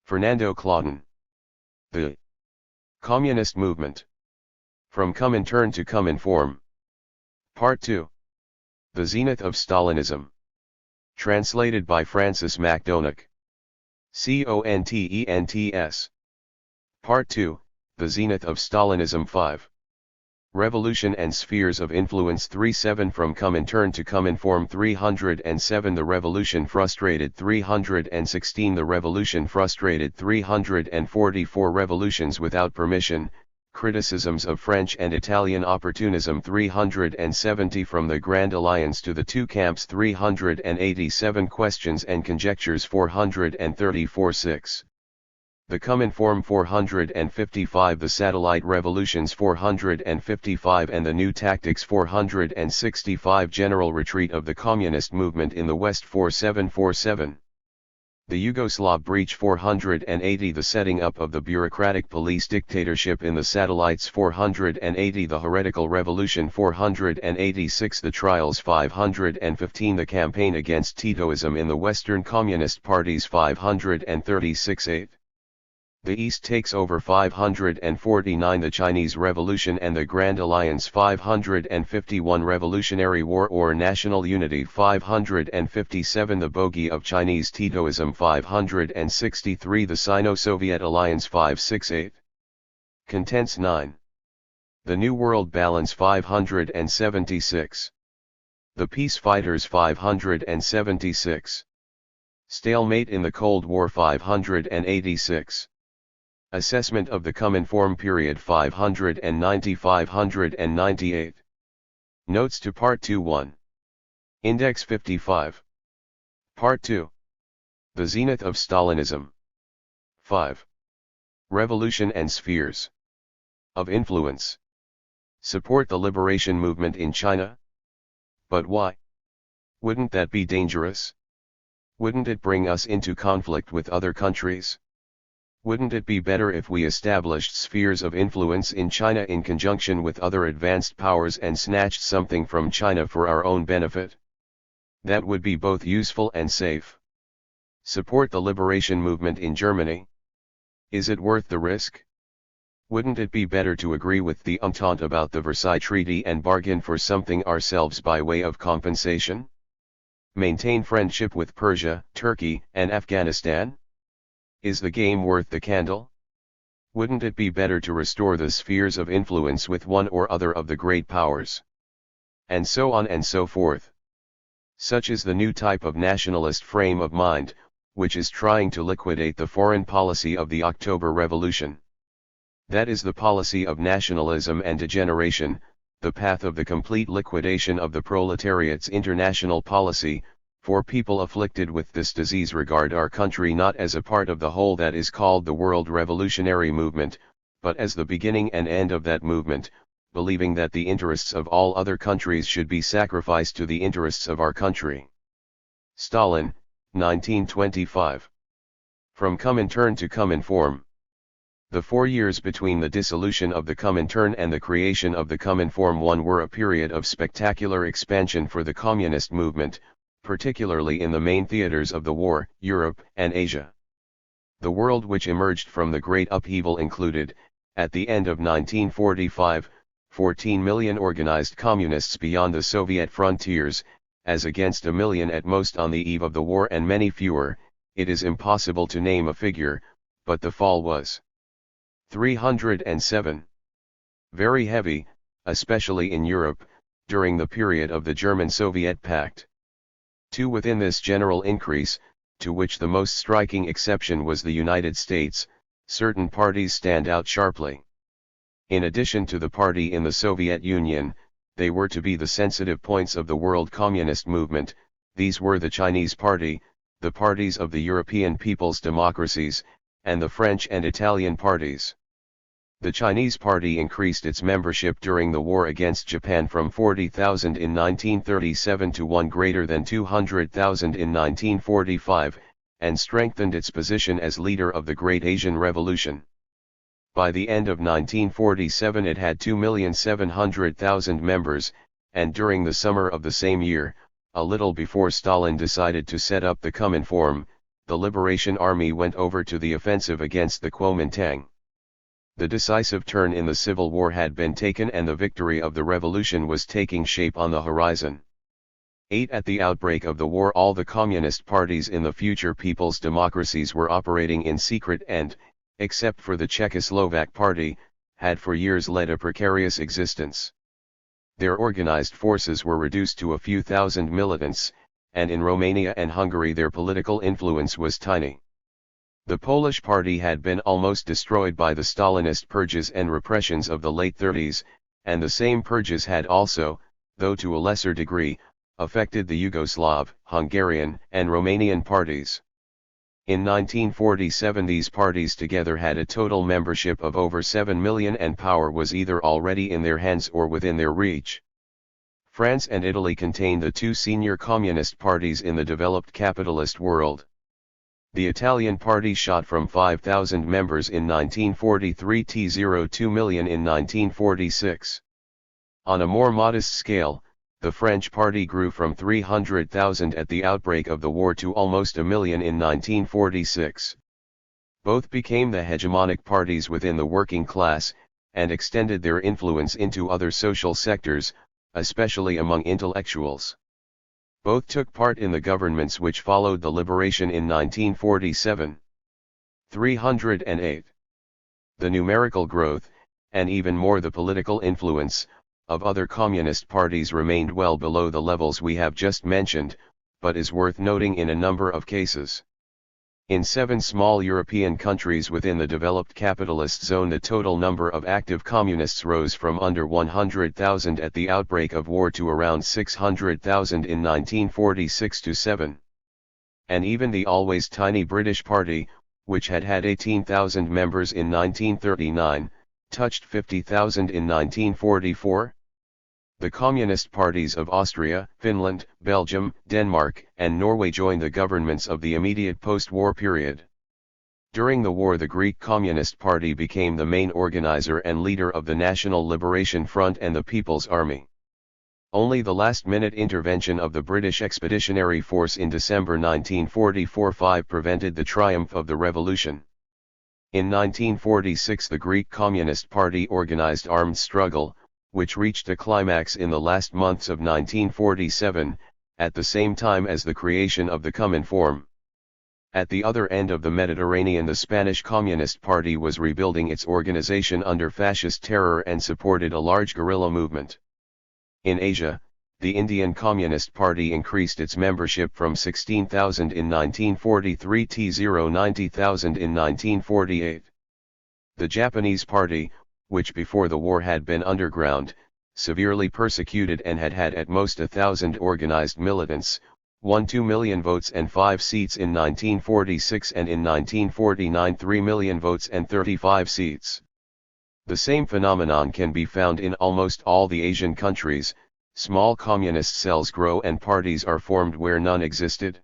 Fernando CLAUDIN. The Communist Movement. From COMINTERN to COMINFORM. Part 2. The Zenith of Stalinism. Translated by Francis MacDonagh. CONTENTS. Part 2, The Zenith of Stalinism 5. Revolution and Spheres of Influence 37 From COMINTERN to COMINFORM 307 The Revolution Frustrated 316 The Revolution Frustrated 344 Revolutions Without Permission, Criticisms of French and Italian Opportunism 370 From the Grand Alliance to the Two Camps 387 Questions and Conjectures 434 6. The COMINFORM 455 The Satellite Revolutions 455 and the New Tactics 465 General Retreat of the Communist Movement in the West 4747. The Yugoslav Breach 480 The Setting Up of the Bureaucratic Police Dictatorship in the Satellites 480 The Heretical Revolution 486 The Trials 515 The Campaign Against Titoism in the Western Communist Parties 536 8. The East Takes Over 549 The Chinese Revolution and the Grand Alliance 551 Revolutionary War or National Unity 557 The Bogey of Chinese Titoism 563 The Sino-Soviet Alliance 568. Contents 9. The New World Balance 576. The Peace Fighters 576. Stalemate in the Cold War 586. Assessment of the COMINFORM period 590-598. Notes to Part 2-1. Index 55. Part 2. The Zenith of Stalinism. 5. Revolution and Spheres of Influence. Support the liberation movement in China? But why? Wouldn't that be dangerous? Wouldn't it bring us into conflict with other countries? Wouldn't it be better if we established spheres of influence in China in conjunction with other advanced powers and snatched something from China for our own benefit? That would be both useful and safe. Support the liberation movement in Germany? Is it worth the risk? Wouldn't it be better to agree with the Entente about the Versailles Treaty and bargain for something ourselves by way of compensation? Maintain friendship with Persia, Turkey, and Afghanistan? Is the game worth the candle? Wouldn't it be better to restore the spheres of influence with one or other of the great powers? And so on and so forth. Such is the new type of nationalist frame of mind, which is trying to liquidate the foreign policy of the October Revolution. That is the policy of nationalism and degeneration, the path of the complete liquidation of the proletariat's international policy. For people afflicted with this disease regard our country not as a part of the whole that is called the World Revolutionary Movement, but as the beginning and end of that movement, believing that the interests of all other countries should be sacrificed to the interests of our country. Stalin, 1925. From COMINTERN to COMINFORM. The 4 years between the dissolution of the COMINTERN and the creation of the COMINFORM I were a period of spectacular expansion for the communist movement, particularly in the main theaters of the war, Europe and Asia. The world which emerged from the great upheaval included, at the end of 1945, 14 million organized communists beyond the Soviet frontiers, as against a million at most on the eve of the war and many fewer. It is impossible to name a figure, but the fall was 307. Very heavy, especially in Europe, during the period of the German-Soviet Pact. 2. Within this general increase, to which the most striking exception was the United States, certain parties stand out sharply. In addition to the party in the Soviet Union, they were to be the sensitive points of the world communist movement. These were the Chinese Party, the parties of the European people's democracies, and the French and Italian parties. The Chinese Party increased its membership during the war against Japan from 40,000 in 1937 to one greater than 200,000 in 1945, and strengthened its position as leader of the Great Asian Revolution. By the end of 1947 it had 2,700,000 members, and during the summer of the same year, a little before Stalin decided to set up the COMINFORM, the Liberation Army went over to the offensive against the Kuomintang. The decisive turn in the Civil War had been taken and the victory of the revolution was taking shape on the horizon. 8. At the outbreak of the war, all the communist parties in the future people's democracies were operating in secret and, except for the Czechoslovak Party, had for years led a precarious existence. Their organized forces were reduced to a few thousand militants, and in Romania and Hungary their political influence was tiny. The Polish party had been almost destroyed by the Stalinist purges and repressions of the late 30s, and the same purges had also, though to a lesser degree, affected the Yugoslav, Hungarian, and Romanian parties. In 1947 these parties together had a total membership of over 7 million and power was either already in their hands or within their reach. France and Italy contained the two senior communist parties in the developed capitalist world. The Italian party shot from 5,000 members in 1943 to 2 million in 1946. On a more modest scale, the French party grew from 300,000 at the outbreak of the war to almost a million in 1946. Both became the hegemonic parties within the working class, and extended their influence into other social sectors, especially among intellectuals. Both took part in the governments which followed the liberation in 1947. 308. The numerical growth, and even more the political influence, of other communist parties remained well below the levels we have just mentioned, but is worth noting in a number of cases. In 7 small European countries within the developed capitalist zone the total number of active communists rose from under 100,000 at the outbreak of war to around 600,000 in 1946 to 7. And even the always tiny British Party, which had had 18,000 members in 1939, touched 50,000 in 1944. The communist parties of Austria, Finland, Belgium, Denmark, and Norway joined the governments of the immediate post-war period. During the war the Greek Communist Party became the main organizer and leader of the National Liberation Front and the People's Army. Only the last-minute intervention of the British Expeditionary Force in December 1944 prevented the triumph of the revolution. In 1946 the Greek Communist Party organized armed struggle, which reached a climax in the last months of 1947, at the same time as the creation of the COMINFORM. At the other end of the Mediterranean the Spanish Communist Party was rebuilding its organization under fascist terror and supported a large guerrilla movement. In Asia, the Indian Communist Party increased its membership from 16,000 in 1943 to 90,000 in 1948. The Japanese Party, which before the war had been underground, severely persecuted and had had at most 1,000 organized militants, won 2 million votes and 5 seats in 1946 and in 1949 3 million votes and 35 seats. The same phenomenon can be found in almost all the Asian countries. Small communist cells grow and parties are formed where none existed.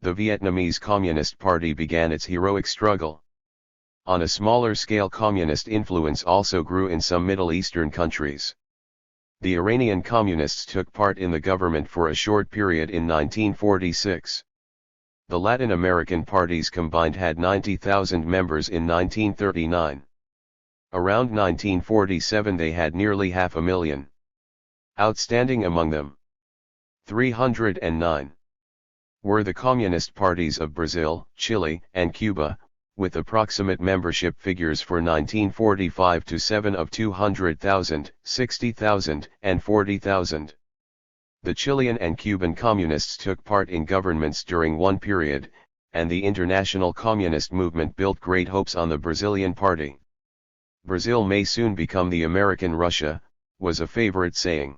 The Vietnamese Communist Party began its heroic struggle. On a smaller scale communist influence also grew in some Middle Eastern countries. The Iranian communists took part in the government for a short period in 1946. The Latin American parties combined had 90,000 members in 1939. Around 1947 they had nearly 500,000. Outstanding among them, 309, were the communist parties of Brazil, Chile, and Cuba, with approximate membership figures for 1945 to 7 of 200,000, 60,000, and 40,000. The Chilean and Cuban communists took part in governments during one period, and the international communist movement built great hopes on the Brazilian party. Brazil may soon become the American Russia, was a favorite saying.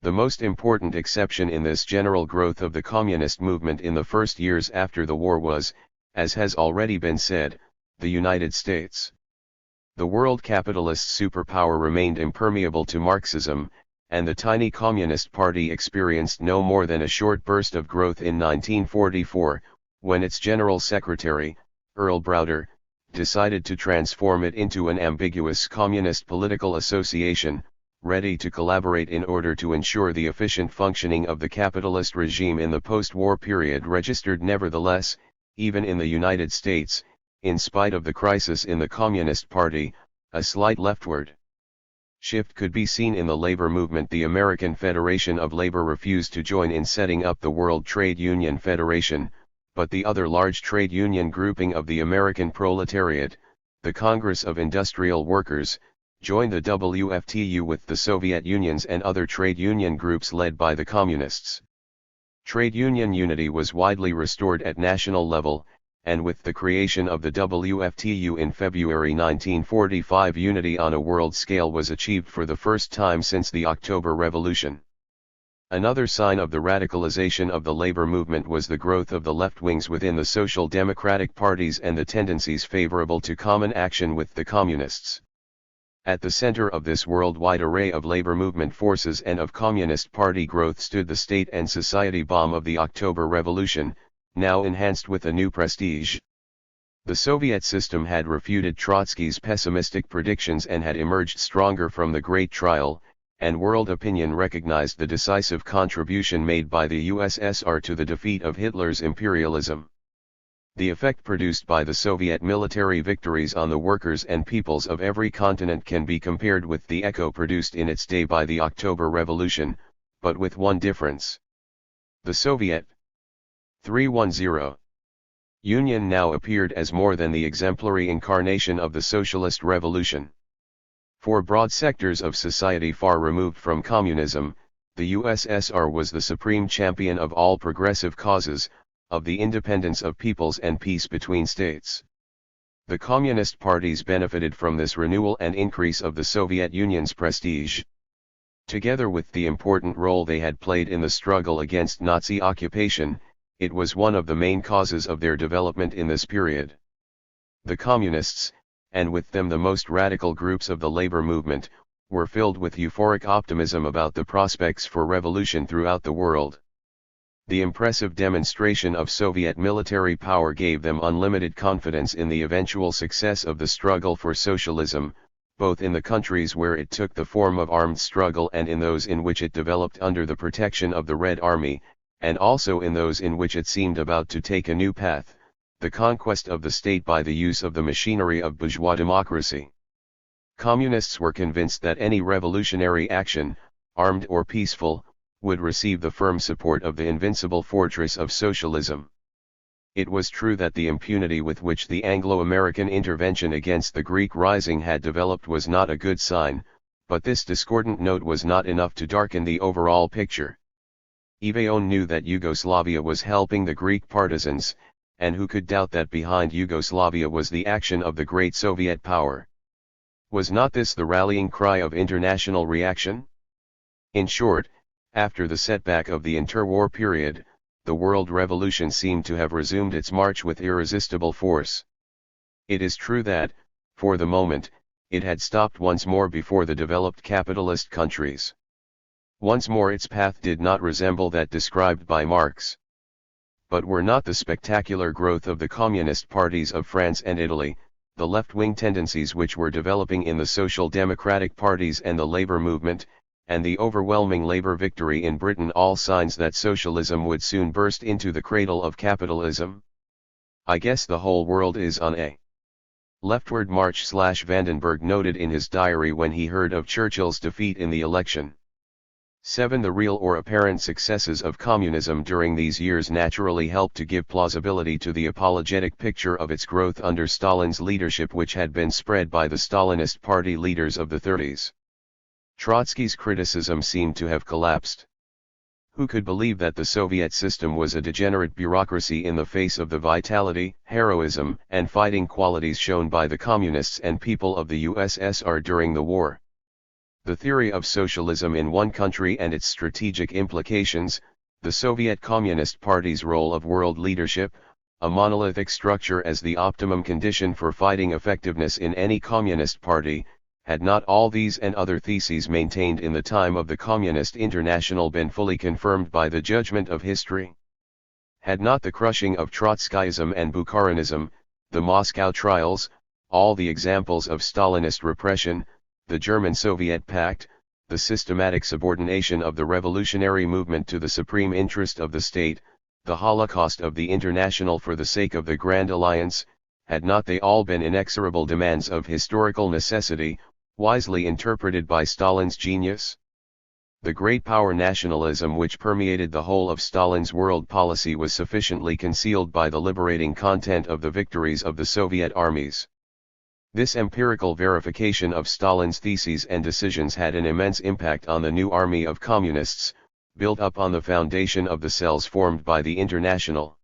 The most important exception in this general growth of the communist movement in the first years after the war was, as has already been said, the United States. The world capitalist superpower remained impermeable to Marxism, and the tiny Communist Party experienced no more than a short burst of growth in 1944, when its General Secretary, Earl Browder, decided to transform it into an ambiguous communist political association, ready to collaborate in order to ensure the efficient functioning of the capitalist regime in the post-war period. Registered nevertheless, even in the United States, in spite of the crisis in the Communist Party, a slight leftward shift could be seen in the labor movement. The American Federation of Labor refused to join in setting up the World Trade Union Federation, but the other large trade union grouping of the American proletariat, the Congress of Industrial Workers, joined the WFTU with the Soviet unions and other trade union groups led by the Communists. Trade union unity was widely restored at national level, and with the creation of the WFTU in February 1945, unity on a world scale was achieved for the first time since the October Revolution. Another sign of the radicalization of the labor movement was the growth of the left wings within the social democratic parties and the tendencies favorable to common action with the communists. At the center of this worldwide array of labor movement forces and of Communist Party growth stood the state and society bomb of the October Revolution, now enhanced with a new prestige. The Soviet system had refuted Trotsky's pessimistic predictions and had emerged stronger from the Great Trial, and world opinion recognized the decisive contribution made by the USSR to the defeat of Hitler's imperialism. The effect produced by the Soviet military victories on the workers and peoples of every continent can be compared with the echo produced in its day by the October Revolution, but with one difference. The Soviet 310 Union now appeared as more than the exemplary incarnation of the socialist revolution. For broad sectors of society far removed from communism, the USSR was the supreme champion of all progressive causes, of the independence of peoples and peace between states. The communist parties benefited from this renewal and increase of the Soviet Union's prestige. Together with the important role they had played in the struggle against Nazi occupation, it was one of the main causes of their development in this period. The communists, and with them the most radical groups of the labor movement, were filled with euphoric optimism about the prospects for revolution throughout the world. The impressive demonstration of Soviet military power gave them unlimited confidence in the eventual success of the struggle for socialism, both in the countries where it took the form of armed struggle and in those in which it developed under the protection of the Red Army, and also in those in which it seemed about to take a new path, the conquest of the state by the use of the machinery of bourgeois democracy. Communists were convinced that any revolutionary action, armed or peaceful, would receive the firm support of the invincible fortress of socialism. It was true that the impunity with which the Anglo-American intervention against the Greek Rising had developed was not a good sign, but this discordant note was not enough to darken the overall picture. Iveon knew that Yugoslavia was helping the Greek partisans, and who could doubt that behind Yugoslavia was the action of the great Soviet power? Was not this the rallying cry of international reaction? In short, after the setback of the interwar period, the world revolution seemed to have resumed its march with irresistible force. It is true that, for the moment, it had stopped once more before the developed capitalist countries. Once more its path did not resemble that described by Marx. But were not the spectacular growth of the communist parties of France and Italy, the left-wing tendencies which were developing in the social democratic parties and the labor movement, and the overwhelming labor victory in Britain all signs that socialism would soon burst into the cradle of capitalism? I guess the whole world is on a leftward march. Vandenberg noted in his diary when he heard of Churchill's defeat in the election. 7. The real or apparent successes of communism during these years naturally helped to give plausibility to the apologetic picture of its growth under Stalin's leadership which had been spread by the Stalinist party leaders of the 30s. Trotsky's criticism seemed to have collapsed. Who could believe that the Soviet system was a degenerate bureaucracy in the face of the vitality, heroism, and fighting qualities shown by the communists and people of the USSR during the war? The theory of socialism in one country and its strategic implications, the Soviet Communist Party's role of world leadership, a monolithic structure as the optimum condition for fighting effectiveness in any communist party, had not all these and other theses maintained in the time of the Communist International been fully confirmed by the judgment of history? Had not the crushing of Trotskyism and Bukharinism, the Moscow trials, all the examples of Stalinist repression, the German-Soviet Pact, the systematic subordination of the revolutionary movement to the supreme interest of the state, the Holocaust of the International for the sake of the Grand Alliance, had not they all been inexorable demands of historical necessity, wisely interpreted by Stalin's genius? The great power nationalism which permeated the whole of Stalin's world policy was sufficiently concealed by the liberating content of the victories of the Soviet armies. This empirical verification of Stalin's theses and decisions had an immense impact on the new army of communists, built up on the foundation of the cells formed by the International.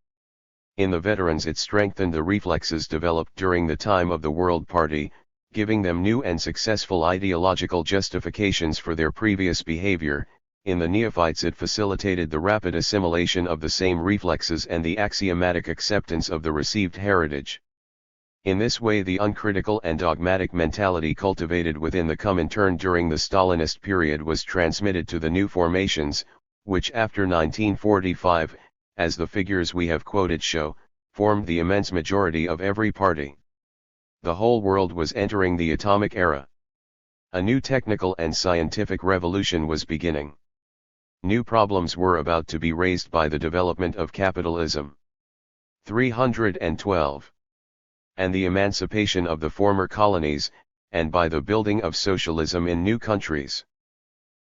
In the veterans it strengthened the reflexes developed during the time of the World Party, giving them new and successful ideological justifications for their previous behavior. In the neophytes it facilitated the rapid assimilation of the same reflexes and the axiomatic acceptance of the received heritage. In this way the uncritical and dogmatic mentality cultivated within the Comintern during the Stalinist period was transmitted to the new formations, which after 1945, as the figures we have quoted show, formed the immense majority of every party. The whole world was entering the atomic era. A new technical and scientific revolution was beginning. New problems were about to be raised by the development of capitalism. 312. And the emancipation of the former colonies, and by the building of socialism in new countries.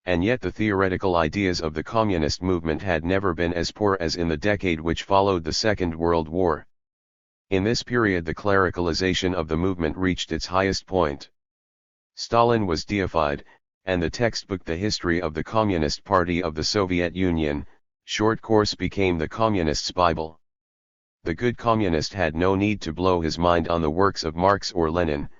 And yet the theoretical ideas of the communist movement had never been as poor as in the decade which followed the Second World War. In this period the clericalization of the movement reached its highest point. Stalin was deified, and the textbook The History of the Communist Party of the Soviet Union, short course became the Communists' Bible. The good communist had no need to blow his mind on the works of Marx or Lenin,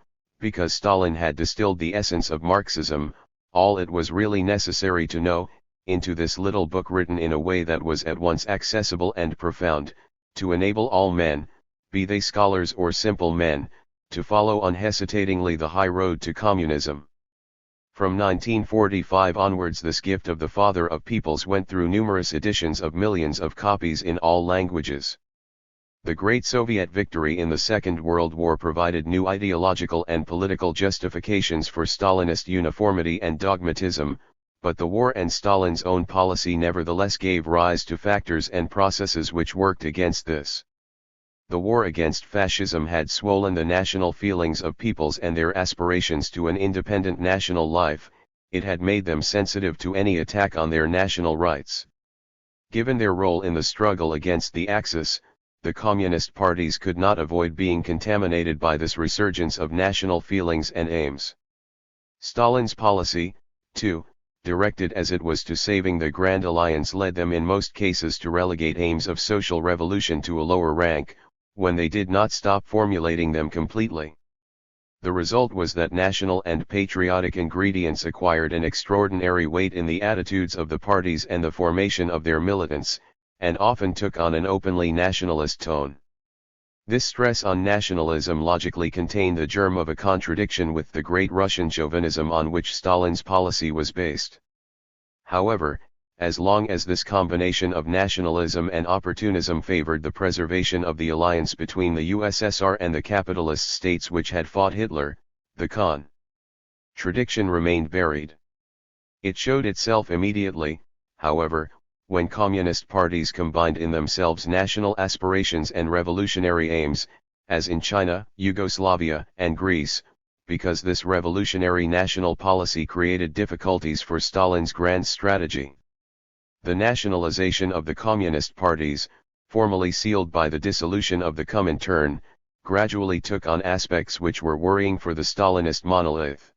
because Stalin had distilled the essence of Marxism, all it was really necessary to know, into this little book written in a way that was at once accessible and profound, to enable all men, be they scholars or simple men, to follow unhesitatingly the high road to communism. From 1945 onwards this gift of the Father of Peoples went through numerous editions of millions of copies in all languages. The great Soviet victory in the Second World War provided new ideological and political justifications for Stalinist uniformity and dogmatism, but the war and Stalin's own policy nevertheless gave rise to factors and processes which worked against this. The war against fascism had swollen the national feelings of peoples and their aspirations to an independent national life, it had made them sensitive to any attack on their national rights. Given their role in the struggle against the Axis, the communist parties could not avoid being contaminated by this resurgence of national feelings and aims. Stalin's policy, too, directed as it was to saving the Grand Alliance, led them in most cases to relegate aims of social revolution to a lower rank, when they did not stop formulating them completely. The result was that national and patriotic ingredients acquired an extraordinary weight in the attitudes of the parties and the formation of their militants, and often took on an openly nationalist tone. This stress on nationalism logically contained the germ of a contradiction with the great Russian chauvinism on which Stalin's policy was based. However, as long as this combination of nationalism and opportunism favored the preservation of the alliance between the USSR and the capitalist states which had fought Hitler, the contradiction remained buried. It showed itself immediately, however, when communist parties combined in themselves national aspirations and revolutionary aims, as in China, Yugoslavia, and Greece, because this revolutionary national policy created difficulties for Stalin's grand strategy. The nationalization of the communist parties, formally sealed by the dissolution of the Comintern, gradually took on aspects which were worrying for the Stalinist monolith.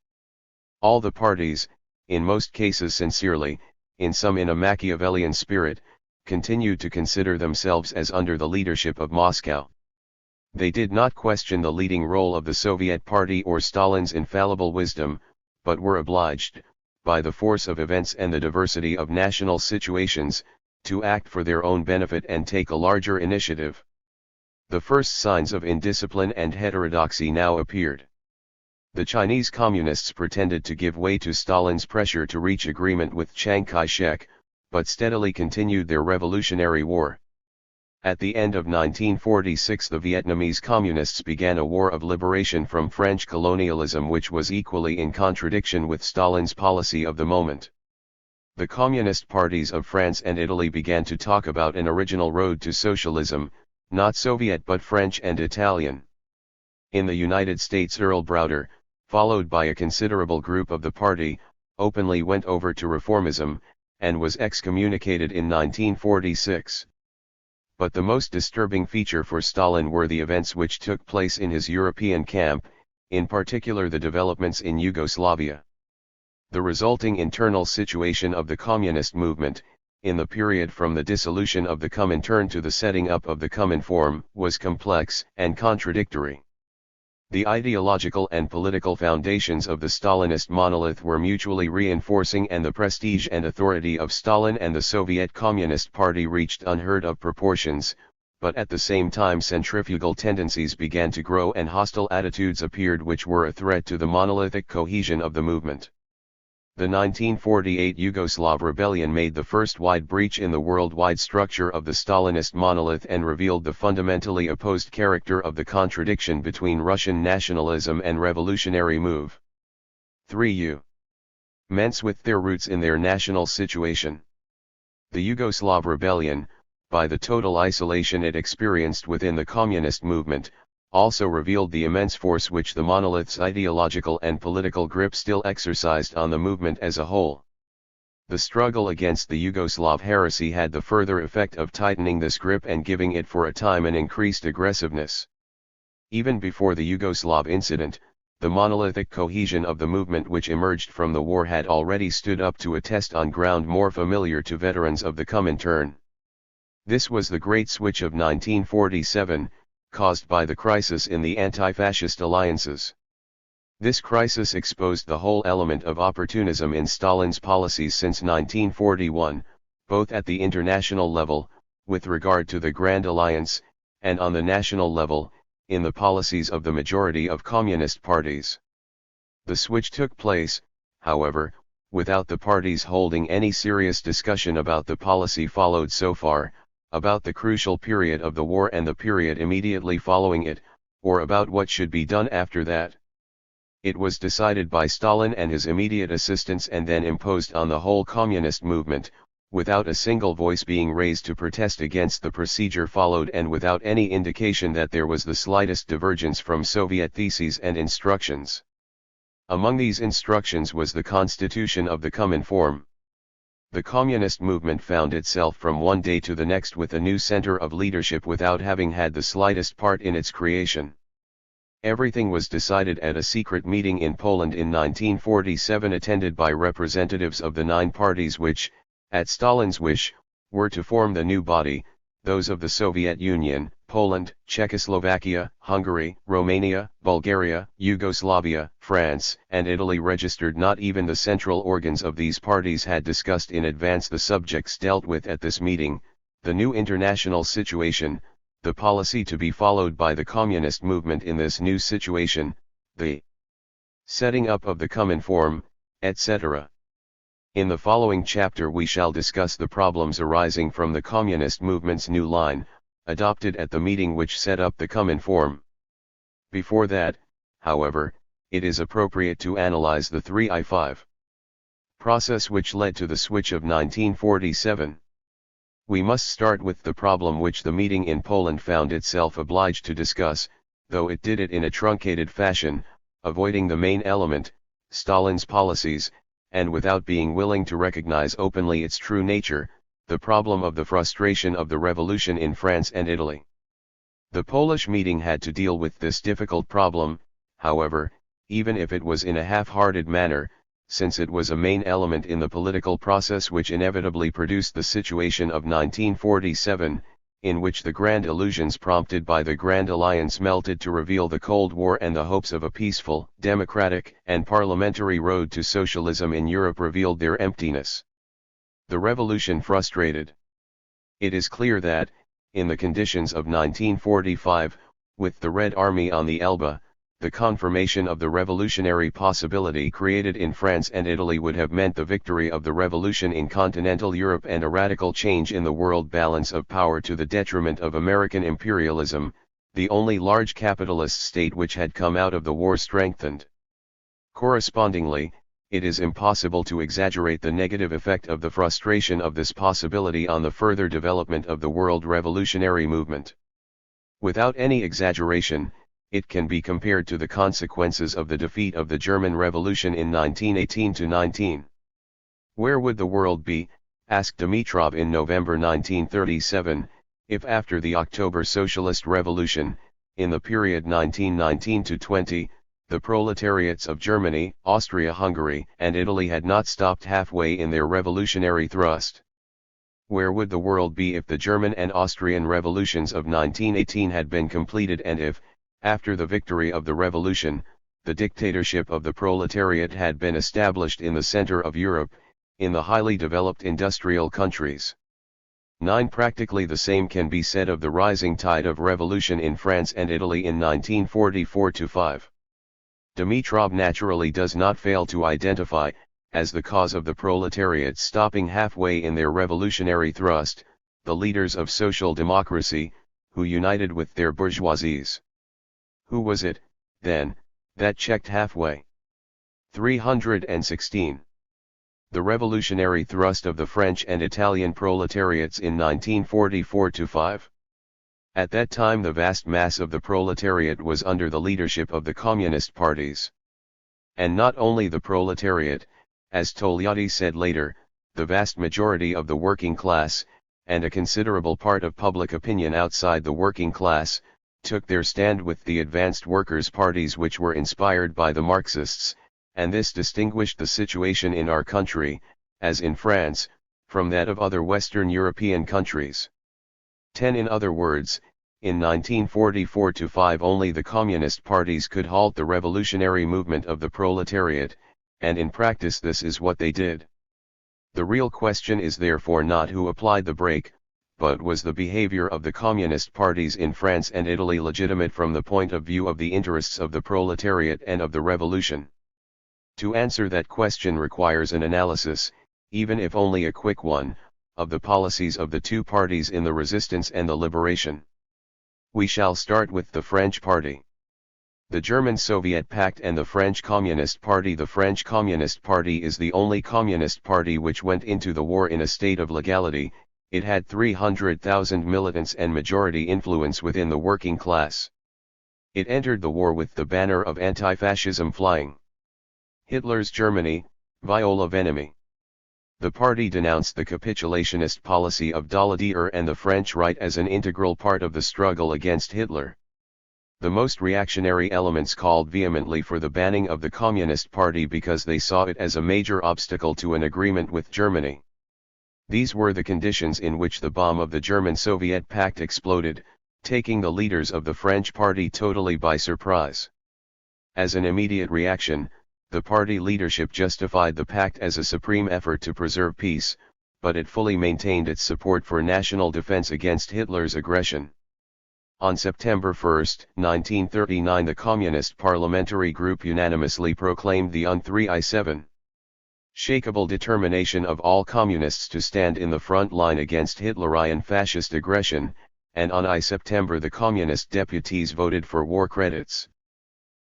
All the parties, in most cases sincerely, in some in a Machiavellian spirit, continued to consider themselves as under the leadership of Moscow. They did not question the leading role of the Soviet Party or Stalin's infallible wisdom, but were obliged, by the force of events and the diversity of national situations, to act for their own benefit and take a larger initiative. The first signs of indiscipline and heterodoxy now appeared. The Chinese Communists pretended to give way to Stalin's pressure to reach agreement with Chiang Kai-shek, but steadily continued their revolutionary war. At the end of 1946 the Vietnamese Communists began a war of liberation from French colonialism which was equally in contradiction with Stalin's policy of the moment. The communist parties of France and Italy began to talk about an original road to socialism, not Soviet but French and Italian. In the United States, Earl Browder, followed by a considerable group of the party, openly went over to reformism, and was excommunicated in 1946. But the most disturbing feature for Stalin were the events which took place in his European camp, in particular the developments in Yugoslavia. The resulting internal situation of the communist movement, in the period from the dissolution of the COMINTERN to the setting up of the COMINFORM, was complex and contradictory. The ideological and political foundations of the Stalinist monolith were mutually reinforcing, and the prestige and authority of Stalin and the Soviet Communist Party reached unheard-of proportions, but at the same time centrifugal tendencies began to grow and hostile attitudes appeared which were a threat to the monolithic cohesion of the movement. The 1948 Yugoslav rebellion made the first wide breach in the worldwide structure of the Stalinist monolith and revealed the fundamentally opposed character of the contradiction between Russian nationalism and revolutionary move. 3. Ments with their roots in their national situation. The Yugoslav rebellion, by the total isolation it experienced within the communist movement, also revealed the immense force which the monolith's ideological and political grip still exercised on the movement as a whole. The struggle against the Yugoslav heresy had the further effect of tightening this grip and giving it for a time an increased aggressiveness. Even before the Yugoslav incident, the monolithic cohesion of the movement which emerged from the war had already stood up to a test on ground more familiar to veterans of the Comintern. This was the Great Switch of 1947, caused by the crisis in the anti-fascist alliances. This crisis exposed the whole element of opportunism in Stalin's policies since 1941, both at the international level, with regard to the Grand Alliance, and on the national level, in the policies of the majority of communist parties. The switch took place, however, without the parties holding any serious discussion about the policy followed so far, about the crucial period of the war and the period immediately following it, or about what should be done after that. It was decided by Stalin and his immediate assistants and then imposed on the whole communist movement, without a single voice being raised to protest against the procedure followed and without any indication that there was the slightest divergence from Soviet theses and instructions. Among these instructions was the constitution of the COMINFORM. The communist movement found itself from one day to the next with a new center of leadership without having had the slightest part in its creation. Everything was decided at a secret meeting in Poland in 1947 attended by representatives of the 9 parties which, at Stalin's wish, were to form the new body, those of the Soviet Union, Poland, Czechoslovakia, Hungary, Romania, Bulgaria, Yugoslavia, France, and Italy registered. Not even the central organs of these parties had discussed in advance the subjects dealt with at this meeting, the new international situation, the policy to be followed by the communist movement in this new situation, the setting up of the COMINFORM, etc. In the following chapter we shall discuss the problems arising from the communist movement's new line, adopted at the meeting which set up the COMINFORM. Before that, however, it is appropriate to analyze the 3i5 process which led to the switch of 1947. We must start with the problem which the meeting in Poland found itself obliged to discuss, though it did it in a truncated fashion, avoiding the main element, Stalin's policies, and without being willing to recognize openly its true nature, the problem of the frustration of the revolution in France and Italy. The Polish meeting had to deal with this difficult problem, however, even if it was in a half-hearted manner, since it was a main element in the political process which inevitably produced the situation of 1947, in which the grand illusions prompted by the Grand Alliance melted to reveal the Cold War and the hopes of a peaceful, democratic, and parliamentary road to socialism in Europe revealed their emptiness. The revolution frustrated. It is clear that, in the conditions of 1945, with the Red Army on the Elbe, the confirmation of the revolutionary possibility created in France and Italy would have meant the victory of the revolution in continental Europe and a radical change in the world balance of power to the detriment of American imperialism, the only large capitalist state which had come out of the war strengthened. Correspondingly, it is impossible to exaggerate the negative effect of the frustration of this possibility on the further development of the world revolutionary movement. Without any exaggeration, it can be compared to the consequences of the defeat of the German Revolution in 1918-19. Where would the world be, asked Dimitrov in November 1937, if after the October Socialist Revolution, in the period 1919-20, the proletariats of Germany, Austria-Hungary, and Italy had not stopped halfway in their revolutionary thrust? Where would the world be if the German and Austrian revolutions of 1918 had been completed, and if, after the victory of the revolution, the dictatorship of the proletariat had been established in the center of Europe, in the highly developed industrial countries? 9. Practically the same can be said of the rising tide of revolution in France and Italy in 1944-5. Dimitrov naturally does not fail to identify, as the cause of the proletariat stopping halfway in their revolutionary thrust, the leaders of social democracy, who united with their bourgeoisies. Who was it, then, that checked halfway? 316. The revolutionary thrust of the French and Italian proletariats in 1944-5. At that time the vast mass of the proletariat was under the leadership of the communist parties. And not only the proletariat, as Togliatti said later, the vast majority of the working class, and a considerable part of public opinion outside the working class, took their stand with the advanced workers' parties which were inspired by the Marxists, and this distinguished the situation in our country, as in France, from that of other Western European countries. 10. In other words, in 1944-5 only the communist parties could halt the revolutionary movement of the proletariat, and in practice this is what they did. The real question is therefore not who applied the brake, but was the behavior of the communist parties in France and Italy legitimate from the point of view of the interests of the proletariat and of the revolution? To answer that question requires an analysis, even if only a quick one, of the policies of the two parties in the resistance and the liberation. We shall start with the French party. The German Soviet Pact and the French Communist Party. The French Communist Party is the only communist party which went into the war in a state of legality. It had 300,000 militants and majority influence within the working class. It entered the war with the banner of anti-fascism flying. Hitler's Germany, viola venimi. The party denounced the capitulationist policy of Daladier and the French right as an integral part of the struggle against Hitler. The most reactionary elements called vehemently for the banning of the Communist Party because they saw it as a major obstacle to an agreement with Germany. These were the conditions in which the bomb of the German-Soviet Pact exploded, taking the leaders of the French party totally by surprise. As an immediate reaction, the party leadership justified the pact as a supreme effort to preserve peace, but it fully maintained its support for national defense against Hitler's aggression. On September 1, 1939, the Communist Parliamentary Group unanimously proclaimed the unshakable determination of all communists to stand in the front line against Hitlerian fascist aggression, and on September the Communist deputies voted for war credits.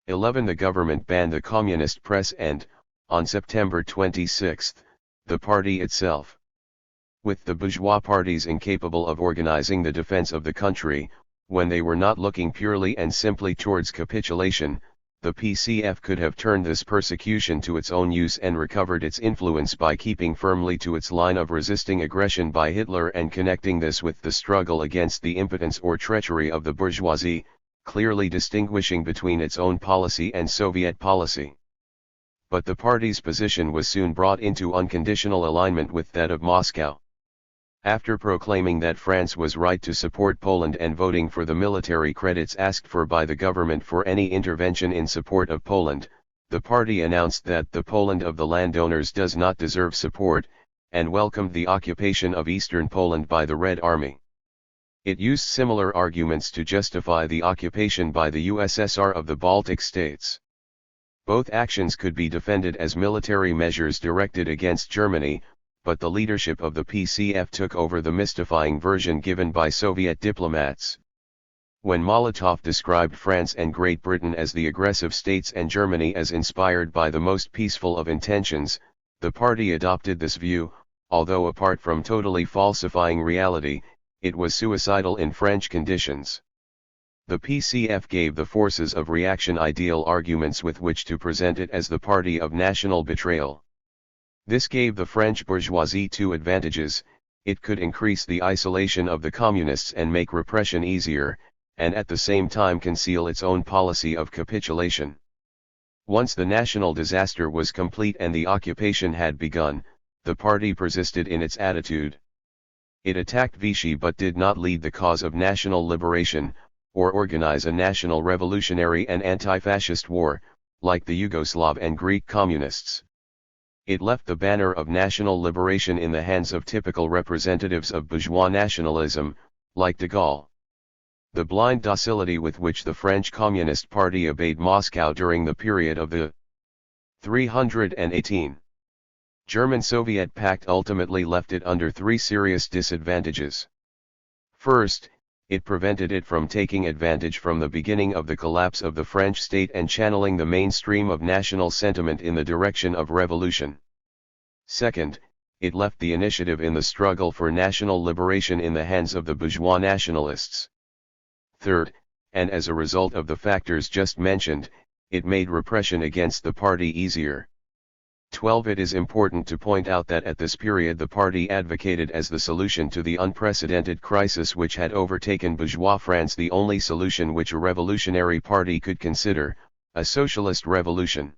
11. The government banned the communist press and, on September 26, the party itself. With the bourgeois parties incapable of organizing the defense of the country, when they were not looking purely and simply towards capitulation, the PCF could have turned this persecution to its own use and recovered its influence by keeping firmly to its line of resisting aggression by Hitler and connecting this with the struggle against the impotence or treachery of the bourgeoisie, clearly distinguishing between its own policy and Soviet policy. But the party's position was soon brought into unconditional alignment with that of Moscow. After proclaiming that France was right to support Poland and voting for the military credits asked for by the government for any intervention in support of Poland, the party announced that the Poland of the landowners does not deserve support, and welcomed the occupation of eastern Poland by the Red Army. It used similar arguments to justify the occupation by the USSR of the Baltic states. Both actions could be defended as military measures directed against Germany, but the leadership of the PCF took over the mystifying version given by Soviet diplomats. When Molotov described France and Great Britain as the aggressive states and Germany as inspired by the most peaceful of intentions, the party adopted this view, although apart from totally falsifying reality, it was suicidal in French conditions. The PCF gave the forces of reaction ideal arguments with which to present it as the party of national betrayal. This gave the French bourgeoisie two advantages: it could increase the isolation of the communists and make repression easier, and at the same time conceal its own policy of capitulation. Once the national disaster was complete and the occupation had begun, the party persisted in its attitude. It attacked Vichy but did not lead the cause of national liberation, or organize a national revolutionary and anti-fascist war, like the Yugoslav and Greek communists. It left the banner of national liberation in the hands of typical representatives of bourgeois nationalism, like de Gaulle. The blind docility with which the French Communist Party obeyed Moscow during the period of the 318 German-Soviet Pact ultimately left it under three serious disadvantages. First, it prevented it from taking advantage from the beginning of the collapse of the French state and channeling the mainstream of national sentiment in the direction of revolution. Second, it left the initiative in the struggle for national liberation in the hands of the bourgeois nationalists. Third, and as a result of the factors just mentioned, it made repression against the party easier. 12. It is important to point out that at this period the party advocated as the solution to the unprecedented crisis which had overtaken bourgeois France the only solution which a revolutionary party could consider, a socialist revolution.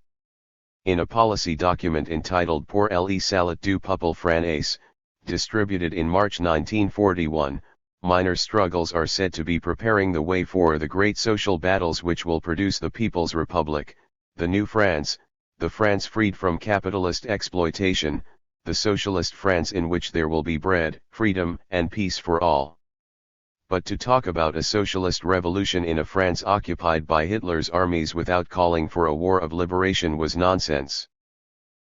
In a policy document entitled Pour le salut du peuple français, distributed in March 1941, minor struggles are said to be preparing the way for the great social battles which will produce the People's Republic, the New France, the France freed from capitalist exploitation, the socialist France in which there will be bread, freedom, and peace for all. But to talk about a socialist revolution in a France occupied by Hitler's armies without calling for a war of liberation was nonsense.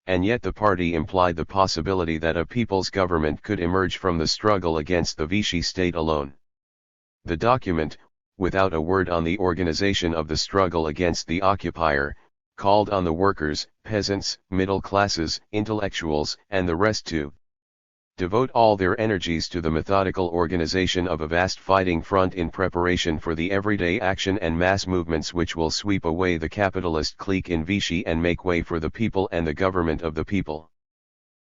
And yet the party implied the possibility that a people's government could emerge from the struggle against the Vichy state alone. The document, without a word on the organization of the struggle against the occupier, called on the workers, peasants, middle classes, intellectuals, and the rest to devote all their energies to the methodical organization of a vast fighting front in preparation for the everyday action and mass movements which will sweep away the capitalist clique in Vichy and make way for the people and the government of the people.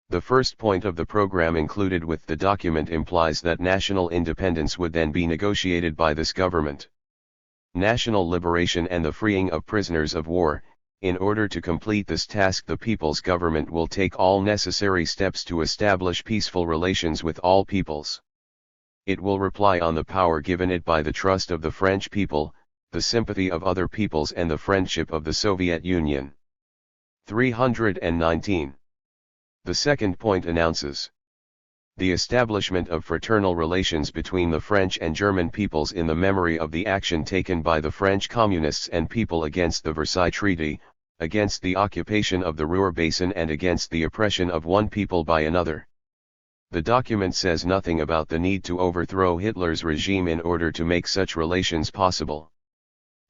The first point of the program included with the document implies that national independence would then be negotiated by this government. National liberation and the freeing of prisoners of war. In order to complete this task, the people's government will take all necessary steps to establish peaceful relations with all peoples. It will rely on the power given it by the trust of the French people, the sympathy of other peoples and the friendship of the Soviet Union. 319. The second point announces the establishment of fraternal relations between the French and German peoples in the memory of the action taken by the French communists and people against the Versailles Treaty, against the occupation of the Ruhr Basin and against the oppression of one people by another. The document says nothing about the need to overthrow Hitler's regime in order to make such relations possible.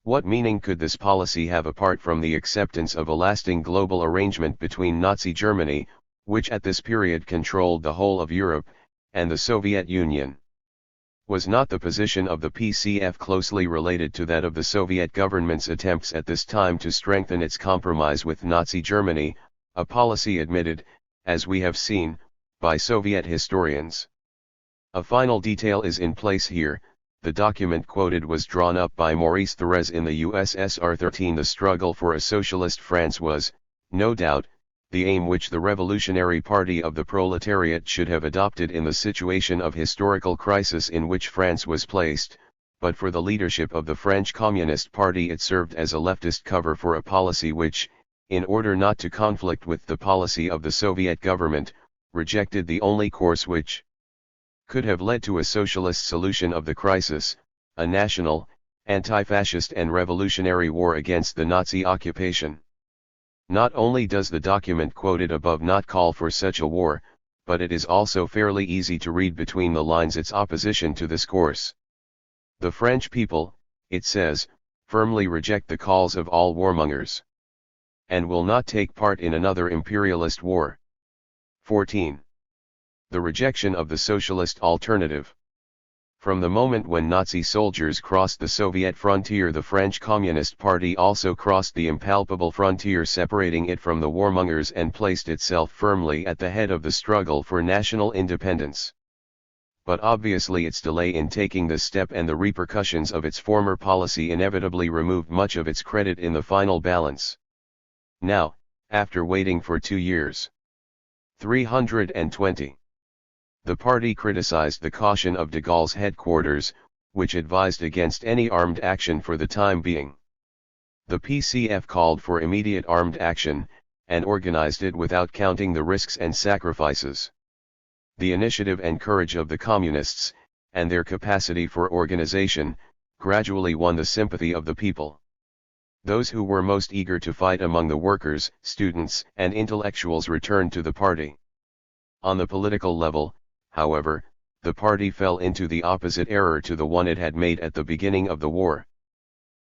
What meaning could this policy have apart from the acceptance of a lasting global arrangement between Nazi Germany, which at this period controlled the whole of Europe, and the Soviet Union? Was not the position of the PCF closely related to that of the Soviet government's attempts at this time to strengthen its compromise with Nazi Germany, a policy admitted, as we have seen, by Soviet historians? A final detail is in place here. The document quoted was drawn up by Maurice Thorez in the USSR. 13. The struggle for a socialist France was, no doubt, the aim which the Revolutionary Party of the Proletariat should have adopted in the situation of historical crisis in which France was placed, but for the leadership of the French Communist Party it served as a leftist cover for a policy which, in order not to conflict with the policy of the Soviet government, rejected the only course which could have led to a socialist solution of the crisis, a national, anti-fascist and revolutionary war against the Nazi occupation. Not only does the document quoted above not call for such a war, but it is also fairly easy to read between the lines its opposition to this course. The French people, it says, firmly reject the calls of all warmongers, and will not take part in another imperialist war. 14. The rejection of the socialist alternative. From the moment when Nazi soldiers crossed the Soviet frontier, the French Communist Party also crossed the impalpable frontier separating it from the warmongers and placed itself firmly at the head of the struggle for national independence. But obviously its delay in taking this step and the repercussions of its former policy inevitably removed much of its credit in the final balance. Now, after waiting for 2 years. 320. The party criticized the caution of de Gaulle's headquarters, which advised against any armed action for the time being. The PCF called for immediate armed action, and organized it without counting the risks and sacrifices. The initiative and courage of the communists, and their capacity for organization, gradually won the sympathy of the people. Those who were most eager to fight among the workers, students, and intellectuals returned to the party. On the political level, however, the party fell into the opposite error to the one it had made at the beginning of the war.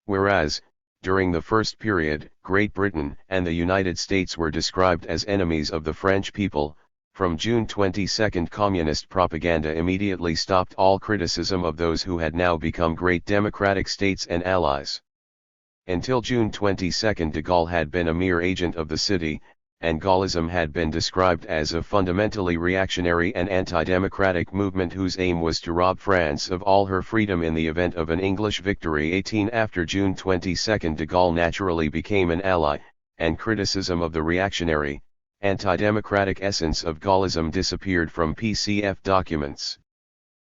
Whereas, during the first period, Great Britain and the United States were described as enemies of the French people, from June 22 communist propaganda immediately stopped all criticism of those who had now become great democratic states and allies. Until June 22 de Gaulle had been a mere agent of the city, and Gaullism had been described as a fundamentally reactionary and anti-democratic movement whose aim was to rob France of all her freedom in the event of an English victory. 18 After June 22 de Gaulle naturally became an ally, and criticism of the reactionary, anti-democratic essence of Gaullism disappeared from PCF documents.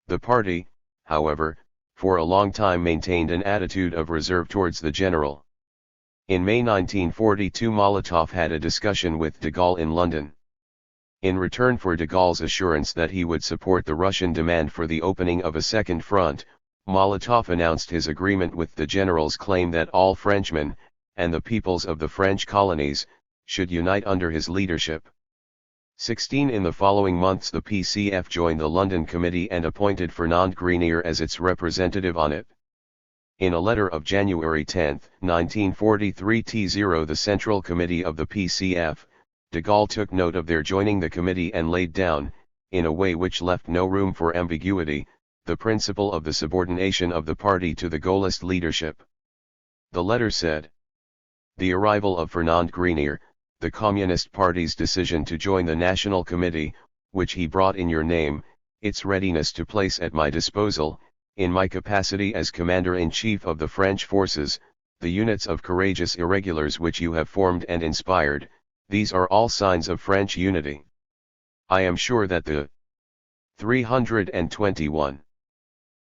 The party, however, for a long time maintained an attitude of reserve towards the general. In May 1942 Molotov had a discussion with de Gaulle in London. In return for de Gaulle's assurance that he would support the Russian demand for the opening of a second front, Molotov announced his agreement with the general's claim that all Frenchmen, and the peoples of the French colonies, should unite under his leadership. 16 In the following months the PCF joined the London Committee and appointed Fernand Grenier as its representative on it. In a letter of January 10, 1943 T0 the Central Committee of the PCF, de Gaulle took note of their joining the committee and laid down, in a way which left no room for ambiguity, the principle of the subordination of the party to the Gaullist leadership. The letter said, "The arrival of Fernand Grenier, the Communist Party's decision to join the National Committee, which he brought in your name, its readiness to place at my disposal, in my capacity as Commander-in-Chief of the French forces, the units of courageous irregulars which you have formed and inspired, these are all signs of French unity. I am sure that the 321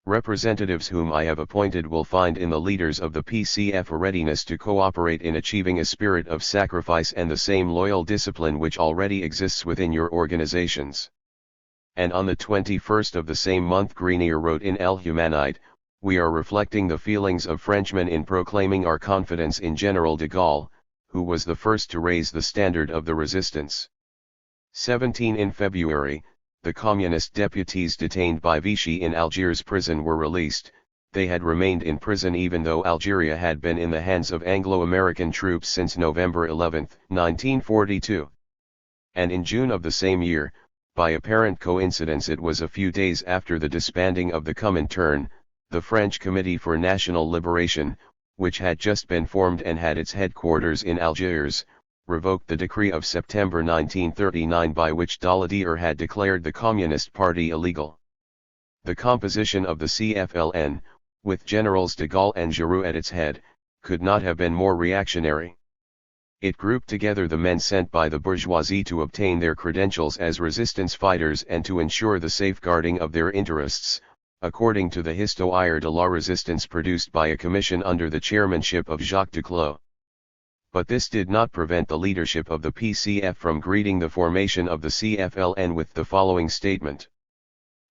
representatives whom I have appointed will find in the leaders of the PCF a readiness to cooperate in achieving a spirit of sacrifice and the same loyal discipline which already exists within your organizations." And on the 21st of the same month Grenier wrote in El Humanite, "We are reflecting the feelings of Frenchmen in proclaiming our confidence in General de Gaulle, who was the first to raise the standard of the resistance." 17 In February, the communist deputies detained by Vichy in Algiers prison were released. They had remained in prison even though Algeria had been in the hands of Anglo-American troops since November 11, 1942. And in June of the same year, by apparent coincidence it was a few days after the disbanding of the COMINTERN, the French Committee for National Liberation, which had just been formed and had its headquarters in Algiers, revoked the decree of September 1939 by which Daladier had declared the Communist Party illegal. The composition of the CFLN, with Generals de Gaulle and Giroux at its head, could not have been more reactionary. It grouped together the men sent by the bourgeoisie to obtain their credentials as resistance fighters and to ensure the safeguarding of their interests, according to the Histoire de la Resistance produced by a commission under the chairmanship of Jacques Duclos. But this did not prevent the leadership of the PCF from greeting the formation of the CFLN with the following statement: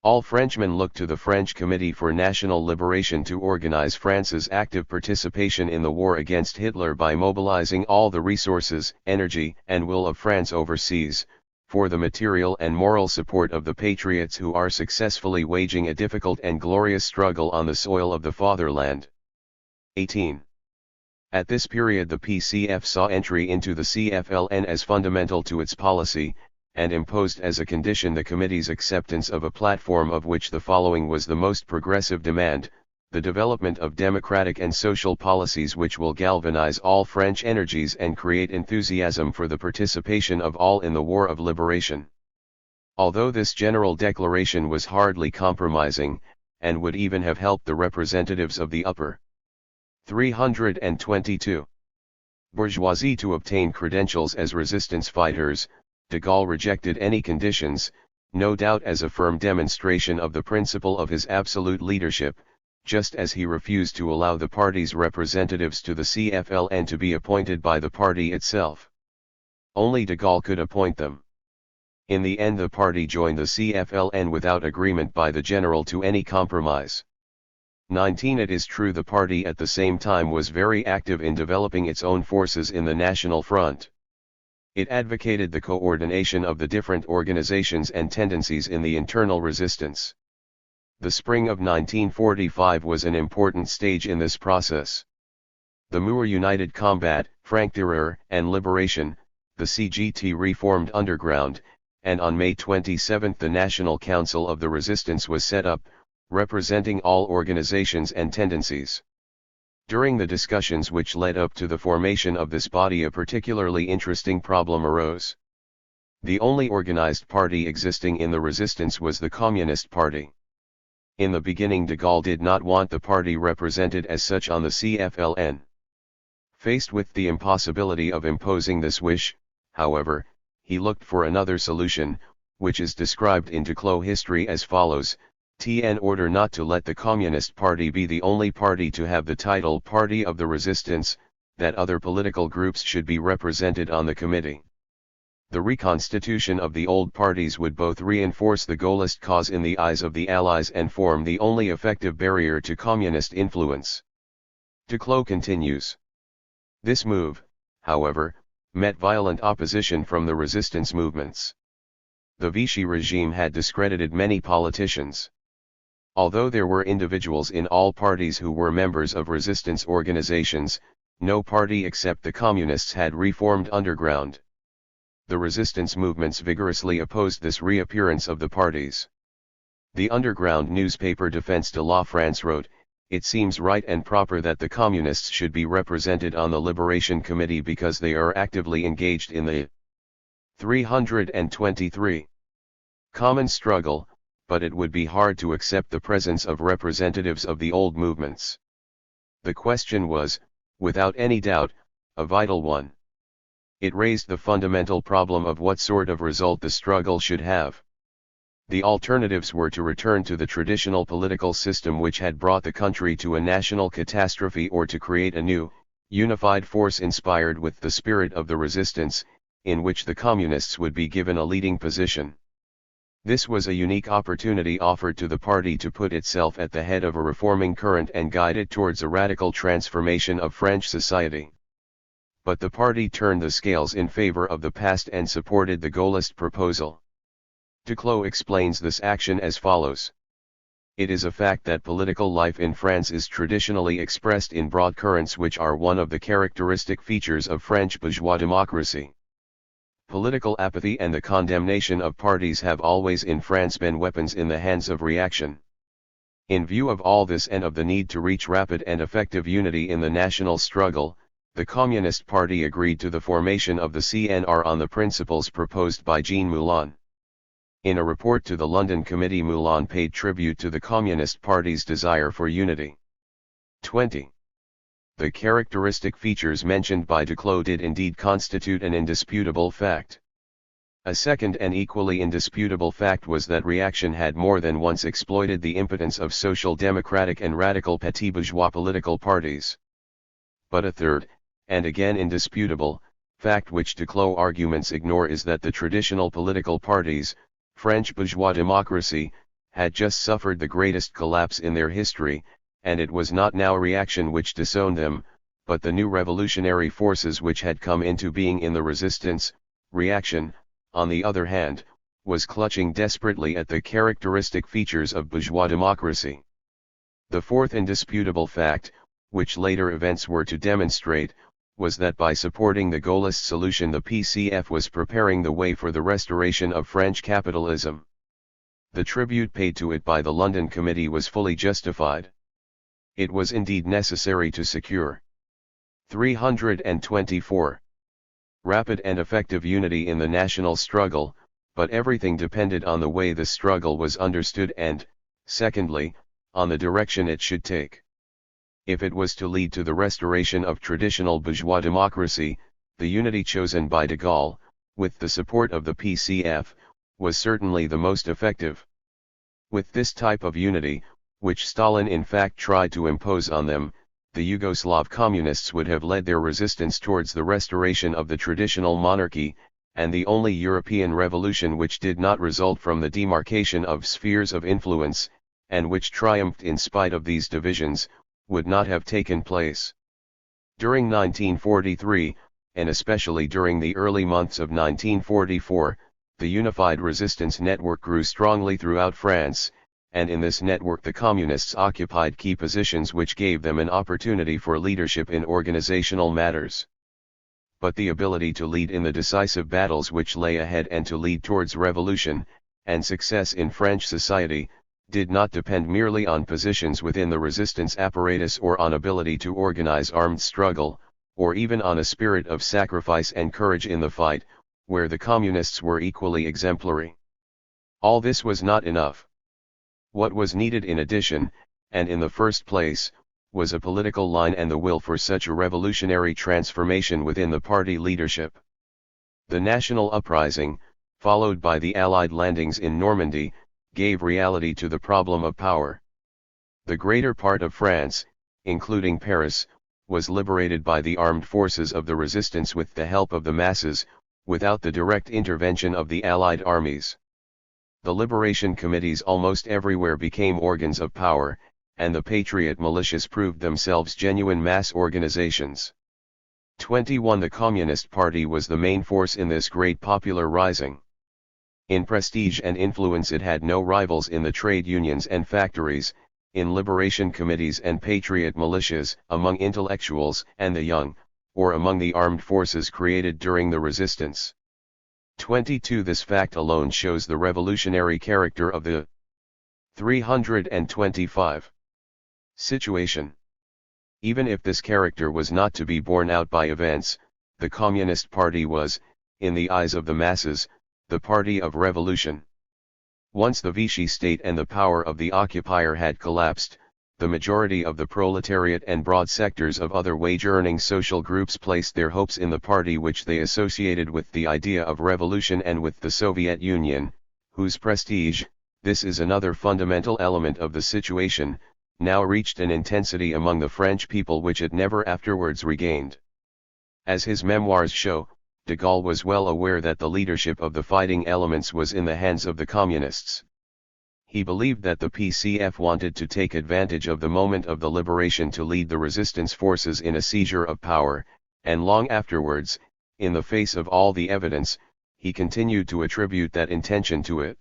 "All Frenchmen look to the French Committee for National Liberation to organize France's active participation in the war against Hitler by mobilizing all the resources, energy, and will of France overseas, for the material and moral support of the patriots who are successfully waging a difficult and glorious struggle on the soil of the fatherland." 18. At this period the PCF saw entry into the CFLN as fundamental to its policy, and imposed as a condition the committee's acceptance of a platform of which the following was the most progressive demand: the development of democratic and social policies which will galvanize all French energies and create enthusiasm for the participation of all in the war of liberation. Although this general declaration was hardly compromising, and would even have helped the representatives of the upper 322 bourgeoisie to obtain credentials as resistance fighters, de Gaulle rejected any conditions, no doubt as a firm demonstration of the principle of his absolute leadership, just as he refused to allow the party's representatives to the CFLN to be appointed by the party itself. Only de Gaulle could appoint them. In the end the party joined the CFLN without agreement by the general to any compromise. 19. It is true the party at the same time was very active in developing its own forces in the National Front. It advocated the coordination of the different organizations and tendencies in the internal resistance. The spring of 1945 was an important stage in this process. The MUR United Combat, Franctireur, and Liberation, the CGT reformed underground, and on May 27 the National Council of the Resistance was set up, representing all organizations and tendencies. During the discussions which led up to the formation of this body a particularly interesting problem arose. The only organized party existing in the resistance was the Communist Party. In the beginning de Gaulle did not want the party represented as such on the CFLN. Faced with the impossibility of imposing this wish, however, he looked for another solution, which is described in Duclos' history as follows: in order not to let the Communist Party be the only party to have the title Party of the Resistance, that other political groups should be represented on the committee. The reconstitution of the old parties would both reinforce the Gaullist cause in the eyes of the Allies and form the only effective barrier to communist influence. Duclos continues. This move, however, met violent opposition from the resistance movements. The Vichy regime had discredited many politicians. Although there were individuals in all parties who were members of resistance organizations, no party except the Communists had reformed underground. The resistance movements vigorously opposed this reappearance of the parties. The underground newspaper Défense de la France wrote, "It seems right and proper that the Communists should be represented on the Liberation Committee because they are actively engaged in the 323 common struggle, but it would be hard to accept the presence of representatives of the old movements." The question was, without any doubt, a vital one. It raised the fundamental problem of what sort of result the struggle should have. The alternatives were to return to the traditional political system which had brought the country to a national catastrophe, or to create a new, unified force inspired with the spirit of the resistance, in which the Communists would be given a leading position. This was a unique opportunity offered to the party to put itself at the head of a reforming current and guide it towards a radical transformation of French society. But the party turned the scales in favor of the past and supported the Gaullist proposal. Duclos explains this action as follows. It is a fact that political life in France is traditionally expressed in broad currents which are one of the characteristic features of French bourgeois democracy. Political apathy and the condemnation of parties have always in France been weapons in the hands of reaction. In view of all this and of the need to reach rapid and effective unity in the national struggle, the Communist Party agreed to the formation of the CNR on the principles proposed by Jean Moulin. In a report to the London Committee, Moulin paid tribute to the Communist Party's desire for unity. 20. The characteristic features mentioned by Duclos did indeed constitute an indisputable fact. A second and equally indisputable fact was that reaction had more than once exploited the impotence of social democratic and radical petit bourgeois political parties. But a third, and again indisputable, fact which Duclos' arguments ignore is that the traditional political parties, French bourgeois democracy, had just suffered the greatest collapse in their history, and it was not now reaction which disowned them, but the new revolutionary forces which had come into being in the resistance. Reaction, on the other hand, was clutching desperately at the characteristic features of bourgeois democracy. The fourth indisputable fact, which later events were to demonstrate, was that by supporting the Gaullist solution the PCF was preparing the way for the restoration of French capitalism. The tribute paid to it by the London Committee was fully justified. It was indeed necessary to secure 324. Rapid and effective unity in the national struggle, but everything depended on the way the struggle was understood and, secondly, on the direction it should take. If it was to lead to the restoration of traditional bourgeois democracy, the unity chosen by de Gaulle, with the support of the PCF, was certainly the most effective. With this type of unity, which Stalin in fact tried to impose on them, the Yugoslav communists would have led their resistance towards the restoration of the traditional monarchy, and the only European revolution which did not result from the demarcation of spheres of influence, and which triumphed in spite of these divisions, would not have taken place. During 1943, and especially during the early months of 1944, the unified resistance network grew strongly throughout France, and in this network the Communists occupied key positions which gave them an opportunity for leadership in organizational matters. But the ability to lead in the decisive battles which lay ahead and to lead towards revolution, and success in French society, did not depend merely on positions within the resistance apparatus or on ability to organize armed struggle, or even on a spirit of sacrifice and courage in the fight, where the Communists were equally exemplary. All this was not enough. What was needed in addition, and in the first place, was a political line and the will for such a revolutionary transformation within the party leadership. The national uprising, followed by the Allied landings in Normandy, gave reality to the problem of power. The greater part of France, including Paris, was liberated by the armed forces of the resistance with the help of the masses, without the direct intervention of the Allied armies. The liberation committees almost everywhere became organs of power, and the patriot militias proved themselves genuine mass organizations. 21. The Communist Party was the main force in this great popular rising. In prestige and influence it had no rivals in the trade unions and factories, in liberation committees and patriot militias, among intellectuals and the young, or among the armed forces created during the resistance. 22. This fact alone shows the revolutionary character of the 325 situation. Even if this character was not to be borne out by events, the Communist Party was, in the eyes of the masses, the party of revolution. Once the Vichy state and the power of the occupier had collapsed, the majority of the proletariat and broad sectors of other wage-earning social groups placed their hopes in the party which they associated with the idea of revolution and with the Soviet Union, whose prestige, this is another fundamental element of the situation, now reached an intensity among the French people which it never afterwards regained. As his memoirs show, de Gaulle was well aware that the leadership of the fighting elements was in the hands of the Communists. He believed that the PCF wanted to take advantage of the moment of the liberation to lead the resistance forces in a seizure of power, and long afterwards, in the face of all the evidence, he continued to attribute that intention to it.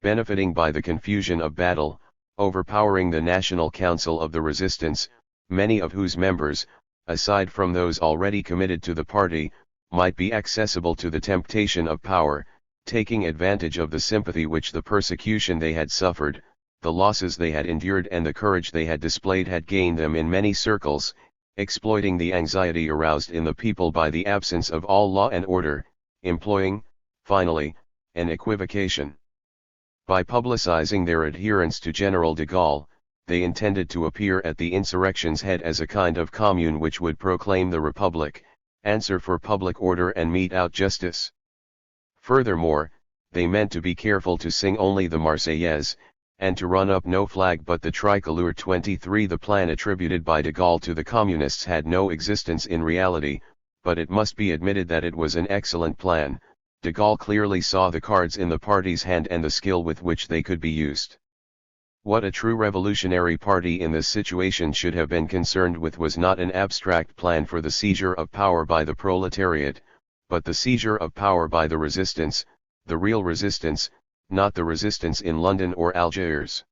Benefiting by the confusion of battle, overpowering the National Council of the Resistance, many of whose members, aside from those already committed to the party, might be accessible to the temptation of power, taking advantage of the sympathy which the persecution they had suffered, the losses they had endured and the courage they had displayed had gained them in many circles, exploiting the anxiety aroused in the people by the absence of all law and order, employing, finally, an equivocation. By publicizing their adherence to General de Gaulle, they intended to appear at the insurrection's head as a kind of commune which would proclaim the Republic, answer for public order and mete out justice. Furthermore, they meant to be careful to sing only the Marseillaise, and to run up no flag but the tricolor. 23. The plan attributed by de Gaulle to the Communists had no existence in reality, but it must be admitted that it was an excellent plan. De Gaulle clearly saw the cards in the party's hand and the skill with which they could be used. What a true revolutionary party in this situation should have been concerned with was not an abstract plan for the seizure of power by the proletariat, but the seizure of power by the resistance, the real resistance, not the resistance in London or Algiers.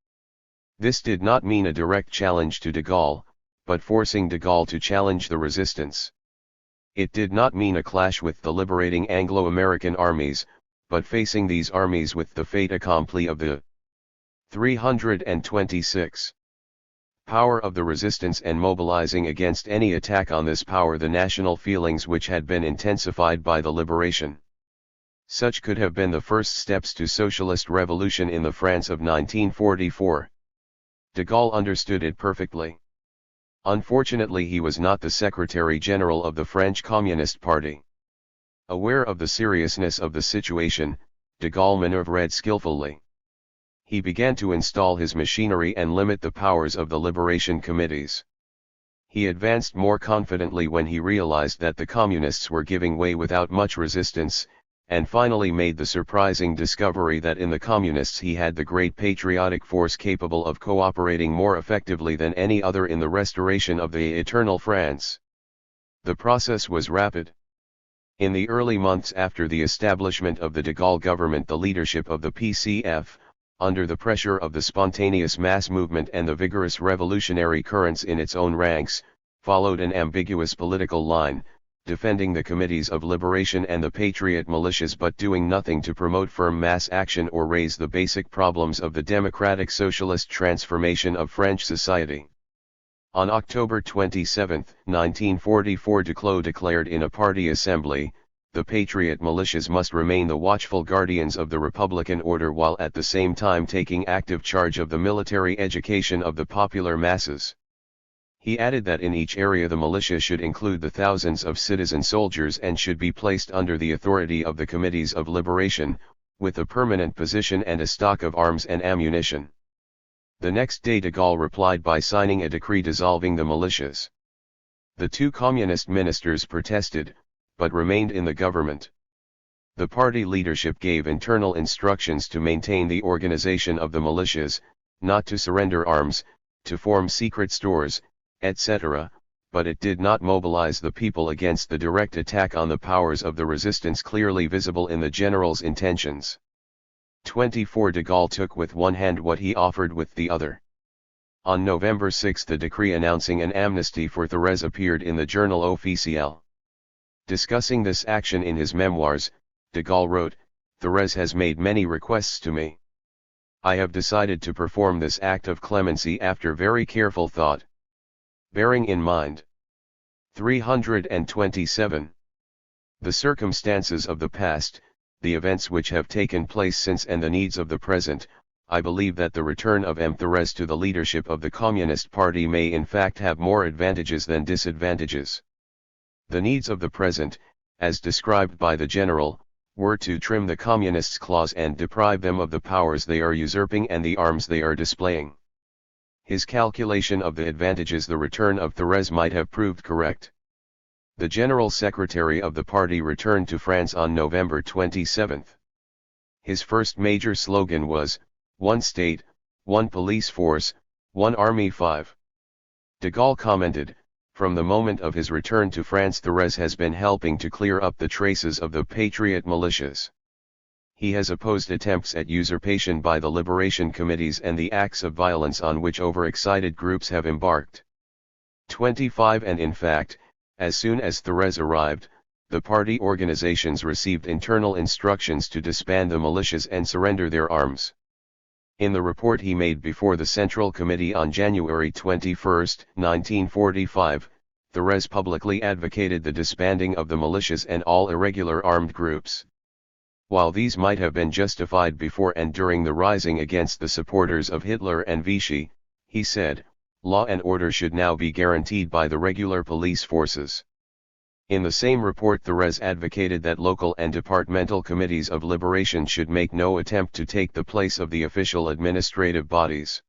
This did not mean a direct challenge to de Gaulle, but forcing de Gaulle to challenge the resistance. It did not mean a clash with the liberating Anglo-American armies, but facing these armies with the fait accompli of the 326 power of the resistance and mobilizing against any attack on this power the national feelings which had been intensified by the liberation. Such could have been the first steps to socialist revolution in the France of 1944. De Gaulle understood it perfectly. Unfortunately, he was not the Secretary General of the French Communist Party. Aware of the seriousness of the situation, de Gaulle maneuvered skillfully. He began to install his machinery and limit the powers of the liberation committees. He advanced more confidently when he realized that the communists were giving way without much resistance, and finally made the surprising discovery that in the communists he had the great patriotic force capable of cooperating more effectively than any other in the restoration of the eternal France. The process was rapid. In the early months after the establishment of the de Gaulle government, the leadership of the PCF, under the pressure of the spontaneous mass movement and the vigorous revolutionary currents in its own ranks, followed an ambiguous political line, defending the committees of liberation and the patriot militias but doing nothing to promote firm mass action or raise the basic problems of the democratic socialist transformation of French society. On October 27, 1944, Duclos declared in a party assembly, "The patriot militias must remain the watchful guardians of the republican order while at the same time taking active charge of the military education of the popular masses." He added that in each area the militia should include the thousands of citizen soldiers and should be placed under the authority of the committees of liberation, with a permanent position and a stock of arms and ammunition. The next day de Gaulle replied by signing a decree dissolving the militias. The two communist ministers protested, but remained in the government. The party leadership gave internal instructions to maintain the organization of the militias, not to surrender arms, to form secret stores, etc., but it did not mobilize the people against the direct attack on the powers of the resistance clearly visible in the general's intentions. 24 De Gaulle took with one hand what he offered with the other. On November 6 the decree announcing an amnesty for Thérèse appeared in the Journal Officiel. Discussing this action in his memoirs, de Gaulle wrote, "Thérèse has made many requests to me. I have decided to perform this act of clemency after very careful thought. Bearing in mind 327. The circumstances of the past, the events which have taken place since and the needs of the present, I believe that the return of Thérèse to the leadership of the Communist Party may in fact have more advantages than disadvantages. The needs of the present, as described by the General, were to trim the Communists' claws and deprive them of the powers they are usurping and the arms they are displaying." His calculation of the advantages the return of Thérèse might have proved correct. The General Secretary of the party returned to France on November 27. His first major slogan was, "One state, one police force, one army 5. De Gaulle commented, "From the moment of his return to France Thérèse has been helping to clear up the traces of the patriot militias. He has opposed attempts at usurpation by the liberation committees and the acts of violence on which overexcited groups have embarked." 25 And in fact, as soon as Thérèse arrived, the party organizations received internal instructions to disband the militias and surrender their arms. In the report he made before the Central Committee on January 21, 1945, Thérèse publicly advocated the disbanding of the militias and all irregular armed groups. While these might have been justified before and during the rising against the supporters of Hitler and Vichy, he said, law and order should now be guaranteed by the regular police forces. In the same report Thérèse advocated that local and departmental committees of liberation should make no attempt to take the place of the official administrative bodies.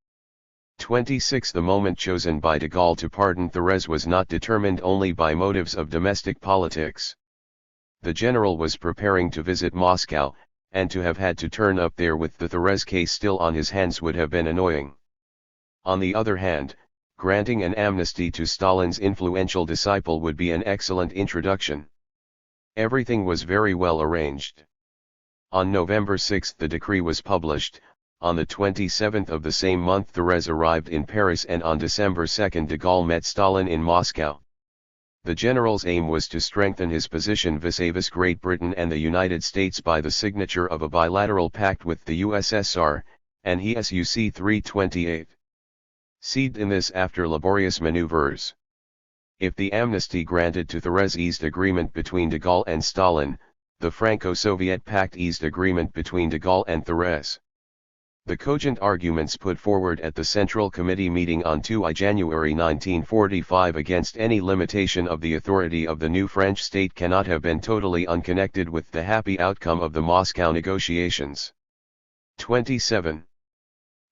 26 The moment chosen by de Gaulle to pardon Thérèse was not determined only by motives of domestic politics. The general was preparing to visit Moscow, and to have had to turn up there with the Thérèse case still on his hands would have been annoying. On the other hand, granting an amnesty to Stalin's influential disciple would be an excellent introduction. Everything was very well arranged. On November 6 the decree was published, On the 27th of the same month Thérèse arrived in Paris, and on December 2 de Gaulle met Stalin in Moscow. The general's aim was to strengthen his position vis-à-vis Great Britain and the United States by the signature of a bilateral pact with the USSR, and he SUC 328. Seized in this after laborious maneuvers. If the amnesty granted to Thérèse eased agreement between de Gaulle and Stalin, the Franco-Soviet pact eased agreement between de Gaulle and Thérèse. The cogent arguments put forward at the Central Committee meeting on 2 January 1945 against any limitation of the authority of the new French state cannot have been totally unconnected with the happy outcome of the Moscow negotiations. 27.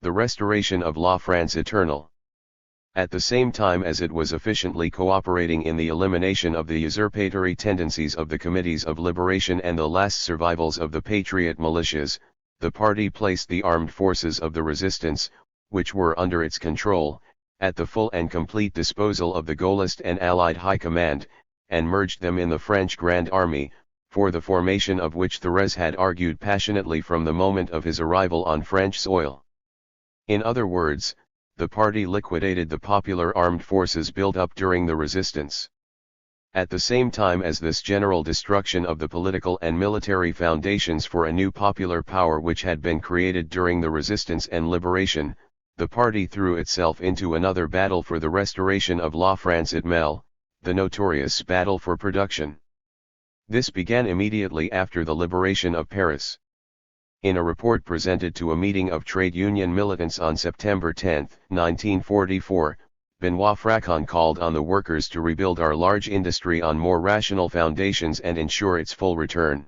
The restoration of La France Eternelle. At the same time as it was efficiently cooperating in the elimination of the usurpatory tendencies of the Committees of Liberation and the last survivals of the Patriot militias, the party placed the armed forces of the resistance, which were under its control, at the full and complete disposal of the Gaullist and Allied High Command, and merged them in the French Grand Army, for the formation of which Thérèse had argued passionately from the moment of his arrival on French soil. In other words, the party liquidated the popular armed forces built up during the resistance. At the same time as this general destruction of the political and military foundations for a new popular power which had been created during the resistance and liberation, the party threw itself into another battle for the restoration of La France Eternelle, the notorious battle for production. This began immediately after the liberation of Paris. In a report presented to a meeting of trade union militants on September 10, 1944, Benoît Frachon called on the workers to rebuild our large industry on more rational foundations and ensure its full return.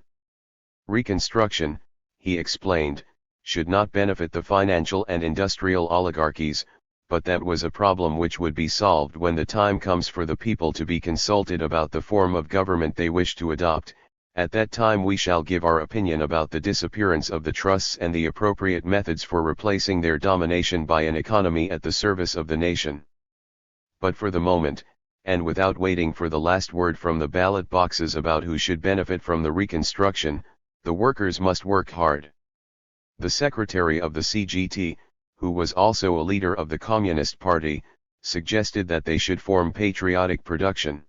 Reconstruction, he explained, should not benefit the financial and industrial oligarchies, but that was a problem which would be solved when the time comes for the people to be consulted about the form of government they wish to adopt. At that time we shall give our opinion about the disappearance of the trusts and the appropriate methods for replacing their domination by an economy at the service of the nation. But for the moment, and without waiting for the last word from the ballot boxes about who should benefit from the reconstruction, the workers must work hard. The secretary of the CGT, who was also a leader of the Communist Party, suggested that they should form patriotic production.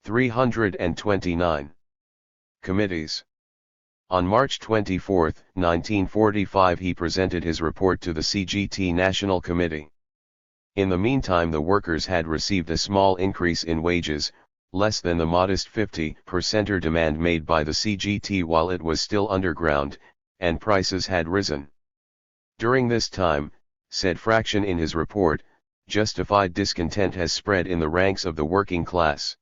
329. Committees. On March 24, 1945 he presented his report to the CGT National Committee. In the meantime the workers had received a small increase in wages, less than the modest 50% demand made by the CGT while it was still underground, and prices had risen. During this time, said Frachon in his report, justified discontent has spread in the ranks of the working class.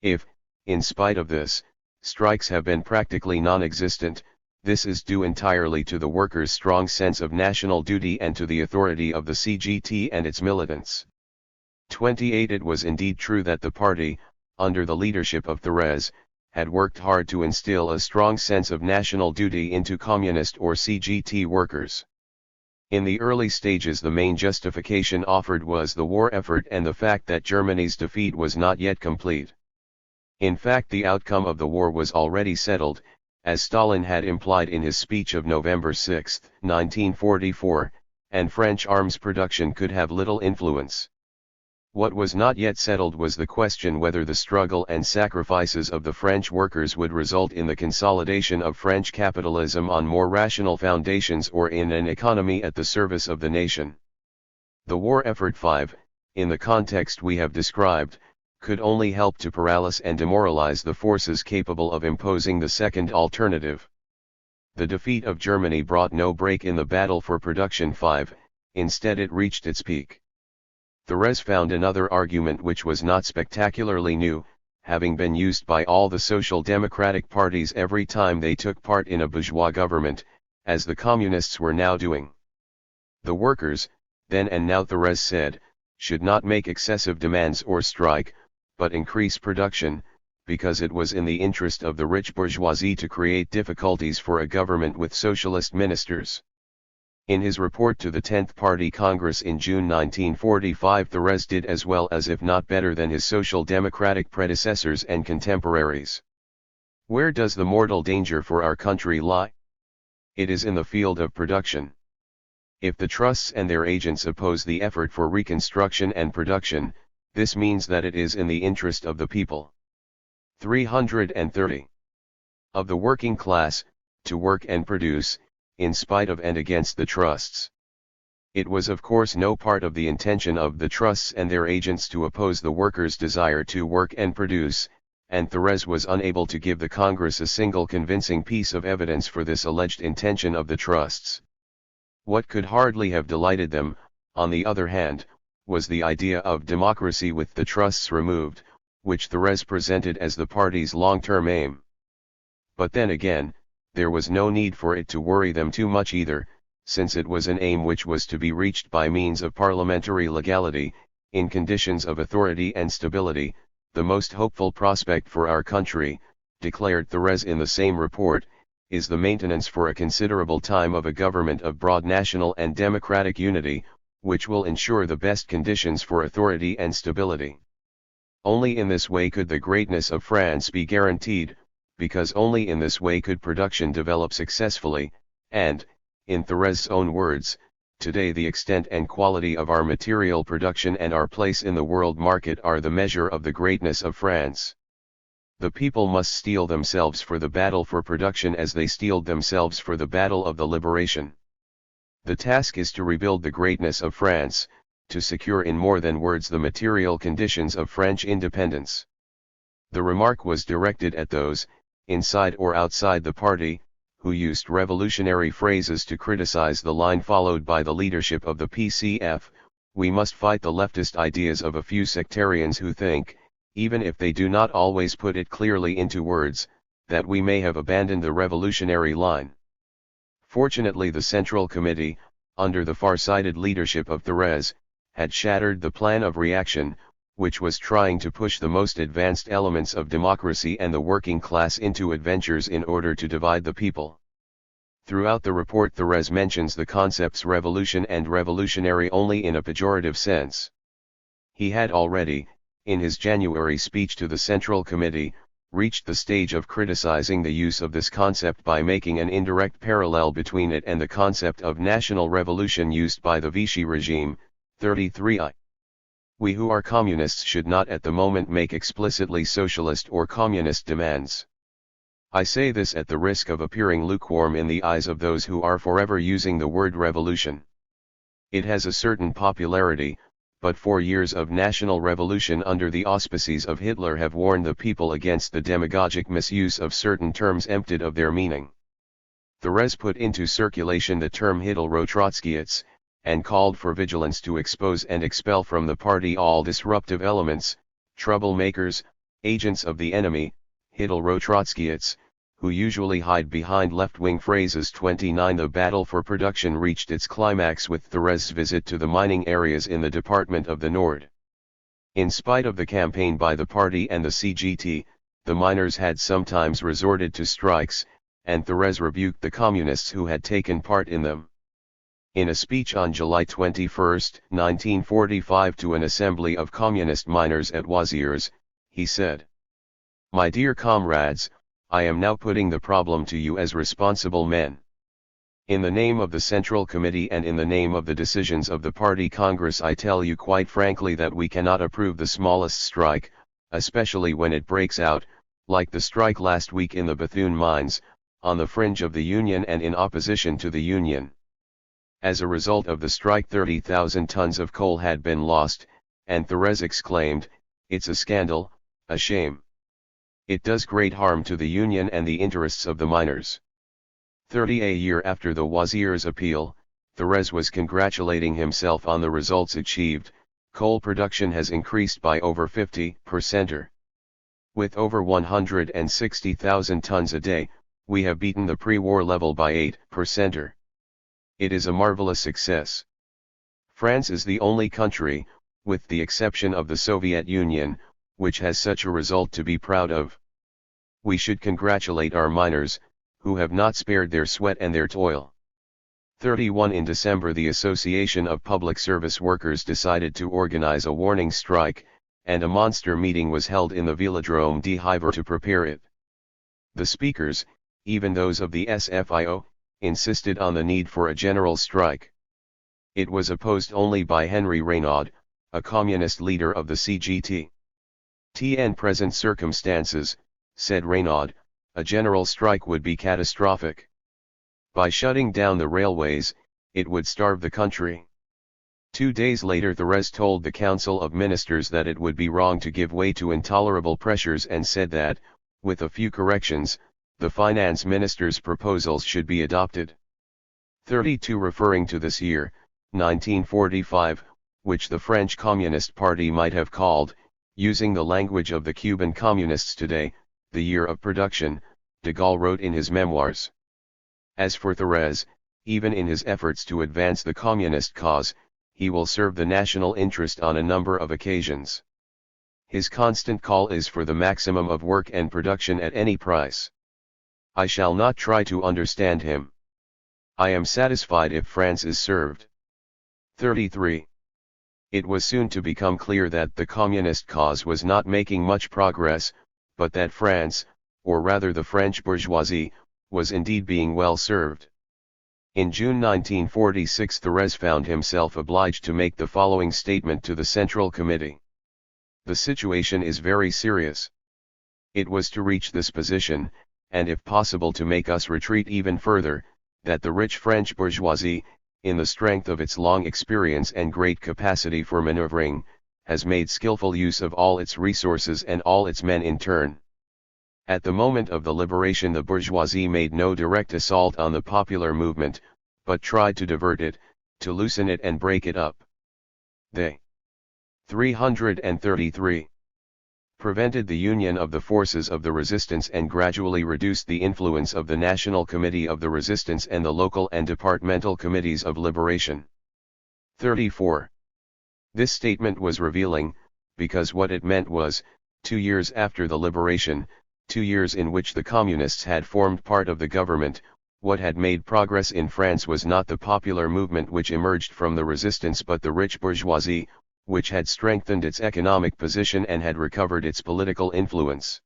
If, in spite of this, strikes have been practically non-existent, this is due entirely to the workers' strong sense of national duty and to the authority of the CGT and its militants. 28. It was indeed true that the party, under the leadership of Thérèse, had worked hard to instill a strong sense of national duty into communist or CGT workers. In the early stages the main justification offered was the war effort and the fact that Germany's defeat was not yet complete. In fact the outcome of the war was already settled, as Stalin had implied in his speech of November 6, 1944, and French arms production could have little influence. What was not yet settled was the question whether the struggle and sacrifices of the French workers would result in the consolidation of French capitalism on more rational foundations or in an economy at the service of the nation. The war effort 5, in the context we have described, could only help to paralyze and demoralize the forces capable of imposing the second alternative. The defeat of Germany brought no break in the battle for production 5, instead it reached its peak. Thérèse found another argument which was not spectacularly new, having been used by all the social democratic parties every time they took part in a bourgeois government, as the communists were now doing. The workers, then and now Thérèse said, should not make excessive demands or strike, but increase production, because it was in the interest of the rich bourgeoisie to create difficulties for a government with socialist ministers. In his report to the 10th Party Congress in June 1945 Thérèse did as well as if not better than his social democratic predecessors and contemporaries. Where does the mortal danger for our country lie? It is in the field of production. If the trusts and their agents oppose the effort for reconstruction and production, this means that it is in the interest of the people. 330. Of the working class, to work and produce, in spite of and against the trusts. It was of course no part of the intention of the trusts and their agents to oppose the workers' desire to work and produce, and Thérèse was unable to give the Congress a single convincing piece of evidence for this alleged intention of the trusts. What could hardly have delighted them, on the other hand, was the idea of democracy with the trusts removed, which Thérèse presented as the party's long-term aim. But then again, there was no need for it to worry them too much either, since it was an aim which was to be reached by means of parliamentary legality, in conditions of authority and stability. The most hopeful prospect for our country, declared Thérèse in the same report, is the maintenance for a considerable time of a government of broad national and democratic unity, which will ensure the best conditions for authority and stability. Only in this way could the greatness of France be guaranteed, because only in this way could production develop successfully, and, in Thérèse's own words, today the extent and quality of our material production and our place in the world market are the measure of the greatness of France. The people must steel themselves for the battle for production as they steeled themselves for the battle of the liberation. The task is to rebuild the greatness of France, to secure in more than words the material conditions of French independence. The remark was directed at those, inside or outside the party, who used revolutionary phrases to criticize the line followed by the leadership of the PCF. We must fight the leftist ideas of a few sectarians who think, even if they do not always put it clearly into words, that we may have abandoned the revolutionary line. Fortunately, the Central Committee, under the far-sighted leadership of Thérèse, had shattered the plan of reaction, which was trying to push the most advanced elements of democracy and the working class into adventures in order to divide the people. Throughout the report, Thérèse mentions the concepts revolution and revolutionary only in a pejorative sense. He had already, in his January speech to the Central Committee, reached the stage of criticizing the use of this concept by making an indirect parallel between it and the concept of national revolution used by the Vichy regime. 33i. We who are communists should not at the moment make explicitly socialist or communist demands. I say this at the risk of appearing lukewarm in the eyes of those who are forever using the word revolution. It has a certain popularity, but 4 years of national revolution under the auspices of Hitler have warned the people against the demagogic misuse of certain terms emptied of their meaning. Thérèse put into circulation the term Hitler-Trotskyists, and called for vigilance to expose and expel from the party all disruptive elements, troublemakers, agents of the enemy, Hitler-Trotskyists, who usually hide behind left-wing phrases. 29 The battle for production reached its climax with Thérèse's visit to the mining areas in the Department of the Nord. In spite of the campaign by the party and the CGT, the miners had sometimes resorted to strikes, and Thérèse rebuked the communists who had taken part in them. In a speech on July 21, 1945 to an assembly of communist miners at Waziers, he said, "My dear comrades, I am now putting the problem to you as responsible men. In the name of the Central Committee and in the name of the decisions of the Party Congress, I tell you quite frankly that we cannot approve the smallest strike, especially when it breaks out, like the strike last week in the Bethune mines, on the fringe of the Union and in opposition to the Union. As a result of the strike 30,000 tons of coal had been lost, and Thérèse exclaimed, 'It's a scandal, a shame. It does great harm to the Union and the interests of the miners.' 30 A year after the Waziers appeal, Thérèse was congratulating himself on the results achieved. Coal production has increased by over 50%. With over 160,000 tons a day, we have beaten the pre-war level by 8%. It is a marvelous success. France is the only country, with the exception of the Soviet Union, which has such a result to be proud of. We should congratulate our miners, who have not spared their sweat and their toil." 31 In December, the Association of Public Service Workers decided to organize a warning strike, and a monster meeting was held in the Vélodrome de Hiver to prepare it. The speakers, even those of the SFIO, insisted on the need for a general strike. It was opposed only by Henry Reynaud, a communist leader of the CGT. In present circumstances, said Reynaud, a general strike would be catastrophic. By shutting down the railways, it would starve the country. 2 days later Thérèse told the Council of Ministers that it would be wrong to give way to intolerable pressures and said that, with a few corrections, the finance minister's proposals should be adopted. 32 Referring to this year, 1945, which the French Communist Party might have called, using the language of the Cuban Communists today, the year of production, de Gaulle wrote in his memoirs. As for Thérèse, even in his efforts to advance the communist cause, he will serve the national interest on a number of occasions. His constant call is for the maximum of work and production at any price. I shall not try to understand him. I am satisfied if France is served. 33. It was soon to become clear that the communist cause was not making much progress, but that France, or rather the French bourgeoisie, was indeed being well served. In June 1946 Thérèse found himself obliged to make the following statement to the Central Committee. The situation is very serious. It was to reach this position, and if possible to make us retreat even further, that the rich French bourgeoisie, in the strength of its long experience and great capacity for maneuvering, has made skillful use of all its resources and all its men in turn. At the moment of the liberation the bourgeoisie made no direct assault on the popular movement, but tried to divert it, to loosen it and break it up. They 333 prevented the union of the forces of the resistance and gradually reduced the influence of the National Committee of the Resistance and the local and departmental committees of liberation. 34. This statement was revealing, because what it meant was, 2 years after the liberation, 2 years in which the communists had formed part of the government, what had made progress in France was not the popular movement which emerged from the resistance but the rich bourgeoisie, which had strengthened its economic position and had recovered its political influence.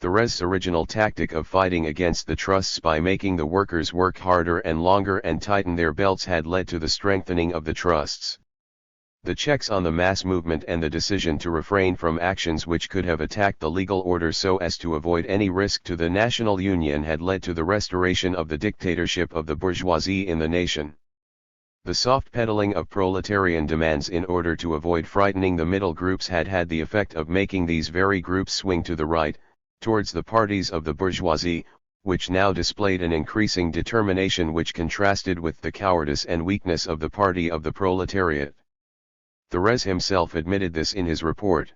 Thérèse's original tactic of fighting against the trusts by making the workers work harder and longer and tighten their belts had led to the strengthening of the trusts. The checks on the mass movement and the decision to refrain from actions which could have attacked the legal order so as to avoid any risk to the national union had led to the restoration of the dictatorship of the bourgeoisie in the nation. The soft peddling of proletarian demands in order to avoid frightening the middle groups had had the effect of making these very groups swing to the right, towards the parties of the bourgeoisie, which now displayed an increasing determination which contrasted with the cowardice and weakness of the party of the proletariat. Thérèse himself admitted this in his report.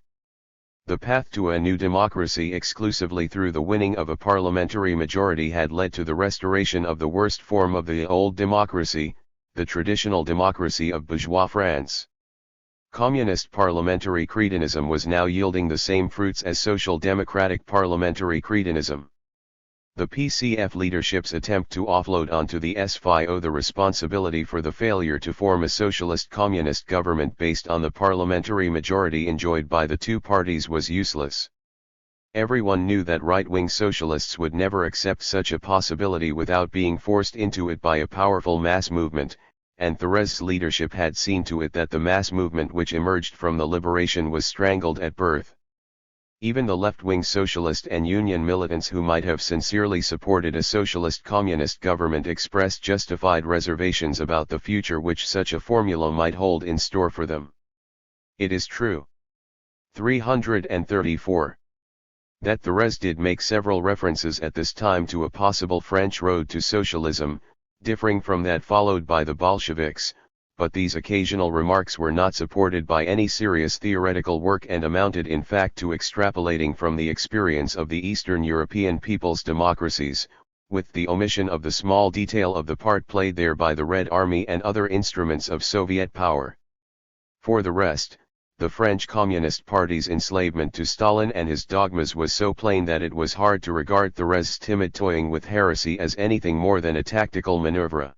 The path to a new democracy exclusively through the winning of a parliamentary majority had led to the restoration of the worst form of the old democracy, the traditional democracy of bourgeois France. Communist parliamentary cretinism was now yielding the same fruits as social democratic parliamentary cretinism. The PCF leadership's attempt to offload onto the SFIO the responsibility for the failure to form a socialist communist government based on the parliamentary majority enjoyed by the two parties was useless. Everyone knew that right-wing socialists would never accept such a possibility without being forced into it by a powerful mass movement, and Thérèse's leadership had seen to it that the mass movement which emerged from the liberation was strangled at birth. Even the left-wing socialist and union militants who might have sincerely supported a socialist communist government expressed justified reservations about the future which such a formula might hold in store for them. It is true. 334. That Thérèse did make several references at this time to a possible French road to socialism, differing from that followed by the Bolsheviks, but these occasional remarks were not supported by any serious theoretical work and amounted in fact to extrapolating from the experience of the Eastern European people's democracies, with the omission of the small detail of the part played there by the Red Army and other instruments of Soviet power. For the rest, the French Communist Party's enslavement to Stalin and his dogmas was so plain that it was hard to regard Thérèse's timid toying with heresy as anything more than a tactical maneuver.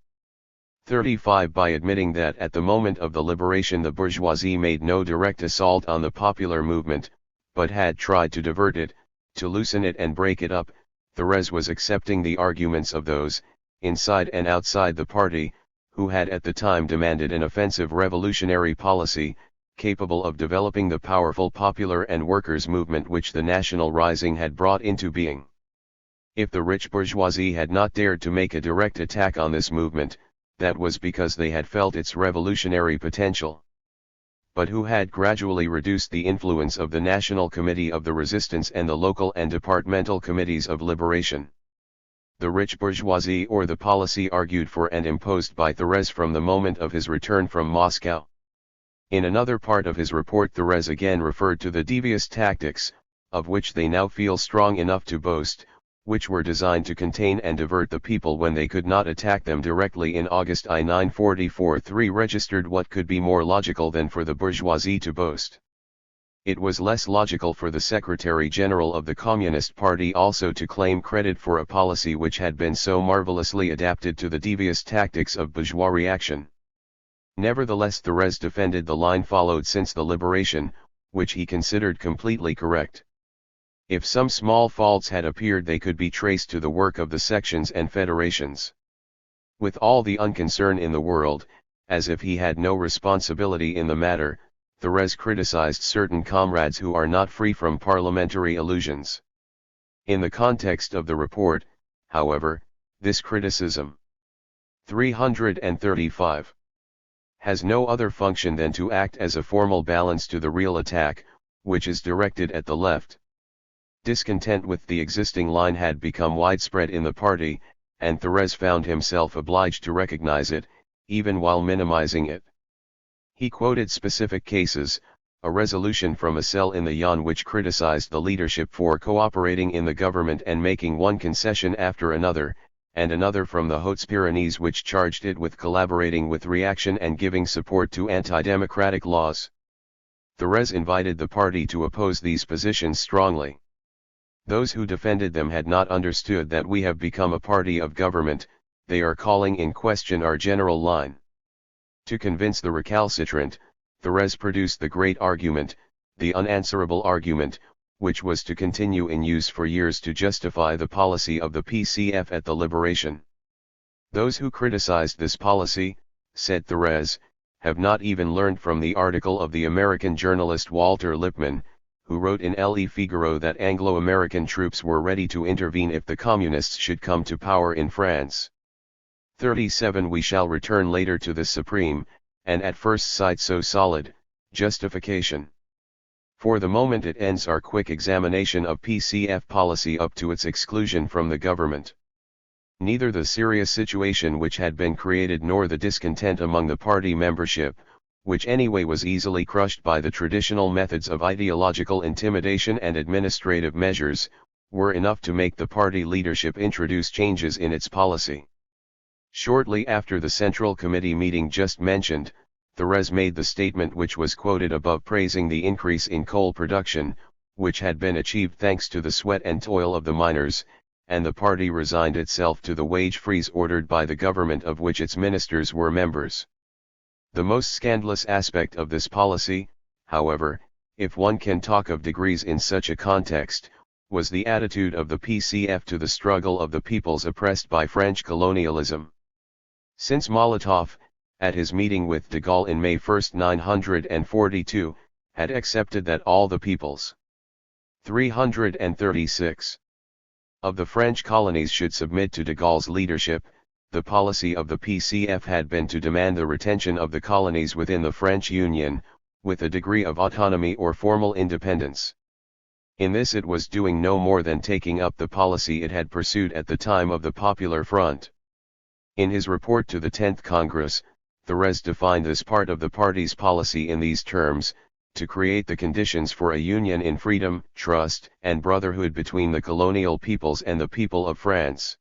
35 By admitting that at the moment of the liberation the bourgeoisie made no direct assault on the popular movement, but had tried to divert it, to loosen it and break it up, Thérèse was accepting the arguments of those, inside and outside the party, who had at the time demanded an offensive revolutionary policy, capable of developing the powerful popular and workers' movement which the national rising had brought into being. If the rich bourgeoisie had not dared to make a direct attack on this movement, that was because they had felt its revolutionary potential. But who had gradually reduced the influence of the National Committee of the Resistance and the local and departmental committees of liberation? The rich bourgeoisie, or the policy argued for and imposed by Thérèse from the moment of his return from Moscow. In another part of his report, Thérèse again referred to the devious tactics, of which they now feel strong enough to boast, which were designed to contain and divert the people when they could not attack them directly. In August 1944, 3 registered what could be more logical than for the bourgeoisie to boast. It was less logical for the Secretary General of the Communist Party also to claim credit for a policy which had been so marvelously adapted to the devious tactics of bourgeois reaction. Nevertheless, Thérèse defended the line followed since the liberation, which he considered completely correct. If some small faults had appeared, they could be traced to the work of the sections and federations. With all the unconcern in the world, as if he had no responsibility in the matter, Thérèse criticized certain comrades who are not free from parliamentary illusions. In the context of the report, however, this criticism 335 has no other function than to act as a formal balance to the real attack, which is directed at the left. Discontent with the existing line had become widespread in the party, and Thérèse found himself obliged to recognize it, even while minimizing it. He quoted specific cases, a resolution from a cell in the Yonne which criticized the leadership for cooperating in the government and making one concession after another, and another from the Hautes-Pyrénées which charged it with collaborating with reaction and giving support to anti-democratic laws. Thérèse invited the party to oppose these positions strongly. Those who defended them had not understood that we have become a party of government, they are calling in question our general line. To convince the recalcitrant, Thérèse produced the great argument, the unanswerable argument, which was to continue in use for years to justify the policy of the PCF at the liberation. Those who criticized this policy, said Thérèse, have not even learned from the article of the American journalist Walter Lippmann, who wrote in Le Figaro that Anglo-American troops were ready to intervene if the Communists should come to power in France. 37 We shall return later to this supreme, and at first sight so solid, justification. For the moment it ends our quick examination of PCF policy up to its exclusion from the government. Neither the serious situation which had been created nor the discontent among the party membership, which anyway was easily crushed by the traditional methods of ideological intimidation and administrative measures, were enough to make the party leadership introduce changes in its policy. Shortly after the Central Committee meeting just mentioned, Thérèse made the statement which was quoted above praising the increase in coal production, which had been achieved thanks to the sweat and toil of the miners, and the party resigned itself to the wage freeze ordered by the government of which its ministers were members. The most scandalous aspect of this policy, however, if one can talk of degrees in such a context, was the attitude of the PCF to the struggle of the peoples oppressed by French colonialism. Since Molotov, at his meeting with de Gaulle in May 1, 1942, had accepted that all the peoples 336 of the French colonies should submit to de Gaulle's leadership, the policy of the PCF had been to demand the retention of the colonies within the French Union, with a degree of autonomy or formal independence. In this it was doing no more than taking up the policy it had pursued at the time of the Popular Front. In his report to the 10th Congress, Thérèse defined this part of the party's policy in these terms: to create the conditions for a union in freedom, trust, and brotherhood between the colonial peoples and the people of France.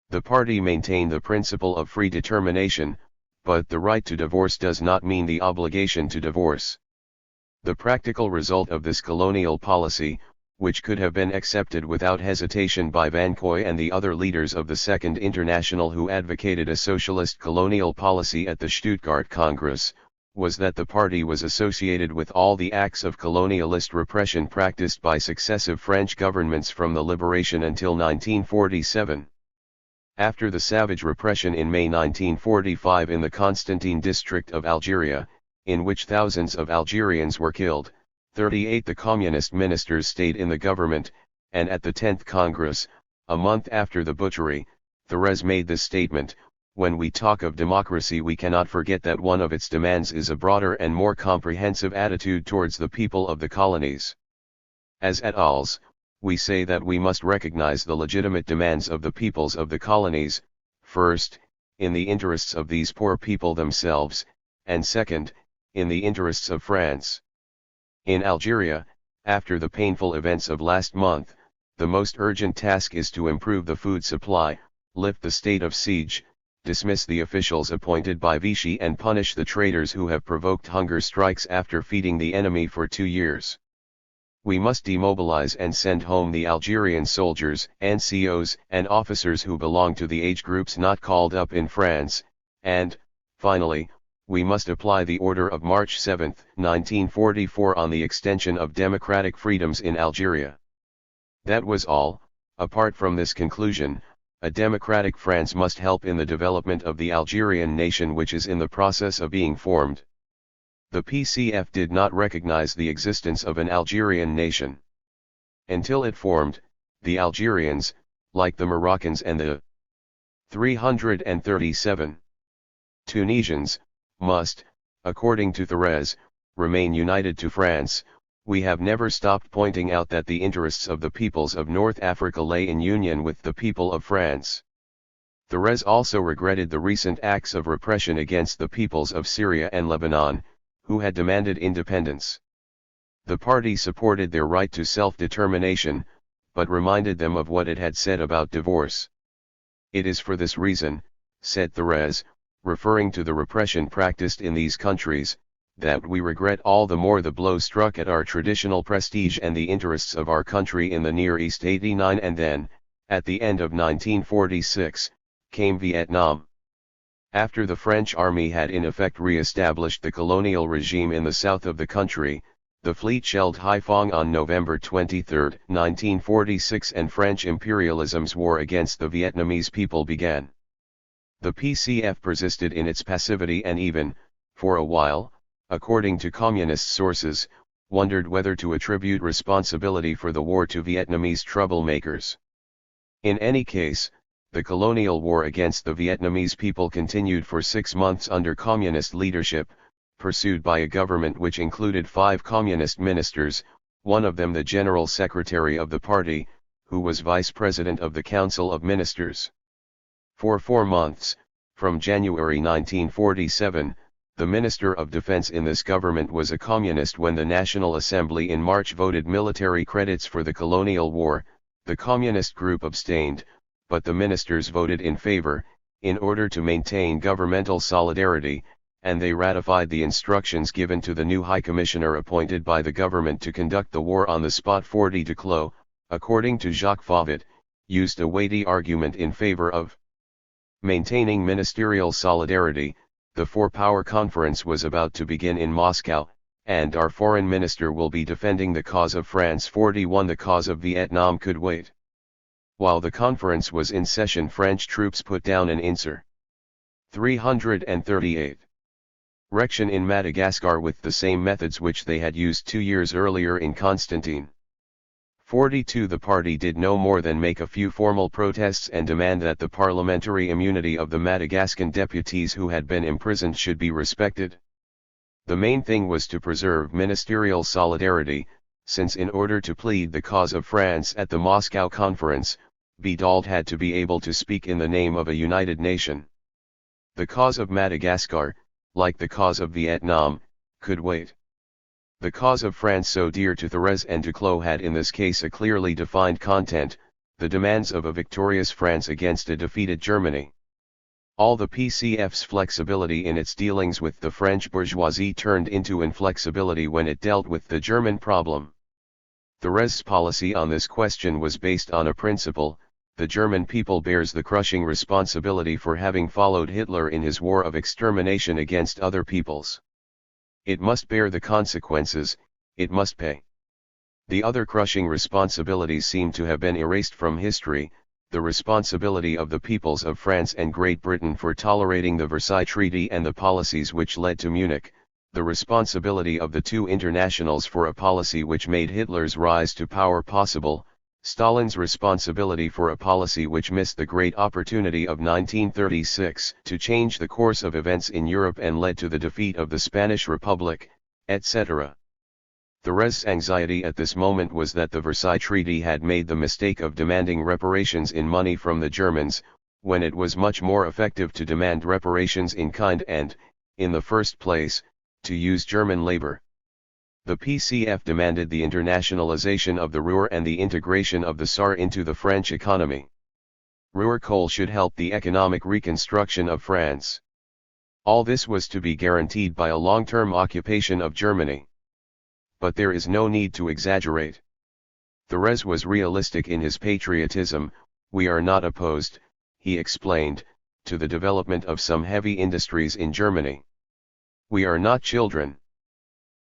The party maintained the principle of free determination, but the right to divorce does not mean the obligation to divorce. The practical result of this colonial policy, which could have been accepted without hesitation by Vancouver and the other leaders of the Second International who advocated a socialist colonial policy at the Stuttgart Congress, was that the party was associated with all the acts of colonialist repression practiced by successive French governments from the liberation until 1947. After the savage repression in May 1945 in the Constantine district of Algeria, in which thousands of Algerians were killed, 38 the communist ministers stayed in the government, and at the 10th Congress, a month after the butchery, Thérèse made this statement: "When we talk of democracy, we cannot forget that one of its demands is a broader and more comprehensive attitude towards the people of the colonies. As et als, we say that we must recognize the legitimate demands of the peoples of the colonies, first, in the interests of these poor people themselves, and second, in the interests of France. In Algeria, after the painful events of last month, the most urgent task is to improve the food supply, lift the state of siege, dismiss the officials appointed by Vichy, and punish the traitors who have provoked hunger strikes after feeding the enemy for 2 years. We must demobilize and send home the Algerian soldiers, NCOs, and officers who belong to the age groups not called up in France, and, finally, we must apply the order of March 7, 1944 on the extension of democratic freedoms in Algeria." That was all. Apart from this conclusion, a democratic France must help in the development of the Algerian nation, which is in the process of being formed. The PCF did not recognize the existence of an Algerian nation. Until it formed, the Algerians, like the Moroccans and the 337 Tunisians, must, according to Thérèse, remain united to France. We have never stopped pointing out that the interests of the peoples of North Africa lay in union with the people of France. Thérèse also regretted the recent acts of repression against the peoples of Syria and Lebanon, who had demanded independence. The party supported their right to self-determination, but reminded them of what it had said about divorce. "It is for this reason," said Thérèse, referring to the repression practiced in these countries, "that we regret all the more the blow struck at our traditional prestige and the interests of our country in the Near East." 89 And then, at the end of 1946, came Vietnam. After the French army had in effect re-established the colonial regime in the south of the country, the fleet shelled Haiphong on November 23, 1946, and French imperialism's war against the Vietnamese people began. The PCF persisted in its passivity and even, for a while, according to communist sources, wondered whether to attribute responsibility for the war to Vietnamese troublemakers. In any case, the colonial war against the Vietnamese people continued for 6 months under communist leadership, pursued by a government which included 5 communist ministers, one of them the general secretary of the party, who was vice president of the Council of Ministers. For 4 months, from January 1947, the Minister of Defense in this government was a communist. When the National Assembly in March voted military credits for the colonial war, the communist group abstained, but the ministers voted in favor, in order to maintain governmental solidarity, and they ratified the instructions given to the new High Commissioner appointed by the government to conduct the war on the spot. 40 Duclos, according to Jacques Fauvet, used a weighty argument in favor of maintaining ministerial solidarity. The four-power conference was about to begin in Moscow, and our foreign minister will be defending the cause of France. 41 The cause of Vietnam could wait. While the conference was in session, French troops put down an INSER 338 Rection in Madagascar with the same methods which they had used 2 years earlier in Constantine. 42 The party did no more than make a few formal protests and demand that the parliamentary immunity of the Madagascan deputies who had been imprisoned should be respected. The main thing was to preserve ministerial solidarity, since in order to plead the cause of France at the Moscow conference, Bedauld had to be able to speak in the name of a united nation. The cause of Madagascar, like the cause of Vietnam, could wait. The cause of France, so dear to Thérèse and Duclos, had in this case a clearly defined content, the demands of a victorious France against a defeated Germany. All the PCF's flexibility in its dealings with the French bourgeoisie turned into inflexibility when it dealt with the German problem. Thérèse's policy on this question was based on a principle: the German people bears the crushing responsibility for having followed Hitler in his war of extermination against other peoples. It must bear the consequences, it must pay. The other crushing responsibilities seem to have been erased from history, the responsibility of the peoples of France and Great Britain for tolerating the Versailles Treaty and the policies which led to Munich, the responsibility of the two internationals for a policy which made Hitler's rise to power possible, Stalin's responsibility for a policy which missed the great opportunity of 1936 to change the course of events in Europe and led to the defeat of the Spanish Republic, etc. Thérèse's anxiety at this moment was that the Versailles Treaty had made the mistake of demanding reparations in money from the Germans, when it was much more effective to demand reparations in kind and, in the first place, to use German labor. The PCF demanded the internationalization of the Ruhr and the integration of the Saar into the French economy. Ruhr coal should help the economic reconstruction of France. All this was to be guaranteed by a long-term occupation of Germany. But there is no need to exaggerate. Thérèse was realistic in his patriotism. We are not opposed, he explained, to the development of some heavy industries in Germany. We are not children.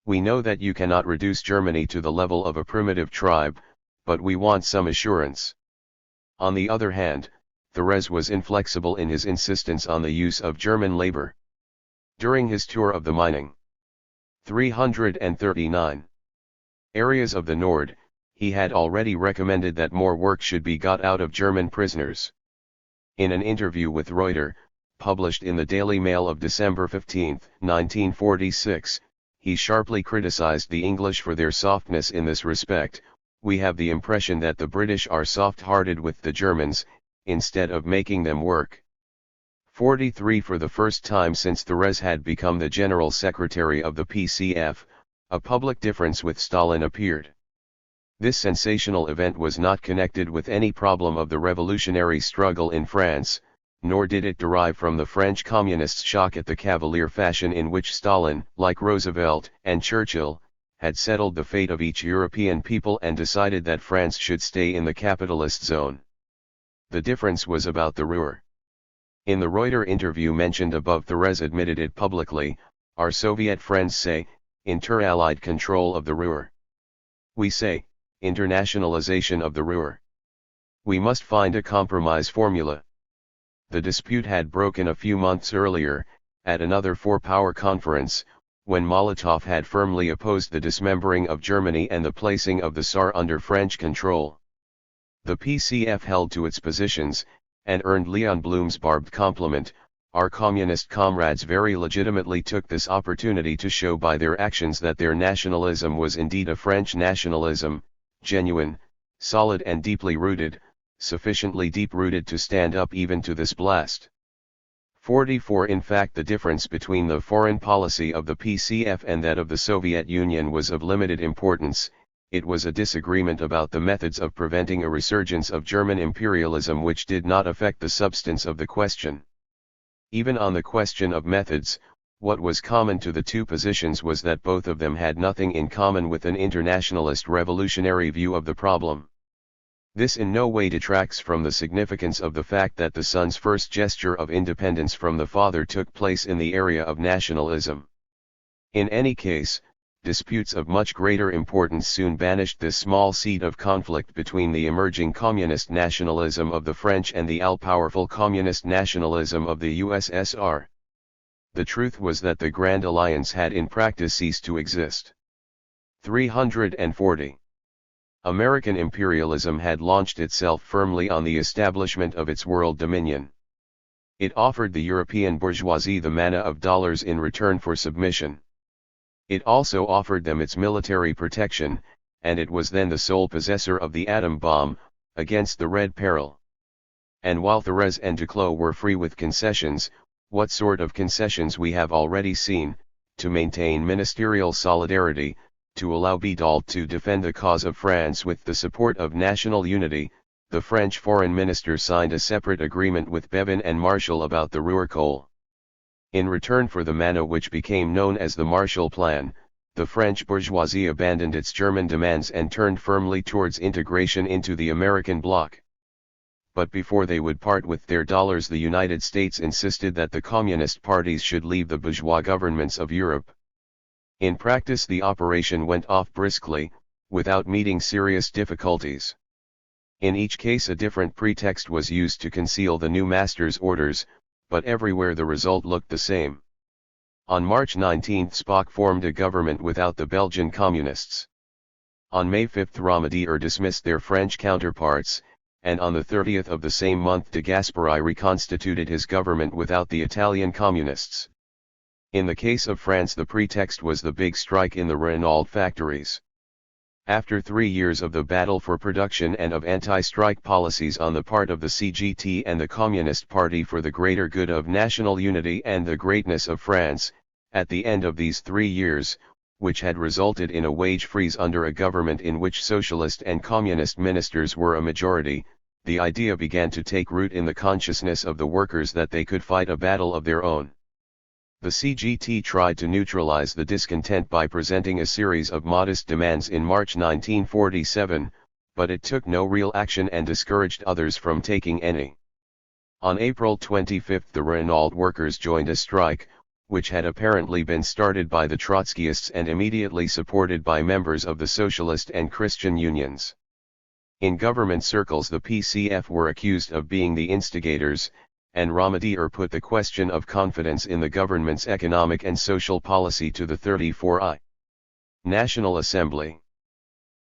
We know that you cannot reduce Germany to the level of a primitive tribe, but we want some assurance. On the other hand, Thérèse was inflexible in his insistence on the use of German labor. During his tour of the mining 339 areas of the Nord, he had already recommended that more work should be got out of German prisoners. In an interview with Reuter, published in the Daily Mail of December 15, 1946, he sharply criticized the English for their softness in this respect. We have the impression that the British are soft-hearted with the Germans, instead of making them work. 43 For the first time since Thérèse had become the General Secretary of the PCF, a public difference with Stalin appeared. This sensational event was not connected with any problem of the revolutionary struggle in France, nor did it derive from the French Communists' shock at the cavalier fashion in which Stalin, like Roosevelt and Churchill, had settled the fate of each European people and decided that France should stay in the capitalist zone. The difference was about the Ruhr. In the Reuter interview mentioned above, Thérèse admitted it publicly. Our Soviet friends say, inter-allied control of the Ruhr. We say, internationalization of the Ruhr. We must find a compromise formula. The dispute had broken a few months earlier, at another four-power conference, when Molotov had firmly opposed the dismembering of Germany and the placing of the Saar under French control. The PCF held to its positions, and earned Leon Blum's barbed compliment. Our communist comrades very legitimately took this opportunity to show by their actions that their nationalism was indeed a French nationalism, genuine, solid and deeply rooted, sufficiently deep-rooted to stand up even to this blast. 44 In fact, the difference between the foreign policy of the PCF and that of the Soviet Union was of limited importance. It was a disagreement about the methods of preventing a resurgence of German imperialism which did not affect the substance of the question. Even on the question of methods, what was common to the two positions was that both of them had nothing in common with an internationalist revolutionary view of the problem. This in no way detracts from the significance of the fact that the son's first gesture of independence from the father took place in the area of nationalism. In any case, disputes of much greater importance soon banished this small seed of conflict between the emerging communist nationalism of the French and the all-powerful communist nationalism of the USSR. The truth was that the Grand Alliance had in practice ceased to exist. 340. American imperialism had launched itself firmly on the establishment of its world dominion. It offered the European bourgeoisie the manna of dollars in return for submission. It also offered them its military protection, and it was then the sole possessor of the atom bomb, against the Red Peril. And while Thérèse and Duclos were free with concessions, what sort of concessions we have already seen: to maintain ministerial solidarity, to allow Bidult to defend the cause of France with the support of national unity. The French foreign minister signed a separate agreement with Bevin and Marshall about the Ruhr coal. In return for the manna which became known as the Marshall Plan, the French bourgeoisie abandoned its German demands and turned firmly towards integration into the American bloc. But before they would part with their dollars, the United States insisted that the communist parties should leave the bourgeois governments of Europe. In practice, the operation went off briskly, without meeting serious difficulties. In each case a different pretext was used to conceal the new master's orders, but everywhere the result looked the same. On March 19 Spock formed a government without the Belgian communists. On May 5 Ramadier dismissed their French counterparts, and on the 30th of the same month de Gasperi reconstituted his government without the Italian communists. In the case of France the pretext was the big strike in the Renault factories. After 3 years of the battle for production and of anti-strike policies on the part of the CGT and the Communist Party for the greater good of national unity and the greatness of France, at the end of these 3 years, which had resulted in a wage freeze under a government in which socialist and communist ministers were a majority, the idea began to take root in the consciousness of the workers that they could fight a battle of their own. The CGT tried to neutralize the discontent by presenting a series of modest demands in March 1947, but it took no real action and discouraged others from taking any. On April 25 the Renault workers joined a strike, which had apparently been started by the Trotskyists and immediately supported by members of the socialist and Christian unions. In government circles the PCF were accused of being the instigators, and Ramadier put the question of confidence in the government's economic and social policy to the 34I National Assembly.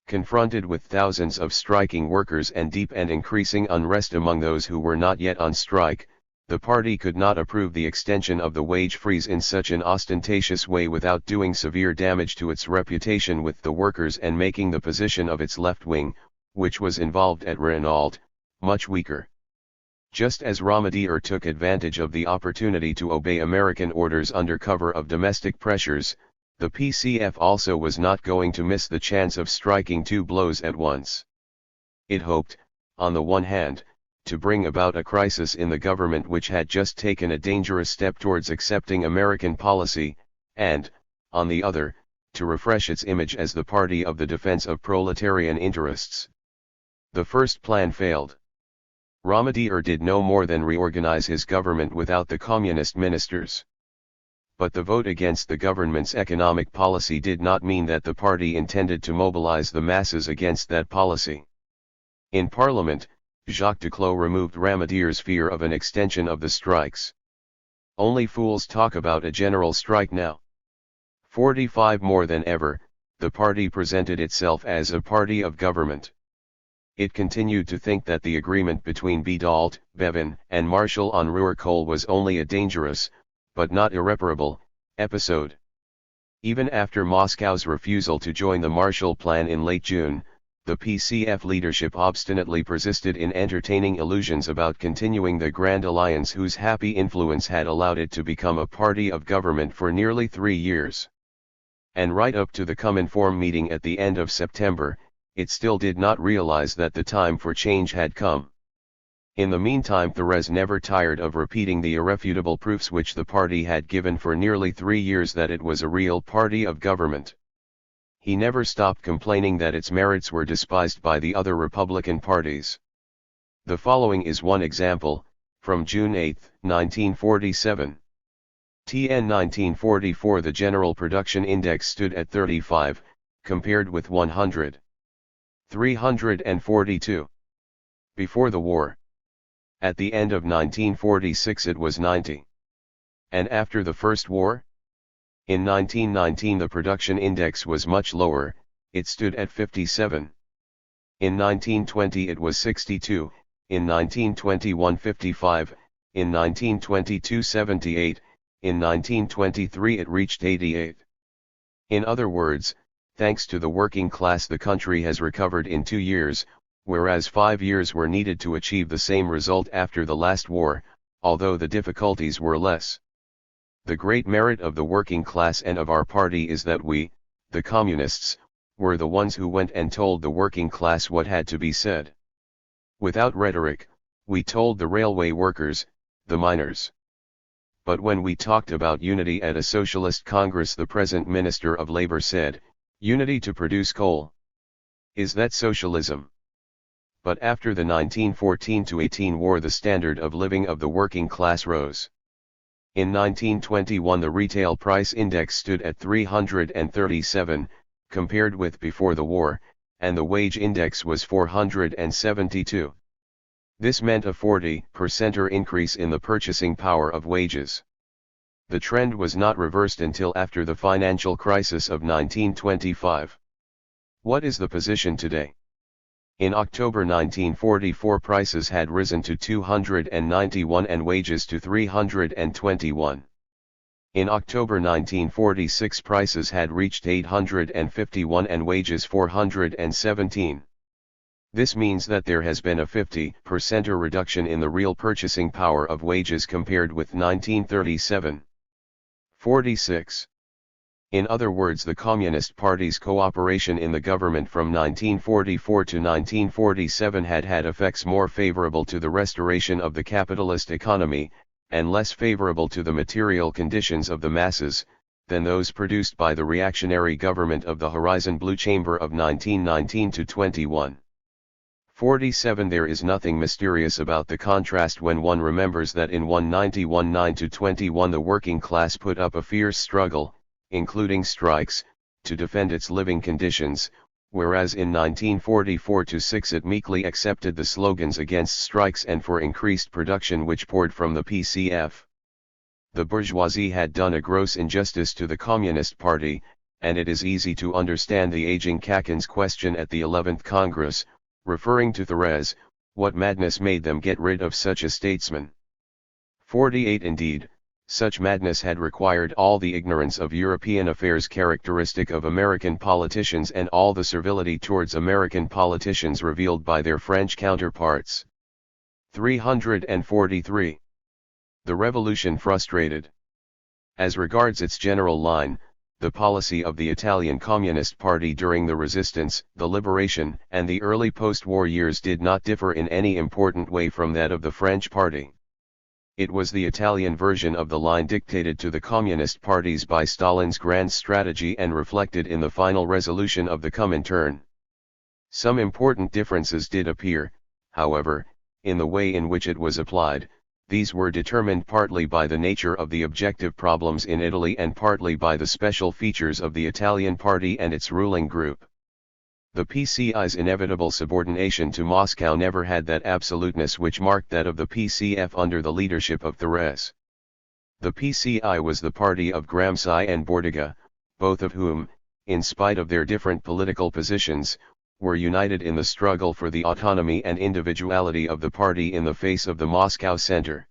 Confronted with thousands of striking workers and deep and increasing unrest among those who were not yet on strike, the party could not approve the extension of the wage freeze in such an ostentatious way without doing severe damage to its reputation with the workers and making the position of its left wing, which was involved at Renault, much weaker. Just as Ramadier took advantage of the opportunity to obey American orders under cover of domestic pressures, the PCF also was not going to miss the chance of striking 2 blows at once. It hoped, on the one hand, to bring about a crisis in the government which had just taken a dangerous step towards accepting American policy, and, on the other, to refresh its image as the party of the defense of proletarian interests. The first plan failed. Ramadier did no more than reorganize his government without the communist ministers. But the vote against the government's economic policy did not mean that the party intended to mobilize the masses against that policy. In Parliament, Jacques Duclos removed Ramadier's fear of an extension of the strikes. Only fools talk about a general strike now. 45 more than ever, the party presented itself as a party of government. It continued to think that the agreement between Bédault, Bevin, and Marshall on Ruhr coal was only a dangerous, but not irreparable, episode. Even after Moscow's refusal to join the Marshall Plan in late June, the PCF leadership obstinately persisted in entertaining illusions about continuing the Grand Alliance whose happy influence had allowed it to become a party of government for nearly 3 years. And right up to the COMINFORM meeting at the end of September, it still did not realize that the time for change had come. In the meantime Thérèse never tired of repeating the irrefutable proofs which the party had given for nearly 3 years that it was a real party of government. He never stopped complaining that its merits were despised by the other Republican parties. The following is one example, from June 8, 1947. TN 1944 The general production index stood at 35, compared with 100. 342. Before the war. At the end of 1946 it was 90. And after the First War? In 1919 the production index was much lower, it stood at 57. In 1920 it was 62, in 1921 55, in 1922 78, in 1923 it reached 88. In other words, thanks to the working class the country has recovered in 2 years, whereas 5 years were needed to achieve the same result after the last war, although the difficulties were less. The great merit of the working class and of our party is that we, the communists, were the ones who went and told the working class what had to be said. Without rhetoric, we told the railway workers, the miners. But when we talked about unity at a socialist congress the present Minister of Labor said, unity to produce coal. Is that socialism? But after the 1914-18 war the standard of living of the working class rose. In 1921 the retail price index stood at 337, compared with before the war, and the wage index was 472. This meant a 40% increase in the purchasing power of wages. The trend was not reversed until after the financial crisis of 1925. What is the position today? In October 1944, prices had risen to 291 and wages to 321. In October 1946, prices had reached 851 and wages 417. This means that there has been a 50% reduction in the real purchasing power of wages compared with 1937. 46. In other words, the Communist Party's cooperation in the government from 1944 to 1947 had effects more favorable to the restoration of the capitalist economy, and less favorable to the material conditions of the masses, than those produced by the reactionary government of the Horizon Blue Chamber of 1919 to 21. 47. There is nothing mysterious about the contrast when one remembers that in 1991 to 21 the working class put up a fierce struggle, including strikes, to defend its living conditions, whereas in 1944 to 6 it meekly accepted the slogans against strikes and for increased production which poured from the PCF. The bourgeoisie had done a gross injustice to the Communist Party, and it is easy to understand the aging Kakin's question at the 11th Congress, referring to Thérèse, what madness made them get rid of such a statesman. 48. Indeed, such madness had required all the ignorance of European affairs characteristic of American politicians and all the servility towards American politicians revealed by their French counterparts. 343. The revolution frustrated. As regards its general line, the policy of the Italian Communist Party during the resistance, the liberation, and the early post-war years did not differ in any important way from that of the French party. It was the Italian version of the line dictated to the Communist parties by Stalin's grand strategy and reflected in the final resolution of the Comintern. Some important differences did appear, however, in the way in which it was applied. These were determined partly by the nature of the objective problems in Italy and partly by the special features of the Italian party and its ruling group. The PCI's inevitable subordination to Moscow never had that absoluteness which marked that of the PCF under the leadership of Thérèse. The PCI was the party of Gramsci and Bordiga, both of whom, in spite of their different political positions, were united in the struggle for the autonomy and individuality of the party in the face of the Moscow center.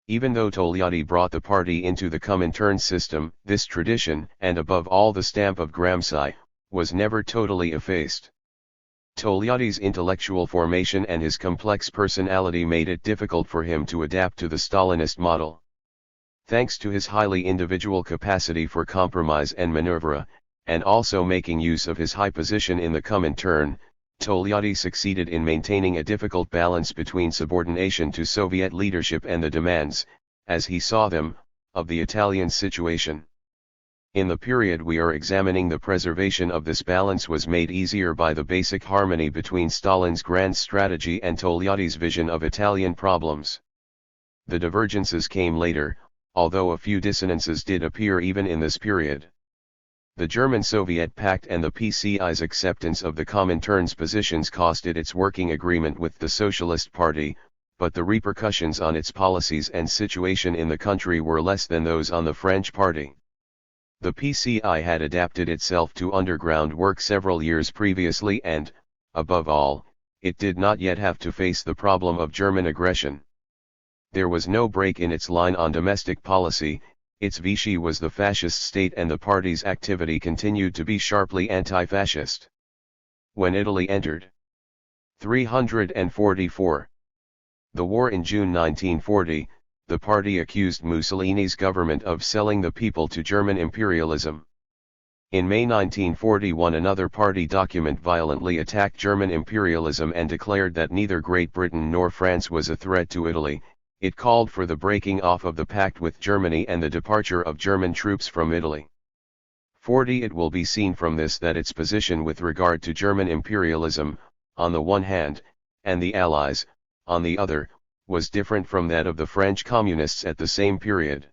Even though Togliatti brought the party into the Comintern system, this tradition, and above all the stamp of Gramsci, was never totally effaced. Togliatti's intellectual formation and his complex personality made it difficult for him to adapt to the Stalinist model. Thanks to his highly individual capacity for compromise and maneuver, and also making use of his high position in the Comintern, Togliatti succeeded in maintaining a difficult balance between subordination to Soviet leadership and the demands, as he saw them, of the Italian situation. In the period we are examining, the preservation of this balance was made easier by the basic harmony between Stalin's grand strategy and Togliatti's vision of Italian problems. The divergences came later, although a few dissonances did appear even in this period. The German-Soviet Pact and the PCI's acceptance of the Comintern's positions cost it its working agreement with the Socialist Party, but the repercussions on its policies and situation in the country were less than those on the French Party. The PCI had adapted itself to underground work several years previously and, above all, it did not yet have to face the problem of German aggression. There was no break in its line on domestic policy. Its Vichy was the fascist state and the party's activity continued to be sharply anti-fascist. When Italy entered 344. The war in June 1940, the party accused Mussolini's government of selling the people to German imperialism. In May 1941 another party document violently attacked German imperialism and declared that neither Great Britain nor France was a threat to Italy. It called for the breaking off of the pact with Germany and the departure of German troops from Italy. 40. It will be seen from this that its position with regard to German imperialism, on the one hand, and the Allies, on the other, was different from that of the French communists at the same period.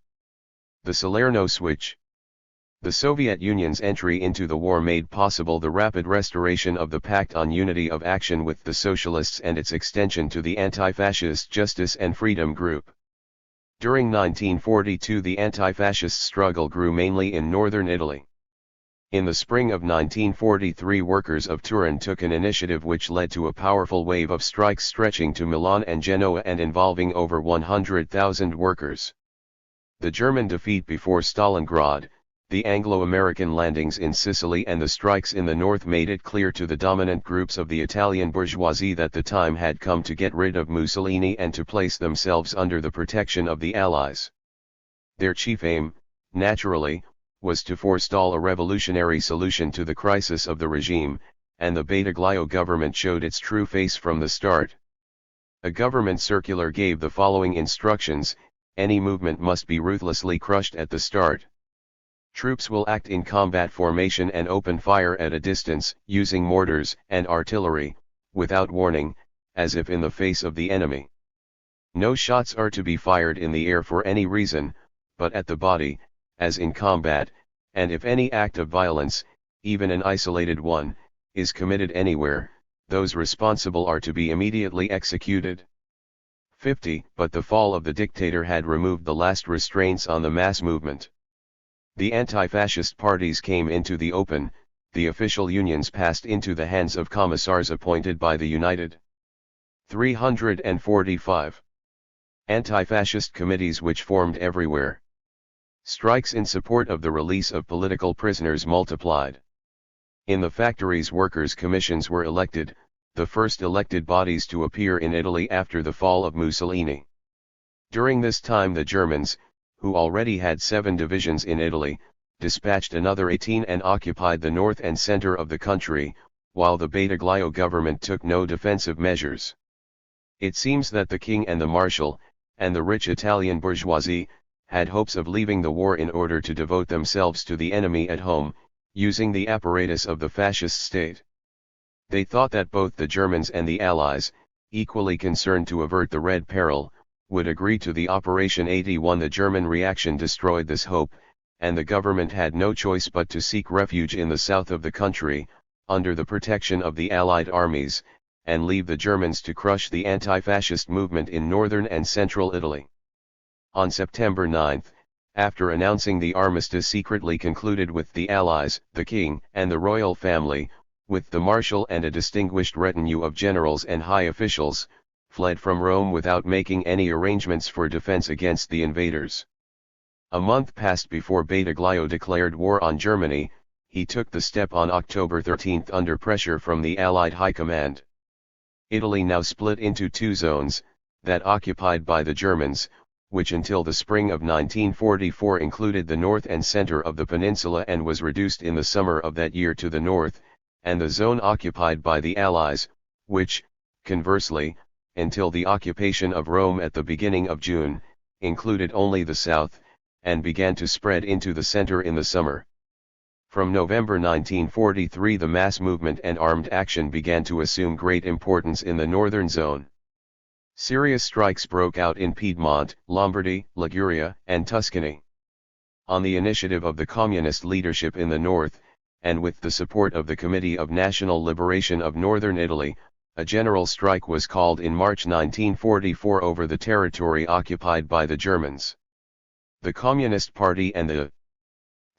The Salerno switch. The Soviet Union's entry into the war made possible the rapid restoration of the Pact on Unity of Action with the Socialists and its extension to the anti-fascist Justice and Freedom Group. During 1942 the anti-fascist struggle grew mainly in northern Italy. In the spring of 1943 workers of Turin took an initiative which led to a powerful wave of strikes stretching to Milan and Genoa and involving over 100,000 workers. The German defeat before Stalingrad, the Anglo-American landings in Sicily and the strikes in the north made it clear to the dominant groups of the Italian bourgeoisie that the time had come to get rid of Mussolini and to place themselves under the protection of the Allies. Their chief aim, naturally, was to forestall a revolutionary solution to the crisis of the regime, and the Badoglio government showed its true face from the start. A government circular gave the following instructions: any movement must be ruthlessly crushed at the start. Troops will act in combat formation and open fire at a distance, using mortars and artillery, without warning, as if in the face of the enemy. No shots are to be fired in the air for any reason, but at the body, as in combat, and if any act of violence, even an isolated one, is committed anywhere, those responsible are to be immediately executed. 50. But the fall of the dictator had removed the last restraints on the mass movement. The anti-fascist parties came into the open, the official unions passed into the hands of commissars appointed by the United 345 anti-fascist committees which formed everywhere. Strikes in support of the release of political prisoners multiplied. In the factories workers' commissions were elected, the first elected bodies to appear in Italy after the fall of Mussolini. During this time the Germans, who already had 7 divisions in Italy, dispatched another 18 and occupied the north and center of the country, while the Badoglio government took no defensive measures. It seems that the king and the marshal, and the rich Italian bourgeoisie, had hopes of leaving the war in order to devote themselves to the enemy at home, using the apparatus of the fascist state. They thought that both the Germans and the Allies, equally concerned to avert the Red Peril, would agree to the Operation 81. The German reaction destroyed this hope, and the government had no choice but to seek refuge in the south of the country, under the protection of the Allied armies, and leave the Germans to crush the anti-fascist movement in northern and central Italy. On September 9, after announcing the armistice secretly concluded with the Allies, the king and the royal family, with the marshal and a distinguished retinue of generals and high officials, fled from Rome without making any arrangements for defense against the invaders. A month passed before Badoglio declared war on Germany. He took the step on October 13 under pressure from the Allied High Command. Italy now split into 2 zones, that occupied by the Germans, which until the spring of 1944 included the north and center of the peninsula and was reduced in the summer of that year to the north, and the zone occupied by the Allies, which, conversely, until the occupation of Rome at the beginning of June, included only the south, and began to spread into the center in the summer. From November 1943 the mass movement and armed action began to assume great importance in the northern zone. Serious strikes broke out in Piedmont, Lombardy, Liguria, and Tuscany. On the initiative of the communist leadership in the north, and with the support of the Committee of National Liberation of Northern Italy, a general strike was called in March 1944 over the territory occupied by the Germans. The Communist Party and the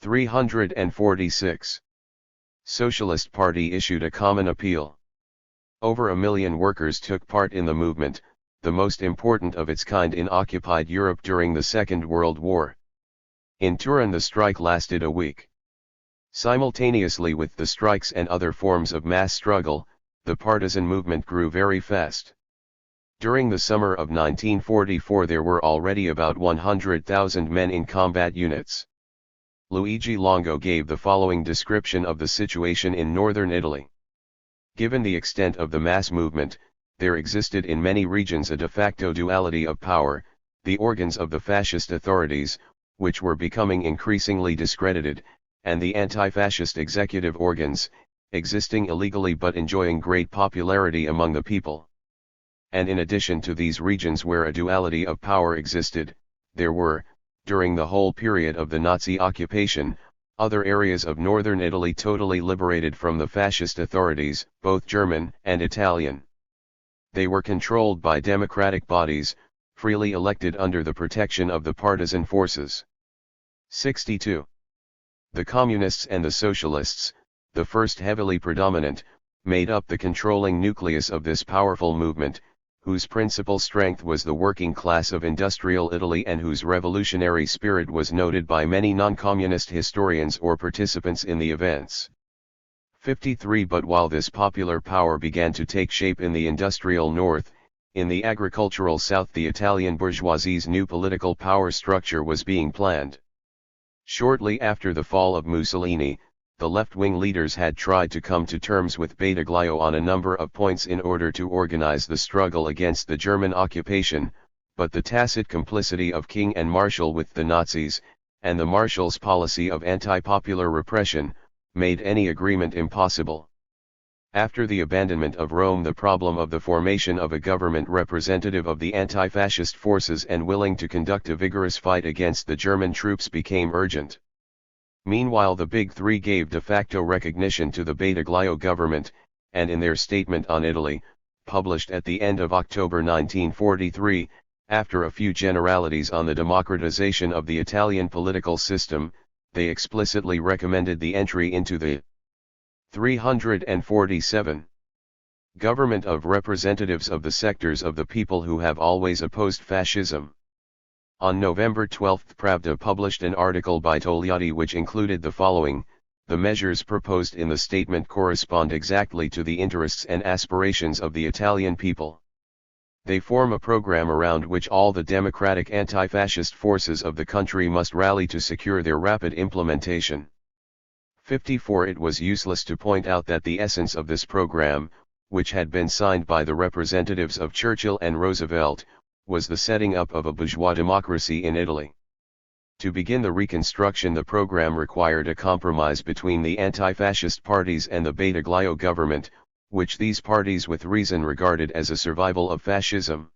346 Socialist Party issued a common appeal. Over 1 million workers took part in the movement, the most important of its kind in occupied Europe during the Second World War. In Turin the strike lasted a week. Simultaneously with the strikes and other forms of mass struggle, the partisan movement grew very fast. During the summer of 1944 there were already about 100,000 men in combat units. Luigi Longo gave the following description of the situation in northern Italy. Given the extent of the mass movement, there existed in many regions a de facto duality of power, the organs of the fascist authorities, which were becoming increasingly discredited, and the anti-fascist executive organs, existing illegally but enjoying great popularity among the people. And in addition to these regions where a duality of power existed, there were, during the whole period of the Nazi occupation, Other areas of northern Italy totally liberated from the fascist authorities, both German and Italian. They were controlled by democratic bodies, freely elected under the protection of the partisan forces. 62. The Communists and the Socialists, the first heavily predominant, made up the controlling nucleus of this powerful movement, whose principal strength was the working class of industrial Italy and whose revolutionary spirit was noted by many non-communist historians or participants in the events. 53. But while this popular power began to take shape in the industrial north, in the agricultural south the Italian bourgeoisie's new political power structure was being planned. Shortly after the fall of Mussolini, the left-wing leaders had tried to come to terms with Badoglio on a number of points in order to organize the struggle against the German occupation, but the tacit complicity of King and Marshal with the Nazis, and the Marshal's policy of anti-popular repression, made any agreement impossible. After the abandonment of Rome, the problem of the formation of a government representative of the anti-fascist forces and willing to conduct a vigorous fight against the German troops became urgent. Meanwhile, the Big Three gave de facto recognition to the Badoglio government, and in their statement on Italy, published at the end of October 1943, after a few generalities on the democratization of the Italian political system, they explicitly recommended the entry into the 347 government of representatives of the sectors of the people who have always opposed fascism. On November 12, Pravda published an article by Togliatti which included the following: the measures proposed in the statement correspond exactly to the interests and aspirations of the Italian people. They form a program around which all the democratic anti-fascist forces of the country must rally to secure their rapid implementation. 54. It was useless to point out that the essence of this program, which had been signed by the representatives of Churchill and Roosevelt, was the setting up of a bourgeois democracy in Italy. To begin the reconstruction, the program required a compromise between the anti-fascist parties and the Badoglio government, which these parties with reason regarded as a survival of fascism.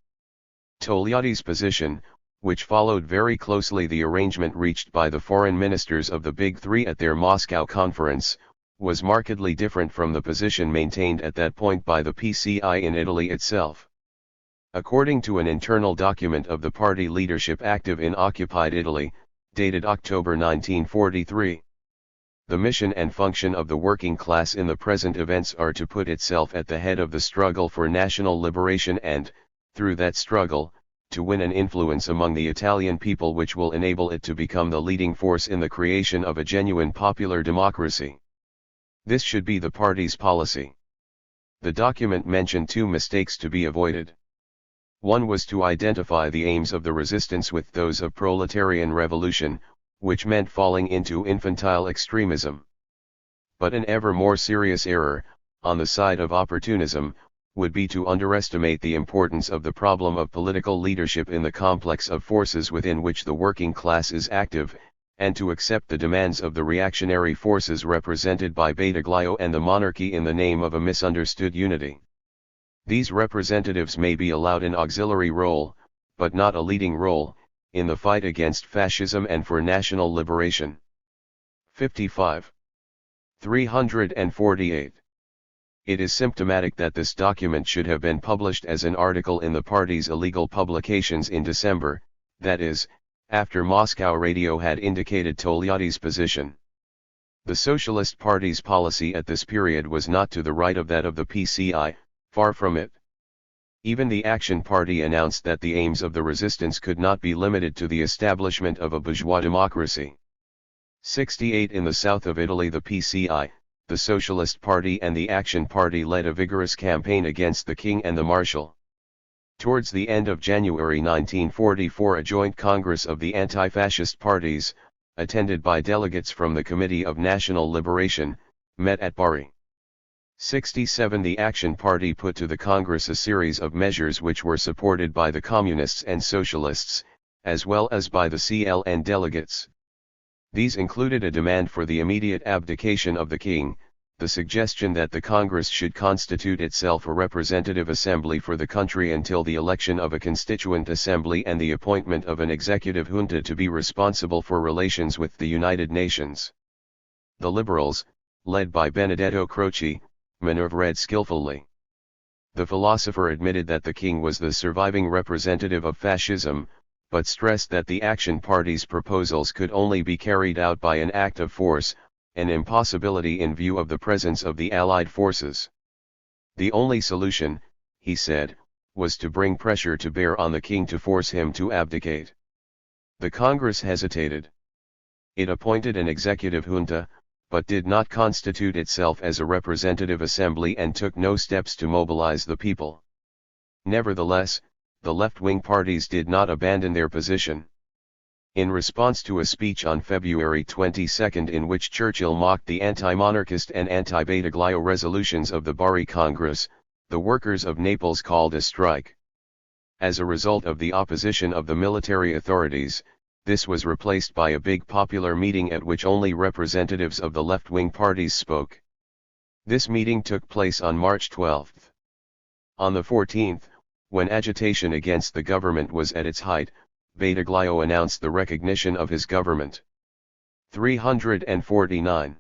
Togliatti's position, which followed very closely the arrangement reached by the foreign ministers of the Big Three at their Moscow conference, was markedly different from the position maintained at that point by the PCI in Italy itself. According to an internal document of the party leadership active in occupied Italy, dated October 1943, the mission and function of the working class in the present events are to put itself at the head of the struggle for national liberation and, through that struggle, to win an influence among the Italian people which will enable it to become the leading force in the creation of a genuine popular democracy. This should be the party's policy. The document mentioned two mistakes to be avoided. One was to identify the aims of the resistance with those of proletarian revolution, which meant falling into infantile extremism. But an ever more serious error, on the side of opportunism, would be to underestimate the importance of the problem of political leadership in the complex of forces within which the working class is active, and to accept the demands of the reactionary forces represented by Badoglio and the monarchy in the name of a misunderstood unity. These representatives may be allowed an auxiliary role, but not a leading role, in the fight against fascism and for national liberation. 55. 348. It is symptomatic that this document should have been published as an article in the party's illegal publications in December, that is, after Moscow radio had indicated Togliatti's position. The Socialist Party's policy at this period was not to the right of that of the PCI, far from it. Even the Action Party announced that the aims of the resistance could not be limited to the establishment of a bourgeois democracy. 68. In the south of Italy, the PCI, the Socialist Party and the Action Party led a vigorous campaign against the King and the Marshal. Towards the end of January 1944, a joint congress of the anti-fascist parties, attended by delegates from the Committee of National Liberation, met at Bari. 67. The Action Party put to the Congress a series of measures which were supported by the Communists and Socialists, as well as by the CLN delegates. These included a demand for the immediate abdication of the king, the suggestion that the Congress should constitute itself a representative assembly for the country until the election of a constituent assembly, and the appointment of an executive junta to be responsible for relations with the United Nations. The liberals, led by Benedetto Croce, maneuvered skillfully. The philosopher admitted that the king was the surviving representative of fascism, but stressed that the Action Party's proposals could only be carried out by an act of force, an impossibility in view of the presence of the Allied forces. The only solution, he said, was to bring pressure to bear on the king to force him to abdicate. The Congress hesitated. It appointed an executive junta, but did not constitute itself as a representative assembly and took no steps to mobilize the people. Nevertheless, the left-wing parties did not abandon their position. In response to a speech on February 22 in which Churchill mocked the anti-monarchist and anti-Badoglio resolutions of the Bari Congress, the workers of Naples called a strike. As a result of the opposition of the military authorities, this was replaced by a big popular meeting at which only representatives of the left-wing parties spoke. This meeting took place on March 12. On the 14th, when agitation against the government was at its height, Badoglio announced the recognition of his government. 349.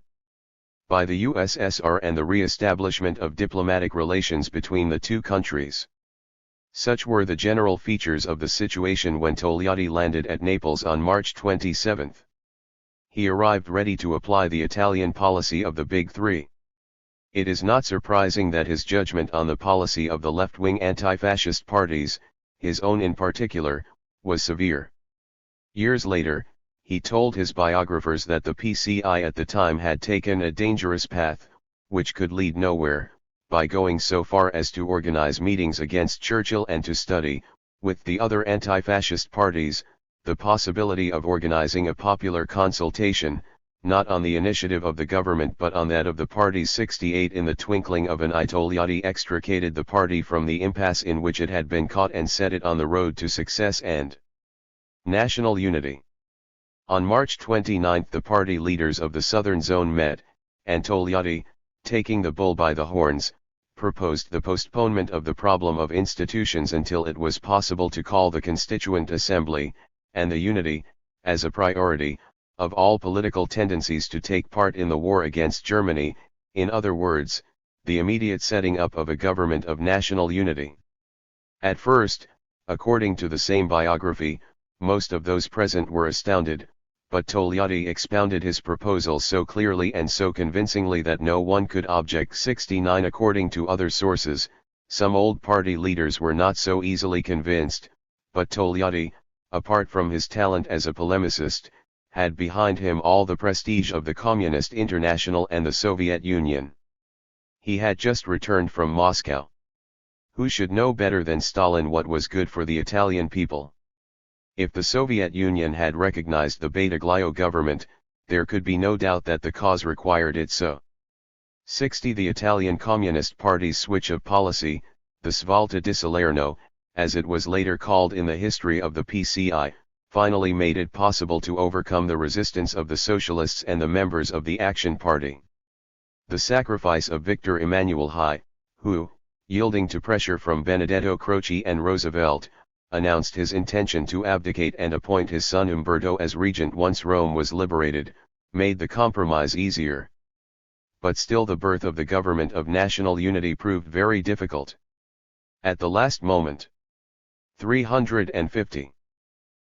By the USSR and the re-establishment of diplomatic relations between the two countries. Such were the general features of the situation when Togliatti landed at Naples on March 27. He arrived ready to apply the Italian policy of the Big Three. It is not surprising that his judgment on the policy of the left-wing anti-fascist parties, his own in particular, was severe. Years later, he told his biographers that the PCI at the time had taken a dangerous path, which could lead nowhere, by going so far as to organize meetings against Churchill and to study, with the other anti-fascist parties, the possibility of organizing a popular consultation, not on the initiative of the government but on that of the parties. 68 In the twinkling of an eye Togliatti extricated the party from the impasse in which it had been caught and set it on the road to success and national unity. On March 29 the party leaders of the southern zone met, and Togliatti, taking the bull by the horns, proposed the postponement of the problem of institutions until it was possible to call the Constituent Assembly, and the unity, as a priority, of all political tendencies to take part in the war against Germany, in other words, the immediate setting up of a government of national unity. At first, according to the same biography, most of those present were astounded, but Togliatti expounded his proposal so clearly and so convincingly that no one could object. 69 According to other sources, some old party leaders were not so easily convinced, but Togliatti, apart from his talent as a polemicist, had behind him all the prestige of the Communist International and the Soviet Union. He had just returned from Moscow. Who should know better than Stalin what was good for the Italian people? If the Soviet Union had recognized the Badoglio government, there could be no doubt that the cause required it so. 60 The Italian Communist Party's switch of policy, the Svolta di Salerno, as it was later called in the history of the PCI, finally made it possible to overcome the resistance of the socialists and the members of the Action Party. The sacrifice of Victor Emmanuel Hai, who, yielding to pressure from Benedetto Croce and Roosevelt, announced his intention to abdicate and appoint his son Umberto as regent once Rome was liberated, made the compromise easier. But still the birth of the government of national unity proved very difficult. At the last moment. 350.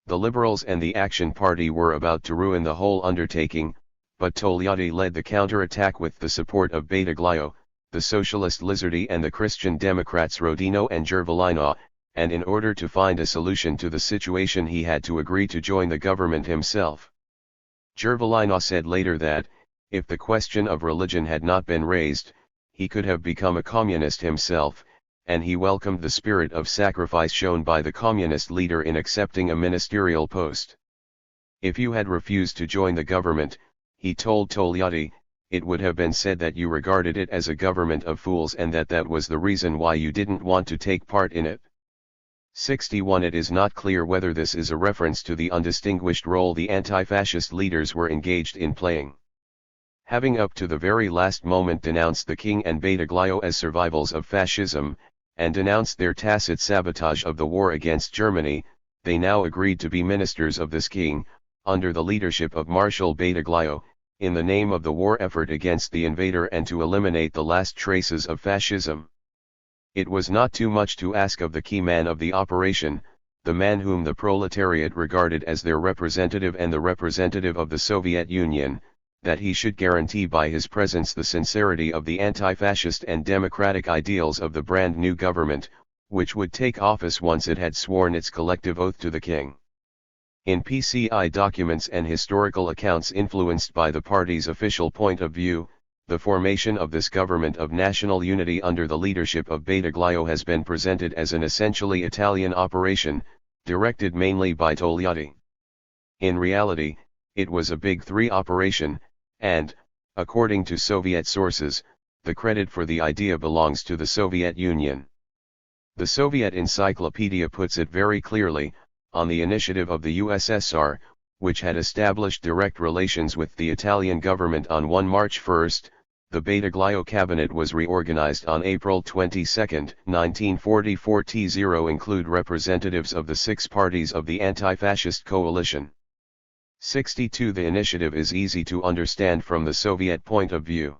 The Liberals and the Action Party were about to ruin the whole undertaking, but Togliatti led the counter-attack with the support of Badoglio, the Socialist Lizardi and the Christian Democrats Rodino and Gervolino, and in order to find a solution to the situation he had to agree to join the government himself. Gervolino said later that, if the question of religion had not been raised, he could have become a communist himself, and he welcomed the spirit of sacrifice shown by the communist leader in accepting a ministerial post. If you had refused to join the government, he told Togliatti, it would have been said that you regarded it as a government of fools and that that was the reason why you didn't want to take part in it. 61 It is not clear whether this is a reference to the undistinguished role the anti-fascist leaders were engaged in playing. Having up to the very last moment denounced the king and Badoglio as survivals of fascism, and denounced their tacit sabotage of the war against Germany, they now agreed to be ministers of this king, under the leadership of Marshal Badoglio, in the name of the war effort against the invader and to eliminate the last traces of fascism. It was not too much to ask of the key man of the operation, the man whom the proletariat regarded as their representative and the representative of the Soviet Union, that he should guarantee by his presence the sincerity of the anti-fascist and democratic ideals of the brand new government, which would take office once it had sworn its collective oath to the king. In PCI documents and historical accounts influenced by the party's official point of view, the formation of this government of national unity under the leadership of Badoglio has been presented as an essentially Italian operation, directed mainly by Togliatti. In reality, it was a Big Three operation, and, according to Soviet sources, the credit for the idea belongs to the Soviet Union. The Soviet Encyclopedia puts it very clearly, on the initiative of the USSR, which had established direct relations with the Italian government on 1 March 1, the Badoglio cabinet was reorganized on April 22, 1944 to include representatives of the 6 parties of the anti-fascist coalition. 62 The initiative is easy to understand from the Soviet point of view.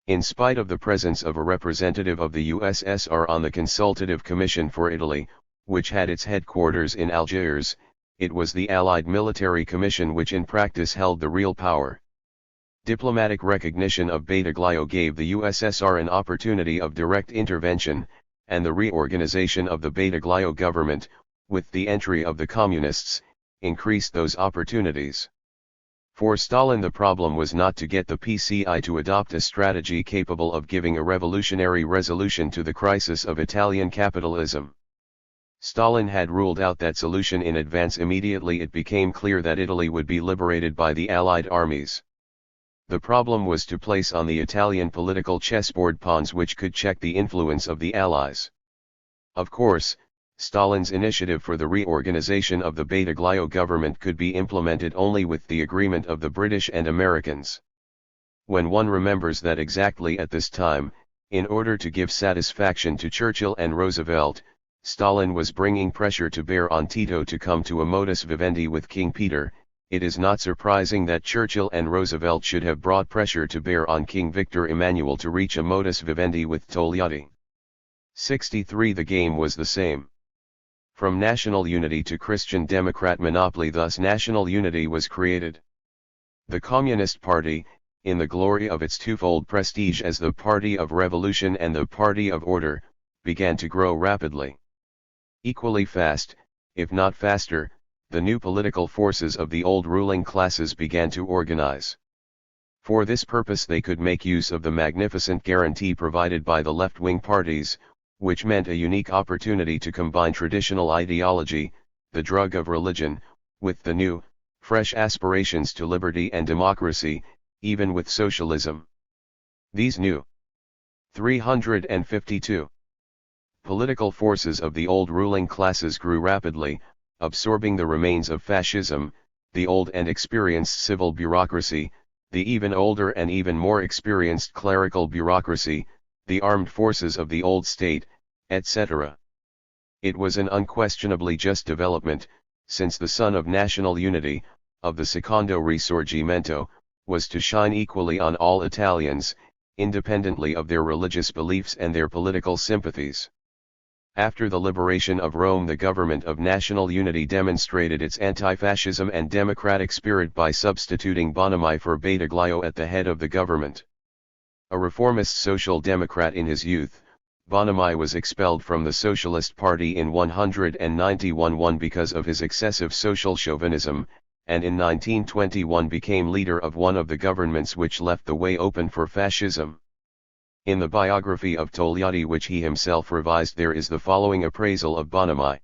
In spite of the presence of a representative of the USSR on the Consultative Commission for Italy, which had its headquarters in Algiers, it was the Allied Military Commission which in practice held the real power. Diplomatic recognition of Badoglio gave the USSR an opportunity of direct intervention, and the reorganization of the Badoglio government, with the entry of the Communists, increased those opportunities. For Stalin the problem was not to get the PCI to adopt a strategy capable of giving a revolutionary resolution to the crisis of Italian capitalism. Stalin had ruled out that solution in advance. Immediately it became clear that Italy would be liberated by the Allied armies. The problem was to place on the Italian political chessboard pawns which could check the influence of the Allies. Of course, Stalin's initiative for the reorganization of the Badoglio government could be implemented only with the agreement of the British and Americans. When one remembers that exactly at this time, in order to give satisfaction to Churchill and Roosevelt, Stalin was bringing pressure to bear on Tito to come to a modus vivendi with King Peter, it is not surprising that Churchill and Roosevelt should have brought pressure to bear on King Victor Emmanuel to reach a modus vivendi with Togliatti. 63 The game was the same. From national unity to Christian Democrat monopoly, thus national unity was created. The Communist Party, in the glory of its twofold prestige as the party of revolution and the party of order, began to grow rapidly. Equally fast, if not faster, the new political forces of the old ruling classes began to organize. For this purpose they could make use of the magnificent guarantee provided by the left-wing parties, which meant a unique opportunity to combine traditional ideology, the drug of religion, with the new, fresh aspirations to liberty and democracy, even with socialism. These new 352 political forces of the old ruling classes grew rapidly, absorbing the remains of fascism, the old and experienced civil bureaucracy, the even older and even more experienced clerical bureaucracy, the armed forces of the old state, etc. It was an unquestionably just development, since the sun of national unity, of the Secondo Risorgimento, was to shine equally on all Italians, independently of their religious beliefs and their political sympathies. After the liberation of Rome, the government of national unity demonstrated its anti-fascism and democratic spirit by substituting Bonomi for Badoglio at the head of the government. A reformist social democrat in his youth, Bonomi was expelled from the Socialist Party in 191 because of his excessive social chauvinism, and in 1921 became leader of one of the governments which left the way open for fascism. In the biography of Togliatti, which he himself revised, there is the following appraisal of Bonomi.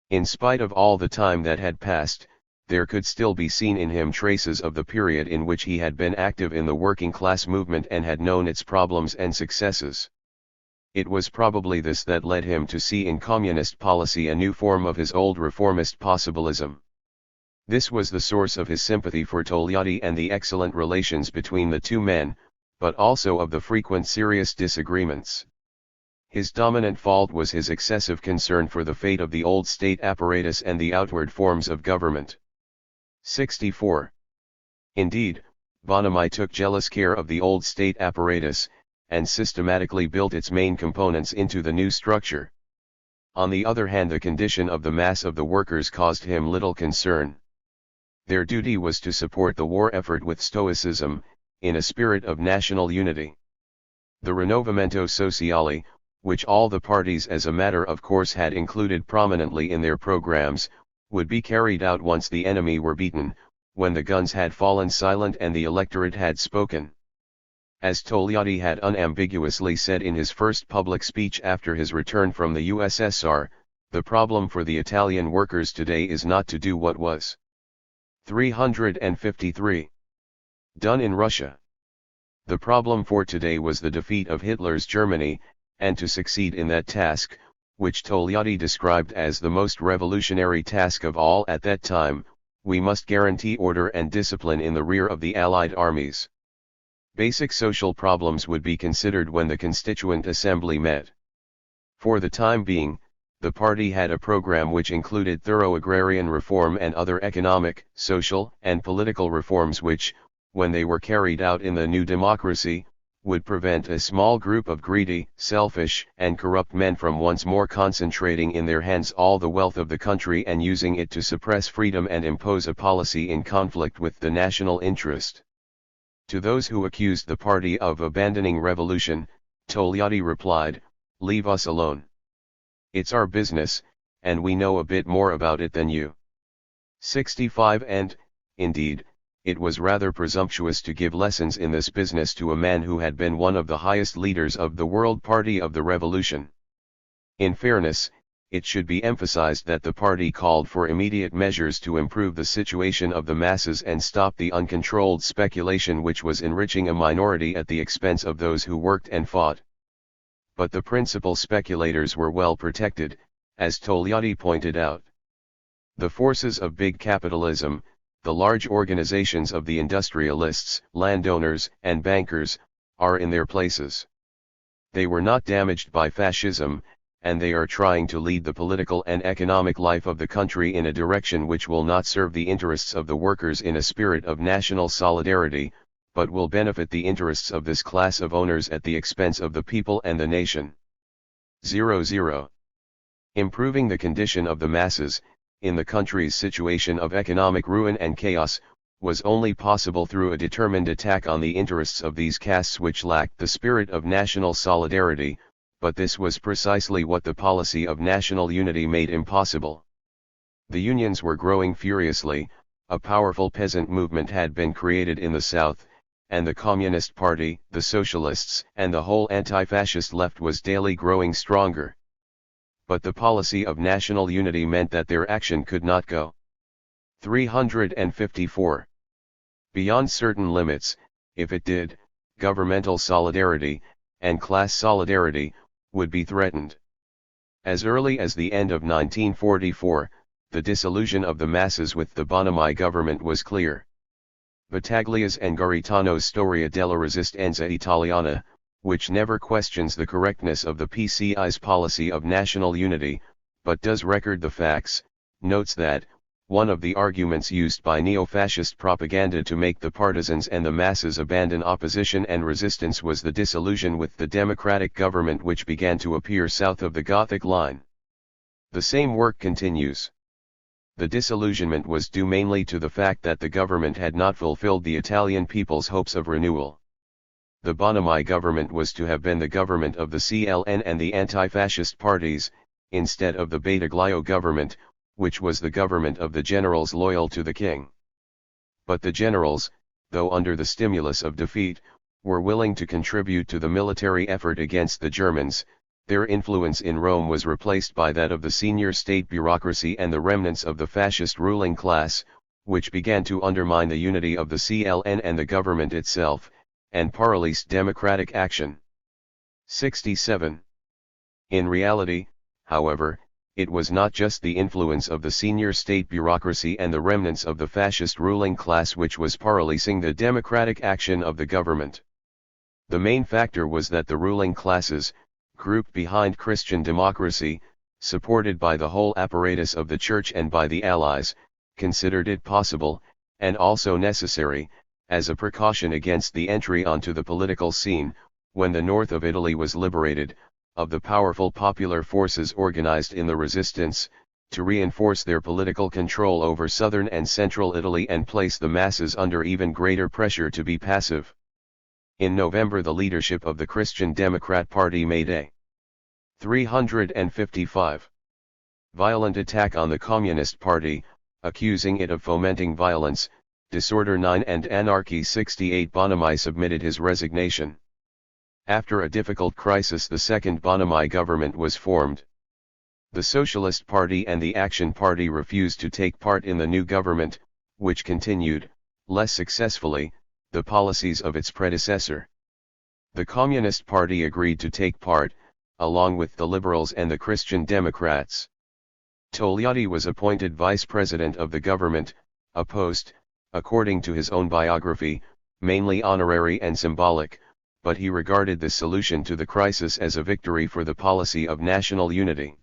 In spite of all the time that had passed, there could still be seen in him traces of the period in which he had been active in the working class movement and had known its problems and successes. It was probably this that led him to see in communist policy a new form of his old reformist possibilism. This was the source of his sympathy for Togliatti and the excellent relations between the two men, but also of the frequent serious disagreements. His dominant fault was his excessive concern for the fate of the old state apparatus and the outward forms of government. 64. Indeed, Bonamy took jealous care of the old state apparatus, and systematically built its main components into the new structure. On the other hand, the condition of the mass of the workers caused him little concern. Their duty was to support the war effort with stoicism, in a spirit of national unity. The Rinnovamento Sociale, which all the parties as a matter of course had included prominently in their programs, would be carried out once the enemy were beaten, when the guns had fallen silent and the electorate had spoken. As Togliatti had unambiguously said in his first public speech after his return from the USSR, the problem for the Italian workers today is not to do what was 353 done in Russia. The problem for today was the defeat of Hitler's Germany, and to succeed in that task, which Togliatti described as the most revolutionary task of all at that time, we must guarantee order and discipline in the rear of the Allied armies. Basic social problems would be considered when the Constituent Assembly met. For the time being, the party had a program which included thorough agrarian reform and other economic, social, and political reforms which, when they were carried out in the new democracy, would prevent a small group of greedy, selfish, and corrupt men from once more concentrating in their hands all the wealth of the country and using it to suppress freedom and impose a policy in conflict with the national interest. To those who accused the party of abandoning revolution, Togliatti replied, "Leave us alone. It's our business, and we know a bit more about it than you." 65 And, indeed, it was rather presumptuous to give lessons in this business to a man who had been one of the highest leaders of the World Party of the Revolution. In fairness, it should be emphasized that the party called for immediate measures to improve the situation of the masses and stop the uncontrolled speculation which was enriching a minority at the expense of those who worked and fought. But the principal speculators were well protected, as Togliatti pointed out. The forces of big capitalism, the large organizations of the industrialists, landowners, and bankers, are in their places. They were not damaged by fascism, and they are trying to lead the political and economic life of the country in a direction which will not serve the interests of the workers in a spirit of national solidarity, but will benefit the interests of this class of owners at the expense of the people and the nation. 00. Improving the condition of the masses, in the country's situation of economic ruin and chaos, was only possible through a determined attack on the interests of these castes which lacked the spirit of national solidarity, but this was precisely what the policy of national unity made impossible. The unions were growing furiously, a powerful peasant movement had been created in the south, and the Communist Party, the Socialists, and the whole anti-fascist left was daily growing stronger. But the policy of national unity meant that their action could not go 354 beyond certain limits. If it did, governmental solidarity, and class solidarity, would be threatened. As early as the end of 1944, the disillusion of the masses with the Bonamy government was clear. Battaglia's and Garitano's Storia della Resistenza Italiana, which never questions the correctness of the PCI's policy of national unity, but does record the facts, notes that, one of the arguments used by neo-fascist propaganda to make the partisans and the masses abandon opposition and resistance was the disillusion with the democratic government which began to appear south of the Gothic line. The same work continues. The disillusionment was due mainly to the fact that the government had not fulfilled the Italian people's hopes of renewal. The Bonamy government was to have been the government of the CLN and the anti-fascist parties, instead of the Battaglio government, which was the government of the generals loyal to the king. But the generals, though under the stimulus of defeat, were willing to contribute to the military effort against the Germans. Their influence in Rome was replaced by that of the senior state bureaucracy and the remnants of the fascist ruling class, which began to undermine the unity of the CLN and the government itself, and paralysed democratic action. 67. In reality, however, it was not just the influence of the senior state bureaucracy and the remnants of the fascist ruling class which was paralysing the democratic action of the government. The main factor was that the ruling classes, grouped behind Christian democracy, supported by the whole apparatus of the Church and by the Allies, considered it possible, and also necessary, as a precaution against the entry onto the political scene, when the north of Italy was liberated, of the powerful popular forces organized in the resistance, to reinforce their political control over southern and central Italy and place the masses under even greater pressure to be passive. In November, the leadership of the Christian Democrat Party made a 355 violent attack on the Communist Party, accusing it of fomenting violence, disorder 9 and anarchy 68. Bonomi submitted his resignation. After a difficult crisis, the second Bonomi government was formed. The Socialist Party and the Action Party refused to take part in the new government, which continued, less successfully, the policies of its predecessor. The Communist Party agreed to take part, along with the Liberals and the Christian Democrats. Togliatti was appointed vice president of the government, a post, according to his own biography, mainly honorary and symbolic, but he regarded the solution to the crisis as a victory for the policy of national unity.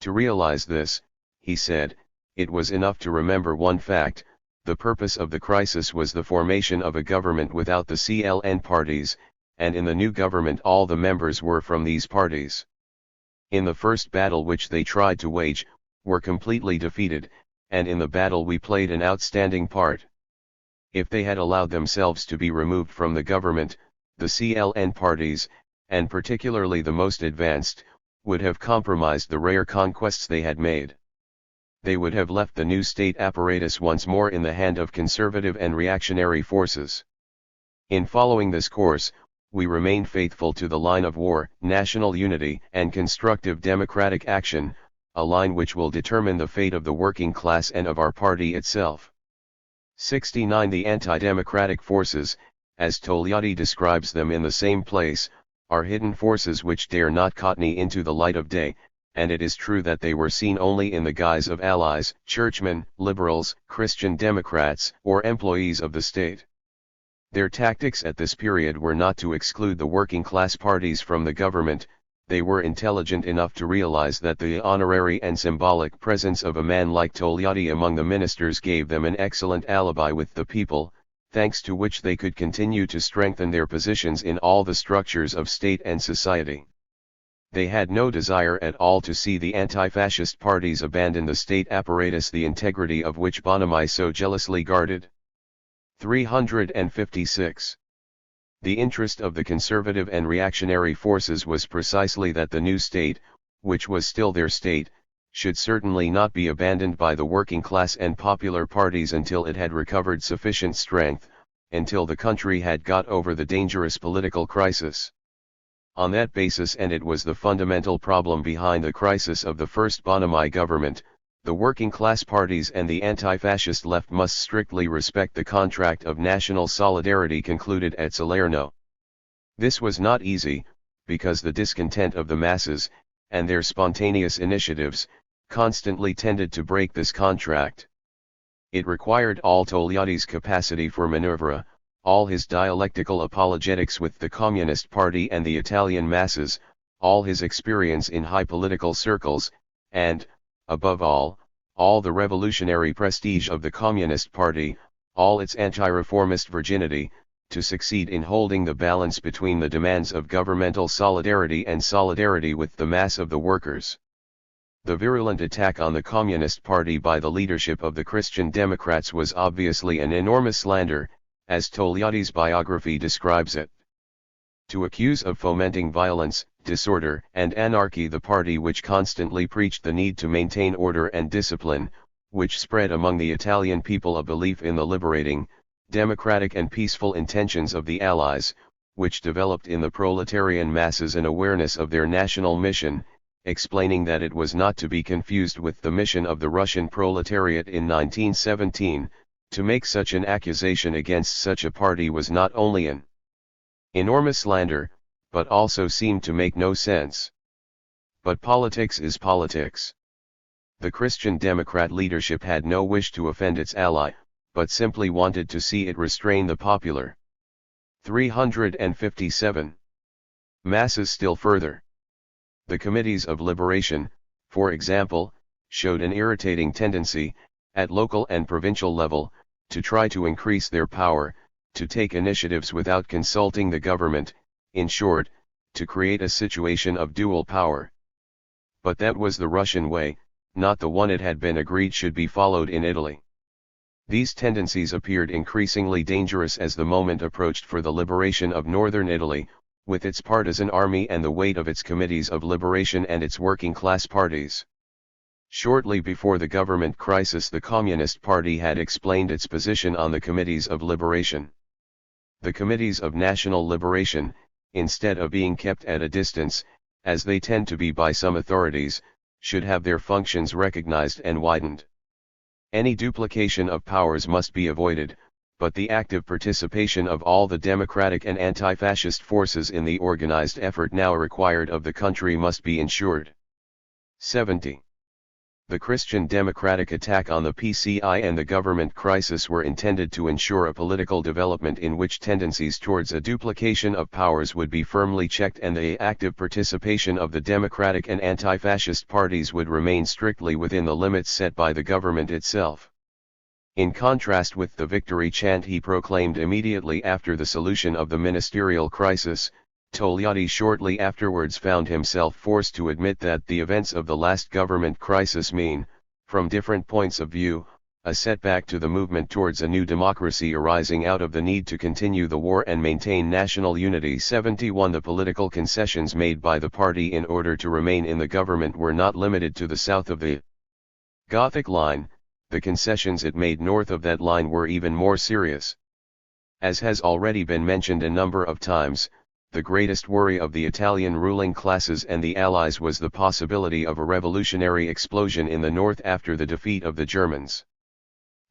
To realize this, he said, it was enough to remember one fact: the purpose of the crisis was the formation of a government without the CLN parties, and in the new government all the members were from these parties. In the first battle which they tried to wage, were completely defeated, and in the battle we played an outstanding part. If they had allowed themselves to be removed from the government, the CLN parties, and particularly the most advanced, would have compromised the rare conquests they had made. They would have left the new state apparatus once more in the hand of conservative and reactionary forces. In following this course, we remained faithful to the line of war, national unity, and constructive democratic action, a line which will determine the fate of the working class and of our party itself. 69. The anti-democratic forces, as Togliatti describes them in the same place, are hidden forces which dare not cottony into the light of day, and it is true that they were seen only in the guise of allies, churchmen, liberals, Christian Democrats, or employees of the state. Their tactics at this period were not to exclude the working class parties from the government. They were intelligent enough to realize that the honorary and symbolic presence of a man like Togliatti among the ministers gave them an excellent alibi with the people, thanks to which they could continue to strengthen their positions in all the structures of state and society. They had no desire at all to see the anti-fascist parties abandon the state apparatus, the integrity of which Bonomi so jealously guarded. 356. The interest of the conservative and reactionary forces was precisely that the new state, which was still their state, should certainly not be abandoned by the working class and popular parties until it had recovered sufficient strength, until the country had got over the dangerous political crisis. On that basis, and it was the fundamental problem behind the crisis of the first Bonomi government, the working class parties and the anti-fascist left must strictly respect the contract of national solidarity concluded at Salerno. This was not easy, because the discontent of the masses, and their spontaneous initiatives, constantly tended to break this contract. It required all Togliatti's capacity for manoeuvre, all his dialectical apologetics with the Communist Party and the Italian masses, all his experience in high political circles, and, above all the revolutionary prestige of the Communist Party, all its anti-reformist virginity, to succeed in holding the balance between the demands of governmental solidarity and solidarity with the mass of the workers. The virulent attack on the Communist Party by the leadership of the Christian Democrats was obviously an enormous slander, as Togliatti's biography describes it. To accuse of fomenting violence, disorder, and anarchy the party which constantly preached the need to maintain order and discipline, which spread among the Italian people a belief in the liberating, democratic and peaceful intentions of the Allies, which developed in the proletarian masses an awareness of their national mission, explaining that it was not to be confused with the mission of the Russian proletariat in 1917, to make such an accusation against such a party was not only an enormous slander, but also seemed to make no sense. But politics is politics. The Christian Democrat leadership had no wish to offend its ally, but simply wanted to see it restrain the popular. 357. Masses still further. The committees of liberation, for example, showed an irritating tendency, at local and provincial level, to try to increase their power, to take initiatives without consulting the government, in short, to create a situation of dual power. But that was the Russian way, not the one it had been agreed should be followed in Italy. These tendencies appeared increasingly dangerous as the moment approached for the liberation of northern Italy, with its partisan army and the weight of its committees of liberation and its working-class parties. Shortly before the government crisis, the Communist Party had explained its position on the committees of liberation. The committees of national liberation, instead of being kept at a distance, as they tend to be by some authorities, should have their functions recognized and widened. Any duplication of powers must be avoided, but the active participation of all the democratic and anti-fascist forces in the organized effort now required of the country must be ensured. 70. The Christian democratic attack on the PCI and the government crisis were intended to ensure a political development in which tendencies towards a duplication of powers would be firmly checked and the active participation of the democratic and anti-fascist parties would remain strictly within the limits set by the government itself. In contrast with the victory chant he proclaimed immediately after the solution of the ministerial crisis, Togliatti shortly afterwards found himself forced to admit that the events of the last government crisis mean, from different points of view, a setback to the movement towards a new democracy arising out of the need to continue the war and maintain national unity. 71. The political concessions made by the party in order to remain in the government were not limited to the south of the Gothic line, the concessions it made north of that line were even more serious. As has already been mentioned a number of times, the greatest worry of the Italian ruling classes and the Allies was the possibility of a revolutionary explosion in the north after the defeat of the Germans.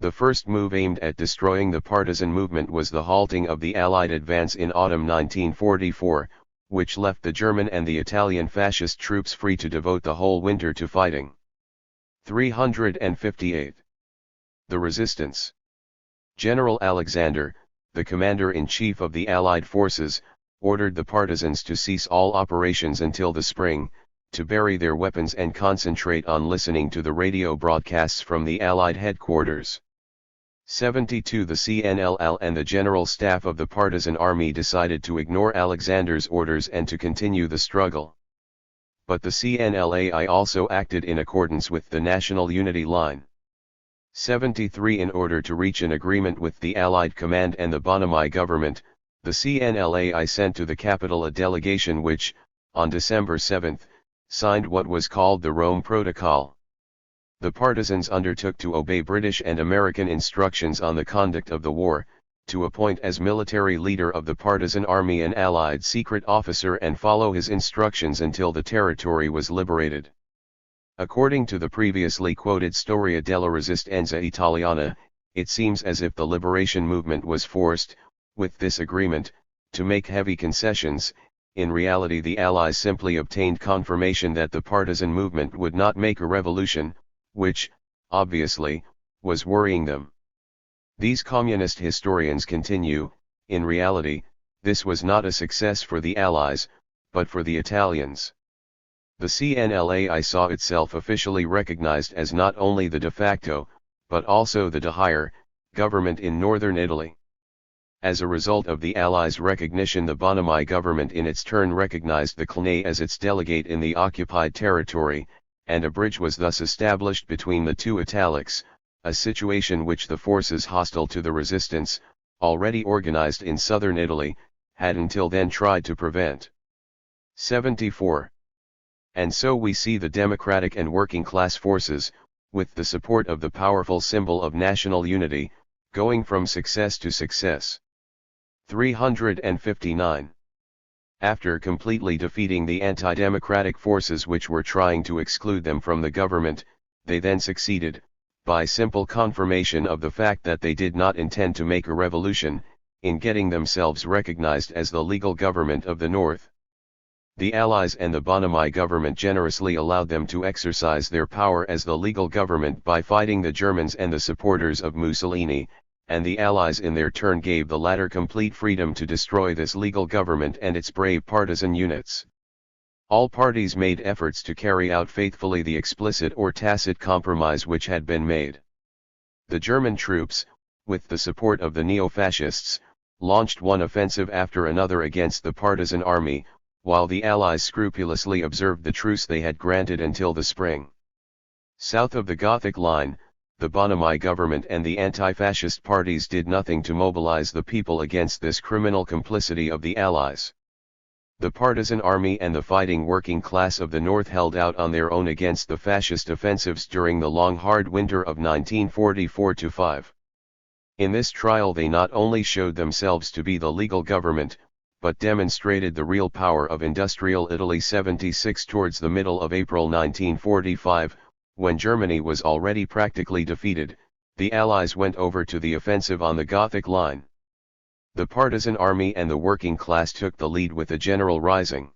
The first move aimed at destroying the partisan movement was the halting of the Allied advance in autumn 1944, which left the German and the Italian fascist troops free to devote the whole winter to fighting. 358. The resistance. General Alexander, the commander-in-chief of the Allied forces, ordered the partisans to cease all operations until the spring, to bury their weapons and concentrate on listening to the radio broadcasts from the Allied headquarters. 72. The CNLL and the General Staff of the partisan army decided to ignore Alexander's orders and to continue the struggle. But the CNLAI also acted in accordance with the national unity line. 73. In order to reach an agreement with the Allied command and the Bonomi government, the CNLAI sent to the capital a delegation which, on December 7, signed what was called the Rome Protocol. The partisans undertook to obey British and American instructions on the conduct of the war, to appoint as military leader of the partisan army an Allied secret officer and follow his instructions until the territory was liberated. According to the previously quoted Storia della Resistenza Italiana, it seems as if the liberation movement was forced, with this agreement, to make heavy concessions. In reality, the Allies simply obtained confirmation that the partisan movement would not make a revolution, which, obviously, was worrying them. These communist historians continue, in reality, this was not a success for the Allies, but for the Italians. The CNLAI saw itself officially recognized as not only the de facto, but also the de jure, government in northern Italy. As a result of the Allies' recognition, the Bonomi government in its turn recognized the CNA as its delegate in the occupied territory, and a bridge was thus established between the two italics, a situation which the forces hostile to the resistance, already organized in southern Italy, had until then tried to prevent. 74. And so we see the democratic and working class forces, with the support of the powerful symbol of national unity, going from success to success. 359. After completely defeating the anti-democratic forces which were trying to exclude them from the government, they then succeeded, by simple confirmation of the fact that they did not intend to make a revolution, in getting themselves recognized as the legal government of the North. The Allies and the Bonomi government generously allowed them to exercise their power as the legal government by fighting the Germans and the supporters of Mussolini, and the Allies in their turn gave the latter complete freedom to destroy this legal government and its brave partisan units. All parties made efforts to carry out faithfully the explicit or tacit compromise which had been made. The German troops, with the support of the neo-fascists, launched one offensive after another against the partisan army, while the Allies scrupulously observed the truce they had granted until the spring. South of the Gothic Line, the Bonomi government and the anti-fascist parties did nothing to mobilize the people against this criminal complicity of the Allies. The partisan army and the fighting working class of the North held out on their own against the fascist offensives during the long hard winter of 1944-5. In this trial they not only showed themselves to be the legal government, but demonstrated the real power of industrial Italy. 76 Towards the middle of April 1945, when Germany was already practically defeated, the Allies went over to the offensive on the Gothic Line. The partisan army and the working class took the lead with a general rising.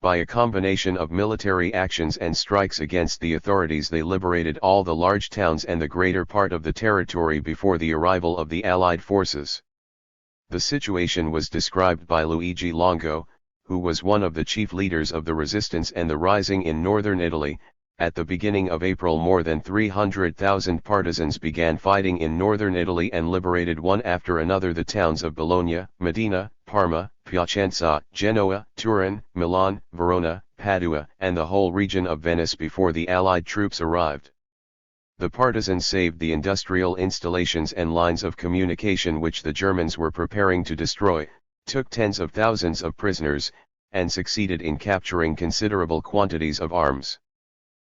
By a combination of military actions and strikes against the authorities, they liberated all the large towns and the greater part of the territory before the arrival of the Allied forces. The situation was described by Luigi Longo, who was one of the chief leaders of the resistance and the rising in northern Italy. At the beginning of April, more than 300,000 partisans began fighting in northern Italy and liberated one after another the towns of Bologna, Modena, Parma, Piacenza, Genoa, Turin, Milan, Verona, Padua, and the whole region of Venice before the Allied troops arrived. The partisans saved the industrial installations and lines of communication which the Germans were preparing to destroy, took tens of thousands of prisoners, and succeeded in capturing considerable quantities of arms.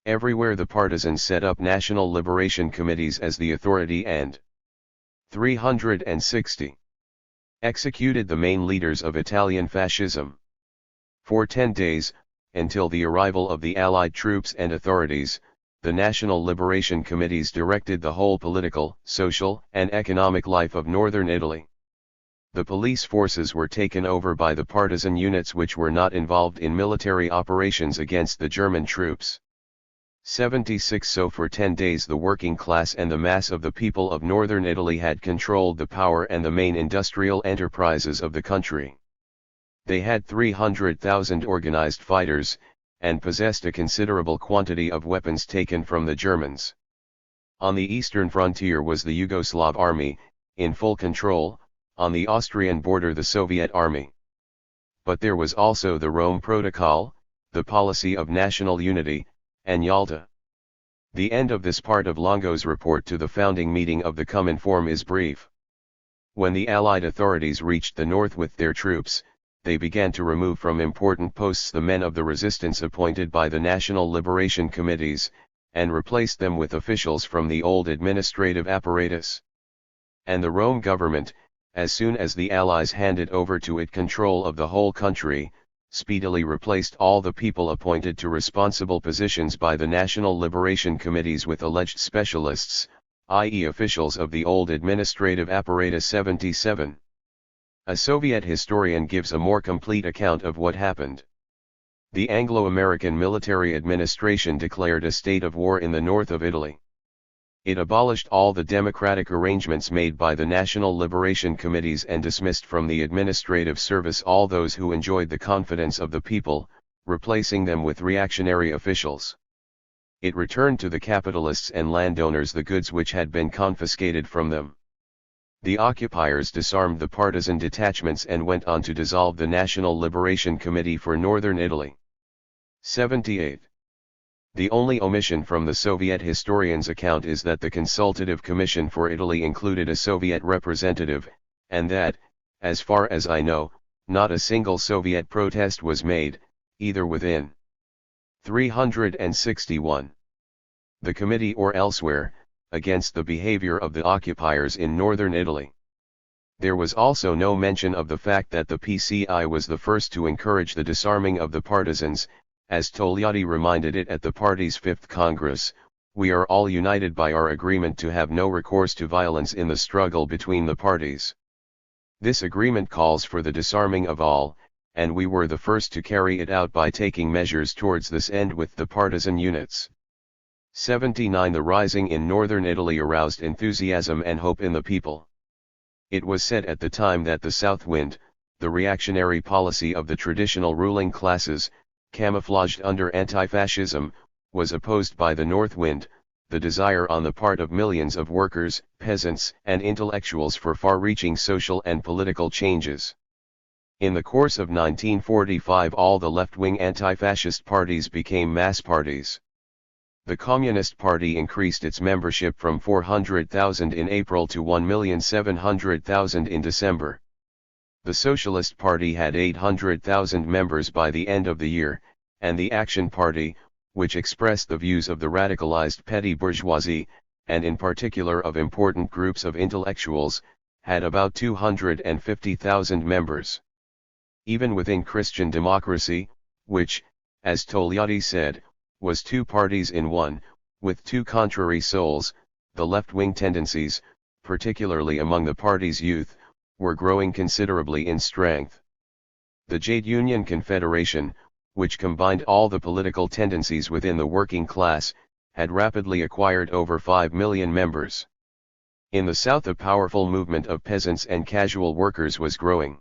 Everywhere the partisans set up national liberation committees as the authority and 360 executed the main leaders of Italian fascism. For 10 days, until the arrival of the Allied troops and authorities, the national liberation committees directed the whole political, social, and economic life of northern Italy. The police forces were taken over by the partisan units which were not involved in military operations against the German troops. 76 So for 10 days the working class and the mass of the people of northern Italy had controlled the power and the main industrial enterprises of the country. They had 300,000 organized fighters, and possessed a considerable quantity of weapons taken from the Germans. On the eastern frontier was the Yugoslav army, in full control, on the Austrian border the Soviet army. But there was also the Rome Protocol, the policy of national unity, and Yalta. The end of this part of Longo's report to the founding meeting of the COMINFORM is brief. When the Allied authorities reached the north with their troops, they began to remove from important posts the men of the resistance appointed by the National Liberation Committees, and replaced them with officials from the old administrative apparatus. And the Rome government, as soon as the Allies handed over to it control of the whole country, speedily replaced all the people appointed to responsible positions by the National Liberation Committees with alleged specialists, i.e. officials of the old administrative apparatus. 77. A Soviet historian gives a more complete account of what happened. The Anglo-American military administration declared a state of war in the north of Italy. It abolished all the democratic arrangements made by the National Liberation Committees and dismissed from the administrative service all those who enjoyed the confidence of the people, replacing them with reactionary officials. It returned to the capitalists and landowners the goods which had been confiscated from them. The occupiers disarmed the partisan detachments and went on to dissolve the National Liberation Committee for Northern Italy. 78. The only omission from the Soviet historian's account is that the Consultative Commission for Italy included a Soviet representative, and that, as far as I know, not a single Soviet protest was made, either within 361 the committee or elsewhere, against the behavior of the occupiers in northern Italy. There was also no mention of the fact that the PCI was the first to encourage the disarming of the partisans. As Togliatti reminded it at the party's 5th Congress, we are all united by our agreement to have no recourse to violence in the struggle between the parties. This agreement calls for the disarming of all, and we were the first to carry it out by taking measures towards this end with the partisan units. 79 The rising in northern Italy aroused enthusiasm and hope in the people. It was said at the time that the south wind, the reactionary policy of the traditional ruling classes, camouflaged under anti-fascism, was opposed by the north wind, the desire on the part of millions of workers, peasants, and intellectuals for far-reaching social and political changes. In the course of 1945, all the left-wing anti-fascist parties became mass parties. The Communist Party increased its membership from 400,000 in April to 1,700,000 in December. The Socialist Party had 800,000 members by the end of the year, and the Action Party, which expressed the views of the radicalized petty bourgeoisie, and in particular of important groups of intellectuals, had about 250,000 members. Even within Christian democracy, which, as Togliatti said, was two parties in one, with two contrary souls, the left-wing tendencies, particularly among the party's youth, were growing considerably in strength. The Trade Union Confederation, which combined all the political tendencies within the working class, had rapidly acquired over 5 million members. In the South, a powerful movement of peasants and casual workers was growing.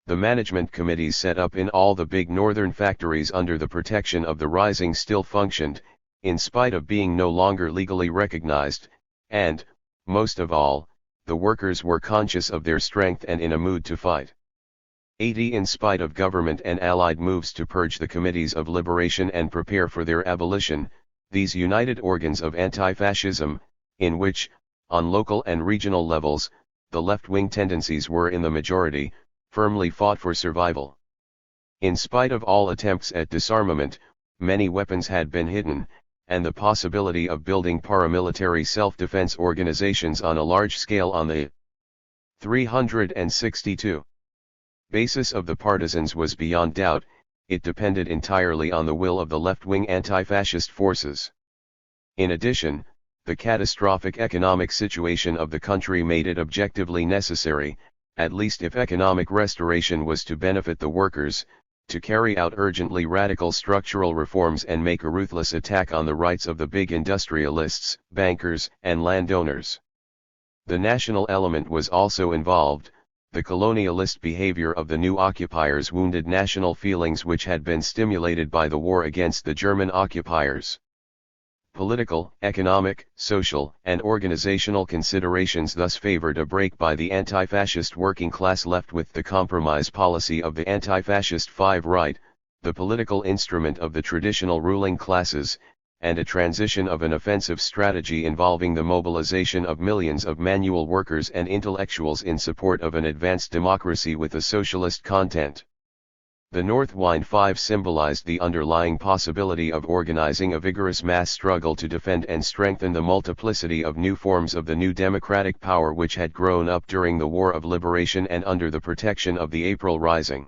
The management committees set up in all the big northern factories under the protection of the Rising still functioned, in spite of being no longer legally recognized, and, most of all, the workers were conscious of their strength and in a mood to fight. In spite of government and allied moves to purge the committees of liberation and prepare for their abolition, these united organs of anti-fascism, in which, on local and regional levels, the left-wing tendencies were in the majority, firmly fought for survival. In spite of all attempts at disarmament, many weapons had been hidden, and the possibility of building paramilitary self-defense organizations on a large scale on the 362 basis of the partisans was beyond doubt. It depended entirely on the will of the left-wing anti-fascist forces. In addition, the catastrophic economic situation of the country made it objectively necessary, at least if economic restoration was to benefit the workers, to carry out urgently radical structural reforms and make a ruthless attack on the rights of the big industrialists, bankers, and landowners. The national element was also involved. The colonialist behavior of the new occupiers wounded national feelings which had been stimulated by the war against the German occupiers. Political, economic, social, and organizational considerations thus favored a break by the anti-fascist working class left with the compromise policy of the anti-fascist Five Right, the political instrument of the traditional ruling classes, and a transition of an offensive strategy involving the mobilization of millions of manual workers and intellectuals in support of an advanced democracy with a socialist content. The North Wind Five symbolized the underlying possibility of organizing a vigorous mass struggle to defend and strengthen the multiplicity of new forms of the new democratic power which had grown up during the War of Liberation and under the protection of the April Rising.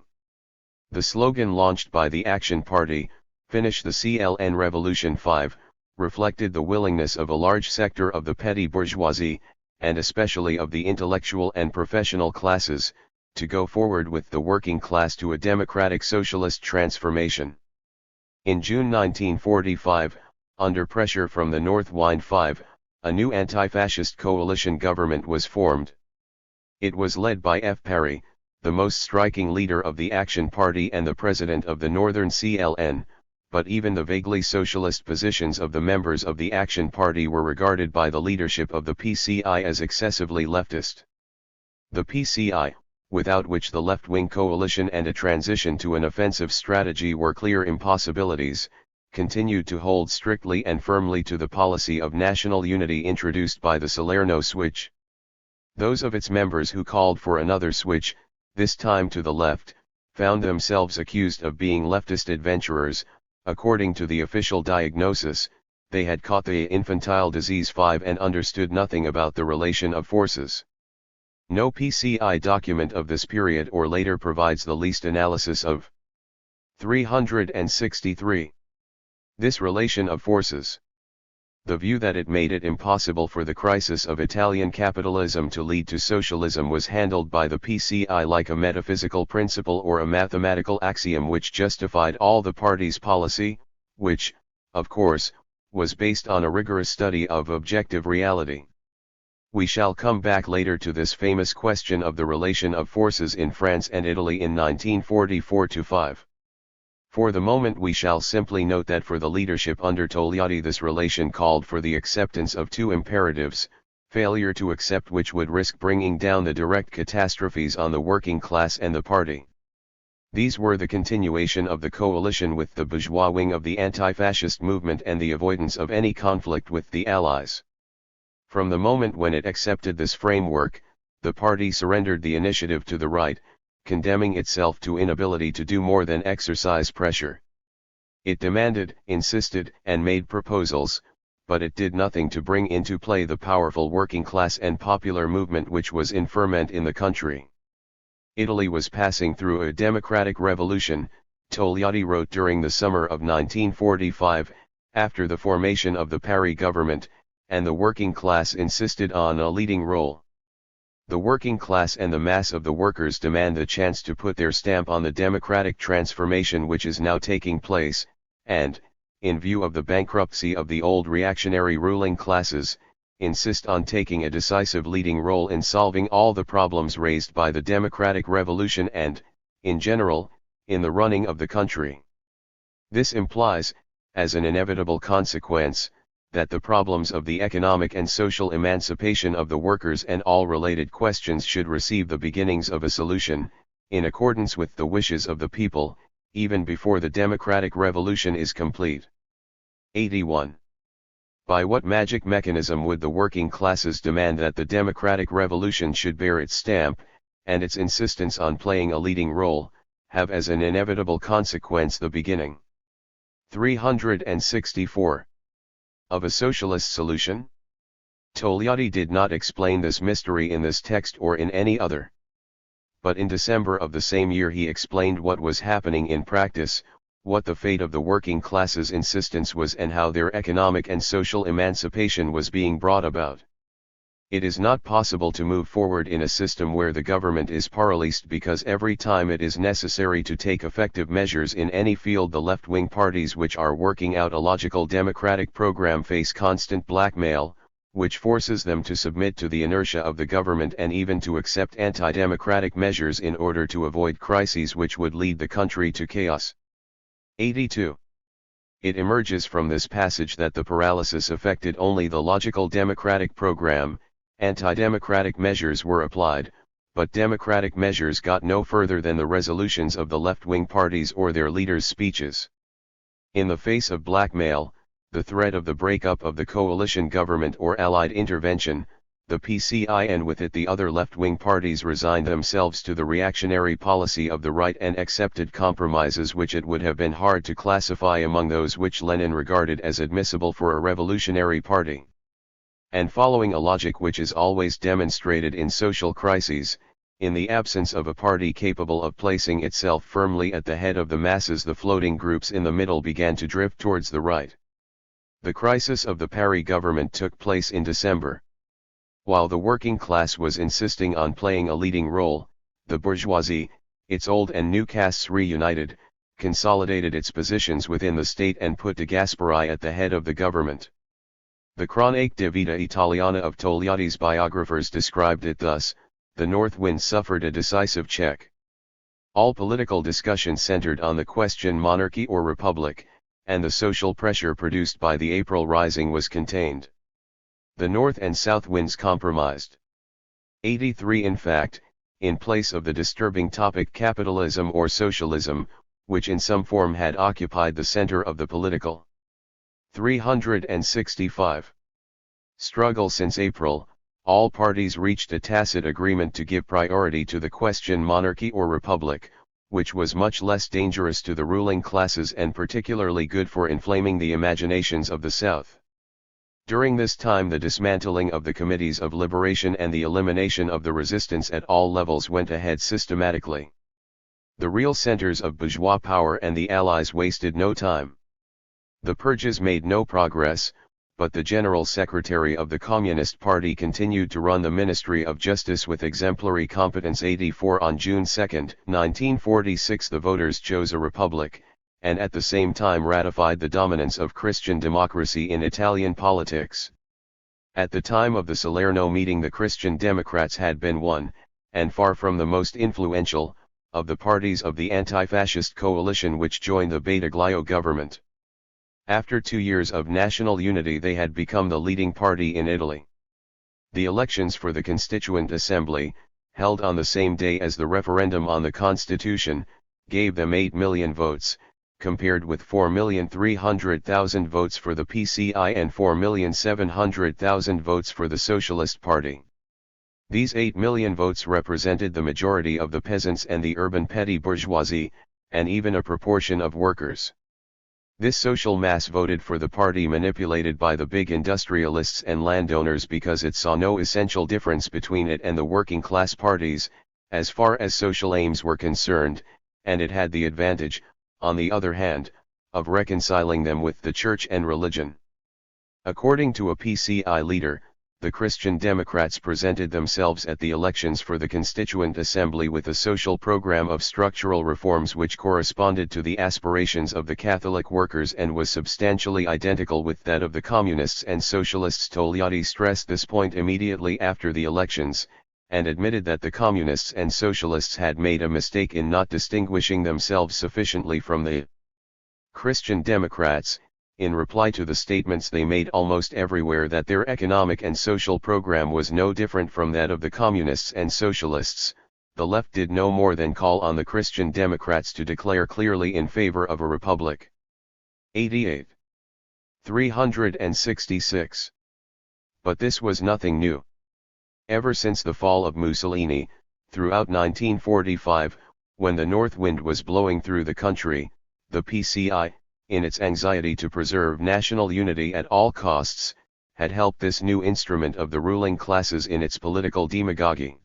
The slogan launched by the Action Party, "Finish the CLN Revolution 5, reflected the willingness of a large sector of the petty bourgeoisie, and especially of the intellectual and professional classes, to go forward with the working class to a democratic socialist transformation. In June 1945, under pressure from the North Wind Five, a new anti-fascist coalition government was formed. It was led by F. Perry, the most striking leader of the Action Party and the president of the Northern CLN, but even the vaguely socialist positions of the members of the Action Party were regarded by the leadership of the PCI as excessively leftist. The PCI, without which the left-wing coalition and a transition to an offensive strategy were clear impossibilities, continued to hold strictly and firmly to the policy of national unity introduced by the Salerno switch. Those of its members who called for another switch, this time to the left, found themselves accused of being leftist adventurers. According to the official diagnosis, they had caught the infantile disease 5 and understood nothing about the relation of forces. No PCI document of this period or later provides the least analysis of 363. This relation of forces. The view that it made it impossible for the crisis of Italian capitalism to lead to socialism was handled by the PCI like a metaphysical principle or a mathematical axiom which justified all the party's policy, which, of course, was based on a rigorous study of objective reality. We shall come back later to this famous question of the relation of forces in France and Italy in 1944-5. For the moment we shall simply note that for the leadership under Togliatti this relation called for the acceptance of two imperatives, failure to accept which would risk bringing down the direct catastrophes on the working class and the party. These were the continuation of the coalition with the bourgeois wing of the anti-fascist movement and the avoidance of any conflict with the Allies. From the moment when it accepted this framework, the party surrendered the initiative to the right, condemning itself to inability to do more than exercise pressure. It demanded, insisted, and made proposals, but it did nothing to bring into play the powerful working class and popular movement which was in ferment in the country. Italy was passing through a democratic revolution, Togliatti wrote during the summer of 1945, after the formation of the Paris government, and the working class insisted on a leading role. The working class and the mass of the workers demand the chance to put their stamp on the democratic transformation which is now taking place, and, in view of the bankruptcy of the old reactionary ruling classes, insist on taking a decisive leading role in solving all the problems raised by the democratic revolution and, in general, in the running of the country. This implies, as an inevitable consequence, that the problems of the economic and social emancipation of the workers and all related questions should receive the beginnings of a solution, in accordance with the wishes of the people, even before the democratic revolution is complete. 81. By what magic mechanism would the working classes demand that the democratic revolution should bear its stamp, and its insistence on playing a leading role, have as an inevitable consequence the beginning? 364. Of a socialist solution? Togliatti did not explain this mystery in this text or in any other. But in December of the same year he explained what was happening in practice, what the fate of the working classes' insistence was and how their economic and social emancipation was being brought about. It is not possible to move forward in a system where the government is paralyzed because every time it is necessary to take effective measures in any field the left-wing parties which are working out a logical democratic program face constant blackmail, which forces them to submit to the inertia of the government and even to accept anti-democratic measures in order to avoid crises which would lead the country to chaos. 82. It emerges from this passage that the paralysis affected only the logical democratic program, anti-democratic measures were applied, but democratic measures got no further than the resolutions of the left-wing parties or their leaders' speeches. In the face of blackmail, the threat of the breakup of the coalition government or Allied intervention, the PCI and with it the other left-wing parties resigned themselves to the reactionary policy of the right and accepted compromises which it would have been hard to classify among those which Lenin regarded as admissible for a revolutionary party. And following a logic which is always demonstrated in social crises, in the absence of a party capable of placing itself firmly at the head of the masses, the floating groups in the middle began to drift towards the right. The crisis of the Paris government took place in December. While the working class was insisting on playing a leading role, the bourgeoisie, its old and new castes reunited, consolidated its positions within the state and put de Gasperi at the head of the government. The Chronique de Vita Italiana of Togliatti's biographers described it thus: the north wind suffered a decisive check. All political discussion centered on the question monarchy or republic, and the social pressure produced by the April Rising was contained. The north and south winds compromised. 83. In fact, in place of the disturbing topic capitalism or socialism, which in some form had occupied the center of the political 365 struggle since April, all parties reached a tacit agreement to give priority to the question monarchy or republic, which was much less dangerous to the ruling classes and particularly good for inflaming the imaginations of the South. During this time the dismantling of the committees of liberation and the elimination of the resistance at all levels went ahead systematically. The real centers of bourgeois power and the Allies wasted no time. The purges made no progress, but the General Secretary of the Communist Party continued to run the Ministry of Justice with exemplary competence. 84. On June 2, 1946 the voters chose a republic, and at the same time ratified the dominance of Christian democracy in Italian politics. At the time of the Salerno meeting the Christian Democrats had been one, and far from the most influential, of the parties of the anti-fascist coalition which joined the Badoglio government. After 2 years of national unity they had become the leading party in Italy. The elections for the Constituent Assembly, held on the same day as the referendum on the Constitution, gave them 8 million votes, compared with 4,300,000 votes for the PCI and 4,700,000 votes for the Socialist Party. These 8 million votes represented the majority of the peasants and the urban petty bourgeoisie, and even a proportion of workers. This social mass voted for the party manipulated by the big industrialists and landowners because it saw no essential difference between it and the working class parties, as far as social aims were concerned, and it had the advantage, on the other hand, of reconciling them with the church and religion. According to a PCI leader, the Christian Democrats presented themselves at the elections for the Constituent Assembly with a social program of structural reforms which corresponded to the aspirations of the Catholic workers and was substantially identical with that of the Communists and Socialists. Togliatti stressed this point immediately after the elections, and admitted that the Communists and Socialists had made a mistake in not distinguishing themselves sufficiently from the Christian Democrats, in reply to the statements they made almost everywhere that their economic and social program was no different from that of the Communists and Socialists. The left did no more than call on the Christian Democrats to declare clearly in favor of a republic. 88. 366. But this was nothing new. Ever since the fall of Mussolini, throughout 1945, when the north wind was blowing through the country, the PCI, in its anxiety to preserve national unity at all costs, had helped this new instrument of the ruling classes in its political demagoguery.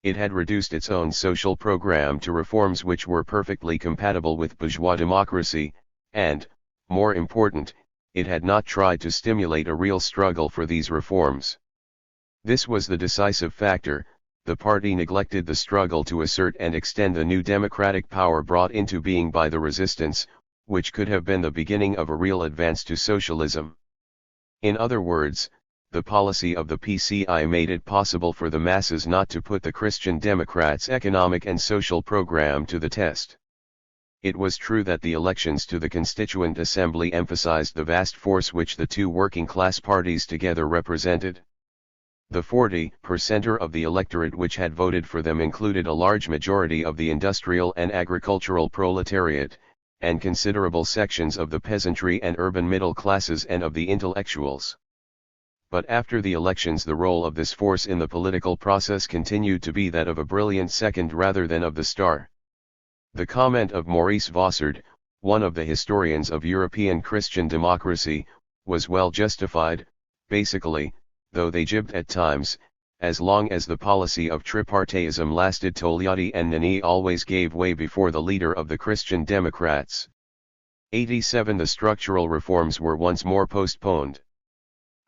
It had reduced its own social program to reforms which were perfectly compatible with bourgeois democracy, and, more important, it had not tried to stimulate a real struggle for these reforms. This was the decisive factor. The party neglected the struggle to assert and extend the new democratic power brought into being by the resistance, which could have been the beginning of a real advance to socialism. In other words, the policy of the PCI made it possible for the masses not to put the Christian Democrats' economic and social program to the test. It was true that the elections to the Constituent Assembly emphasized the vast force which the two working class parties together represented. The 40% of the electorate which had voted for them included a large majority of the industrial and agricultural proletariat, and considerable sections of the peasantry and urban middle classes and of the intellectuals. But after the elections the role of this force in the political process continued to be that of a brilliant second rather than of the star. The comment of Maurice Vossard, one of the historians of European Christian democracy, was well justified. Basically, though they jibbed at times, as long as the policy of tripartism lasted, Togliatti and Nani always gave way before the leader of the Christian Democrats. 87. The structural reforms were once more postponed.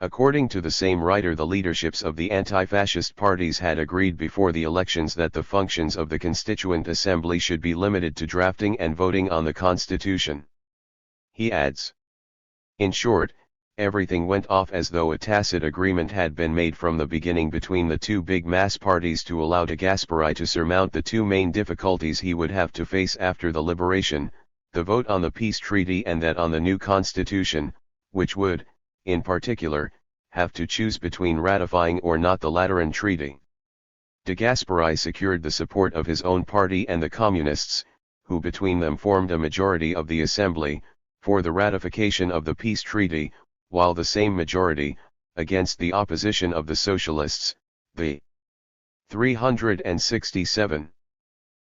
According to the same writer, the leaderships of the anti-fascist parties had agreed before the elections that the functions of the Constituent Assembly should be limited to drafting and voting on the Constitution. He adds, in short, everything went off as though a tacit agreement had been made from the beginning between the two big mass parties to allow de Gasperi to surmount the two main difficulties he would have to face after the liberation, the vote on the peace treaty and that on the new constitution, which would, in particular, have to choose between ratifying or not the Lateran Treaty. De Gasperi secured the support of his own party and the Communists, who between them formed a majority of the Assembly, for the ratification of the peace treaty, while the same majority, against the opposition of the Socialists, the 367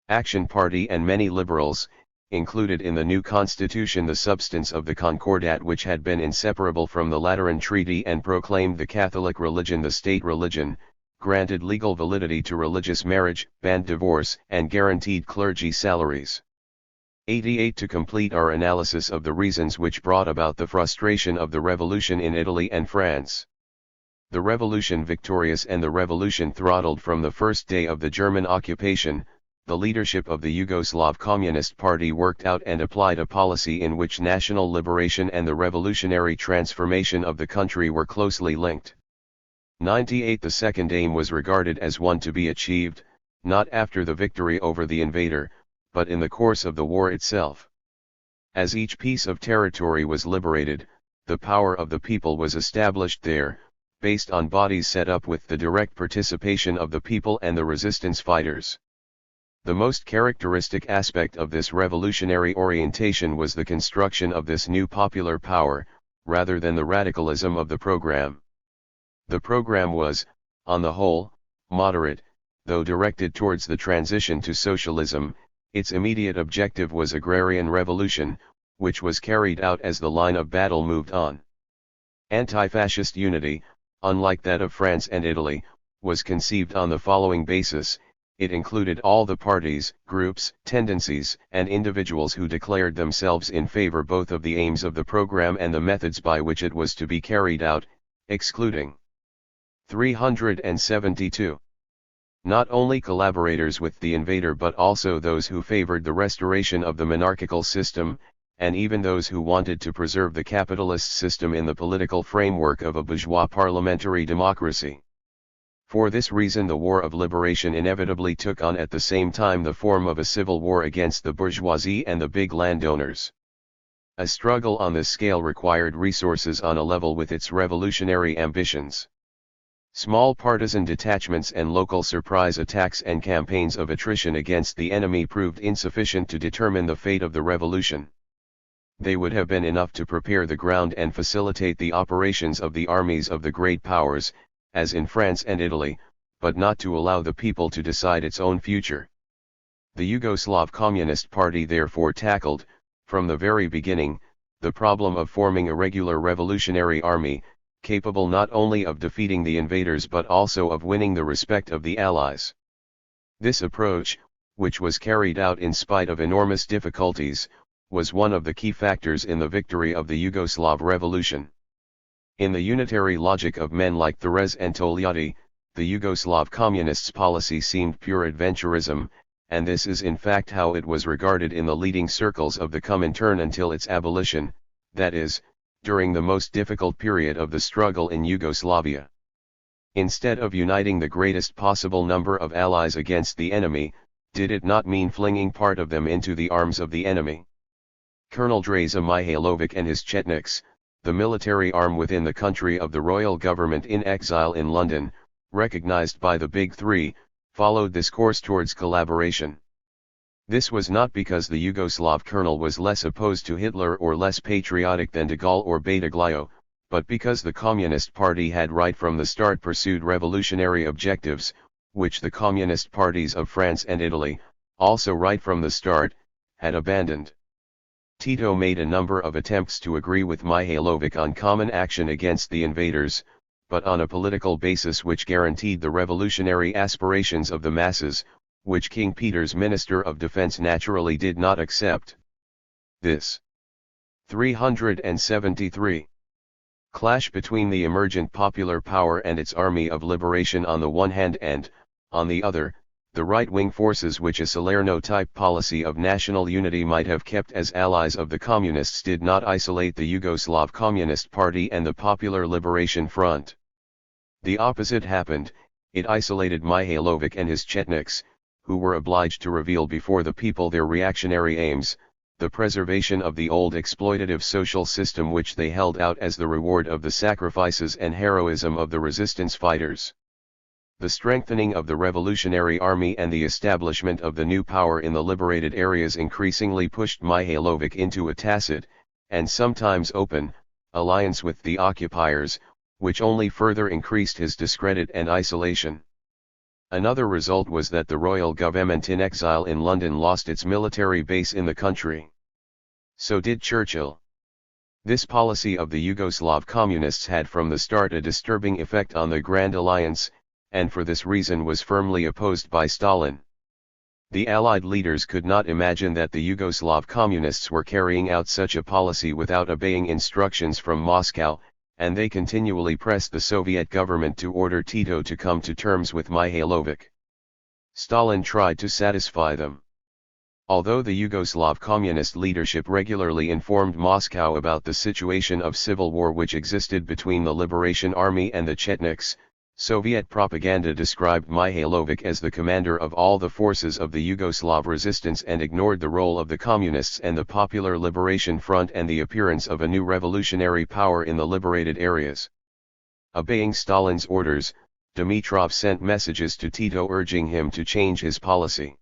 Action Party and many liberals, included in the new constitution the substance of the Concordat which had been inseparable from the Lateran Treaty and proclaimed the Catholic religion the state religion, granted legal validity to religious marriage, banned divorce, and guaranteed clergy salaries. 88. To complete our analysis of the reasons which brought about the frustration of the revolution in Italy and France. The revolution victorious and the revolution throttled from the first day of the German occupation, the leadership of the Yugoslav Communist Party worked out and applied a policy in which national liberation and the revolutionary transformation of the country were closely linked. 98. The second aim was regarded as one to be achieved, not after the victory over the invader, but in the course of the war itself. As each piece of territory was liberated, the power of the people was established there, based on bodies set up with the direct participation of the people and the resistance fighters. The most characteristic aspect of this revolutionary orientation was the construction of this new popular power, rather than the radicalism of the program. The program was, on the whole, moderate, though directed towards the transition to socialism. Its immediate objective was agrarian revolution, which was carried out as the line of battle moved on. Anti-fascist unity, unlike that of France and Italy, was conceived on the following basis: it included all the parties, groups, tendencies, and individuals who declared themselves in favor both of the aims of the program and the methods by which it was to be carried out, excluding 372. Not only collaborators with the invader but also those who favored the restoration of the monarchical system, and even those who wanted to preserve the capitalist system in the political framework of a bourgeois parliamentary democracy. For this reason the War of Liberation inevitably took on at the same time the form of a civil war against the bourgeoisie and the big landowners. A struggle on this scale required resources on a level with its revolutionary ambitions. Small partisan detachments and local surprise attacks and campaigns of attrition against the enemy proved insufficient to determine the fate of the revolution. They would have been enough to prepare the ground and facilitate the operations of the armies of the great powers, as in France and Italy, but not to allow the people to decide its own future. The Yugoslav Communist Party therefore tackled, from the very beginning, the problem of forming a regular revolutionary army, capable not only of defeating the invaders but also of winning the respect of the Allies. This approach, which was carried out in spite of enormous difficulties, was one of the key factors in the victory of the Yugoslav Revolution. In the unitary logic of men like Thérèse and Togliatti, the Yugoslav Communists' policy seemed pure adventurism, and this is in fact how it was regarded in the leading circles of the Comintern until its abolition, that is, during the most difficult period of the struggle in Yugoslavia. Instead of uniting the greatest possible number of allies against the enemy, did it not mean flinging part of them into the arms of the enemy? Colonel Draza Mihailovic and his Chetniks, the military arm within the country of the royal government in exile in London, recognized by the Big Three, followed this course towards collaboration. This was not because the Yugoslav colonel was less opposed to Hitler or less patriotic than de Gaulle or Badoglio, but because the Communist Party had right from the start pursued revolutionary objectives, which the Communist parties of France and Italy, also right from the start, had abandoned. Tito made a number of attempts to agree with Mihailovic on common action against the invaders, but on a political basis which guaranteed the revolutionary aspirations of the masses, which King Peter's Minister of Defense naturally did not accept. This 373. Clash between the emergent popular power and its army of liberation on the one hand and, on the other, the right-wing forces which a Salerno-type policy of national unity might have kept as allies of the Communists did not isolate the Yugoslav Communist Party and the Popular Liberation Front. The opposite happened, it isolated Mihailovic and his Chetniks, who were obliged to reveal before the people their reactionary aims, the preservation of the old exploitative social system which they held out as the reward of the sacrifices and heroism of the resistance fighters. The strengthening of the revolutionary army and the establishment of the new power in the liberated areas increasingly pushed Mihailovic into a tacit, and sometimes open, alliance with the occupiers, which only further increased his discredit and isolation. Another result was that the royal government in exile in London lost its military base in the country. So did Churchill. This policy of the Yugoslav Communists had from the start a disturbing effect on the Grand Alliance, and for this reason was firmly opposed by Stalin. The Allied leaders could not imagine that the Yugoslav Communists were carrying out such a policy without obeying instructions from Moscow, and they continually pressed the Soviet government to order Tito to come to terms with Mihailovic. Stalin tried to satisfy them. Although the Yugoslav Communist leadership regularly informed Moscow about the situation of civil war which existed between the Liberation Army and the Chetniks, Soviet propaganda described Mihailovic as the commander of all the forces of the Yugoslav resistance and ignored the role of the Communists and the Popular Liberation Front and the appearance of a new revolutionary power in the liberated areas. Obeying Stalin's orders, Dimitrov sent messages to Tito urging him to change his policy.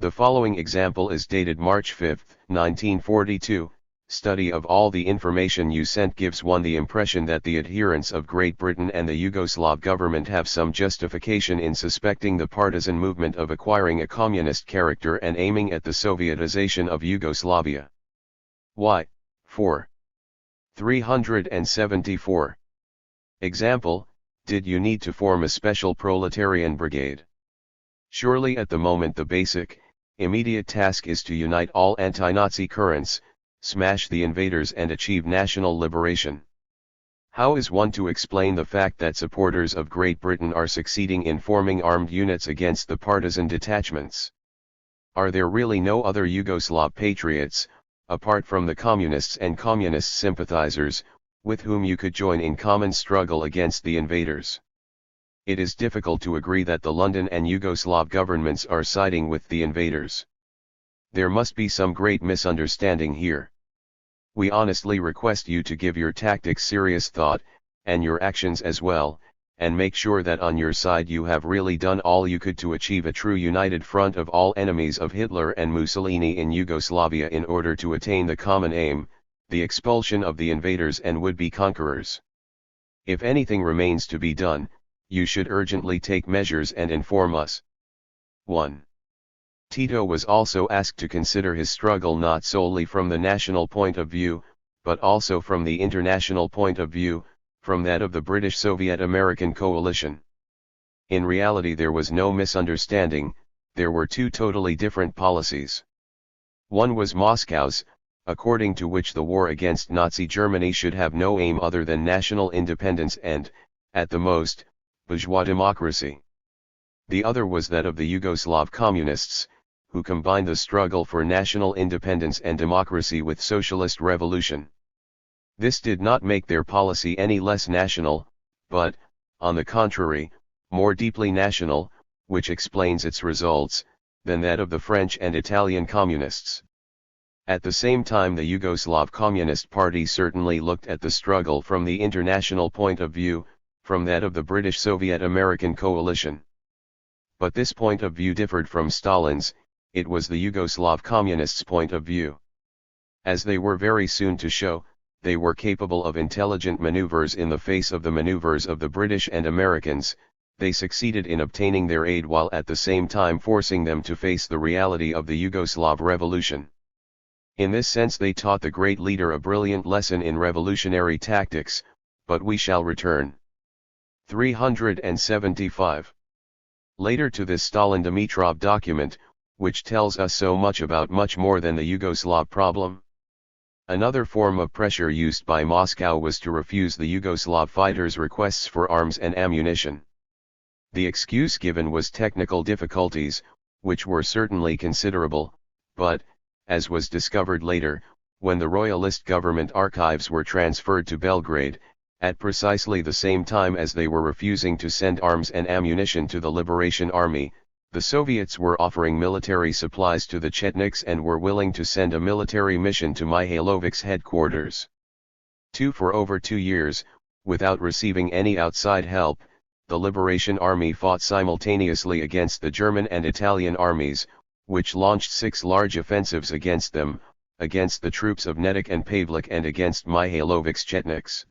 The following example is dated March 5, 1942. Study of all the information you sent gives one the impression that the adherents of Great Britain and the Yugoslav government have some justification in suspecting the partisan movement of acquiring a communist character and aiming at the Sovietization of Yugoslavia. Why? 4. 374. Example, did you need to form a special proletarian brigade? Surely at the moment the basic, immediate task is to unite all anti-Nazi currents, smash the invaders and achieve national liberation. How is one to explain the fact that supporters of Great Britain are succeeding in forming armed units against the partisan detachments? Are there really no other Yugoslav patriots, apart from the communists and communist sympathizers, with whom you could join in common struggle against the invaders? It is difficult to agree that the London and Yugoslav governments are siding with the invaders. There must be some great misunderstanding here. We honestly request you to give your tactics serious thought, and your actions as well, and make sure that on your side you have really done all you could to achieve a true united front of all enemies of Hitler and Mussolini in Yugoslavia in order to attain the common aim, the expulsion of the invaders and would-be conquerors. If anything remains to be done, you should urgently take measures and inform us. 1. Tito was also asked to consider his struggle not solely from the national point of view, but also from the international point of view, from that of the British-Soviet-American coalition. In reality there was no misunderstanding, there were two totally different policies. One was Moscow's, according to which the war against Nazi Germany should have no aim other than national independence and, at the most, bourgeois democracy. The other was that of the Yugoslav communists, who combined the struggle for national independence and democracy with socialist revolution. This did not make their policy any less national, but, on the contrary, more deeply national, which explains its results, than that of the French and Italian communists. At the same time the Yugoslav Communist Party certainly looked at the struggle from the international point of view, from that of the British-Soviet-American coalition. But this point of view differed from Stalin's. It was the Yugoslav Communists' point of view. As they were very soon to show, they were capable of intelligent maneuvers in the face of the maneuvers of the British and Americans. They succeeded in obtaining their aid while at the same time forcing them to face the reality of the Yugoslav revolution. In this sense they taught the great leader a brilliant lesson in revolutionary tactics, but we shall return. 375. Later to this Stalin-Dimitrov document, which tells us so much about much more than the Yugoslav problem. Another form of pressure used by Moscow was to refuse the Yugoslav fighters' requests for arms and ammunition. The excuse given was technical difficulties, which were certainly considerable, but, as was discovered later, when the royalist government archives were transferred to Belgrade, at precisely the same time as they were refusing to send arms and ammunition to the Liberation Army, the Soviets were offering military supplies to the Chetniks and were willing to send a military mission to Mihailovic's headquarters. For over 2 years, without receiving any outside help, the Liberation Army fought simultaneously against the German and Italian armies, which launched 6 large offensives against them, against the troops of Netic and Pavlik and against Mihailovic's Chetniks.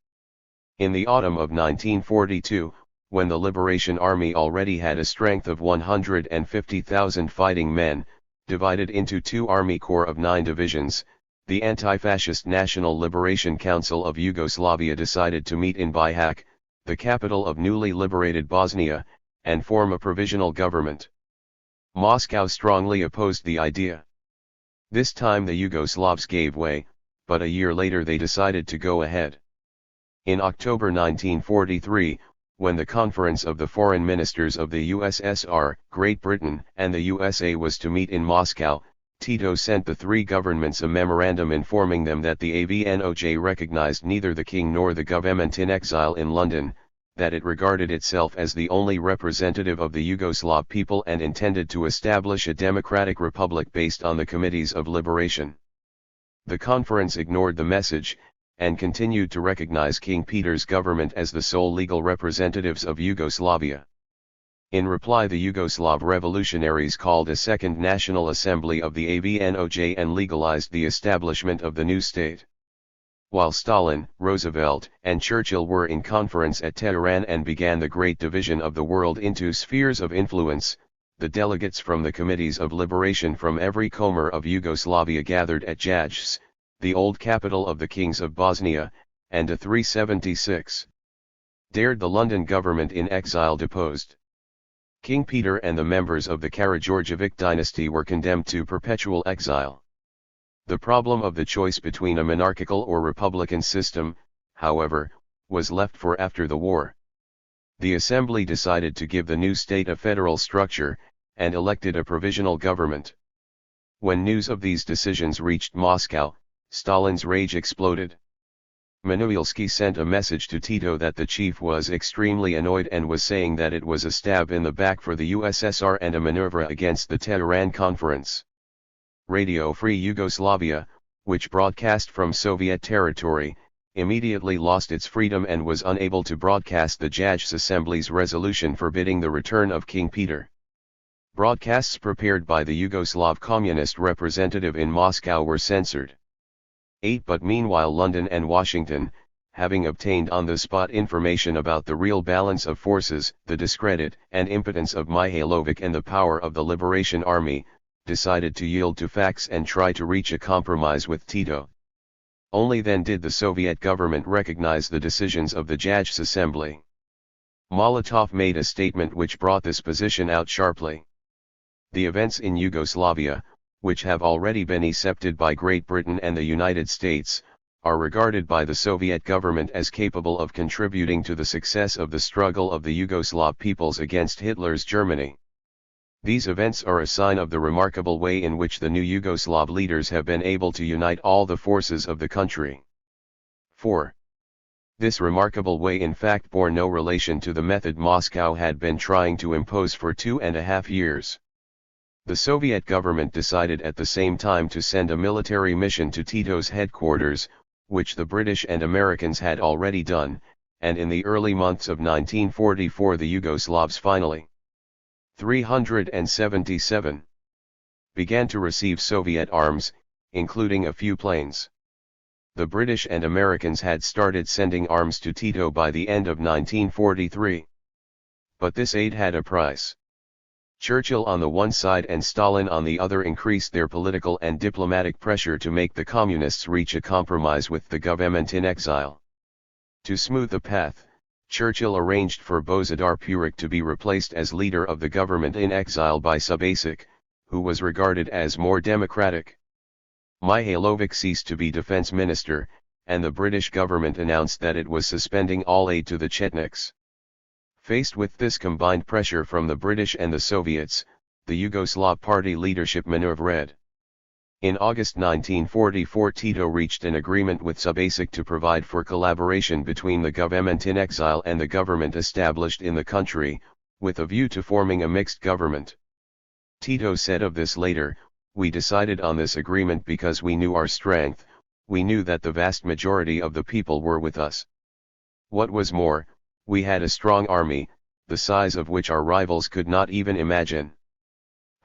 In the autumn of 1942, when the Liberation Army already had a strength of 150,000 fighting men, divided into 2 army corps of 9 divisions, the Anti-Fascist National Liberation Council of Yugoslavia decided to meet in Bihać, the capital of newly liberated Bosnia, and form a provisional government. Moscow strongly opposed the idea. This time the Yugoslavs gave way, but a year later they decided to go ahead. In October 1943, when the conference of the foreign ministers of the USSR, Great Britain, and the USA was to meet in Moscow, Tito sent the 3 governments a memorandum informing them that the AVNOJ recognized neither the king nor the government in exile in London, that it regarded itself as the only representative of the Yugoslav people and intended to establish a democratic republic based on the Committees of Liberation. The conference ignored the message, and continued to recognize King Peter's government as the sole legal representatives of Yugoslavia. In reply, the Yugoslav revolutionaries called a Second National Assembly of the AVNOJ and legalized the establishment of the new state. While Stalin, Roosevelt, and Churchill were in conference at Tehran and began the Great Division of the world into spheres of influence, the delegates from the Committees of Liberation from every comer of Yugoslavia gathered at Jajce, the old capital of the Kings of Bosnia, and a 376 dared the London government in exile deposed. King Peter and the members of the Karađorđević dynasty were condemned to perpetual exile. The problem of the choice between a monarchical or republican system, however, was left for after the war. The assembly decided to give the new state a federal structure, and elected a provisional government. When news of these decisions reached Moscow, Stalin's rage exploded. Manuelski sent a message to Tito that the chief was extremely annoyed and was saying that it was a stab in the back for the USSR and a maneuver against the Tehran Conference. Radio Free Yugoslavia, which broadcast from Soviet territory, immediately lost its freedom and was unable to broadcast the Jajce Assembly's resolution forbidding the return of King Peter. Broadcasts prepared by the Yugoslav Communist representative in Moscow were censored. 8 But meanwhile London and Washington, having obtained on-the-spot information about the real balance of forces, the discredit and impotence of Mihailović and the power of the Liberation Army, decided to yield to facts and try to reach a compromise with Tito. Only then did the Soviet government recognize the decisions of the Jajce Assembly. Molotov made a statement which brought this position out sharply. The events in Yugoslavia, which have already been accepted by Great Britain and the United States, are regarded by the Soviet government as capable of contributing to the success of the struggle of the Yugoslav peoples against Hitler's Germany. These events are a sign of the remarkable way in which the new Yugoslav leaders have been able to unite all the forces of the country. 4. This remarkable way in fact bore no relation to the method Moscow had been trying to impose for 2.5 years. The Soviet government decided at the same time to send a military mission to Tito's headquarters, which the British and Americans had already done, and in the early months of 1944 the Yugoslavs finally 377 began to receive Soviet arms, including a few planes. The British and Americans had started sending arms to Tito by the end of 1943. But this aid had a price. Churchill on the one side and Stalin on the other increased their political and diplomatic pressure to make the Communists reach a compromise with the government in exile. To smooth the path, Churchill arranged for Bozidar Purik to be replaced as leader of the government in exile by Subasic, who was regarded as more democratic. Mihailović ceased to be defense minister, and the British government announced that it was suspending all aid to the Chetniks. Faced with this combined pressure from the British and the Soviets, the Yugoslav party leadership maneuvered. In August 1944 Tito reached an agreement with Subasic to provide for collaboration between the government in exile and the government established in the country, with a view to forming a mixed government. Tito said of this later, "We decided on this agreement because we knew our strength, we knew that the vast majority of the people were with us. What was more, we had a strong army, the size of which our rivals could not even imagine."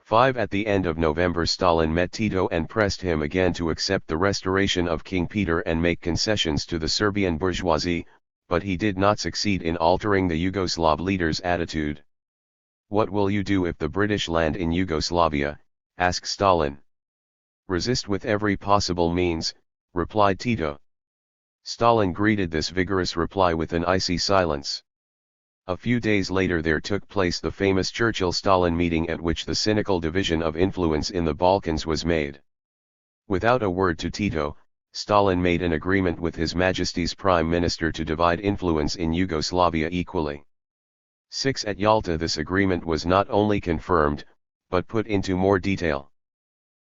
5 At the end of November Stalin met Tito and pressed him again to accept the restoration of King Peter and make concessions to the Serbian bourgeoisie, but he did not succeed in altering the Yugoslav leader's attitude. "What will you do if the British land in Yugoslavia?" asked Stalin. "Resist with every possible means," replied Tito. Stalin greeted this vigorous reply with an icy silence. A few days later there took place the famous Churchill-Stalin meeting at which the cynical division of influence in the Balkans was made. Without a word to Tito, Stalin made an agreement with His Majesty's Prime Minister to divide influence in Yugoslavia equally. 6 At Yalta this agreement was not only confirmed, but put into more detail.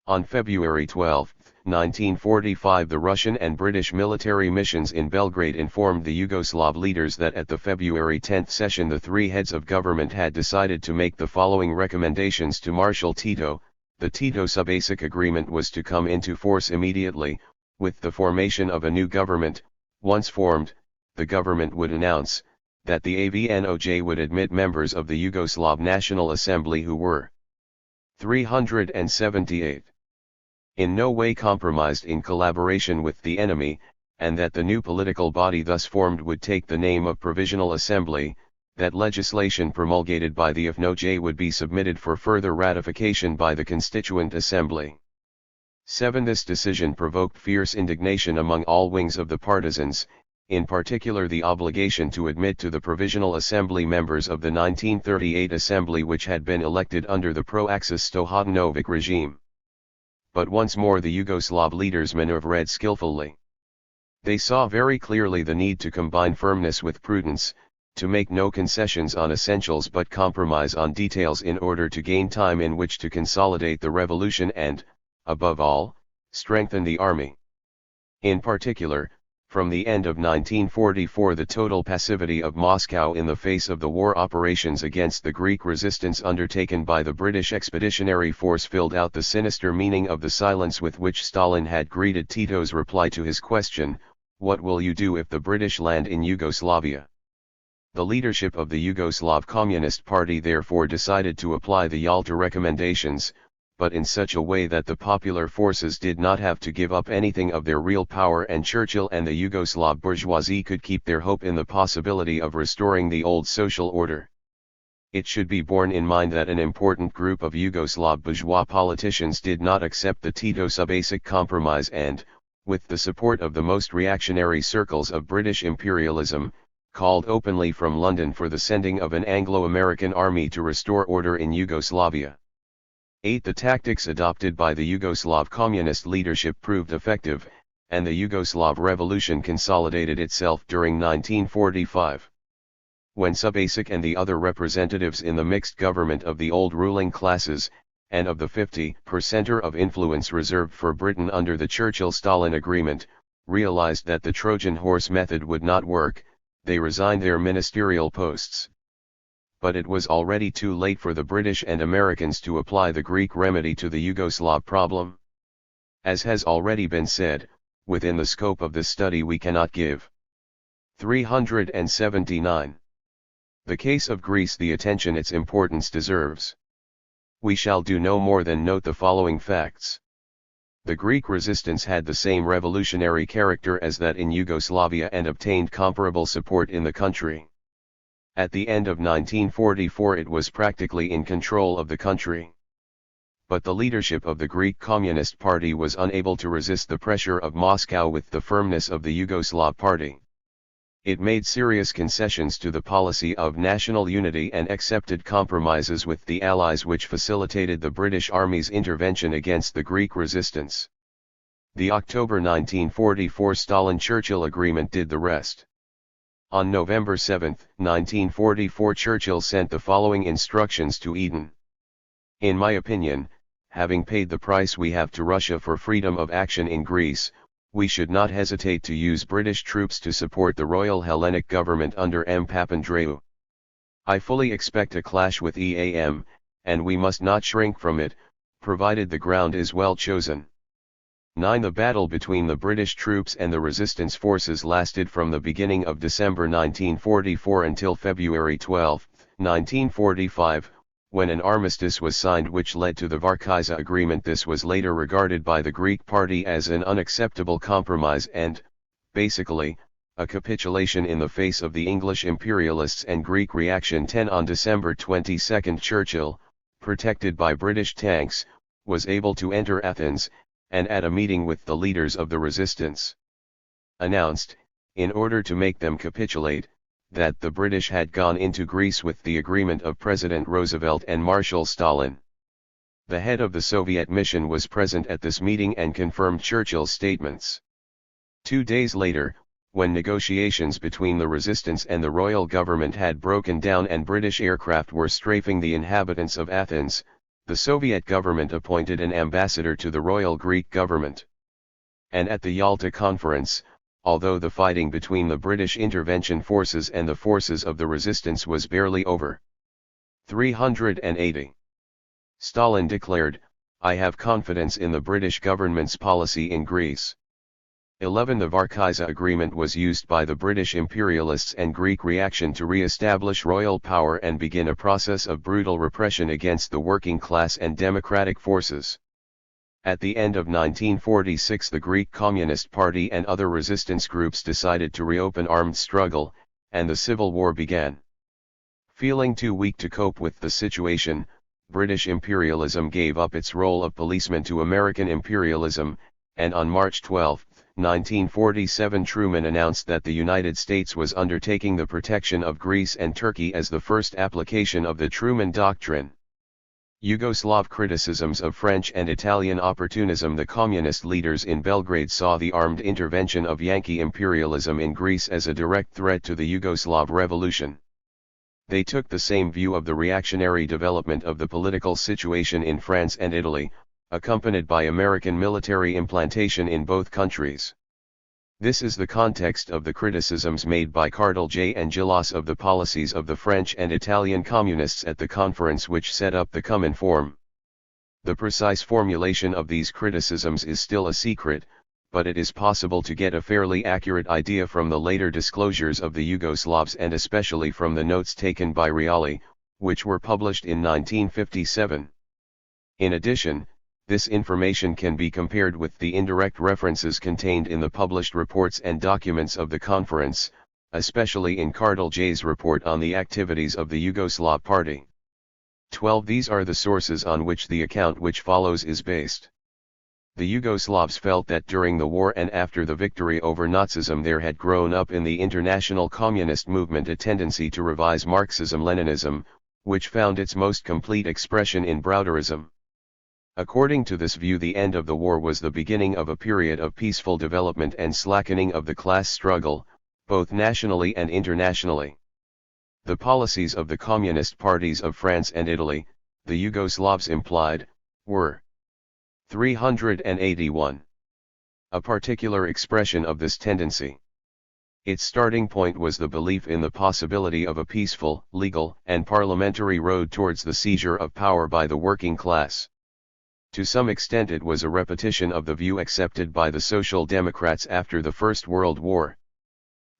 On February 12, 1945, the Russian and British military missions in Belgrade informed the Yugoslav leaders that at the February 10 session the three heads of government had decided to make the following recommendations to Marshal Tito. The Tito-Subasic Agreement was to come into force immediately. With the formation of a new government, once formed, the government would announce that the AVNOJ would admit members of the Yugoslav National Assembly who were 378. In no way compromised in collaboration with the enemy, and that the new political body thus formed would take the name of Provisional Assembly, that legislation promulgated by the AVNOJ would be submitted for further ratification by the Constituent Assembly. 7. This decision provoked fierce indignation among all wings of the partisans, in particular the obligation to admit to the Provisional Assembly members of the 1938 Assembly which had been elected under the pro-Axis Stohotanovic regime. But once more the Yugoslav leaders maneuvered skillfully. They saw very clearly the need to combine firmness with prudence, to make no concessions on essentials but compromise on details in order to gain time in which to consolidate the revolution and, above all, strengthen the army. In particular, from the end of 1944 the total passivity of Moscow in the face of the war operations against the Greek resistance undertaken by the British Expeditionary Force filled out the sinister meaning of the silence with which Stalin had greeted Tito's reply to his question, "What will you do if the British land in Yugoslavia?" The leadership of the Yugoslav Communist Party therefore decided to apply the Yalta recommendations, but in such a way that the popular forces did not have to give up anything of their real power and Churchill and the Yugoslav bourgeoisie could keep their hope in the possibility of restoring the old social order. It should be borne in mind that an important group of Yugoslav bourgeois politicians did not accept the Tito-Subasic compromise and, with the support of the most reactionary circles of British imperialism, called openly from London for the sending of an Anglo-American army to restore order in Yugoslavia. 8. The tactics adopted by the Yugoslav communist leadership proved effective, and the Yugoslav revolution consolidated itself during 1945. When Subasic and the other representatives in the mixed government of the old ruling classes, and of the 50% of influence reserved for Britain under the Churchill-Stalin agreement, realized that the Trojan horse method would not work, they resigned their ministerial posts. But it was already too late for the British and Americans to apply the Greek remedy to the Yugoslav problem. As has already been said, within the scope of this study we cannot give 379. The case of Greece the attention its importance deserves. We shall do no more than note the following facts. The Greek resistance had the same revolutionary character as that in Yugoslavia and obtained comparable support in the country. At the end of 1944 it was practically in control of the country. But the leadership of the Greek Communist Party was unable to resist the pressure of Moscow with the firmness of the Yugoslav Party. It made serious concessions to the policy of national unity and accepted compromises with the Allies which facilitated the British Army's intervention against the Greek resistance. The October 1944 Stalin-Churchill agreement did the rest. On November 7, 1944 Churchill sent the following instructions to Eden. In my opinion, having paid the price we have to Russia for freedom of action in Greece, we should not hesitate to use British troops to support the Royal Hellenic government under M. Papandreou. I fully expect a clash with EAM, and we must not shrink from it, provided the ground is well chosen. 9. The battle between the British troops and the resistance forces lasted from the beginning of December 1944 until February 12, 1945, when an armistice was signed which led to the Varkiza Agreement. This was later regarded by the Greek party as an unacceptable compromise and, basically, a capitulation in the face of the English imperialists and Greek reaction. 10. On December 22 Churchill, protected by British tanks, was able to enter Athens, and at a meeting with the leaders of the resistance, announced, in order to make them capitulate, that the British had gone into Greece with the agreement of President Roosevelt and Marshal Stalin. The head of the Soviet mission was present at this meeting and confirmed Churchill's statements. 2 days later, when negotiations between the resistance and the royal government had broken down and British aircraft were strafing the inhabitants of Athens, the Soviet government appointed an ambassador to the royal Greek government. and at the Yalta Conference, although the fighting between the British intervention forces and the forces of the resistance was barely over. 380. Stalin declared, "I have confidence in the British government's policy in Greece." 11. The Varkisa Agreement was used by the British imperialists and Greek reaction to re-establish royal power and begin a process of brutal repression against the working class and democratic forces. At the end of 1946, the Greek Communist Party and other resistance groups decided to reopen armed struggle, and the civil war began. Feeling too weak to cope with the situation, British imperialism gave up its role of policeman to American imperialism, and on March 12, 1947, Truman announced that the United States was undertaking the protection of Greece and Turkey as the first application of the Truman Doctrine. Yugoslav criticisms of French and Italian opportunism. The communist leaders in Belgrade saw the armed intervention of Yankee imperialism in Greece as a direct threat to the Yugoslav revolution. They took the same view of the reactionary development of the political situation in France and Italy, accompanied by American military implantation in both countries. This is the context of the criticisms made by Cardinal J. Angelos of the policies of the French and Italian communists at the conference which set up the COMINFORM. The precise formulation of these criticisms is still a secret, but it is possible to get a fairly accurate idea from the later disclosures of the Yugoslavs and especially from the notes taken by Reali, which were published in 1957. In addition, this information can be compared with the indirect references contained in the published reports and documents of the conference, especially in Cardinal J's report on the activities of the Yugoslav Party. 12. These are the sources on which the account which follows is based. The Yugoslavs felt that during the war and after the victory over Nazism there had grown up in the international communist movement a tendency to revise Marxism-Leninism, which found its most complete expression in Browderism. According to this view, the end of the war was the beginning of a period of peaceful development and slackening of the class struggle, both nationally and internationally. The policies of the communist parties of France and Italy, the Yugoslavs implied, were 381. A particular expression of this tendency. Its starting point was the belief in the possibility of a peaceful, legal, and parliamentary road towards the seizure of power by the working class. To some extent it was a repetition of the view accepted by the Social Democrats after the First World War.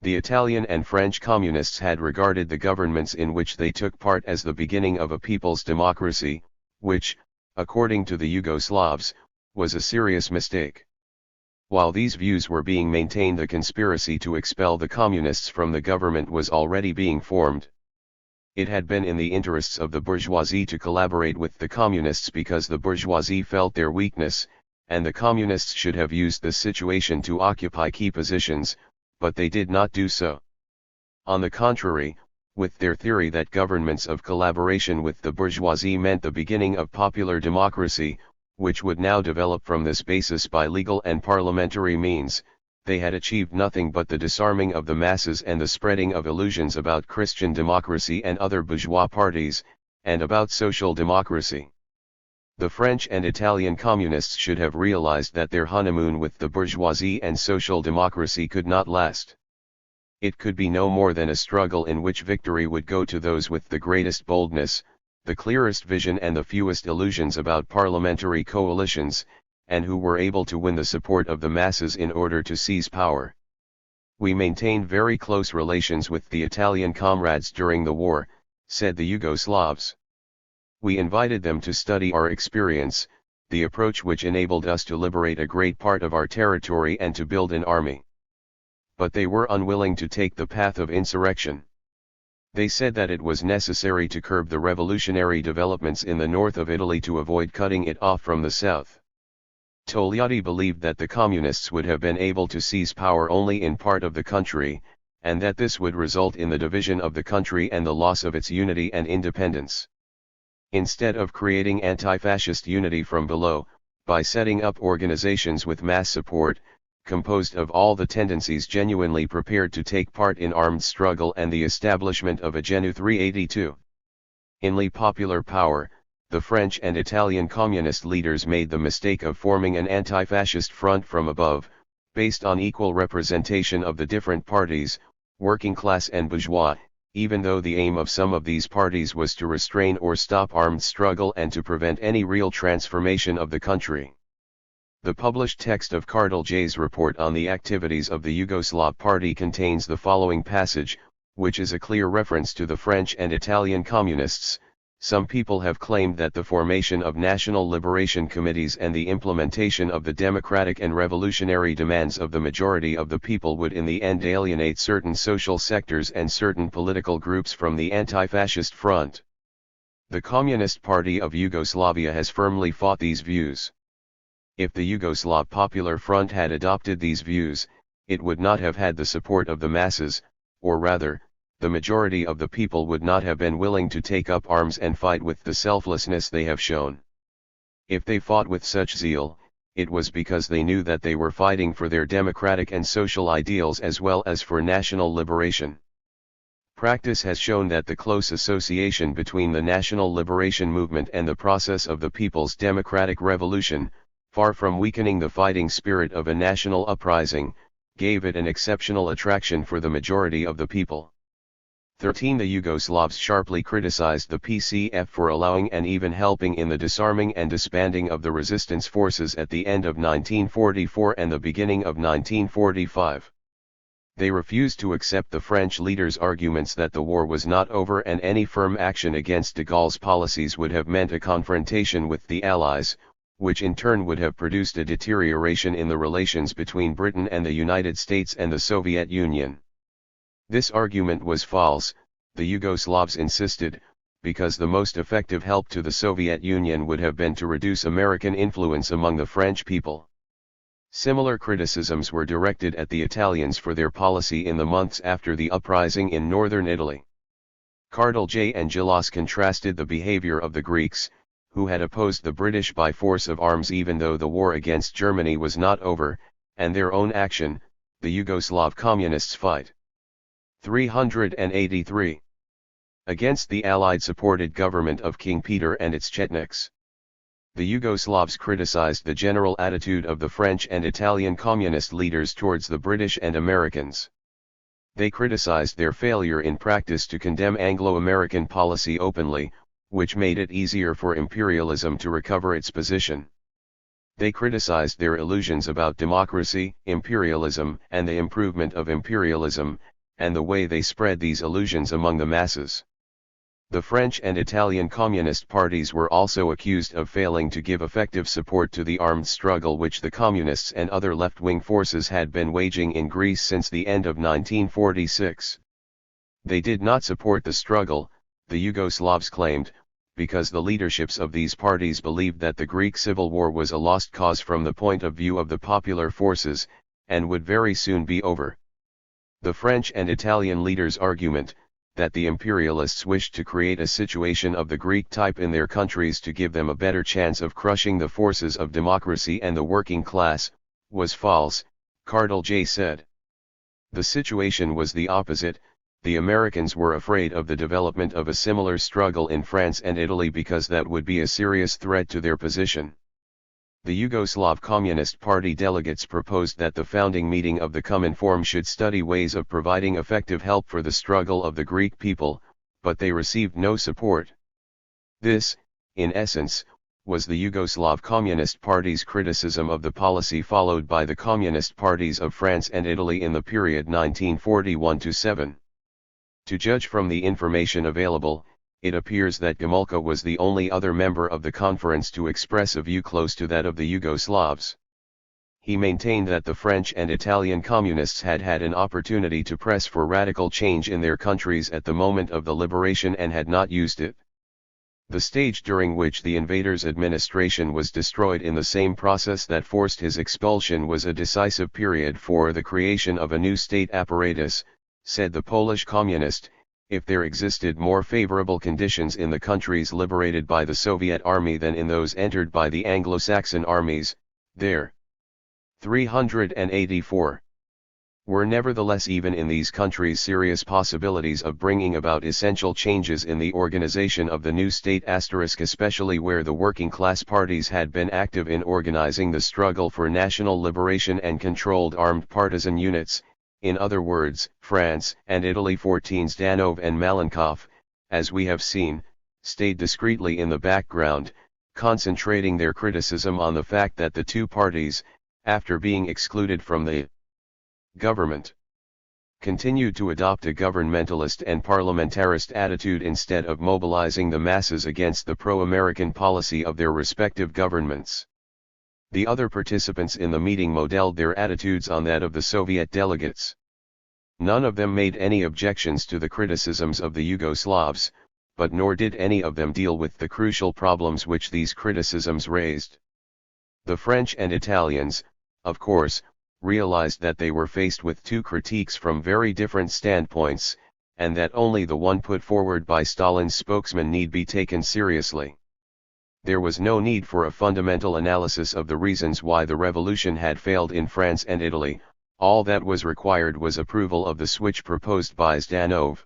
The Italian and French communists had regarded the governments in which they took part as the beginning of a people's democracy, which, according to the Yugoslavs, was a serious mistake. While these views were being maintained, the conspiracy to expel the communists from the government was already being formed. It had been in the interests of the bourgeoisie to collaborate with the communists because the bourgeoisie felt their weakness, and the communists should have used this situation to occupy key positions, but they did not do so. On the contrary, with their theory that governments of collaboration with the bourgeoisie meant the beginning of popular democracy, which would now develop from this basis by legal and parliamentary means, they had achieved nothing but the disarming of the masses and the spreading of illusions about Christian democracy and other bourgeois parties, and about social democracy. The French and Italian communists should have realized that their honeymoon with the bourgeoisie and social democracy could not last. It could be no more than a struggle in which victory would go to those with the greatest boldness, the clearest vision and the fewest illusions about parliamentary coalitions, and who were able to win the support of the masses in order to seize power. We maintained very close relations with the Italian comrades during the war, said the Yugoslavs. We invited them to study our experience, the approach which enabled us to liberate a great part of our territory and to build an army. But they were unwilling to take the path of insurrection. They said that it was necessary to curb the revolutionary developments in the north of Italy to avoid cutting it off from the south. Togliatti believed that the communists would have been able to seize power only in part of the country, and that this would result in the division of the country and the loss of its unity and independence. Instead of creating anti-fascist unity from below, by setting up organizations with mass support, composed of all the tendencies genuinely prepared to take part in armed struggle and the establishment of a GNU 382. In popular power, the French and Italian communist leaders made the mistake of forming an anti-fascist front from above, based on equal representation of the different parties, working class and bourgeois, even though the aim of some of these parties was to restrain or stop armed struggle and to prevent any real transformation of the country. The published text of Cardinal J's report on the activities of the Yugoslav Party contains the following passage, which is a clear reference to the French and Italian communists. Some people have claimed that the formation of national liberation committees and the implementation of the democratic and revolutionary demands of the majority of the people would in the end alienate certain social sectors and certain political groups from the anti-fascist front. The Communist Party of Yugoslavia has firmly fought these views. If the Yugoslav Popular Front had adopted these views, it would not have had the support of the masses, or rather, the majority of the people would not have been willing to take up arms and fight with the selflessness they have shown. If they fought with such zeal, it was because they knew that they were fighting for their democratic and social ideals as well as for national liberation. Practice has shown that the close association between the national liberation movement and the process of the people's democratic revolution, far from weakening the fighting spirit of a national uprising, gave it an exceptional attraction for the majority of the people. 13. The Yugoslavs sharply criticized the PCF for allowing and even helping in the disarming and disbanding of the resistance forces at the end of 1944 and the beginning of 1945. They refused to accept the French leaders' arguments that the war was not over and any firm action against de Gaulle's policies would have meant a confrontation with the Allies, which in turn would have produced a deterioration in the relations between Britain and the United States and the Soviet Union. This argument was false, the Yugoslavs insisted, because the most effective help to the Soviet Union would have been to reduce American influence among the French people. Similar criticisms were directed at the Italians for their policy in the months after the uprising in northern Italy. Cardinal J. and Gelos contrasted the behavior of the Greeks, who had opposed the British by force of arms even though the war against Germany was not over, and their own action, the Yugoslav Communists' fight. 383. Against the Allied-supported government of King Peter and its chetniks. The Yugoslavs criticized the general attitude of the French and Italian communist leaders towards the British and Americans. They criticized their failure in practice to condemn Anglo-American policy openly, which made it easier for imperialism to recover its position. They criticized their illusions about democracy, imperialism, and the improvement of imperialism, and the way they spread these illusions among the masses. The French and Italian communist parties were also accused of failing to give effective support to the armed struggle which the communists and other left-wing forces had been waging in Greece since the end of 1946. They did not support the struggle, the Yugoslavs claimed, because the leaderships of these parties believed that the Greek civil war was a lost cause from the point of view of the popular forces, and would very soon be over. The French and Italian leaders' argument, that the imperialists wished to create a situation of the Greek type in their countries to give them a better chance of crushing the forces of democracy and the working class, was false, Cardinal J said. The situation was the opposite. The Americans were afraid of the development of a similar struggle in France and Italy because that would be a serious threat to their position. The Yugoslav Communist Party delegates proposed that the founding meeting of the COMINFORM should study ways of providing effective help for the struggle of the Greek people, but they received no support. This, in essence, was the Yugoslav Communist Party's criticism of the policy followed by the Communist parties of France and Italy in the period 1941-7. To judge from the information available, it appears that Gomulka was the only other member of the conference to express a view close to that of the Yugoslavs. He maintained that the French and Italian communists had had an opportunity to press for radical change in their countries at the moment of the liberation and had not used it. The stage during which the invaders' administration was destroyed in the same process that forced his expulsion was a decisive period for the creation of a new state apparatus, said the Polish communist. If there existed more favorable conditions in the countries liberated by the Soviet army than in those entered by the Anglo-Saxon armies, there. 384. were nevertheless even in these countries serious possibilities of bringing about essential changes in the organization of the new state, especially where the working class parties had been active in organizing the struggle for national liberation and controlled armed partisan units, in other words, France and Italy. 14 Zdanov and Malenkov, as we have seen, stayed discreetly in the background, concentrating their criticism on the fact that the two parties, after being excluded from the government, continued to adopt a governmentalist and parliamentarist attitude instead of mobilizing the masses against the pro-American policy of their respective governments. The other participants in the meeting modeled their attitudes on that of the Soviet delegates. None of them made any objections to the criticisms of the Yugoslavs, but nor did any of them deal with the crucial problems which these criticisms raised. The French and Italians, of course, realized that they were faced with two critiques from very different standpoints, and that only the one put forward by Stalin's spokesman need be taken seriously. There was no need for a fundamental analysis of the reasons why the revolution had failed in France and Italy. All that was required was approval of the switch proposed by Zdanov.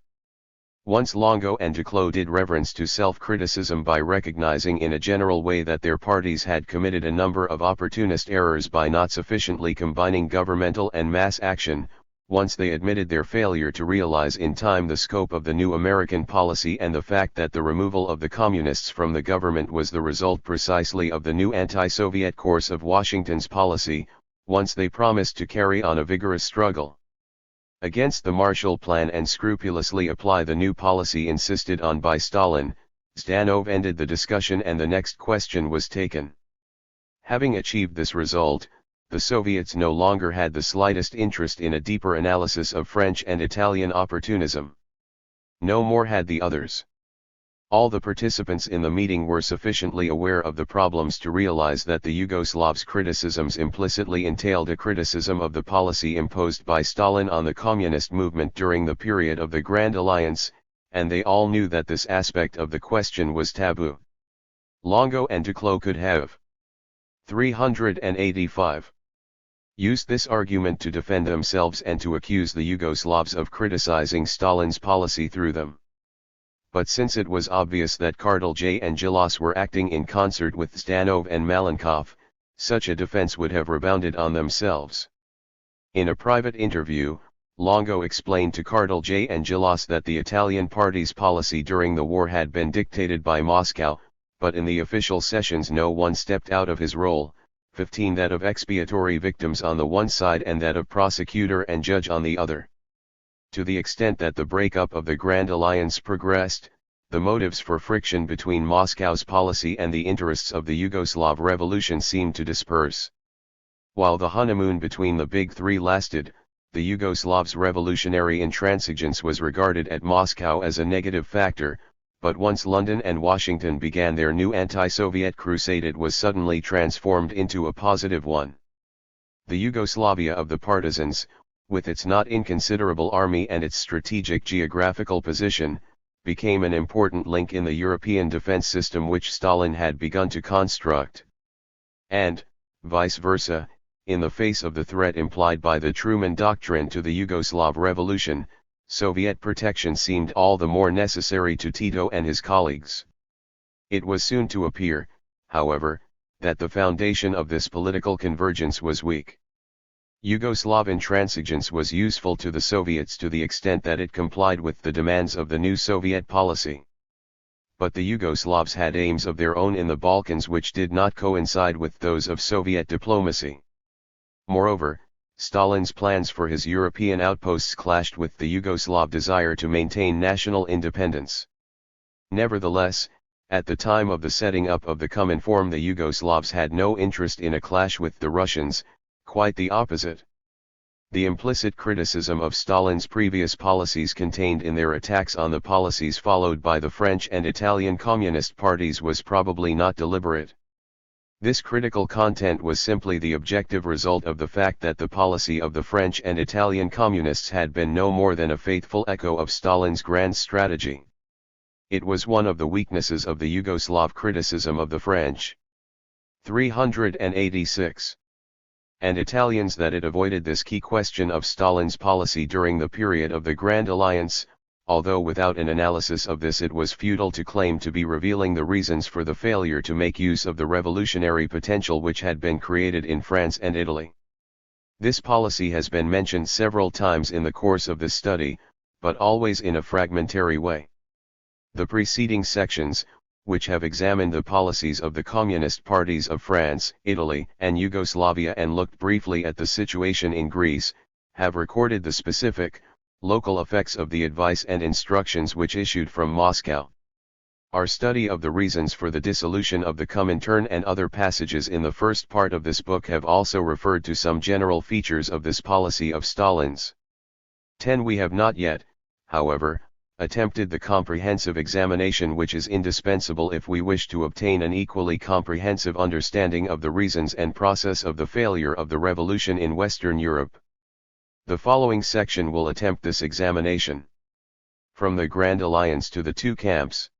Once Longo and Duclos did reverence to self-criticism by recognizing in a general way that their parties had committed a number of opportunist errors by not sufficiently combining governmental and mass action, once they admitted their failure to realize in time the scope of the new American policy and the fact that the removal of the communists from the government was the result precisely of the new anti-Soviet course of Washington's policy, once they promised to carry on a vigorous struggle against the Marshall Plan and scrupulously apply the new policy insisted on by Stalin, Zdanov ended the discussion and the next question was taken. Having achieved this result, the Soviets no longer had the slightest interest in a deeper analysis of French and Italian opportunism. No more had the others. All the participants in the meeting were sufficiently aware of the problems to realize that the Yugoslavs' criticisms implicitly entailed a criticism of the policy imposed by Stalin on the communist movement during the period of the Grand Alliance, and they all knew that this aspect of the question was taboo. Longo and Duclos could have 385 used this argument to defend themselves and to accuse the Yugoslavs of criticizing Stalin's policy through them. But since it was obvious that Kardelj and Gilas were acting in concert with Zdanov and Malenkov, such a defense would have rebounded on themselves. In a private interview, Longo explained to Kardelj and Gilas that the Italian party's policy during the war had been dictated by Moscow, but in the official sessions no one stepped out of his role, 15 that of expiatory victims on the one side and that of prosecutor and judge on the other. To the extent that the breakup of the Grand Alliance progressed, the motives for friction between Moscow's policy and the interests of the Yugoslav revolution seemed to disperse. While the honeymoon between the Big Three lasted, the Yugoslavs' revolutionary intransigence was regarded at Moscow as a negative factor, but once London and Washington began their new anti-Soviet crusade it was suddenly transformed into a positive one. The Yugoslavia of the partisans, with its not inconsiderable army and its strategic geographical position, became an important link in the European defense system which Stalin had begun to construct. And, vice versa, in the face of the threat implied by the Truman Doctrine to the Yugoslav revolution, Soviet protection seemed all the more necessary to Tito and his colleagues. It was soon to appear, however, that the foundation of this political convergence was weak. Yugoslav intransigence was useful to the Soviets to the extent that it complied with the demands of the new Soviet policy. But the Yugoslavs had aims of their own in the Balkans which did not coincide with those of Soviet diplomacy. Moreover, Stalin's plans for his European outposts clashed with the Yugoslav desire to maintain national independence. Nevertheless, at the time of the setting up of the COMINFORM the Yugoslavs had no interest in a clash with the Russians, quite the opposite. The implicit criticism of Stalin's previous policies contained in their attacks on the policies followed by the French and Italian communist parties was probably not deliberate. This critical content was simply the objective result of the fact that the policy of the French and Italian communists had been no more than a faithful echo of Stalin's grand strategy. It was one of the weaknesses of the Yugoslav criticism of the French. 386. and Italians that it avoided this key question of Stalin's policy during the period of the Grand Alliance, although without an analysis of this it was futile to claim to be revealing the reasons for the failure to make use of the revolutionary potential which had been created in France and Italy. This policy has been mentioned several times in the course of this study, but always in a fragmentary way. The preceding sections, which have examined the policies of the communist parties of France, Italy, and Yugoslavia and looked briefly at the situation in Greece, have recorded the specific, local effects of the advice and instructions which issued from Moscow. Our study of the reasons for the dissolution of the Comintern and other passages in the first part of this book have also referred to some general features of this policy of Stalin's. 10. We have not yet, however, attempted the comprehensive examination which is indispensable if we wish to obtain an equally comprehensive understanding of the reasons and process of the failure of the revolution in Western Europe. The following section will attempt this examination. From the Grand Alliance to the two camps.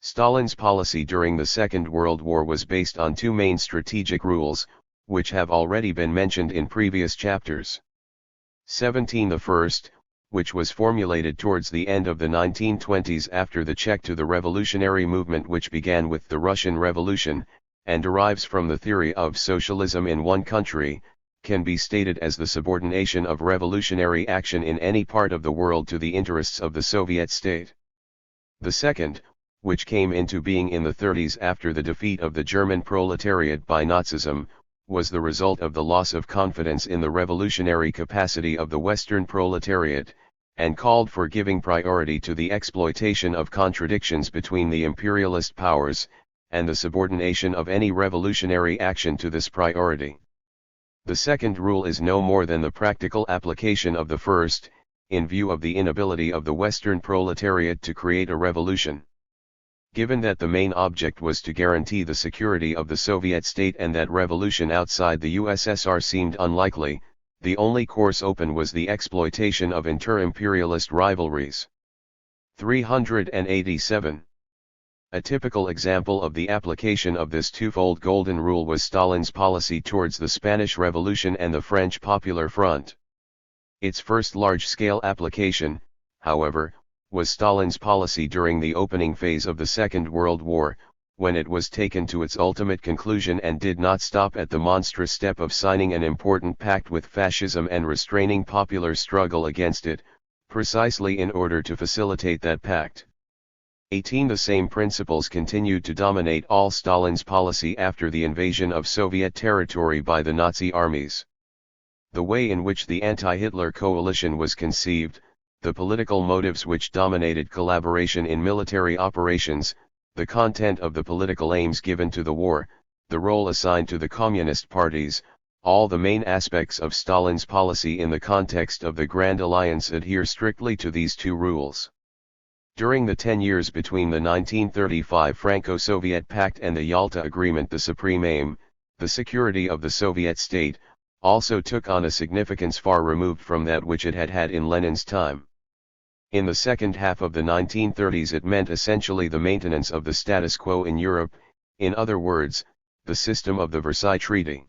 Stalin's policy during the Second World War was based on two main strategic rules, which have already been mentioned in previous chapters. 17. The first, which was formulated towards the end of the 1920s after the check to the revolutionary movement which began with the Russian Revolution, and derives from the theory of socialism in one country, can be stated as the subordination of revolutionary action in any part of the world to the interests of the Soviet state. The second, which came into being in the 30s after the defeat of the German proletariat by Nazism, was the result of the loss of confidence in the revolutionary capacity of the Western proletariat, and called for giving priority to the exploitation of contradictions between the imperialist powers, and the subordination of any revolutionary action to this priority. The second rule is no more than the practical application of the first, in view of the inability of the Western proletariat to create a revolution. Given that the main object was to guarantee the security of the Soviet state and that revolution outside the USSR seemed unlikely, the only course open was the exploitation of inter-imperialist rivalries. 387. A typical example of the application of this twofold golden rule was Stalin's policy towards the Spanish Revolution and the French Popular Front. Its first large-scale application, however, was Stalin's policy during the opening phase of the Second World War, when it was taken to its ultimate conclusion and did not stop at the monstrous step of signing an important pact with fascism and restraining popular struggle against it, precisely in order to facilitate that pact. 18. The same principles continued to dominate all Stalin's policy after the invasion of Soviet territory by the Nazi armies. The way in which the anti-Hitler coalition was conceived, the political motives which dominated collaboration in military operations, the content of the political aims given to the war, the role assigned to the communist parties, all the main aspects of Stalin's policy in the context of the Grand Alliance adhere strictly to these two rules. During the 10 years between the 1935 Franco-Soviet Pact and the Yalta Agreement, the supreme aim, the security of the Soviet state, also took on a significance far removed from that which it had had in Lenin's time. In the second half of the 1930s it meant essentially the maintenance of the status quo in Europe, in other words, the system of the Versailles Treaty.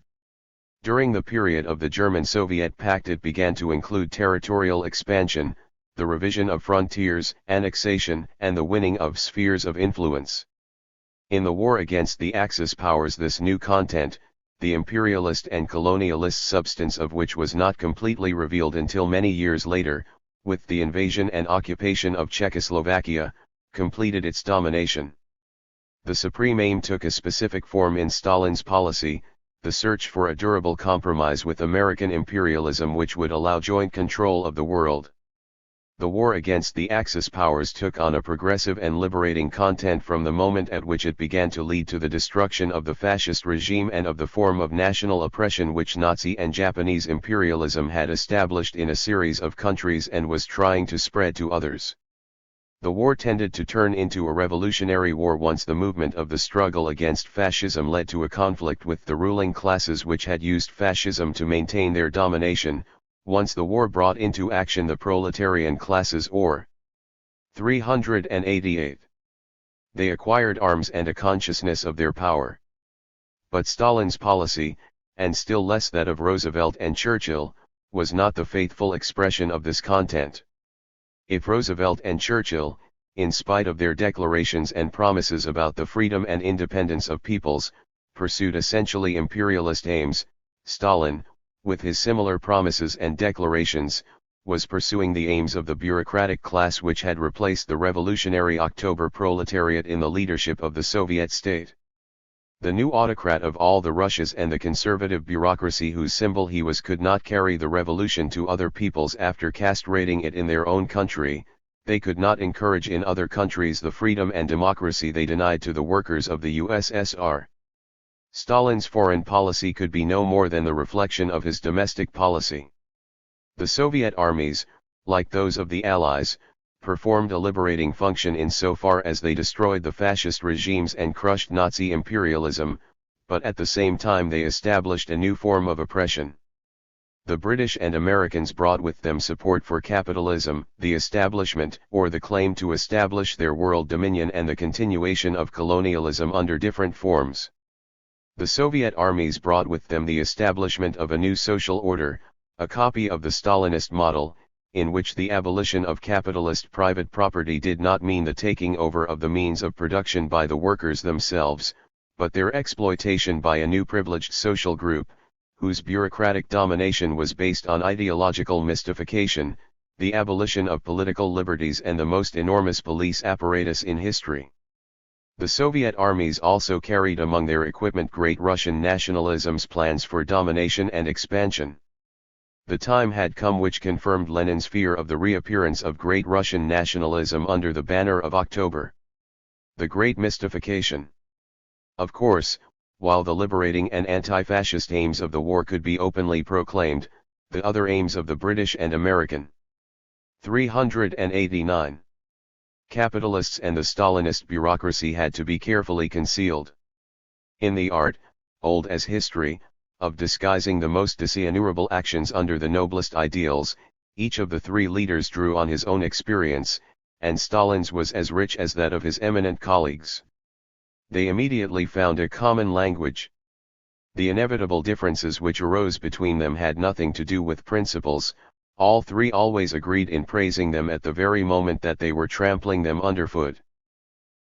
During the period of the German-Soviet Pact it began to include territorial expansion, the revision of frontiers, annexation, and the winning of spheres of influence. In the war against the Axis powers this new content, the imperialist and colonialist substance of which was not completely revealed until many years later, with the invasion and occupation of Czechoslovakia, completed its domination. The supreme aim took a specific form in Stalin's policy, the search for a durable compromise with American imperialism which would allow joint control of the world. The war against the Axis powers took on a progressive and liberating content from the moment at which it began to lead to the destruction of the fascist regime and of the form of national oppression which Nazi and Japanese imperialism had established in a series of countries and was trying to spread to others. The war tended to turn into a revolutionary war once the movement of the struggle against fascism led to a conflict with the ruling classes which had used fascism to maintain their domination, once the war brought into action the proletarian classes or 388. They acquired arms and a consciousness of their power. But Stalin's policy, and still less that of Roosevelt and Churchill, was not the faithful expression of this content. If Roosevelt and Churchill, in spite of their declarations and promises about the freedom and independence of peoples, pursued essentially imperialist aims, Stalin, with his similar promises and declarations, was pursuing the aims of the bureaucratic class which had replaced the revolutionary October proletariat in the leadership of the Soviet state. The new autocrat of all the Russias and the conservative bureaucracy whose symbol he was could not carry the revolution to other peoples after castrating it in their own country. They could not encourage in other countries the freedom and democracy they denied to the workers of the USSR. Stalin's foreign policy could be no more than the reflection of his domestic policy. The Soviet armies, like those of the Allies, performed a liberating function insofar as they destroyed the fascist regimes and crushed Nazi imperialism, but at the same time they established a new form of oppression. The British and Americans brought with them support for capitalism, the establishment or the claim to establish their world dominion and the continuation of colonialism under different forms. The Soviet armies brought with them the establishment of a new social order, a copy of the Stalinist model, in which the abolition of capitalist private property did not mean the taking over of the means of production by the workers themselves, but their exploitation by a new privileged social group, whose bureaucratic domination was based on ideological mystification, the abolition of political liberties and the most enormous police apparatus in history. The Soviet armies also carried among their equipment great Russian nationalism's plans for domination and expansion. The time had come which confirmed Lenin's fear of the reappearance of great Russian nationalism under the banner of October. The great mystification. Of course, while the liberating and anti-fascist aims of the war could be openly proclaimed, the other aims of the British and American 389 capitalists and the Stalinist bureaucracy had to be carefully concealed. In the art, old as history, of disguising the most dishonorable actions under the noblest ideals, each of the three leaders drew on his own experience, and Stalin's was as rich as that of his eminent colleagues. They immediately found a common language. The inevitable differences which arose between them had nothing to do with principles. All three always agreed in praising them at the very moment that they were trampling them underfoot.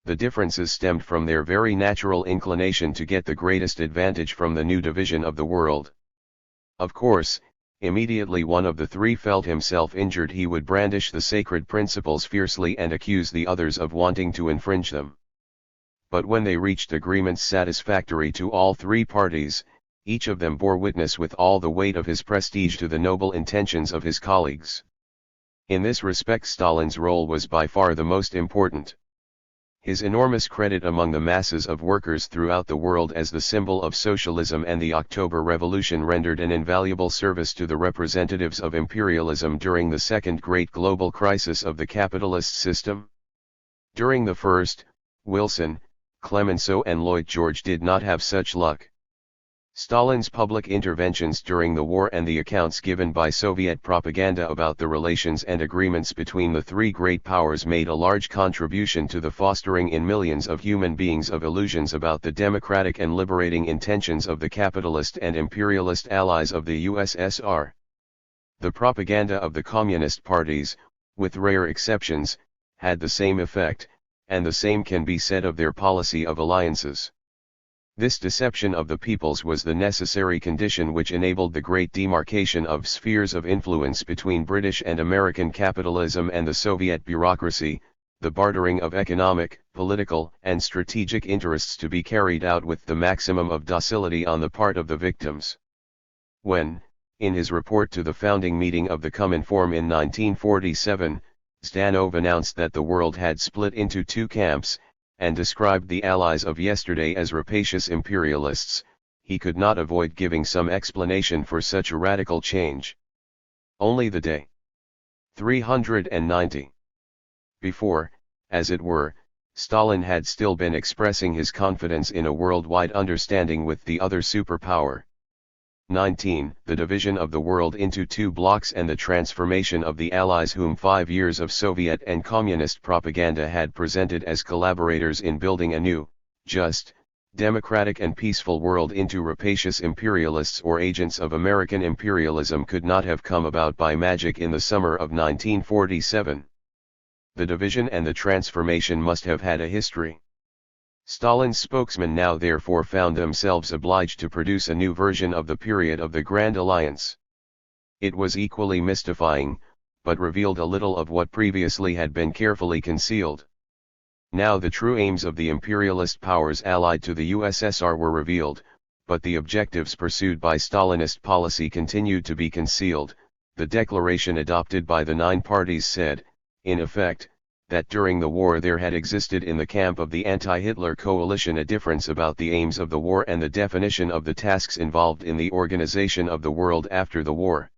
The differences stemmed from their very natural inclination to get the greatest advantage from the new division of the world. Of course, immediately one of the three felt himself injured, he would brandish the sacred principles fiercely and accuse the others of wanting to infringe them. But when they reached agreements satisfactory to all three parties, each of them bore witness with all the weight of his prestige to the noble intentions of his colleagues. In this respect Stalin's role was by far the most important. His enormous credit among the masses of workers throughout the world as the symbol of socialism and the October Revolution rendered an invaluable service to the representatives of imperialism during the second great global crisis of the capitalist system. During the first, Wilson, Clemenceau and Lloyd George did not have such luck. Stalin's public interventions during the war and the accounts given by Soviet propaganda about the relations and agreements between the three great powers made a large contribution to the fostering in millions of human beings of illusions about the democratic and liberating intentions of the capitalist and imperialist allies of the USSR. The propaganda of the communist parties, with rare exceptions, had the same effect, and the same can be said of their policy of alliances. This deception of the peoples was the necessary condition which enabled the great demarcation of spheres of influence between British and American capitalism and the Soviet bureaucracy, the bartering of economic, political, and strategic interests to be carried out with the maximum of docility on the part of the victims. When, in his report to the founding meeting of the COMINFORM in 1947, Zdanov announced that the world had split into two camps, and described the allies of yesterday as rapacious imperialists, he could not avoid giving some explanation for such a radical change. Only the day 390 before, as it were, Stalin had still been expressing his confidence in a worldwide understanding with the other superpower. 19. The division of the world into two blocks and the transformation of the Allies whom 5 years of Soviet and Communist propaganda had presented as collaborators in building a new, just, democratic and peaceful world into rapacious imperialists or agents of American imperialism could not have come about by magic in the summer of 1947. The division and the transformation must have had a history. Stalin's spokesman now therefore found themselves obliged to produce a new version of the period of the Grand Alliance. It was equally mystifying, but revealed a little of what previously had been carefully concealed. Now the true aims of the imperialist powers allied to the USSR were revealed, but the objectives pursued by Stalinist policy continued to be concealed. The declaration adopted by the 9 parties said, in effect, that during the war there had existed in the camp of the anti-Hitler coalition a difference about the aims of the war and the definition of the tasks involved in the organization of the world after the war.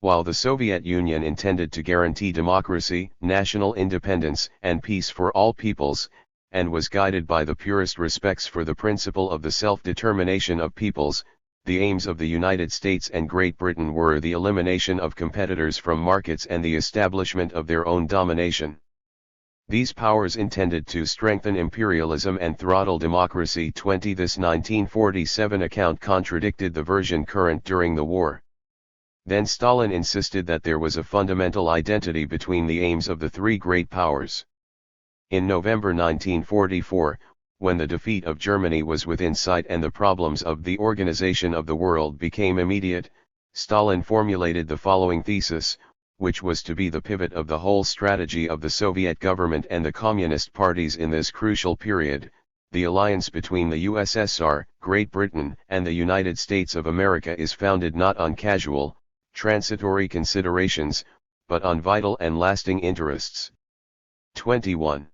While the Soviet Union intended to guarantee democracy, national independence, and peace for all peoples, and was guided by the purest respects for the principle of the self-determination of peoples, the aims of the United States and Great Britain were the elimination of competitors from markets and the establishment of their own domination. These powers intended to strengthen imperialism and throttle democracy. This 1947 account contradicted the version current during the war. Then Stalin insisted that there was a fundamental identity between the aims of the 3 great powers. In November 1944, when the defeat of Germany was within sight and the problems of the organization of the world became immediate, Stalin formulated the following thesis, which was to be the pivot of the whole strategy of the Soviet government and the Communist parties in this crucial period. The alliance between the USSR, Great Britain, and the United States of America is founded not on casual, transitory considerations, but on vital and lasting interests. 21.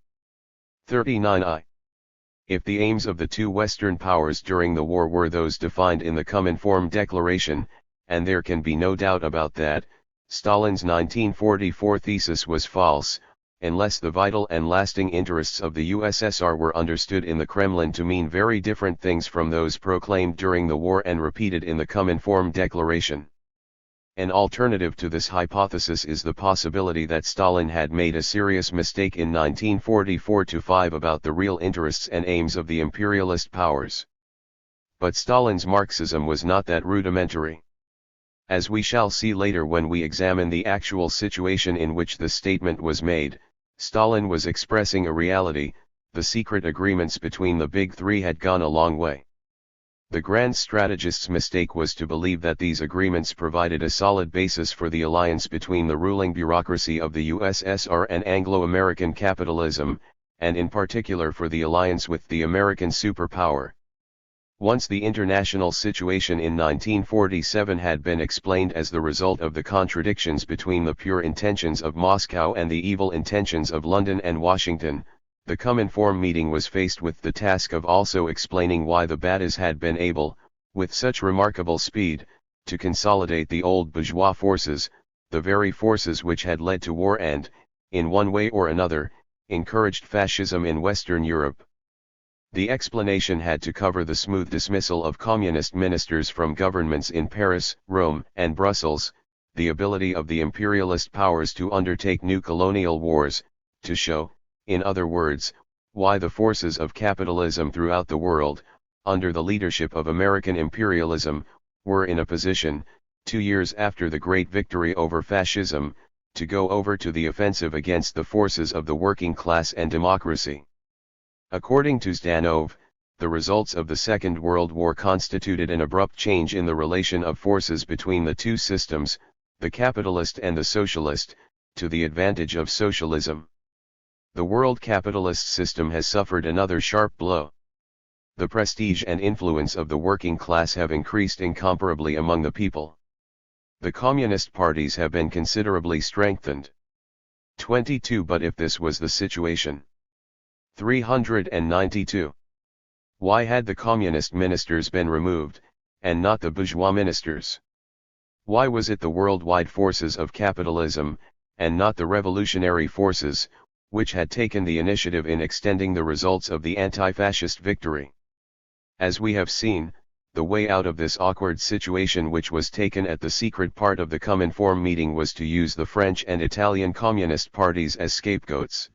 39i. If the aims of the 2 Western powers during the war were those defined in the COMINFORM Declaration, and there can be no doubt about that, Stalin's 1944 thesis was false, unless the vital and lasting interests of the USSR were understood in the Kremlin to mean very different things from those proclaimed during the war and repeated in the COMINFORM Declaration. An alternative to this hypothesis is the possibility that Stalin had made a serious mistake in 1944-5 about the real interests and aims of the imperialist powers. But Stalin's Marxism was not that rudimentary. As we shall see later when we examine the actual situation in which the statement was made, Stalin was expressing a reality. The secret agreements between the Big Three had gone a long way. The grand strategist's mistake was to believe that these agreements provided a solid basis for the alliance between the ruling bureaucracy of the USSR and Anglo-American capitalism, and in particular for the alliance with the American superpower. Once the international situation in 1947 had been explained as the result of the contradictions between the pure intentions of Moscow and the evil intentions of London and Washington, the COMINFORM meeting was faced with the task of also explaining why the Badis had been able, with such remarkable speed, to consolidate the old bourgeois forces, the very forces which had led to war and, in one way or another, encouraged fascism in Western Europe. The explanation had to cover the smooth dismissal of communist ministers from governments in Paris, Rome, and Brussels, the ability of the imperialist powers to undertake new colonial wars, to show, in other words, why the forces of capitalism throughout the world, under the leadership of American imperialism, were in a position, 2 years after the great victory over fascism, to go over to the offensive against the forces of the working class and democracy. According to Zdanov, the results of the Second World War constituted an abrupt change in the relation of forces between the 2 systems, the capitalist and the socialist, to the advantage of socialism. The world capitalist system has suffered another sharp blow. The prestige and influence of the working class have increased incomparably among the people. The communist parties have been considerably strengthened. 22. But if this was the situation. 392. Why had the communist ministers been removed, and not the bourgeois ministers? Why was it the worldwide forces of capitalism, and not the revolutionary forces, which had taken the initiative in extending the results of the anti-fascist victory? As we have seen, the way out of this awkward situation which was taken at the secret part of the COMINFORM meeting was to use the French and Italian communist parties as scapegoats.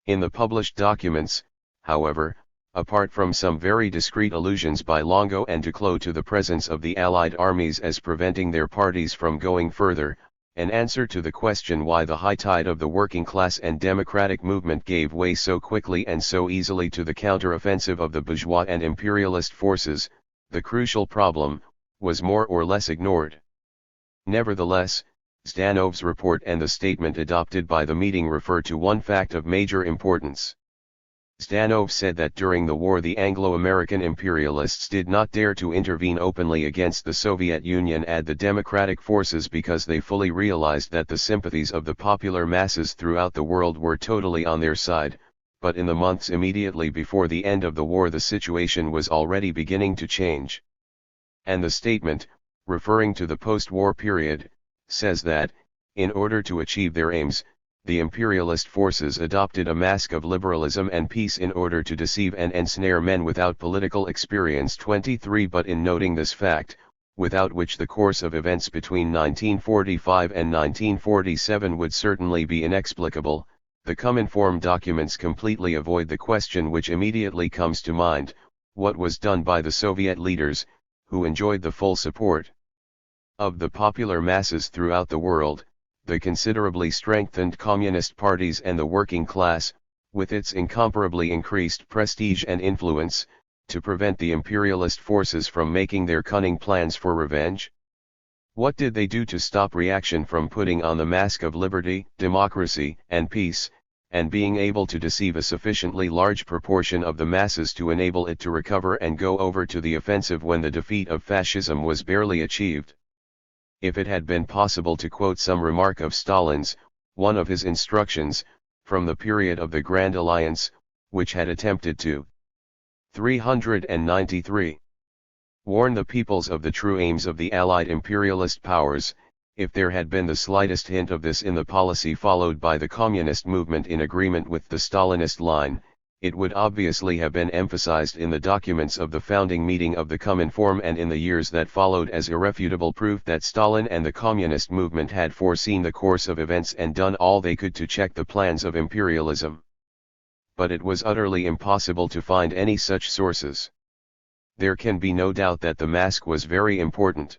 In the published documents, however, apart from some very discreet allusions by Longo and Duclos to the presence of the Allied armies as preventing their parties from going further, an answer to the question why the high tide of the working class and democratic movement gave way so quickly and so easily to the counter-offensive of the bourgeois and imperialist forces, the crucial problem, was more or less ignored. Nevertheless, Zdanov's report and the statement adopted by the meeting refer to one fact of major importance. Zdanov said that during the war the Anglo-American imperialists did not dare to intervene openly against the Soviet Union and the democratic forces because they fully realized that the sympathies of the popular masses throughout the world were totally on their side, but in the months immediately before the end of the war the situation was already beginning to change. And the statement, referring to the post-war period, says that, in order to achieve their aims, the imperialist forces adopted a mask of liberalism and peace in order to deceive and ensnare men without political experience. 23 But in noting this fact, without which the course of events between 1945 and 1947 would certainly be inexplicable, the COMINFORM documents completely avoid the question which immediately comes to mind: what was done by the Soviet leaders, who enjoyed the full support of the popular masses throughout the world, the considerably strengthened communist parties and the working class, with its incomparably increased prestige and influence, to prevent the imperialist forces from making their cunning plans for revenge? What did they do to stop reaction from putting on the mask of liberty, democracy, and peace, and being able to deceive a sufficiently large proportion of the masses to enable it to recover and go over to the offensive when the defeat of fascism was barely achieved? If it had been possible to quote some remark of Stalin's, one of his instructions, from the period of the Grand Alliance, which had attempted to 393. Warn the peoples of the true aims of the Allied imperialist powers, if there had been the slightest hint of this in the policy followed by the communist movement in agreement with the Stalinist line, it would obviously have been emphasized in the documents of the founding meeting of the COMINFORM and in the years that followed as irrefutable proof that Stalin and the communist movement had foreseen the course of events and done all they could to check the plans of imperialism. But it was utterly impossible to find any such sources. There can be no doubt that the mask was very important.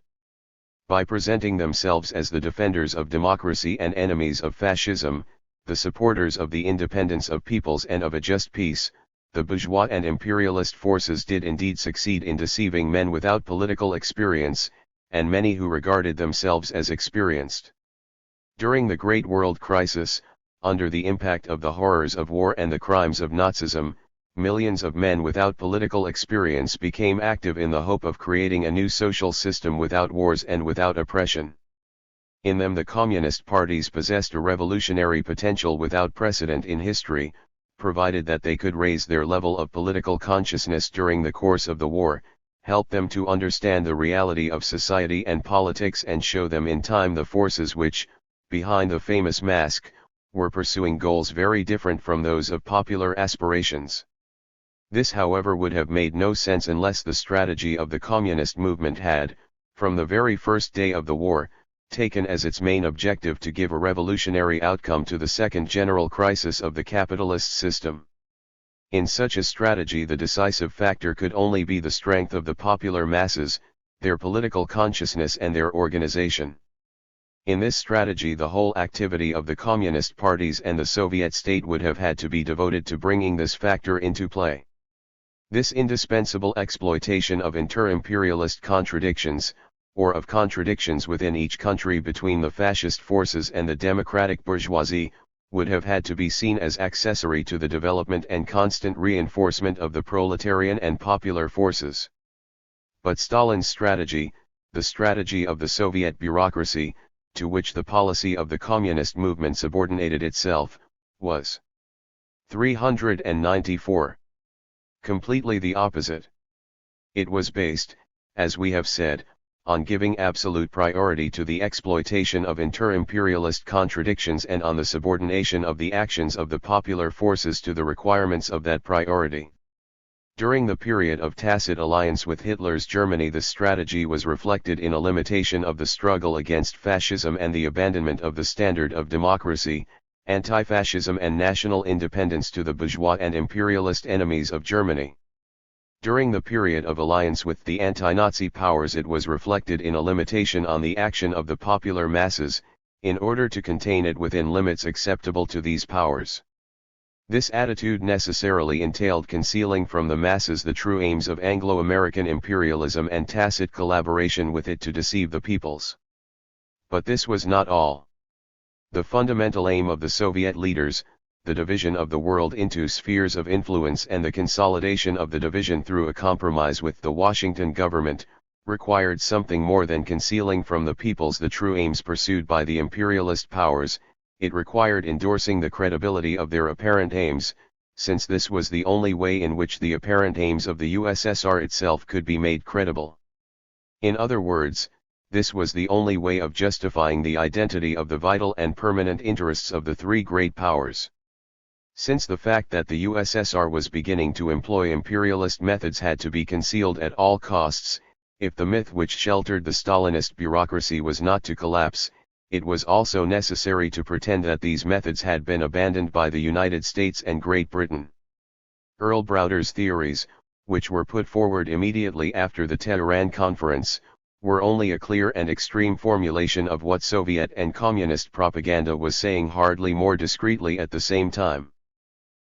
By presenting themselves as the defenders of democracy and enemies of fascism, the supporters of the independence of peoples and of a just peace, the bourgeois and imperialist forces did indeed succeed in deceiving men without political experience, and many who regarded themselves as experienced. During the Great World Crisis, under the impact of the horrors of war and the crimes of Nazism, millions of men without political experience became active in the hope of creating a new social system without wars and without oppression. In them the communist parties possessed a revolutionary potential without precedent in history, provided that they could raise their level of political consciousness during the course of the war, help them to understand the reality of society and politics and show them in time the forces which, behind the famous mask, were pursuing goals very different from those of popular aspirations. This however would have made no sense unless the strategy of the communist movement had, from the very first day of the war, taken as its main objective to give a revolutionary outcome to the second general crisis of the capitalist system. In such a strategy the decisive factor could only be the strength of the popular masses, their political consciousness and their organization. In this strategy the whole activity of the communist parties and the Soviet state would have had to be devoted to bringing this factor into play. This indispensable exploitation of inter-imperialist contradictions, or of contradictions within each country between the fascist forces and the democratic bourgeoisie, would have had to be seen as accessory to the development and constant reinforcement of the proletarian and popular forces. But Stalin's strategy, the strategy of the Soviet bureaucracy, to which the policy of the communist movement subordinated itself, was 394. Completely the opposite. It was based, as we have said, on giving absolute priority to the exploitation of inter-imperialist contradictions and on the subordination of the actions of the popular forces to the requirements of that priority. During the period of tacit alliance with Hitler's Germany this strategy was reflected in a limitation of the struggle against fascism and the abandonment of the standard of democracy, anti-fascism and national independence to the bourgeois and imperialist enemies of Germany. During the period of alliance with the anti-Nazi powers, it was reflected in a limitation on the action of the popular masses, in order to contain it within limits acceptable to these powers. This attitude necessarily entailed concealing from the masses the true aims of Anglo-American imperialism and tacit collaboration with it to deceive the peoples. But this was not all. The fundamental aim of the Soviet leaders, the division of the world into spheres of influence and the consolidation of the division through a compromise with the Washington government, required something more than concealing from the peoples the true aims pursued by the imperialist powers. It required endorsing the credibility of their apparent aims, since this was the only way in which the apparent aims of the USSR itself could be made credible. In other words, this was the only way of justifying the identity of the vital and permanent interests of the three great powers. Since the fact that the USSR was beginning to employ imperialist methods had to be concealed at all costs, if the myth which sheltered the Stalinist bureaucracy was not to collapse, it was also necessary to pretend that these methods had been abandoned by the United States and Great Britain. Earl Browder's theories, which were put forward immediately after the Tehran Conference, were only a clear and extreme formulation of what Soviet and Communist propaganda was saying, hardly more discreetly at the same time.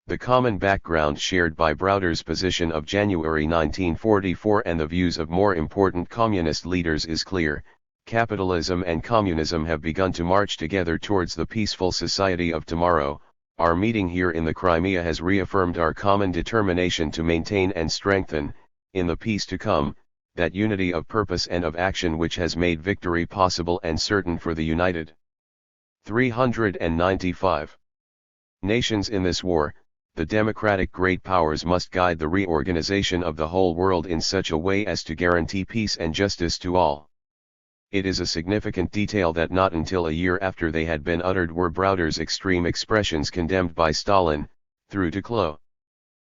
The common background shared by Browder's position of January 1944 and the views of more important communist leaders is clear. Capitalism and communism have begun to march together towards the peaceful society of tomorrow. Our meeting here in the Crimea has reaffirmed our common determination to maintain and strengthen, in the peace to come, that unity of purpose and of action which has made victory possible and certain for the united 395 nations in this war. The democratic great powers must guide the reorganization of the whole world in such a way as to guarantee peace and justice to all. It is a significant detail that not until a year after they had been uttered were Browder's extreme expressions condemned by Stalin, through Duclos.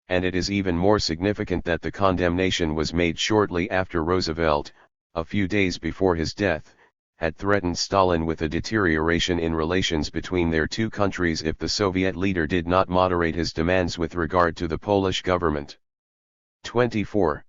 And it is even more significant that the condemnation was made shortly after Roosevelt, a few days before his death, had threatened Stalin with a deterioration in relations between their two countries if the Soviet leader did not moderate his demands with regard to the Polish government. 24.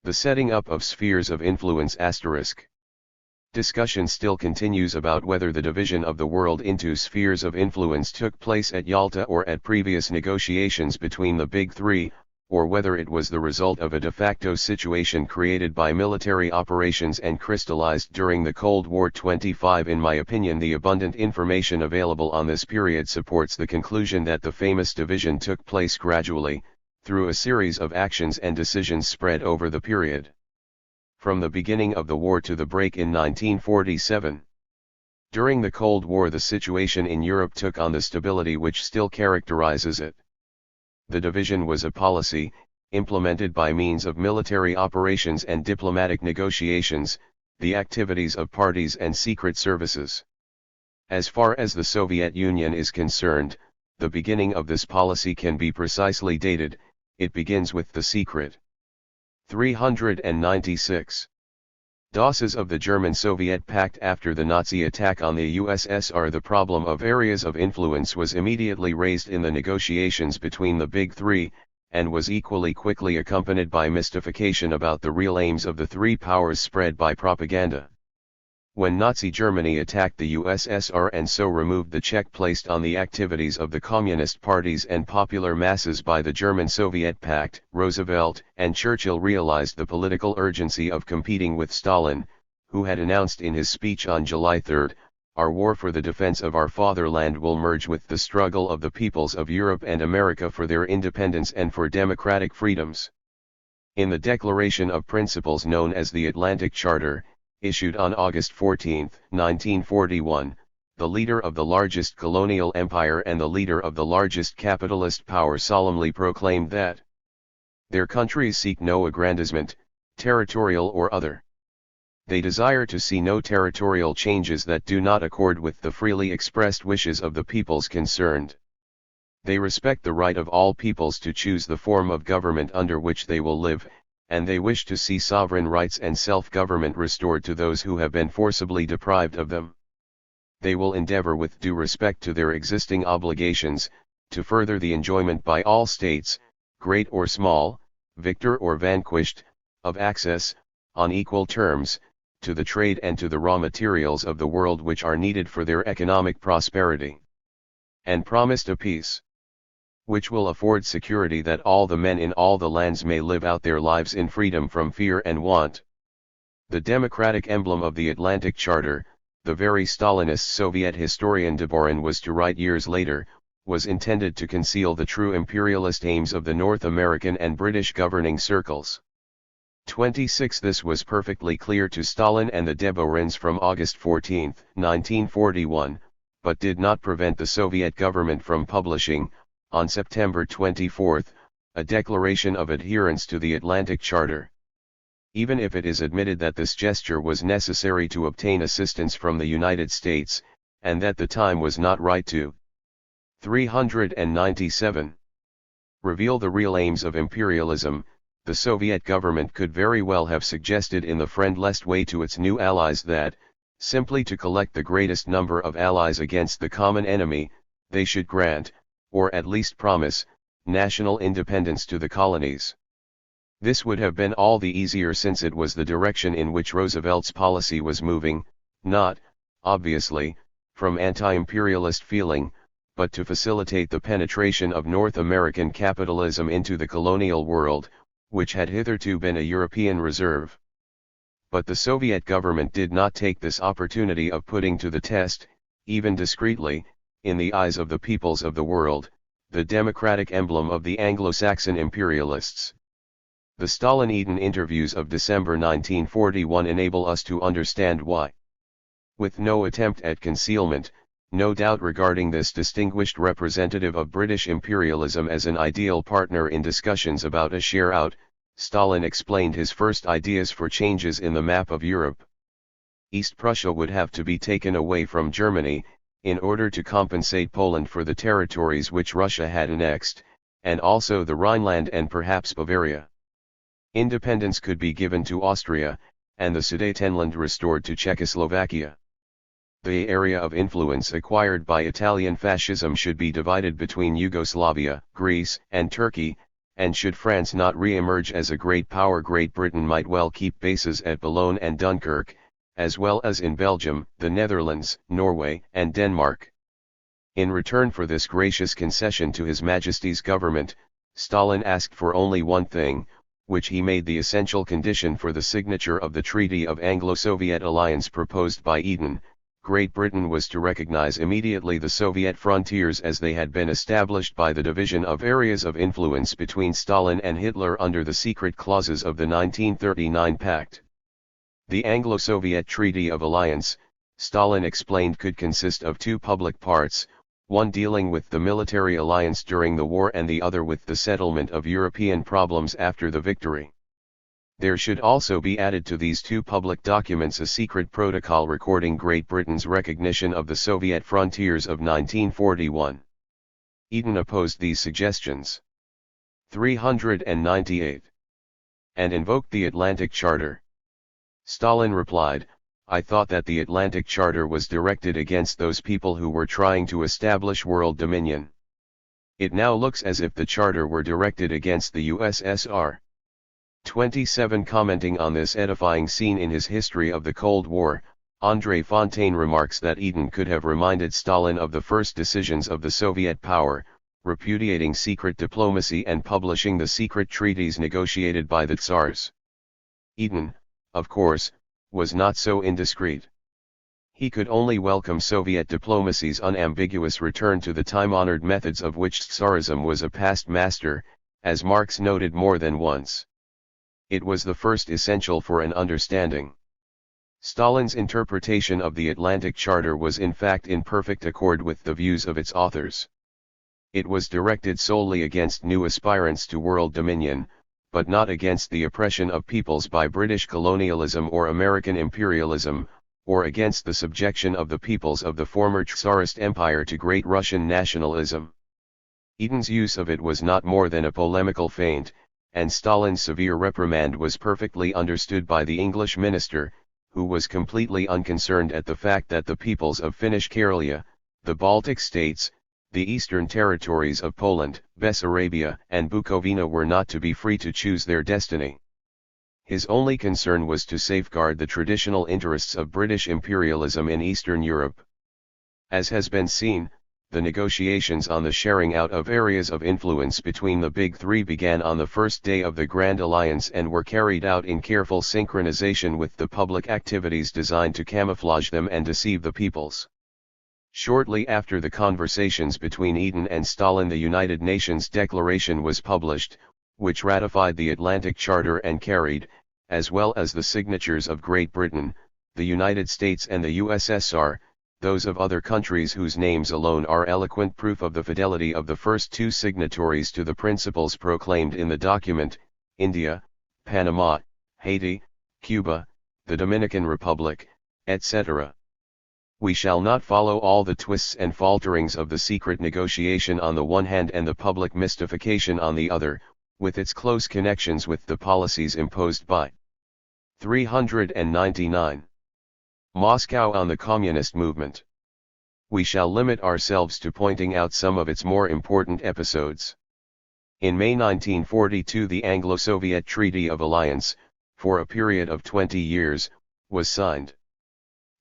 The setting up of spheres of influence *. Discussion still continues about whether the division of the world into spheres of influence took place at Yalta or at previous negotiations between the Big Three, or whether it was the result of a de facto situation created by military operations and crystallized during the Cold War. 25. In my opinion, the abundant information available on this period supports the conclusion that the famous division took place gradually, through a series of actions and decisions spread over the period from the beginning of the war to the break in 1947. During the Cold War, the situation in Europe took on the stability which still characterizes it. The division was a policy, implemented by means of military operations and diplomatic negotiations, the activities of parties and secret services. As far as the Soviet Union is concerned, the beginning of this policy can be precisely dated. It begins with the secret 396 doses of the German-Soviet Pact. After the Nazi attack on the USSR, the problem of areas of influence was immediately raised in the negotiations between the Big Three, and was equally quickly accompanied by mystification about the real aims of the three powers spread by propaganda. When Nazi Germany attacked the USSR and so removed the check placed on the activities of the communist parties and popular masses by the German-Soviet Pact, Roosevelt and Churchill realized the political urgency of competing with Stalin, who had announced in his speech on July 3, "Our war for the defense of our fatherland will merge with the struggle of the peoples of Europe and America for their independence and for democratic freedoms." In the Declaration of Principles known as the Atlantic Charter, issued on August 14, 1941, the leader of the largest colonial empire and the leader of the largest capitalist power solemnly proclaimed that their countries seek no aggrandizement, territorial or other. They desire to see no territorial changes that do not accord with the freely expressed wishes of the peoples concerned. They respect the right of all peoples to choose the form of government under which they will live, and they wish to see sovereign rights and self-government restored to those who have been forcibly deprived of them. They will endeavor with due respect to their existing obligations, to further the enjoyment by all states, great or small, victor or vanquished, of access, on equal terms, to the trade and to the raw materials of the world which are needed for their economic prosperity. And promised a peace which will afford security that all the men in all the lands may live out their lives in freedom from fear and want. The democratic emblem of the Atlantic Charter, the very Stalinist Soviet historian Dvorin was to write years later, was intended to conceal the true imperialist aims of the North American and British governing circles. 26. This was perfectly clear to Stalin and the Dvorins from August 14, 1941, but did not prevent the Soviet government from publishing, on September 24, a declaration of adherence to the Atlantic Charter. Even if it is admitted that this gesture was necessary to obtain assistance from the United States, and that the time was not right to 397. Reveal the real aims of imperialism, the Soviet government could very well have suggested in the friendliest way to its new allies that, simply to collect the greatest number of allies against the common enemy, they should grant, or at least promise, national independence to the colonies. This would have been all the easier since it was the direction in which Roosevelt's policy was moving, not, obviously, from anti-imperialist feeling, but to facilitate the penetration of North American capitalism into the colonial world, which had hitherto been a European reserve. But the Soviet government did not take this opportunity of putting to the test, even discreetly, in the eyes of the peoples of the world, the democratic emblem of the Anglo-Saxon imperialists. The Stalin-Eden interviews of December 1941 enable us to understand why. With no attempt at concealment, no doubt regarding this distinguished representative of British imperialism as an ideal partner in discussions about a share out, Stalin explained his first ideas for changes in the map of Europe. East Prussia would have to be taken away from Germany, in order to compensate Poland for the territories which Russia had annexed, and also the Rhineland and perhaps Bavaria. Independence could be given to Austria, and the Sudetenland restored to Czechoslovakia. The area of influence acquired by Italian fascism should be divided between Yugoslavia, Greece, and Turkey, and should France not re-emerge as a great power, Great Britain might well keep bases at Boulogne and Dunkirk, as well as in Belgium, the Netherlands, Norway, and Denmark. In return for this gracious concession to His Majesty's government, Stalin asked for only one thing, which he made the essential condition for the signature of the Treaty of Anglo-Soviet Alliance proposed by Eden. Great Britain was to recognize immediately the Soviet frontiers as they had been established by the division of areas of influence between Stalin and Hitler under the secret clauses of the 1939 Pact. The Anglo-Soviet Treaty of Alliance, Stalin explained, could consist of two public parts, one dealing with the military alliance during the war and the other with the settlement of European problems after the victory. There should also be added to these two public documents a secret protocol recording Great Britain's recognition of the Soviet frontiers of 1941. Eden opposed these suggestions. 398. And invoked the Atlantic Charter. Stalin replied, "I thought that the Atlantic Charter was directed against those people who were trying to establish world dominion. It now looks as if the charter were directed against the USSR." 27. Commenting on this edifying scene in his History of the Cold War, André Fontaine remarks that Eden could have reminded Stalin of the first decisions of the Soviet power, repudiating secret diplomacy and publishing the secret treaties negotiated by the Tsars. Eden, of course, was not so indiscreet. He could only welcome Soviet diplomacy's unambiguous return to the time-honored methods of which Tsarism was a past master, as Marx noted more than once. It was the first essential for an understanding. Stalin's interpretation of the Atlantic Charter was in fact in perfect accord with the views of its authors. It was directed solely against new aspirants to world dominion, but not against the oppression of peoples by British colonialism or American imperialism, or against the subjection of the peoples of the former Tsarist Empire to Great Russian nationalism. Eden's use of it was not more than a polemical feint, and Stalin's severe reprimand was perfectly understood by the English minister, who was completely unconcerned at the fact that the peoples of Finnish Karelia, the Baltic states, the eastern territories of Poland, Bessarabia, and Bukovina were not to be free to choose their destiny. His only concern was to safeguard the traditional interests of British imperialism in Eastern Europe. As has been seen, the negotiations on the sharing out of areas of influence between the Big Three began on the first day of the Grand Alliance and were carried out in careful synchronization with the public activities designed to camouflage them and deceive the peoples. Shortly after the conversations between Eden and Stalin, the United Nations Declaration was published, which ratified the Atlantic Charter and carried, as well as the signatures of Great Britain, the United States and the USSR, those of other countries whose names alone are eloquent proof of the fidelity of the first two signatories to the principles proclaimed in the document: India, Panama, Haiti, Cuba, the Dominican Republic, etc. We shall not follow all the twists and falterings of the secret negotiation on the one hand and the public mystification on the other, with its close connections with the policies imposed by 399. Moscow on the Communist movement. We shall limit ourselves to pointing out some of its more important episodes. In May 1942, the Anglo-Soviet Treaty of Alliance, for a period of 20 years, was signed.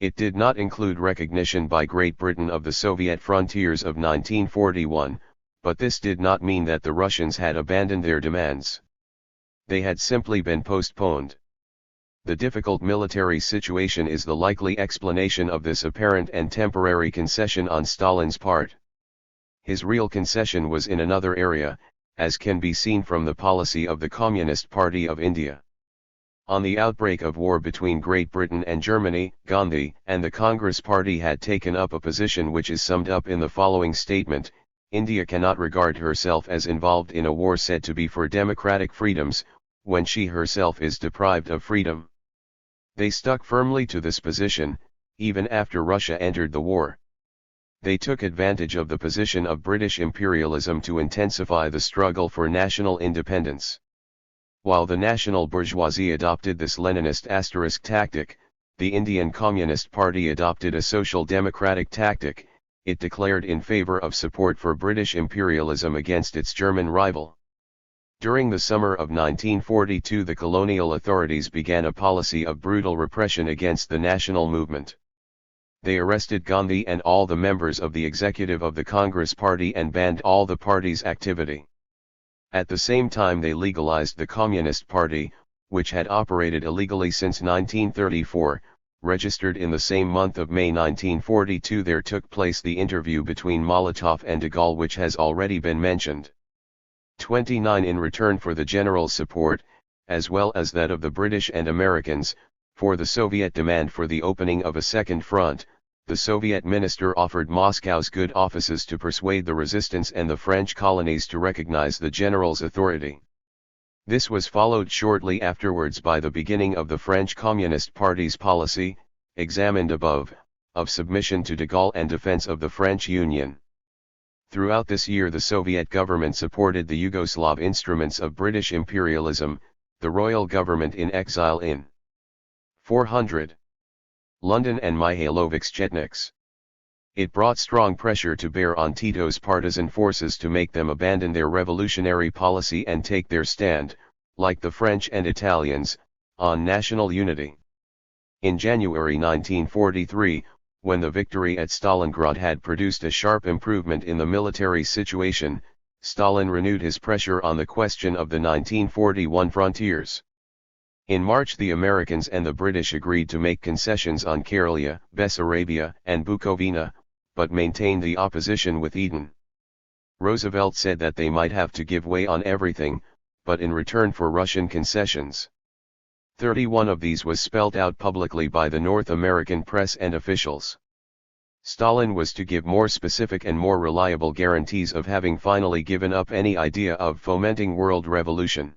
It did not include recognition by Great Britain of the Soviet frontiers of 1941, but this did not mean that the Russians had abandoned their demands. They had simply been postponed. The difficult military situation is the likely explanation of this apparent and temporary concession on Stalin's part. His real concession was in another area, as can be seen from the policy of the Communist Party of India. On the outbreak of war between Great Britain and Germany, Gandhi and the Congress Party had taken up a position which is summed up in the following statement: India cannot regard herself as involved in a war said to be for democratic freedoms, when she herself is deprived of freedom. They stuck firmly to this position, even after Russia entered the war. They took advantage of the position of British imperialism to intensify the struggle for national independence. While the national bourgeoisie adopted this Leninist asterisk tactic, the Indian Communist Party adopted a social democratic tactic. It declared in favor of support for British imperialism against its German rival. During the summer of 1942, the colonial authorities began a policy of brutal repression against the national movement. They arrested Gandhi and all the members of the executive of the Congress Party and banned all the party's activity. At the same time, they legalized the Communist Party, which had operated illegally since 1934. Registered in the same month of May 1942, there took place the interview between Molotov and de Gaulle, which has already been mentioned. 29. In return for the general support, as well as that of the British and Americans, for the Soviet demand for the opening of a second front, the Soviet minister offered Moscow's good offices to persuade the resistance and the French colonies to recognize the general's authority. This was followed shortly afterwards by the beginning of the French Communist Party's policy, examined above, of submission to de Gaulle and defense of the French Union. Throughout this year, the Soviet government supported the Yugoslav instruments of British imperialism, the royal government in exile in 400. London and Mihailovic's Chetniks. It brought strong pressure to bear on Tito's partisan forces to make them abandon their revolutionary policy and take their stand, like the French and Italians, on national unity. In January 1943, when the victory at Stalingrad had produced a sharp improvement in the military situation, Stalin renewed his pressure on the question of the 1941 frontiers. In March, the Americans and the British agreed to make concessions on Karelia, Bessarabia, and Bukovina, but maintained the opposition with Eden. Roosevelt said that they might have to give way on everything, but in return for Russian concessions. 31 of these was spelled out publicly by the North American press and officials. Stalin was to give more specific and more reliable guarantees of having finally given up any idea of fomenting world revolution.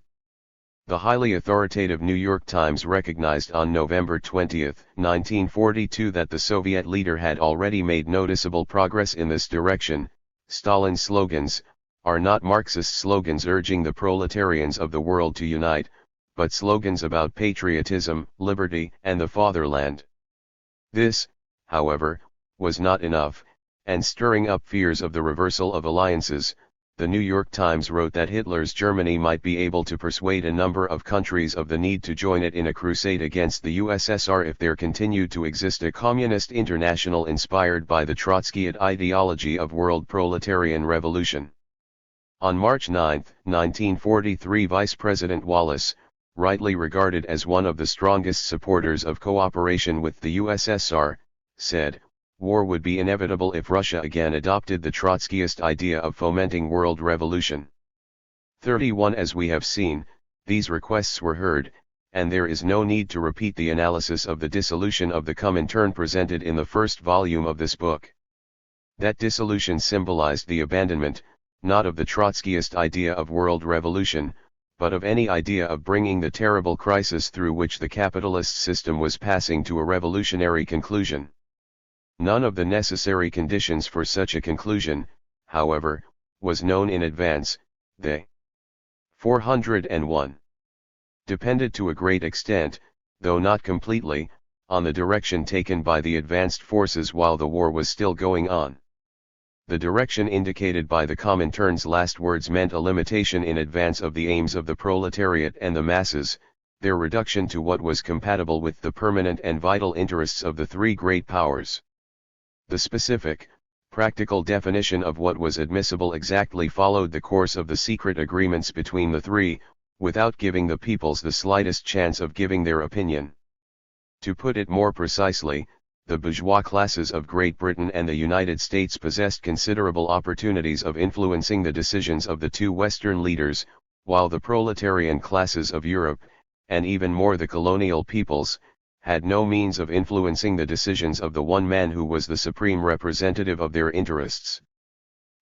The highly authoritative New York Times recognized on November 20, 1942, that the Soviet leader had already made noticeable progress in this direction. Stalin's slogans are not Marxist slogans urging the proletarians of the world to unite, but slogans about patriotism, liberty, and the fatherland. This, however, was not enough, and stirring up fears of the reversal of alliances, the New York Times wrote that Hitler's Germany might be able to persuade a number of countries of the need to join it in a crusade against the USSR if there continued to exist a communist international inspired by the Trotskyite ideology of world proletarian revolution. On March 9, 1943, Vice President Wallace, rightly regarded as one of the strongest supporters of cooperation with the USSR, said, "War would be inevitable if Russia again adopted the Trotskyist idea of fomenting world revolution." 31 As we have seen, these requests were heard, and there is no need to repeat the analysis of the dissolution of the Comintern presented in the first volume of this book. That dissolution symbolized the abandonment, not of the Trotskyist idea of world revolution, but of any idea of bringing the terrible crisis through which the capitalist system was passing to a revolutionary conclusion. None of the necessary conditions for such a conclusion, however, was known in advance. They 401 depended to a great extent, though not completely, on the direction taken by the advanced forces while the war was still going on. The direction indicated by the Comintern's last words meant a limitation in advance of the aims of the proletariat and the masses, their reduction to what was compatible with the permanent and vital interests of the three great powers. The specific, practical definition of what was admissible exactly followed the course of the secret agreements between the three, without giving the peoples the slightest chance of giving their opinion. To put it more precisely, the bourgeois classes of Great Britain and the United States possessed considerable opportunities of influencing the decisions of the two Western leaders, while the proletarian classes of Europe, and even more the colonial peoples, had no means of influencing the decisions of the one man who was the supreme representative of their interests.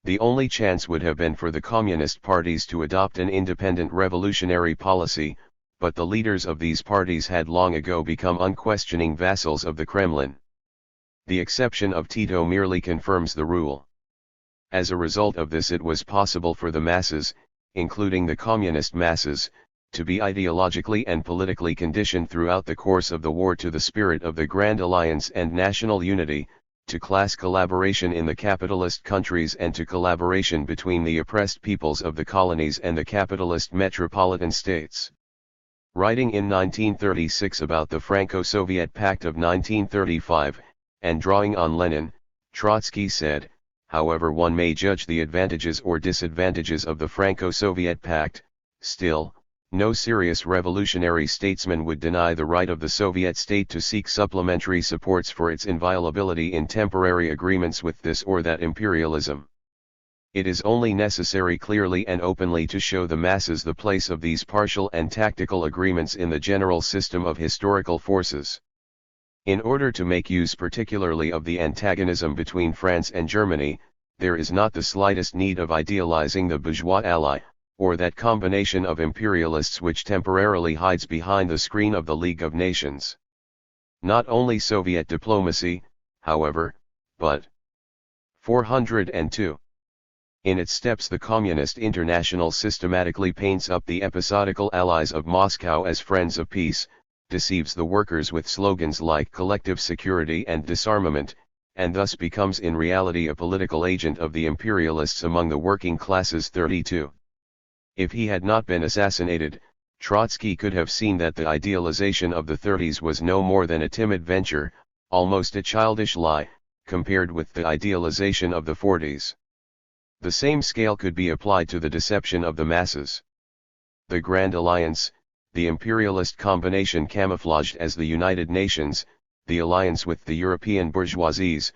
The only chance would have been for the communist parties to adopt an independent revolutionary policy, but the leaders of these parties had long ago become unquestioning vassals of the Kremlin. The exception of Tito merely confirms the rule. As a result of this, it was possible for the masses, including the communist masses, to be ideologically and politically conditioned throughout the course of the war to the spirit of the Grand Alliance and national unity, to class collaboration in the capitalist countries and to collaboration between the oppressed peoples of the colonies and the capitalist metropolitan states. Writing in 1936 about the Franco-Soviet Pact of 1935, and drawing on Lenin, Trotsky said, "However one may judge the advantages or disadvantages of the Franco-Soviet Pact, still, no serious revolutionary statesman would deny the right of the Soviet state to seek supplementary supports for its inviolability in temporary agreements with this or that imperialism. It is only necessary clearly and openly to show the masses the place of these partial and tactical agreements in the general system of historical forces. In order to make use particularly of the antagonism between France and Germany, there is not the slightest need of idealizing the bourgeois ally, or that combination of imperialists which temporarily hides behind the screen of the League of Nations. Not only Soviet diplomacy, however, but 402. In its steps the Communist International systematically paints up the episodical allies of Moscow as friends of peace, deceives the workers with slogans like collective security and disarmament, and thus becomes in reality a political agent of the imperialists among the working classes. 32. If he had not been assassinated, Trotsky could have seen that the idealization of the 30s was no more than a timid venture, almost a childish lie, compared with the idealization of the 40s. The same scale could be applied to the deception of the masses. The Grand Alliance, the imperialist combination camouflaged as the United Nations, the alliance with the European bourgeoisies,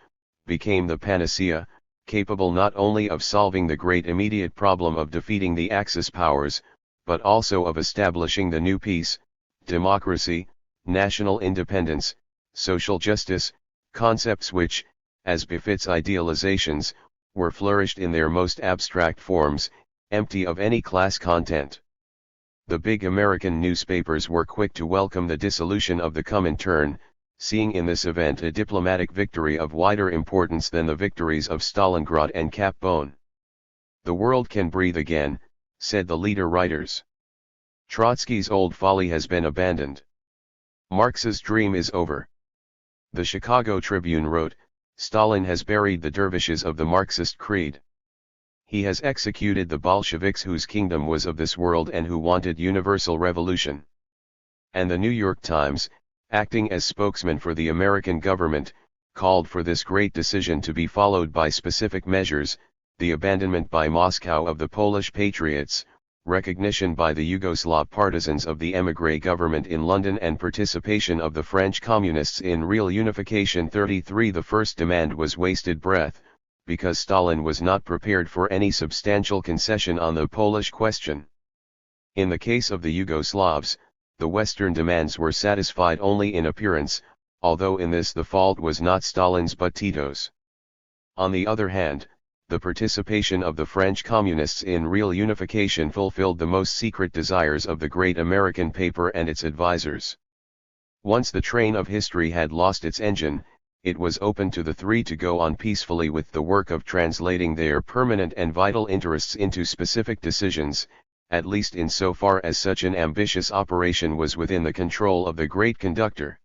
became the panacea, capable not only of solving the great immediate problem of defeating the Axis powers, but also of establishing the new peace, democracy, national independence, social justice, concepts which, as befits idealizations, were flourished in their most abstract forms, empty of any class content. The big American newspapers were quick to welcome the dissolution of the Comintern, seeing in this event a diplomatic victory of wider importance than the victories of Stalingrad and Cap Bonne. "The world can breathe again," said the leader writers. "Trotsky's old folly has been abandoned. Marx's dream is over." The Chicago Tribune wrote, Stalin has buried the dervishes of the Marxist creed. He has executed the Bolsheviks whose kingdom was of this world and who wanted universal revolution. And the New York Times, acting as spokesman for the American government, called for this great decision to be followed by specific measures, the abandonment by Moscow of the Polish patriots, recognition by the Yugoslav partisans of the émigré government in London and participation of the French communists in real unification. 33 The first demand was wasted breath, because Stalin was not prepared for any substantial concession on the Polish question. In the case of the Yugoslavs, the Western demands were satisfied only in appearance, although in this the fault was not Stalin's but Tito's. On the other hand, the participation of the French communists in real unification fulfilled the most secret desires of the great American paper and its advisers. Once the train of history had lost its engine, it was open to the three to go on peacefully with the work of translating their permanent and vital interests into specific decisions, at least in so far as such an ambitious operation was within the control of the great conductor.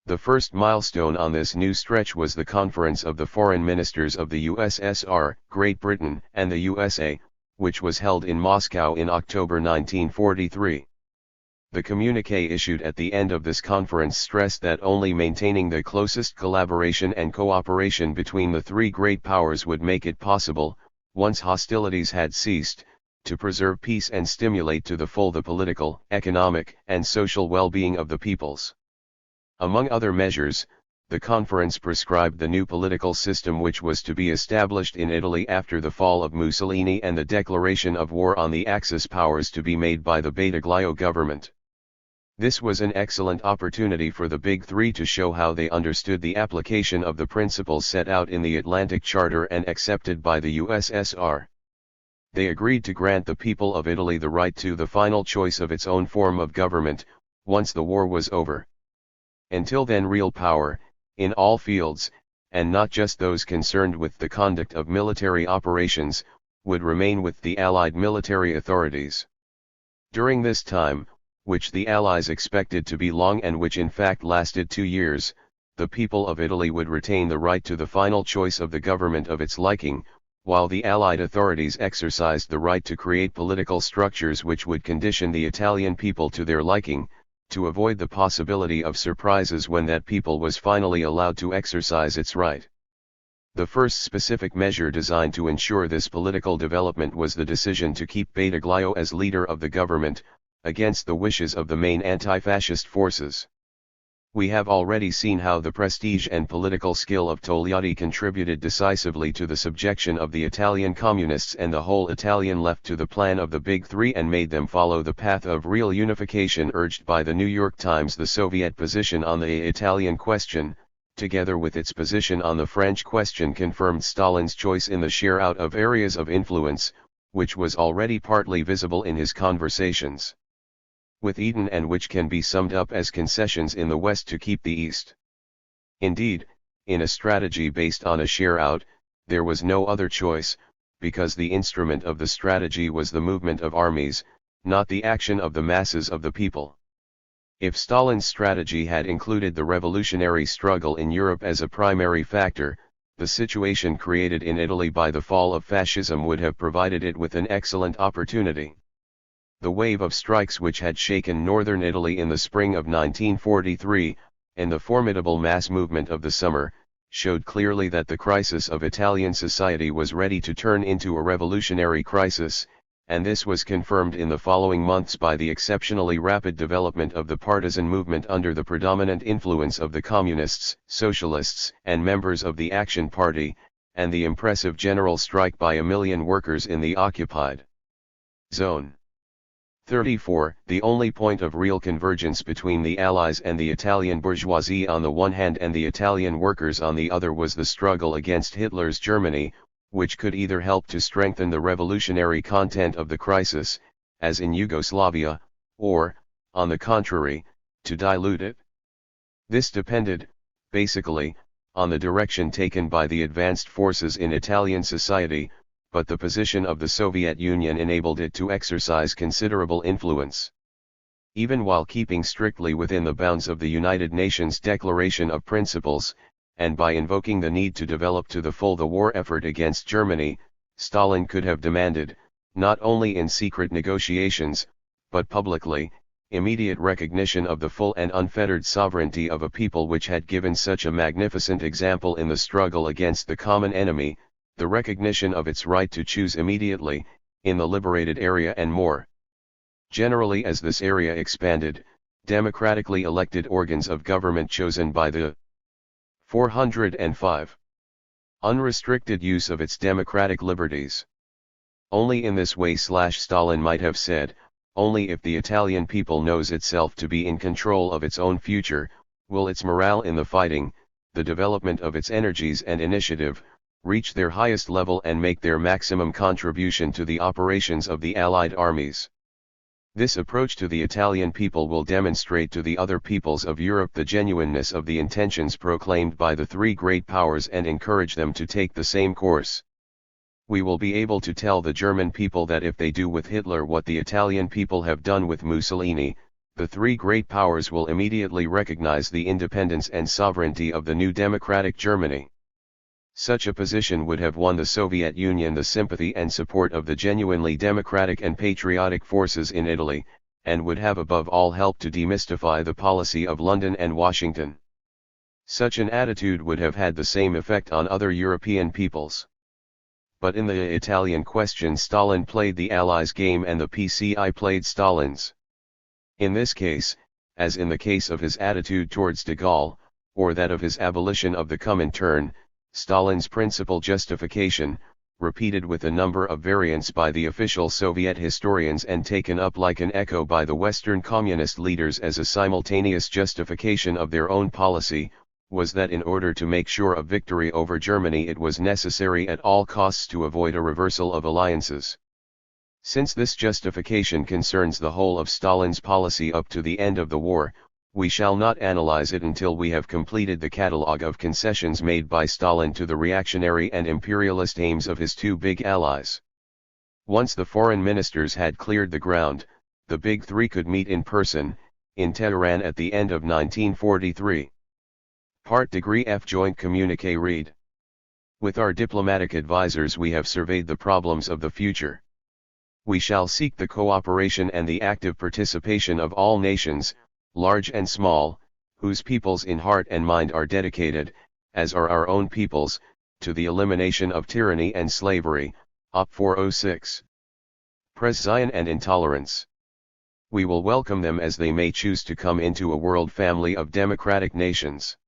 The first milestone on this new stretch was the conference of the foreign ministers of the USSR, Great Britain, and the USA, which was held in Moscow in October 1943. The communiqué issued at the end of this conference stressed that only maintaining the closest collaboration and cooperation between the three great powers would make it possible, once hostilities had ceased, to preserve peace and stimulate to the full the political, economic, and social well-being of the peoples. Among other measures, the conference prescribed the new political system which was to be established in Italy after the fall of Mussolini and the declaration of war on the Axis powers to be made by the Badoglio government. This was an excellent opportunity for the Big Three to show how they understood the application of the principles set out in the Atlantic Charter and accepted by the USSR. They agreed to grant the people of Italy the right to the final choice of its own form of government, once the war was over. Until then real power, in all fields, and not just those concerned with the conduct of military operations, would remain with the Allied military authorities. During this time, which the Allies expected to be long and which in fact lasted 2 years, the people of Italy would retain the right to the final choice of the government of its liking, while the Allied authorities exercised the right to create political structures which would condition the Italian people to their liking, to avoid the possibility of surprises when that people was finally allowed to exercise its right. The first specific measure designed to ensure this political development was the decision to keep Badoglio as leader of the government, against the wishes of the main anti-fascist forces. We have already seen how the prestige and political skill of Togliatti contributed decisively to the subjection of the Italian communists and the whole Italian left to the plan of the Big Three and made them follow the path of real unification urged by the New York Times. The Soviet position on the Italian question, together with its position on the French question, confirmed Stalin's choice in the share out of areas of influence, which was already partly visible in his conversations with Eden and which can be summed up as concessions in the West to keep the East. Indeed, in a strategy based on a share out, there was no other choice, because the instrument of the strategy was the movement of armies, not the action of the masses of the people. If Stalin's strategy had included the revolutionary struggle in Europe as a primary factor, the situation created in Italy by the fall of fascism would have provided it with an excellent opportunity. The wave of strikes which had shaken northern Italy in the spring of 1943, and the formidable mass movement of the summer, showed clearly that the crisis of Italian society was ready to turn into a revolutionary crisis, and this was confirmed in the following months by the exceptionally rapid development of the partisan movement under the predominant influence of the communists, socialists, and members of the Action Party, and the impressive general strike by 1 million workers in the occupied zone. 34. The only point of real convergence between the Allies and the Italian bourgeoisie on the one hand and the Italian workers on the other was the struggle against Hitler's Germany, which could either help to strengthen the revolutionary content of the crisis, as in Yugoslavia, or, on the contrary, to dilute it. This depended, basically, on the direction taken by the advanced forces in Italian society, but the position of the Soviet Union enabled it to exercise considerable influence. Even while keeping strictly within the bounds of the United Nations Declaration of Principles, and by invoking the need to develop to the full the war effort against Germany, Stalin could have demanded, not only in secret negotiations, but publicly, immediate recognition of the full and unfettered sovereignty of a people which had given such a magnificent example in the struggle against the common enemy, the recognition of its right to choose immediately, in the liberated area and more generally as this area expanded, democratically elected organs of government chosen by the 405. Unrestricted use of its democratic liberties. Only in this way Stalin might have said, only if the Italian people knows itself to be in control of its own future, will its morale in the fighting, the development of its energies and initiative, reach their highest level and make their maximum contribution to the operations of the Allied armies. This approach to the Italian people will demonstrate to the other peoples of Europe the genuineness of the intentions proclaimed by the three great powers and encourage them to take the same course. We will be able to tell the German people that if they do with Hitler what the Italian people have done with Mussolini, the three great powers will immediately recognize the independence and sovereignty of the new democratic Germany. Such a position would have won the Soviet Union the sympathy and support of the genuinely democratic and patriotic forces in Italy, and would have above all helped to demystify the policy of London and Washington. Such an attitude would have had the same effect on other European peoples. But in the Italian question Stalin played the Allies' game and the PCI played Stalin's. In this case, as in the case of his attitude towards de Gaulle, or that of his abolition of the Comintern, Stalin's principal justification, repeated with a number of variants by the official Soviet historians and taken up like an echo by the Western communist leaders as a simultaneous justification of their own policy, was that in order to make sure of victory over Germany it was necessary at all costs to avoid a reversal of alliances. Since this justification concerns the whole of Stalin's policy up to the end of the war, we shall not analyze it until we have completed the catalogue of concessions made by Stalin to the reactionary and imperialist aims of his two big allies. Once the foreign ministers had cleared the ground, the big three could meet in person, in Tehran at the end of 1943. Part Degree F Joint Communiqué read. With our diplomatic advisers we have surveyed the problems of the future. We shall seek the cooperation and the active participation of all nations, large and small, whose peoples in heart and mind are dedicated, as are our own peoples, to the elimination of tyranny and slavery, Op 406. Pression and intolerance. We will welcome them as they may choose to come into a world family of democratic nations.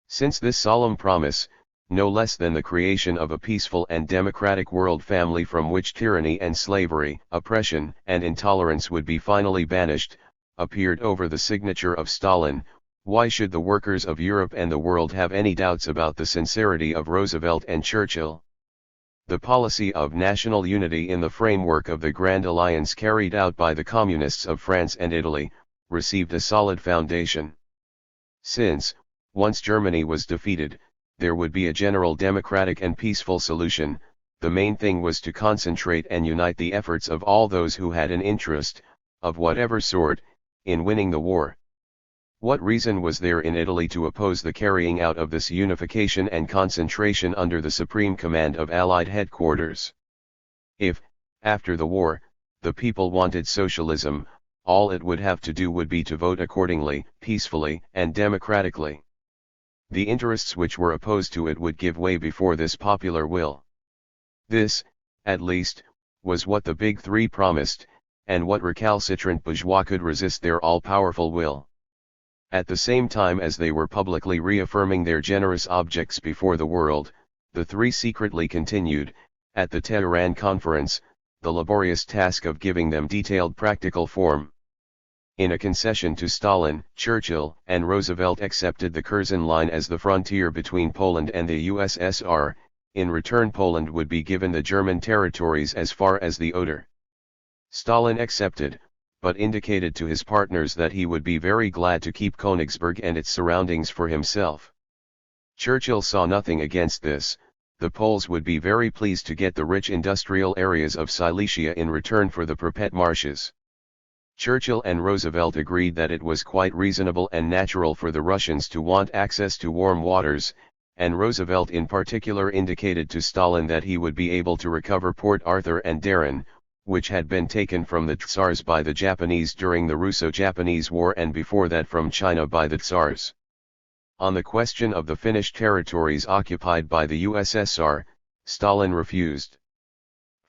Since this solemn promise, no less than the creation of a peaceful and democratic world family from which tyranny and slavery, oppression and intolerance would be finally banished, appeared over the signature of Stalin, why should the workers of Europe and the world have any doubts about the sincerity of Roosevelt and Churchill? The policy of national unity in the framework of the Grand Alliance carried out by the Communists of France and Italy, received a solid foundation. Since, once Germany was defeated, there would be a general democratic and peaceful solution, the main thing was to concentrate and unite the efforts of all those who had an interest, of whatever sort, in winning the war. What reason was there in Italy to oppose the carrying out of this unification and concentration under the supreme command of Allied headquarters? If, after the war, the people wanted socialism, all it would have to do would be to vote accordingly, peacefully and democratically. The interests which were opposed to it would give way before this popular will. This, at least, was what the Big Three promised, and what recalcitrant bourgeois could resist their all-powerful will. At the same time as they were publicly reaffirming their generous objects before the world, the three secretly continued, at the Tehran Conference, the laborious task of giving them detailed practical form. In a concession to Stalin, Churchill and Roosevelt accepted the Curzon Line as the frontier between Poland and the USSR. In return Poland would be given the German territories as far as the Oder. Stalin accepted, but indicated to his partners that he would be very glad to keep Königsberg and its surroundings for himself. Churchill saw nothing against this, the Poles would be very pleased to get the rich industrial areas of Silesia in return for the Pripet marshes. Churchill and Roosevelt agreed that it was quite reasonable and natural for the Russians to want access to warm waters, and Roosevelt in particular indicated to Stalin that he would be able to recover Port Arthur and Daren, which had been taken from the Tsars by the Japanese during the Russo-Japanese War and before that from China by the Tsars. On the question of the Finnish territories occupied by the USSR, Stalin refused.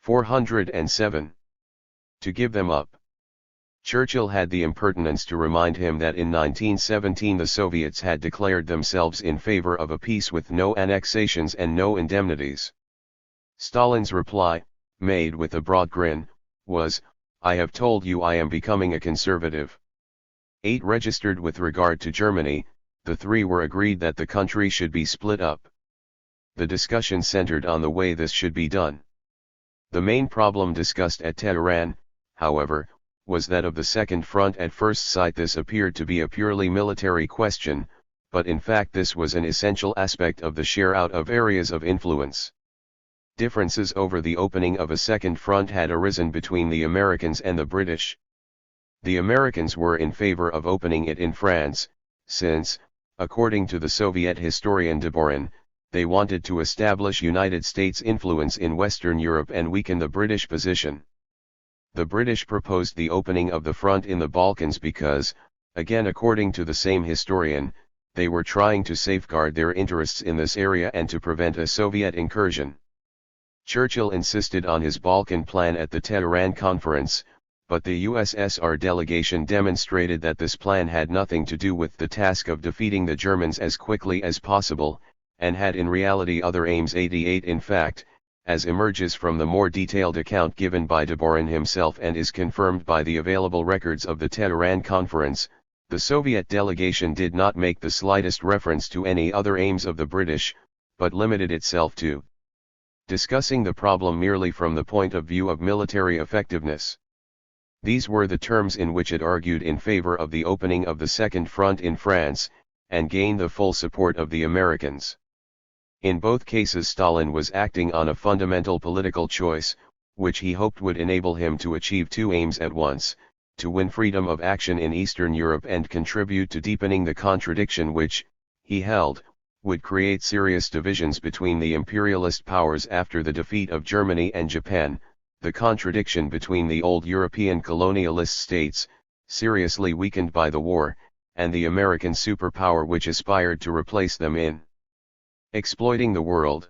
407. To give them up. Churchill had the impertinence to remind him that in 1917 the Soviets had declared themselves in favor of a peace with no annexations and no indemnities. Stalin's reply, made with a broad grin, was, "I have told you I am becoming a conservative." 8. Registered with regard to Germany, the three were agreed that the country should be split up. The discussion centered on the way this should be done. The main problem discussed at Tehran, however, was that of the Second Front. At first sight this appeared to be a purely military question, but in fact this was an essential aspect of the share out of areas of influence. Differences over the opening of a second front had arisen between the Americans and the British. The Americans were in favor of opening it in France, since, according to the Soviet historian Deborin, they wanted to establish United States influence in Western Europe and weaken the British position. The British proposed the opening of the front in the Balkans because, again according to the same historian, they were trying to safeguard their interests in this area and to prevent a Soviet incursion. Churchill insisted on his Balkan plan at the Tehran conference, but the USSR delegation demonstrated that this plan had nothing to do with the task of defeating the Germans as quickly as possible, and had in reality other aims. 88. In fact, as emerges from the more detailed account given by Deborin himself and is confirmed by the available records of the Tehran conference, the Soviet delegation did not make the slightest reference to any other aims of the British, but limited itself to discussing the problem merely from the point of view of military effectiveness. These were the terms in which it argued in favor of the opening of the Second Front in France, and gained the full support of the Americans. In both cases Stalin was acting on a fundamental political choice, which he hoped would enable him to achieve two aims at once, to win freedom of action in Eastern Europe and contribute to deepening the contradiction which, he held, would create serious divisions between the imperialist powers after the defeat of Germany and Japan, the contradiction between the old European colonialist states, seriously weakened by the war, and the American superpower which aspired to replace them in exploiting the world.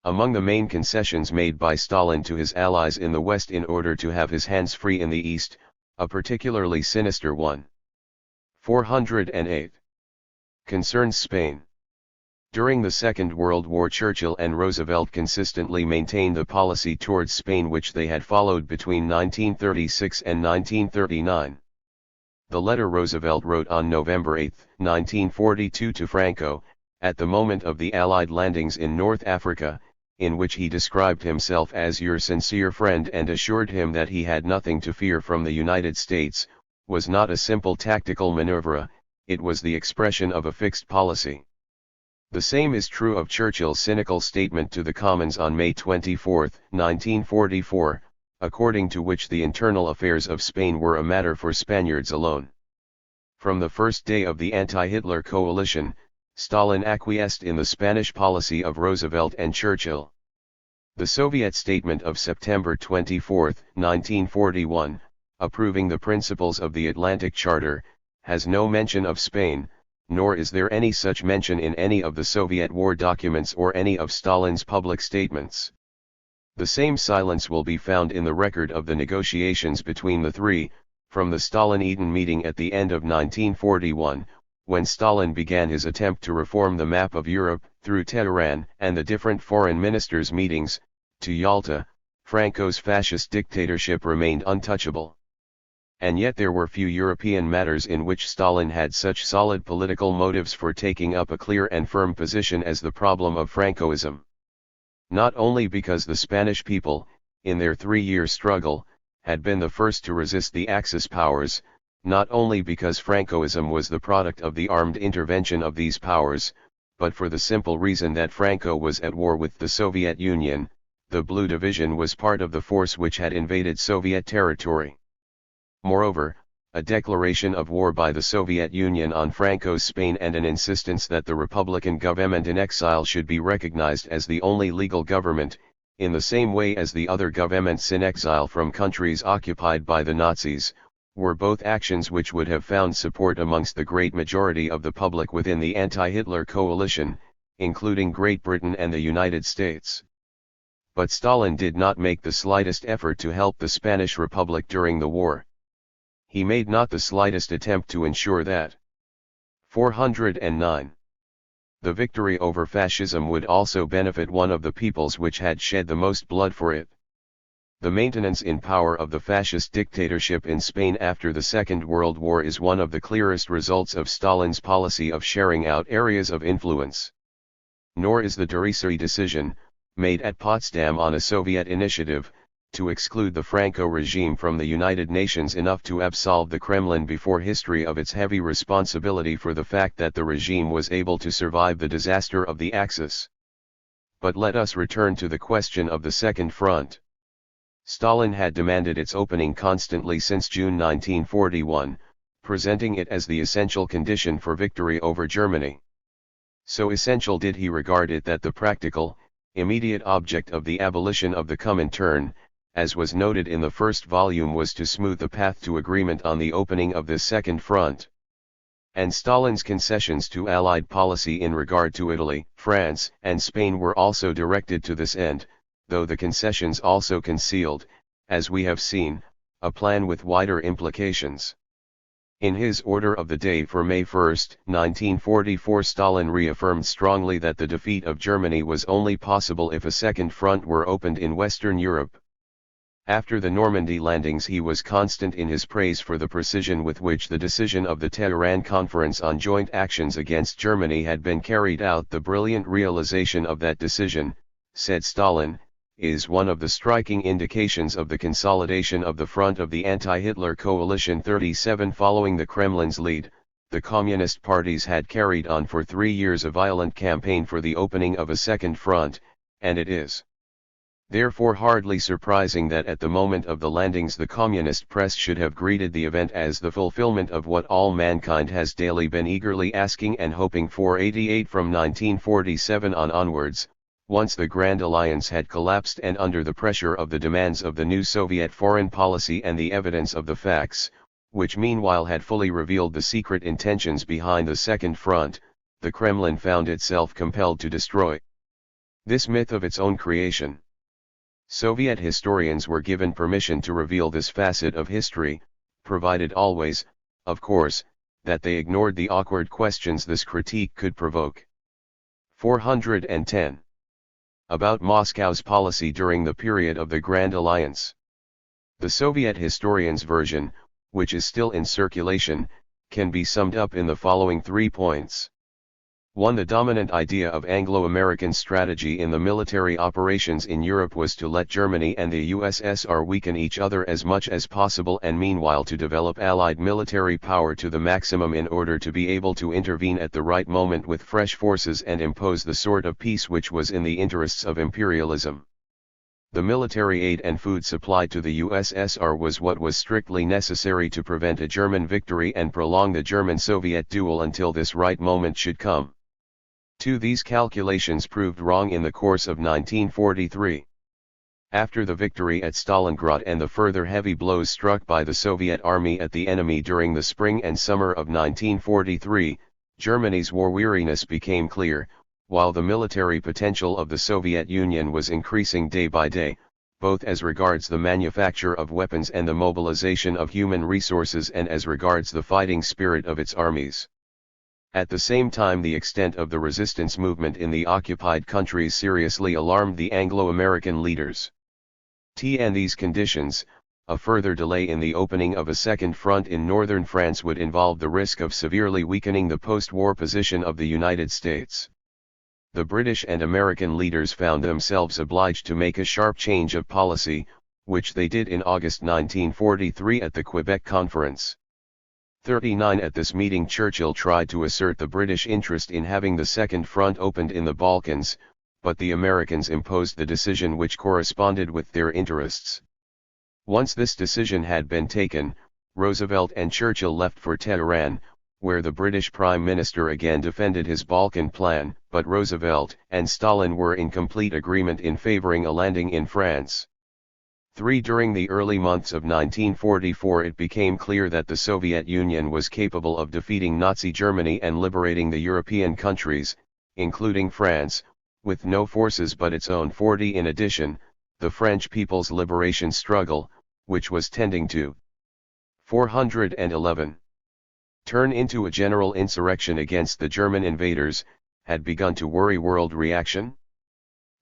Among the main concessions made by Stalin to his allies in the West in order to have his hands free in the East, a particularly sinister one. 408. Concerns Spain. During the Second World War Churchill and Roosevelt consistently maintained the policy towards Spain which they had followed between 1936 and 1939. The letter Roosevelt wrote on November 8, 1942 to Franco, at the moment of the Allied landings in North Africa, in which he described himself as your sincere friend and assured him that he had nothing to fear from the United States, was not a simple tactical maneuver, it was the expression of a fixed policy. The same is true of Churchill's cynical statement to the Commons on May 24, 1944, according to which the internal affairs of Spain were a matter for Spaniards alone. From the first day of the anti-Hitler coalition, Stalin acquiesced in the Spanish policy of Roosevelt and Churchill. The Soviet statement of September 24, 1941, approving the principles of the Atlantic Charter, has no mention of Spain, nor is there any such mention in any of the Soviet war documents or any of Stalin's public statements. The same silence will be found in the record of the negotiations between the three, from the Stalin-Eden meeting at the end of 1941, when Stalin began his attempt to reform the map of Europe, through Tehran and the different foreign ministers' meetings, to Yalta, Franco's fascist dictatorship remained untouchable. And yet there were few European matters in which Stalin had such solid political motives for taking up a clear and firm position as the problem of Francoism. Not only because the Spanish people, in their 3-year struggle, had been the first to resist the Axis powers, not only because Francoism was the product of the armed intervention of these powers, but for the simple reason that Franco was at war with the Soviet Union, the Blue Division was part of the force which had invaded Soviet territory. Moreover, a declaration of war by the Soviet Union on Franco's Spain and an insistence that the Republican government in exile should be recognized as the only legal government, in the same way as the other governments in exile from countries occupied by the Nazis, were both actions which would have found support amongst the great majority of the public within the anti-Hitler coalition, including Great Britain and the United States. But Stalin did not make the slightest effort to help the Spanish Republic during the war. He made not the slightest attempt to ensure that. 409. The victory over fascism would also benefit one of the peoples which had shed the most blood for it. The maintenance in power of the fascist dictatorship in Spain after the Second World War is one of the clearest results of Stalin's policy of sharing out areas of influence. Nor is the derisory decision, made at Potsdam on a Soviet initiative, to exclude the Franco regime from the United Nations enough to absolve the Kremlin before history of its heavy responsibility for the fact that the regime was able to survive the disaster of the Axis. But let us return to the question of the Second Front. Stalin had demanded its opening constantly since June 1941, presenting it as the essential condition for victory over Germany. So essential did he regard it that the practical, immediate object of the abolition of the COMINTERN, as was noted in the first volume, was to smooth the path to agreement on the opening of this second front. And Stalin's concessions to Allied policy in regard to Italy, France, and Spain were also directed to this end, though the concessions also concealed, as we have seen, a plan with wider implications. In his order of the day for May 1, 1944, Stalin reaffirmed strongly that the defeat of Germany was only possible if a second front were opened in Western Europe. After the Normandy landings, he was constant in his praise for the precision with which the decision of the Tehran Conference on joint actions against Germany had been carried out. The brilliant realization of that decision, said Stalin, is one of the striking indications of the consolidation of the front of the anti-Hitler coalition. 37 Following the Kremlin's lead, the Communist parties had carried on for 3 years a violent campaign for the opening of a second front, and it is therefore hardly surprising that at the moment of the landings the communist press should have greeted the event as the fulfillment of what all mankind has daily been eagerly asking and hoping for. 88 From 1947 on onwards, once the Grand Alliance had collapsed and under the pressure of the demands of the new Soviet foreign policy and the evidence of the facts, which meanwhile had fully revealed the secret intentions behind the Second Front, the Kremlin found itself compelled to destroy this myth of its own creation. Soviet historians were given permission to reveal this facet of history, provided always, of course, that they ignored the awkward questions this critique could provoke. 410. About Moscow's policy during the period of the Grand Alliance. The Soviet historian's version, which is still in circulation, can be summed up in the following 3 points. 1. The dominant idea of Anglo-American strategy in the military operations in Europe was to let Germany and the USSR weaken each other as much as possible and meanwhile to develop Allied military power to the maximum in order to be able to intervene at the right moment with fresh forces and impose the sort of peace which was in the interests of imperialism. The military aid and food supply to the USSR was what was strictly necessary to prevent a German victory and prolong the German-Soviet duel until this right moment should come. 2. These calculations proved wrong in the course of 1943. After the victory at Stalingrad and the further heavy blows struck by the Soviet army at the enemy during the spring and summer of 1943, Germany's war weariness became clear, while the military potential of the Soviet Union was increasing day by day, both as regards the manufacture of weapons and the mobilization of human resources and as regards the fighting spirit of its armies. At the same time, the extent of the resistance movement in the occupied countries seriously alarmed the Anglo-American leaders. In these conditions, a further delay in the opening of a second front in northern France would involve the risk of severely weakening the post-war position of the United States. The British and American leaders found themselves obliged to make a sharp change of policy, which they did in August 1943 at the Quebec Conference. 39 At this meeting Churchill tried to assert the British interest in having the second front opened in the Balkans, but the Americans imposed the decision which corresponded with their interests. Once this decision had been taken, Roosevelt and Churchill left for Tehran, where the British Prime Minister again defended his Balkan plan, but Roosevelt and Stalin were in complete agreement in favoring a landing in France. 3. During the early months of 1944 it became clear that the Soviet Union was capable of defeating Nazi Germany and liberating the European countries, including France, with no forces but its own. 40. In addition, the French People's Liberation Struggle, which was tending to 411. Turn into a general insurrection against the German invaders, had begun to worry world reaction.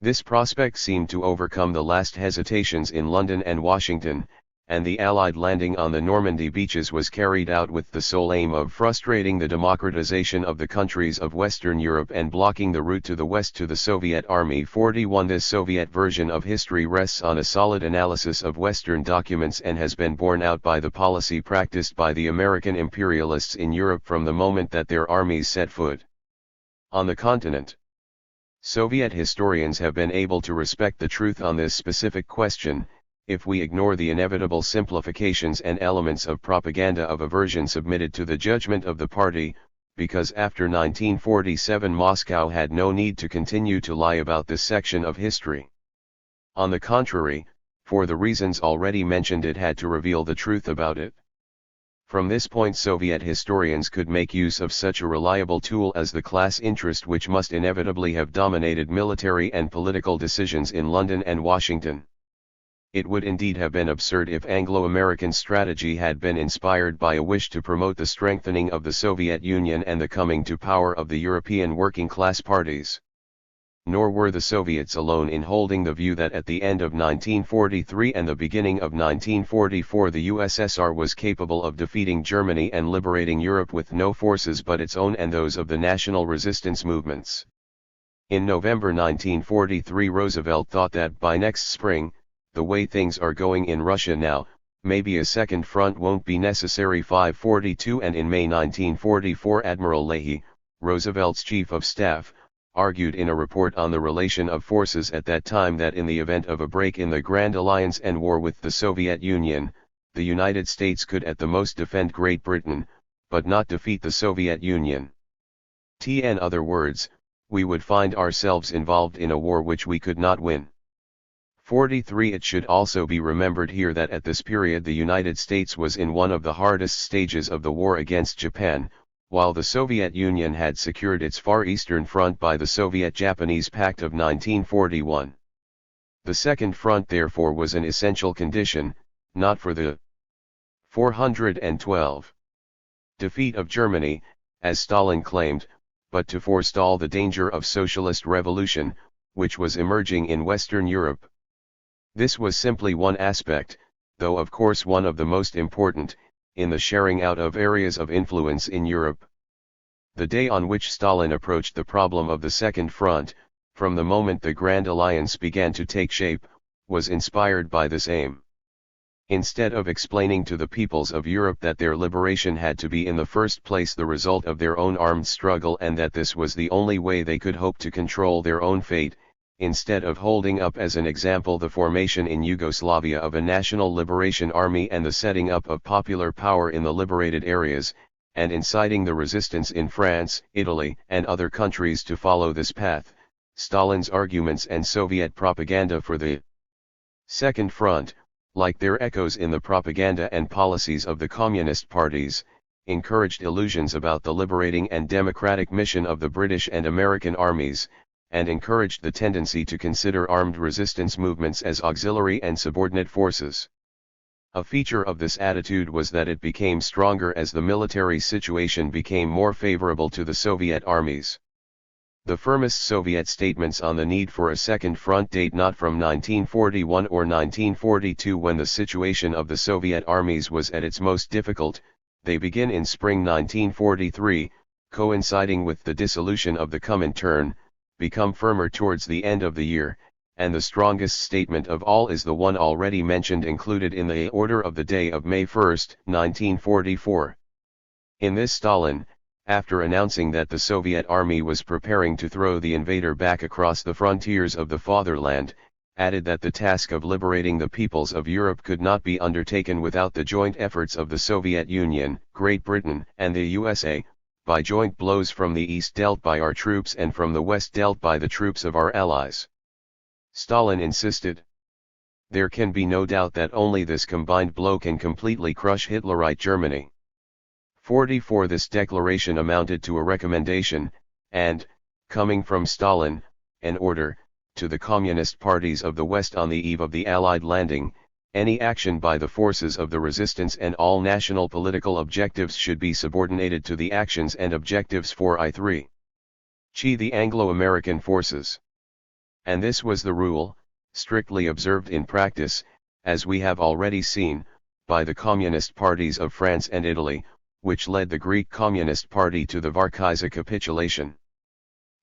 This prospect seemed to overcome the last hesitations in London and Washington, and the Allied landing on the Normandy beaches was carried out with the sole aim of frustrating the democratization of the countries of Western Europe and blocking the route to the west to the Soviet Army. 41. This Soviet version of history rests on a solid analysis of Western documents and has been borne out by the policy practiced by the American imperialists in Europe from the moment that their armies set foot on the continent. Soviet historians have been able to respect the truth on this specific question, if we ignore the inevitable simplifications and elements of propaganda of a version submitted to the judgment of the party, because after 1947 Moscow had no need to continue to lie about this section of history. On the contrary, for the reasons already mentioned, it had to reveal the truth about it. From this point Soviet historians could make use of such a reliable tool as the class interest, which must inevitably have dominated military and political decisions in London and Washington. It would indeed have been absurd if Anglo-American strategy had been inspired by a wish to promote the strengthening of the Soviet Union and the coming to power of the European working class parties. Nor were the Soviets alone in holding the view that at the end of 1943 and the beginning of 1944 the USSR was capable of defeating Germany and liberating Europe with no forces but its own and those of the national resistance movements. In November 1943 Roosevelt thought that by next spring, the way things are going in Russia now, maybe a second front won't be necessary. 542. And in May 1944 Admiral Leahy, Roosevelt's chief of staff, argued in a report on the relation of forces at that time that in the event of a break in the Grand Alliance and war with the Soviet Union, the United States could at the most defend Great Britain, but not defeat the Soviet Union. In other words, we would find ourselves involved in a war which we could not win. 43. It should also be remembered here that at this period the United States was in one of the hardest stages of the war against Japan, while the Soviet Union had secured its Far Eastern Front by the Soviet-Japanese Pact of 1941. The Second Front therefore was an essential condition, not for the 412 defeat of Germany, as Stalin claimed, but to forestall the danger of socialist revolution, which was emerging in Western Europe. This was simply one aspect, though of course one of the most important, in the sharing out of areas of influence in Europe. The day on which Stalin approached the problem of the Second Front, from the moment the Grand Alliance began to take shape, was inspired by this aim. Instead of explaining to the peoples of Europe that their liberation had to be in the first place the result of their own armed struggle and that this was the only way they could hope to control their own fate, instead of holding up as an example the formation in Yugoslavia of a national liberation army and the setting up of popular power in the liberated areas, and inciting the resistance in France, Italy, and other countries to follow this path, Stalin's arguments and Soviet propaganda for the Second Front, like their echoes in the propaganda and policies of the communist parties, encouraged illusions about the liberating and democratic mission of the British and American armies, and encouraged the tendency to consider armed resistance movements as auxiliary and subordinate forces. A feature of this attitude was that it became stronger as the military situation became more favorable to the Soviet armies. The firmest Soviet statements on the need for a second front date not from 1941 or 1942 when the situation of the Soviet armies was at its most difficult, they begin in spring 1943, coinciding with the dissolution of the Comintern, become firmer towards the end of the year, and the strongest statement of all is the one already mentioned included in the order of the day of May 1, 1944. In this Stalin, after announcing that the Soviet army was preparing to throw the invader back across the frontiers of the fatherland, added that the task of liberating the peoples of Europe could not be undertaken without the joint efforts of the Soviet Union, Great Britain, and the USA, by joint blows from the east dealt by our troops and from the west dealt by the troops of our allies. Stalin insisted. There can be no doubt that only this combined blow can completely crush Hitlerite Germany. 44 This declaration amounted to a recommendation, and, coming from Stalin, an order, to the communist parties of the West on the eve of the Allied landing, any action by the forces of the resistance and all national political objectives should be subordinated to the actions and objectives for I3. Chi the Anglo-American forces. And this was the rule, strictly observed in practice, as we have already seen, by the communist parties of France and Italy, which led the Greek Communist Party to the Varkisa capitulation.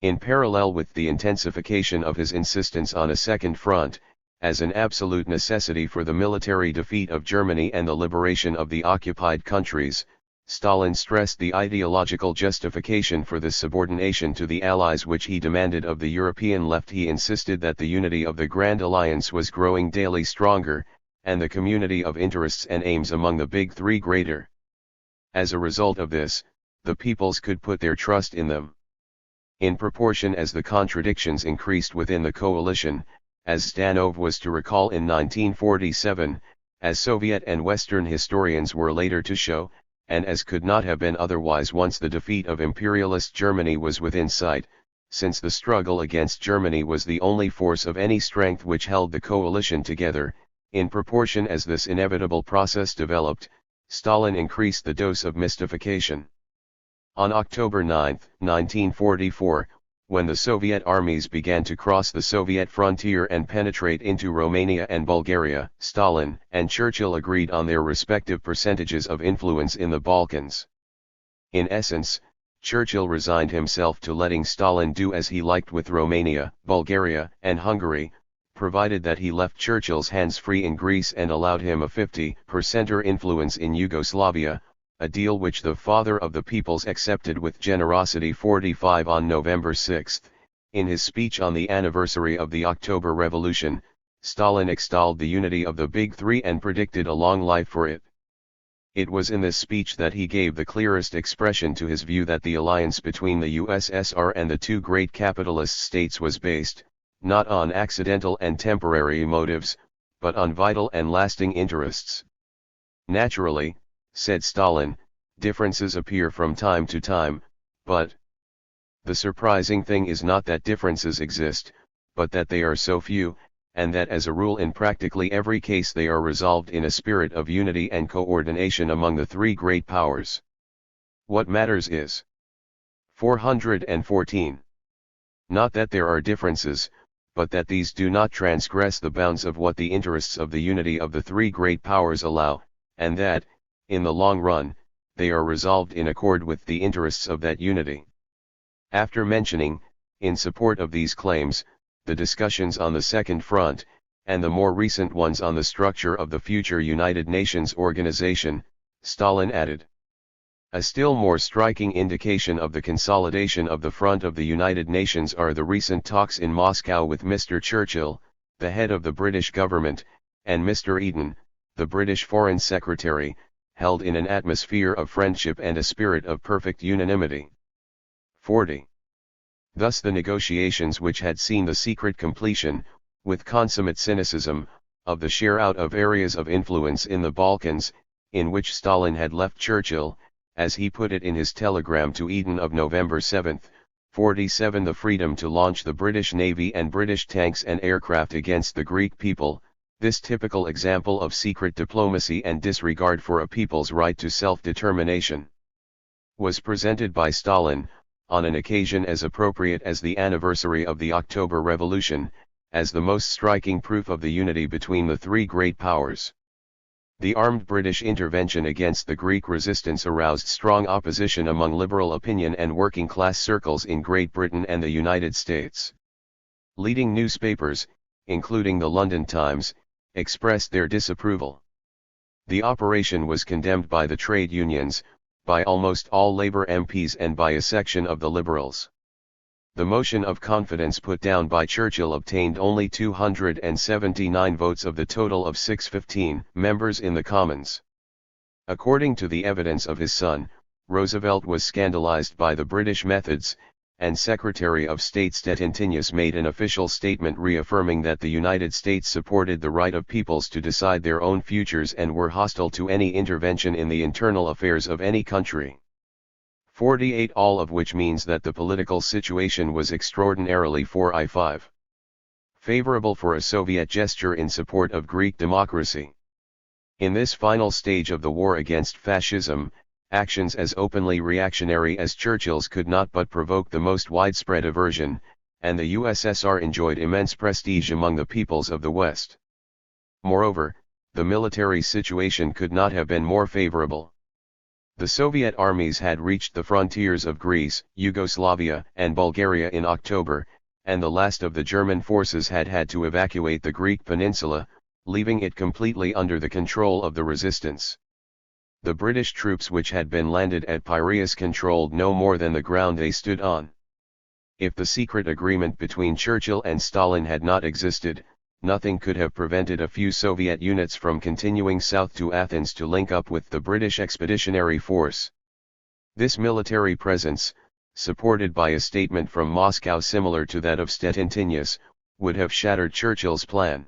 In parallel with the intensification of his insistence on a second front, as an absolute necessity for the military defeat of Germany and the liberation of the occupied countries, Stalin stressed the ideological justification for this subordination to the Allies which he demanded of the European left. He insisted that the unity of the Grand Alliance was growing daily stronger, and the community of interests and aims among the Big Three greater. As a result of this, the peoples could put their trust in them. In proportion as the contradictions increased within the coalition, as Stanov was to recall in 1947, as Soviet and Western historians were later to show, and as could not have been otherwise once the defeat of imperialist Germany was within sight, since the struggle against Germany was the only force of any strength which held the coalition together, in proportion as this inevitable process developed, Stalin increased the dose of mystification. On October 9, 1944, when the Soviet armies began to cross the Soviet frontier and penetrate into Romania and Bulgaria, Stalin and Churchill agreed on their respective percentages of influence in the Balkans. In essence, Churchill resigned himself to letting Stalin do as he liked with Romania, Bulgaria, and Hungary, provided that he left Churchill's hands free in Greece and allowed him a 50% influence in Yugoslavia, a deal which the father of the peoples accepted with generosity. 45 On November 6, in his speech on the anniversary of the October Revolution, Stalin extolled the unity of the Big Three and predicted a long life for it. It was in this speech that he gave the clearest expression to his view that the alliance between the USSR and the two great capitalist states was based, not on accidental and temporary motives, but on vital and lasting interests. Naturally, said Stalin, differences appear from time to time, but the surprising thing is not that differences exist, but that they are so few, and that as a rule in practically every case they are resolved in a spirit of unity and coordination among the three great powers. What matters is 414. Not that there are differences, but that these do not transgress the bounds of what the interests of the unity of the three great powers allow, and that, in the long run, they are resolved in accord with the interests of that unity. After mentioning, in support of these claims, the discussions on the Second Front, and the more recent ones on the structure of the future United Nations organization, Stalin added, a still more striking indication of the consolidation of the front of the United Nations are the recent talks in Moscow with Mr. Churchill, the head of the British government, and Mr. Eden, the British Foreign Secretary, held in an atmosphere of friendship and a spirit of perfect unanimity. 40. Thus the negotiations which had seen the secret completion, with consummate cynicism, of the share out of areas of influence in the Balkans, in which Stalin had left Churchill, as he put it in his telegram to Eden of November 7, 47, the freedom to launch the British Navy and British tanks and aircraft against the Greek people. This typical example of secret diplomacy and disregard for a people's right to self-determination was presented by Stalin, on an occasion as appropriate as the anniversary of the October Revolution, as the most striking proof of the unity between the three great powers. The armed British intervention against the Greek resistance aroused strong opposition among liberal opinion and working-class circles in Great Britain and the United States. Leading newspapers, including the London Times, expressed their disapproval. The operation was condemned by the trade unions, by almost all Labour MPs and by a section of the Liberals. The motion of confidence put down by Churchill obtained only 279 votes of the total of 615 members in the Commons. According to the evidence of his son, Roosevelt was scandalized by the British methods, and Secretary of State Stettinius made an official statement reaffirming that the United States supported the right of peoples to decide their own futures and were hostile to any intervention in the internal affairs of any country. 48 all of which means that the political situation was extraordinarily favorable for a Soviet gesture in support of Greek democracy. In this final stage of the war against fascism, actions as openly reactionary as Churchill's could not but provoke the most widespread aversion, and the USSR enjoyed immense prestige among the peoples of the West. Moreover, the military situation could not have been more favorable. The Soviet armies had reached the frontiers of Greece, Yugoslavia, and Bulgaria in October, and the last of the German forces had had to evacuate the Greek peninsula, leaving it completely under the control of the resistance. The British troops which had been landed at Piraeus controlled no more than the ground they stood on. If the secret agreement between Churchill and Stalin had not existed, nothing could have prevented a few Soviet units from continuing south to Athens to link up with the British Expeditionary Force. This military presence, supported by a statement from Moscow similar to that of Stettinius, would have shattered Churchill's plan.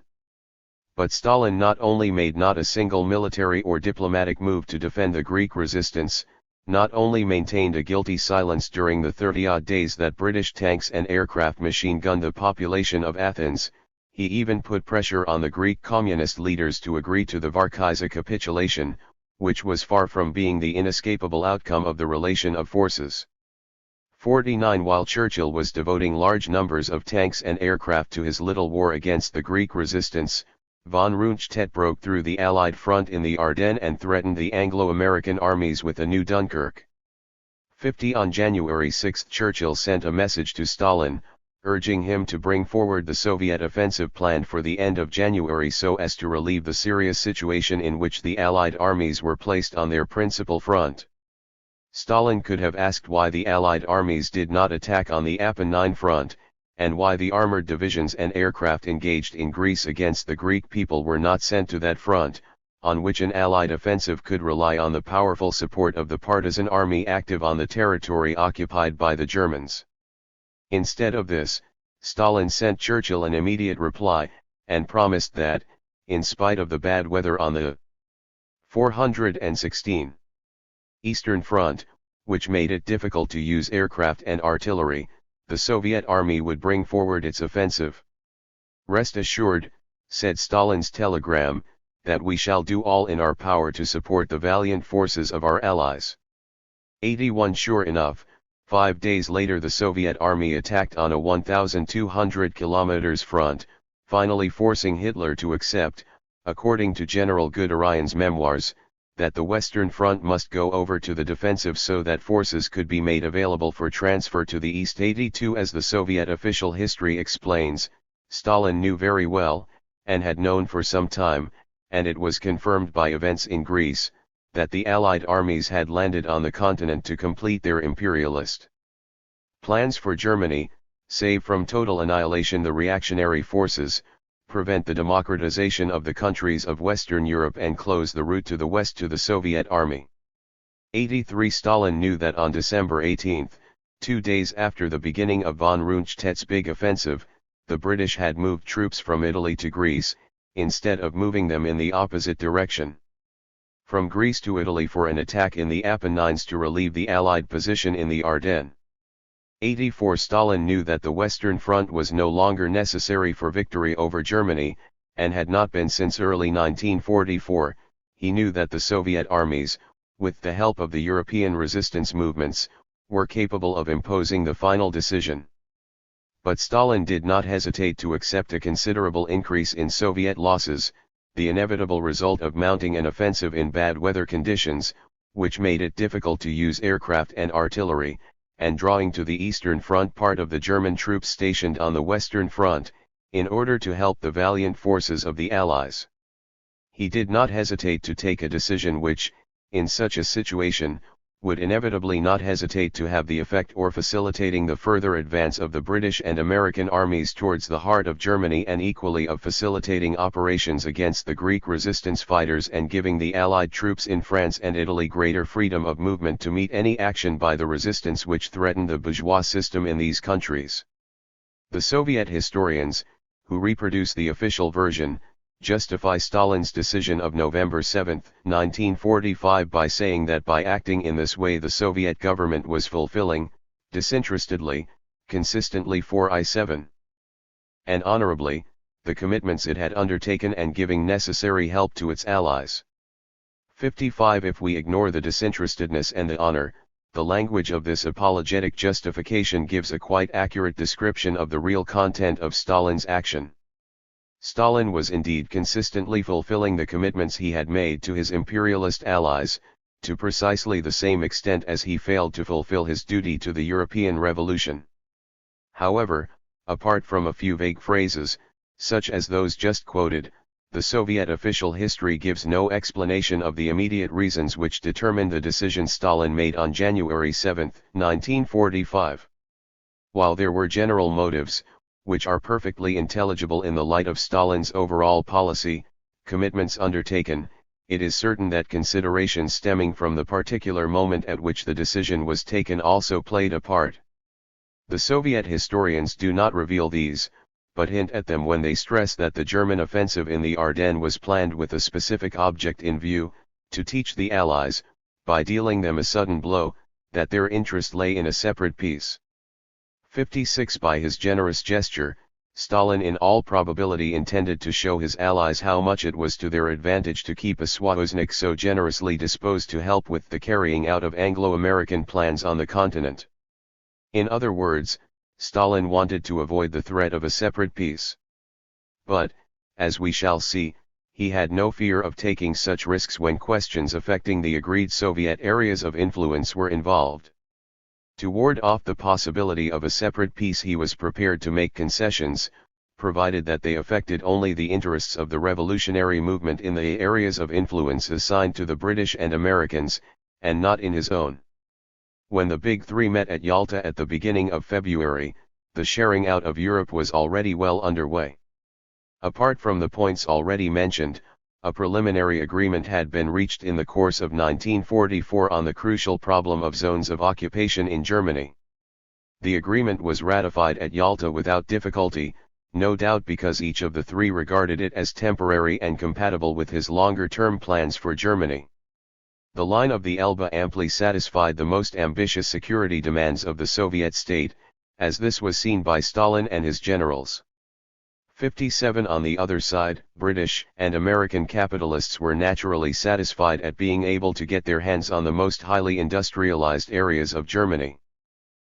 But Stalin not only made not a single military or diplomatic move to defend the Greek resistance, not only maintained a guilty silence during the 30-odd days that British tanks and aircraft machine-gunned the population of Athens, he even put pressure on the Greek communist leaders to agree to the Varkiza capitulation, which was far from being the inescapable outcome of the relation of forces. 49 While Churchill was devoting large numbers of tanks and aircraft to his little war against the Greek resistance, von Rundstedt broke through the Allied front in the Ardennes and threatened the Anglo-American armies with a new Dunkirk. 50 On January 6 Churchill sent a message to Stalin, urging him to bring forward the Soviet offensive planned for the end of January so as to relieve the serious situation in which the Allied armies were placed on their principal front. Stalin could have asked why the Allied armies did not attack on the Apennine front, and why the armored divisions and aircraft engaged in Greece against the Greek people were not sent to that front, on which an Allied offensive could rely on the powerful support of the partisan army active on the territory occupied by the Germans. Instead of this, Stalin sent Churchill an immediate reply, and promised that, in spite of the bad weather on the 416 Eastern Front, which made it difficult to use aircraft and artillery, the Soviet army would bring forward its offensive. "Rest assured," said Stalin's telegram, "that we shall do all in our power to support the valiant forces of our allies." 81 Sure enough, 5 days later the Soviet army attacked on a 1,200 kilometers front, finally forcing Hitler to accept, according to General Guderian's memoirs, that the Western Front must go over to the defensive so that forces could be made available for transfer to the East. 82 As the Soviet official history explains, Stalin knew very well, and had known for some time, and it was confirmed by events in Greece, that the Allied armies had landed on the continent to complete their imperialist plans for Germany, save from total annihilation the reactionary forces, prevent the democratization of the countries of Western Europe and close the route to the west to the Soviet army. 83 Stalin knew that on December 18, 2 days after the beginning of von Rundstedt's big offensive, the British had moved troops from Italy to Greece, instead of moving them in the opposite direction. From Greece to Italy for an attack in the Apennines to relieve the Allied position in the Ardennes. 84 Stalin knew that the Western Front was no longer necessary for victory over Germany, and had not been since early 1944. He knew that the Soviet armies, with the help of the European resistance movements, were capable of imposing the final decision. But Stalin did not hesitate to accept a considerable increase in Soviet losses, the inevitable result of mounting an offensive in bad weather conditions, which made it difficult to use aircraft and artillery, and drawing to the Eastern Front part of the German troops stationed on the Western Front, in order to help the valiant forces of the Allies. He did not hesitate to take a decision which, in such a situation, would inevitably not hesitate to have the effect or facilitating the further advance of the British and American armies towards the heart of Germany, and equally of facilitating operations against the Greek resistance fighters and giving the Allied troops in France and Italy greater freedom of movement to meet any action by the resistance which threatened the bourgeois system in these countries. The Soviet historians, who reproduce the official version, justify Stalin's decision of November 7, 1945 by saying that by acting in this way the Soviet government was fulfilling, disinterestedly, consistently for I-7 and honorably, the commitments it had undertaken and giving necessary help to its allies. 55 If we ignore the disinterestedness and the honor, the language of this apologetic justification gives a quite accurate description of the real content of Stalin's action. Stalin was indeed consistently fulfilling the commitments he had made to his imperialist allies, to precisely the same extent as he failed to fulfill his duty to the European Revolution. However, apart from a few vague phrases, such as those just quoted, the Soviet official history gives no explanation of the immediate reasons which determined the decision Stalin made on January 7, 1945. While there were general motives, which are perfectly intelligible in the light of Stalin's overall policy, commitments undertaken, it is certain that considerations stemming from the particular moment at which the decision was taken also played a part. The Soviet historians do not reveal these, but hint at them when they stress that the German offensive in the Ardennes was planned with a specific object in view, to teach the Allies, by dealing them a sudden blow, that their interest lay in a separate peace. 56 By his generous gesture, Stalin in all probability intended to show his allies how much it was to their advantage to keep a Sauznik so generously disposed to help with the carrying out of Anglo-American plans on the continent. In other words, Stalin wanted to avoid the threat of a separate peace. But, as we shall see, he had no fear of taking such risks when questions affecting the agreed Soviet areas of influence were involved. To ward off the possibility of a separate peace he was prepared to make concessions, provided that they affected only the interests of the revolutionary movement in the areas of influence assigned to the British and Americans, and not in his own. When the Big Three met at Yalta at the beginning of February, the sharing out of Europe was already well underway. Apart from the points already mentioned, a preliminary agreement had been reached in the course of 1944 on the crucial problem of zones of occupation in Germany. The agreement was ratified at Yalta without difficulty, no doubt because each of the three regarded it as temporary and compatible with his longer-term plans for Germany. The line of the Elbe amply satisfied the most ambitious security demands of the Soviet state, as this was seen by Stalin and his generals. 57 On the other side, British and American capitalists were naturally satisfied at being able to get their hands on the most highly industrialized areas of Germany.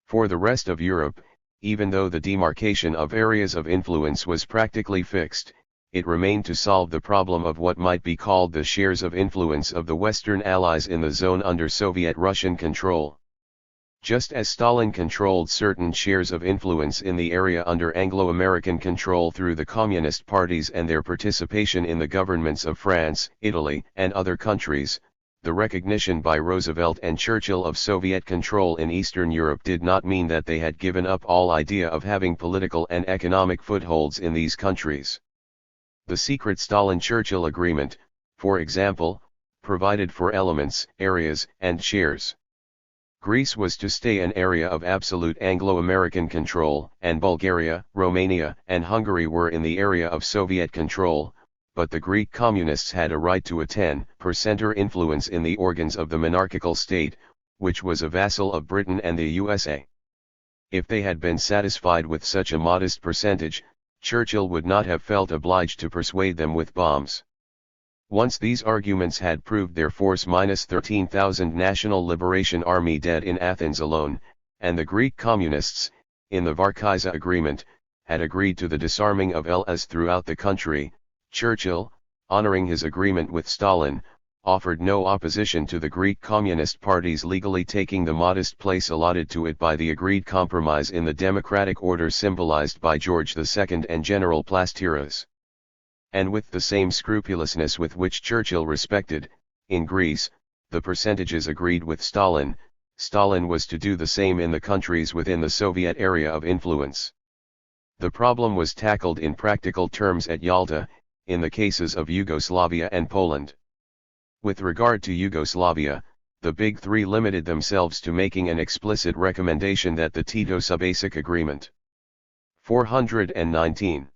For the rest of Europe, even though the demarcation of areas of influence was practically fixed, it remained to solve the problem of what might be called the shares of influence of the Western Allies in the zone under Soviet-Russian control. Just as Stalin controlled certain shares of influence in the area under Anglo-American control through the communist parties and their participation in the governments of France, Italy, and other countries, the recognition by Roosevelt and Churchill of Soviet control in Eastern Europe did not mean that they had given up all idea of having political and economic footholds in these countries. The secret Stalin-Churchill agreement, for example, provided for elements, areas, and shares. Greece was to stay an area of absolute Anglo-American control, and Bulgaria, Romania, and Hungary were in the area of Soviet control, but the Greek communists had a right to a 10% influence in the organs of the monarchical state, which was a vassal of Britain and the USA. If they had been satisfied with such a modest percentage, Churchill would not have felt obliged to persuade them with bombs. Once these arguments had proved their force, -13,000 National Liberation Army dead in Athens alone, and the Greek communists, in the Varkisa agreement, had agreed to the disarming of LS throughout the country, Churchill, honoring his agreement with Stalin, offered no opposition to the Greek Communist parties legally taking the modest place allotted to it by the agreed compromise in the democratic order symbolized by George II and General Plastiras. And with the same scrupulousness with which Churchill respected, in Greece, the percentages agreed with Stalin. Stalin was to do the same in the countries within the Soviet area of influence. The problem was tackled in practical terms at Yalta, in the cases of Yugoslavia and Poland. With regard to Yugoslavia, the Big Three limited themselves to making an explicit recommendation that the Tito-Subasic Agreement 419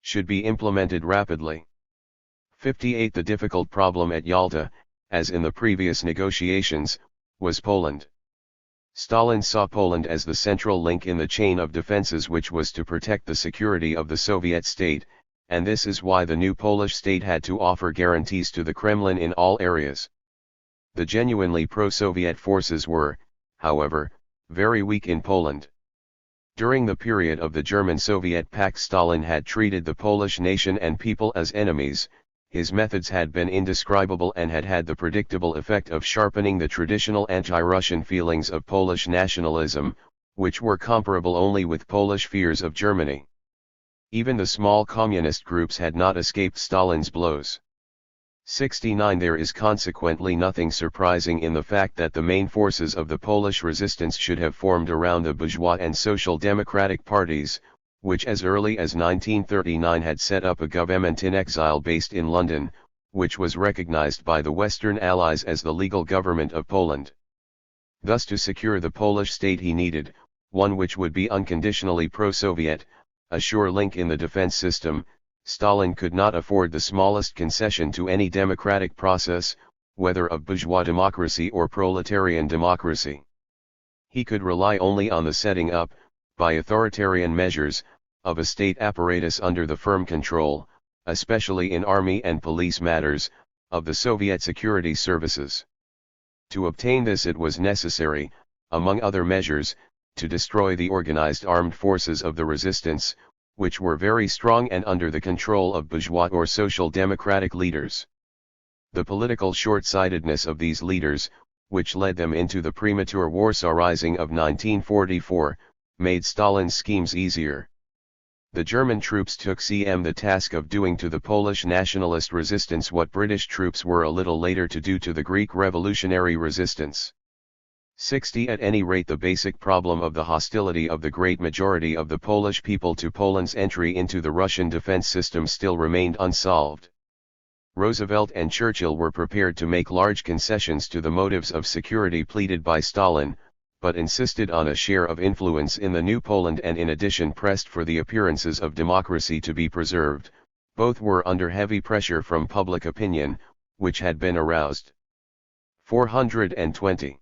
should be implemented rapidly. 58. The difficult problem at Yalta, as in the previous negotiations, was Poland. Stalin saw Poland as the central link in the chain of defenses which was to protect the security of the Soviet state, and this is why the new Polish state had to offer guarantees to the Kremlin in all areas. The genuinely pro-Soviet forces were, however, very weak in Poland. During the period of the German-Soviet Pact, Stalin had treated the Polish nation and people as enemies. His methods had been indescribable and had had the predictable effect of sharpening the traditional anti-Russian feelings of Polish nationalism, which were comparable only with Polish fears of Germany. Even the small communist groups had not escaped Stalin's blows. 69. There is consequently nothing surprising in the fact that the main forces of the Polish resistance should have formed around the bourgeois and social democratic parties, which as early as 1939 had set up a government in exile based in London, which was recognized by the Western Allies as the legal government of Poland. Thus, to secure the Polish state he needed, one which would be unconditionally pro-Soviet, a sure link in the defense system. Stalin could not afford the smallest concession to any democratic process, whether of bourgeois democracy or proletarian democracy. He could rely only on the setting up, by authoritarian measures, of a state apparatus under the firm control, especially in army and police matters, of the Soviet security services. To obtain this it was necessary, among other measures, to destroy the organized armed forces of the resistance, which were very strong and under the control of bourgeois or social democratic leaders. The political short-sightedness of these leaders, which led them into the premature Warsaw Rising of 1944, made Stalin's schemes easier. The German troops took the task of doing to the Polish nationalist resistance what British troops were a little later to do to the Greek revolutionary resistance. 60. At any rate, the basic problem of the hostility of the great majority of the Polish people to Poland's entry into the Russian defense system still remained unsolved. Roosevelt and Churchill were prepared to make large concessions to the motives of security pleaded by Stalin, but insisted on a share of influence in the new Poland and in addition pressed for the appearances of democracy to be preserved. Both were under heavy pressure from public opinion, which had been aroused. 420.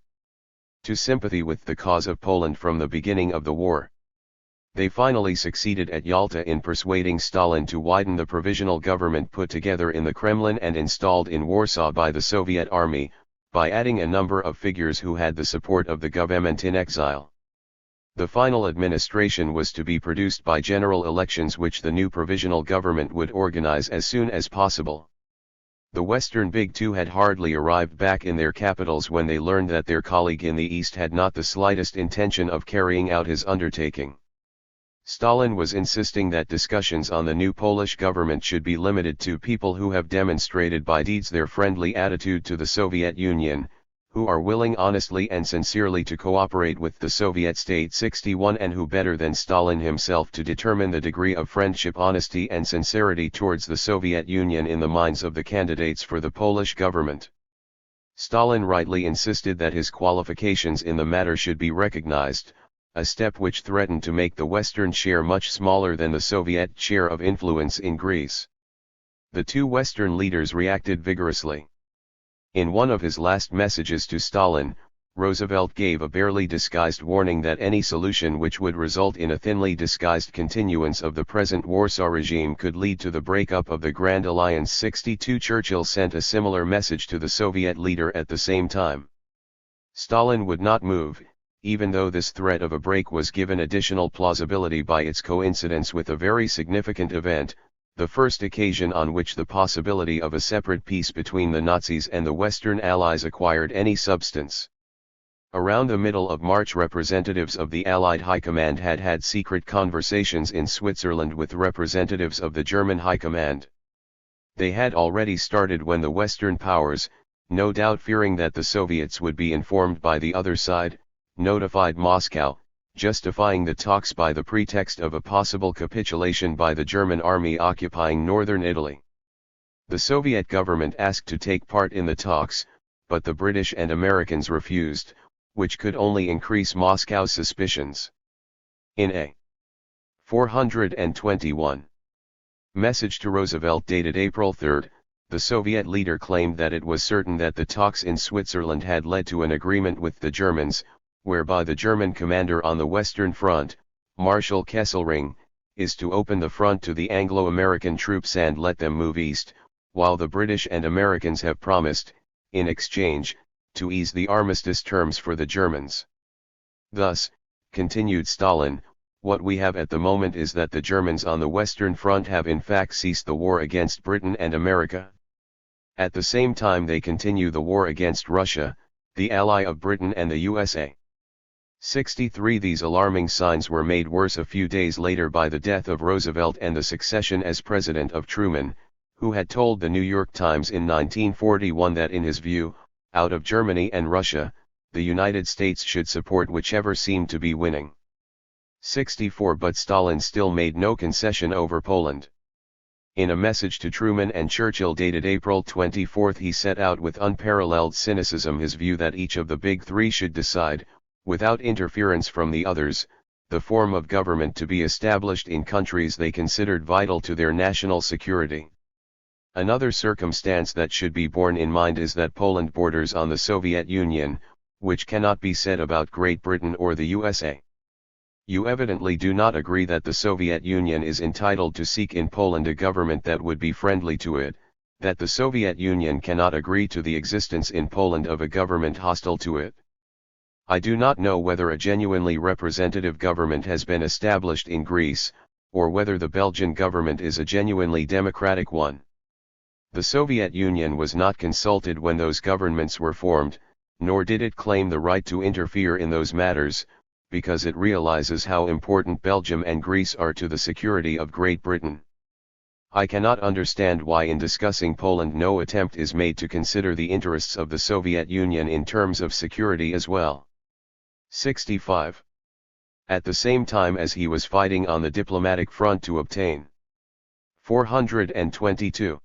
To sympathy with the cause of Poland from the beginning of the war. They finally succeeded at Yalta in persuading Stalin to widen the provisional government put together in the Kremlin and installed in Warsaw by the Soviet army, by adding a number of figures who had the support of the government in exile. The final administration was to be produced by general elections which the new provisional government would organize as soon as possible. The Western Big Two had hardly arrived back in their capitals when they learned that their colleague in the East had not the slightest intention of carrying out his undertaking. Stalin was insisting that discussions on the new Polish government should be limited to people who have demonstrated by deeds their friendly attitude to the Soviet Union, who are willing honestly and sincerely to cooperate with the Soviet state. 61 And who better than Stalin himself to determine the degree of friendship, honesty and sincerity towards the Soviet Union in the minds of the candidates for the Polish government. Stalin rightly insisted that his qualifications in the matter should be recognized, a step which threatened to make the Western share much smaller than the Soviet share of influence in Greece. The two Western leaders reacted vigorously. In one of his last messages to Stalin, Roosevelt gave a barely disguised warning that any solution which would result in a thinly disguised continuance of the present Warsaw regime could lead to the breakup of the Grand Alliance. 62 Churchill sent a similar message to the Soviet leader at the same time. Stalin would not move, even though this threat of a break was given additional plausibility by its coincidence with a very significant event, the first occasion on which the possibility of a separate peace between the Nazis and the Western Allies acquired any substance. Around the middle of March, representatives of the Allied High Command had had secret conversations in Switzerland with representatives of the German High Command. They had already started when the Western powers, no doubt fearing that the Soviets would be informed by the other side, notified Moscow, justifying the talks by the pretext of a possible capitulation by the German army occupying northern Italy. The Soviet government asked to take part in the talks, but the British and Americans refused, which could only increase Moscow's suspicions. In a 421 message to Roosevelt dated April 3, the Soviet leader claimed that it was certain that the talks in Switzerland had led to an agreement with the Germans, whereby the German commander on the Western Front, Marshal Kesselring, is to open the front to the Anglo-American troops and let them move east, while the British and Americans have promised, in exchange, to ease the armistice terms for the Germans. Thus, continued Stalin, what we have at the moment is that the Germans on the Western Front have in fact ceased the war against Britain and America. At the same time they continue the war against Russia, the ally of Britain and the USA. 63 These alarming signs were made worse a few days later by the death of Roosevelt and the succession as president of Truman, who had told the New York Times in 1941 that in his view, out of Germany and Russia, the United States should support whichever seemed to be winning. 64 But Stalin still made no concession over Poland. In a message to Truman and Churchill dated April 24 he set out with unparalleled cynicism his view that each of the big three should decide, without interference from the others, the form of government to be established in countries they considered vital to their national security. Another circumstance that should be borne in mind is that Poland borders on the Soviet Union, which cannot be said about Great Britain or the USA. You evidently do not agree that the Soviet Union is entitled to seek in Poland a government that would be friendly to it, that the Soviet Union cannot agree to the existence in Poland of a government hostile to it. I do not know whether a genuinely representative government has been established in Greece, or whether the Belgian government is a genuinely democratic one. The Soviet Union was not consulted when those governments were formed, nor did it claim the right to interfere in those matters, because it realizes how important Belgium and Greece are to the security of Great Britain. I cannot understand why in discussing Poland no attempt is made to consider the interests of the Soviet Union in terms of security as well. 65. At the same time as he was fighting on the diplomatic front to obtain 422.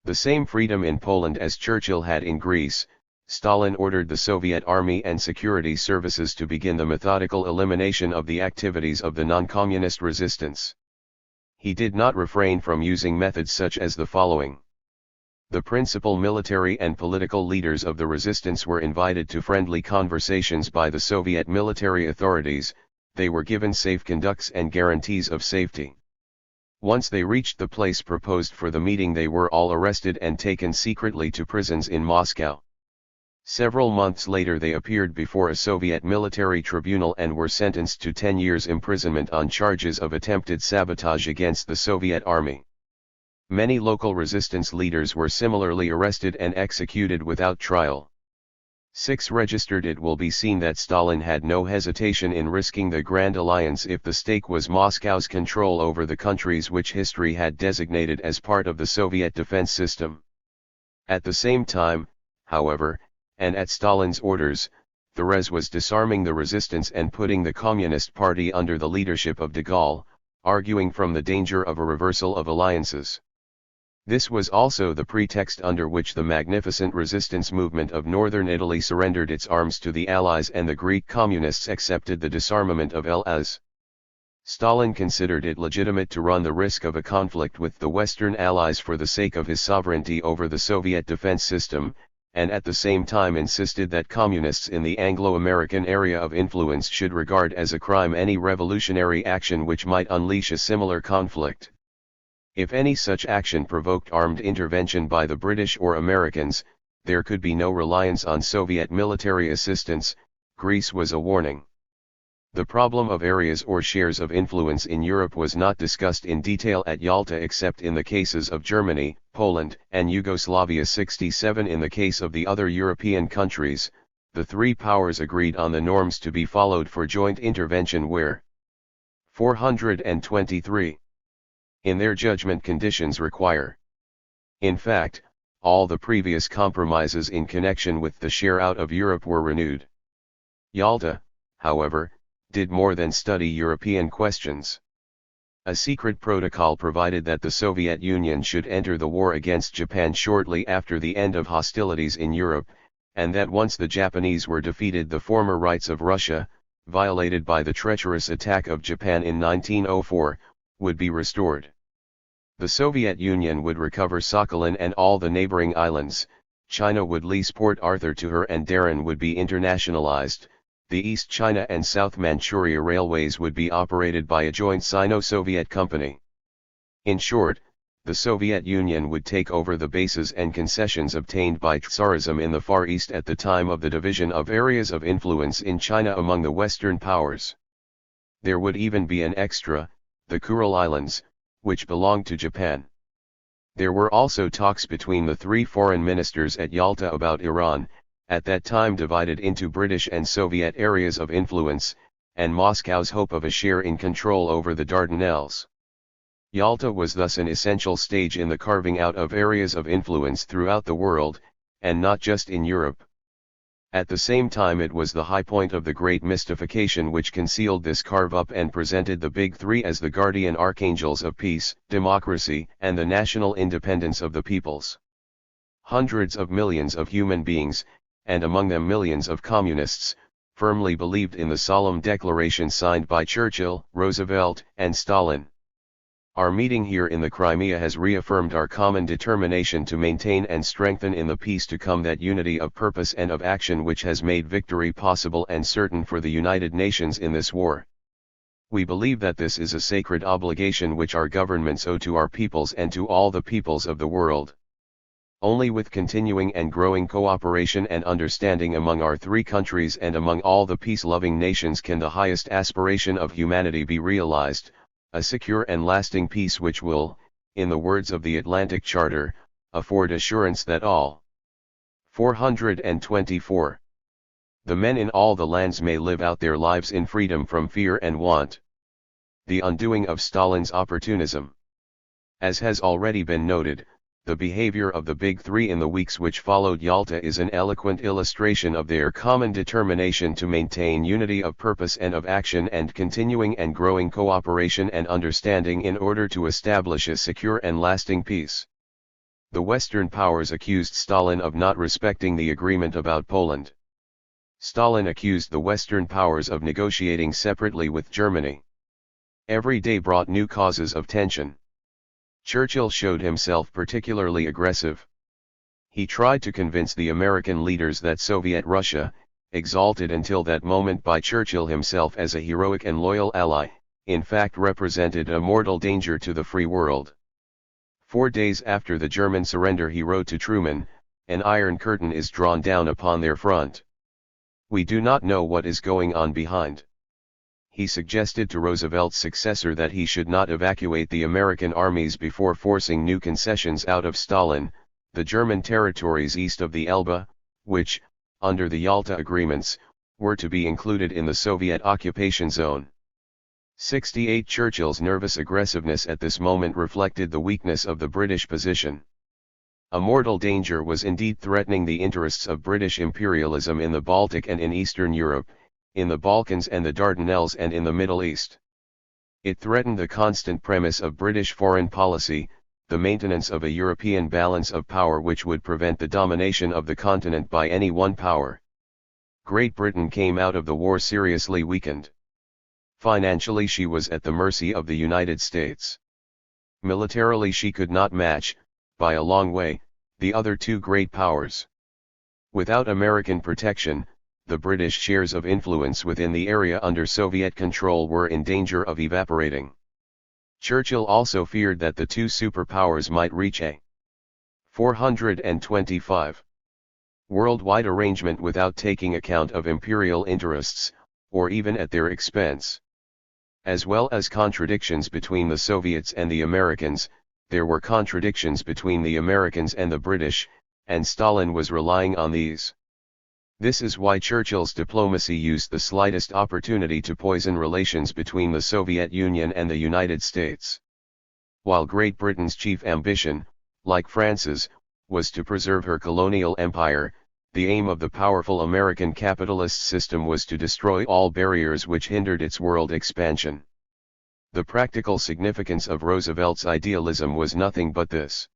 The same freedom in Poland as Churchill had in Greece, Stalin ordered the Soviet army and security services to begin the methodical elimination of the activities of the non-communist resistance. He did not refrain from using methods such as the following. The principal military and political leaders of the resistance were invited to friendly conversations by the Soviet military authorities, they were given safe conducts and guarantees of safety. Once they reached the place proposed for the meeting they were all arrested and taken secretly to prisons in Moscow. Several months later they appeared before a Soviet military tribunal and were sentenced to 10 years imprisonment on charges of attempted sabotage against the Soviet army. Many local resistance leaders were similarly arrested and executed without trial. 6. Registered It will be seen that Stalin had no hesitation in risking the Grand Alliance if the stake was Moscow's control over the countries which history had designated as part of the Soviet defense system. At the same time, however, and at Stalin's orders, Thérèse was disarming the resistance and putting the Communist Party under the leadership of de Gaulle, arguing from the danger of a reversal of alliances. This was also the pretext under which the magnificent resistance movement of northern Italy surrendered its arms to the Allies and the Greek communists accepted the disarmament of L'As. Stalin considered it legitimate to run the risk of a conflict with the Western Allies for the sake of his sovereignty over the Soviet defense system, and at the same time insisted that communists in the Anglo-American area of influence should regard as a crime any revolutionary action which might unleash a similar conflict. If any such action provoked armed intervention by the British or Americans, there could be no reliance on Soviet military assistance, Greece was a warning. The problem of areas or shares of influence in Europe was not discussed in detail at Yalta except in the cases of Germany, Poland, and Yugoslavia. 67. In the case of the other European countries, the three powers agreed on the norms to be followed for joint intervention where 423. In their judgment conditions require. In fact, all the previous compromises in connection with the share out of Europe were renewed. Yalta, however, did more than study European questions. A secret protocol provided that the Soviet Union should enter the war against Japan shortly after the end of hostilities in Europe, and that once the Japanese were defeated, the former rights of Russia, violated by the treacherous attack of Japan in 1904, would be restored. The Soviet Union would recover Sakhalin and all the neighboring islands, China would lease Port Arthur to her, and Daren would be internationalized. The East China and South Manchuria railways would be operated by a joint Sino-Soviet company. In short, the Soviet Union would take over the bases and concessions obtained by Tsarism in the Far East at the time of the division of areas of influence in China among the Western powers. There would even be an extra, the Kuril Islands, which belonged to Japan. There were also talks between the three foreign ministers at Yalta about Iran, at that time divided into British and Soviet areas of influence, and Moscow's hope of a share in control over the Dardanelles. Yalta was thus an essential stage in the carving out of areas of influence throughout the world, and not just in Europe. At the same time, it was the high point of the great mystification which concealed this carve-up and presented the Big Three as the guardian archangels of peace, democracy, and the national independence of the peoples. Hundreds of millions of human beings, and among them millions of communists, firmly believed in the solemn declaration signed by Churchill, Roosevelt, and Stalin. Our meeting here in the Crimea has reaffirmed our common determination to maintain and strengthen in the peace to come that unity of purpose and of action which has made victory possible and certain for the United Nations in this war. We believe that this is a sacred obligation which our governments owe to our peoples and to all the peoples of the world. Only with continuing and growing cooperation and understanding among our three countries and among all the peace-loving nations can the highest aspiration of humanity be realized, a secure and lasting peace which will, in the words of the Atlantic Charter, afford assurance that all 424. The men in all the lands may live out their lives in freedom from fear and want. The undoing of Stalin's opportunism. As has already been noted, the behavior of the Big Three in the weeks which followed Yalta is an eloquent illustration of their common determination to maintain unity of purpose and of action and continuing and growing cooperation and understanding in order to establish a secure and lasting peace. The Western powers accused Stalin of not respecting the agreement about Poland. Stalin accused the Western powers of negotiating separately with Germany. Every day brought new causes of tension. Churchill showed himself particularly aggressive. He tried to convince the American leaders that Soviet Russia, exalted until that moment by Churchill himself as a heroic and loyal ally, in fact represented a mortal danger to the free world. 4 days after the German surrender he wrote to Truman, "An iron curtain is drawn down upon their front. We do not know what is going on behind." He suggested to Roosevelt's successor that he should not evacuate the American armies before forcing new concessions out of Stalin, the German territories east of the Elbe, which, under the Yalta agreements, were to be included in the Soviet occupation zone. 68 Churchill's nervous aggressiveness at this moment reflected the weakness of the British position. A mortal danger was indeed threatening the interests of British imperialism in the Baltic and in Eastern Europe, in the Balkans and the Dardanelles and in the Middle East. It threatened the constant premise of British foreign policy, the maintenance of a European balance of power which would prevent the domination of the continent by any one power. Great Britain came out of the war seriously weakened. Financially she was at the mercy of the United States. Militarily she could not match, by a long way, the other two great powers. Without American protection, the British shares of influence within the area under Soviet control were in danger of evaporating. Churchill also feared that the two superpowers might reach a 425 worldwide arrangement without taking account of imperial interests, or even at their expense. As well as contradictions between the Soviets and the Americans, there were contradictions between the Americans and the British, and Stalin was relying on these. This is why Churchill's diplomacy used the slightest opportunity to poison relations between the Soviet Union and the United States. While Great Britain's chief ambition, like France's, was to preserve her colonial empire. The aim of the powerful American capitalist system was to destroy all barriers which hindered its world expansion. The practical significance of Roosevelt's idealism was nothing but this.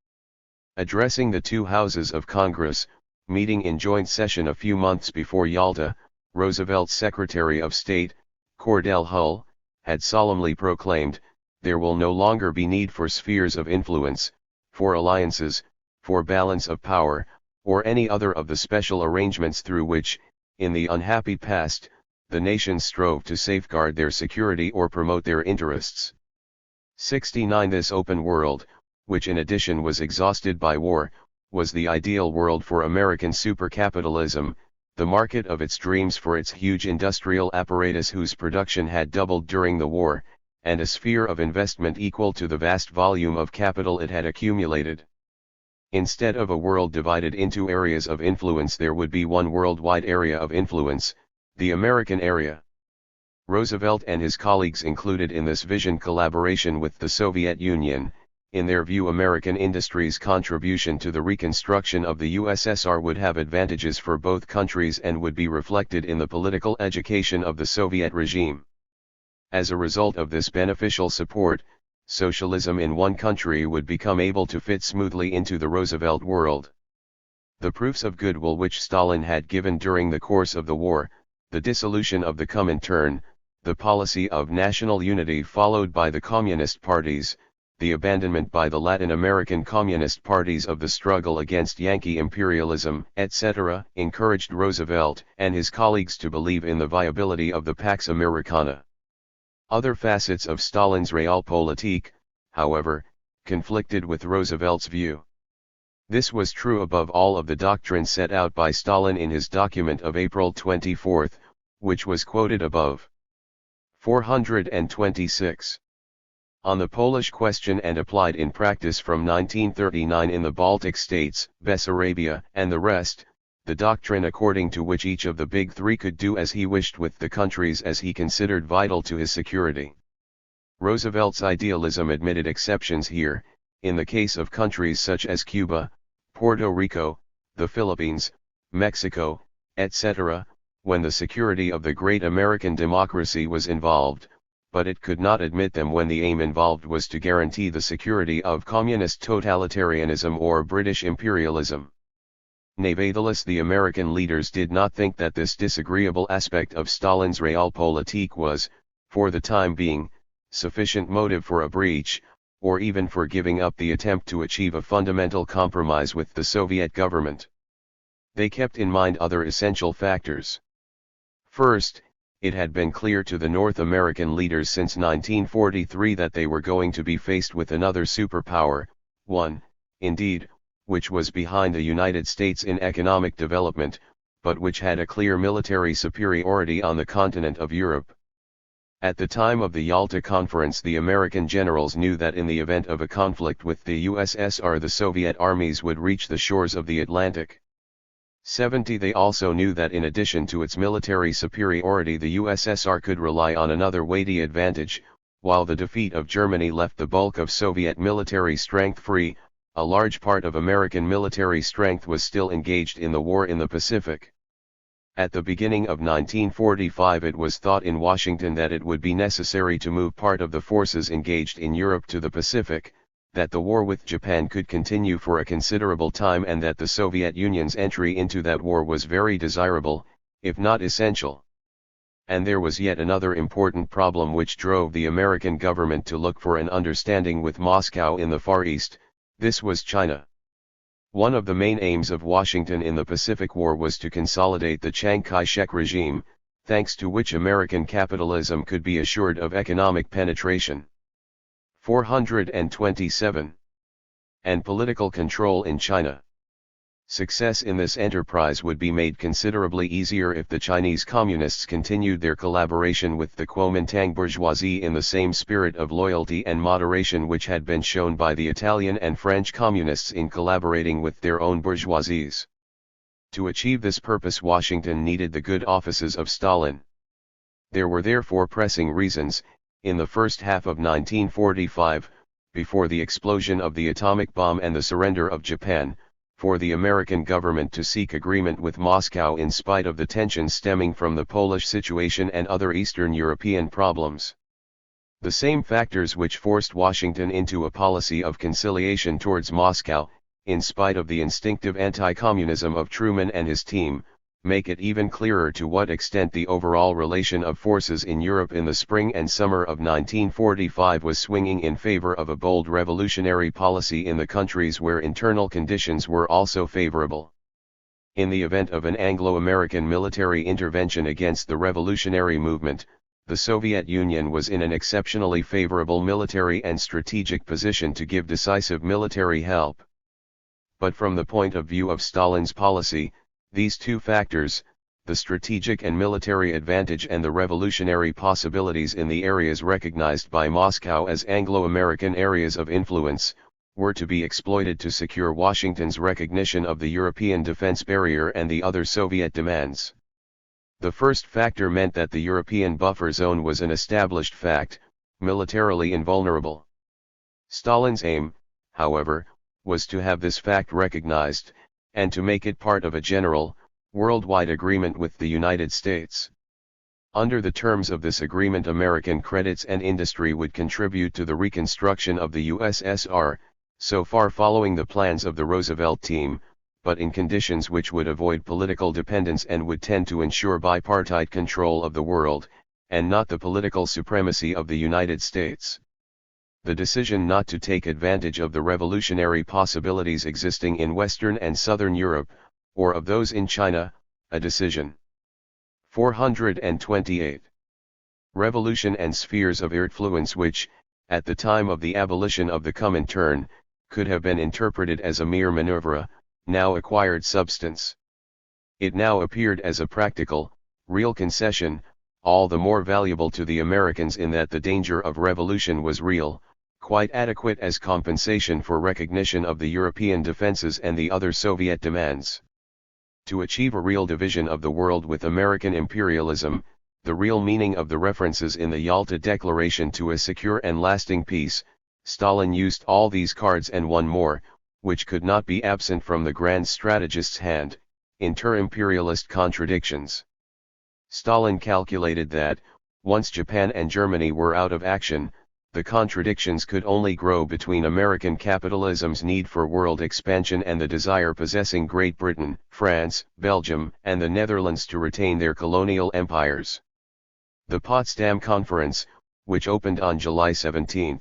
Addressing the two houses of Congress, meeting in joint session a few months before Yalta, Roosevelt's Secretary of State, Cordell Hull, had solemnly proclaimed, "There will no longer be need for spheres of influence, for alliances, for balance of power, or any other of the special arrangements through which, in the unhappy past, the nations strove to safeguard their security or promote their interests." 69 This open world, which in addition was exhausted by war, was the ideal world for American supercapitalism, the market of its dreams for its huge industrial apparatus whose production had doubled during the war, and a sphere of investment equal to the vast volume of capital it had accumulated. Instead of a world divided into areas of influence, there would be one worldwide area of influence, the American area. Roosevelt and his colleagues included in this vision collaboration with the Soviet Union. In their view, American industry's contribution to the reconstruction of the USSR would have advantages for both countries and would be reflected in the political education of the Soviet regime. As a result of this beneficial support, socialism in one country would become able to fit smoothly into the Roosevelt world. The proofs of goodwill which Stalin had given during the course of the war, the dissolution of the Comintern, the policy of national unity followed by the communist parties, the abandonment by the Latin American communist parties of the struggle against Yankee imperialism, etc., encouraged Roosevelt and his colleagues to believe in the viability of the Pax Americana. Other facets of Stalin's Realpolitik, however, conflicted with Roosevelt's view. This was true above all of the doctrine set out by Stalin in his document of April 24, which was quoted above. 426. On the Polish question and applied in practice from 1939 in the Baltic states, Bessarabia, and the rest, the doctrine according to which each of the big three could do as he wished with the countries as he considered vital to his security. Roosevelt's idealism admitted exceptions here, in the case of countries such as Cuba, Puerto Rico, the Philippines, Mexico, etc., when the security of the great American democracy was involved, but it could not admit them when the aim involved was to guarantee the security of communist totalitarianism or British imperialism. Nevertheless, the American leaders did not think that this disagreeable aspect of Stalin's Realpolitik was, for the time being, sufficient motive for a breach, or even for giving up the attempt to achieve a fundamental compromise with the Soviet government. They kept in mind other essential factors. First, it had been clear to the North American leaders since 1943 that they were going to be faced with another superpower, one, indeed, which was behind the United States in economic development, but which had a clear military superiority on the continent of Europe. At the time of the Yalta Conference, the American generals knew that in the event of a conflict with the USSR, the Soviet armies would reach the shores of the Atlantic. 70 They also knew that in addition to its military superiority, the USSR could rely on another weighty advantage. While the defeat of Germany left the bulk of Soviet military strength free, a large part of American military strength was still engaged in the war in the Pacific. At the beginning of 1945, it was thought in Washington that it would be necessary to move part of the forces engaged in Europe to the Pacific, that the war with Japan could continue for a considerable time, and that the Soviet Union's entry into that war was very desirable, if not essential. And there was yet another important problem which drove the American government to look for an understanding with Moscow in the Far East. This was China. One of the main aims of Washington in the Pacific War was to consolidate the Chiang Kai-shek regime, thanks to which American capitalism could be assured of economic penetration. 427. And political control in China. Success in this enterprise would be made considerably easier if the Chinese communists continued their collaboration with the Kuomintang bourgeoisie in the same spirit of loyalty and moderation which had been shown by the Italian and French communists in collaborating with their own bourgeoisies. To achieve this purpose, Washington needed the good offices of Stalin. There were therefore pressing reasons, in the first half of 1945, before the explosion of the atomic bomb and the surrender of Japan, for the American government to seek agreement with Moscow in spite of the tensions stemming from the Polish situation and other Eastern European problems. The same factors which forced Washington into a policy of conciliation towards Moscow, in spite of the instinctive anti-communism of Truman and his team, make it even clearer to what extent the overall relation of forces in Europe in the spring and summer of 1945 was swinging in favor of a bold revolutionary policy in the countries where internal conditions were also favorable. In the event of an Anglo-American military intervention against the revolutionary movement, the Soviet Union was in an exceptionally favorable military and strategic position to give decisive military help. But from the point of view of Stalin's policy, these two factors, the strategic and military advantage and the revolutionary possibilities in the areas recognized by Moscow as Anglo-American areas of influence, were to be exploited to secure Washington's recognition of the European defense barrier and the other Soviet demands. The first factor meant that the European buffer zone was an established fact, militarily invulnerable. Stalin's aim, however, was to have this fact recognized, and to make it part of a general, worldwide agreement with the United States. Under the terms of this agreement, American credits and industry would contribute to the reconstruction of the USSR, so far following the plans of the Roosevelt team, but in conditions which would avoid political dependence and would tend to ensure bipartite control of the world, and not the political supremacy of the United States. The decision not to take advantage of the revolutionary possibilities existing in Western and Southern Europe, or of those in China, a decision. 428. Revolution and spheres of influence which, at the time of the abolition of the Comintern, could have been interpreted as a mere maneuver, now acquired substance. It now appeared as a practical, real concession, all the more valuable to the Americans in that the danger of revolution was real, quite adequate as compensation for recognition of the European defenses and the other Soviet demands. To achieve a real division of the world with American imperialism, the real meaning of the references in the Yalta Declaration to a secure and lasting peace, Stalin used all these cards and one more, which could not be absent from the grand strategist's hand, inter-imperialist contradictions. Stalin calculated that, once Japan and Germany were out of action, the contradictions could only grow between American capitalism's need for world expansion and the desire possessing Great Britain, France, Belgium, and the Netherlands to retain their colonial empires. The Potsdam Conference, which opened on July 17,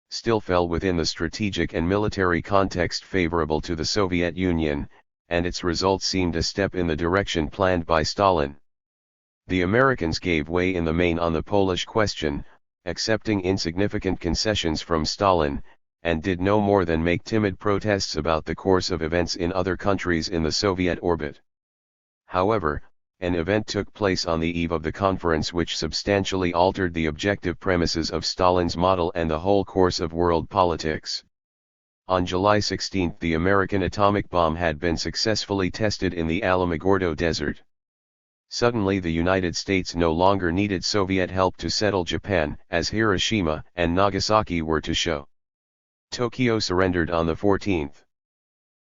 still fell within the strategic and military context favorable to the Soviet Union, and its results seemed a step in the direction planned by Stalin. The Americans gave way in the main on the Polish question, accepting insignificant concessions from Stalin, and did no more than make timid protests about the course of events in other countries in the Soviet orbit. However, an event took place on the eve of the conference which substantially altered the objective premises of Stalin's model and the whole course of world politics. On July 16 the American atomic bomb had been successfully tested in the Alamogordo Desert. Suddenly the United States no longer needed Soviet help to settle Japan, as Hiroshima and Nagasaki were to show. Tokyo surrendered on the 14th.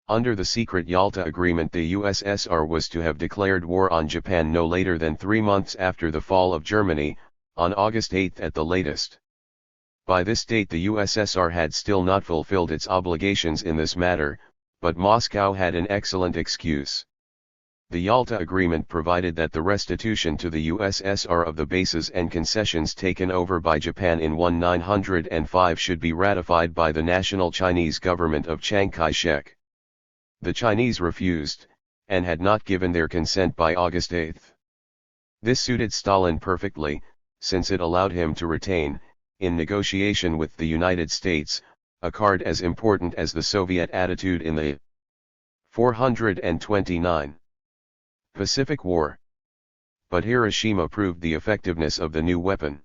Under the secret Yalta Agreement, the USSR was to have declared war on Japan no later than 3 months after the fall of Germany, on August 8 at the latest. By this date the USSR had still not fulfilled its obligations in this matter, but Moscow had an excellent excuse. The Yalta Agreement provided that the restitution to the USSR of the bases and concessions taken over by Japan in 1905 should be ratified by the National Chinese government of Chiang Kai-shek. The Chinese refused, and had not given their consent by August 8. This suited Stalin perfectly, since it allowed him to retain, in negotiation with the United States, a card as important as the Soviet attitude in the 429. Pacific War. But Hiroshima proved the effectiveness of the new weapon.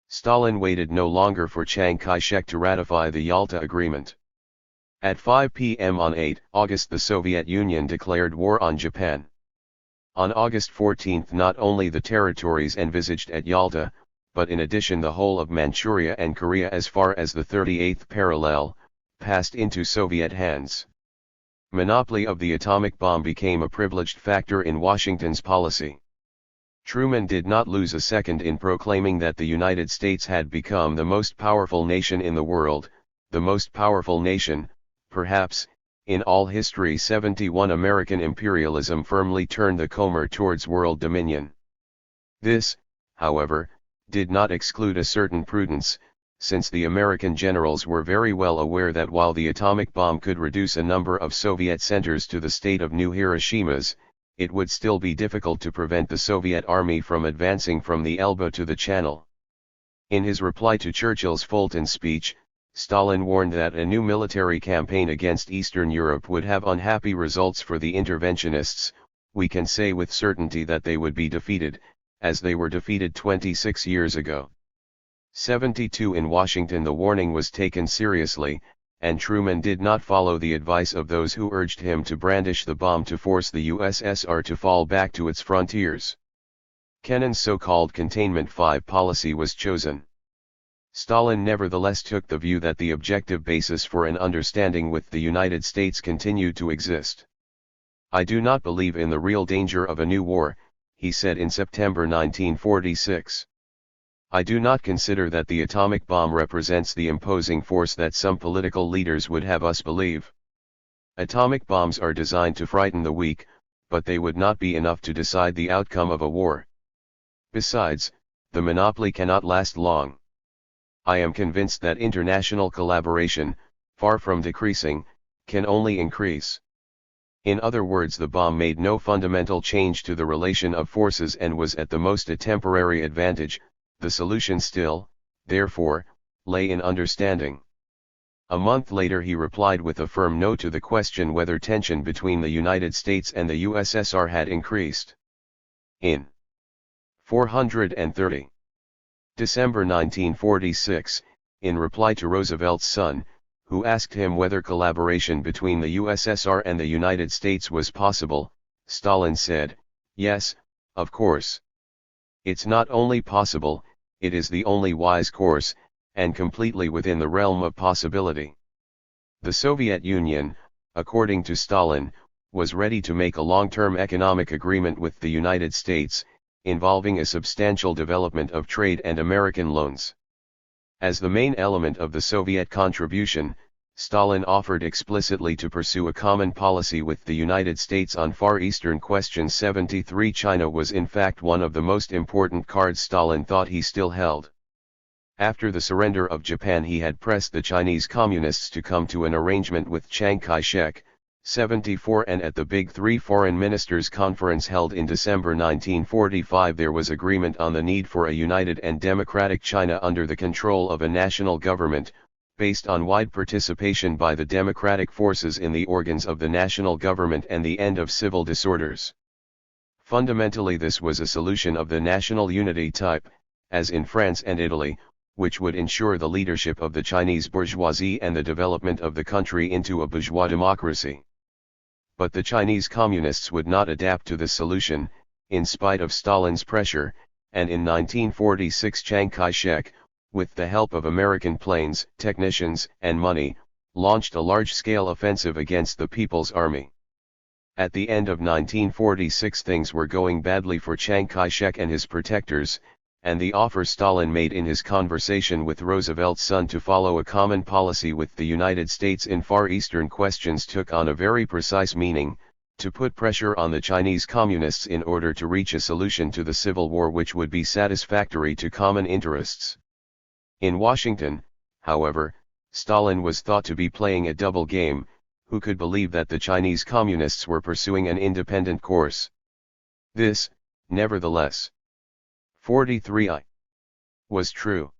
Stalin waited no longer for Chiang Kai-shek to ratify the Yalta Agreement. At 5 p.m. on 8 August the Soviet Union declared war on Japan. On August 14 not only the territories envisaged at Yalta, but in addition the whole of Manchuria and Korea as far as the 38th parallel, passed into Soviet hands. Monopoly of the atomic bomb became a privileged factor in Washington's policy. Truman did not lose a second in proclaiming that the United States had become the most powerful nation in the world, the most powerful nation, perhaps, in all history. 71 American imperialism firmly turned the comber towards world dominion. This, however, did not exclude a certain prudence, since the American generals were very well aware that while the atomic bomb could reduce a number of Soviet centers to the state of new Hiroshimas, it would still be difficult to prevent the Soviet army from advancing from the Elbe to the Channel. In his reply to Churchill's Fulton speech, Stalin warned that a new military campaign against Eastern Europe would have unhappy results for the interventionists. We can say with certainty that they would be defeated, as they were defeated 26 years ago. 72 In Washington the warning was taken seriously, and Truman did not follow the advice of those who urged him to brandish the bomb to force the USSR to fall back to its frontiers. Kennan's so-called Containment 5 policy was chosen. Stalin nevertheless took the view that the objective basis for an understanding with the United States continued to exist. I do not believe in the real danger of a new war, he said in September 1946. I do not consider that the atomic bomb represents the imposing force that some political leaders would have us believe. Atomic bombs are designed to frighten the weak, but they would not be enough to decide the outcome of a war. Besides, the monopoly cannot last long. I am convinced that international collaboration, far from decreasing, can only increase. In other words, the bomb made no fundamental change to the relation of forces and was at the most a temporary advantage. The solution still, therefore, lay in understanding. A month later he replied with a firm no to the question whether tension between the United States and the USSR had increased. In 430. December 1946, in reply to Roosevelt's son, who asked him whether collaboration between the USSR and the United States was possible, Stalin said, "Yes, of course. It's not only possible, it is the only wise course, and completely within the realm of possibility." The Soviet Union, according to Stalin, was ready to make a long-term economic agreement with the United States, involving a substantial development of trade and American loans. As the main element of the Soviet contribution, Stalin offered explicitly to pursue a common policy with the United States on Far Eastern questions. 73 China was in fact one of the most important cards Stalin thought he still held. After the surrender of Japan he had pressed the Chinese Communists to come to an arrangement with Chiang Kai-shek, 74 and at the Big Three Foreign Ministers' Conference held in December 1945 there was agreement on the need for a united and democratic China under the control of a national government, based on wide participation by the democratic forces in the organs of the national government and the end of civil disorders. Fundamentally this was a solution of the national unity type, as in France and Italy, which would ensure the leadership of the Chinese bourgeoisie and the development of the country into a bourgeois democracy. But the Chinese Communists would not adapt to this solution, in spite of Stalin's pressure, and in 1946 Chiang Kai-shek, with the help of American planes, technicians, and money, launched a large-scale offensive against the People's Army. At the end of 1946 things were going badly for Chiang Kai-shek and his protectors, and the offer Stalin made in his conversation with Roosevelt's son to follow a common policy with the United States in Far Eastern questions took on a very precise meaning, to put pressure on the Chinese Communists in order to reach a solution to the Civil War which would be satisfactory to common interests. In Washington, however, Stalin was thought to be playing a double game. Who could believe that the Chinese Communists were pursuing an independent course? This, nevertheless, 43I, was true.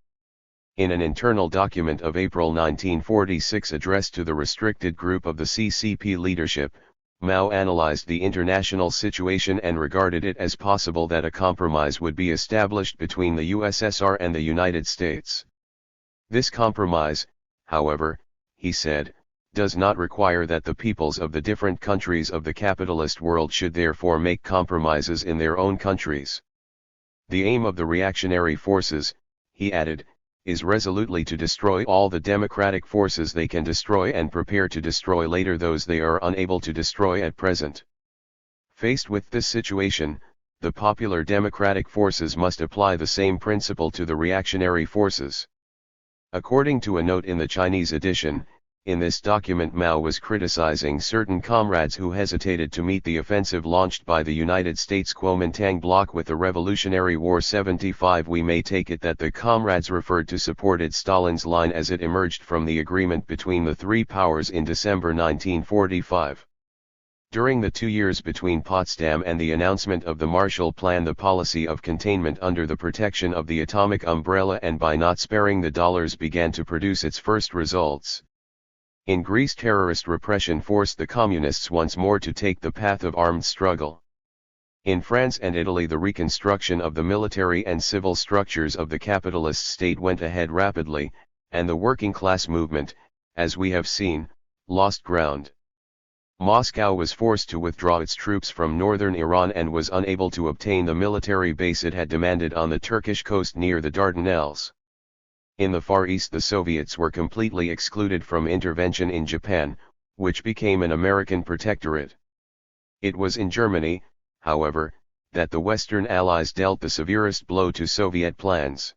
In an internal document of April 1946 addressed to the restricted group of the CCP leadership, Mao analyzed the international situation and regarded it as possible that a compromise would be established between the USSR and the United States. This compromise, however, he said, does not require that the peoples of the different countries of the capitalist world should therefore make compromises in their own countries. The aim of the reactionary forces, he added, is resolutely to destroy all the democratic forces they can destroy and prepare to destroy later those they are unable to destroy at present. Faced with this situation, the popular democratic forces must apply the same principle to the reactionary forces. According to a note in the Chinese edition, in this document Mao was criticizing certain comrades who hesitated to meet the offensive launched by the United States Kuomintang bloc with the Revolutionary War 75. We may take it that the comrades referred to supported Stalin's line as it emerged from the agreement between the three powers in December 1945. During the 2 years between Potsdam and the announcement of the Marshall Plan, the policy of containment under the protection of the atomic umbrella and by not sparing the dollars began to produce its first results. In Greece, terrorist repression forced the communists once more to take the path of armed struggle. In France and Italy, the reconstruction of the military and civil structures of the capitalist state went ahead rapidly, and the working class movement, as we have seen, lost ground. Moscow was forced to withdraw its troops from northern Iran and was unable to obtain the military base it had demanded on the Turkish coast near the Dardanelles. In the Far East, the Soviets were completely excluded from intervention in Japan, which became an American protectorate. It was in Germany, however, that the Western Allies dealt the severest blow to Soviet plans.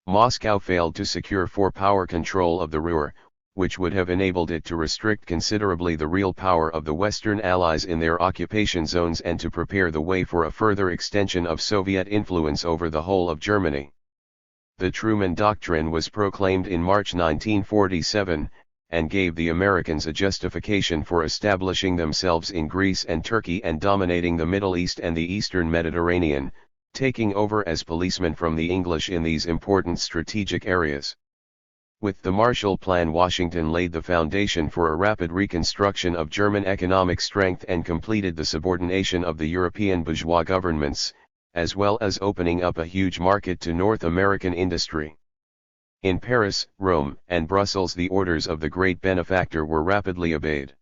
Moscow failed to secure four-power control of the Ruhr, which would have enabled it to restrict considerably the real power of the Western Allies in their occupation zones and to prepare the way for a further extension of Soviet influence over the whole of Germany. The Truman Doctrine was proclaimed in March 1947, and gave the Americans a justification for establishing themselves in Greece and Turkey and dominating the Middle East and the Eastern Mediterranean, taking over as policemen from the English in these important strategic areas. With the Marshall Plan, Washington laid the foundation for a rapid reconstruction of German economic strength and completed the subordination of the European bourgeois governments, as well as opening up a huge market to North American industry. In Paris, Rome, and Brussels, the orders of the great benefactor were rapidly obeyed.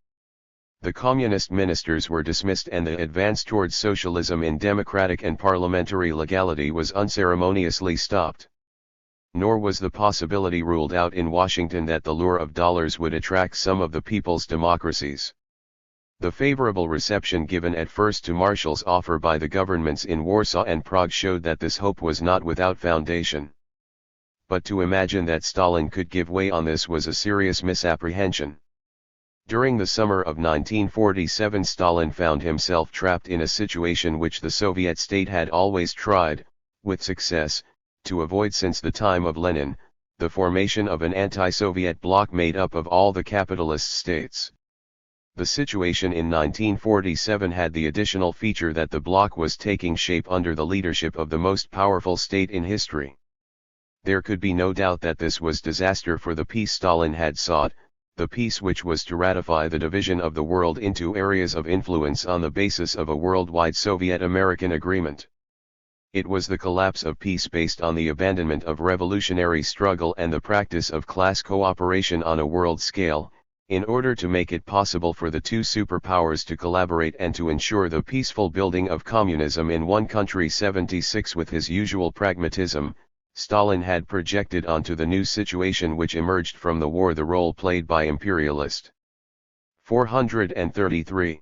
The communist ministers were dismissed and the advance towards socialism in democratic and parliamentary legality was unceremoniously stopped. Nor was the possibility ruled out in Washington that the lure of dollars would attract some of the people's democracies. The favorable reception given at first to Marshall's offer by the governments in Warsaw and Prague showed that this hope was not without foundation. But to imagine that Stalin could give way on this was a serious misapprehension. During the summer of 1947, Stalin found himself trapped in a situation which the Soviet state had always tried, with success, to avoid since the time of Lenin, the formation of an anti-Soviet bloc made up of all the capitalist states. The situation in 1947 had the additional feature that the bloc was taking shape under the leadership of the most powerful state in history. There could be no doubt that this was disaster for the peace Stalin had sought, the peace which was to ratify the division of the world into areas of influence on the basis of a worldwide Soviet-American agreement. It was the collapse of peace based on the abandonment of revolutionary struggle and the practice of class cooperation on a world scale, in order to make it possible for the two superpowers to collaborate and to ensure the peaceful building of communism in one country. 76 With his usual pragmatism, Stalin had projected onto the new situation which emerged from the war the role played by imperialist. 433.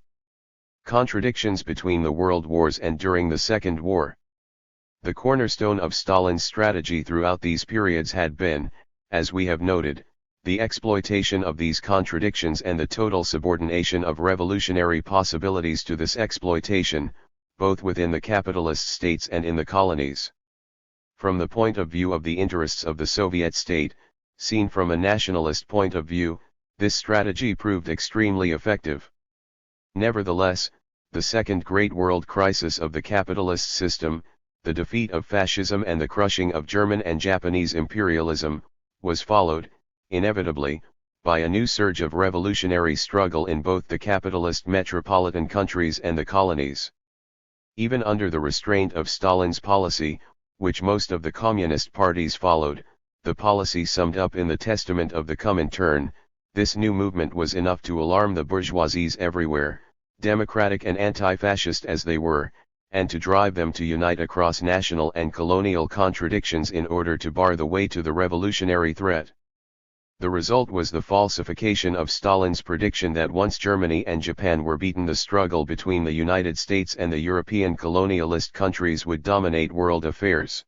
Contradictions between the world wars and during the Second War. The cornerstone of Stalin's strategy throughout these periods had been, as we have noted, the exploitation of these contradictions and the total subordination of revolutionary possibilities to this exploitation, both within the capitalist states and in the colonies. From the point of view of the interests of the Soviet state, seen from a nationalist point of view, this strategy proved extremely effective. Nevertheless, the second great world crisis of the capitalist system, the defeat of fascism and the crushing of German and Japanese imperialism, was followed, inevitably, by a new surge of revolutionary struggle in both the capitalist metropolitan countries and the colonies. Even under the restraint of Stalin's policy, which most of the communist parties followed, the policy summed up in the testament of the COMINTERN, this new movement was enough to alarm the bourgeoisies everywhere, democratic and anti-fascist as they were, and to drive them to unite across national and colonial contradictions in order to bar the way to the revolutionary threat. The result was the falsification of Stalin's prediction that once Germany and Japan were beaten, the struggle between the United States and the European colonialist countries would dominate world affairs.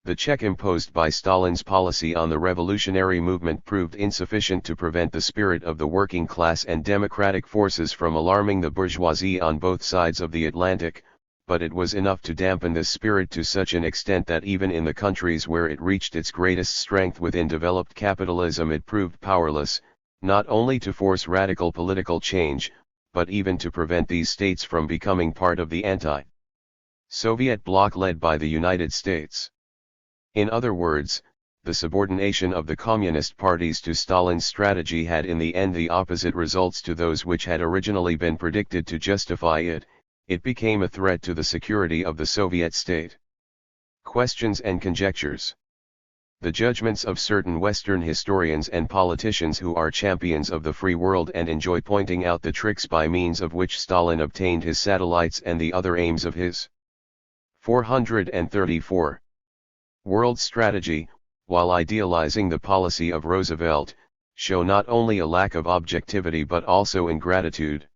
The check imposed by Stalin's policy on the revolutionary movement proved insufficient to prevent the spirit of the working class and democratic forces from alarming the bourgeoisie on both sides of the Atlantic, but it was enough to dampen this spirit to such an extent that even in the countries where it reached its greatest strength within developed capitalism, it proved powerless, not only to force radical political change, but even to prevent these states from becoming part of the anti-Soviet bloc led by the United States. In other words, the subordination of the communist parties to Stalin's strategy had in the end the opposite results to those which had originally been predicted to justify it. It became a threat to the security of the Soviet state. Questions and conjectures. The judgments of certain Western historians and politicians who are champions of the free world and enjoy pointing out the tricks by means of which Stalin obtained his satellites and the other aims of his 434 world strategy, while idealizing the policy of Roosevelt, show not only a lack of objectivity but also ingratitude.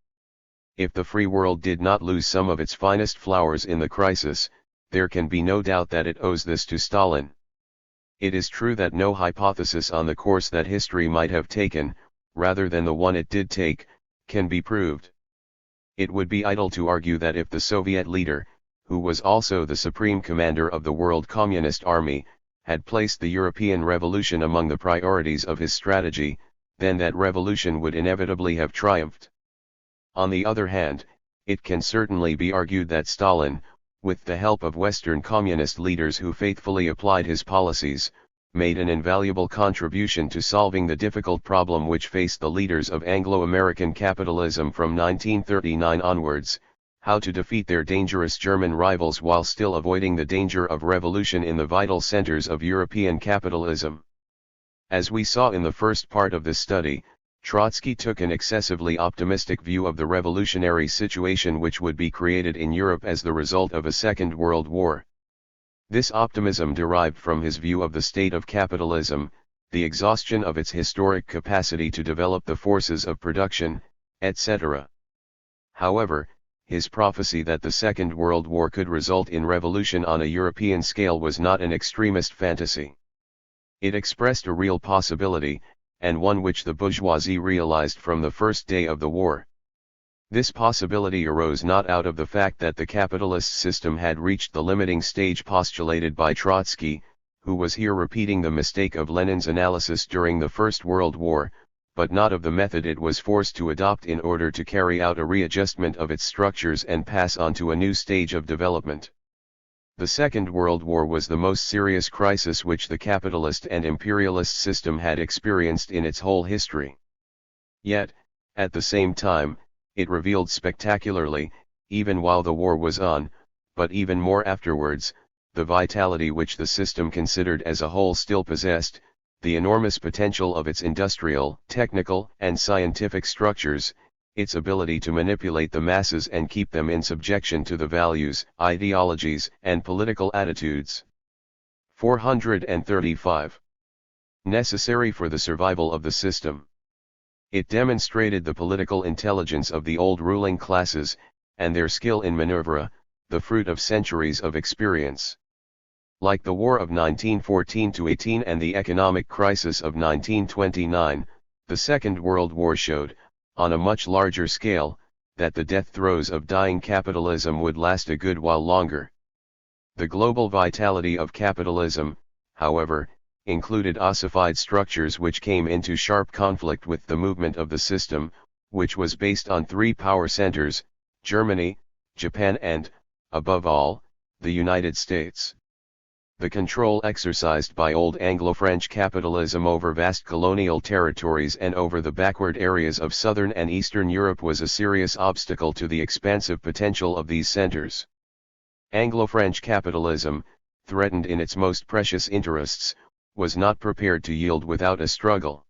If the free world did not lose some of its finest flowers in the crisis, there can be no doubt that it owes this to Stalin. It is true that no hypothesis on the course that history might have taken, rather than the one it did take, can be proved. It would be idle to argue that if the Soviet leader, who was also the supreme commander of the World Communist Army, had placed the European Revolution among the priorities of his strategy, then that revolution would inevitably have triumphed. On the other hand, it can certainly be argued that Stalin, with the help of Western communist leaders who faithfully applied his policies, made an invaluable contribution to solving the difficult problem which faced the leaders of Anglo-American capitalism from 1939 onwards: how to defeat their dangerous German rivals while still avoiding the danger of revolution in the vital centers of European capitalism. As we saw in the first part of this study, Trotsky took an excessively optimistic view of the revolutionary situation which would be created in Europe as the result of a Second World War. This optimism derived from his view of the state of capitalism, the exhaustion of its historic capacity to develop the forces of production, etc. However, his prophecy that the Second World War could result in revolution on a European scale was not an extremist fantasy. It expressed a real possibility, and one which the bourgeoisie realized from the first day of the war. This possibility arose not out of the fact that the capitalist system had reached the limiting stage postulated by Trotsky, who was here repeating the mistake of Lenin's analysis during the First World War, but not of the method it was forced to adopt in order to carry out a readjustment of its structures and pass on to a new stage of development. The Second World War was the most serious crisis which the capitalist and imperialist system had experienced in its whole history. Yet, at the same time, it revealed spectacularly, even while the war was on, but even more afterwards, the vitality which the system considered as a whole still possessed, the enormous potential of its industrial, technical, and scientific structures, its ability to manipulate the masses and keep them in subjection to the values, ideologies, and political attitudes. 435. Necessary for the survival of the system. It demonstrated the political intelligence of the old ruling classes, and their skill in maneuver, the fruit of centuries of experience. Like the War of 1914-18 and the economic crisis of 1929, the Second World War showed, on a much larger scale, that the death throes of dying capitalism would last a good while longer. The global vitality of capitalism, however, included ossified structures which came into sharp conflict with the movement of the system, which was based on three power centers: Germany, Japan and, above all, the United States. The control exercised by old Anglo-French capitalism over vast colonial territories and over the backward areas of southern and eastern Europe was a serious obstacle to the expansive potential of these centers. Anglo-French capitalism, threatened in its most precious interests, was not prepared to yield without a struggle.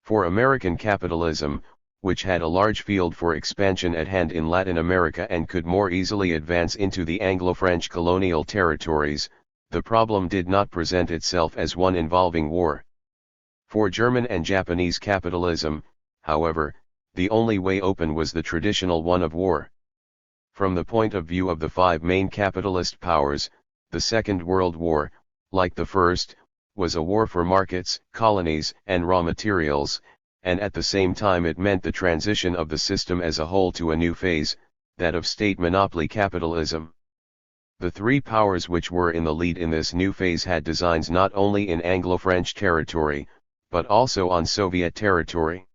For American capitalism, which had a large field for expansion at hand in Latin America and could more easily advance into the Anglo-French colonial territories, the problem did not present itself as one involving war. For German and Japanese capitalism, however, the only way open was the traditional one of war. From the point of view of the five main capitalist powers, the Second World War, like the first, was a war for markets, colonies, and raw materials, and at the same time it meant the transition of the system as a whole to a new phase, that of state monopoly capitalism. The three powers which were in the lead in this new phase had designs not only in Anglo-French territory, but also on Soviet territory.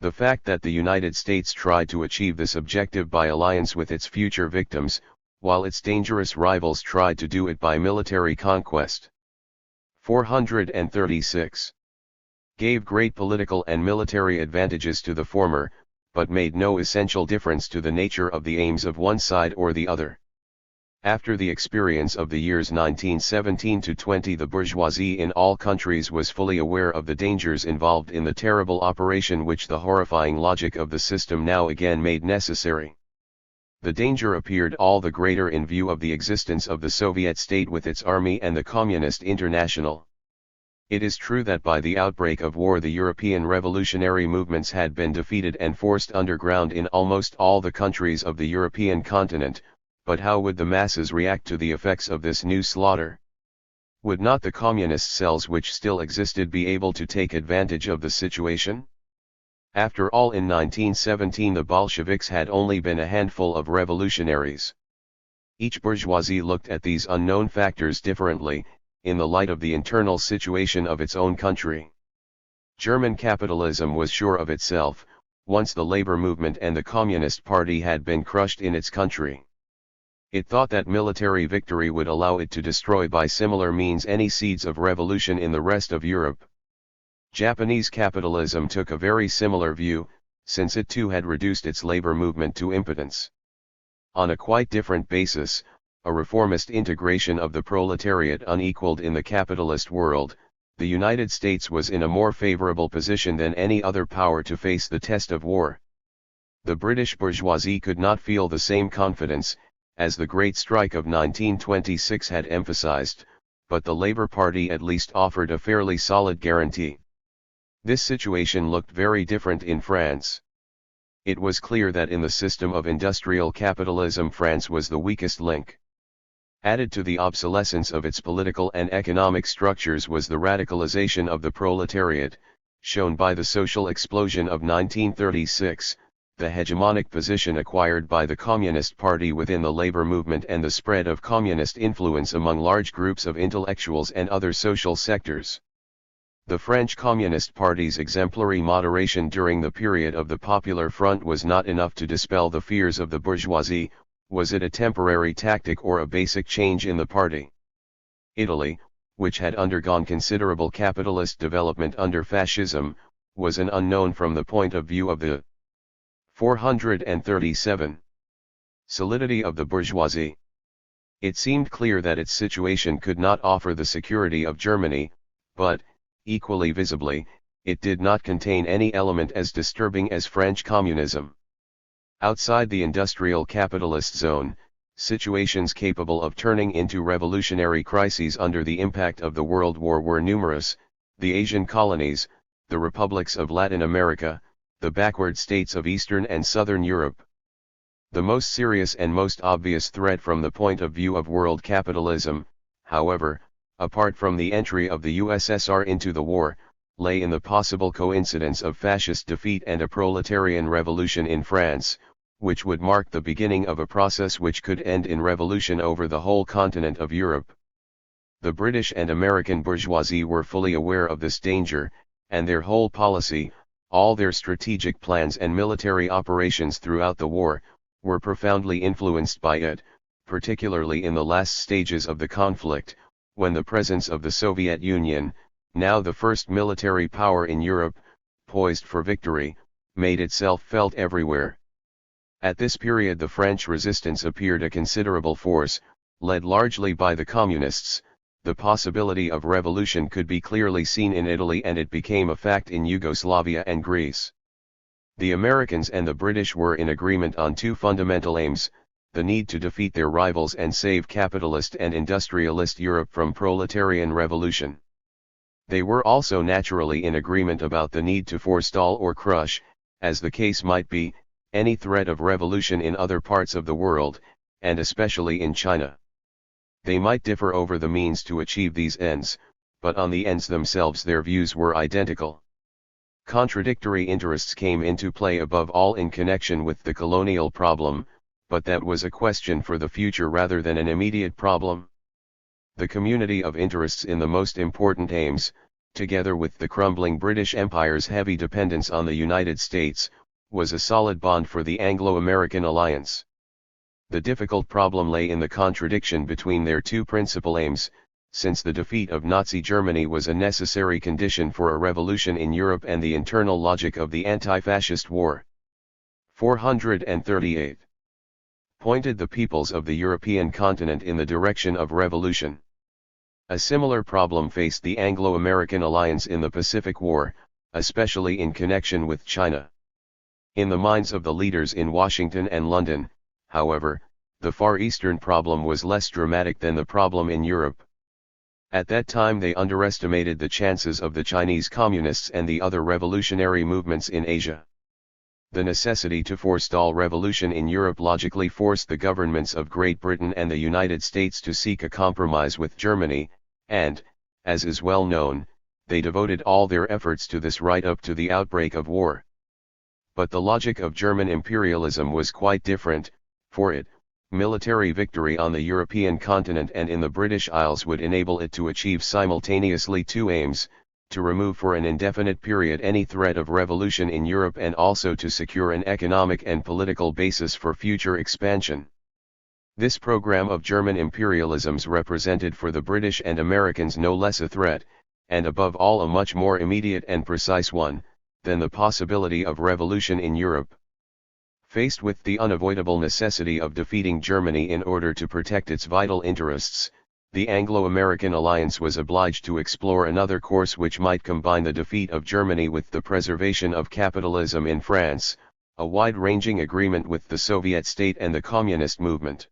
The fact that the United States tried to achieve this objective by alliance with its future victims, while its dangerous rivals tried to do it by military conquest. 436. Gave great political and military advantages to the former, but made no essential difference to the nature of the aims of one side or the other. After the experience of the years 1917 to 20, the bourgeoisie in all countries was fully aware of the dangers involved in the terrible operation which the horrifying logic of the system now again made necessary. The danger appeared all the greater in view of the existence of the Soviet state with its army and the Communist International. It is true that by the outbreak of war the European revolutionary movements had been defeated and forced underground in almost all the countries of the European continent, but how would the masses react to the effects of this new slaughter? Would not the communist cells which still existed be able to take advantage of the situation? After all, in 1917 the Bolsheviks had only been a handful of revolutionaries. Each bourgeoisie looked at these unknown factors differently, in the light of the internal situation of its own country. German capitalism was sure of itself, once the labor movement and the Communist Party had been crushed in its country. It thought that military victory would allow it to destroy by similar means any seeds of revolution in the rest of Europe. Japanese capitalism took a very similar view, since it too had reduced its labor movement to impotence. On a quite different basis, a reformist integration of the proletariat unequaled in the capitalist world, the United States was in a more favorable position than any other power to face the test of war. The British bourgeoisie could not feel the same confidence, as the Great Strike of 1926 had emphasized, but the Labour Party at least offered a fairly solid guarantee. This situation looked very different in France. It was clear that in the system of industrial capitalism France was the weakest link. Added to the obsolescence of its political and economic structures was the radicalization of the proletariat, shown by the social explosion of 1936, the hegemonic position acquired by the Communist Party within the labor movement and the spread of communist influence among large groups of intellectuals and other social sectors. The French Communist Party's exemplary moderation during the period of the Popular Front was not enough to dispel the fears of the bourgeoisie. Was it a temporary tactic or a basic change in the party? Italy, which had undergone considerable capitalist development under fascism, was an unknown from the point of view of the 437. Solidity of the bourgeoisie. It seemed clear that its situation could not offer the security of Germany, but, equally visibly, it did not contain any element as disturbing as French communism. Outside the industrial capitalist zone, situations capable of turning into revolutionary crises under the impact of the World War were numerous: the Asian colonies, the republics of Latin America, the backward states of Eastern and Southern Europe. The most serious and most obvious threat from the point of view of world capitalism, however, apart from the entry of the USSR into the war, lay in the possible coincidence of fascist defeat and a proletarian revolution in France, which would mark the beginning of a process which could end in revolution over the whole continent of Europe. The British and American bourgeoisie were fully aware of this danger, and their whole policy, all their strategic plans and military operations throughout the war, were profoundly influenced by it, particularly in the last stages of the conflict, when the presence of the Soviet Union, now the first military power in Europe, poised for victory, made itself felt everywhere. At this period the French resistance appeared a considerable force, led largely by the Communists. The possibility of revolution could be clearly seen in Italy, and it became a fact in Yugoslavia and Greece. The Americans and the British were in agreement on two fundamental aims: the need to defeat their rivals and save capitalist and industrialist Europe from proletarian revolution. They were also naturally in agreement about the need to forestall or crush, as the case might be, any threat of revolution in other parts of the world, and especially in China. They might differ over the means to achieve these ends, but on the ends themselves their views were identical. Contradictory interests came into play above all in connection with the colonial problem, but that was a question for the future rather than an immediate problem. The community of interests in the most important aims, together with the crumbling British Empire's heavy dependence on the United States, was a solid bond for the Anglo-American alliance. The difficult problem lay in the contradiction between their two principal aims, since the defeat of Nazi Germany was a necessary condition for a revolution in Europe and the internal logic of the anti-fascist war. 438. Pointed the peoples of the European continent in the direction of revolution. A similar problem faced the Anglo-American alliance in the Pacific War, especially in connection with China. In the minds of the leaders in Washington and London, however, the Far Eastern problem was less dramatic than the problem in Europe. At that time they underestimated the chances of the Chinese Communists and the other revolutionary movements in Asia. The necessity to forestall revolution in Europe logically forced the governments of Great Britain and the United States to seek a compromise with Germany, and, as is well known, they devoted all their efforts to this right up to the outbreak of war. But the logic of German imperialism was quite different. For it, military victory on the European continent and in the British Isles would enable it to achieve simultaneously two aims: to remove for an indefinite period any threat of revolution in Europe and also to secure an economic and political basis for future expansion. This program of German imperialisms represented for the British and Americans no less a threat, and above all a much more immediate and precise one, than the possibility of revolution in Europe. Faced with the unavoidable necessity of defeating Germany in order to protect its vital interests, the Anglo-American alliance was obliged to explore another course which might combine the defeat of Germany with the preservation of capitalism in France, a wide-ranging agreement with the Soviet state and the communist movement.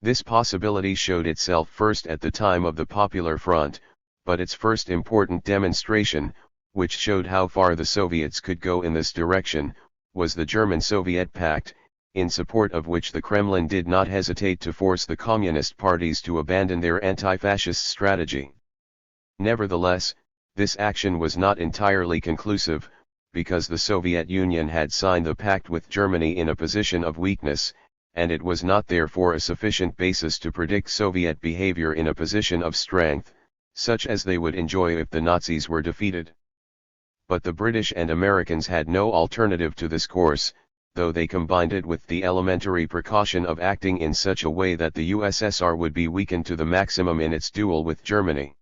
This possibility showed itself first at the time of the Popular Front, but its first important demonstration, which showed how far the Soviets could go in this direction, was the German-Soviet Pact, in support of which the Kremlin did not hesitate to force the communist parties to abandon their anti-fascist strategy. Nevertheless, this action was not entirely conclusive, because the Soviet Union had signed the pact with Germany in a position of weakness, and it was not therefore a sufficient basis to predict Soviet behavior in a position of strength, such as they would enjoy if the Nazis were defeated. But the British and Americans had no alternative to this course, though they combined it with the elementary precaution of acting in such a way that the USSR would be weakened to the maximum in its duel with Germany.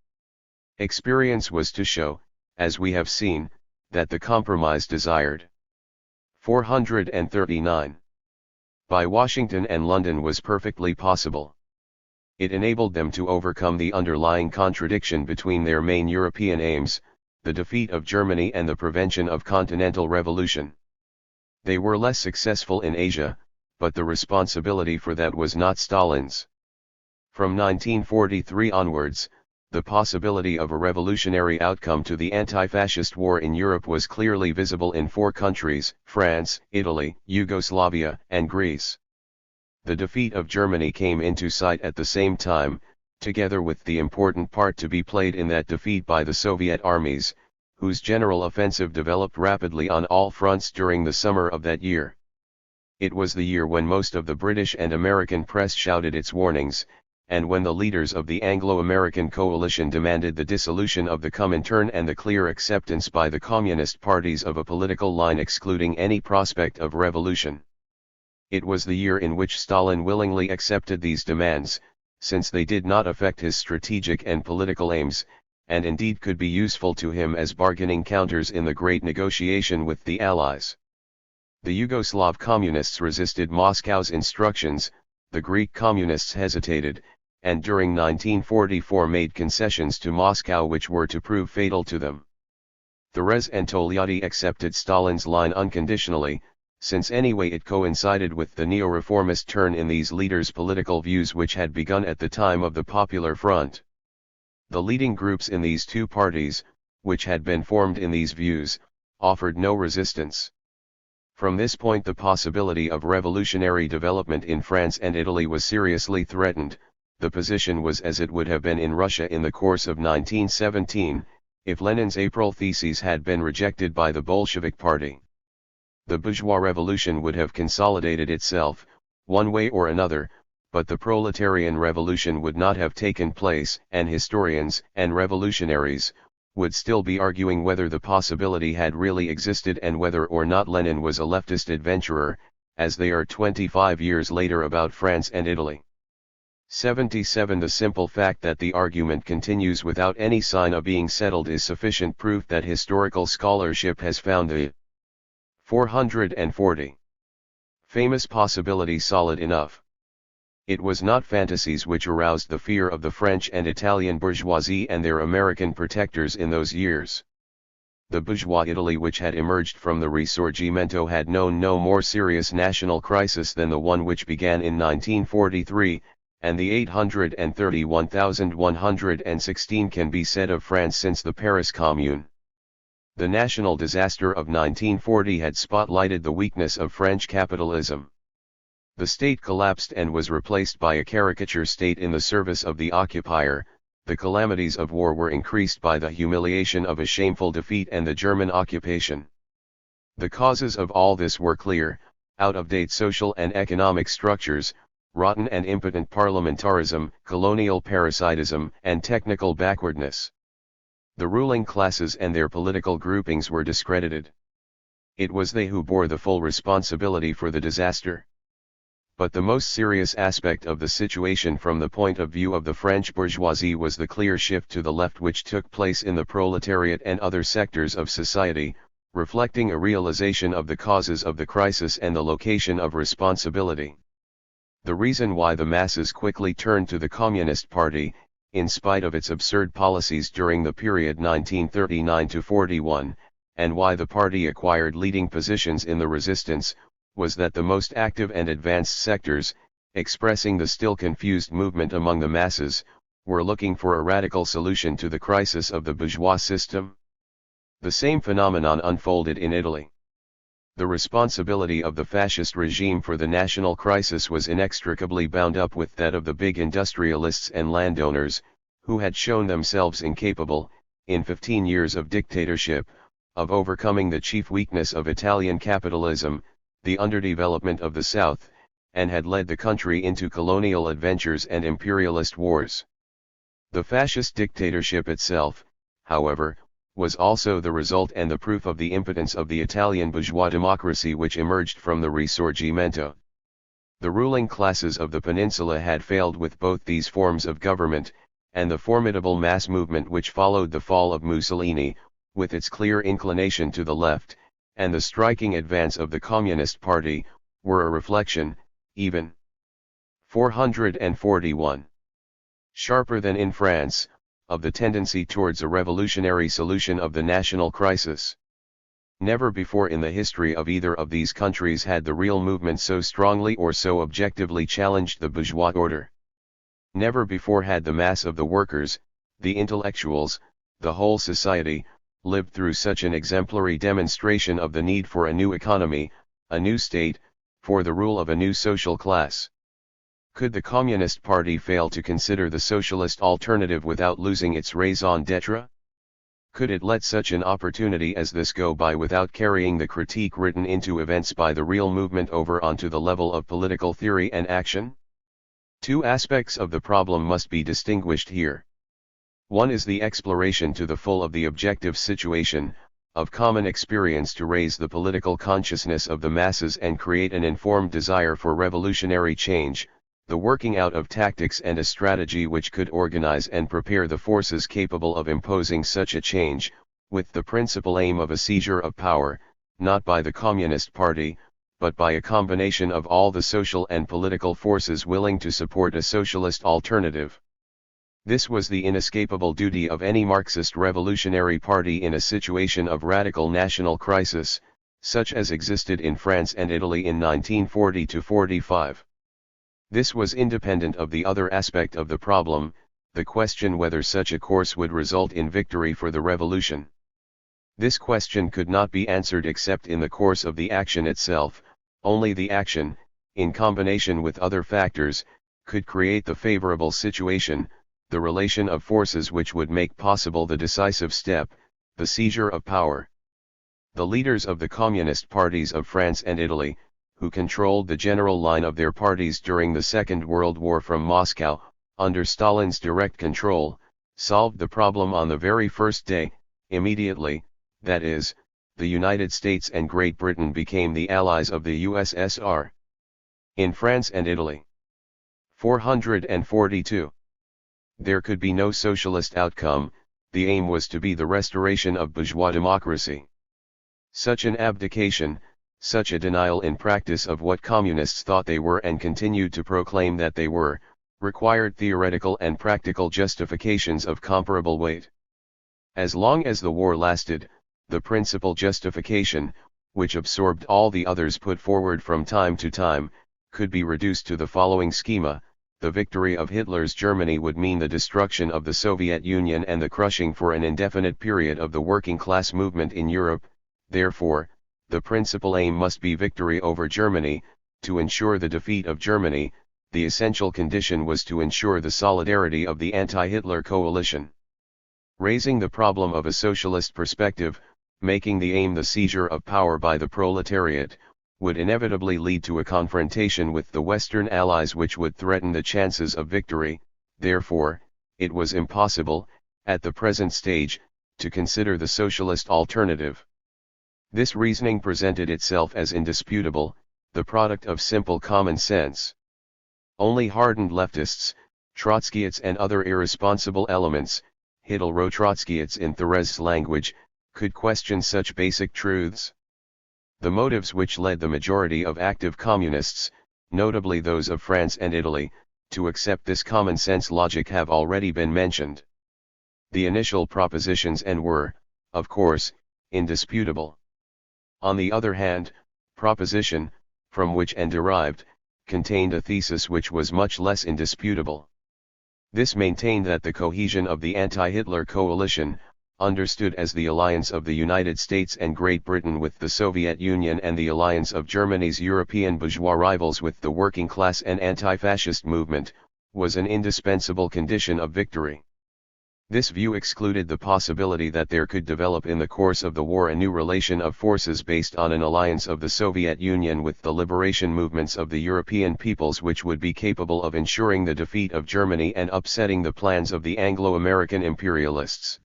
Experience was to show, as we have seen, that the compromise desired 439 by Washington and London was perfectly possible. It enabled them to overcome the underlying contradiction between their main European aims, the defeat of Germany and the prevention of continental revolution. They were less successful in Asia, but the responsibility for that was not Stalin's. From 1943 onwards, the possibility of a revolutionary outcome to the anti-fascist war in Europe was clearly visible in four countries: France, Italy, Yugoslavia, and Greece. The defeat of Germany came into sight at the same time, together with the important part to be played in that defeat by the Soviet armies, whose general offensive developed rapidly on all fronts during the summer of that year. It was the year when most of the British and American press shouted its warnings, and when the leaders of the Anglo-American coalition demanded the dissolution of the Comintern and the clear acceptance by the communist parties of a political line excluding any prospect of revolution. It was the year in which Stalin willingly accepted these demands, since they did not affect his strategic and political aims, and indeed could be useful to him as bargaining counters in the great negotiation with the Allies. The Yugoslav communists resisted Moscow's instructions, the Greek communists hesitated, and during 1944 made concessions to Moscow which were to prove fatal to them. Thérèse and Togliatti accepted Stalin's line unconditionally, since anyway it coincided with the neo-reformist turn in these leaders' political views which had begun at the time of the Popular Front. The leading groups in these two parties, which had been formed in these views, offered no resistance. From this point the possibility of revolutionary development in France and Italy was seriously threatened. The position was as it would have been in Russia in the course of 1917, if Lenin's April theses had been rejected by the Bolshevik Party. The bourgeois revolution would have consolidated itself, one way or another, but the proletarian revolution would not have taken place, and historians and revolutionaries would still be arguing whether the possibility had really existed and whether or not Lenin was a leftist adventurer, as they are 25 years later about France and Italy. 77. The simple fact that the argument continues without any sign of being settled is sufficient proof that historical scholarship has found the 440 famous possibility solid enough. It was not fantasies which aroused the fear of the French and Italian bourgeoisie and their American protectors in those years. The bourgeois Italy which had emerged from the Risorgimento had known no more serious national crisis than the one which began in 1943, and the 831,116 can be said of France since the Paris Commune. The national disaster of 1940 had spotlighted the weakness of French capitalism. The state collapsed and was replaced by a caricature state in the service of the occupier. The calamities of war were increased by the humiliation of a shameful defeat and the German occupation. The causes of all this were clear: out-of-date social and economic structures, rotten and impotent parliamentarism, colonial parasitism, and technical backwardness. The ruling classes and their political groupings were discredited. It was they who bore the full responsibility for the disaster. But the most serious aspect of the situation from the point of view of the French bourgeoisie was the clear shift to the left which took place in the proletariat and other sectors of society, reflecting a realization of the causes of the crisis and the location of responsibility. The reason why the masses quickly turned to the Communist Party, in spite of its absurd policies during the period 1939–41, and why the party acquired leading positions in the resistance, was that the most active and advanced sectors, expressing the still confused movement among the masses, were looking for a radical solution to the crisis of the bourgeois system. The same phenomenon unfolded in Italy. The responsibility of the fascist regime for the national crisis was inextricably bound up with that of the big industrialists and landowners, who had shown themselves incapable, in 15 years of dictatorship, of overcoming the chief weakness of Italian capitalism, the underdevelopment of the South, and had led the country into colonial adventures and imperialist wars. The fascist dictatorship itself, however, was also the result and the proof of the impotence of the Italian bourgeois democracy which emerged from the Risorgimento. The ruling classes of the peninsula had failed with both these forms of government, and the formidable mass movement which followed the fall of Mussolini, with its clear inclination to the left, and the striking advance of the Communist Party, were a reflection, even 441. Sharper than in France, of the tendency towards a revolutionary solution of the national crisis. Never before in the history of either of these countries had the real movement so strongly or so objectively challenged the bourgeois order. Never before had the mass of the workers, the intellectuals, the whole society, lived through such an exemplary demonstration of the need for a new economy, a new state, for the rule of a new social class. Could the Communist Party fail to consider the socialist alternative without losing its raison d'etre? Could it let such an opportunity as this go by without carrying the critique written into events by the real movement over onto the level of political theory and action? Two aspects of the problem must be distinguished here. One is the exploration to the full of the objective situation, of common experience to raise the political consciousness of the masses and create an informed desire for revolutionary change, the working out of tactics and a strategy which could organize and prepare the forces capable of imposing such a change, with the principal aim of a seizure of power, not by the Communist Party, but by a combination of all the social and political forces willing to support a socialist alternative. This was the inescapable duty of any Marxist revolutionary party in a situation of radical national crisis, such as existed in France and Italy in 1940–45. This was independent of the other aspect of the problem, the question whether such a course would result in victory for the revolution. This question could not be answered except in the course of the action itself. Only the action, in combination with other factors, could create the favorable situation, the relation of forces which would make possible the decisive step, the seizure of power. The leaders of the communist parties of France and Italy, who controlled the general line of their parties during the Second World War from Moscow, under Stalin's direct control, solved the problem on the very first day, immediately, that is, the United States and Great Britain became the allies of the USSR. In France and Italy. 442. There could be no socialist outcome, the aim was to be the restoration of bourgeois democracy. Such an abdication, such a denial in practice of what communists thought they were and continued to proclaim that they were, required theoretical and practical justifications of comparable weight. As long as the war lasted, the principal justification, which absorbed all the others put forward from time to time, could be reduced to the following schema: the victory of Hitler's Germany would mean the destruction of the Soviet Union and the crushing for an indefinite period of the working class movement in Europe. Therefore, the principal aim must be victory over Germany. To ensure the defeat of Germany, the essential condition was to ensure the solidarity of the anti-Hitler coalition. Raising the problem of a socialist perspective, making the aim the seizure of power by the proletariat, would inevitably lead to a confrontation with the Western Allies which would threaten the chances of victory. Therefore, it was impossible, at the present stage, to consider the socialist alternative. This reasoning presented itself as indisputable, the product of simple common sense. Only hardened leftists, Trotskyists and other irresponsible elements, Hitler-Trotskyists in Thérèse's language, could question such basic truths. The motives which led the majority of active communists, notably those of France and Italy, to accept this common-sense logic have already been mentioned. The initial propositions were, of course, indisputable. On the other hand, proposition, from which and derived, contained a thesis which was much less indisputable. This maintained that the cohesion of the anti-Hitler coalition, understood as the alliance of the United States and Great Britain with the Soviet Union and the alliance of Germany's European bourgeois rivals with the working class and anti-fascist movement, was an indispensable condition of victory. This view excluded the possibility that there could develop in the course of the war a new relation of forces based on an alliance of the Soviet Union with the liberation movements of the European peoples which would be capable of ensuring the defeat of Germany and upsetting the plans of the Anglo-American imperialists.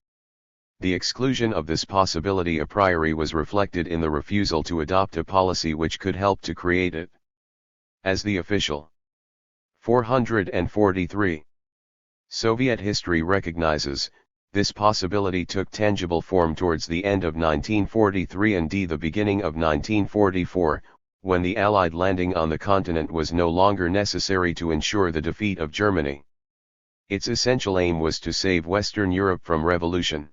The exclusion of this possibility a priori was reflected in the refusal to adopt a policy which could help to create it. As the official 443. Soviet history recognizes, this possibility took tangible form towards the end of 1943 and the beginning of 1944, when the Allied landing on the continent was no longer necessary to ensure the defeat of Germany. Its essential aim was to save Western Europe from revolution.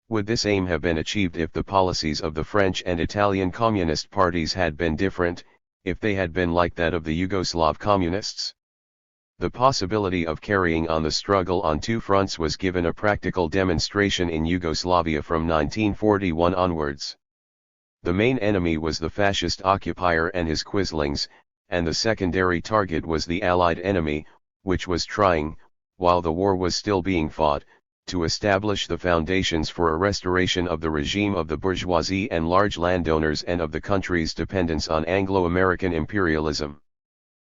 Would this aim have been achieved if the policies of the French and Italian communist parties had been different, if they had been like that of the Yugoslav communists? The possibility of carrying on the struggle on two fronts was given a practical demonstration in Yugoslavia from 1941 onwards. The main enemy was the fascist occupier and his quislings, and the secondary target was the Allied enemy, which was trying, while the war was still being fought, to establish the foundations for a restoration of the regime of the bourgeoisie and large landowners and of the country's dependence on Anglo-American imperialism.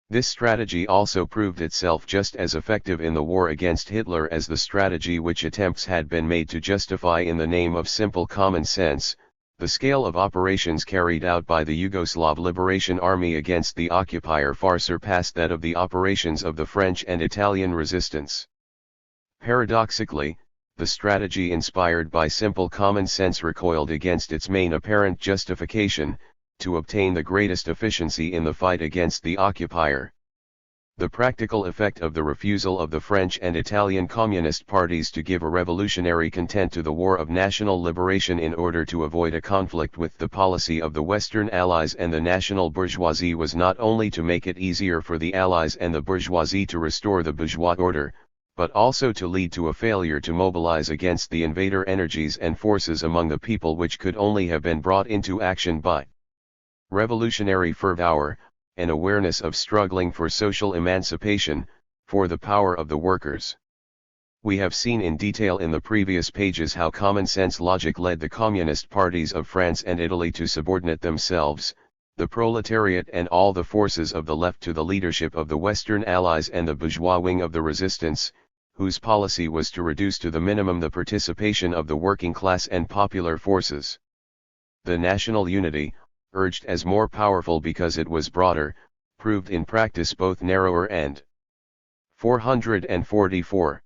This strategy also proved itself just as effective in the war against Hitler as the strategy which attempts had been made to justify in the name of simple common sense. The scale of operations carried out by the Yugoslav Liberation Army against the occupier far surpassed that of the operations of the French and Italian resistance. Paradoxically, the strategy inspired by simple common sense recoiled against its main apparent justification, to obtain the greatest efficiency in the fight against the occupier. The practical effect of the refusal of the French and Italian communist parties to give a revolutionary content to the war of national liberation in order to avoid a conflict with the policy of the Western Allies and the national bourgeoisie was not only to make it easier for the Allies and the bourgeoisie to restore the bourgeois order, but also to lead to a failure to mobilize against the invader energies and forces among the people which could only have been brought into action by revolutionary fervor, an awareness of struggling for social emancipation, for the power of the workers. We have seen in detail in the previous pages how common-sense logic led the communist parties of France and Italy to subordinate themselves, the proletariat and all the forces of the left to the leadership of the Western Allies and the bourgeois wing of the resistance, whose policy was to reduce to the minimum the participation of the working class and popular forces. The national unity, urged as more powerful because it was broader, proved in practice both narrower and 444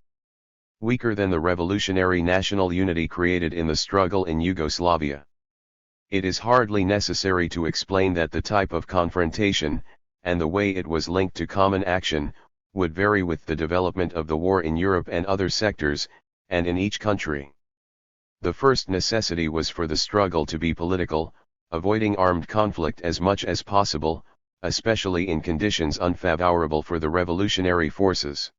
weaker than the revolutionary national unity created in the struggle in Yugoslavia. It is hardly necessary to explain that the type of confrontation, and the way it was linked to common action, would vary with the development of the war in Europe and other sectors, and in each country. The first necessity was for the struggle to be political, avoiding armed conflict as much as possible, especially in conditions unfavorable for the revolutionary forces.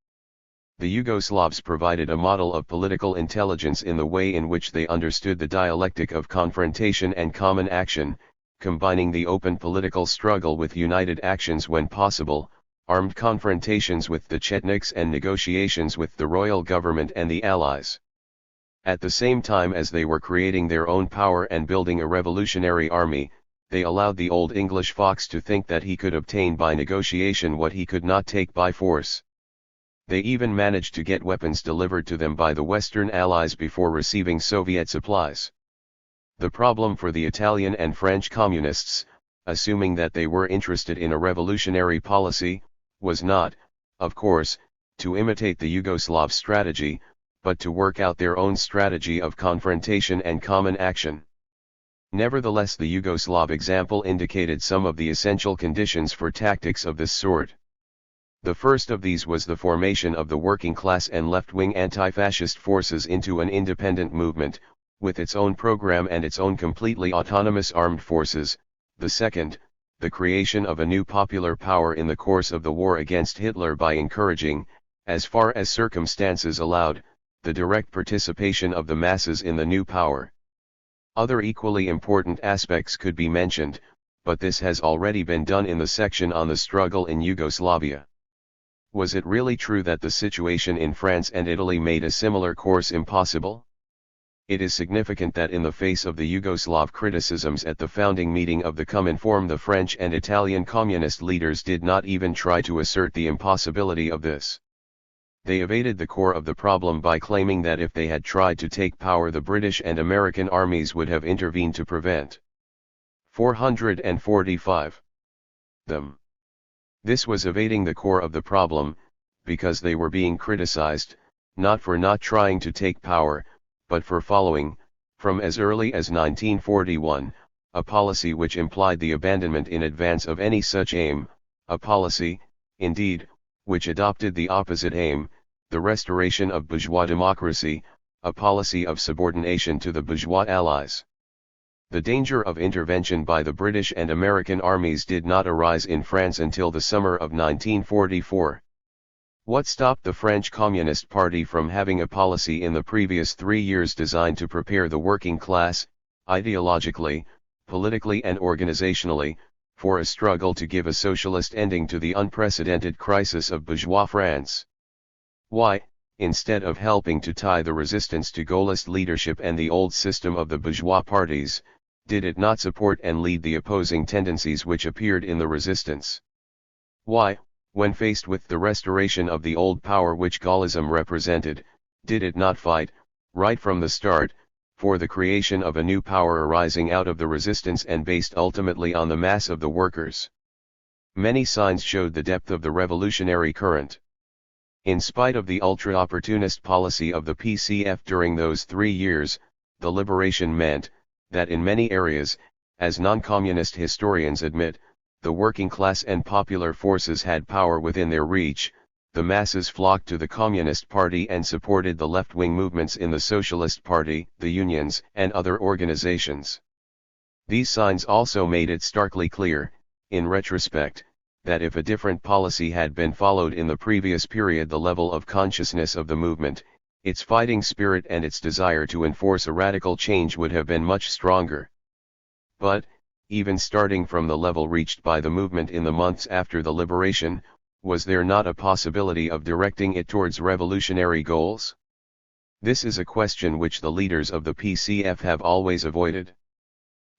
The Yugoslavs provided a model of political intelligence in the way in which they understood the dialectic of confrontation and common action, combining the open political struggle with united actions when possible, armed confrontations with the Chetniks and negotiations with the royal government and the Allies. At the same time as they were creating their own power and building a revolutionary army, they allowed the old English fox to think that he could obtain by negotiation what he could not take by force. They even managed to get weapons delivered to them by the Western Allies before receiving Soviet supplies. The problem for the Italian and French communists, assuming that they were interested in a revolutionary policy, was not, of course, to imitate the Yugoslav strategy, but to work out their own strategy of confrontation and common action. Nevertheless, the Yugoslav example indicated some of the essential conditions for tactics of this sort. The first of these was the formation of the working class and left-wing anti-fascist forces into an independent movement, with its own program and its own completely autonomous armed forces. The second, the creation of a new popular power in the course of the war against Hitler by encouraging, as far as circumstances allowed, the direct participation of the masses in the new power. Other equally important aspects could be mentioned, but this has already been done in the section on the struggle in Yugoslavia. Was it really true that the situation in France and Italy made a similar course impossible? It is significant that in the face of the Yugoslav criticisms at the founding meeting of the COMINFORM, the French and Italian communist leaders did not even try to assert the impossibility of this. They evaded the core of the problem by claiming that if they had tried to take power, the British and American armies would have intervened to prevent 445 them. This was evading the core of the problem, because they were being criticized, not for not trying to take power, but for following, from as early as 1941, a policy which implied the abandonment in advance of any such aim, a policy, indeed, which adopted the opposite aim, the restoration of bourgeois democracy, a policy of subordination to the bourgeois allies. The danger of intervention by the British and American armies did not arise in France until the summer of 1944. What stopped the French Communist Party from having a policy in the previous 3 years designed to prepare the working class, ideologically, politically and organizationally, for a struggle to give a socialist ending to the unprecedented crisis of bourgeois France? Why, instead of helping to tie the resistance to Gaullist leadership and the old system of the bourgeois parties, did it not support and lead the opposing tendencies which appeared in the resistance? Why, when faced with the restoration of the old power which Gaullism represented, did it not fight, right from the start, for the creation of a new power arising out of the resistance and based ultimately on the mass of the workers? Many signs showed the depth of the revolutionary current. In spite of the ultra-opportunist policy of the PCF during those 3 years, the liberation meant, that in many areas, as non-communist historians admit, the working class and popular forces had power within their reach, the masses flocked to the Communist Party and supported the left-wing movements in the Socialist Party, the unions, and other organizations. These signs also made it starkly clear, in retrospect, that if a different policy had been followed in the previous period, the level of consciousness of the movement, its fighting spirit and its desire to enforce a radical change would have been much stronger. But, even starting from the level reached by the movement in the months after the liberation, was there not a possibility of directing it towards revolutionary goals? This is a question which the leaders of the PCF have always avoided.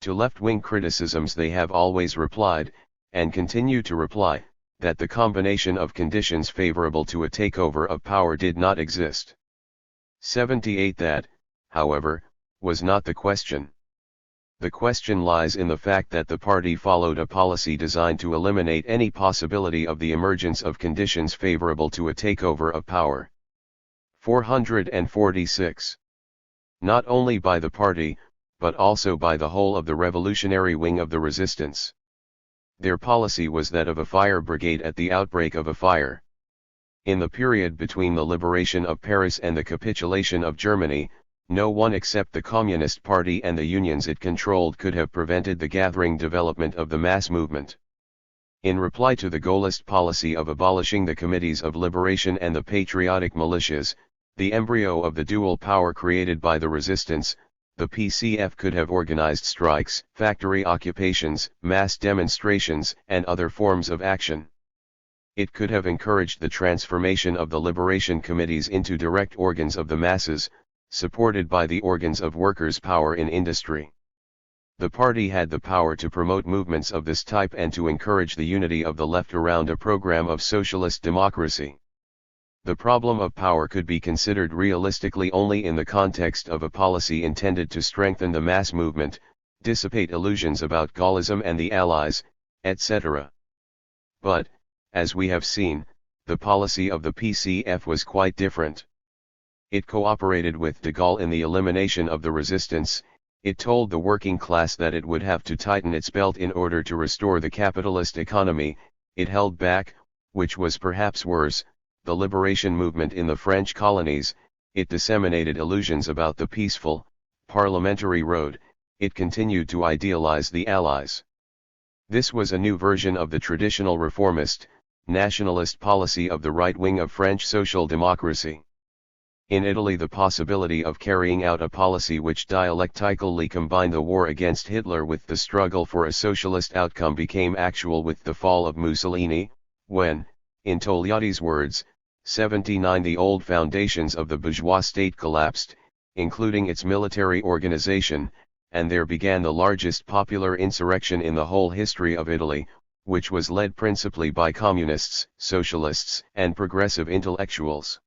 To left-wing criticisms they have always replied, and continue to reply, that the combination of conditions favorable to a takeover of power did not exist. 78 That, however, was not the question. The question lies in the fact that the party followed a policy designed to eliminate any possibility of the emergence of conditions favorable to a takeover of power. 446. Not only by the party, but also by the whole of the revolutionary wing of the resistance. Their policy was that of a fire brigade at the outbreak of a fire. In the period between the liberation of Paris and the capitulation of Germany, no one except the Communist Party and the unions it controlled could have prevented the gathering development of the mass movement. In reply to the Gaullist policy of abolishing the committees of liberation and the patriotic militias, the embryo of the dual power created by the resistance, the PCF could have organized strikes, factory occupations, mass demonstrations, and other forms of action. It could have encouraged the transformation of the liberation committees into direct organs of the masses, supported by the organs of workers' power in industry. The party had the power to promote movements of this type and to encourage the unity of the left around a program of socialist democracy. The problem of power could be considered realistically only in the context of a policy intended to strengthen the mass movement, dissipate illusions about Gaullism and the Allies, etc. But, as we have seen, the policy of the PCF was quite different. It cooperated with de Gaulle in the elimination of the resistance. It told the working class that it would have to tighten its belt in order to restore the capitalist economy. It held back, which was perhaps worse, the liberation movement in the French colonies. It disseminated illusions about the peaceful, parliamentary road. It continued to idealize the Allies. This was a new version of the traditional reformist, nationalist policy of the right wing of French social democracy. In Italy, the possibility of carrying out a policy which dialectically combined the war against Hitler with the struggle for a socialist outcome became actual with the fall of Mussolini, when, in Togliatti's words, 79 the old foundations of the bourgeois state collapsed, including its military organization, and there began the largest popular insurrection in the whole history of Italy, which was led principally by communists, socialists, and progressive intellectuals.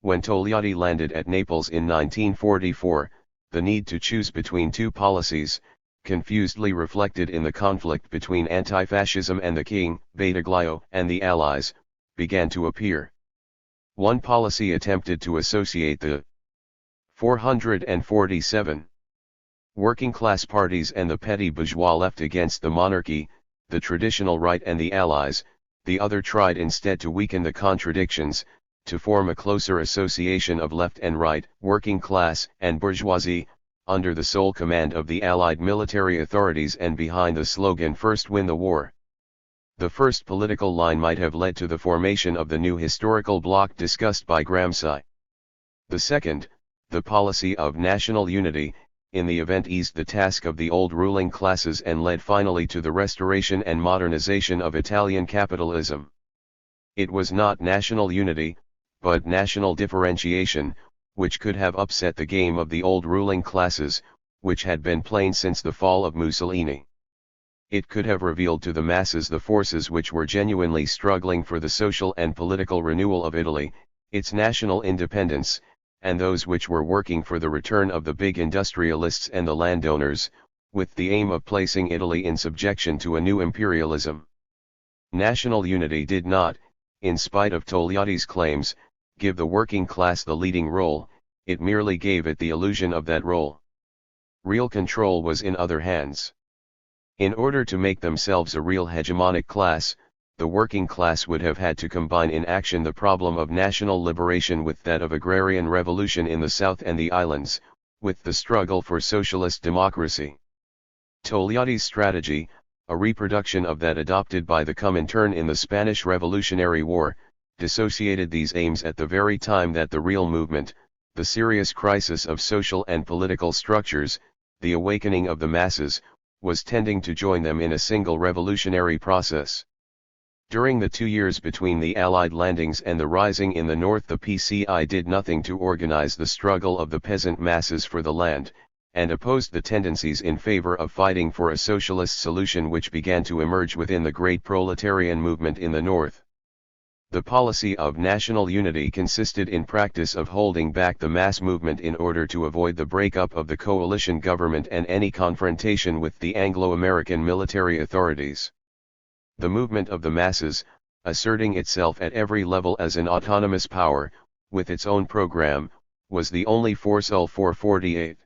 When Togliatti landed at Naples in 1944, the need to choose between two policies, confusedly reflected in the conflict between anti-fascism and the king, Badoglio, and the Allies, began to appear. One policy attempted to associate the 447 working-class parties and the petty bourgeois left against the monarchy, the traditional right and the Allies. The other tried instead to weaken the contradictions, to form a closer association of left and right, working class and bourgeoisie, under the sole command of the Allied military authorities and behind the slogan "First win the war." The first political line might have led to the formation of the new historical bloc discussed by Gramsci. The second, the policy of national unity, in the event eased the task of the old ruling classes and led finally to the restoration and modernization of Italian capitalism. It was not national unity, but national differentiation, which could have upset the game of the old ruling classes, which had been plain since the fall of Mussolini. It could have revealed to the masses the forces which were genuinely struggling for the social and political renewal of Italy, its national independence, and those which were working for the return of the big industrialists and the landowners, with the aim of placing Italy in subjection to a new imperialism. National unity did not, in spite of Togliatti's claims, give the working class the leading role, it merely gave it the illusion of that role. Real control was in other hands. In order to make themselves a real hegemonic class, the working class would have had to combine in action the problem of national liberation with that of agrarian revolution in the South and the islands, with the struggle for socialist democracy. Togliatti's strategy, a reproduction of that adopted by the Comintern in the Spanish Revolutionary War, dissociated these aims at the very time that the real movement, the serious crisis of social and political structures, the awakening of the masses, was tending to join them in a single revolutionary process. During the 2 years between the Allied landings and the rising in the north, the PCI did nothing to organize the struggle of the peasant masses for the land, and opposed the tendencies in favor of fighting for a socialist solution which began to emerge within the great proletarian movement in the north. The policy of national unity consisted in practice of holding back the mass movement in order to avoid the breakup of the coalition government and any confrontation with the Anglo-American military authorities. The movement of the masses, asserting itself at every level as an autonomous power, with its own program, was the only force UL 448.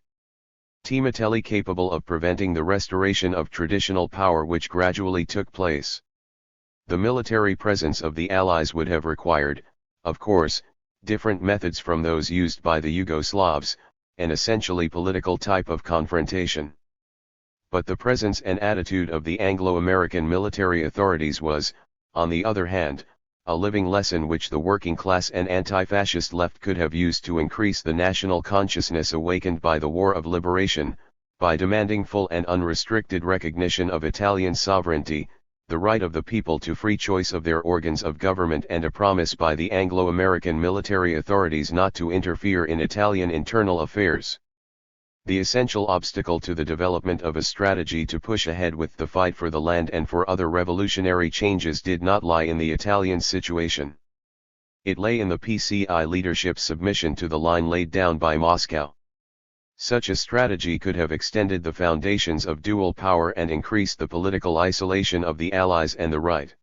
Timatelli capable of preventing the restoration of traditional power which gradually took place. The military presence of the Allies would have required, of course, different methods from those used by the Yugoslavs, an essentially political type of confrontation. But the presence and attitude of the Anglo-American military authorities was, on the other hand, a living lesson which the working class and anti-fascist left could have used to increase the national consciousness awakened by the War of Liberation, by demanding full and unrestricted recognition of Italian sovereignty, the right of the people to free choice of their organs of government, and a promise by the Anglo-American military authorities not to interfere in Italian internal affairs. The essential obstacle to the development of a strategy to push ahead with the fight for the land and for other revolutionary changes did not lie in the Italian situation. It lay in the PCI leadership's submission to the line laid down by Moscow. Such a strategy could have extended the foundations of dual power and increased the political isolation of the Allies and the right.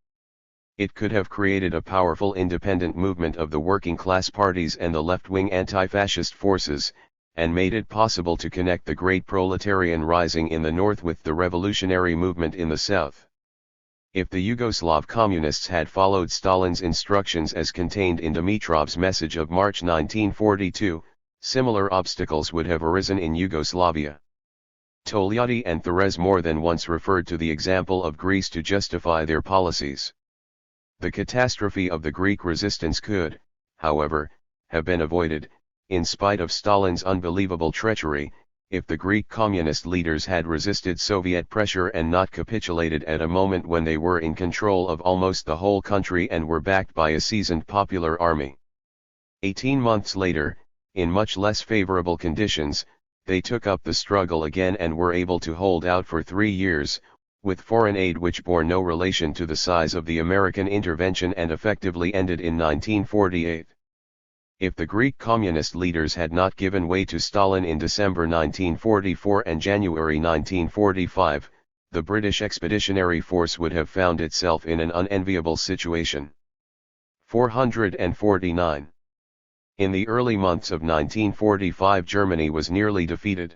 It could have created a powerful independent movement of the working class parties and the left-wing anti-fascist forces, and made it possible to connect the great proletarian rising in the north with the revolutionary movement in the south. If the Yugoslav communists had followed Stalin's instructions as contained in Dimitrov's message of March 1942, similar obstacles would have arisen in Yugoslavia. Togliatti and Therese more than once referred to the example of Greece to justify their policies. The catastrophe of the Greek resistance could, however, have been avoided, in spite of Stalin's unbelievable treachery, if the Greek communist leaders had resisted Soviet pressure and not capitulated at a moment when they were in control of almost the whole country and were backed by a seasoned popular army. 18 months later, in much less favorable conditions, they took up the struggle again and were able to hold out for 3 years, with foreign aid which bore no relation to the size of the American intervention and effectively ended in 1948. If the Greek communist leaders had not given way to Stalin in December 1944 and January 1945, the British Expeditionary Force would have found itself in an unenviable situation. 449. In the early months of 1945, Germany was nearly defeated.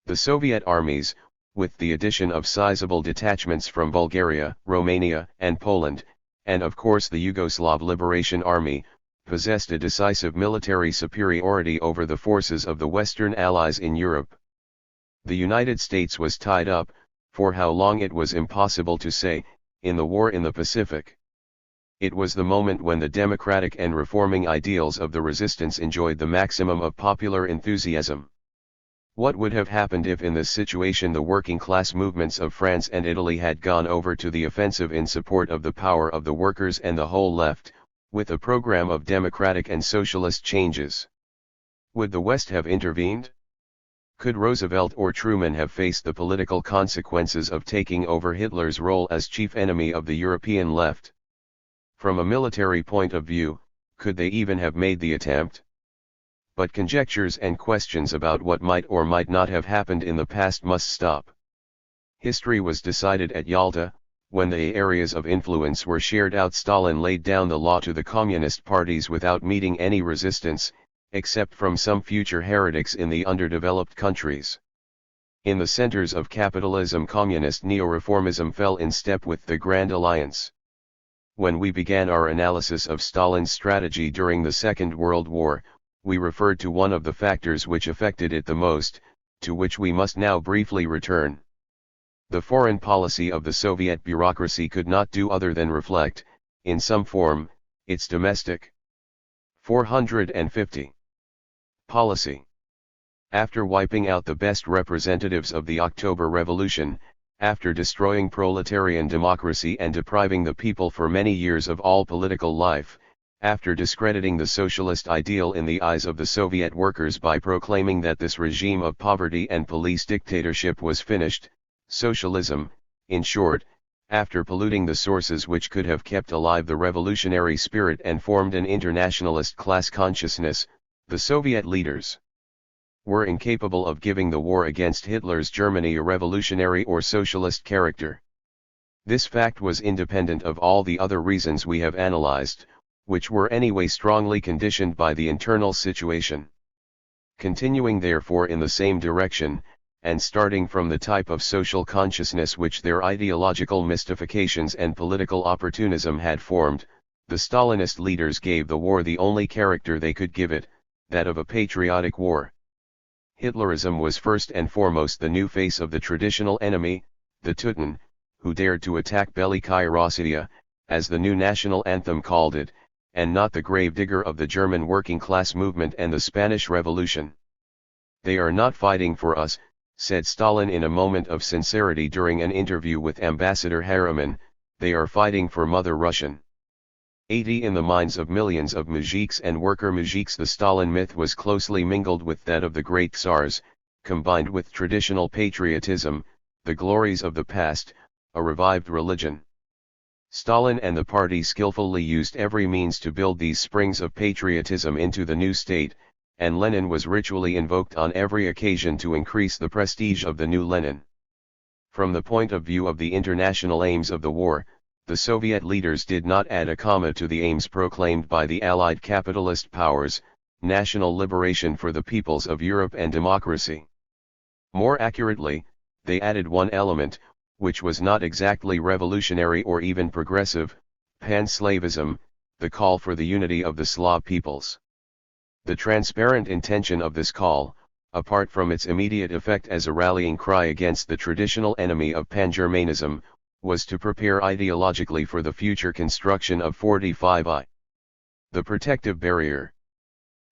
The Soviet armies, with the addition of sizable detachments from Bulgaria, Romania, and Poland, and of course the Yugoslav Liberation Army, possessed a decisive military superiority over the forces of the Western Allies in Europe. The United States was tied up, for how long it was impossible to say, in the war in the Pacific. It was the moment when the democratic and reforming ideals of the resistance enjoyed the maximum of popular enthusiasm. What would have happened if in this situation the working class movements of France and Italy had gone over to the offensive in support of the power of the workers and the whole left, with a program of democratic and socialist changes? Would the West have intervened? Could Roosevelt or Truman have faced the political consequences of taking over Hitler's role as chief enemy of the European left? From a military point of view, could they even have made the attempt? But conjectures and questions about what might or might not have happened in the past must stop. History was decided at Yalta. When the areas of influence were shared out, Stalin laid down the law to the communist parties without meeting any resistance, except from some future heretics in the underdeveloped countries. In the centers of capitalism, communist neo-reformism fell in step with the Grand Alliance. When we began our analysis of Stalin's strategy during the Second World War, we referred to one of the factors which affected it the most, to which we must now briefly return. The foreign policy of the Soviet bureaucracy could not do other than reflect, in some form, its domestic 450 policy. After wiping out the best representatives of the October Revolution, after destroying proletarian democracy and depriving the people for many years of all political life, after discrediting the socialist ideal in the eyes of the Soviet workers by proclaiming that this regime of poverty and police dictatorship was finished, socialism, in short, after polluting the sources which could have kept alive the revolutionary spirit and formed an internationalist class consciousness, the Soviet leaders were incapable of giving the war against Hitler's Germany a revolutionary or socialist character. This fact was independent of all the other reasons we have analyzed, which were anyway strongly conditioned by the internal situation. Continuing therefore in the same direction, and starting from the type of social consciousness which their ideological mystifications and political opportunism had formed, the Stalinist leaders gave the war the only character they could give it, that of a patriotic war. Hitlerism was first and foremost the new face of the traditional enemy, the Teuton, who dared to attack Bellikai Rossiya, as the new national anthem called it, and not the gravedigger of the German working class movement and the Spanish Revolution. "They are not fighting for us," said Stalin in a moment of sincerity during an interview with Ambassador Harriman, "they are fighting for Mother Russian." 80 In the minds of millions of mujiks and worker mujiks, the Stalin myth was closely mingled with that of the great Tsars, combined with traditional patriotism, the glories of the past, a revived religion. Stalin and the party skillfully used every means to build these springs of patriotism into the new state, and Lenin was ritually invoked on every occasion to increase the prestige of the new Lenin. From the point of view of the international aims of the war, the Soviet leaders did not add a comma to the aims proclaimed by the Allied capitalist powers, national liberation for the peoples of Europe and democracy. More accurately, they added one element, which was not exactly revolutionary or even progressive, pan-Slavism, the call for the unity of the Slav peoples. The transparent intention of this call, apart from its immediate effect as a rallying cry against the traditional enemy of pan-Germanism, was to prepare ideologically for the future construction of 45I. The protective barrier.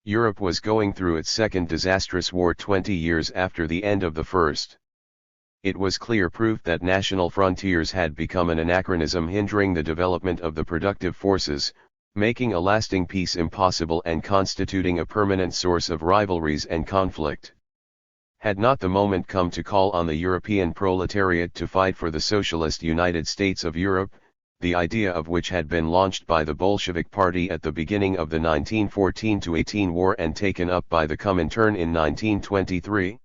Europe was going through its second disastrous war 20 years after the end of the first. It was clear proof that national frontiers had become an anachronism hindering the development of the productive forces, making a lasting peace impossible and constituting a permanent source of rivalries and conflict. Had not the moment come to call on the European proletariat to fight for the Socialist United States of Europe, the idea of which had been launched by the Bolshevik Party at the beginning of the 1914-18 war and taken up by the Comintern in 1923?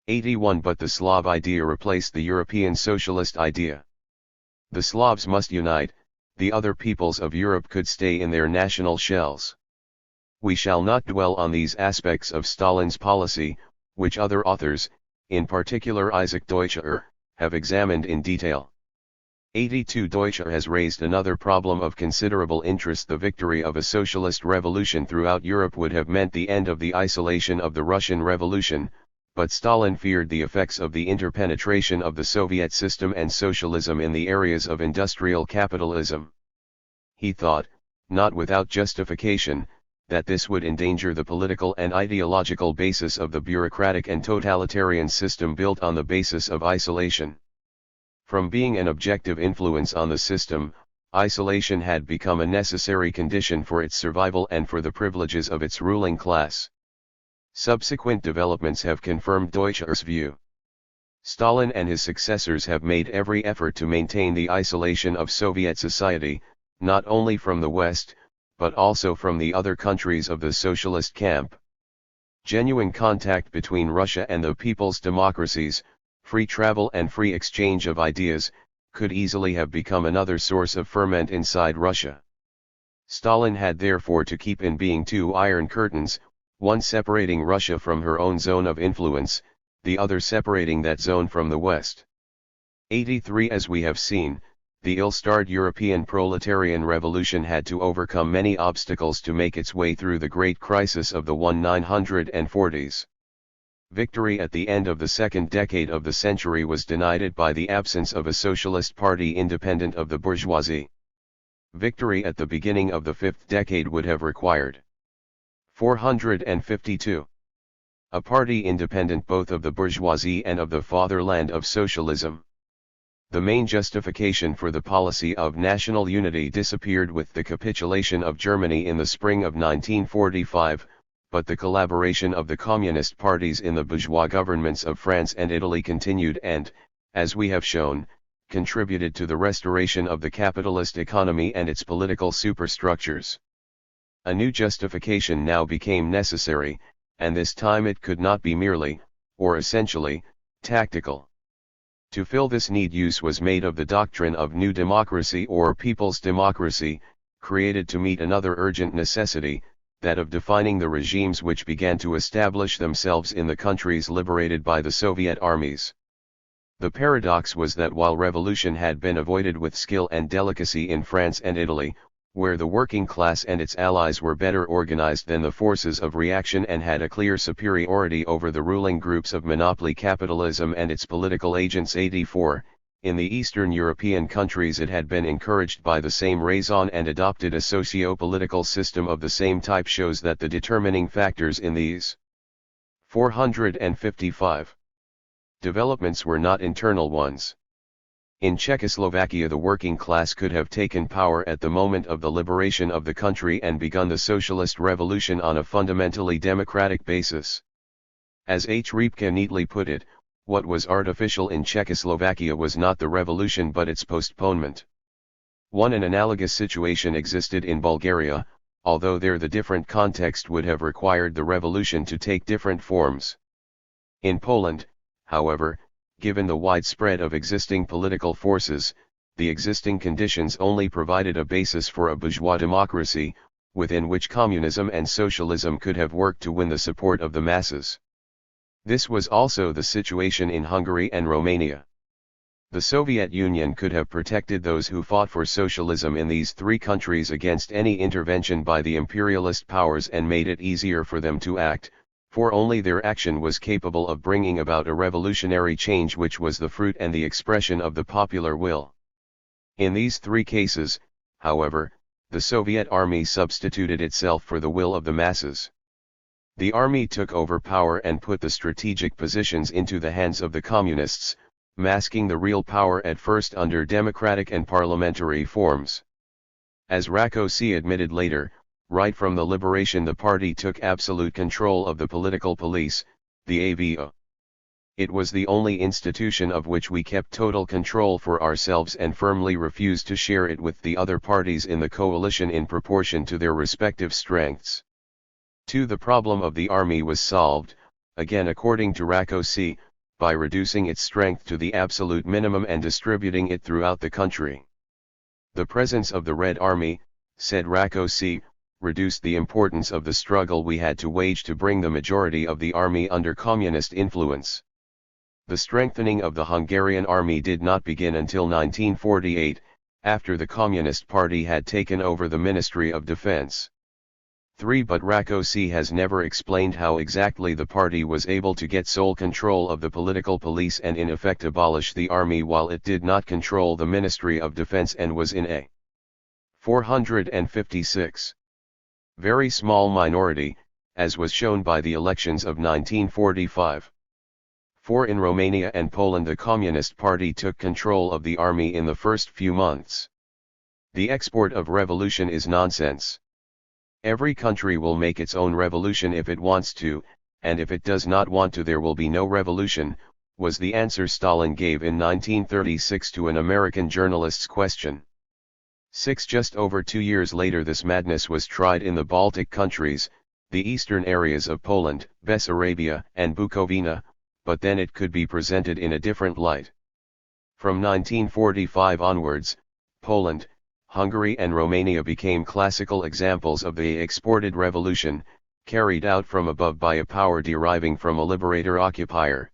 81 But the Slav idea replaced the European socialist idea. The Slavs must unite, the other peoples of Europe could stay in their national shells. We shall not dwell on these aspects of Stalin's policy, which other authors, in particular Isaac Deutscher, have examined in detail. 82 Deutscher has raised another problem of considerable interest. The victory of a socialist revolution throughout Europe would have meant the end of the isolation of the Russian Revolution, but Stalin feared the effects of the interpenetration of the Soviet system and socialism in the areas of industrial capitalism. He thought, not without justification, that this would endanger the political and ideological basis of the bureaucratic and totalitarian system built on the basis of isolation. From being an objective influence on the system, isolation had become a necessary condition for its survival and for the privileges of its ruling class. Subsequent developments have confirmed Deutscher's view. Stalin and his successors have made every effort to maintain the isolation of Soviet society, not only from the West, but also from the other countries of the socialist camp. Genuine contact between Russia and the people's democracies, free travel and free exchange of ideas, could easily have become another source of ferment inside Russia. Stalin had therefore to keep in being two iron curtains, one separating Russia from her own zone of influence, the other separating that zone from the West. 83 As we have seen, the ill-starred European proletarian revolution had to overcome many obstacles to make its way through the great crisis of the 1940s. Victory at the end of the second decade of the century was denied by the absence of a socialist party independent of the bourgeoisie. Victory at the beginning of the fifth decade would have required 452. A party independent both of the bourgeoisie and of the fatherland of socialism. The main justification for the policy of national unity disappeared with the capitulation of Germany in the spring of 1945, but the collaboration of the communist parties in the bourgeois governments of France and Italy continued and, as we have shown, contributed to the restoration of the capitalist economy and its political superstructures. A new justification now became necessary, and this time it could not be merely, or essentially, tactical. To fill this need use was made of the doctrine of new democracy or people's democracy, created to meet another urgent necessity, that of defining the regimes which began to establish themselves in the countries liberated by the Soviet armies. The paradox was that while revolution had been avoided with skill and delicacy in France and Italy, where the working class and its allies were better organized than the forces of reaction and had a clear superiority over the ruling groups of monopoly capitalism and its political agents. 84. In the Eastern European countries it had been encouraged by the same raison and adopted a socio-political system of the same type shows that the determining factors in these 455 developments were not internal ones. In Czechoslovakia the working class could have taken power at the moment of the liberation of the country and begun the socialist revolution on a fundamentally democratic basis. As H. Riepke neatly put it, what was artificial in Czechoslovakia was not the revolution but its postponement. An analogous situation existed in Bulgaria, although there the different context would have required the revolution to take different forms. In Poland, however, given the widespread of existing political forces, the existing conditions only provided a basis for a bourgeois democracy, within which communism and socialism could have worked to win the support of the masses. This was also the situation in Hungary and Romania. The Soviet Union could have protected those who fought for socialism in these three countries against any intervention by the imperialist powers and made it easier for them to act, for only their action was capable of bringing about a revolutionary change which was the fruit and the expression of the popular will. In these three cases, however, the Soviet army substituted itself for the will of the masses. The army took over power and put the strategic positions into the hands of the communists, masking the real power at first under democratic and parliamentary forms. As Rákosi admitted later, right from the liberation the party took absolute control of the political police, the AVO. It was the only institution of which we kept total control for ourselves and firmly refused to share it with the other parties in the coalition in proportion to their respective strengths. 2. The problem of the army was solved, again according to Rákosi, by reducing its strength to the absolute minimum and distributing it throughout the country. The presence of the Red Army, said Rákosi, reduced the importance of the struggle we had to wage to bring the majority of the army under communist influence. The strengthening of the Hungarian army did not begin until 1948, after the Communist Party had taken over the Ministry of Defense. 3. But Rákosi has never explained how exactly the party was able to get sole control of the political police and in effect abolish the army while it did not control the Ministry of Defense and was in a 456 very small minority, as was shown by the elections of 1945. 4. In Romania and Poland the Communist Party took control of the army in the first few months. The export of revolution is nonsense. Every country will make its own revolution if it wants to, and if it does not want to there will be no revolution, was the answer Stalin gave in 1936 to an American journalist's question. 6. Just over 2 years later this madness was tried in the Baltic countries, the eastern areas of Poland, Bessarabia and Bukovina, but then it could be presented in a different light. From 1945 onwards, Poland, Hungary and Romania became classical examples of the exported revolution, carried out from above by a power deriving from a liberator-occupier.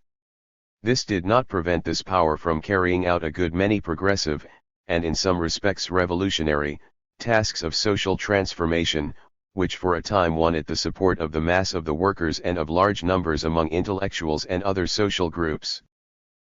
This did not prevent this power from carrying out a good many progressive, and in some respects revolutionary, tasks of social transformation, which for a time won it the support of the mass of the workers and of large numbers among intellectuals and other social groups.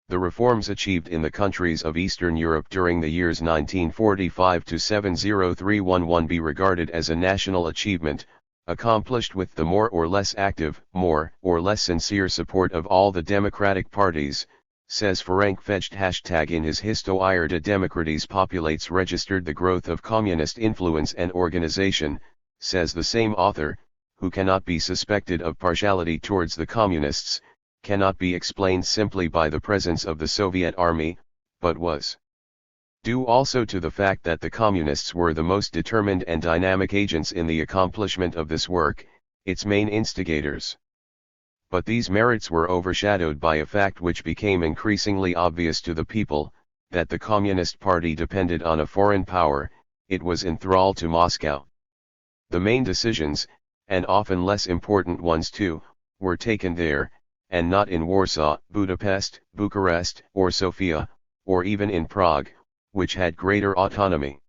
The reforms achieved in the countries of Eastern Europe during the years 1945 to 70311 be regarded as a national achievement, accomplished with the more or less active, more or less sincere support of all the democratic parties, says Ferenc Fecht in his Histoire de Démocraties Populates registered the growth of communist influence and organization, says the same author, who cannot be suspected of partiality towards the communists, cannot be explained simply by the presence of the Soviet army, but was due also to the fact that the communists were the most determined and dynamic agents in the accomplishment of this work, its main instigators. But these merits were overshadowed by a fact which became increasingly obvious to the people, that the Communist Party depended on a foreign power, it was enthralled to Moscow. The main decisions, and often less important ones too, were taken there, and not in Warsaw, Budapest, Bucharest, or Sofia, or even in Prague, which had greater autonomy.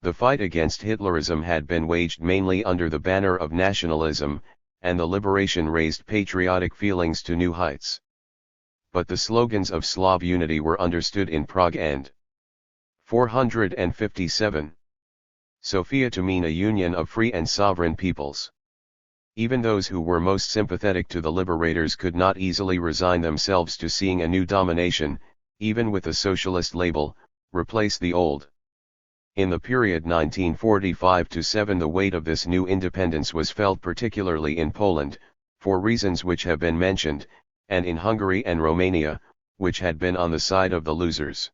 The fight against Hitlerism had been waged mainly under the banner of nationalism, and the liberation raised patriotic feelings to new heights. But the slogans of Slav unity were understood in Prague and 457. Sofia to mean a union of free and sovereign peoples. Even those who were most sympathetic to the liberators could not easily resign themselves to seeing a new domination, even with a socialist label, replace the old. In the period 1945 to 7 the weight of this new independence was felt particularly in Poland, for reasons which have been mentioned, and in Hungary and Romania, which had been on the side of the losers.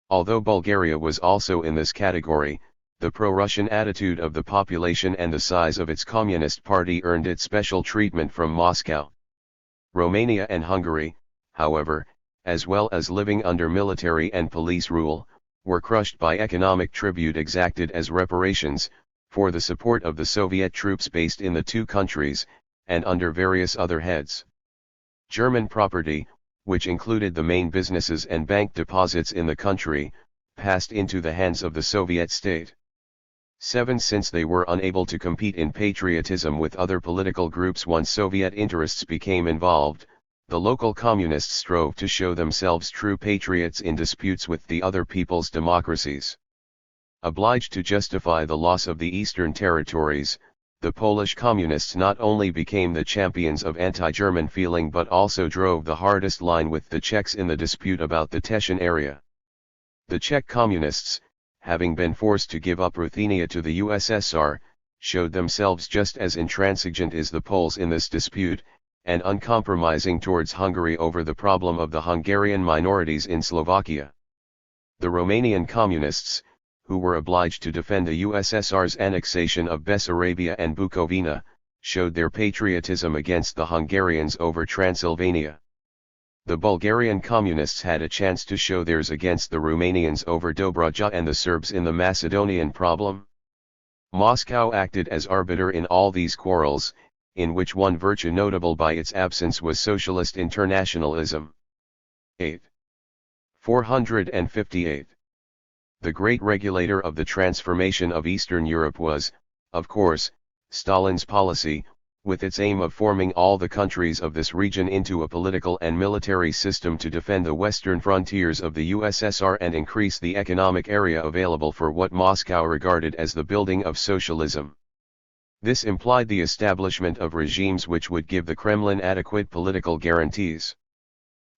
Although Bulgaria was also in this category, the pro-Russian attitude of the population and the size of its communist party earned it special treatment from Moscow. Romania and Hungary, however, as well as living under military and police rule, were crushed by economic tribute exacted as reparations, for the support of the Soviet troops based in the two countries, and under various other heads. German property, which included the main businesses and bank deposits in the country, passed into the hands of the Soviet state. 7. Since they were unable to compete in patriotism with other political groups once Soviet interests became involved, the local communists strove to show themselves true patriots in disputes with the other people's democracies. Obliged to justify the loss of the eastern territories, the Polish communists not only became the champions of anti-German feeling but also drove the hardest line with the Czechs in the dispute about the Teschen area. The Czech communists, having been forced to give up Ruthenia to the USSR, showed themselves just as intransigent as the Poles in this dispute, and uncompromising towards Hungary over the problem of the Hungarian minorities in Slovakia. The Romanian communists, who were obliged to defend the USSR's annexation of Bessarabia and Bukovina, showed their patriotism against the Hungarians over Transylvania. The Bulgarian communists had a chance to show theirs against the Romanians over Dobruja and the Serbs in the Macedonian problem. Moscow acted as arbiter in all these quarrels, in which one virtue notable by its absence was socialist internationalism. 8. 458. The great regulator of the transformation of Eastern Europe was, of course, Stalin's policy, with its aim of forming all the countries of this region into a political and military system to defend the western frontiers of the USSR and increase the economic area available for what Moscow regarded as the building of socialism. This implied the establishment of regimes which would give the Kremlin adequate political guarantees.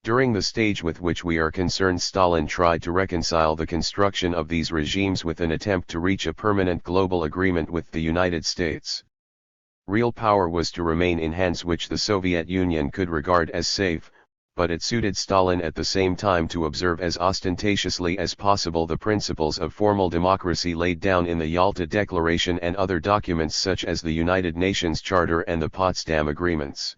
During the stage with which we are concerned, Stalin tried to reconcile the construction of these regimes with an attempt to reach a permanent global agreement with the United States. Real power was to remain in hands which the Soviet Union could regard as safe, but it suited Stalin at the same time to observe as ostentatiously as possible the principles of formal democracy laid down in the Yalta Declaration and other documents such as the United Nations Charter and the Potsdam Agreements.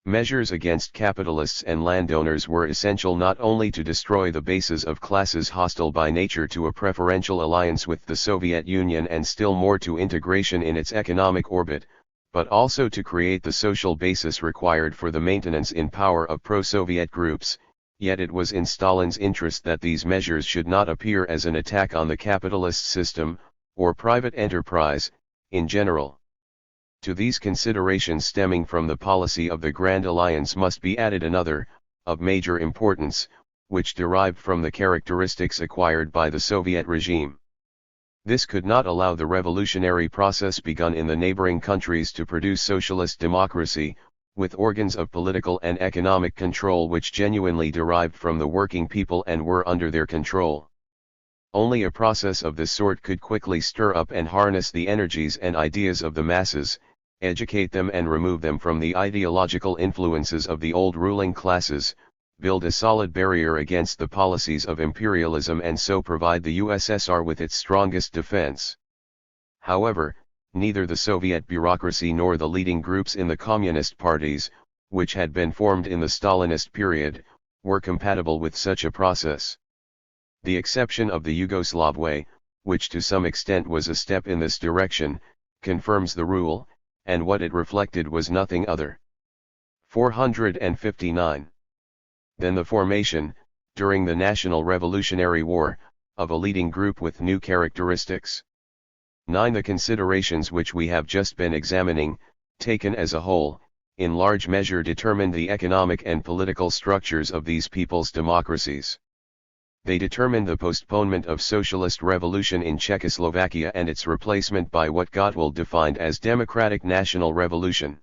Measures against capitalists and landowners were essential not only to destroy the bases of classes hostile by nature to a preferential alliance with the Soviet Union and still more to integration in its economic orbit, but also to create the social basis required for the maintenance in power of pro-Soviet groups, yet it was in Stalin's interest that these measures should not appear as an attack on the capitalist system, or private enterprise, in general. To these considerations stemming from the policy of the Grand Alliance must be added another, of major importance, which derived from the characteristics acquired by the Soviet regime. This could not allow the revolutionary process begun in the neighboring countries to produce socialist democracy, with organs of political and economic control which genuinely derived from the working people and were under their control. Only a process of this sort could quickly stir up and harness the energies and ideas of the masses, educate them and remove them from the ideological influences of the old ruling classes, build a solid barrier against the policies of imperialism and so provide the USSR with its strongest defense. However, neither the Soviet bureaucracy nor the leading groups in the communist parties, which had been formed in the Stalinist period, were compatible with such a process. The exception of the Yugoslav way, which to some extent was a step in this direction, confirms the rule, and what it reflected was nothing other. 459. Then the formation, during the National Revolutionary War, of a leading group with new characteristics. 9. The considerations which we have just been examining, taken as a whole, in large measure determined the economic and political structures of these people's democracies. They determined the postponement of socialist revolution in Czechoslovakia and its replacement by what Gottwald defined as democratic national revolution.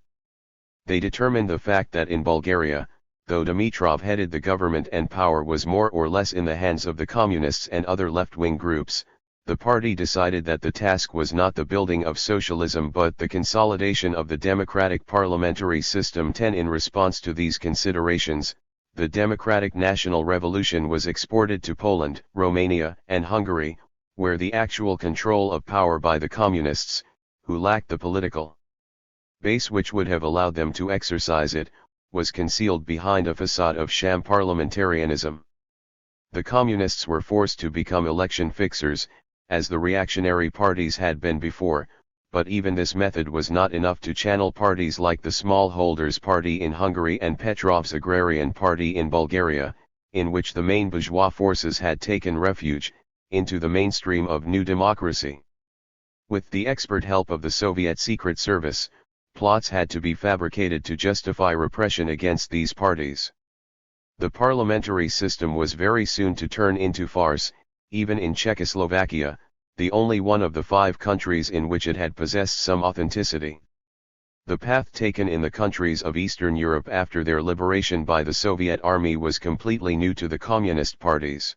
They determined the fact that in Bulgaria, though Dimitrov headed the government and power was more or less in the hands of the communists and other left-wing groups, the party decided that the task was not the building of socialism but the consolidation of the democratic parliamentary system. 10. In response to these considerations, the democratic national revolution was exported to Poland, Romania, and Hungary, where the actual control of power by the communists, who lacked the political base which would have allowed them to exercise it, was concealed behind a facade of sham parliamentarianism. The communists were forced to become election fixers, as the reactionary parties had been before, but even this method was not enough to channel parties like the Smallholders Party in Hungary and Petrov's Agrarian Party in Bulgaria, in which the main bourgeois forces had taken refuge, into the mainstream of new democracy. With the expert help of the Soviet Secret Service, plots had to be fabricated to justify repression against these parties. The parliamentary system was very soon to turn into farce, even in Czechoslovakia, the only one of the 5 countries in which it had possessed some authenticity. The path taken in the countries of Eastern Europe after their liberation by the Soviet army was completely new to the communist parties.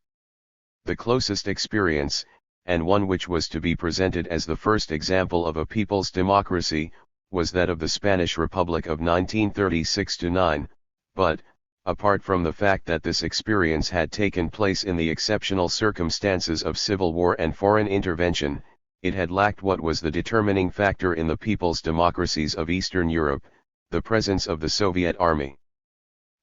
The closest experience, and one which was to be presented as the first example of a people's democracy, was that of the Spanish Republic of 1936-9, but, apart from the fact that this experience had taken place in the exceptional circumstances of civil war and foreign intervention, it had lacked what was the determining factor in the people's democracies of Eastern Europe, the presence of the Soviet army.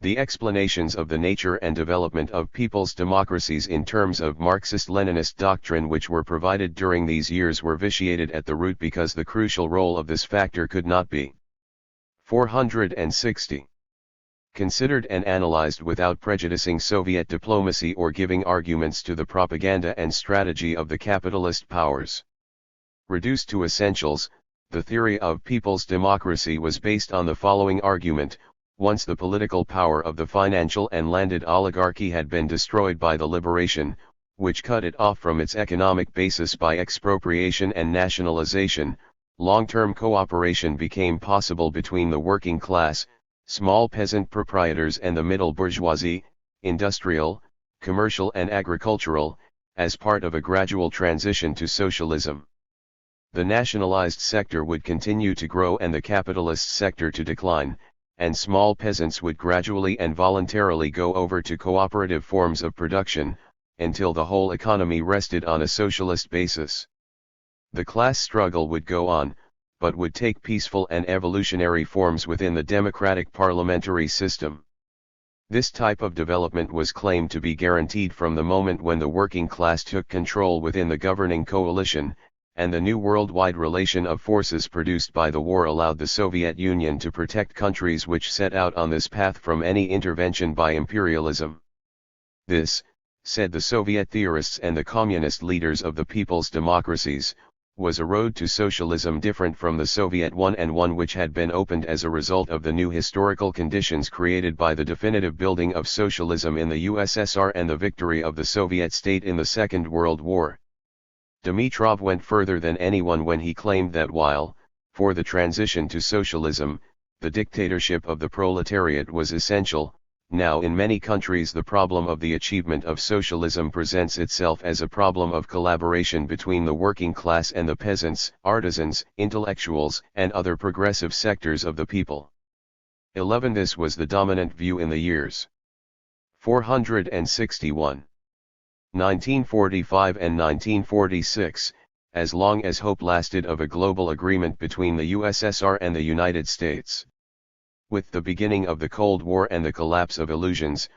The explanations of the nature and development of people's democracies in terms of Marxist-Leninist doctrine which were provided during these years were vitiated at the root because the crucial role of this factor could not be 460. Considered and analyzed without prejudicing Soviet diplomacy or giving arguments to the propaganda and strategy of the capitalist powers. Reduced to essentials, the theory of people's democracy was based on the following argument: once the political power of the financial and landed oligarchy had been destroyed by the liberation, which cut it off from its economic basis by expropriation and nationalization, long-term cooperation became possible between the working class, small peasant proprietors and the middle bourgeoisie, industrial, commercial and agricultural, as part of a gradual transition to socialism. The nationalized sector would continue to grow and the capitalist sector to decline, and small peasants would gradually and voluntarily go over to cooperative forms of production, until the whole economy rested on a socialist basis. The class struggle would go on, but would take peaceful and evolutionary forms within the democratic parliamentary system. This type of development was claimed to be guaranteed from the moment when the working class took control within the governing coalition, and the new worldwide relation of forces produced by the war allowed the Soviet Union to protect countries which set out on this path from any intervention by imperialism. This, said the Soviet theorists and the communist leaders of the people's democracies, was a road to socialism different from the Soviet one, and one which had been opened as a result of the new historical conditions created by the definitive building of socialism in the USSR and the victory of the Soviet state in the Second World War. Dimitrov went further than anyone when he claimed that while, for the transition to socialism, the dictatorship of the proletariat was essential, now in many countries the problem of the achievement of socialism presents itself as a problem of collaboration between the working class and the peasants, artisans, intellectuals, and other progressive sectors of the people. 11. This was the dominant view in the years 461, 1945 and 1946, as long as hope lasted of a global agreement between the USSR and the United States. With the beginning of the Cold War and the collapse of illusions,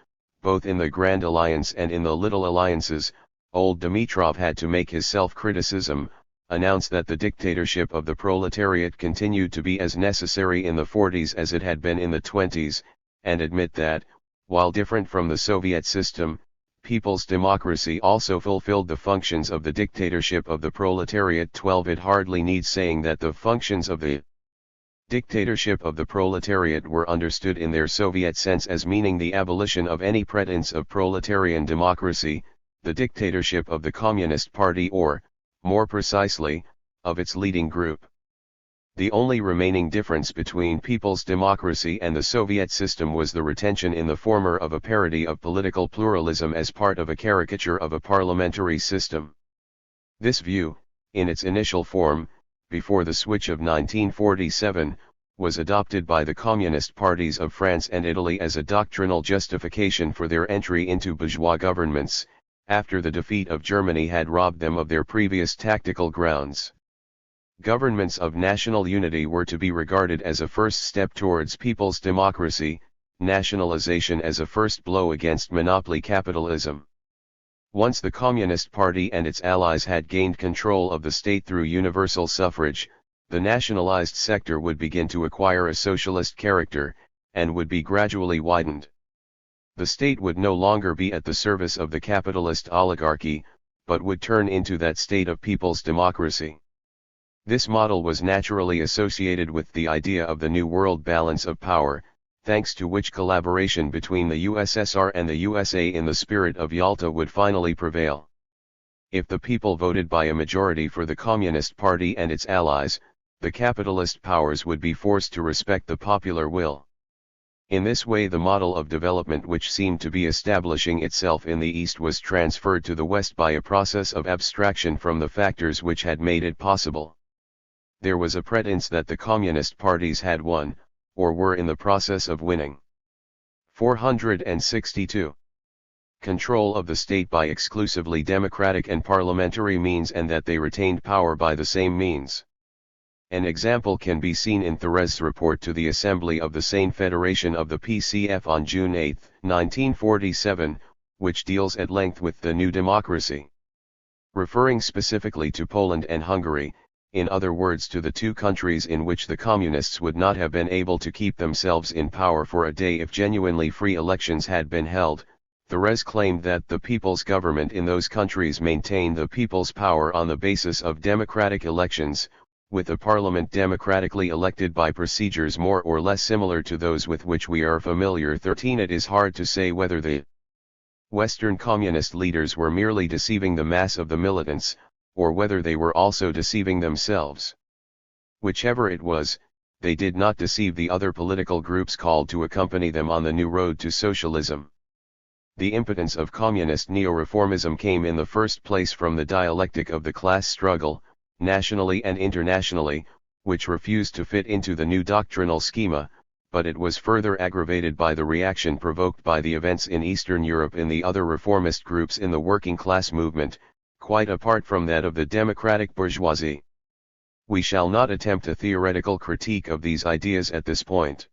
both in the Grand Alliance and in the Little Alliances, old Dimitrov had to make his self-criticism, announce that the dictatorship of the proletariat continued to be as necessary in the 40s as it had been in the 20s, and admit that, while different from the Soviet system, people's democracy also fulfilled the functions of the dictatorship of the proletariat. 12. It hardly needs saying that the functions of the dictatorship of the proletariat were understood in their Soviet sense as meaning the abolition of any pretense of proletarian democracy, the dictatorship of the Communist Party, or, more precisely, of its leading group. The only remaining difference between people's democracy and the Soviet system was the retention in the former of a parody of political pluralism as part of a caricature of a parliamentary system. This view, in its initial form, before the switch of 1947, was adopted by the communist parties of France and Italy as a doctrinal justification for their entry into bourgeois governments, after the defeat of Germany had robbed them of their previous tactical grounds. Governments of national unity were to be regarded as a first step towards people's democracy, nationalization as a first blow against monopoly capitalism. Once the Communist Party and its allies had gained control of the state through universal suffrage, the nationalized sector would begin to acquire a socialist character, and would be gradually widened. The state would no longer be at the service of the capitalist oligarchy, but would turn into that state of people's democracy. This model was naturally associated with the idea of the New World balance of power, thanks to which collaboration between the USSR and the USA in the spirit of Yalta would finally prevail. If the people voted by a majority for the Communist Party and its allies, the capitalist powers would be forced to respect the popular will. In this way the model of development which seemed to be establishing itself in the East was transferred to the West by a process of abstraction from the factors which had made it possible. There was a pretense that the communist parties had won, or were in the process of winning. 462. Control of the state by exclusively democratic and parliamentary means, and that they retained power by the same means. An example can be seen in Thérèse's report to the Assembly of the Sane Federation of the PCF on June 8, 1947, which deals at length with the new democracy. Referring specifically to Poland and Hungary, in other words to the two countries in which the communists would not have been able to keep themselves in power for a day if genuinely free elections had been held, Thérèse claimed that the people's government in those countries maintained the people's power on the basis of democratic elections, with a parliament democratically elected by procedures more or less similar to those with which we are familiar. 13. It is hard to say whether the Western communist leaders were merely deceiving the mass of the militants, or whether they were also deceiving themselves. Whichever it was, they did not deceive the other political groups called to accompany them on the new road to socialism. The impotence of communist neo-reformism came in the first place from the dialectic of the class struggle, nationally and internationally, which refused to fit into the new doctrinal schema, but it was further aggravated by the reaction provoked by the events in Eastern Europe in the other reformist groups in the working class movement, quite apart from that of the democratic bourgeoisie. We shall not attempt a theoretical critique of these ideas at this point.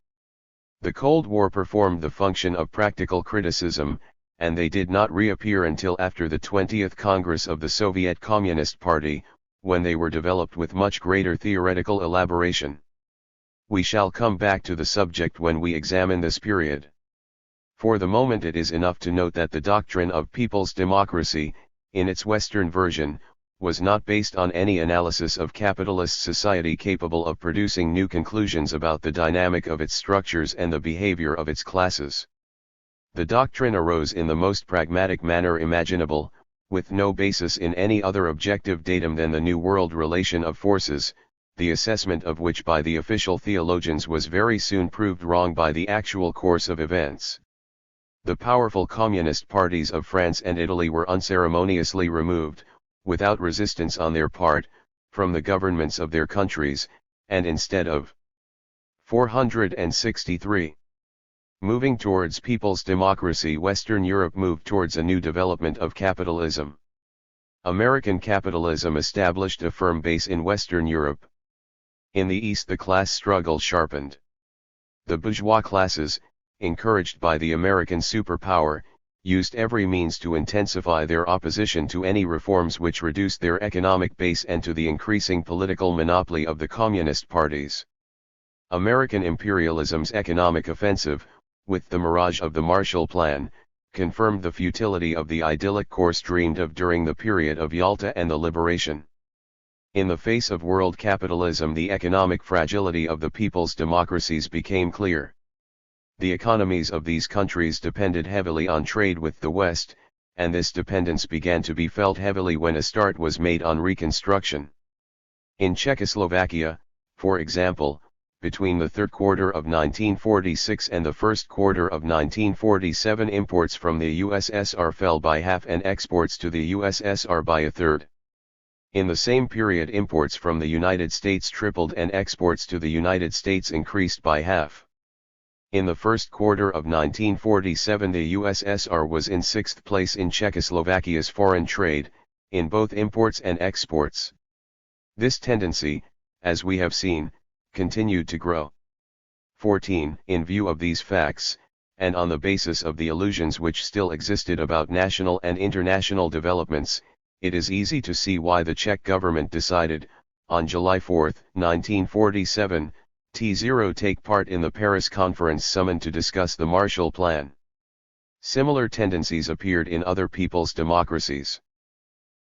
The Cold War performed the function of practical criticism, and they did not reappear until after the 20th Congress of the Soviet Communist Party, when they were developed with much greater theoretical elaboration. We shall come back to the subject when we examine this period. For the moment it is enough to note that the doctrine of people's democracy, in its Western version, was not based on any analysis of capitalist society capable of producing new conclusions about the dynamic of its structures and the behavior of its classes. The doctrine arose in the most pragmatic manner imaginable, with no basis in any other objective datum than the New World relation of forces, the assessment of which by the official theologians was very soon proved wrong by the actual course of events. The powerful communist parties of France and Italy were unceremoniously removed, without resistance on their part, from the governments of their countries, and instead of 463 moving towards people's democracy, Western Europe moved towards a new development of capitalism. American capitalism established a firm base in Western Europe. In the East the class struggle sharpened. The bourgeois classes, encouraged by the American superpower, used every means to intensify their opposition to any reforms which reduced their economic base and to the increasing political monopoly of the communist parties. American imperialism's economic offensive, with the mirage of the Marshall Plan, confirmed the futility of the idyllic course dreamed of during the period of Yalta and the Liberation. In the face of world capitalism, the economic fragility of the people's democracies became clear. The economies of these countries depended heavily on trade with the West, and this dependence began to be felt heavily when a start was made on reconstruction. In Czechoslovakia, for example, between the third quarter of 1946 and the first quarter of 1947, imports from the USSR fell by half and exports to the USSR by a third. In the same period, imports from the United States tripled and exports to the United States increased by half. In the first quarter of 1947, the USSR was in sixth place in Czechoslovakia's foreign trade, in both imports and exports. This tendency, as we have seen, continued to grow. 14. In view of these facts, and on the basis of the illusions which still existed about national and international developments, it is easy to see why the Czech government decided, on July 4, 1947, to take part in the Paris Conference summoned to discuss the Marshall Plan. Similar tendencies appeared in other people's democracies.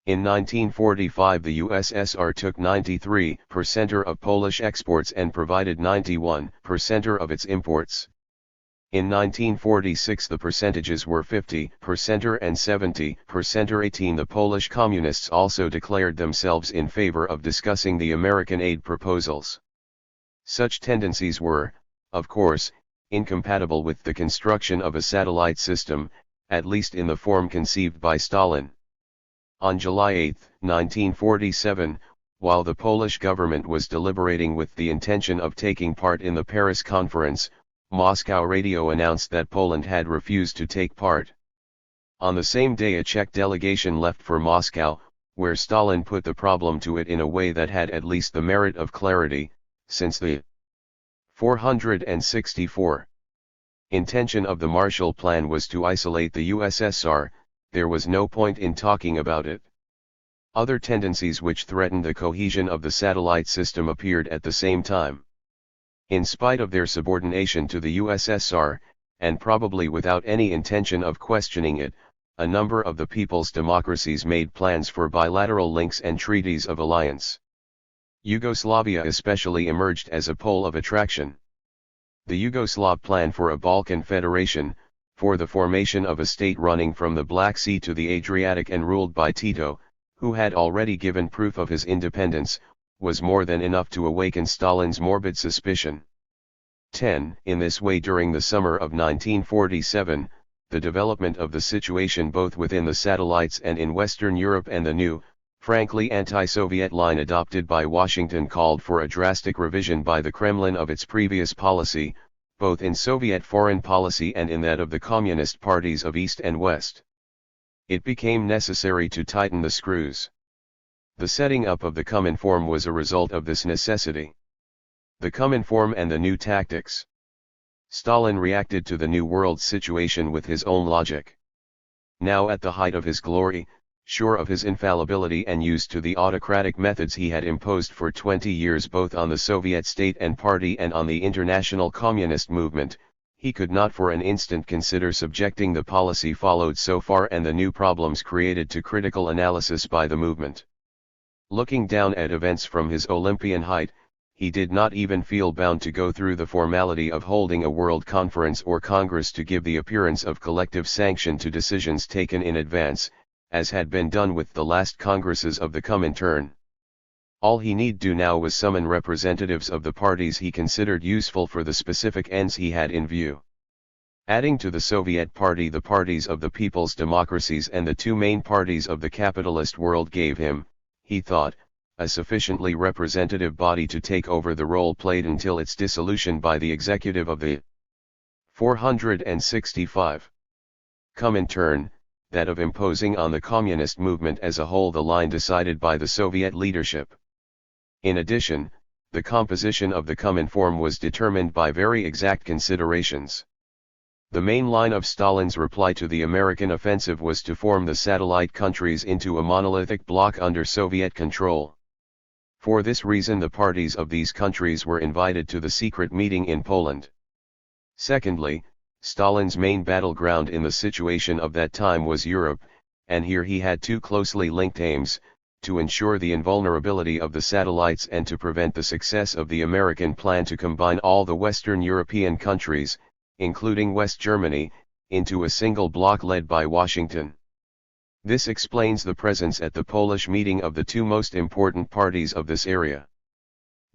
In 1945 the USSR took 93% of Polish exports and provided 91% of its imports. In 1946 the percentages were 50% and 70%. 18. The Polish communists also declared themselves in favor of discussing the American aid proposals. Such tendencies were, of course, incompatible with the construction of a satellite system, at least in the form conceived by Stalin. On July 8, 1947, while the Polish government was deliberating with the intention of taking part in the Paris Conference, Moscow radio announced that Poland had refused to take part. On the same day a Czech delegation left for Moscow, where Stalin put the problem to it in a way that had at least the merit of clarity, since the 464 intention of the Marshall Plan was to isolate the USSR, there was no point in talking about it. Other tendencies which threatened the cohesion of the satellite system appeared at the same time. In spite of their subordination to the USSR, and probably without any intention of questioning it, a number of the people's democracies made plans for bilateral links and treaties of alliance. Yugoslavia especially emerged as a pole of attraction. The Yugoslav plan for a Balkan federation, for the formation of a state running from the Black Sea to the Adriatic and ruled by Tito, who had already given proof of his independence, was more than enough to awaken Stalin's morbid suspicion. 10. In this way during the summer of 1947, the development of the situation both within the satellites and in Western Europe and the new, frankly anti-Soviet line adopted by Washington called for a drastic revision by the Kremlin of its previous policy, both in Soviet foreign policy and in that of the communist parties of East and West. It became necessary to tighten the screws. The setting up of the COMINFORM was a result of this necessity. The COMINFORM and the new tactics. Stalin reacted to the New World situation with his own logic. Now at the height of his glory, Sure of his infallibility and used to the autocratic methods he had imposed for 20 years both on the Soviet state and party and on the international communist movement, he could not for an instant consider subjecting the policy followed so far and the new problems created to critical analysis by the movement. Looking down at events from his Olympian height, he did not even feel bound to go through the formality of holding a world conference or congress to give the appearance of collective sanction to decisions taken in advance, as had been done with the last congresses of the Comintern. All he need do now was summon representatives of the parties he considered useful for the specific ends he had in view. Adding to the Soviet Party the parties of the people's democracies and the two main parties of the capitalist world gave him, he thought, a sufficiently representative body to take over the role played until its dissolution by the executive of the 465 Comintern, that of imposing on the communist movement as a whole the line decided by the Soviet leadership. In addition, the composition of the Cominform was determined by very exact considerations. The main line of Stalin's reply to the American offensive was to form the satellite countries into a monolithic bloc under Soviet control. For this reason the parties of these countries were invited to the secret meeting in Poland. Secondly, Stalin's main battleground in the situation of that time was Europe, and here he had two closely linked aims, to ensure the invulnerability of the satellites and to prevent the success of the American plan to combine all the Western European countries, including West Germany, into a single bloc led by Washington. This explains the presence at the Polish meeting of the two most important parties of this area.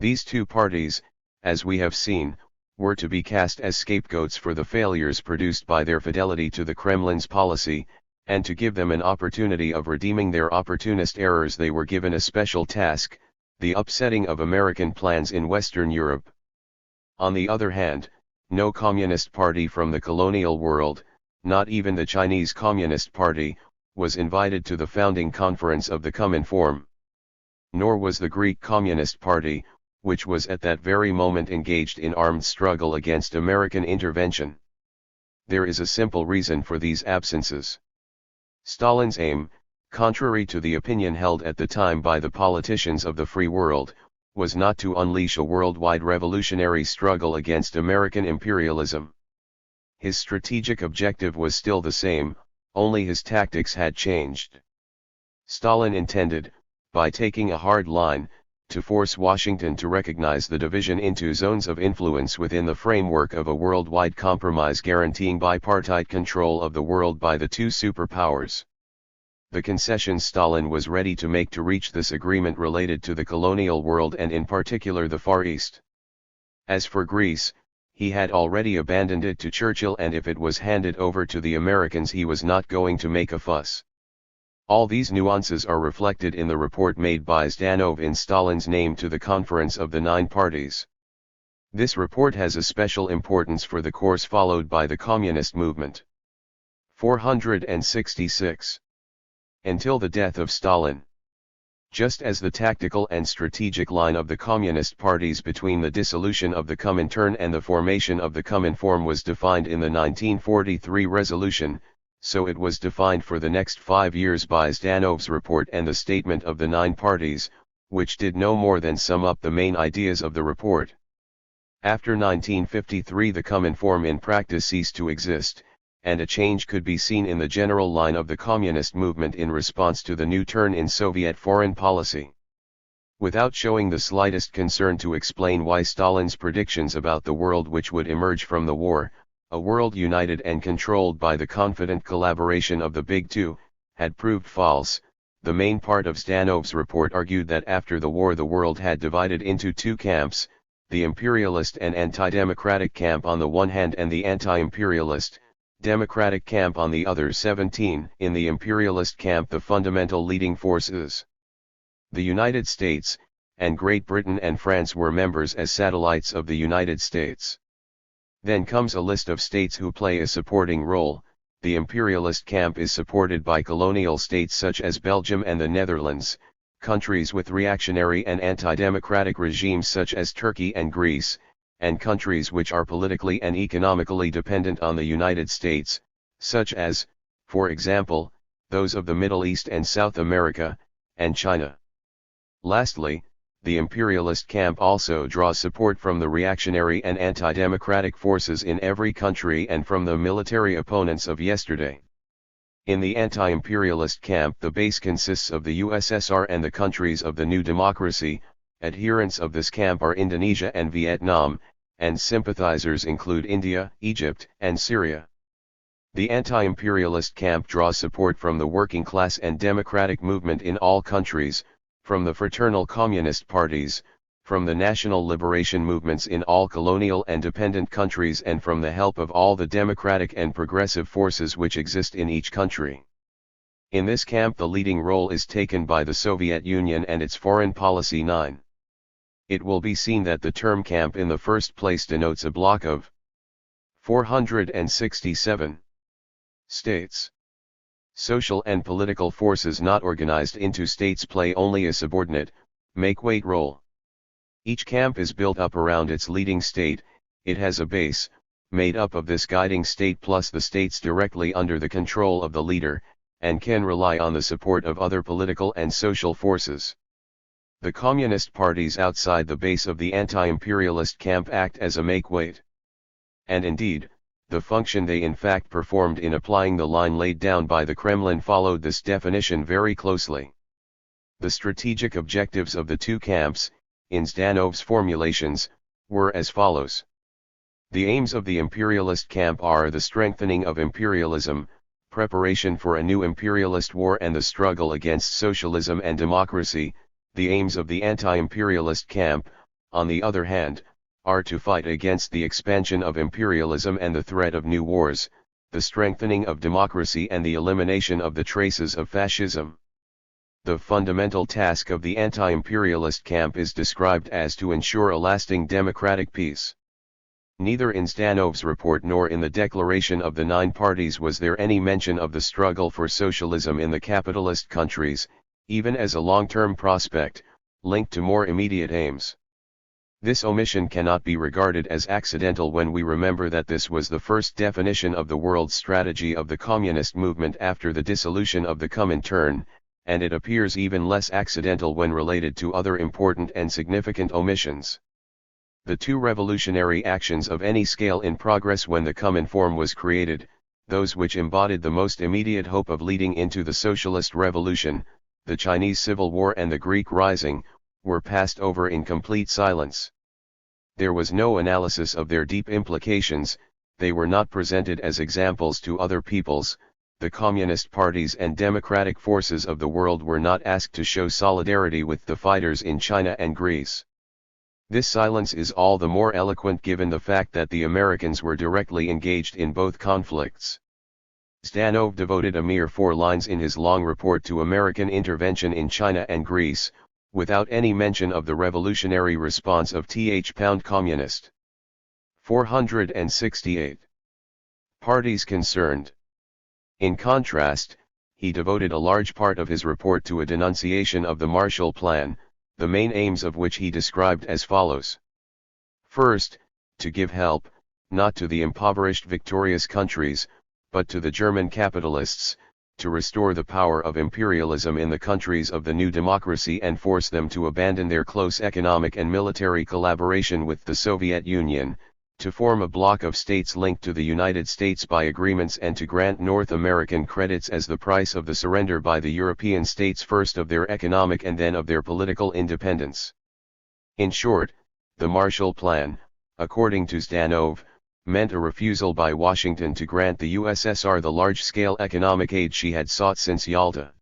These two parties, as we have seen, were to be cast as scapegoats for the failures produced by their fidelity to the Kremlin's policy, and to give them an opportunity of redeeming their opportunist errors they were given a special task, the upsetting of American plans in Western Europe. On the other hand, no communist party from the colonial world, not even the Chinese Communist Party, was invited to the founding conference of the Cominform. Nor was the Greek Communist Party, which was at that very moment engaged in armed struggle against American intervention. There is a simple reason for these absences. Stalin's aim, contrary to the opinion held at the time by the politicians of the free world, was not to unleash a worldwide revolutionary struggle against American imperialism. His strategic objective was still the same, only his tactics had changed. Stalin intended, by taking a hard line, to force Washington to recognize the division into zones of influence within the framework of a worldwide compromise guaranteeing bipartite control of the world by the two superpowers. The concessions Stalin was ready to make to reach this agreement related to the colonial world and in particular the Far East. As for Greece, he had already abandoned it to Churchill, and if it was handed over to the Americans he was not going to make a fuss. All these nuances are reflected in the report made by Zdanov in Stalin's name to the Conference of the Nine Parties. This report has a special importance for the course followed by the communist movement. 466. Until the death of Stalin. Just as the tactical and strategic line of the communist parties between the dissolution of the Comintern and the formation of the Cominform was defined in the 1943 resolution, so it was defined for the next 5 years by Zdanov's report and the statement of the nine parties, which did no more than sum up the main ideas of the report. After 1953 the Cominform in practice ceased to exist, and a change could be seen in the general line of the communist movement in response to the new turn in Soviet foreign policy. Without showing the slightest concern to explain why Stalin's predictions about the world which would emerge from the war, a world united and controlled by the confident collaboration of the Big Two, had proved false, the main part of Zdanov's report argued that after the war the world had divided into two camps, the imperialist and anti-democratic camp on the one hand and the anti-imperialist, democratic camp on the other. 17. In the imperialist camp the fundamental leading forces, the United States, and Great Britain and France were members as satellites of the United States. Then comes a list of states who play a supporting role. The imperialist camp is supported by colonial states such as Belgium and the Netherlands, countries with reactionary and anti-democratic regimes such as Turkey and Greece, and countries which are politically and economically dependent on the United States, such as, for example, those of the Middle East and South America, and China. Lastly, the imperialist camp also draws support from the reactionary and anti-democratic forces in every country and from the military opponents of yesterday. In the anti-imperialist camp, the base consists of the USSR and the countries of the new democracy. Adherents of this camp are Indonesia and Vietnam, and sympathizers include India, Egypt, and Syria. The anti-imperialist camp draws support from the working class and democratic movement in all countries, from the fraternal communist parties, from the national liberation movements in all colonial and dependent countries, and from the help of all the democratic and progressive forces which exist in each country. In this camp the leading role is taken by the Soviet Union and its foreign policy 9. It will be seen that the term camp in the first place denotes a block of 467 states. Social and political forces not organized into states play only a subordinate, make-weight role. Each camp is built up around its leading state. It has a base, made up of this guiding state plus the states directly under the control of the leader, and can rely on the support of other political and social forces. The communist parties outside the base of the anti-imperialist camp act as a make-weight. And indeed, the function they in fact performed in applying the line laid down by the Kremlin followed this definition very closely. The strategic objectives of the two camps, in Zhdanov's formulations, were as follows. The aims of the imperialist camp are the strengthening of imperialism, preparation for a new imperialist war and the struggle against socialism and democracy. The aims of the anti-imperialist camp, on the other hand, are to fight against the expansion of imperialism and the threat of new wars, the strengthening of democracy and the elimination of the traces of fascism. The fundamental task of the anti-imperialist camp is described as to ensure a lasting democratic peace. Neither in Zhdanov's report nor in the declaration of the 9 parties was there any mention of the struggle for socialism in the capitalist countries, even as a long-term prospect, linked to more immediate aims. This omission cannot be regarded as accidental when we remember that this was the first definition of the world strategy of the communist movement after the dissolution of the Comintern, and it appears even less accidental when related to other important and significant omissions. The two revolutionary actions of any scale in progress when the COMINFORM was created, those which embodied the most immediate hope of leading into the socialist revolution, the Chinese Civil War and the Greek Rising, were passed over in complete silence. There was no analysis of their deep implications. They were not presented as examples to other peoples. The communist parties and democratic forces of the world were not asked to show solidarity with the fighters in China and Greece. This silence is all the more eloquent given the fact that the Americans were directly engaged in both conflicts. Zhdanov devoted a mere 4 lines in his long report to American intervention in China and Greece, without any mention of the revolutionary response of Communist. 468. Parties concerned. In contrast, he devoted a large part of his report to a denunciation of the Marshall Plan, the main aims of which he described as follows. First, to give help, not to the impoverished victorious countries, but to the German capitalists, to restore the power of imperialism in the countries of the new democracy and force them to abandon their close economic and military collaboration with the Soviet Union, to form a bloc of states linked to the United States by agreements and to grant North American credits as the price of the surrender by the European states first of their economic and then of their political independence. In short, the Marshall Plan, according to Zhdanov, meant a refusal by Washington to grant the USSR the large-scale economic aid she had sought since Yalta.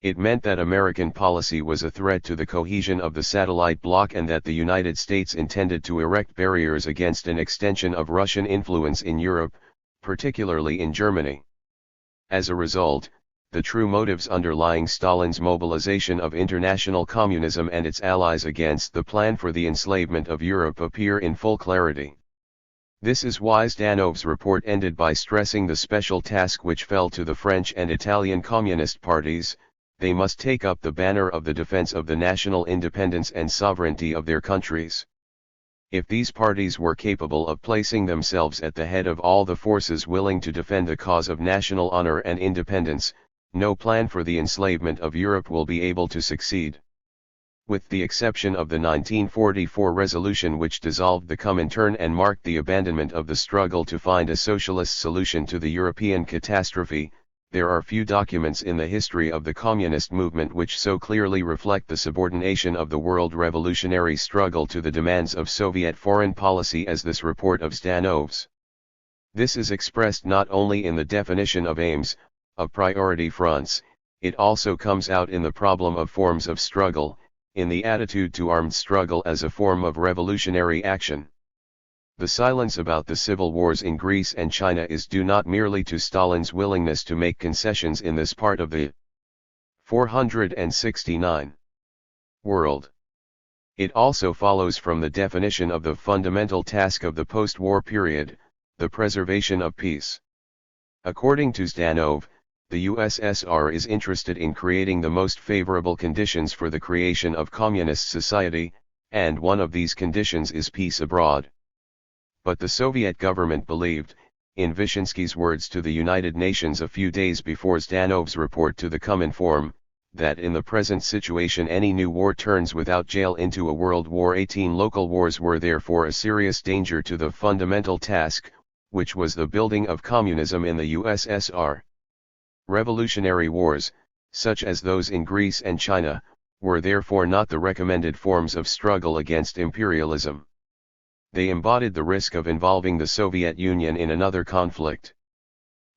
It meant that American policy was a threat to the cohesion of the satellite bloc and that the United States intended to erect barriers against an extension of Russian influence in Europe, particularly in Germany. As a result, the true motives underlying Stalin's mobilization of international communism and its allies against the plan for the enslavement of Europe appear in full clarity. This is why Zhdanov's report ended by stressing the special task which fell to the French and Italian communist parties. They must take up the banner of the defense of the national independence and sovereignty of their countries. If these parties were capable of placing themselves at the head of all the forces willing to defend the cause of national honor and independence, no plan for the enslavement of Europe will be able to succeed. With the exception of the 1944 resolution which dissolved the Comintern and marked the abandonment of the struggle to find a socialist solution to the European catastrophe, there are few documents in the history of the communist movement which so clearly reflect the subordination of the world revolutionary struggle to the demands of Soviet foreign policy as this report of Zdanov's. This is expressed not only in the definition of aims, of priority fronts, it also comes out in the problem of forms of struggle, in the attitude to armed struggle as a form of revolutionary action. The silence about the civil wars in Greece and China is due not merely to Stalin's willingness to make concessions in this part of the 469 world. It also follows from the definition of the fundamental task of the post-war period, the preservation of peace. According to Zdanov, the USSR is interested in creating the most favorable conditions for the creation of communist society, and one of these conditions is peace abroad. But the Soviet government believed, in Vyshinsky's words to the United Nations a few days before Zdanov's report to the COMINFORM, that in the present situation any new war turns without jail into a World War. 18 local wars were therefore a serious danger to the fundamental task, which was the building of communism in the USSR. Revolutionary wars, such as those in Greece and China, were therefore not the recommended forms of struggle against imperialism. They embodied the risk of involving the Soviet Union in another conflict.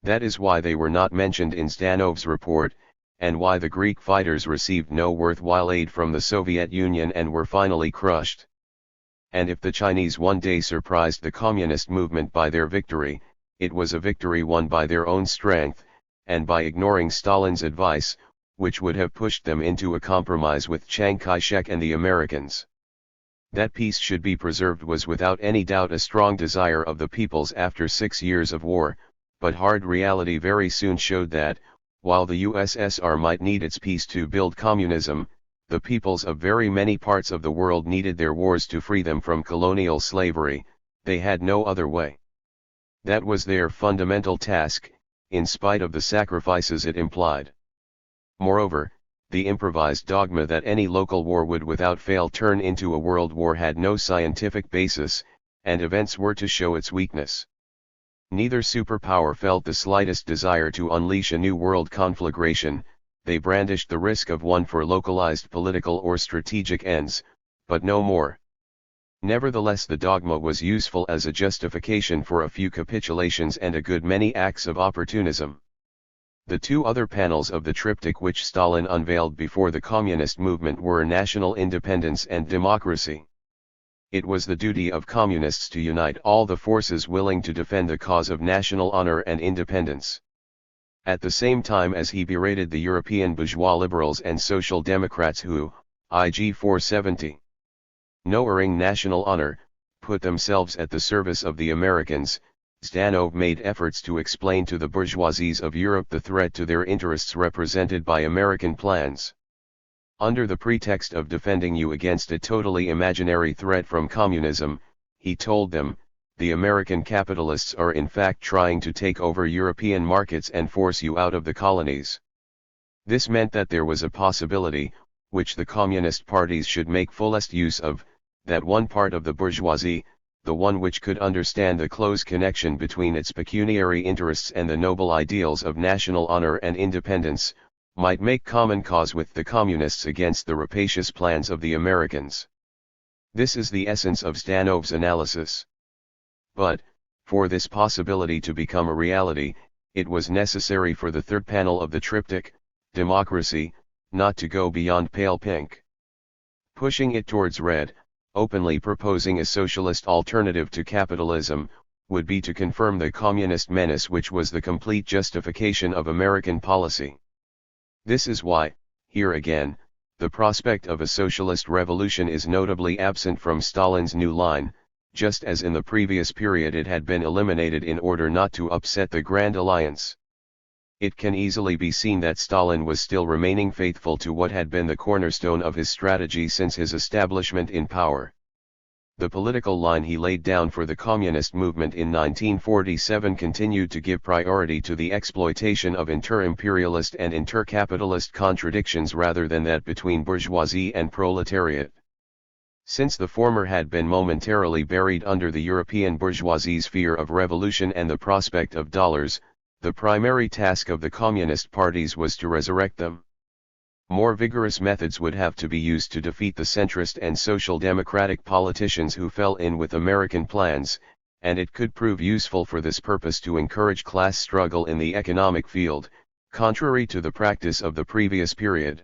That is why they were not mentioned in Zdanov's report, and why the Greek fighters received no worthwhile aid from the Soviet Union and were finally crushed. And if the Chinese one day surprised the communist movement by their victory, it was a victory won by their own strength, and by ignoring Stalin's advice, which would have pushed them into a compromise with Chiang Kai-shek and the Americans. That peace should be preserved was without any doubt a strong desire of the peoples after 6 years of war, but hard reality very soon showed that, while the USSR might need its peace to build communism, the peoples of very many parts of the world needed their wars to free them from colonial slavery. They had no other way. That was their fundamental task, in spite of the sacrifices it implied. Moreover, the improvised dogma that any local war would without fail turn into a world war had no scientific basis, and events were to show its weakness. Neither superpower felt the slightest desire to unleash a new world conflagration. They brandished the risk of one for localized political or strategic ends, but no more. Nevertheless, the dogma was useful as a justification for a few capitulations and a good many acts of opportunism. The two other panels of the triptych which Stalin unveiled before the communist movement were national independence and democracy. It was the duty of communists to unite all the forces willing to defend the cause of national honor and independence. At the same time as he berated the European bourgeois liberals and social democrats who, IG 470, knowing national honor, put themselves at the service of the Americans, Zdanov made efforts to explain to the bourgeoisies of Europe the threat to their interests represented by American plans. Under the pretext of defending you against a totally imaginary threat from communism, he told them, the American capitalists are in fact trying to take over European markets and force you out of the colonies. This meant that there was a possibility, which the communist parties should make fullest use of, that one part of the bourgeoisie, the one which could understand the close connection between its pecuniary interests and the noble ideals of national honor and independence, might make common cause with the communists against the rapacious plans of the Americans. This is the essence of Zdanov's analysis. But, for this possibility to become a reality, it was necessary for the third panel of the triptych, democracy, not to go beyond pale pink. Pushing it towards red, openly proposing a socialist alternative to capitalism, would be to confirm the communist menace which was the complete justification of American policy. This is why, here again, the prospect of a socialist revolution is notably absent from Stalin's new line, just as in the previous period it had been eliminated in order not to upset the Grand Alliance. It can easily be seen that Stalin was still remaining faithful to what had been the cornerstone of his strategy since his establishment in power. The political line he laid down for the communist movement in 1947 continued to give priority to the exploitation of inter-imperialist and inter-capitalist contradictions rather than that between bourgeoisie and proletariat. Since the former had been momentarily buried under the European bourgeoisie's fear of revolution and the prospect of dollars, the primary task of the communist parties was to resurrect them. More vigorous methods would have to be used to defeat the centrist and social democratic politicians who fell in with American plans, and it could prove useful for this purpose to encourage class struggle in the economic field, contrary to the practice of the previous period.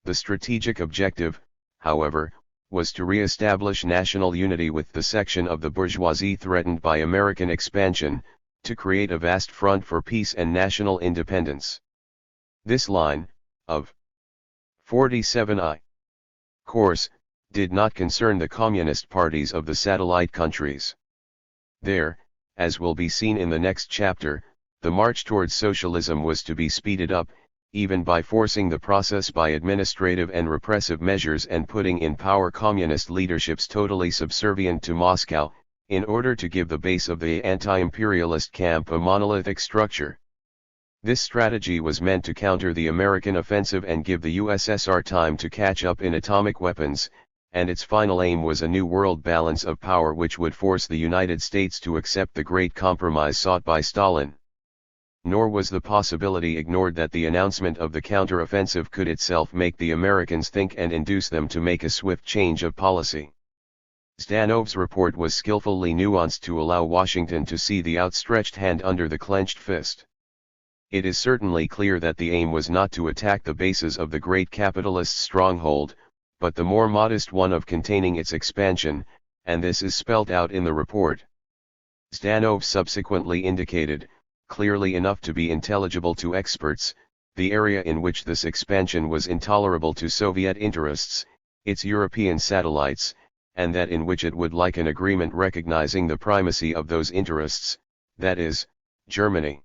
The strategic objective, however, was to re-establish national unity with the section of the bourgeoisie threatened by American expansion, to create a vast front for peace and national independence. This line, of 47I course, did not concern the communist parties of the satellite countries. There, as will be seen in the next chapter, the march towards socialism was to be speeded up, even by forcing the process by administrative and repressive measures and putting in power communist leaderships totally subservient to Moscow, in order to give the base of the anti-imperialist camp a monolithic structure. This strategy was meant to counter the American offensive and give the USSR time to catch up in atomic weapons, and its final aim was a new world balance of power which would force the United States to accept the great compromise sought by Stalin. Nor was the possibility ignored that the announcement of the counter-offensive could itself make the Americans think and induce them to make a swift change of policy. Zhdanov's report was skillfully nuanced to allow Washington to see the outstretched hand under the clenched fist. It is certainly clear that the aim was not to attack the bases of the great capitalist stronghold, but the more modest one of containing its expansion, and this is spelt out in the report. Zhdanov subsequently indicated, clearly enough to be intelligible to experts, the area in which this expansion was intolerable to Soviet interests, its European satellites, and that in which it would like an agreement recognizing the primacy of those interests, that is, Germany.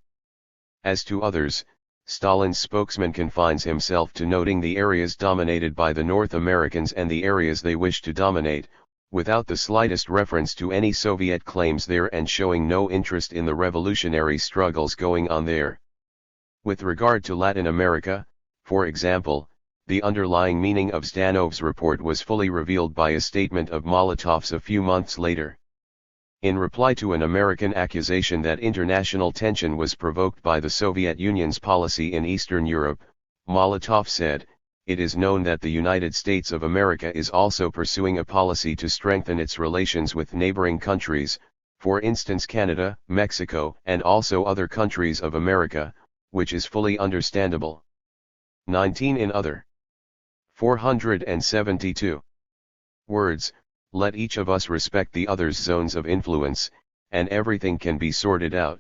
As to others, Stalin's spokesman confines himself to noting the areas dominated by the North Americans and the areas they wish to dominate, without the slightest reference to any Soviet claims there and showing no interest in the revolutionary struggles going on there. With regard to Latin America, for example, the underlying meaning of Zhdanov's report was fully revealed by a statement of Molotov's a few months later. In reply to an American accusation that international tension was provoked by the Soviet Union's policy in Eastern Europe, Molotov said, "It is known that the United States of America is also pursuing a policy to strengthen its relations with neighboring countries, for instance Canada, Mexico, and also other countries of America, which is fully understandable." 19 in other. 472. Words. Let each of us respect the other's zones of influence, and everything can be sorted out.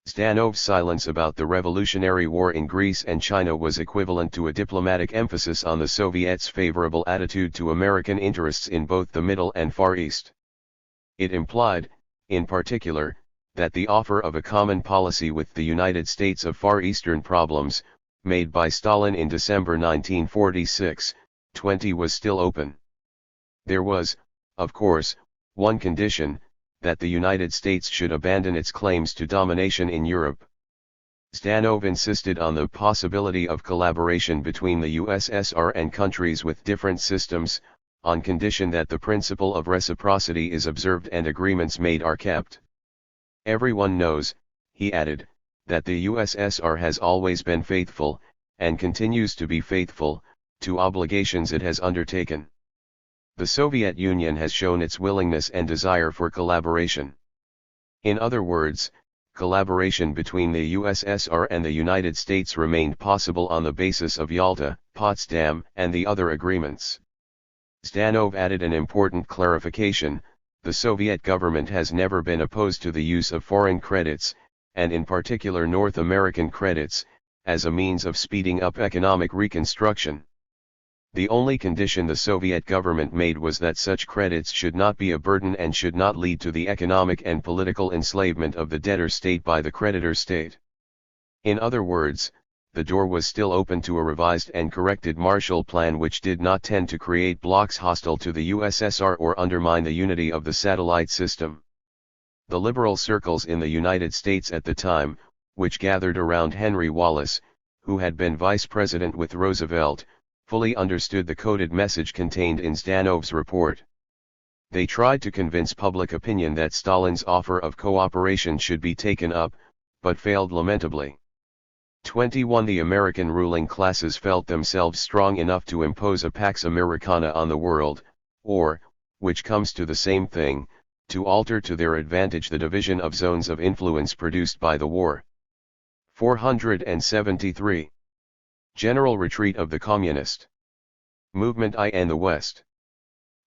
Zhdanov's silence about the Revolutionary War in Greece and China was equivalent to a diplomatic emphasis on the Soviets' favorable attitude to American interests in both the Middle and Far East. It implied, in particular, that the offer of a common policy with the United States of Far Eastern problems, made by Stalin in December 1946, 20 was still open. There was, of course, one condition, that the United States should abandon its claims to domination in Europe. Zhdanov insisted on the possibility of collaboration between the USSR and countries with different systems, on condition that the principle of reciprocity is observed and agreements made are kept. Everyone knows, he added, that the USSR has always been faithful, and continues to be faithful, to obligations it has undertaken. The Soviet Union has shown its willingness and desire for collaboration. In other words, collaboration between the USSR and the United States remained possible on the basis of Yalta, Potsdam, and the other agreements. Zhdanov added an important clarification: the Soviet government has never been opposed to the use of foreign credits, and in particular North American credits, as a means of speeding up economic reconstruction. The only condition the Soviet government made was that such credits should not be a burden and should not lead to the economic and political enslavement of the debtor state by the creditor state. In other words, the door was still open to a revised and corrected Marshall Plan which did not tend to create blocs hostile to the USSR or undermine the unity of the satellite system. The liberal circles in the United States at the time, which gathered around Henry Wallace, who had been vice president with Roosevelt, fully understood the coded message contained in Zhdanov's report. They tried to convince public opinion that Stalin's offer of cooperation should be taken up, but failed lamentably. 21 The American ruling classes felt themselves strong enough to impose a Pax Americana on the world, or, which comes to the same thing, to alter to their advantage the division of zones of influence produced by the war. 473. General retreat of the Communist Movement in the West.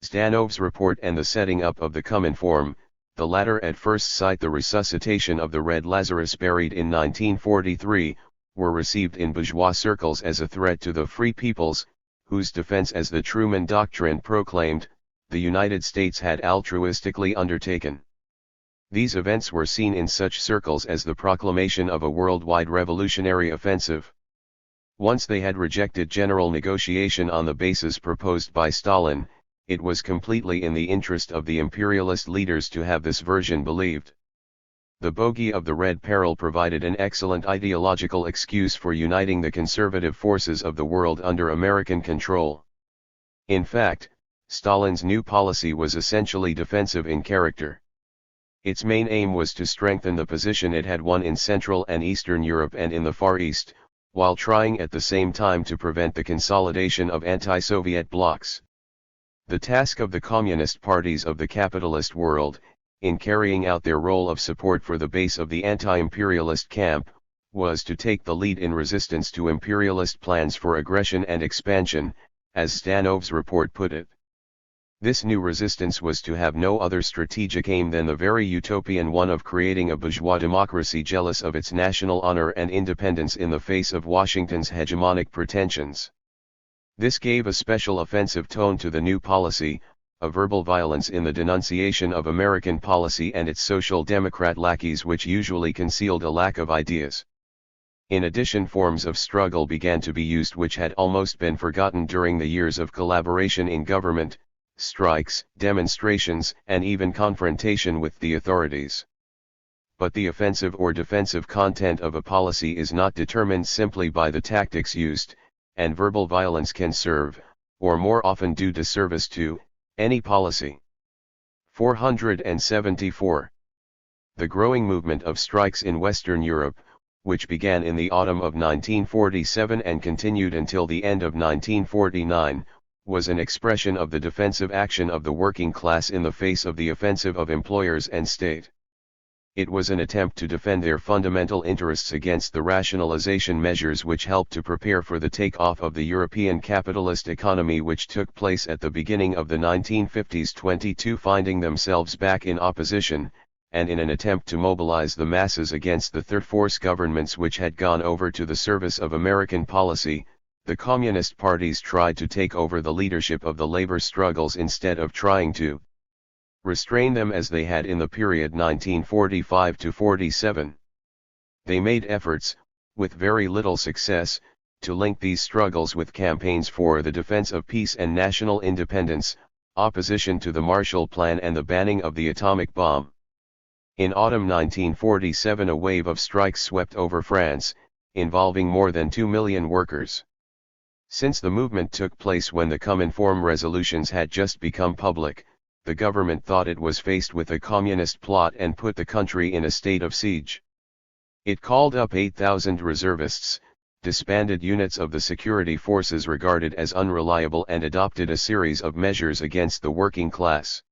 Zhdanov's report and the setting up of the COMINFORM, the latter at first sight the resuscitation of the Red Lazarus buried in 1943, were received in bourgeois circles as a threat to the free peoples, whose defense as the Truman Doctrine proclaimed, the United States had altruistically undertaken. These events were seen in such circles as the proclamation of a worldwide revolutionary offensive. Once they had rejected general negotiation on the basis proposed by Stalin, it was completely in the interest of the imperialist leaders to have this version believed. The bogey of the Red Peril provided an excellent ideological excuse for uniting the conservative forces of the world under American control. In fact, Stalin's new policy was essentially defensive in character. Its main aim was to strengthen the position it had won in Central and Eastern Europe and in the Far East, while trying at the same time to prevent the consolidation of anti-Soviet blocs. The task of the communist parties of the capitalist world, in carrying out their role of support for the base of the anti-imperialist camp, was to take the lead in resistance to imperialist plans for aggression and expansion, as Zhdanov's report put it. This new resistance was to have no other strategic aim than the very utopian one of creating a bourgeois democracy jealous of its national honor and independence in the face of Washington's hegemonic pretensions. This gave a special offensive tone to the new policy, a verbal violence in the denunciation of American policy and its social democrat lackeys which usually concealed a lack of ideas. In addition, forms of struggle began to be used which had almost been forgotten during the years of collaboration in government, strikes, demonstrations, and even confrontation with the authorities. But the offensive or defensive content of a policy is not determined simply by the tactics used, and verbal violence can serve, or more often do disservice to, any policy. 474. The growing movement of strikes in Western Europe, which began in the autumn of 1947 and continued until the end of 1949, was an expression of the defensive action of the working class in the face of the offensive of employers and state. It was an attempt to defend their fundamental interests against the rationalization measures which helped to prepare for the take-off of the European capitalist economy which took place at the beginning of the 1950s, 22 finding themselves back in opposition, and in an attempt to mobilize the masses against the third force governments which had gone over to the service of American policy. The Communist parties tried to take over the leadership of the labor struggles instead of trying to restrain them as they had in the period 1945 to 47. They made efforts, with very little success, to link these struggles with campaigns for the defense of peace and national independence, opposition to the Marshall Plan and the banning of the atomic bomb. In autumn 1947 a wave of strikes swept over France, involving more than 2 million workers. Since the movement took place when the COMINFORM resolutions had just become public, the government thought it was faced with a communist plot and put the country in a state of siege. It called up 8,000 reservists, disbanded units of the security forces regarded as unreliable and adopted a series of measures against the working class.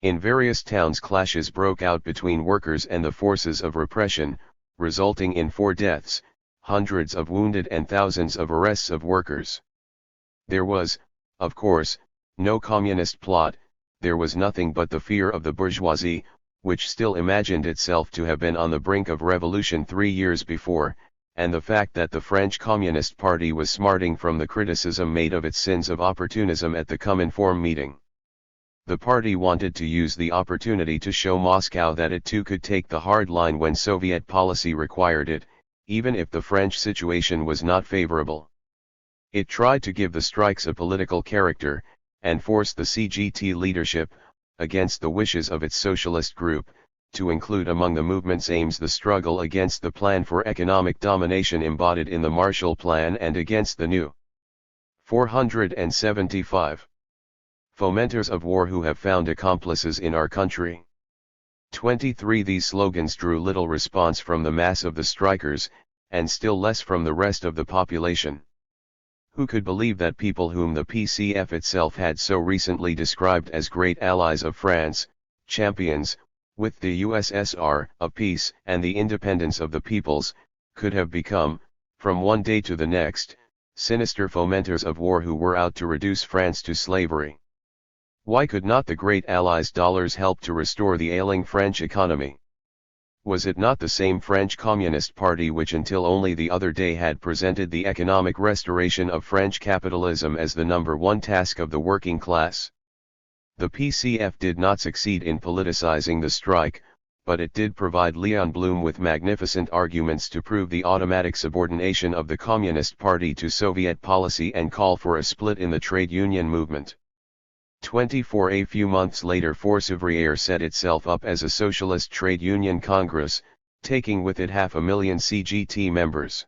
In various towns clashes broke out between workers and the forces of repression, resulting in 4 deaths, hundreds of wounded and thousands of arrests of workers. There was, of course, no communist plot. There was nothing but the fear of the bourgeoisie, which still imagined itself to have been on the brink of revolution 3 years before, and the fact that the French Communist Party was smarting from the criticism made of its sins of opportunism at the COMINFORM meeting. The party wanted to use the opportunity to show Moscow that it too could take the hard line when Soviet policy required it, even if the French situation was not favorable. It tried to give the strikes a political character, and forced the CGT leadership, against the wishes of its socialist group, to include among the movement's aims the struggle against the plan for economic domination embodied in the Marshall Plan and against the new 475 fomenters of war who have found accomplices in our country. 23. These slogans drew little response from the mass of the strikers, and still less from the rest of the population. Who could believe that people whom the PCF itself had so recently described as great allies of France, champions, with the USSR, of peace and the independence of the peoples, could have become, from one day to the next, sinister fomenters of war who were out to reduce France to slavery? Why could not the great Allies' dollars help to restore the ailing French economy? Was it not the same French Communist Party which until only the other day had presented the economic restoration of French capitalism as the number one task of the working class? The PCF did not succeed in politicizing the strike, but it did provide Leon Blum with magnificent arguments to prove the automatic subordination of the Communist Party to Soviet policy and call for a split in the trade union movement. 24. A few months later Force Ouvrière set itself up as a socialist trade union congress, taking with it 500,000 CGT members.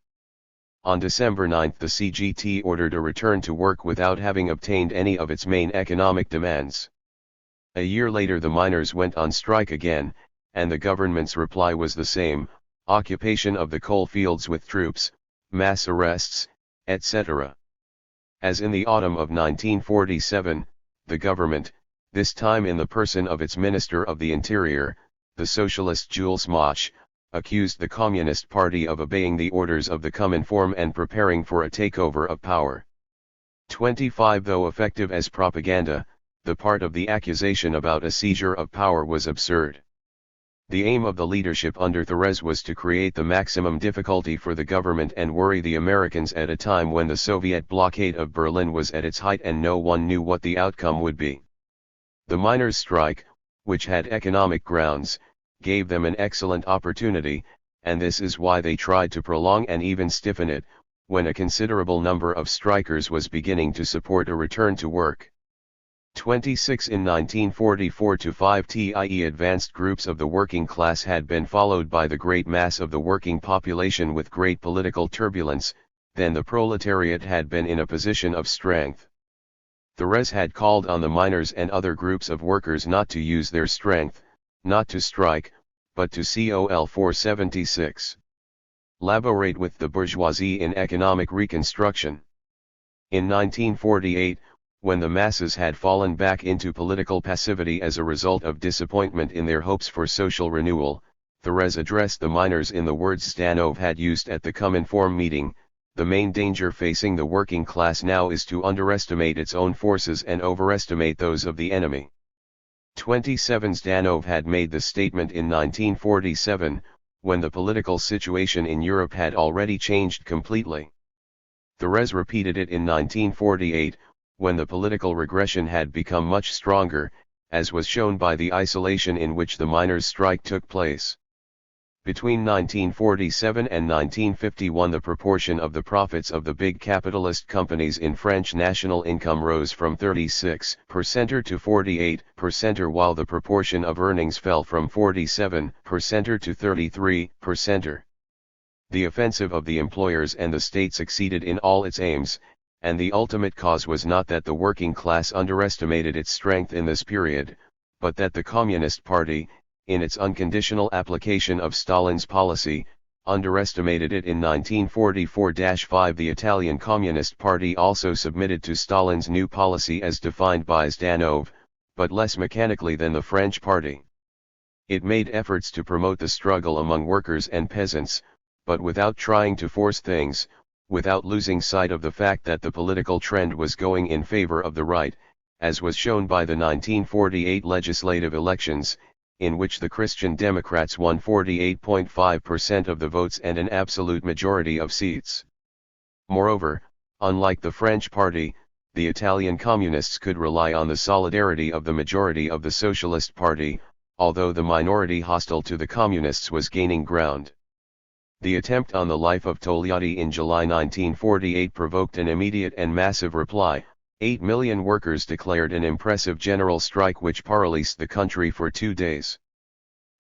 On December 9 the CGT ordered a return to work without having obtained any of its main economic demands. A year later the miners went on strike again, and the government's reply was the same: occupation of the coal fields with troops, mass arrests, etc. As in the autumn of 1947, the government, this time in the person of its Minister of the Interior, the socialist Jules Moch, accused the Communist Party of obeying the orders of the COMINFORM and preparing for a takeover of power. 25. Though effective as propaganda, the part of the accusation about a seizure of power was absurd. The aim of the leadership under Thérèse was to create the maximum difficulty for the government and worry the Americans at a time when the Soviet blockade of Berlin was at its height and no one knew what the outcome would be. The miners' strike, which had economic grounds, gave them an excellent opportunity, and this is why they tried to prolong and even stiffen it, when a considerable number of strikers was beginning to support a return to work. 26. In 1944-5 TIE advanced groups of the working class had been followed by the great mass of the working population with great political turbulence, then the proletariat had been in a position of strength. Thérèse had called on the miners and other groups of workers not to use their strength, not to strike, but to COL 476. Laborate with the bourgeoisie in economic reconstruction. In 1948, when the masses had fallen back into political passivity as a result of disappointment in their hopes for social renewal, Thérèse addressed the miners in the words Stanov had used at the COMINFORM meeting: the main danger facing the working class now is to underestimate its own forces and overestimate those of the enemy. 27. Stanov had made the statement in 1947, when the political situation in Europe had already changed completely. Thérèse repeated it in 1948, when the political regression had become much stronger, as was shown by the isolation in which the miners' strike took place. Between 1947 and 1951 the proportion of the profits of the big capitalist companies in French national income rose from 36% to 48%, while the proportion of earnings fell from 47% to 33%. The offensive of the employers and the state succeeded in all its aims, and the ultimate cause was not that the working class underestimated its strength in this period, but that the Communist Party, in its unconditional application of Stalin's policy, underestimated it. In 1944-5 the Italian Communist Party also submitted to Stalin's new policy as defined by Stanov, but less mechanically than the French Party. It made efforts to promote the struggle among workers and peasants, but without trying to force things, without losing sight of the fact that the political trend was going in favor of the right, as was shown by the 1948 legislative elections, in which the Christian Democrats won 48.5% of the votes and an absolute majority of seats. Moreover, unlike the French Party, the Italian Communists could rely on the solidarity of the majority of the Socialist Party, although the minority hostile to the Communists was gaining ground. The attempt on the life of Togliatti in July 1948 provoked an immediate and massive reply. 8 million workers declared an impressive general strike which paralysed the country for 2 days.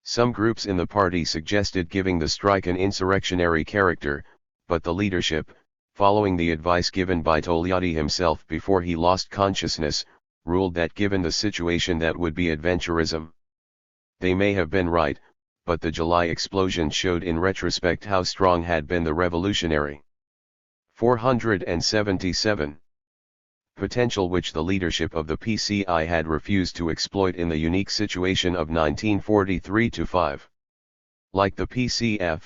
Some groups in the party suggested giving the strike an insurrectionary character, but the leadership, following the advice given by Togliatti himself before he lost consciousness, ruled that given the situation that would be adventurism. They may have been right, but the July explosion showed in retrospect how strong had been the revolutionary 477 potential which the leadership of the PCI had refused to exploit in the unique situation of 1943-5. Like the PCF,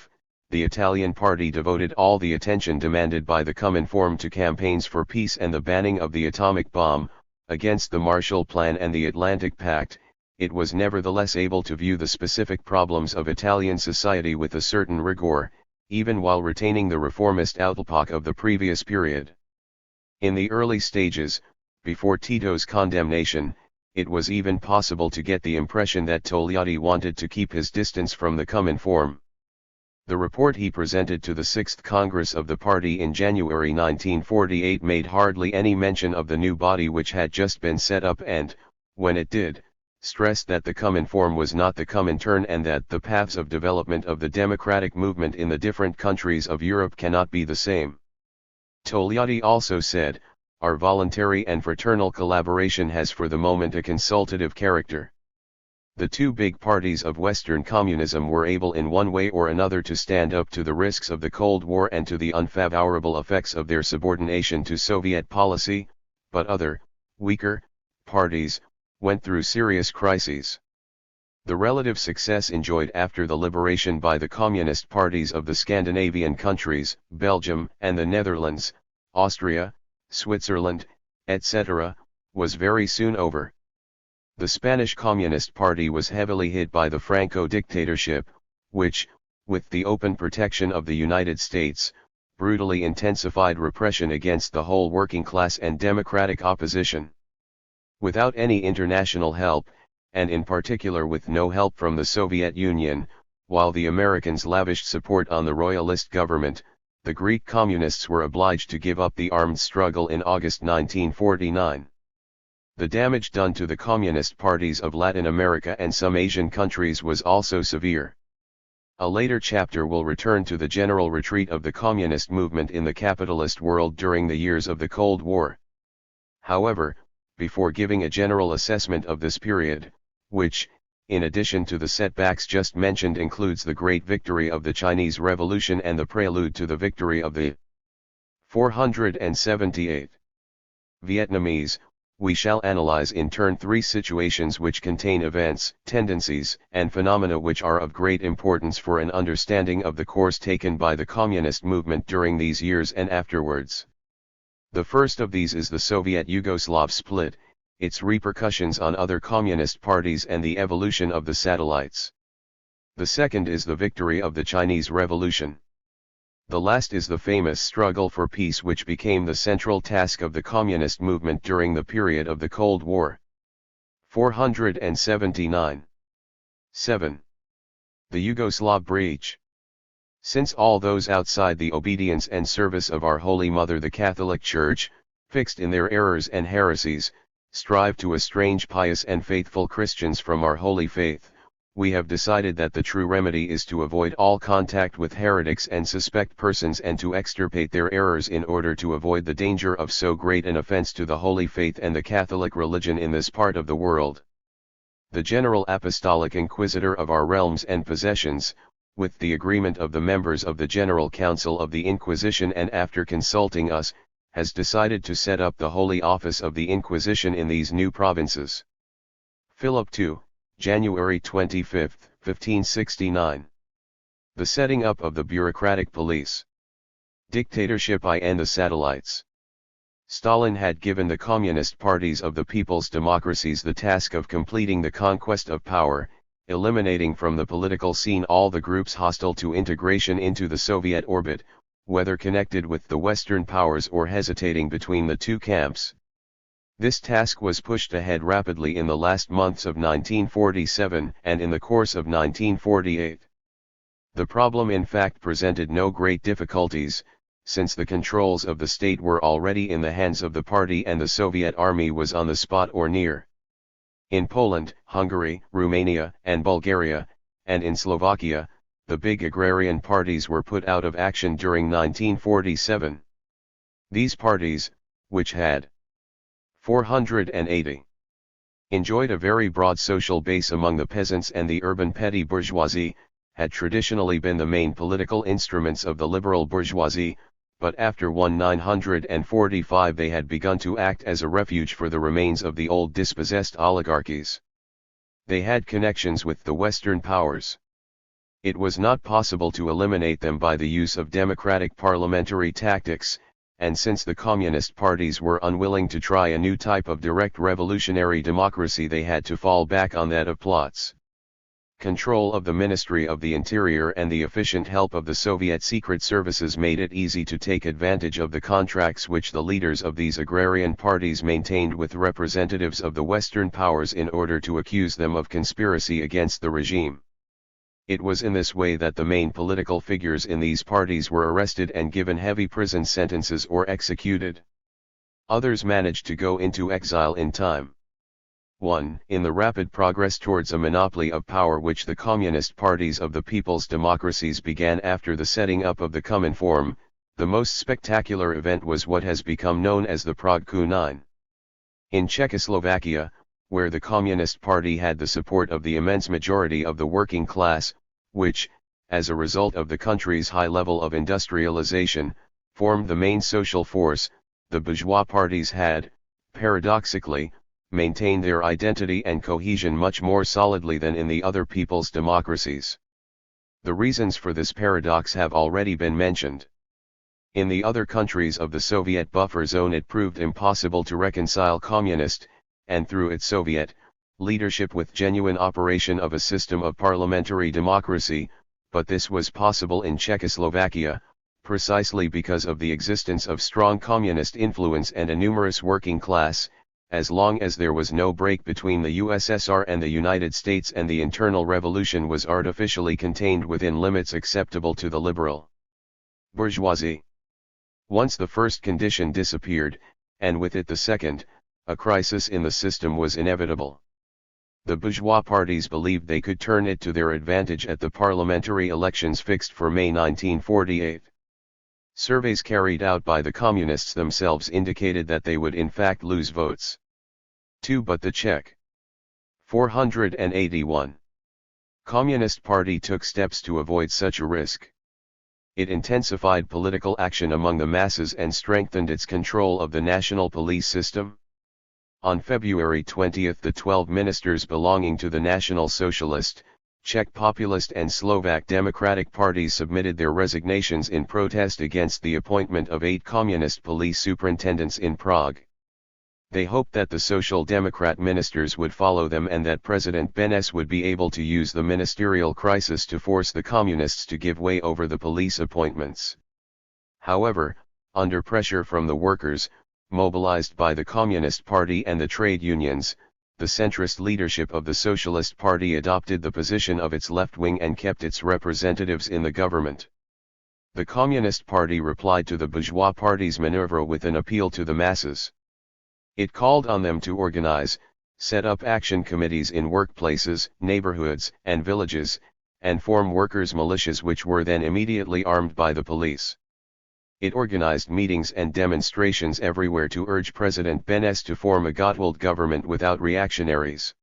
the Italian party devoted all the attention demanded by the COMINFORM to campaigns for peace and the banning of the atomic bomb, against the Marshall Plan and the Atlantic Pact. It was nevertheless able to view the specific problems of Italian society with a certain rigor, even while retaining the reformist outlook of the previous period. In the early stages, before Tito's condemnation, it was even possible to get the impression that Togliatti wanted to keep his distance from the COMINFORM. The report he presented to the 6th Congress of the party in January 1948 made hardly any mention of the new body which had just been set up and, when it did, stressed that the COMINFORM was not the COMINTERN and that the paths of development of the democratic movement in the different countries of Europe cannot be the same. Togliatti also said, "Our voluntary and fraternal collaboration has for the moment a consultative character." The two big parties of Western communism were able in one way or another to stand up to the risks of the Cold War and to the unfavorable effects of their subordination to Soviet policy, but other, weaker, parties, went through serious crises. The relative success enjoyed after the liberation by the communist parties of the Scandinavian countries, Belgium and the Netherlands, Austria, Switzerland, etc., was very soon over. The Spanish Communist Party was heavily hit by the Franco dictatorship, which, with the open protection of the United States, brutally intensified repression against the whole working class and democratic opposition. Without any international help, and in particular with no help from the Soviet Union, while the Americans lavished support on the royalist government, the Greek communists were obliged to give up the armed struggle in August 1949. The damage done to the communist parties of Latin America and some Asian countries was also severe. A later chapter will return to the general retreat of the communist movement in the capitalist world during the years of the Cold War. However, before giving a general assessment of this period, which, in addition to the setbacks just mentioned, includes the great victory of the Chinese Revolution and the prelude to the victory of the 478 Vietnamese, we shall analyze in turn 3 situations which contain events, tendencies, and phenomena which are of great importance for an understanding of the course taken by the communist movement during these years and afterwards. The first of these is the Soviet-Yugoslav split, its repercussions on other communist parties and the evolution of the satellites. The second is the victory of the Chinese Revolution. The last is the famous struggle for peace which became the central task of the communist movement during the period of the Cold War. 479. 7. The Yugoslav breach. Since all those outside the obedience and service of our Holy Mother the Catholic Church, fixed in their errors and heresies, strive to estrange pious and faithful Christians from our holy faith, we have decided that the true remedy is to avoid all contact with heretics and suspect persons and to extirpate their errors in order to avoid the danger of so great an offense to the holy faith and the Catholic religion in this part of the world. The General Apostolic Inquisitor of our realms and possessions, with the agreement of the members of the General Council of the Inquisition and after consulting us, has decided to set up the Holy Office of the Inquisition in these new provinces. Philip II, January 25, 1569. The setting up of the bureaucratic police. Dictatorship I and the satellites. Stalin had given the communist parties of the people's democracies the task of completing the conquest of power, eliminating from the political scene all the groups hostile to integration into the Soviet orbit, whether connected with the Western powers or hesitating between the two camps. This task was pushed ahead rapidly in the last months of 1947 and in the course of 1948. The problem in fact presented no great difficulties, since the controls of the state were already in the hands of the party and the Soviet army was on the spot or near. In Poland, Hungary, Romania, and Bulgaria, and in Slovakia, the big agrarian parties were put out of action during 1947. These parties, which had 480 enjoyed a very broad social base among the peasants and the urban petty bourgeoisie, had traditionally been the main political instruments of the liberal bourgeoisie, but after 1945 they had begun to act as a refuge for the remains of the old dispossessed oligarchies. They had connections with the Western powers. It was not possible to eliminate them by the use of democratic parliamentary tactics, and since the communist parties were unwilling to try a new type of direct revolutionary democracy, they had to fall back on that of plots. Control of the Ministry of the Interior and the efficient help of the Soviet secret services made it easy to take advantage of the contracts which the leaders of these agrarian parties maintained with representatives of the Western powers in order to accuse them of conspiracy against the regime. It was in this way that the main political figures in these parties were arrested and given heavy prison sentences or executed. Others managed to go into exile in time. 1. In the rapid progress towards a monopoly of power which the communist parties of the people's democracies began after the setting up of the COMINFORM, the most spectacular event was what has become known as the Prague Coup 9. In Czechoslovakia, where the Communist Party had the support of the immense majority of the working class, which, as a result of the country's high level of industrialization, formed the main social force, the bourgeois parties had, paradoxically, maintained their identity and cohesion much more solidly than in the other people's democracies. The reasons for this paradox have already been mentioned. In the other countries of the Soviet buffer zone it proved impossible to reconcile communist, and through its Soviet, leadership with genuine operation of a system of parliamentary democracy, but this was possible in Czechoslovakia, precisely because of the existence of strong communist influence and a numerous working class. As long as there was no break between the USSR and the United States and the internal revolution was artificially contained within limits acceptable to the liberal bourgeoisie. Once the first condition disappeared, and with it the second, a crisis in the system was inevitable. The bourgeois parties believed they could turn it to their advantage at the parliamentary elections fixed for May 1948. Surveys carried out by the communists themselves indicated that they would in fact lose votes. 2. But the Czech 481 Communist Party took steps to avoid such a risk. It intensified political action among the masses and strengthened its control of the national police system. On February 20 the 12 ministers belonging to the National Socialist, Czech Populist and Slovak Democratic parties submitted their resignations in protest against the appointment of 8 communist police superintendents in Prague. They hoped that the Social Democrat ministers would follow them and that President Beneš would be able to use the ministerial crisis to force the communists to give way over the police appointments. However, under pressure from the workers, mobilized by the Communist Party and the trade unions, the centrist leadership of the Socialist Party adopted the position of its left wing and kept its representatives in the government. The Communist Party replied to the bourgeois party's maneuver with an appeal to the masses. It called on them to organize, set up action committees in workplaces, neighborhoods, and villages, and form workers' militias which were then immediately armed by the police. It organized meetings and demonstrations everywhere to urge President Beneš to form a Gottwald government without reactionaries.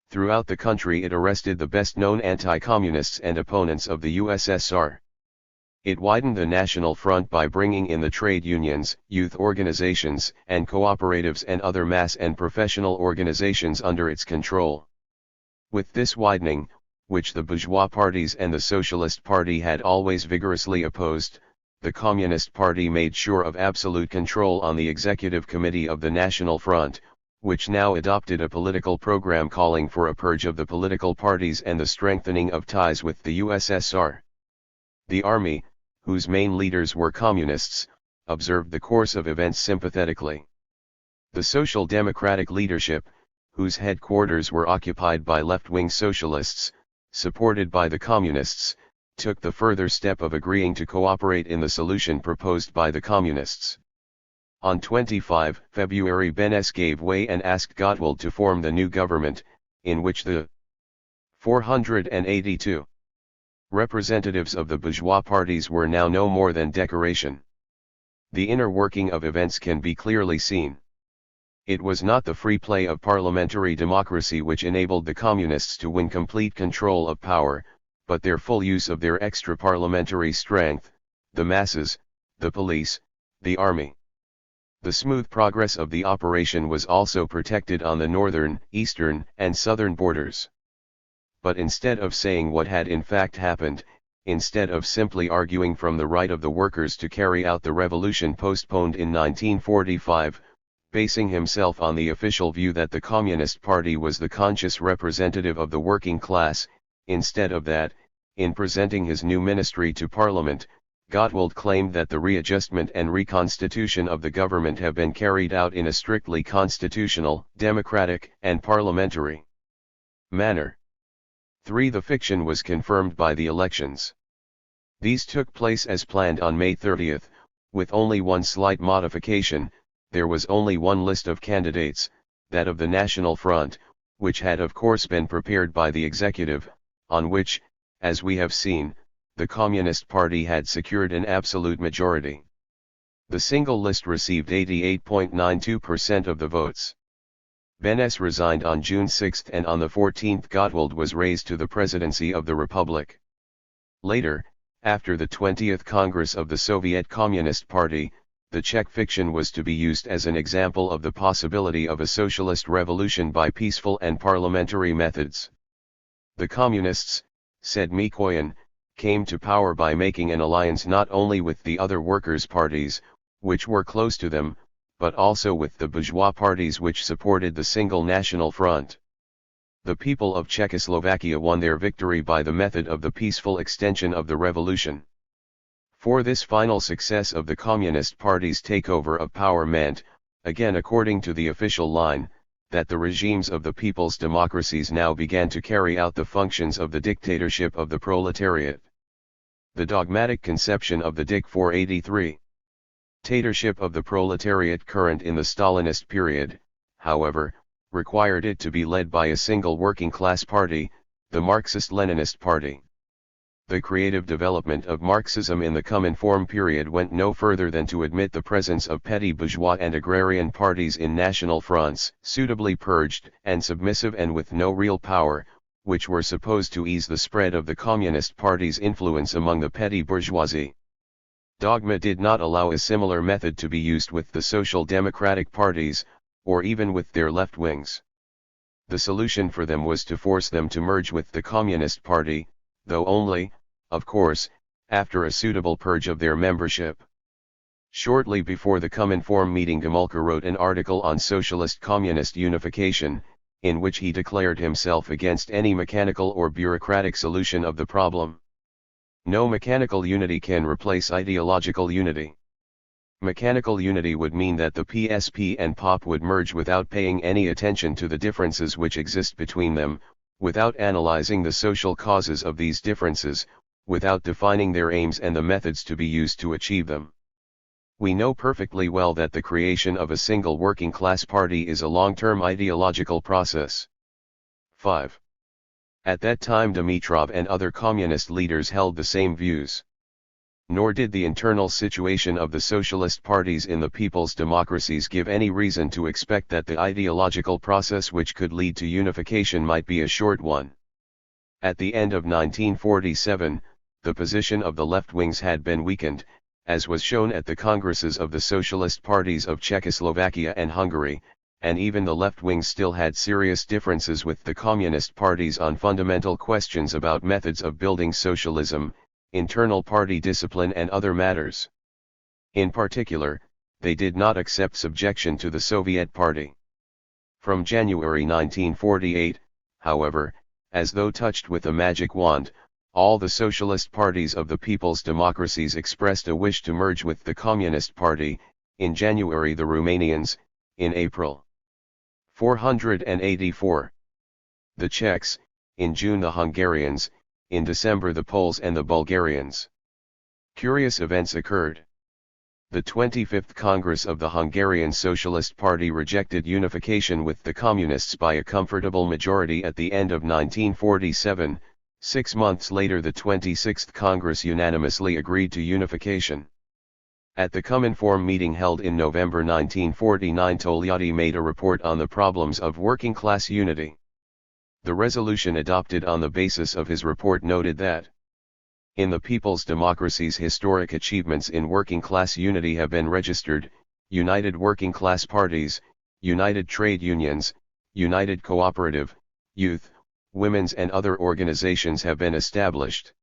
Throughout the country it arrested the best-known anti-communists and opponents of the USSR. It widened the national front by bringing in the trade unions, youth organizations, and cooperatives and other mass and professional organizations under its control. With this widening, which the bourgeois parties and the Socialist Party had always vigorously opposed, the Communist Party made sure of absolute control on the Executive Committee of the National Front, which now adopted a political program calling for a purge of the political parties and the strengthening of ties with the USSR. The army, whose main leaders were communists, observed the course of events sympathetically. The Social Democratic leadership, whose headquarters were occupied by left-wing socialists, supported by the communists, took the further step of agreeing to cooperate in the solution proposed by the Communists. On 25 February Benes gave way and asked Gottwald to form the new government, in which the 482 representatives of the bourgeois parties were now no more than decoration. The inner working of events can be clearly seen. It was not the free play of parliamentary democracy which enabled the Communists to win complete control of power, but their full use of their extra-parliamentary strength, the masses, the police, the army. The smooth progress of the operation was also protected on the northern, eastern, and southern borders. But instead of saying what had in fact happened, instead of simply arguing from the right of the workers to carry out the revolution postponed in 1945, basing himself on the official view that the Communist Party was the conscious representative of the working class, instead of that, in presenting his new ministry to Parliament, Gottwald claimed that the readjustment and reconstitution of the government have been carried out in a strictly constitutional, democratic, and parliamentary manner. 3. The fiction was confirmed by the elections. These took place as planned on May 30, with only one slight modification. There was only one list of candidates, that of the National Front, which had of course been prepared by the executive, on which, as we have seen, the Communist Party had secured an absolute majority. The single list received 88.92% of the votes. Benes resigned on June 6 and on the 14th Gottwald was raised to the presidency of the Republic. Later, after the 20th Congress of the Soviet Communist Party, the Czech fiction was to be used as an example of the possibility of a socialist revolution by peaceful and parliamentary methods. The Communists, said Mikoyan, came to power by making an alliance not only with the other workers' parties, which were close to them, but also with the bourgeois parties which supported the single national front. The people of Czechoslovakia won their victory by the method of the peaceful extension of the revolution. For this final success of the Communist Party's takeover of power meant, again according to the official line, that the regimes of the people's democracies now began to carry out the functions of the dictatorship of the proletariat. The dogmatic conception of the dictatorship of the proletariat current in the Stalinist period, however, required it to be led by a single working class party, the Marxist-Leninist Party. The creative development of Marxism in the COMINFORM period went no further than to admit the presence of petty bourgeois and agrarian parties in national fronts, suitably purged and submissive and with no real power, which were supposed to ease the spread of the Communist Party's influence among the petty bourgeoisie. Dogma did not allow a similar method to be used with the social democratic parties, or even with their left wings. The solution for them was to force them to merge with the Communist Party, though only, of course, after a suitable purge of their membership. Shortly before the COMINFORM meeting, Gomulka wrote an article on socialist-communist unification, in which he declared himself against any mechanical or bureaucratic solution of the problem. No mechanical unity can replace ideological unity. Mechanical unity would mean that the PSP and POP would merge without paying any attention to the differences which exist between them, without analyzing the social causes of these differences, without defining their aims and the methods to be used to achieve them. We know perfectly well that the creation of a single working class party is a long-term ideological process. 5. At that time Dimitrov and other communist leaders held the same views. Nor did the internal situation of the socialist parties in the people's democracies give any reason to expect that the ideological process which could lead to unification might be a short one. At the end of 1947, the position of the left wings had been weakened, as was shown at the congresses of the socialist parties of Czechoslovakia and Hungary, and even the left wings still had serious differences with the communist parties on fundamental questions about methods of building socialism, internal party discipline and other matters. In particular, they did not accept subjection to the Soviet Party. From January 1948, however, as though touched with a magic wand, all the socialist parties of the people's democracies expressed a wish to merge with the Communist Party, in January the Romanians, in April 484. The Czechs, in June the Hungarians, in December the Poles and the Bulgarians. Curious events occurred. The 25th Congress of the Hungarian Socialist Party rejected unification with the Communists by a comfortable majority at the end of 1947. 6 months later the 26th Congress unanimously agreed to unification. At the COMINFORM meeting held in November 1949, Togliatti made a report on the problems of working class unity. The resolution adopted on the basis of his report noted that in the people's democracies historic achievements in working class unity have been registered, united working class parties, united trade unions, united cooperative, youth, women's and other organizations have been established.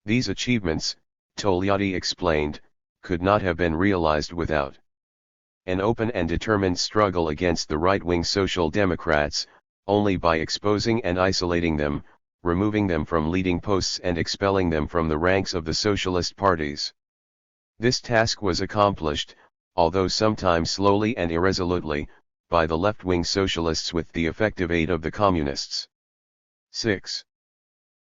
These achievements, Togliatti explained, could not have been realized without an open and determined struggle against the right-wing Social Democrats, only by exposing and isolating them, removing them from leading posts and expelling them from the ranks of the socialist parties. This task was accomplished, although sometimes slowly and irresolutely, by the left-wing socialists with the effective aid of the communists. 6.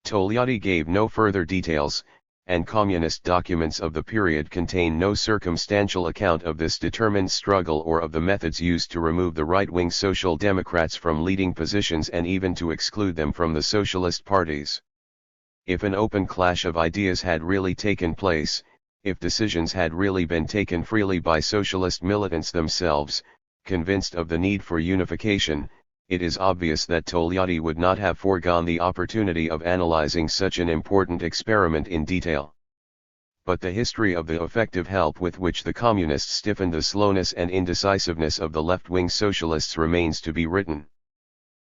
Togliatti gave no further details, and communist documents of the period contain no circumstantial account of this determined struggle or of the methods used to remove the right-wing Social Democrats from leading positions and even to exclude them from the socialist parties. If an open clash of ideas had really taken place, if decisions had really been taken freely by socialist militants themselves, convinced of the need for unification, it is obvious that Togliatti would not have foregone the opportunity of analyzing such an important experiment in detail. But the history of the effective help with which the communists stiffened the slowness and indecisiveness of the left-wing socialists remains to be written.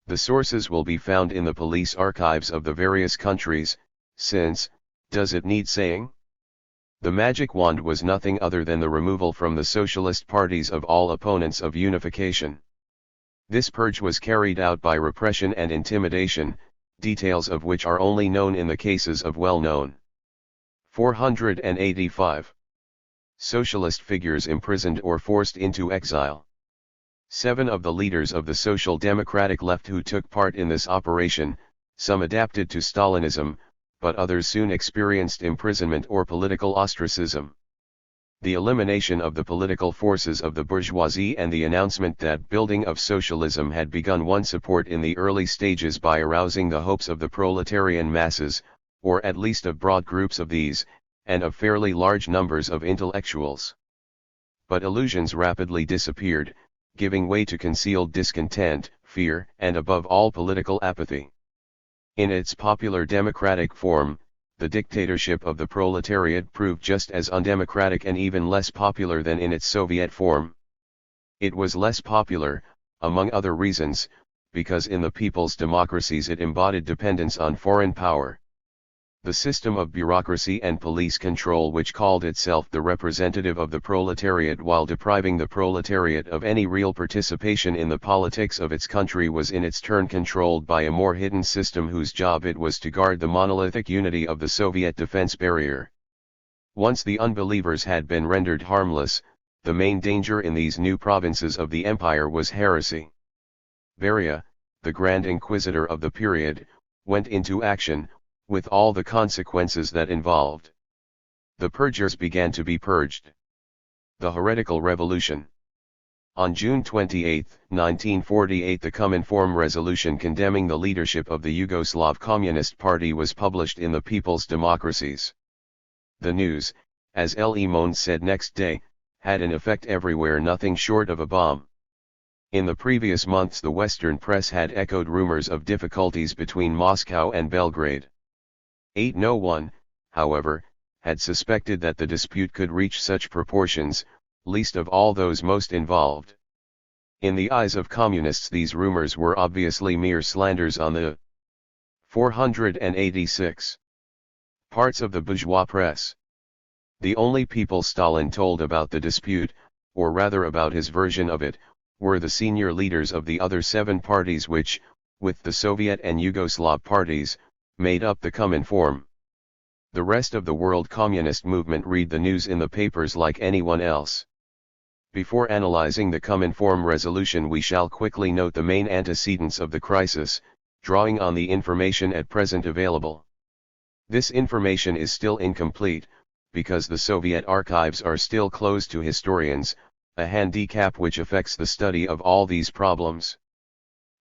The sources will be found in the police archives of the various countries, since, does it need saying? The magic wand was nothing other than the removal from the socialist parties of all opponents of unification. This purge was carried out by repression and intimidation, details of which are only known in the cases of well-known. 485. Socialist figures imprisoned or forced into exile. 7 of the leaders of the Social Democratic left who took part in this operation, some adapted to Stalinism, but others soon experienced imprisonment or political ostracism. The elimination of the political forces of the bourgeoisie and the announcement that building of socialism had begun won support in the early stages by arousing the hopes of the proletarian masses, or at least of broad groups of these, and of fairly large numbers of intellectuals. But illusions rapidly disappeared, giving way to concealed discontent, fear, and above all political apathy. In its popular democratic form, the dictatorship of the proletariat proved just as undemocratic and even less popular than in its Soviet form. It was less popular, among other reasons, because in the people's democracies it embodied dependence on foreign power. The system of bureaucracy and police control which called itself the representative of the proletariat while depriving the proletariat of any real participation in the politics of its country was in its turn controlled by a more hidden system whose job it was to guard the monolithic unity of the Soviet defense barrier. Once the unbelievers had been rendered harmless, the main danger in these new provinces of the empire was heresy. Varia, the Grand Inquisitor of the period, went into action, with all the consequences that involved. The purgers began to be purged. The heretical revolution. On June 28, 1948, the COMINFORM resolution condemning the leadership of the Yugoslav Communist Party was published in the People's Democracies. The news, as Le Monde said next day, had an effect everywhere, nothing short of a bomb. In the previous months the Western press had echoed rumors of difficulties between Moscow and Belgrade. No one, however, had suspected that the dispute could reach such proportions, least of all those most involved. In the eyes of communists these rumors were obviously mere slanders on the 486 parts of the bourgeois press. The only people Stalin told about the dispute, or rather about his version of it, were the senior leaders of the other 7 parties which, with the Soviet and Yugoslav parties, made up the COMINFORM. The rest of the world communist movement read the news in the papers like anyone else. Before analyzing the COMINFORM resolution we shall quickly note the main antecedents of the crisis, drawing on the information at present available. This information is still incomplete, because the Soviet archives are still closed to historians, a handicap which affects the study of all these problems.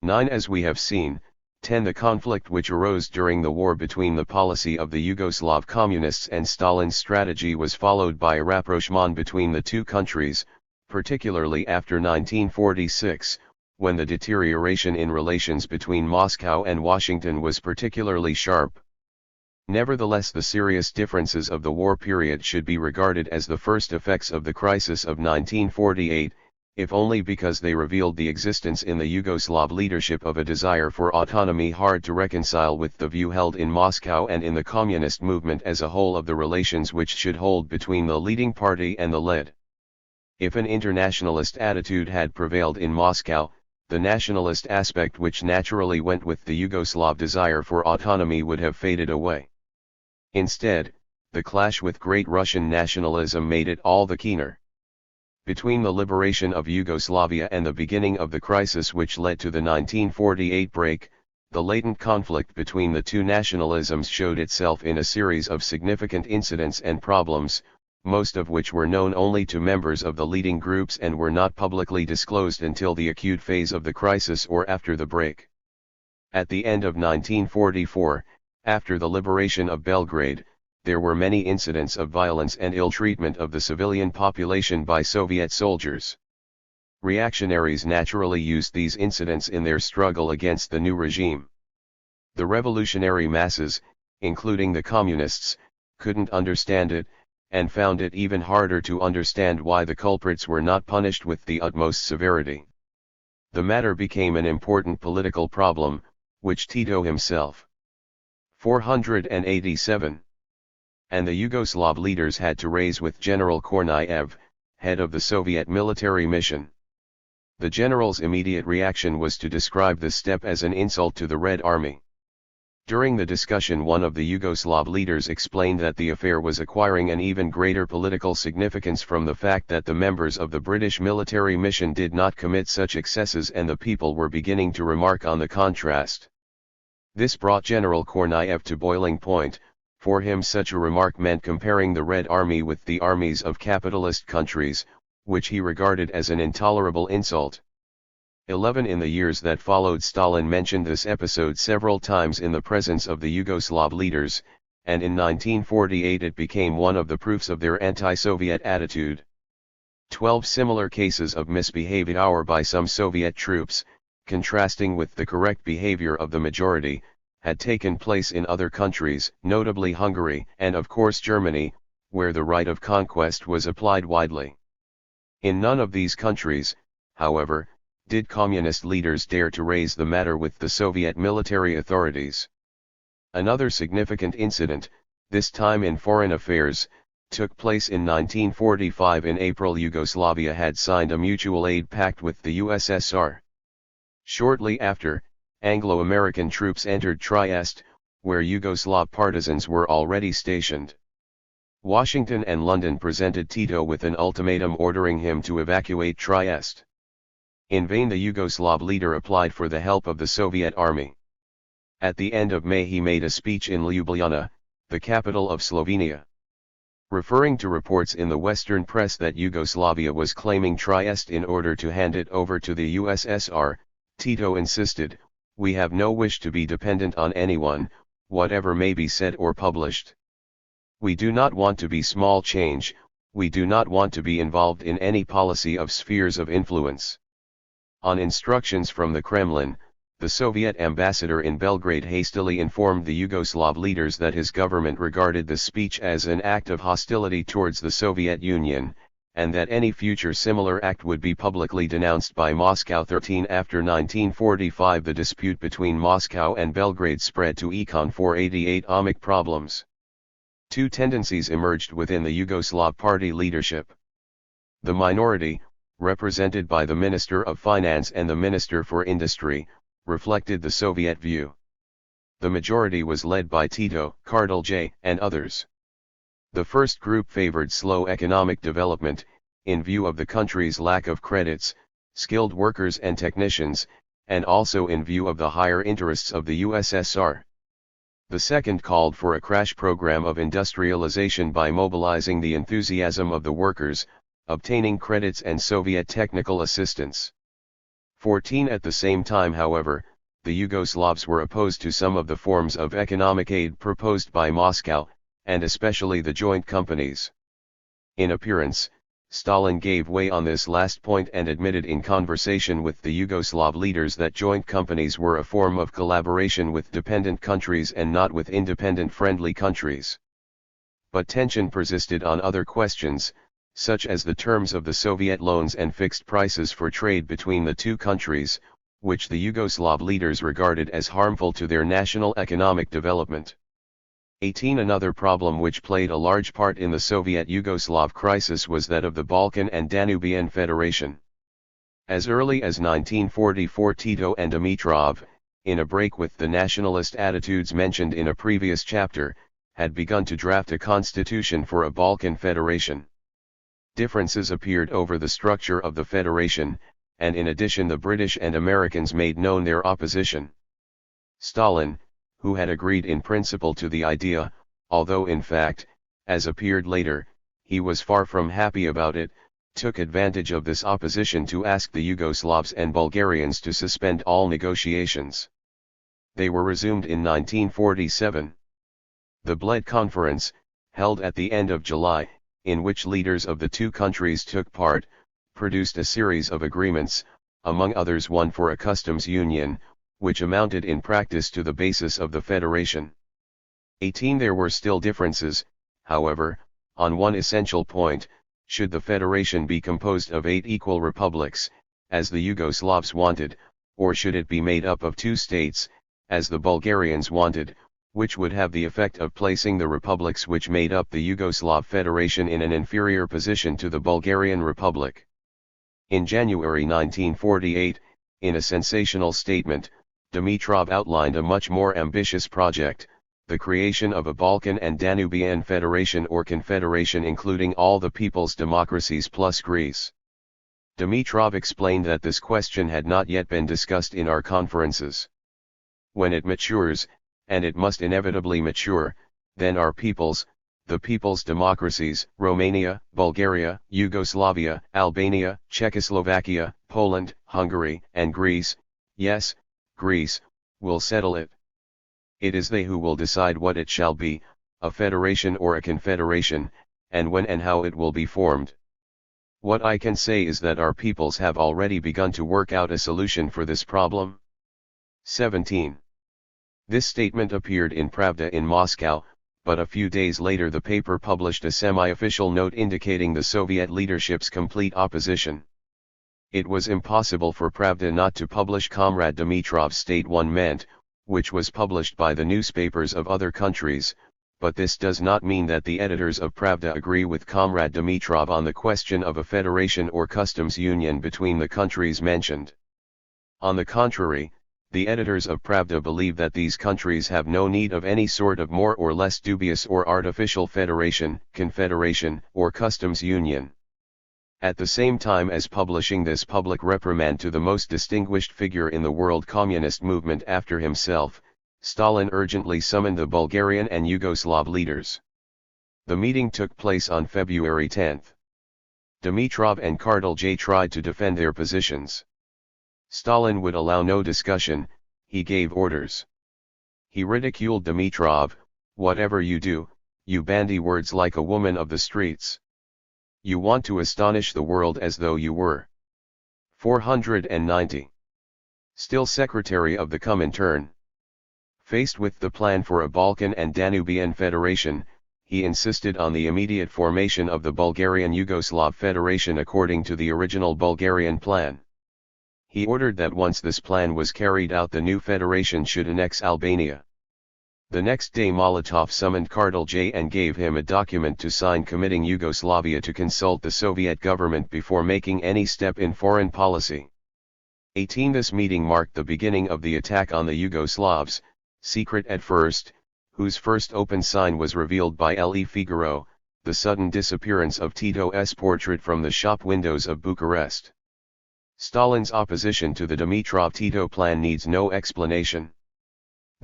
9. As we have seen, 10. The conflict which arose during the war between the policy of the Yugoslav communists and Stalin's strategy was followed by a rapprochement between the two countries, particularly after 1946, when the deterioration in relations between Moscow and Washington was particularly sharp. Nevertheless, the serious differences of the war period should be regarded as the first effects of the crisis of 1948, if only because they revealed the existence in the Yugoslav leadership of a desire for autonomy hard to reconcile with the view held in Moscow and in the communist movement as a whole of the relations which should hold between the leading party and the led. If an internationalist attitude had prevailed in Moscow, the nationalist aspect which naturally went with the Yugoslav desire for autonomy would have faded away. Instead, the clash with Great Russian nationalism made it all the keener. Between the liberation of Yugoslavia and the beginning of the crisis which led to the 1948 break, the latent conflict between the two nationalisms showed itself in a series of significant incidents and problems, most of which were known only to members of the leading groups and were not publicly disclosed until the acute phase of the crisis or after the break. At the end of 1944, after the liberation of Belgrade, there were many incidents of violence and ill treatment of the civilian population by Soviet soldiers. Reactionaries naturally used these incidents in their struggle against the new regime. The revolutionary masses, including the communists, couldn't understand it, and found it even harder to understand why the culprits were not punished with the utmost severity. The matter became an important political problem, which Tito himself 487 and the Yugoslav leaders had to raise with General Kornaev, head of the Soviet military mission. The general's immediate reaction was to describe this step as an insult to the Red Army. During the discussion, one of the Yugoslav leaders explained that the affair was acquiring an even greater political significance from the fact that the members of the British military mission did not commit such excesses and the people were beginning to remark on the contrast. This brought General Kornaev to boiling point. For him such a remark meant comparing the Red Army with the armies of capitalist countries, which he regarded as an intolerable insult. 11 In the years that followed, Stalin mentioned this episode several times in the presence of the Yugoslav leaders, and in 1948 it became one of the proofs of their anti-Soviet attitude. 12 Similar cases of misbehavior by some Soviet troops, contrasting with the correct behavior of the majority, had taken place in other countries, notably Hungary and of course Germany, where the right of conquest was applied widely. In none of these countries, however, did communist leaders dare to raise the matter with the Soviet military authorities. Another significant incident, this time in foreign affairs, took place in 1945. In April, Yugoslavia had signed a mutual aid pact with the USSR. Shortly after, Anglo-American troops entered Trieste, where Yugoslav partisans were already stationed. Washington and London presented Tito with an ultimatum ordering him to evacuate Trieste. In vain the Yugoslav leader applied for the help of the Soviet army. At the end of May he made a speech in Ljubljana, the capital of Slovenia. Referring to reports in the Western press that Yugoslavia was claiming Trieste in order to hand it over to the USSR, Tito insisted, "We have no wish to be dependent on anyone, whatever may be said or published. We do not want to be small change, we do not want to be involved in any policy of spheres of influence." On instructions from the Kremlin, the Soviet ambassador in Belgrade hastily informed the Yugoslav leaders that his government regarded the speech as an act of hostility towards the Soviet Union, and that any future similar act would be publicly denounced by Moscow. 13 After 1945 the dispute between Moscow and Belgrade spread to Econ 488 economic problems. Two tendencies emerged within the Yugoslav party leadership. The minority, represented by the Minister of Finance and the Minister for Industry, reflected the Soviet view. The majority was led by Tito, Kardelj, and others. The first group favored slow economic development, in view of the country's lack of credits, skilled workers and technicians, and also in view of the higher interests of the USSR. The second called for a crash program of industrialization by mobilizing the enthusiasm of the workers, obtaining credits and Soviet technical assistance. 14 At the same time, however, the Yugoslavs were opposed to some of the forms of economic aid proposed by Moscow, and especially the joint companies. In appearance, Stalin gave way on this last point and admitted in conversation with the Yugoslav leaders that joint companies were a form of collaboration with dependent countries and not with independent friendly countries. But tension persisted on other questions, such as the terms of the Soviet loans and fixed prices for trade between the two countries, which the Yugoslav leaders regarded as harmful to their national economic development. 18 Another problem which played a large part in the Soviet-Yugoslav crisis was that of the Balkan and Danubian Federation. As early as 1944, Tito and Dimitrov, in a break with the nationalist attitudes mentioned in a previous chapter, had begun to draft a constitution for a Balkan federation. Differences appeared over the structure of the federation, and in addition the British and Americans made known their opposition. Stalin, who had agreed in principle to the idea, although in fact, as appeared later, he was far from happy about it, took advantage of this opposition to ask the Yugoslavs and Bulgarians to suspend all negotiations. They were resumed in 1947. The Bled Conference, held at the end of July, in which leaders of the two countries took part, produced a series of agreements, among others one for a customs union, which amounted in practice to the basis of the federation. 18 There were still differences, however, on one essential point: should the federation be composed of 8 equal republics, as the Yugoslavs wanted, or should it be made up of 2 states, as the Bulgarians wanted, which would have the effect of placing the republics which made up the Yugoslav Federation in an inferior position to the Bulgarian Republic. In January 1948, in a sensational statement, Dimitrov outlined a much more ambitious project: the creation of a Balkan and Danubian Federation or Confederation including all the people's democracies plus Greece. Dimitrov explained that this question had not yet been discussed in our conferences. When it matures, and it must inevitably mature, then our peoples, the people's democracies, Romania, Bulgaria, Yugoslavia, Albania, Czechoslovakia, Poland, Hungary, and Greece, yes, Greece, will settle it. It is they who will decide what it shall be, a federation or a confederation, and when and how it will be formed. What I can say is that our peoples have already begun to work out a solution for this problem. 17. This statement appeared in Pravda in Moscow, but a few days later the paper published a semi-official note indicating the Soviet leadership's complete opposition. It was impossible for Pravda not to publish Comrade Dimitrov's State One meant, which was published by the newspapers of other countries, but this does not mean that the editors of Pravda agree with Comrade Dimitrov on the question of a federation or customs union between the countries mentioned. On the contrary, the editors of Pravda believe that these countries have no need of any sort of more or less dubious or artificial federation, confederation, or customs union. At the same time as publishing this public reprimand to the most distinguished figure in the world communist movement after himself, Stalin urgently summoned the Bulgarian and Yugoslav leaders. The meeting took place on February 10. Dimitrov and Kardelj tried to defend their positions. Stalin would allow no discussion, he gave orders. He ridiculed Dimitrov: "Whatever you do, you bandy words like a woman of the streets. You want to astonish the world as though you were." 490. Still Secretary of the Comintern. Faced with the plan for a Balkan and Danubian Federation, he insisted on the immediate formation of the Bulgarian-Yugoslav Federation according to the original Bulgarian plan. He ordered that once this plan was carried out the new federation should annex Albania. The next day Molotov summoned Kardelj and gave him a document to sign committing Yugoslavia to consult the Soviet government before making any step in foreign policy. 18. This meeting marked the beginning of the attack on the Yugoslavs, secret at first, whose first open sign was revealed by Le Figaro, the sudden disappearance of Tito's portrait from the shop windows of Bucharest. Stalin's opposition to the Dimitrov-Tito plan needs no explanation.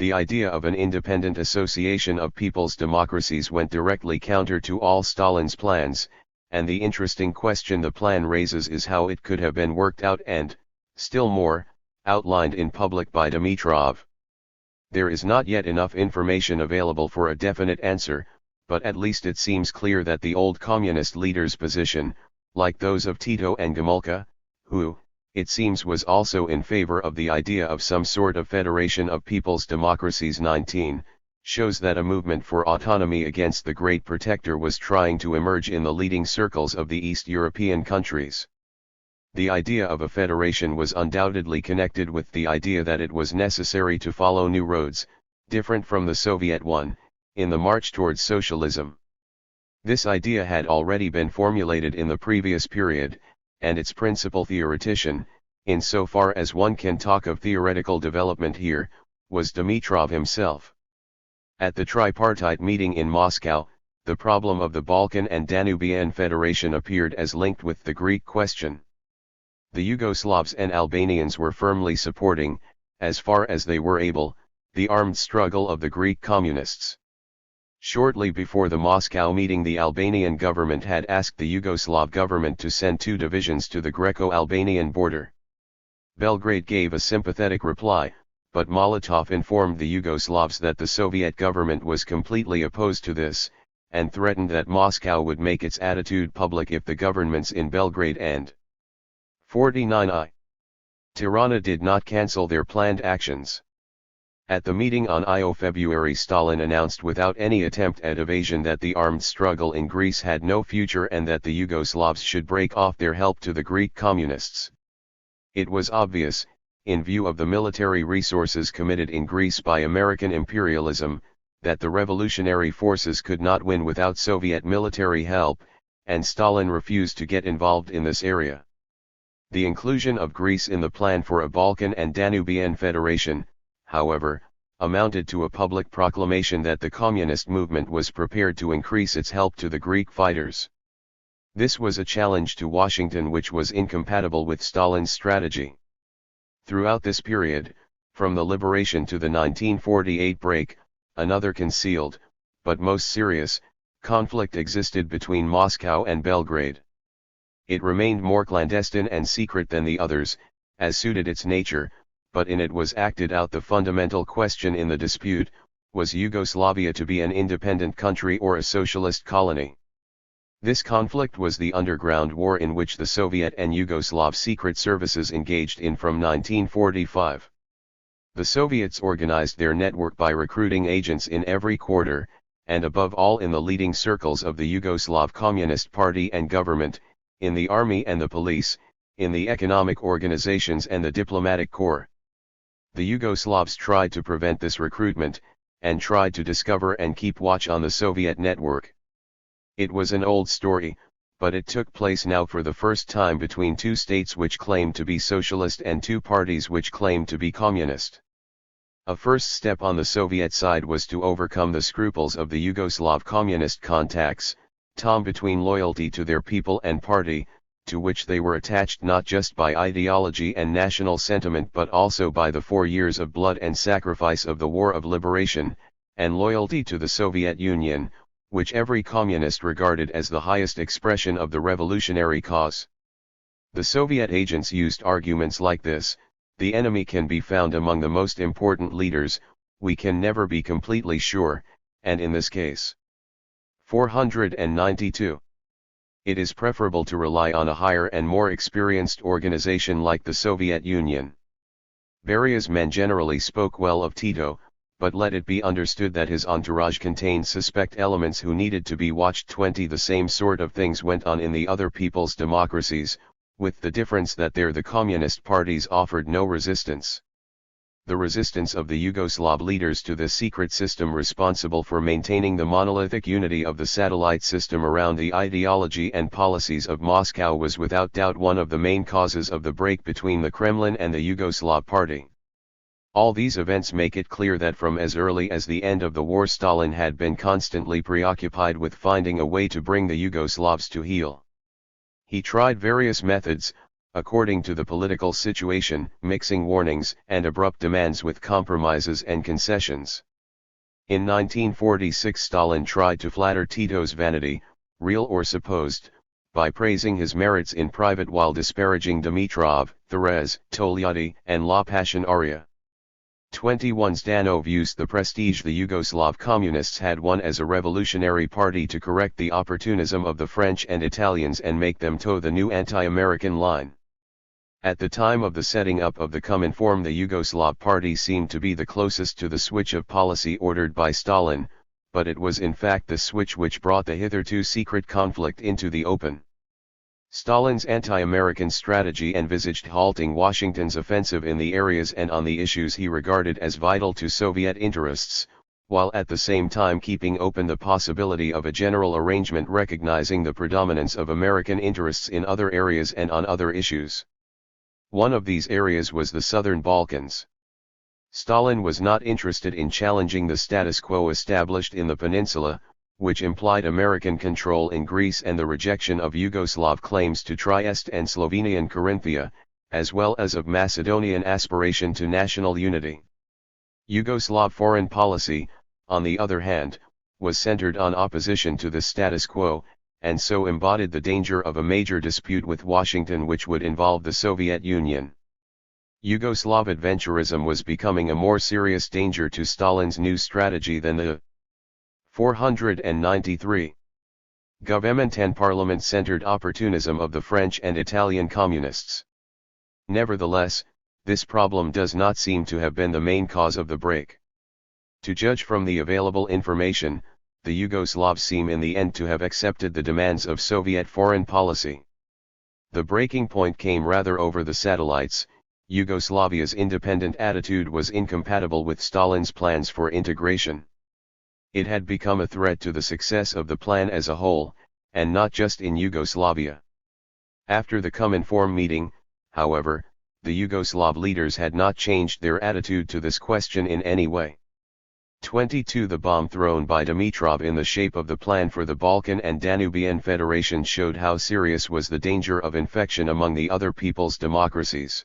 The idea of an independent association of people's democracies went directly counter to all Stalin's plans, and the interesting question the plan raises is how it could have been worked out and, still more, outlined in public by Dimitrov. There is not yet enough information available for a definite answer, but at least it seems clear that the old communist leaders' position, like those of Tito and Gomulka, who, it seems, was also in favor of the idea of some sort of federation of people's democracies. 19, shows that a movement for autonomy against the Great Protector was trying to emerge in the leading circles of the East European countries. The idea of a federation was undoubtedly connected with the idea that it was necessary to follow new roads, different from the Soviet one, in the march towards socialism. This idea had already been formulated in the previous period, and its principal theoretician, insofar as one can talk of theoretical development here, was Dimitrov himself. At the tripartite meeting in Moscow, the problem of the Balkan and Danubian Federation appeared as linked with the Greek question. The Yugoslavs and Albanians were firmly supporting, as far as they were able, the armed struggle of the Greek communists. Shortly before the Moscow meeting, the Albanian government had asked the Yugoslav government to send 2 divisions to the Greco-Albanian border. Belgrade gave a sympathetic reply, but Molotov informed the Yugoslavs that the Soviet government was completely opposed to this, and threatened that Moscow would make its attitude public if the governments in Belgrade and 49i. Tirana did not cancel their planned actions. At the meeting on February, Stalin announced without any attempt at evasion that the armed struggle in Greece had no future and that the Yugoslavs should break off their help to the Greek communists. It was obvious, in view of the military resources committed in Greece by American imperialism, that the revolutionary forces could not win without Soviet military help, and Stalin refused to get involved in this area. The inclusion of Greece in the plan for a Balkan and Danubian federation, however, amounted to a public proclamation that the communist movement was prepared to increase its help to the Greek fighters. This was a challenge to Washington which was incompatible with Stalin's strategy. Throughout this period, from the liberation to the 1948 break, another concealed, but most serious, conflict existed between Moscow and Belgrade. It remained more clandestine and secret than the others, as suited its nature, but in it was acted out the fundamental question in the dispute: was Yugoslavia to be an independent country or a socialist colony? This conflict was the underground war in which the Soviet and Yugoslav secret services engaged in from 1945. The Soviets organized their network by recruiting agents in every quarter, and above all in the leading circles of the Yugoslav Communist Party and government, in the army and the police, in the economic organizations and the diplomatic corps. The Yugoslavs tried to prevent this recruitment, and tried to discover and keep watch on the Soviet network. It was an old story, but it took place now for the first time between 2 states which claimed to be socialist and 2 parties which claimed to be communist. A first step on the Soviet side was to overcome the scruples of the Yugoslav communist contacts, between loyalty to their people and party, to which they were attached not just by ideology and national sentiment but also by the 4 years of blood and sacrifice of the War of Liberation, and loyalty to the Soviet Union, which every communist regarded as the highest expression of the revolutionary cause. The Soviet agents used arguments like this: the enemy can be found among the most important leaders, we can never be completely sure, and in this case. 492. It is preferable to rely on a higher and more experienced organization like the Soviet Union. Beria's men generally spoke well of Tito, but let it be understood that his entourage contained suspect elements who needed to be watched. 20. The same sort of things went on in the other people's democracies, with the difference that there the communist parties offered no resistance. The resistance of the Yugoslav leaders to the secret system responsible for maintaining the monolithic unity of the satellite system around the ideology and policies of Moscow was without doubt one of the main causes of the break between the Kremlin and the Yugoslav party. All these events make it clear that from as early as the end of the war Stalin had been constantly preoccupied with finding a way to bring the Yugoslavs to heel. He tried various methods, according to the political situation, mixing warnings and abrupt demands with compromises and concessions. In 1946 Stalin tried to flatter Tito's vanity, real or supposed, by praising his merits in private while disparaging Dimitrov, Therese, Togliatti, and La Passionaria. 21 Zdanov used the prestige the Yugoslav communists had won as a revolutionary party to correct the opportunism of the French and Italians and make them toe the new anti-American line. At the time of the setting up of the COMINFORM, the Yugoslav party seemed to be the closest to the switch of policy ordered by Stalin, but it was in fact the switch which brought the hitherto secret conflict into the open. Stalin's anti-American strategy envisaged halting Washington's offensive in the areas and on the issues he regarded as vital to Soviet interests, while at the same time keeping open the possibility of a general arrangement recognizing the predominance of American interests in other areas and on other issues. One of these areas was the Southern Balkans. Stalin was not interested in challenging the status quo established in the peninsula, which implied American control in Greece and the rejection of Yugoslav claims to Trieste and Slovenian Carinthia, as well as of Macedonian aspiration to national unity. Yugoslav foreign policy, on the other hand, was centered on opposition to the status quo, and so embodied the danger of a major dispute with Washington which would involve the Soviet Union. Yugoslav adventurism was becoming a more serious danger to Stalin's new strategy than the 493. Government and parliament-centered opportunism of the French and Italian communists. Nevertheless, this problem does not seem to have been the main cause of the break. To judge from the available information, the Yugoslavs seem in the end to have accepted the demands of Soviet foreign policy. The breaking point came rather over the satellites. Yugoslavia's independent attitude was incompatible with Stalin's plans for integration. It had become a threat to the success of the plan as a whole, and not just in Yugoslavia. After the COMINFORM meeting, however, the Yugoslav leaders had not changed their attitude to this question in any way. 22 The bomb thrown by Dimitrov in the shape of the plan for the Balkan and Danubian Federation showed how serious was the danger of infection among the other people's democracies.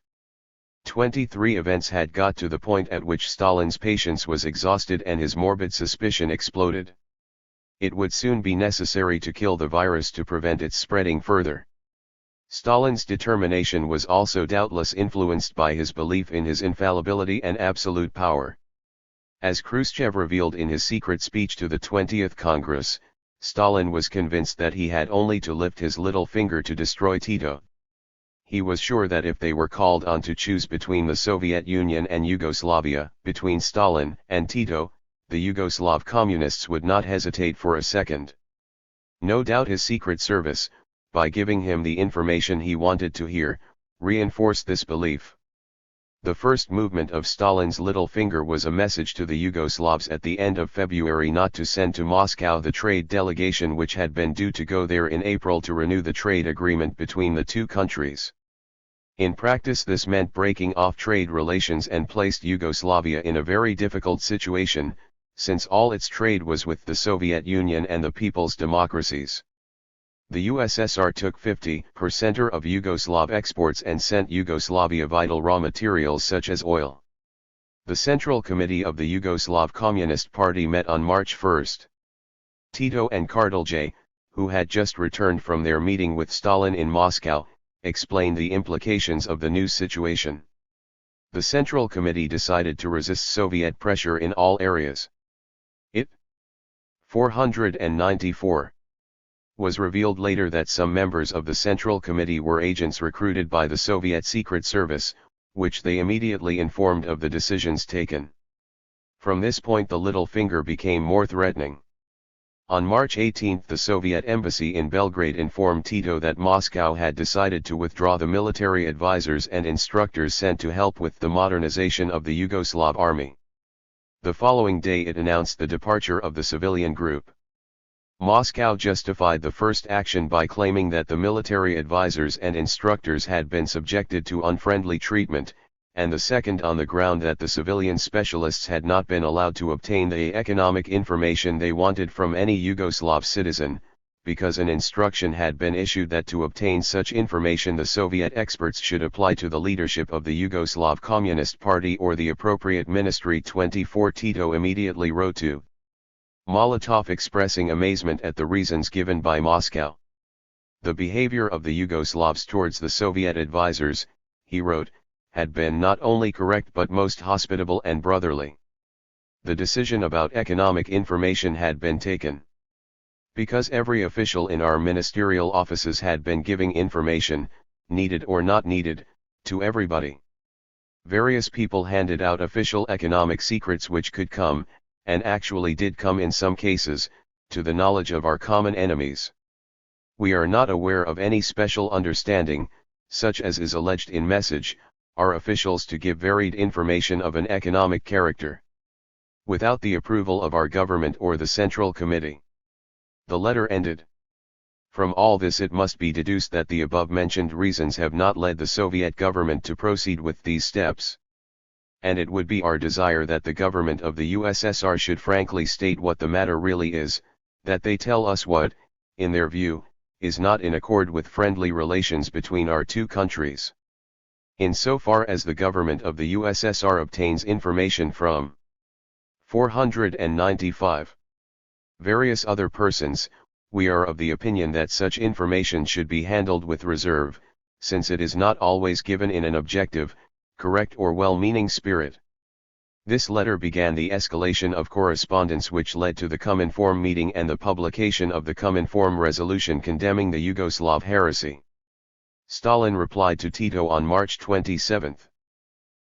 23 Events had got to the point at which Stalin's patience was exhausted and his morbid suspicion exploded. It would soon be necessary to kill the virus to prevent its spreading further. Stalin's determination was also doubtless influenced by his belief in his infallibility and absolute power. As Khrushchev revealed in his secret speech to the 20th Congress, Stalin was convinced that he had only to lift his little finger to destroy Tito. He was sure that if they were called on to choose between the Soviet Union and Yugoslavia, between Stalin and Tito, the Yugoslav communists would not hesitate for a second. No doubt his secret service, by giving him the information he wanted to hear, reinforced this belief. The first movement of Stalin's little finger was a message to the Yugoslavs at the end of February not to send to Moscow the trade delegation which had been due to go there in April to renew the trade agreement between the two countries. In practice this meant breaking off trade relations and placed Yugoslavia in a very difficult situation, since all its trade was with the Soviet Union and the people's democracies. The USSR took 50% of Yugoslav exports and sent Yugoslavia vital raw materials such as oil. The Central Committee of the Yugoslav Communist Party met on March 1. Tito and Kardelj, who had just returned from their meeting with Stalin in Moscow, explained the implications of the new situation. The Central Committee decided to resist Soviet pressure in all areas. It 494 was revealed later that some members of the Central Committee were agents recruited by the Soviet Secret Service, which they immediately informed of the decisions taken. From this point the little finger became more threatening. On March 18 the Soviet embassy in Belgrade informed Tito that Moscow had decided to withdraw the military advisors and instructors sent to help with the modernization of the Yugoslav army. The following day it announced the departure of the civilian group. Moscow justified the first action by claiming that the military advisors and instructors had been subjected to unfriendly treatment, and the second on the ground that the civilian specialists had not been allowed to obtain the economic information they wanted from any Yugoslav citizen, because an instruction had been issued that to obtain such information the Soviet experts should apply to the leadership of the Yugoslav Communist Party or the appropriate ministry. 24 Tito immediately wrote to Molotov expressing amazement at the reasons given by Moscow. The behavior of the Yugoslavs towards the Soviet advisors, he wrote, had been not only correct but most hospitable and brotherly. The decision about economic information had been taken because every official in our ministerial offices had been giving information, needed or not needed, to everybody. Various people handed out official economic secrets which could come, and actually did come in some cases, to the knowledge of our common enemies. We are not aware of any special understanding, such as is alleged in message, our officials to give varied information of an economic character, without the approval of our government or the Central Committee. The letter ended. From all this it must be deduced that the above-mentioned reasons have not led the Soviet government to proceed with these steps. And it would be our desire that the government of the USSR should frankly state what the matter really is, that they tell us what, in their view, is not in accord with friendly relations between our two countries. In so far as the government of the USSR obtains information from 495 various other persons, we are of the opinion that such information should be handled with reserve, since it is not always given in an objective, correct or well-meaning spirit. This letter began the escalation of correspondence which led to the COMINFORM meeting and the publication of the COMINFORM resolution condemning the Yugoslav heresy. Stalin replied to Tito on March 27.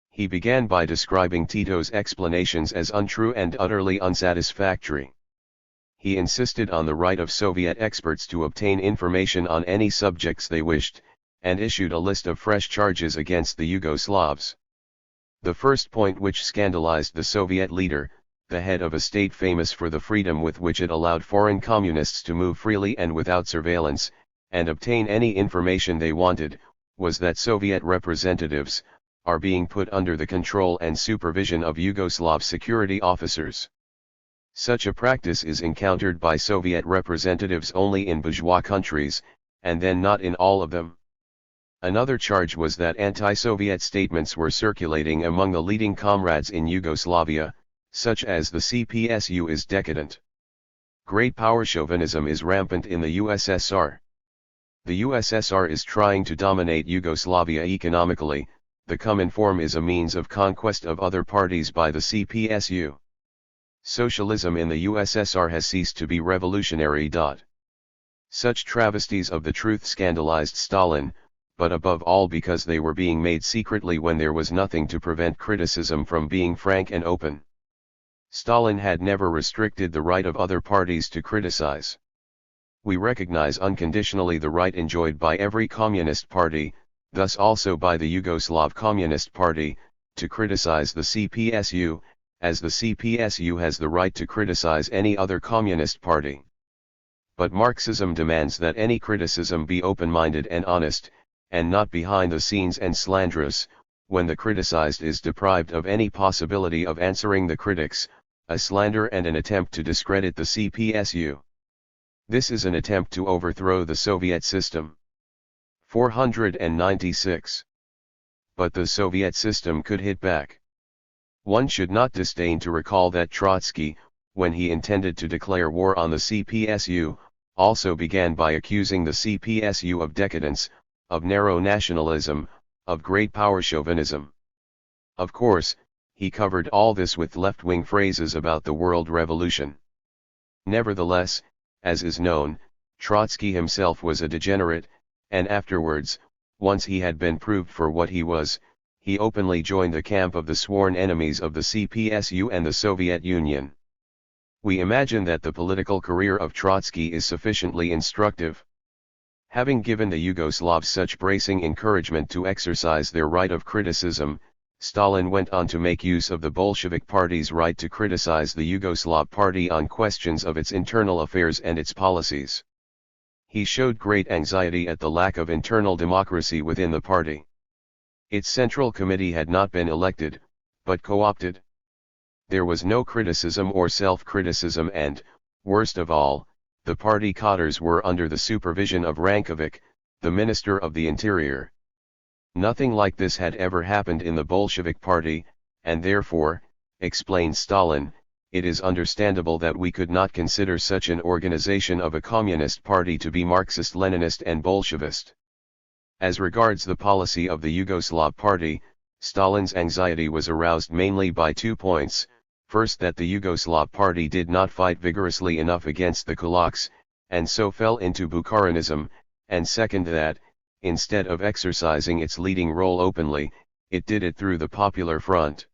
He began by describing Tito's explanations as untrue and utterly unsatisfactory. He insisted on the right of Soviet experts to obtain information on any subjects they wished, and issued a list of fresh charges against the Yugoslavs. The first point which scandalized the Soviet leader, the head of a state famous for the freedom with which it allowed foreign communists to move freely and without surveillance, and obtain any information they wanted, was that Soviet representatives are being put under the control and supervision of Yugoslav security officers. Such a practice is encountered by Soviet representatives only in bourgeois countries, and then not in all of them. Another charge was that anti-Soviet statements were circulating among the leading comrades in Yugoslavia, such as the CPSU is decadent. Great power chauvinism is rampant in the USSR. The USSR is trying to dominate Yugoslavia economically, the COMINFORM is a means of conquest of other parties by the CPSU. Socialism in the USSR has ceased to be revolutionary. Such travesties of the truth scandalized Stalin, but above all because they were being made secretly when there was nothing to prevent criticism from being frank and open. Stalin had never restricted the right of other parties to criticize. We recognize unconditionally the right enjoyed by every communist party, thus also by the Yugoslav Communist Party, to criticize the CPSU, as the CPSU has the right to criticize any other communist party. But Marxism demands that any criticism be open-minded and honest, and not behind the scenes and slanderous, when the criticized is deprived of any possibility of answering the critics, a slander and an attempt to discredit the CPSU. This is an attempt to overthrow the Soviet system. 496. But the Soviet system could hit back. One should not disdain to recall that Trotsky, when he intended to declare war on the CPSU, also began by accusing the CPSU of decadence, of narrow nationalism, of great power chauvinism. Of course, he covered all this with left-wing phrases about the world revolution. Nevertheless, as is known, Trotsky himself was a degenerate, and afterwards, once he had been proved for what he was, he openly joined the camp of the sworn enemies of the CPSU and the Soviet Union. We imagine that the political career of Trotsky is sufficiently instructive. Having given the Yugoslavs such bracing encouragement to exercise their right of criticism, Stalin went on to make use of the Bolshevik Party's right to criticize the Yugoslav Party on questions of its internal affairs and its policies. He showed great anxiety at the lack of internal democracy within the party. Its Central Committee had not been elected, but co-opted. There was no criticism or self-criticism and, worst of all, the party cadres were under the supervision of Rankovic, the Minister of the Interior. Nothing like this had ever happened in the Bolshevik Party, and therefore, explained Stalin, it is understandable that we could not consider such an organization of a communist party to be Marxist-Leninist and Bolshevist. As regards the policy of the Yugoslav Party, Stalin's anxiety was aroused mainly by 2 points. First, that the Yugoslav Party did not fight vigorously enough against the kulaks, and so fell into Bukharinism, and second that, instead of exercising its leading role openly, it did it through the Popular Front.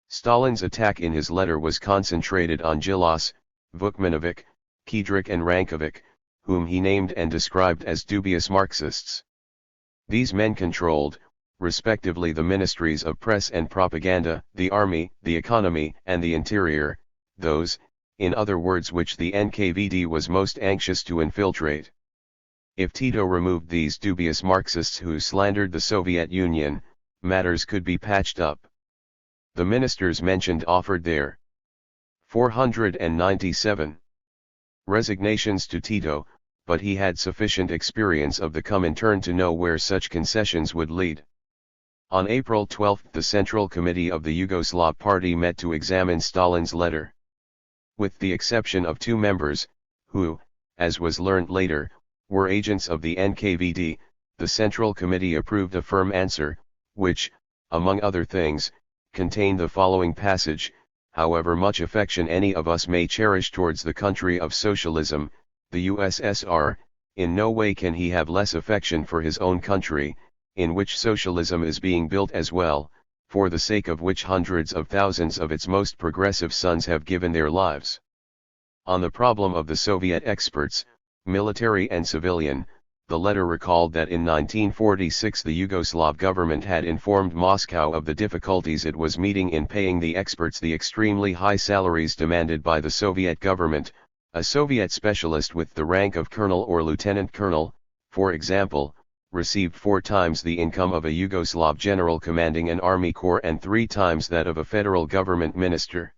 Stalin's attack in his letter was concentrated on Gilas, Vukmanovic, Kiedrich and Rankovic, whom he named and described as dubious Marxists. These men controlled, respectively, the ministries of press and propaganda, the army, the economy, and the interior, those, in other words, which the NKVD was most anxious to infiltrate. If Tito removed these dubious Marxists who slandered the Soviet Union, matters could be patched up. The ministers mentioned offered their 497 resignations to Tito, but he had sufficient experience of the Comintern to know where such concessions would lead. On April 12 the Central Committee of the Yugoslav Party met to examine Stalin's letter. With the exception of 2 members, who, as was learnt later, were agents of the NKVD, the Central Committee approved a firm answer, which, among other things, contained the following passage: however much affection any of us may cherish towards the country of socialism, the USSR, in no way can he have less affection for his own country, in which socialism is being built as well, for the sake of which hundreds of thousands of its most progressive sons have given their lives. On the problem of the Soviet experts, military and civilian, the letter recalled that in 1946 the Yugoslav government had informed Moscow of the difficulties it was meeting in paying the experts the extremely high salaries demanded by the Soviet government. A Soviet specialist with the rank of colonel or lieutenant colonel, for example, received 4 times the income of a Yugoslav general commanding an army corps and 3 times that of a federal government minister.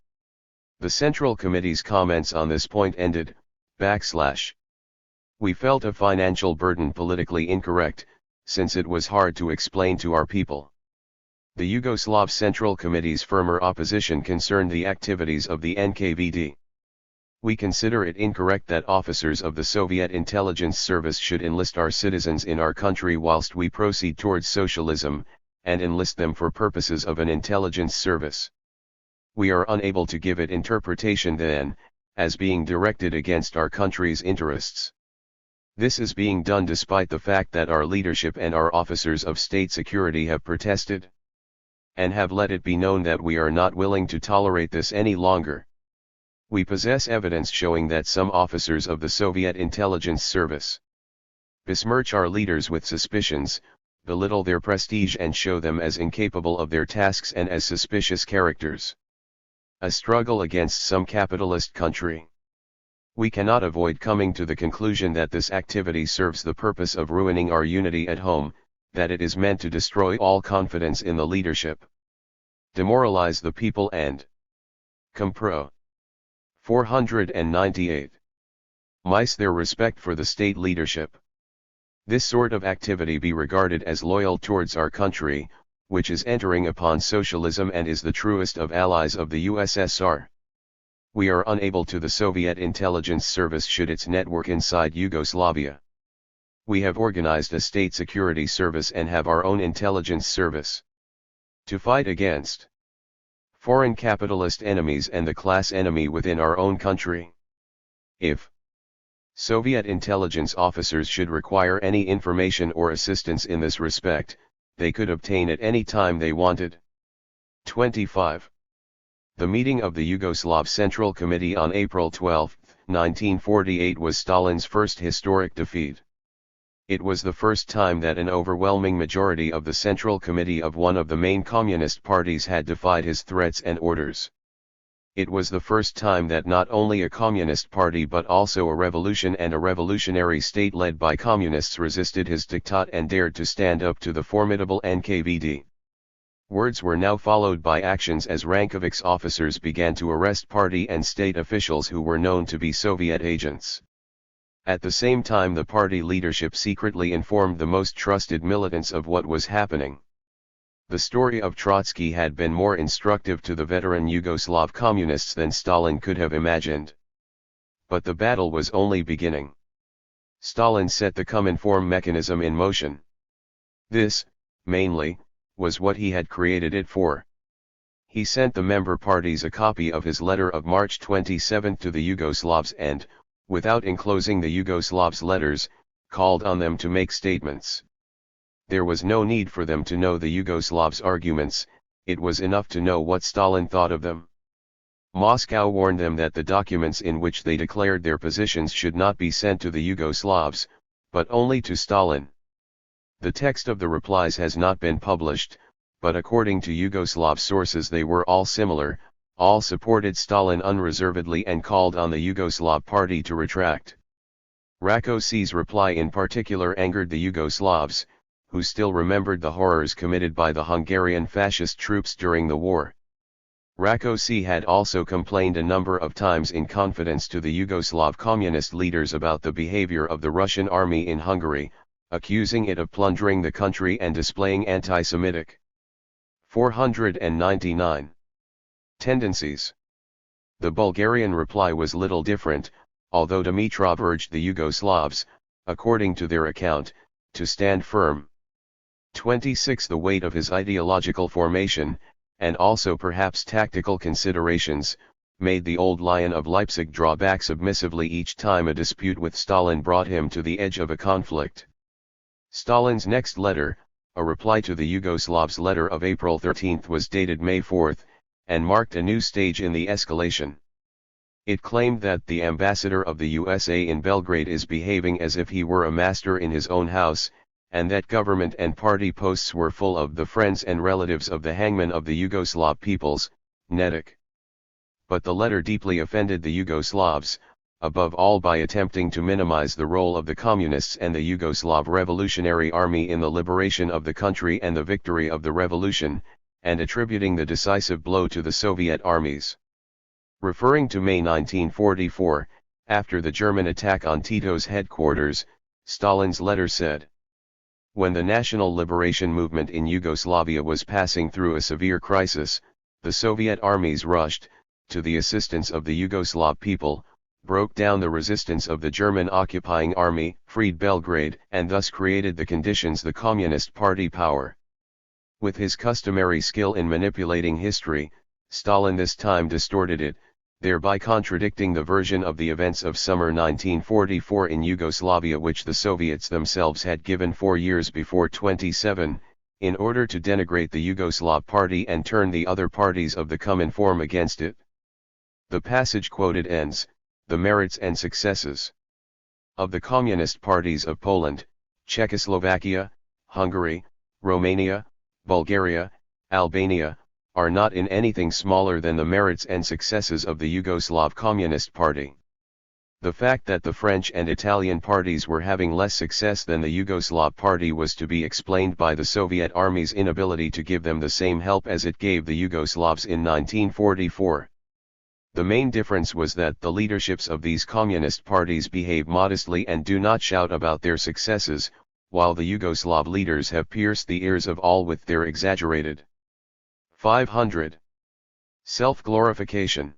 The Central Committee's comments on this point ended, "We felt a financial burden politically incorrect, since it was hard to explain to our people." The Yugoslav Central Committee's firmer opposition concerned the activities of the NKVD. "We consider it incorrect that officers of the Soviet intelligence service should enlist our citizens in our country whilst we proceed towards socialism, and enlist them for purposes of an intelligence service. We are unable to give it interpretation then, as being directed against our country's interests. This is being done despite the fact that our leadership and our officers of state security have protested, and have let it be known that we are not willing to tolerate this any longer. We possess evidence showing that some officers of the Soviet intelligence service besmirch our leaders with suspicions, belittle their prestige and show them as incapable of their tasks and as suspicious characters. A struggle against some capitalist country. We cannot avoid coming to the conclusion that this activity serves the purpose of ruining our unity at home, that it is meant to destroy all confidence in the leadership, demoralize the people and compro. 498. Mice their respect for the state leadership. This sort of activity be regarded as loyal towards our country, which is entering upon socialism and is the truest of allies of the USSR. We are unable to the Soviet intelligence service should its network inside Yugoslavia. We have organized a state security service and have our own intelligence service to fight against foreign capitalist enemies and the class enemy within our own country. If Soviet intelligence officers should require any information or assistance in this respect, they could obtain it any time they wanted. 25. The meeting of the Yugoslav Central Committee on April 12, 1948 was Stalin's first historic defeat. It was the first time that an overwhelming majority of the Central Committee of one of the main communist parties had defied his threats and orders. It was the first time that not only a communist party but also a revolution and a revolutionary state led by communists resisted his diktat and dared to stand up to the formidable NKVD. Words were now followed by actions as Rankovic's officers began to arrest party and state officials who were known to be Soviet agents. At the same time, the party leadership secretly informed the most trusted militants of what was happening. The story of Trotsky had been more instructive to the veteran Yugoslav communists than Stalin could have imagined. But the battle was only beginning. Stalin set the COMINFORM mechanism in motion. This, mainly, was what he had created it for. He sent the member parties a copy of his letter of March 27 to the Yugoslavs and, without enclosing the Yugoslavs' letters, called on them to make statements. There was no need for them to know the Yugoslavs' arguments, it was enough to know what Stalin thought of them. Moscow warned them that the documents in which they declared their positions should not be sent to the Yugoslavs, but only to Stalin. The text of the replies has not been published, but according to Yugoslav sources they were all similar, all supported Stalin unreservedly and called on the Yugoslav party to retract. Rákosi's reply in particular angered the Yugoslavs, who still remembered the horrors committed by the Hungarian fascist troops during the war. Rákosi had also complained a number of times in confidence to the Yugoslav communist leaders about the behavior of the Russian army in Hungary, accusing it of plundering the country and displaying anti-Semitic 499 tendencies. The Bulgarian reply was little different, although Dimitrov urged the Yugoslavs, according to their account, to stand firm. 26 The weight of his ideological formation, and also perhaps tactical considerations, made the old lion of Leipzig draw back submissively each time a dispute with Stalin brought him to the edge of a conflict. Stalin's next letter, a reply to the Yugoslavs' letter of April 13, was dated May 4, and marked a new stage in the escalation. It claimed that the ambassador of the USA in Belgrade is behaving as if he were a master in his own house, and that government and party posts were full of the friends and relatives of the hangman of the Yugoslav peoples, Netic. But the letter deeply offended the Yugoslavs, above all by attempting to minimize the role of the Communists and the Yugoslav Revolutionary Army in the liberation of the country and the victory of the revolution, and attributing the decisive blow to the Soviet armies. Referring to May 1944, after the German attack on Tito's headquarters, Stalin's letter said, "When the national liberation movement in Yugoslavia was passing through a severe crisis, the Soviet armies rushed, to the assistance of the Yugoslav people, broke down the resistance of the German occupying army, freed Belgrade, and thus created the conditions the Communist Party power." With his customary skill in manipulating history, Stalin this time distorted it, thereby contradicting the version of the events of summer 1944 in Yugoslavia which the Soviets themselves had given 4 years before 27, in order to denigrate the Yugoslav party and turn the other parties of the COMINFORM against it. The passage quoted ends, "The merits and successes of the communist parties of Poland, Czechoslovakia, Hungary, Romania, Bulgaria, Albania, are not in anything smaller than the merits and successes of the Yugoslav Communist Party. The fact that the French and Italian parties were having less success than the Yugoslav Party was to be explained by the Soviet Army's inability to give them the same help as it gave the Yugoslavs in 1944. The main difference was that the leaderships of these communist parties behave modestly and do not shout about their successes, while the Yugoslav leaders have pierced the ears of all with their exaggerated 500 self-glorification.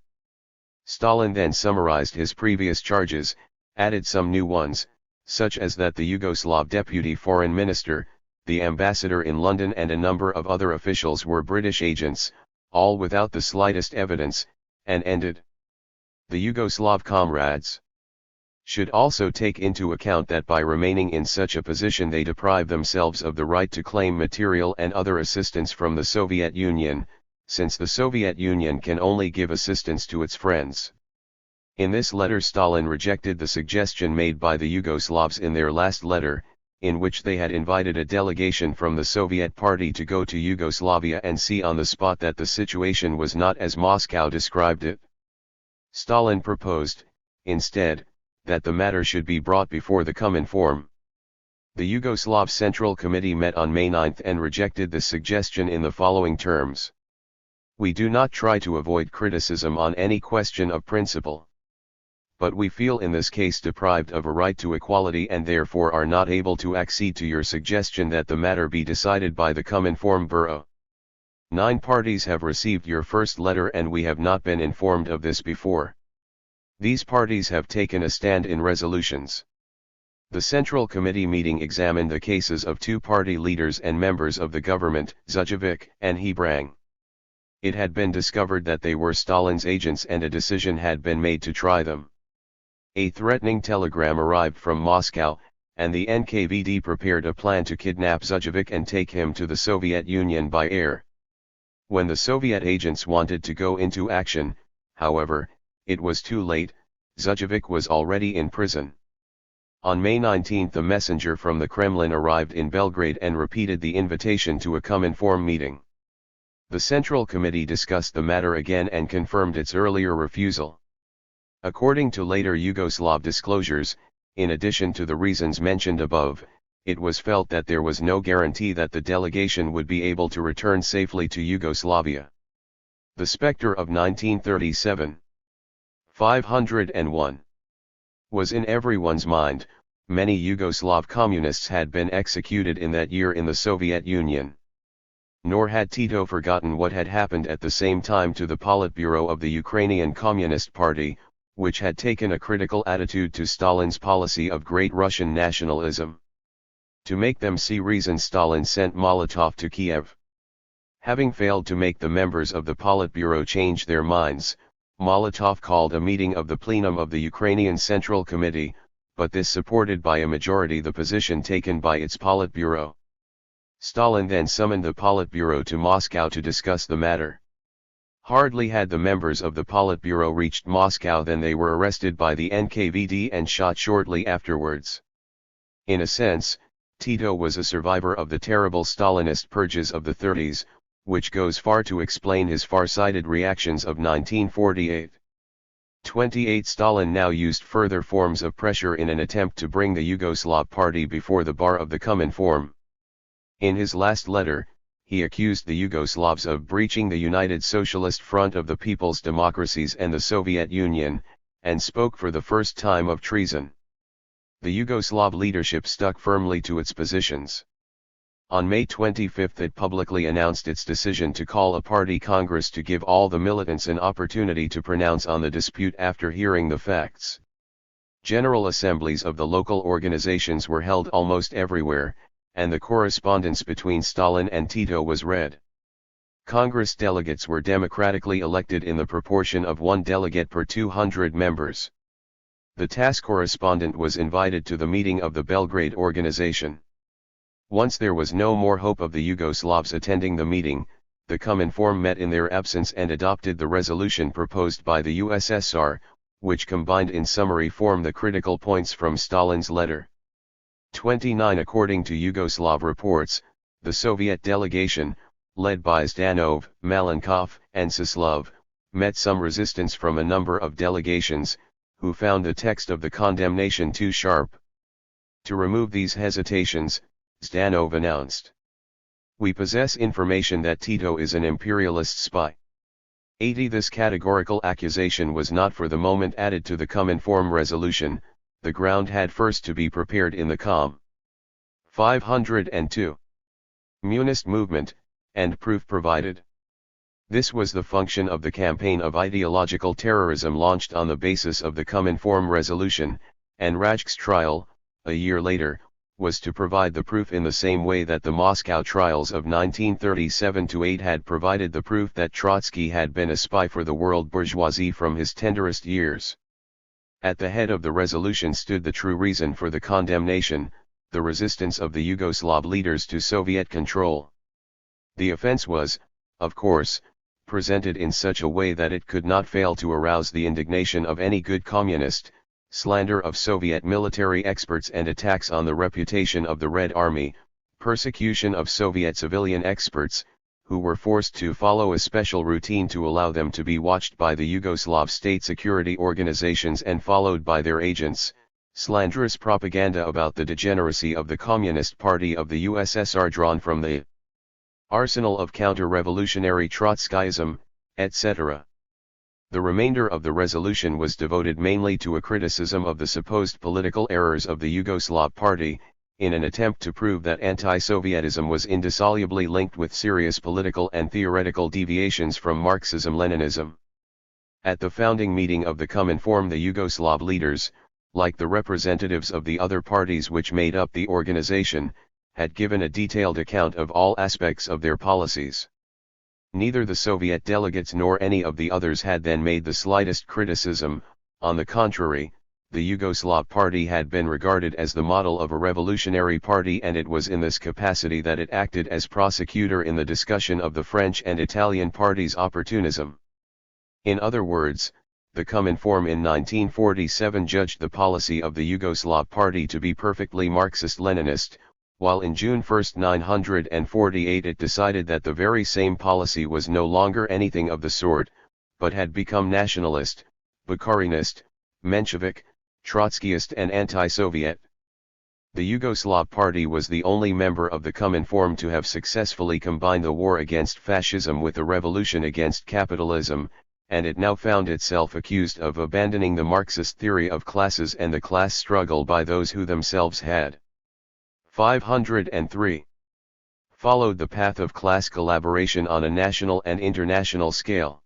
Stalin then summarized his previous charges, added some new ones, such as that the Yugoslav deputy foreign minister, the ambassador in London and a number of other officials were British agents, all without the slightest evidence, and ended. The Yugoslav comrades should also take into account that by remaining in such a position they deprive themselves of the right to claim material and other assistance from the Soviet Union, since the Soviet Union can only give assistance to its friends. In this letter Stalin rejected the suggestion made by the Yugoslavs in their last letter, in which they had invited a delegation from the Soviet Party to go to Yugoslavia and see on the spot that the situation was not as Moscow described it. Stalin proposed, instead, that the matter should be brought before the COMINFORM. The Yugoslav Central Committee met on May 9 and rejected this suggestion in the following terms: "We do not try to avoid criticism on any question of principle. but we feel in this case deprived of a right to equality and therefore are not able to accede to your suggestion that the matter be decided by the COMINFORM Bureau. 9 parties have received your first letter and we have not been informed of this before. These parties have taken a stand in resolutions. The Central Committee meeting examined the cases of 2 party leaders and members of the government, Zujovic and Hebrang. It had been discovered that they were Stalin's agents and a decision had been made to try them. A threatening telegram arrived from Moscow, and the NKVD prepared a plan to kidnap Zujovic and take him to the Soviet Union by air. When the Soviet agents wanted to go into action, however, it was too late. Zujovic was already in prison. On May 19 a messenger from the Kremlin arrived in Belgrade and repeated the invitation to a COMINFORM meeting. The Central Committee discussed the matter again and confirmed its earlier refusal. According to later Yugoslav disclosures, in addition to the reasons mentioned above, it was felt that there was no guarantee that the delegation would be able to return safely to Yugoslavia. The specter of 1937, 501, was in everyone's mind. Many Yugoslav communists had been executed in that year in the Soviet Union. Nor had Tito forgotten what had happened at the same time to the Politburo of the Ukrainian Communist Party, which had taken a critical attitude to Stalin's policy of Great Russian nationalism. To make them see reason, Stalin sent Molotov to Kiev. Having failed to make the members of the Politburo change their minds, Molotov called a meeting of the plenum of the Ukrainian Central Committee, but this supported by a majority the position taken by its Politburo. Stalin then summoned the Politburo to Moscow to discuss the matter. Hardly had the members of the Politburo reached Moscow than they were arrested by the NKVD and shot shortly afterwards. In a sense, Tito was a survivor of the terrible Stalinist purges of the 30s, which goes far to explain his far-sighted reactions of 1948. 28 Stalin now used further forms of pressure in an attempt to bring the Yugoslav party before the bar of the COMINFORM. In his last letter, he accused the Yugoslavs of breaching the United Socialist Front of the People's Democracies and the Soviet Union, and spoke for the first time of treason. The Yugoslav leadership stuck firmly to its positions. On May 25 it publicly announced its decision to call a party congress to give all the militants an opportunity to pronounce on the dispute after hearing the facts. General assemblies of the local organizations were held almost everywhere, and the correspondence between Stalin and Tito was read. Congress delegates were democratically elected in the proportion of 1 delegate per 200 members. The TASS correspondent was invited to the meeting of the Belgrade organization. Once there was no more hope of the Yugoslavs attending the meeting, the COMINFORM met in their absence and adopted the resolution proposed by the USSR, which combined in summary form the critical points from Stalin's letter. 29 According to Yugoslav reports, the Soviet delegation, led by Zdanov, Malenkov, and Sislov, met some resistance from a number of delegations, who found the text of the condemnation too sharp. To remove these hesitations, Zdanov announced, "We possess information that Tito is an imperialist spy." 80 This categorical accusation was not for the moment added to the COMINFORM resolution. The ground had first to be prepared in the COM. 502. Munist movement, and proof provided. This was the function of the campaign of ideological terrorism launched on the basis of the COMINFORM resolution, and Rajk's trial, a year later, was to provide the proof in the same way that the Moscow trials of 1937-8 had provided the proof that Trotsky had been a spy for the world bourgeoisie from his tenderest years. At the head of the resolution stood the true reason for the condemnation, the resistance of the Yugoslav leaders to Soviet control. The offense was, of course, presented in such a way that it could not fail to arouse the indignation of any good communist. Slander of Soviet military experts and attacks on the reputation of the Red Army, persecution of Soviet civilian experts, who were forced to follow a special routine to allow them to be watched by the Yugoslav state security organizations and followed by their agents, slanderous propaganda about the degeneracy of the Communist Party of the USSR drawn from the arsenal of counter-revolutionary Trotskyism, etc. The remainder of the resolution was devoted mainly to a criticism of the supposed political errors of the Yugoslav Party, in an attempt to prove that anti-Sovietism was indissolubly linked with serious political and theoretical deviations from Marxism-Leninism. At the founding meeting of the COMINFORM, the Yugoslav leaders, like the representatives of the other parties which made up the organization, had given a detailed account of all aspects of their policies. Neither the Soviet delegates nor any of the others had then made the slightest criticism. On the contrary, the Yugoslav Party had been regarded as the model of a revolutionary party, and it was in this capacity that it acted as prosecutor in the discussion of the French and Italian parties' opportunism. In other words, the COMINFORM in 1947 judged the policy of the Yugoslav Party to be perfectly Marxist-Leninist, while in June 1, 1948 it decided that the very same policy was no longer anything of the sort, but had become nationalist, Bukharinist, Menshevik, Trotskyist and anti-Soviet. The Yugoslav Party was the only member of the COMINFORM to have successfully combined the war against fascism with the revolution against capitalism, and it now found itself accused of abandoning the Marxist theory of classes and the class struggle by those who themselves had 503. Followed the path of class collaboration on a national and international scale.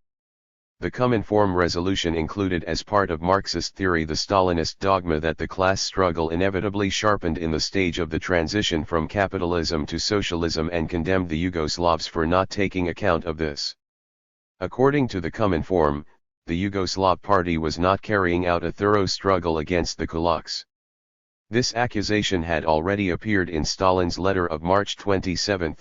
The COMINFORM resolution included as part of Marxist theory the Stalinist dogma that the class struggle inevitably sharpened in the stage of the transition from capitalism to socialism, and condemned the Yugoslavs for not taking account of this. According to the COMINFORM, the Yugoslav Party was not carrying out a thorough struggle against the kulaks. This accusation had already appeared in Stalin's letter of March 27,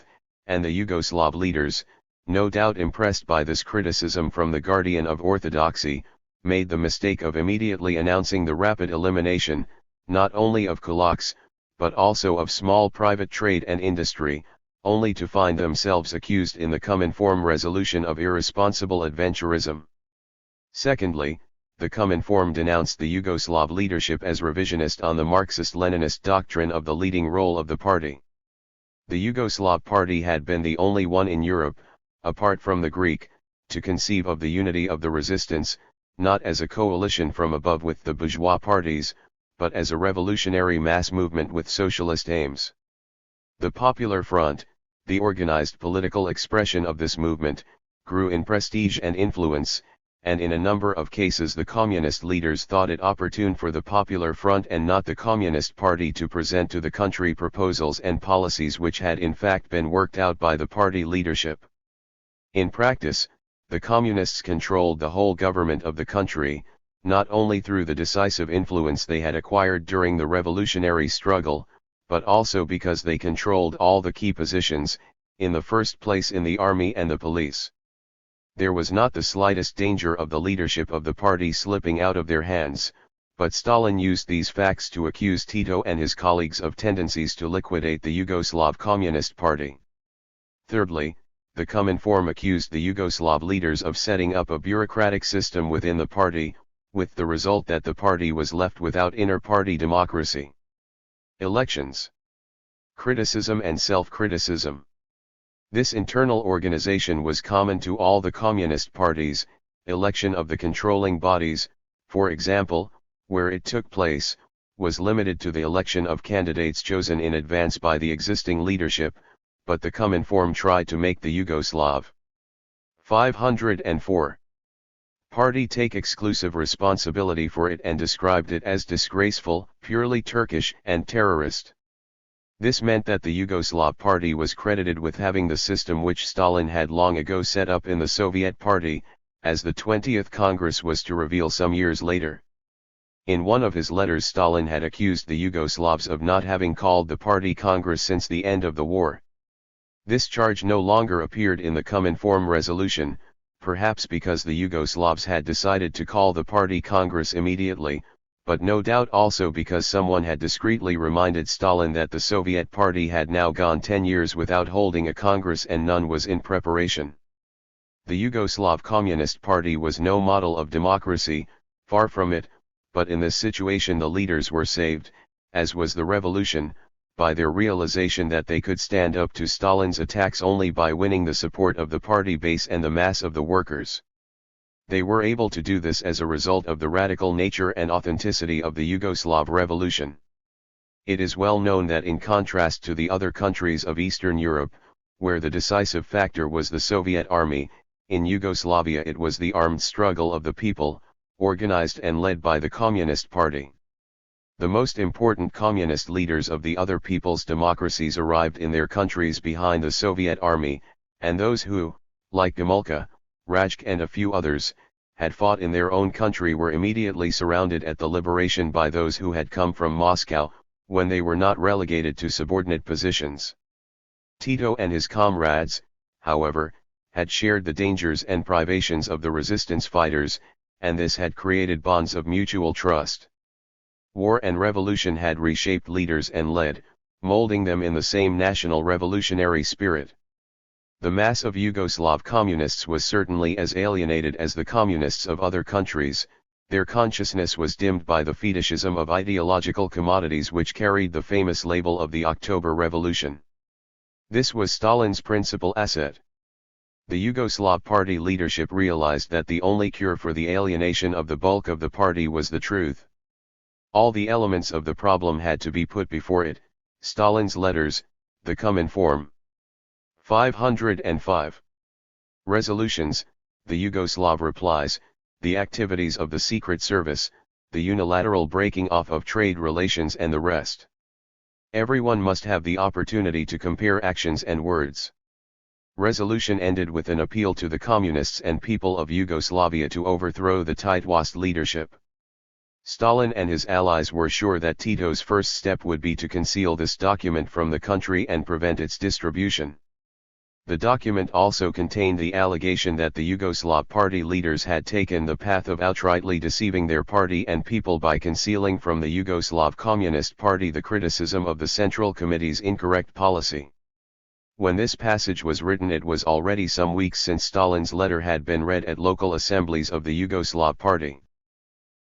and the Yugoslav leaders, no doubt impressed by this criticism from the guardian of orthodoxy, made the mistake of immediately announcing the rapid elimination, not only of kulaks, but also of small private trade and industry, only to find themselves accused in the COMINFORM resolution of irresponsible adventurism. Secondly, the COMINFORM denounced the Yugoslav leadership as revisionist on the Marxist-Leninist doctrine of the leading role of the party. The Yugoslav Party had been the only one in Europe, apart from the Greek, to conceive of the unity of the resistance, not as a coalition from above with the bourgeois parties, but as a revolutionary mass movement with socialist aims. The Popular Front, the organized political expression of this movement, grew in prestige and influence, and in a number of cases the communist leaders thought it opportune for the Popular Front and not the Communist Party to present to the country proposals and policies which had in fact been worked out by the party leadership. In practice, the Communists controlled the whole government of the country, not only through the decisive influence they had acquired during the revolutionary struggle, but also because they controlled all the key positions, in the first place in the army and the police. There was not the slightest danger of the leadership of the party slipping out of their hands, but Stalin used these facts to accuse Tito and his colleagues of tendencies to liquidate the Yugoslav Communist Party. Thirdly, the COMINFORM accused the Yugoslav leaders of setting up a bureaucratic system within the party, with the result that the party was left without inter-party democracy. Elections. Criticism and self-criticism. This internal organization was common to all the communist parties. Election of the controlling bodies, for example, where it took place, was limited to the election of candidates chosen in advance by the existing leadership, but the COMINFORM tried to make the Yugoslav 504 party take exclusive responsibility for it and described it as disgraceful, purely Turkish and terrorist. This meant that the Yugoslav Party was credited with having the system which Stalin had long ago set up in the Soviet Party, as the 20th Congress was to reveal some years later. In one of his letters Stalin had accused the Yugoslavs of not having called the party Congress since the end of the war. This charge no longer appeared in the COMINFORM resolution, perhaps because the Yugoslavs had decided to call the party Congress immediately, but no doubt also because someone had discreetly reminded Stalin that the Soviet Party had now gone 10 years without holding a Congress and none was in preparation. The Yugoslav Communist Party was no model of democracy, far from it, but in this situation the leaders were saved, as was the revolution, by their realization that they could stand up to Stalin's attacks only by winning the support of the party base and the mass of the workers. They were able to do this as a result of the radical nature and authenticity of the Yugoslav Revolution. It is well known that in contrast to the other countries of Eastern Europe, where the decisive factor was the Soviet army, in Yugoslavia it was the armed struggle of the people, organized and led by the Communist Party. The most important communist leaders of the other people's democracies arrived in their countries behind the Soviet army, and those who, like Gomulka, Rajk and a few others, had fought in their own country were immediately surrounded at the liberation by those who had come from Moscow, when they were not relegated to subordinate positions. Tito and his comrades, however, had shared the dangers and privations of the resistance fighters, and this had created bonds of mutual trust. War and revolution had reshaped leaders and led, molding them in the same national revolutionary spirit. The mass of Yugoslav communists was certainly as alienated as the communists of other countries. Their consciousness was dimmed by the fetishism of ideological commodities which carried the famous label of the October Revolution. This was Stalin's principal asset. The Yugoslav party leadership realized that the only cure for the alienation of the bulk of the party was the truth. All the elements of the problem had to be put before it: Stalin's letters, the COMINFORM. 505. Resolutions, the Yugoslav replies, the activities of the Secret Service, the unilateral breaking off of trade relations and the rest. Everyone must have the opportunity to compare actions and words. Resolution ended with an appeal to the communists and people of Yugoslavia to overthrow the Titoist leadership. Stalin and his allies were sure that Tito's first step would be to conceal this document from the country and prevent its distribution. The document also contained the allegation that the Yugoslav party leaders had taken the path of outrightly deceiving their party and people by concealing from the Yugoslav Communist Party the criticism of the Central Committee's incorrect policy. When this passage was written, it was already some weeks since Stalin's letter had been read at local assemblies of the Yugoslav party.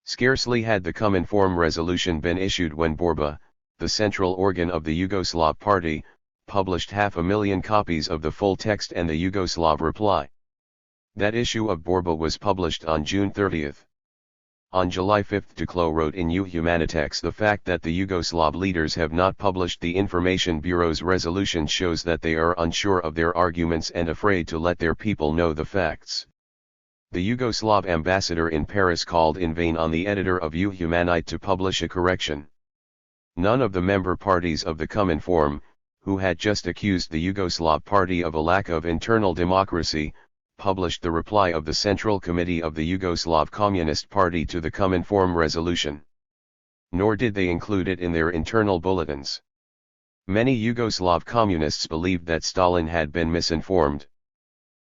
Scarcely had the COMINFORM resolution been issued when Borba, the central organ of the Yugoslav party, published 500,000 copies of the full text and the Yugoslav reply. That issue of Borba was published on June 30. On July 5 Duclos wrote in U Humanitex, the fact that the Yugoslav leaders have not published the Information Bureau's resolution shows that they are unsure of their arguments and afraid to let their people know the facts. The Yugoslav ambassador in Paris called in vain on the editor of U Humanite to publish a correction. None of the member parties of the COMINFORM, who had just accused the Yugoslav party of a lack of internal democracy, published the reply of the Central Committee of the Yugoslav Communist Party to the COMINFORM resolution. Nor did they include it in their internal bulletins. Many Yugoslav communists believed that Stalin had been misinformed.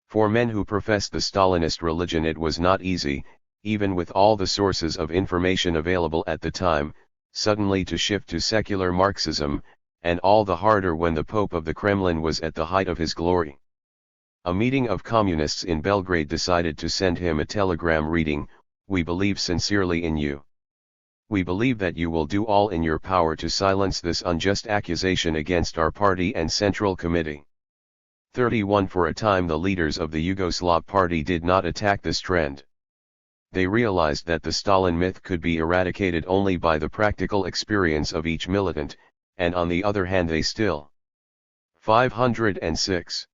For men who professed the Stalinist religion, it was not easy, even with all the sources of information available at the time, suddenly to shift to secular Marxism, and all the harder when the Pope of the Kremlin was at the height of his glory. A meeting of communists in Belgrade decided to send him a telegram reading, "We believe sincerely in you. We believe that you will do all in your power to silence this unjust accusation against our party and Central Committee." 31 For a time the leaders of the Yugoslav party did not attack this trend. They realized that the Stalin myth could be eradicated only by the practical experience of each militant, and on the other hand they still 506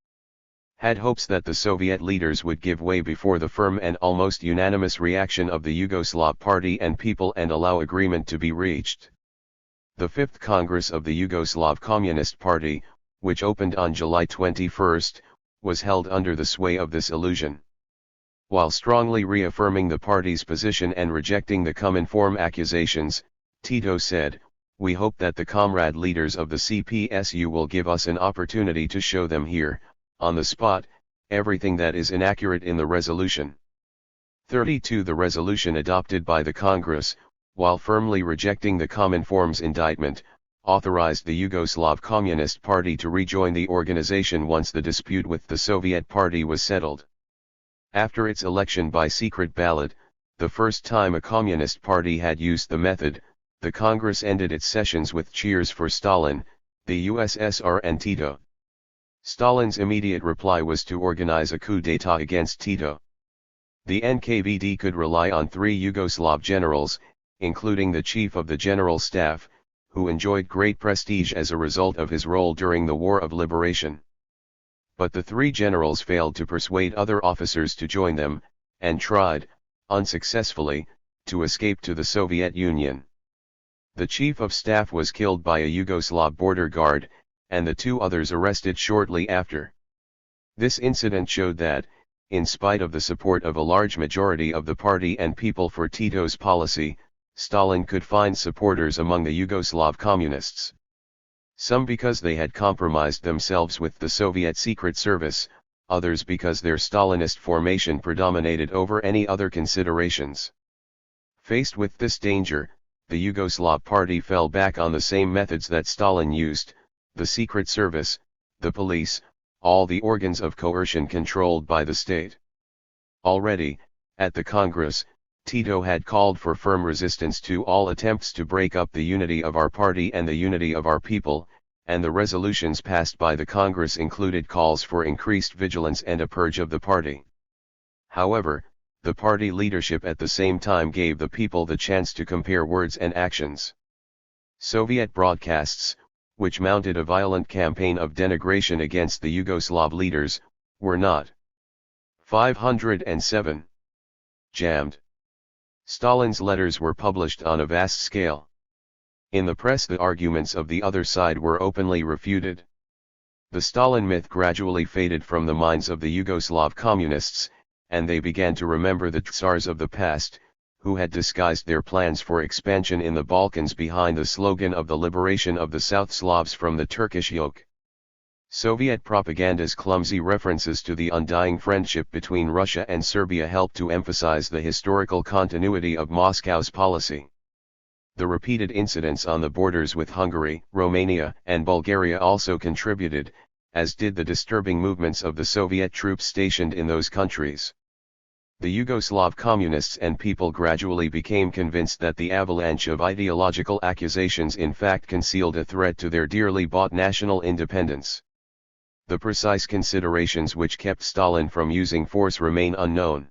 had hopes that the Soviet leaders would give way before the firm and almost unanimous reaction of the Yugoslav party and people and allow agreement to be reached. The Fifth Congress of the Yugoslav Communist Party, which opened on July 21, was held under the sway of this illusion. While strongly reaffirming the party's position and rejecting the COMINFORM accusations, Tito said, "We hope that the comrade leaders of the CPSU will give us an opportunity to show them here, on the spot, everything that is inaccurate in the resolution." 32 The resolution adopted by the Congress, while firmly rejecting the COMINFORM's indictment, authorized the Yugoslav Communist Party to rejoin the organization once the dispute with the Soviet Party was settled. After its election by secret ballot, the first time a Communist Party had used the method, the Congress ended its sessions with cheers for Stalin, the USSR and Tito. Stalin's immediate reply was to organize a coup d'état against Tito. The NKVD could rely on 3 Yugoslav generals, including the chief of the general staff, who enjoyed great prestige as a result of his role during the War of Liberation. But the 3 generals failed to persuade other officers to join them, and tried, unsuccessfully, to escape to the Soviet Union. The chief of staff was killed by a Yugoslav border guard, and the 2 others arrested shortly after. This incident showed that, in spite of the support of a large majority of the party and people for Tito's policy, Stalin could find supporters among the Yugoslav communists. Some because they had compromised themselves with the Soviet Secret Service, others because their Stalinist formation predominated over any other considerations. Faced with this danger, the Yugoslav party fell back on the same methods that Stalin used: the Secret Service, the police, all the organs of coercion controlled by the state. Already, at the Congress, Tito had called for firm resistance to all attempts to break up the unity of our party and the unity of our people, and the resolutions passed by the Congress included calls for increased vigilance and a purge of the party. However, the party leadership at the same time gave the people the chance to compare words and actions. Soviet broadcasts, which mounted a violent campaign of denigration against the Yugoslav leaders, were not 507 jammed. Stalin's letters were published on a vast scale. In the press the arguments of the other side were openly refuted. The Stalin myth gradually faded from the minds of the Yugoslav communists, and they began to remember the Tsars of the past, who had disguised their plans for expansion in the Balkans behind the slogan of the liberation of the South Slavs from the Turkish yoke. Soviet propaganda's clumsy references to the undying friendship between Russia and Serbia helped to emphasize the historical continuity of Moscow's policy. The repeated incidents on the borders with Hungary, Romania, and Bulgaria also contributed, as did the disturbing movements of the Soviet troops stationed in those countries. The Yugoslav communists and people gradually became convinced that the avalanche of ideological accusations in fact concealed a threat to their dearly bought national independence. The precise considerations which kept Stalin from using force remain unknown.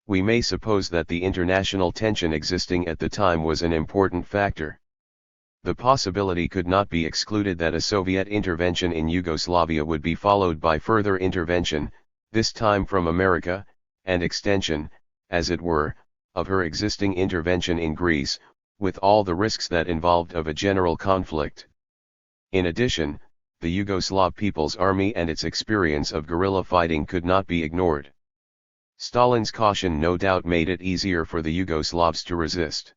We may suppose that the international tension existing at the time was an important factor. The possibility could not be excluded that a Soviet intervention in Yugoslavia would be followed by further intervention, this time from America, and extension, as it were, of her existing intervention in Greece, with all the risks that involved of a general conflict. In addition, the Yugoslav People's Army and its experience of guerrilla fighting could not be ignored. Stalin's caution no doubt made it easier for the Yugoslavs to resist.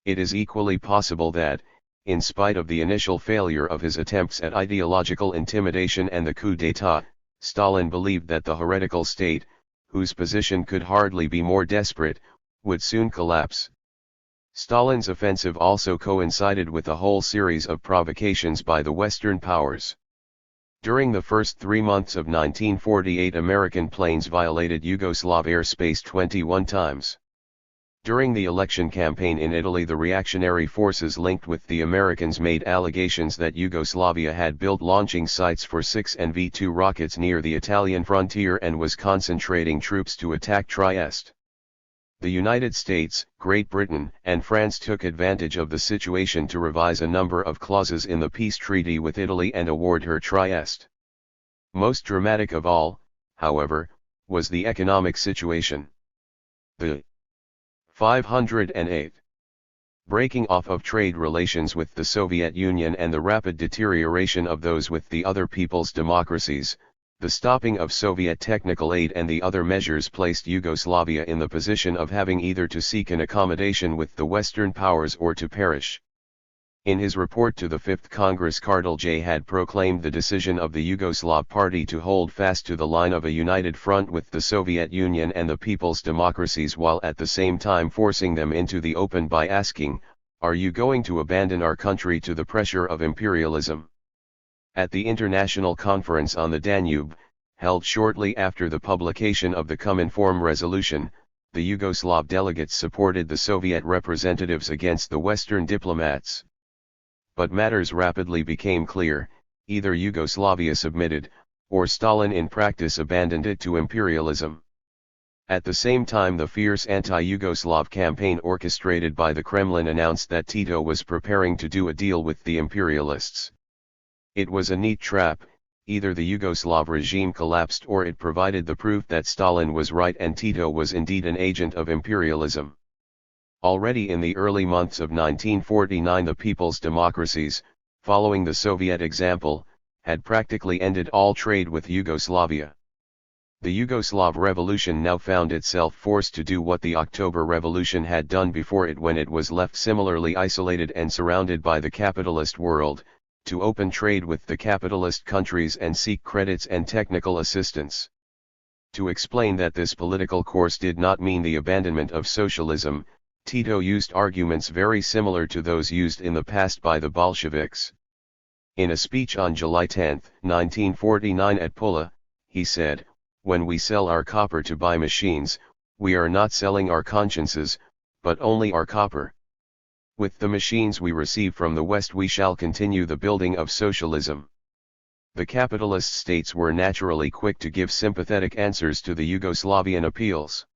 It is equally possible that, in spite of the initial failure of his attempts at ideological intimidation and the coup d'état, Stalin believed that the heretical state, whose position could hardly be more desperate, would soon collapse. Stalin's offensive also coincided with a whole series of provocations by the Western powers. During the first 3 months of 1948, American planes violated Yugoslav airspace 21 times. During the election campaign in Italy, the reactionary forces linked with the Americans made allegations that Yugoslavia had built launching sites for 6 and V-2 rockets near the Italian frontier and was concentrating troops to attack Trieste. The United States, Great Britain, and France took advantage of the situation to revise a number of clauses in the peace treaty with Italy and award her Trieste. Most dramatic of all, however, was the economic situation. The 508 breaking off of trade relations with the Soviet Union and the rapid deterioration of those with the other people's democracies, the stopping of Soviet technical aid and the other measures placed Yugoslavia in the position of having either to seek an accommodation with the Western powers or to perish. In his report to the Fifth Congress, Kardelj had proclaimed the decision of the Yugoslav Party to hold fast to the line of a united front with the Soviet Union and the people's democracies, while at the same time forcing them into the open by asking, "Are you going to abandon our country to the pressure of imperialism?" At the International Conference on the Danube, held shortly after the publication of the COMINFORM resolution, the Yugoslav delegates supported the Soviet representatives against the Western diplomats. But matters rapidly became clear: either Yugoslavia submitted, or Stalin in practice abandoned it to imperialism. At the same time, the fierce anti-Yugoslav campaign orchestrated by the Kremlin announced that Tito was preparing to do a deal with the imperialists. It was a neat trap. Either the Yugoslav regime collapsed or it provided the proof that Stalin was right and Tito was indeed an agent of imperialism. Already in the early months of 1949, the people's democracies, following the Soviet example, had practically ended all trade with Yugoslavia. The Yugoslav Revolution now found itself forced to do what the October Revolution had done before it when it was left similarly isolated and surrounded by the capitalist world, to open trade with the capitalist countries and seek credits and technical assistance. To explain that this political course did not mean the abandonment of socialism, Tito used arguments very similar to those used in the past by the Bolsheviks. In a speech on July 10, 1949 at Pula, he said, "When we sell our copper to buy machines, we are not selling our consciences, but only our copper. With the machines we receive from the West we shall continue the building of socialism." The capitalist states were naturally quick to give sympathetic answers to the Yugoslavian appeals.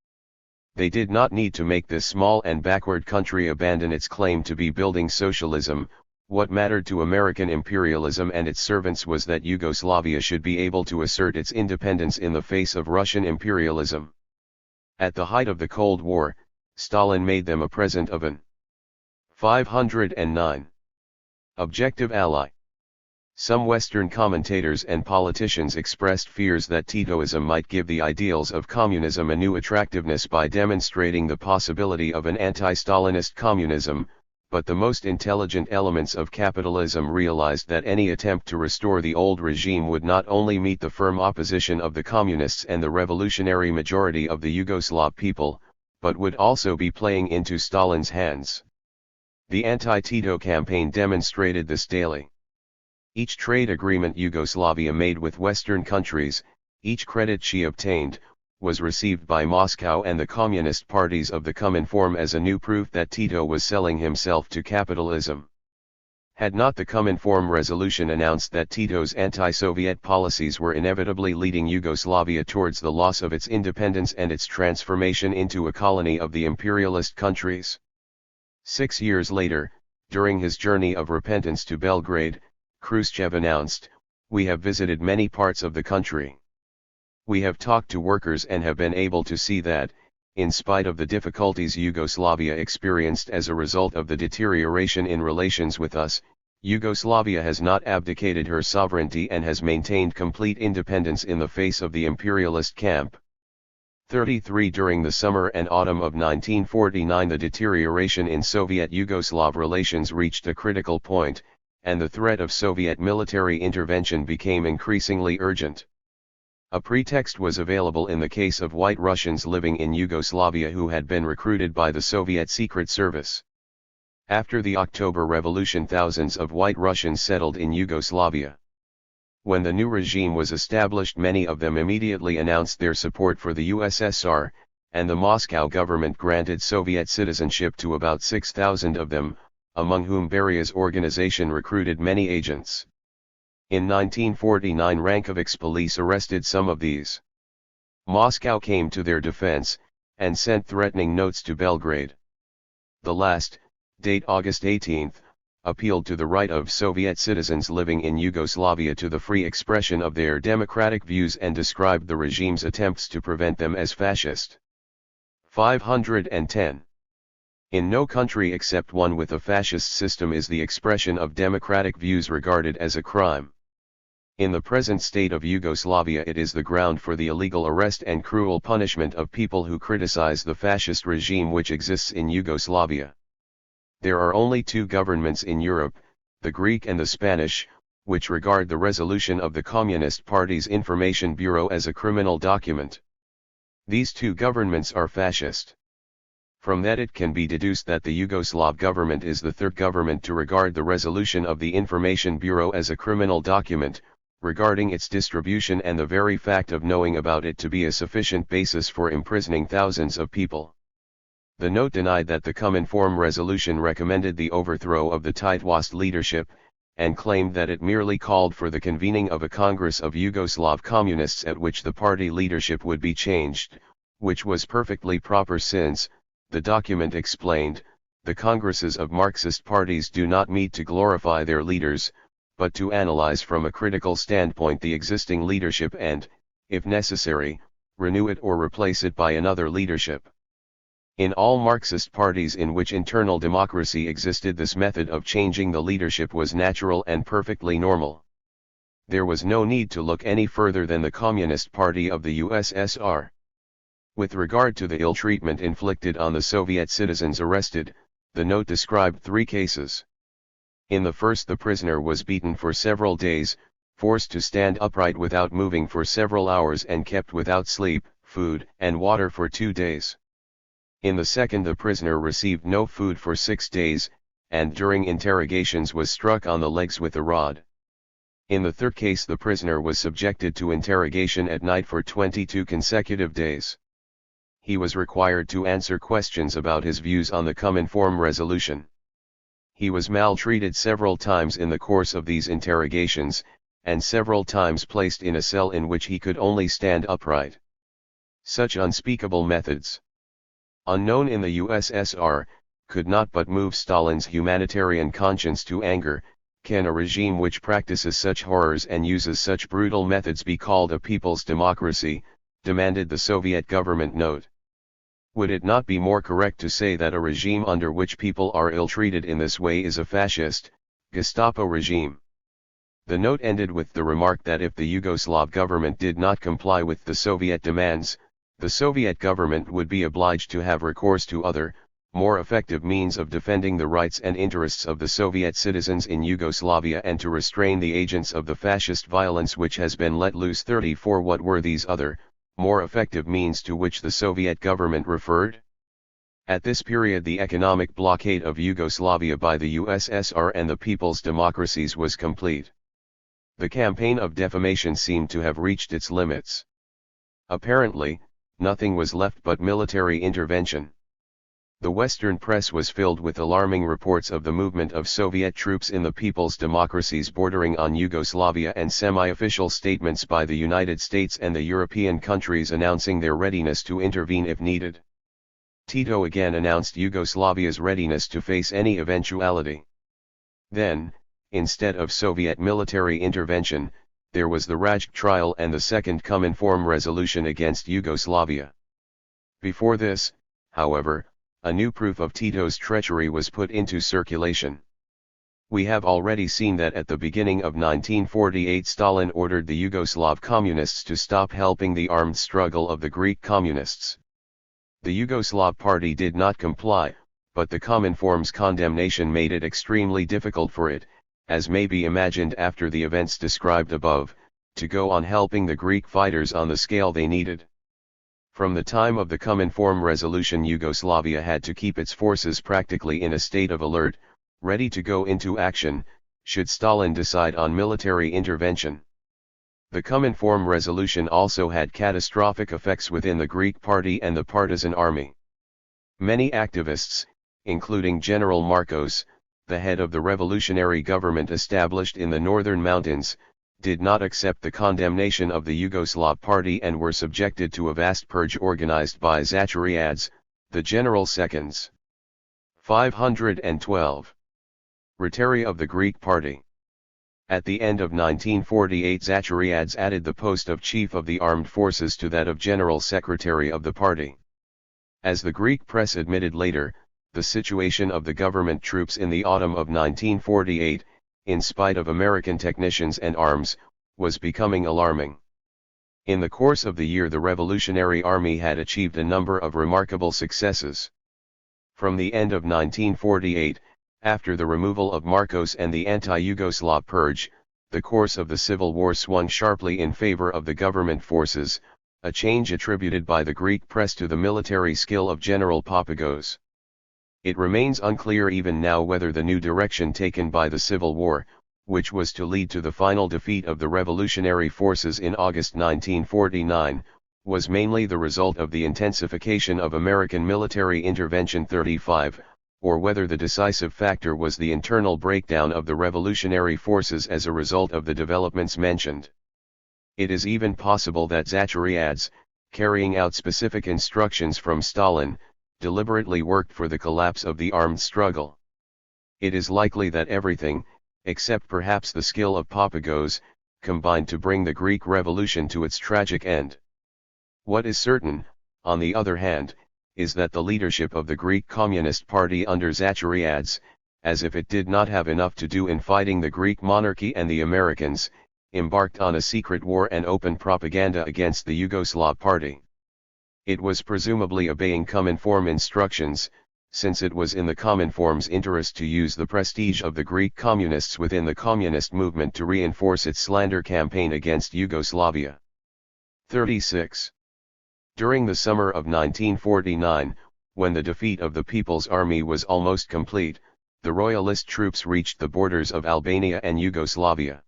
They did not need to make this small and backward country abandon its claim to be building socialism. What mattered to American imperialism and its servants was that Yugoslavia should be able to assert its independence in the face of Russian imperialism. At the height of the Cold War, Stalin made them a present of an 509 objective ally. Some Western commentators and politicians expressed fears that Titoism might give the ideals of communism a new attractiveness by demonstrating the possibility of an anti-Stalinist communism, but the most intelligent elements of capitalism realized that any attempt to restore the old regime would not only meet the firm opposition of the communists and the revolutionary majority of the Yugoslav people, but would also be playing into Stalin's hands. The anti-Tito campaign demonstrated this daily. Each trade agreement Yugoslavia made with Western countries, each credit she obtained, was received by Moscow and the communist parties of the COMINFORM as a new proof that Tito was selling himself to capitalism. Had not the COMINFORM resolution announced that Tito's anti-Soviet policies were inevitably leading Yugoslavia towards the loss of its independence and its transformation into a colony of the imperialist countries? 6 years later, during his journey of repentance to Belgrade, Khrushchev announced, "We have visited many parts of the country. We have talked to workers and have been able to see that, in spite of the difficulties Yugoslavia experienced as a result of the deterioration in relations with us, Yugoslavia has not abdicated her sovereignty and has maintained complete independence in the face of the imperialist camp." 33 During the summer and autumn of 1949 the deterioration in Soviet-Yugoslav relations reached a critical point, and the threat of Soviet military intervention became increasingly urgent. A pretext was available in the case of White Russians living in Yugoslavia who had been recruited by the Soviet Secret Service. After the October Revolution, thousands of White Russians settled in Yugoslavia. When the new regime was established, many of them immediately announced their support for the USSR, and the Moscow government granted Soviet citizenship to about 6,000 of them, among whom Beria's organization recruited many agents. In 1949 Rankovich's police arrested some of these. Moscow came to their defense, and sent threatening notes to Belgrade. The last, date August 18, appealed to the right of Soviet citizens living in Yugoslavia to the free expression of their democratic views and described the regime's attempts to prevent them as fascist. 510. In no country except one with a fascist system is the expression of democratic views regarded as a crime. In the present state of Yugoslavia it is the ground for the illegal arrest and cruel punishment of people who criticize the fascist regime which exists in Yugoslavia. There are only two governments in Europe, the Greek and the Spanish, which regard the resolution of the Communist Party's Information Bureau as a criminal document. These two governments are fascist. From that it can be deduced that the Yugoslav government is the third government to regard the resolution of the Information Bureau as a criminal document, regarding its distribution and the very fact of knowing about it to be a sufficient basis for imprisoning thousands of people. The note denied that the COMINFORM resolution recommended the overthrow of the Titoist leadership, and claimed that it merely called for the convening of a Congress of Yugoslav communists at which the party leadership would be changed, which was perfectly proper since, the document explained, the congresses of Marxist parties do not meet to glorify their leaders, but to analyze from a critical standpoint the existing leadership and, if necessary, renew it or replace it by another leadership. In all Marxist parties in which internal democracy existed, this method of changing the leadership was natural and perfectly normal. There was no need to look any further than the Communist Party of the USSR. With regard to the ill treatment inflicted on the Soviet citizens arrested, the note described 3 cases. In the first, the prisoner was beaten for several days, forced to stand upright without moving for several hours, and kept without sleep, food, and water for 2 days. In the second, the prisoner received no food for 6 days, and during interrogations was struck on the legs with a rod. In the third case, the prisoner was subjected to interrogation at night for 22 consecutive days. He was required to answer questions about his views on the COMINFORM resolution. He was maltreated several times in the course of these interrogations, and several times placed in a cell in which he could only stand upright. Such unspeakable methods, unknown in the USSR, could not but move Stalin's humanitarian conscience to anger. Can a regime which practices such horrors and uses such brutal methods be called a people's democracy? Demanded the Soviet government note. Would it not be more correct to say that a regime under which people are ill-treated in this way is a fascist, Gestapo regime? The note ended with the remark that if the Yugoslav government did not comply with the Soviet demands, the Soviet government would be obliged to have recourse to other, more effective means of defending the rights and interests of the Soviet citizens in Yugoslavia and to restrain the agents of the fascist violence which has been let loose. 34. What were these other, more effective means to which the Soviet government referred? At this period, the economic blockade of Yugoslavia by the USSR and the people's democracies was complete. The campaign of defamation seemed to have reached its limits. Apparently, nothing was left but military intervention. The Western press was filled with alarming reports of the movement of Soviet troops in the people's democracies bordering on Yugoslavia and semi-official statements by the United States and the European countries announcing their readiness to intervene if needed. Tito again announced Yugoslavia's readiness to face any eventuality. Then, instead of Soviet military intervention, there was the Raj trial and the second COMINFORM resolution against Yugoslavia. Before this, however, a new proof of Tito's treachery was put into circulation. We have already seen that at the beginning of 1948 Stalin ordered the Yugoslav communists to stop helping the armed struggle of the Greek communists. The Yugoslav party did not comply, but the COMINFORM's condemnation made it extremely difficult for it, as may be imagined after the events described above, to go on helping the Greek fighters on the scale they needed. From the time of the COMINFORM resolution, Yugoslavia had to keep its forces practically in a state of alert, ready to go into action, should Stalin decide on military intervention. The COMINFORM resolution also had catastrophic effects within the Greek party and the partisan army. Many activists, including General Marcos, the head of the revolutionary government established in the northern mountains, did not accept the condemnation of the Yugoslav party and were subjected to a vast purge organized by Zachariads, the general seconds. 512. Retary of the Greek party. At the end of 1948, Zachariads added the post of chief of the armed forces to that of general secretary of the party. As the Greek press admitted later, the situation of the government troops in the autumn of 1948, in spite of American technicians and arms, was becoming alarming. In the course of the year, the Revolutionary Army had achieved a number of remarkable successes. From the end of 1948, after the removal of Marcos and the anti-Yugoslav purge, the course of the civil war swung sharply in favor of the government forces, a change attributed by the Greek press to the military skill of General Papagos. It remains unclear even now whether the new direction taken by the Civil War, which was to lead to the final defeat of the revolutionary forces in August 1949, was mainly the result of the intensification of American military intervention. 35, or whether the decisive factor was the internal breakdown of the revolutionary forces as a result of the developments mentioned. It is even possible that Zachariads, carrying out specific instructions from Stalin, deliberately worked for the collapse of the armed struggle. It is likely that everything, except perhaps the skill of Papagos, combined to bring the Greek Revolution to its tragic end. What is certain, on the other hand, is that the leadership of the Greek Communist Party under Zachariadis, as if it did not have enough to do in fighting the Greek monarchy and the Americans, embarked on a secret war and open propaganda against the Yugoslav party. It was presumably obeying COMINFORM instructions, since it was in the COMINFORM's interest to use the prestige of the Greek communists within the communist movement to reinforce its slander campaign against Yugoslavia. 36. During the summer of 1949, when the defeat of the People's Army was almost complete, the royalist troops reached the borders of Albania and Yugoslavia.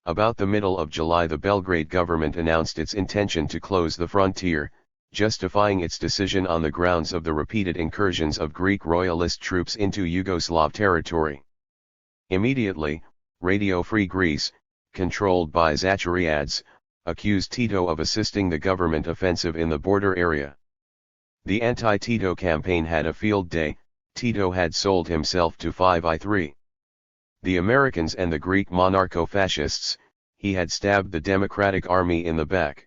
About the middle of July, the Belgrade government announced its intention to close the frontier, justifying its decision on the grounds of the repeated incursions of Greek royalist troops into Yugoslav territory. Immediately, Radio Free Greece, controlled by Zachariadis, accused Tito of assisting the government offensive in the border area. The anti-Tito campaign had a field day. Tito had sold himself to 5i3. The Americans and the Greek monarcho-fascists, he had stabbed the Democratic Army in the back.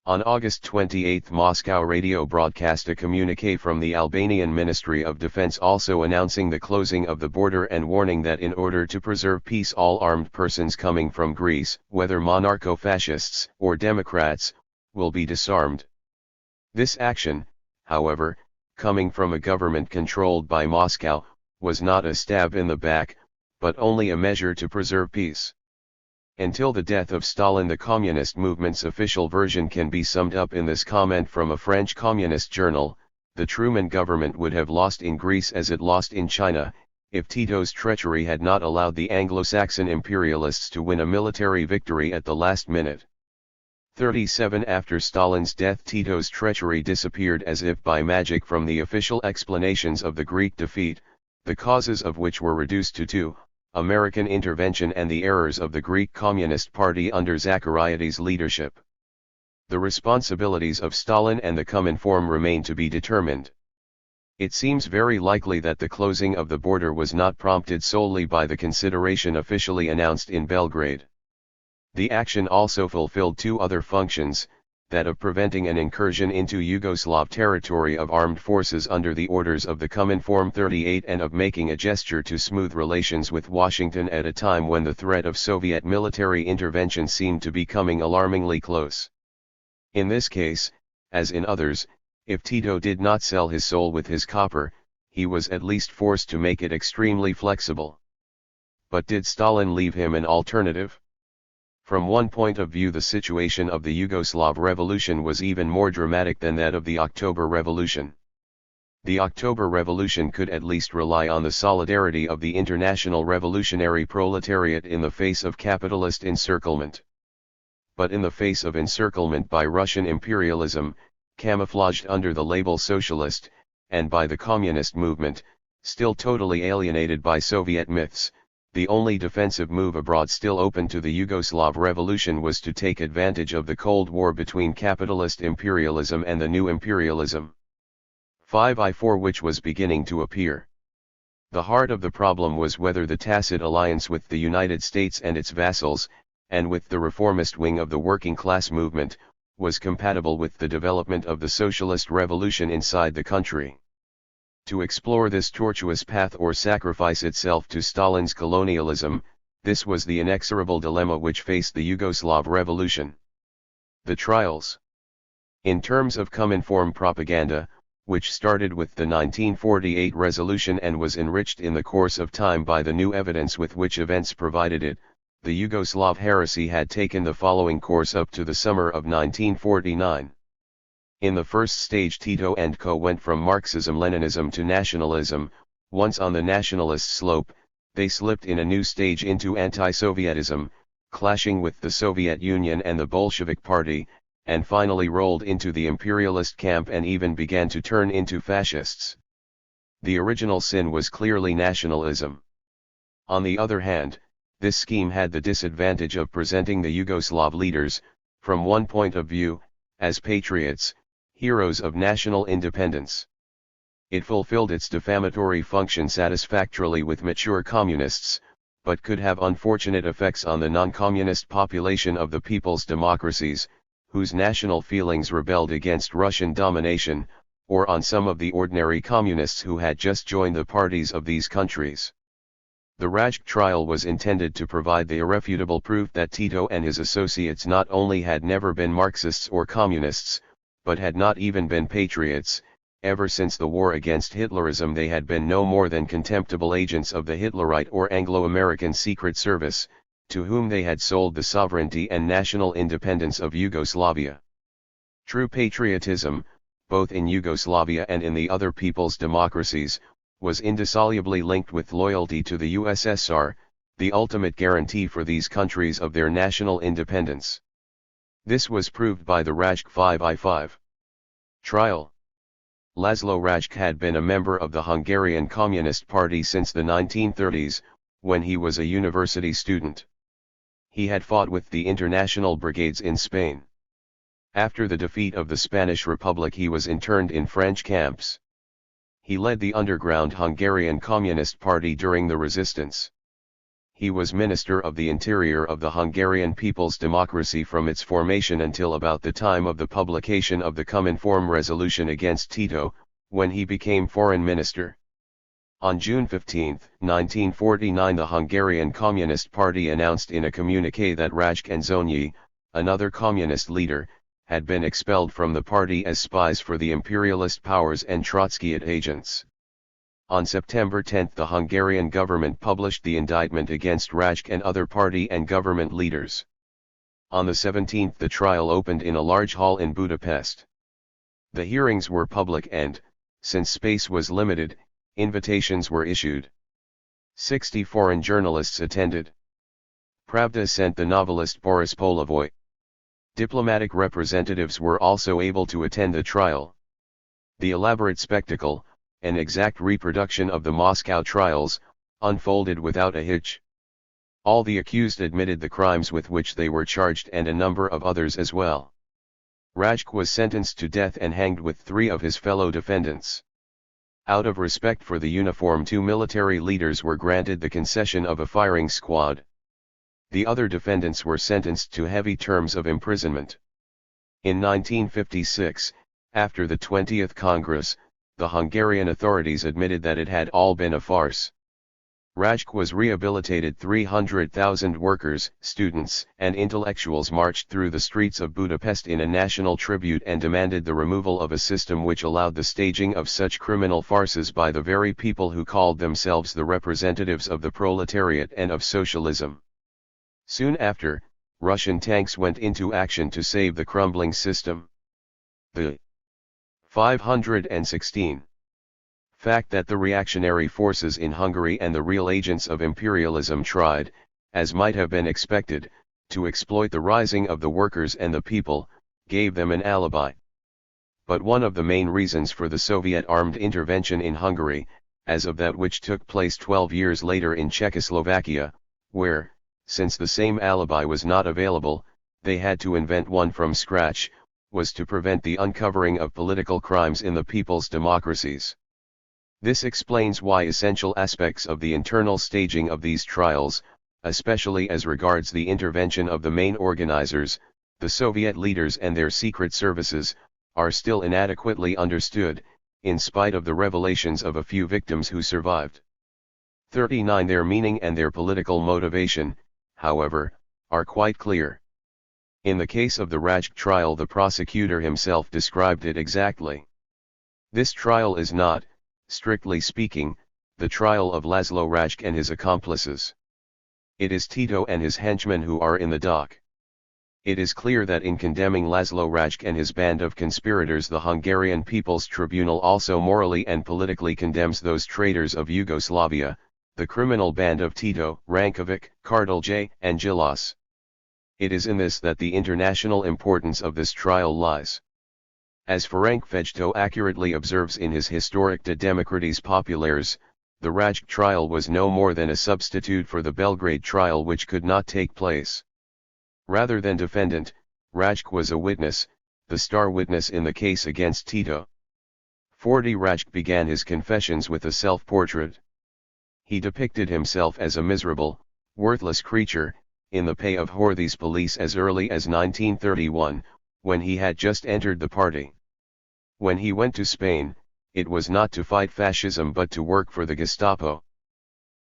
On August 28, Moscow radio broadcast a communiqué from the Albanian Ministry of Defense also announcing the closing of the border and warning that in order to preserve peace all armed persons coming from Greece, whether monarcho-fascists or Democrats, will be disarmed. This action, however, coming from a government controlled by Moscow, was not a stab in the back, but only a measure to preserve peace. Until the death of Stalin, the communist movement's official version can be summed up in this comment from a French communist journal: the Truman government would have lost in Greece as it lost in China, if Tito's treachery had not allowed the Anglo-Saxon imperialists to win a military victory at the last minute. 37. After Stalin's death, Tito's treachery disappeared as if by magic from the official explanations of the Greek defeat, the causes of which were reduced to two: American intervention and the errors of the Greek Communist Party under Zachariadis' leadership. The responsibilities of Stalin and the COMINFORM remain to be determined. It seems very likely that the closing of the border was not prompted solely by the consideration officially announced in Belgrade. The action also fulfilled two other functions, that of preventing an incursion into Yugoslav territory of armed forces under the orders of the COMINFORM 38 and of making a gesture to smooth relations with Washington at a time when the threat of Soviet military intervention seemed to be coming alarmingly close. In this case, as in others, if Tito did not sell his soul with his copper, he was at least forced to make it extremely flexible. But did Stalin leave him an alternative? From one point of view, the situation of the Yugoslav Revolution was even more dramatic than that of the October Revolution. The October Revolution could at least rely on the solidarity of the international revolutionary proletariat in the face of capitalist encirclement. But in the face of encirclement by Russian imperialism, camouflaged under the label socialist, and by the communist movement, still totally alienated by Soviet myths, the only defensive move abroad still open to the Yugoslav Revolution was to take advantage of the Cold War between capitalist imperialism and the new imperialism. 5i4, which was beginning to appear. The heart of the problem was whether the tacit alliance with the United States and its vassals, and with the reformist wing of the working class movement, was compatible with the development of the socialist revolution inside the country. To explore this tortuous path or sacrifice itself to Stalin's colonialism, this was the inexorable dilemma which faced the Yugoslav Revolution. The trials. In terms of COMINFORM propaganda, which started with the 1948 resolution and was enriched in the course of time by the new evidence with which events provided it, the Yugoslav heresy had taken the following course up to the summer of 1949. In the first stage, Tito and co. went from Marxism-Leninism to nationalism. Once on the nationalist slope, they slipped in a new stage into anti-Sovietism, clashing with the Soviet Union and the Bolshevik Party, and finally rolled into the imperialist camp and even began to turn into fascists. The original sin was clearly nationalism. On the other hand, this scheme had the disadvantage of presenting the Yugoslav leaders, from one point of view, as patriots, heroes of national independence. It fulfilled its defamatory function satisfactorily with mature communists, but could have unfortunate effects on the non-communist population of the people's democracies, whose national feelings rebelled against Russian domination, or on some of the ordinary communists who had just joined the parties of these countries. The Rajk trial was intended to provide the irrefutable proof that Tito and his associates not only had never been Marxists or communists, but had not even been patriots. Ever since the war against Hitlerism they had been no more than contemptible agents of the Hitlerite or Anglo-American Secret Service, to whom they had sold the sovereignty and national independence of Yugoslavia. True patriotism, both in Yugoslavia and in the other people's democracies, was indissolubly linked with loyalty to the USSR, the ultimate guarantee for these countries of their national independence. This was proved by the Rajk 5i5 trial. Laszlo Rajk had been a member of the Hungarian Communist Party since the 1930s, when he was a university student. He had fought with the international brigades in Spain. After the defeat of the Spanish Republic he was interned in French camps. He led the underground Hungarian Communist Party during the resistance. He was Minister of the Interior of the Hungarian People's Democracy from its formation until about the time of the publication of the COMINFORM resolution against Tito, when he became Foreign Minister. On June 15, 1949 the Hungarian Communist Party announced in a communiqué that Rajk and Zonyi, another communist leader, had been expelled from the party as spies for the imperialist powers and Trotskyite agents. On September 10 the Hungarian government published the indictment against Rajk and other party and government leaders. On the 17th the trial opened in a large hall in Budapest. The hearings were public and, since space was limited, invitations were issued. 60 foreign journalists attended. Pravda sent the novelist Boris Polovoy. Diplomatic representatives were also able to attend the trial. The elaborate spectacle, an exact reproduction of the Moscow trials, unfolded without a hitch. All the accused admitted the crimes with which they were charged and a number of others as well. Rajk was sentenced to death and hanged with 3 of his fellow defendants. Out of respect for the uniform 2 military leaders were granted the concession of a firing squad. The other defendants were sentenced to heavy terms of imprisonment. In 1956, after the 20th Congress, the Hungarian authorities admitted that it had all been a farce. Rajk was rehabilitated. 300,000 workers, students, and intellectuals marched through the streets of Budapest in a national tribute and demanded the removal of a system which allowed the staging of such criminal farces by the very people who called themselves the representatives of the proletariat and of socialism. Soon after, Russian tanks went into action to save the crumbling system. The 516. Fact that the reactionary forces in Hungary and the real agents of imperialism tried, as might have been expected, to exploit the rising of the workers and the people, gave them an alibi. But one of the main reasons for the Soviet armed intervention in Hungary, as of that which took place 12 years later in Czechoslovakia, where, since the same alibi was not available, they had to invent one from scratch, was to prevent the uncovering of political crimes in the people's democracies. This explains why essential aspects of the internal staging of these trials, especially as regards the intervention of the main organizers, the Soviet leaders and their secret services, are still inadequately understood, in spite of the revelations of a few victims who survived. 39. Their meaning and their political motivation, however, are quite clear. In the case of the Rajk trial the prosecutor himself described it exactly. This trial is not, strictly speaking, the trial of Laszlo Rajk and his accomplices. It is Tito and his henchmen who are in the dock. It is clear that in condemning Laszlo Rajk and his band of conspirators the Hungarian People's Tribunal also morally and politically condemns those traitors of Yugoslavia, the criminal band of Tito, Rankovic, Kardolj, and Gilas. It is in this that the international importance of this trial lies. As Ferenc Fejto accurately observes in his Historic de Democraties Populares, the Rajk trial was no more than a substitute for the Belgrade trial which could not take place. Rather than defendant, Rajk was a witness, the star witness in the case against Tito. 40 Rajk began his confessions with a self-portrait. He depicted himself as a miserable, worthless creature, in the pay of Horthy's police as early as 1931, when he had just entered the party. When he went to Spain, it was not to fight fascism but to work for the Gestapo.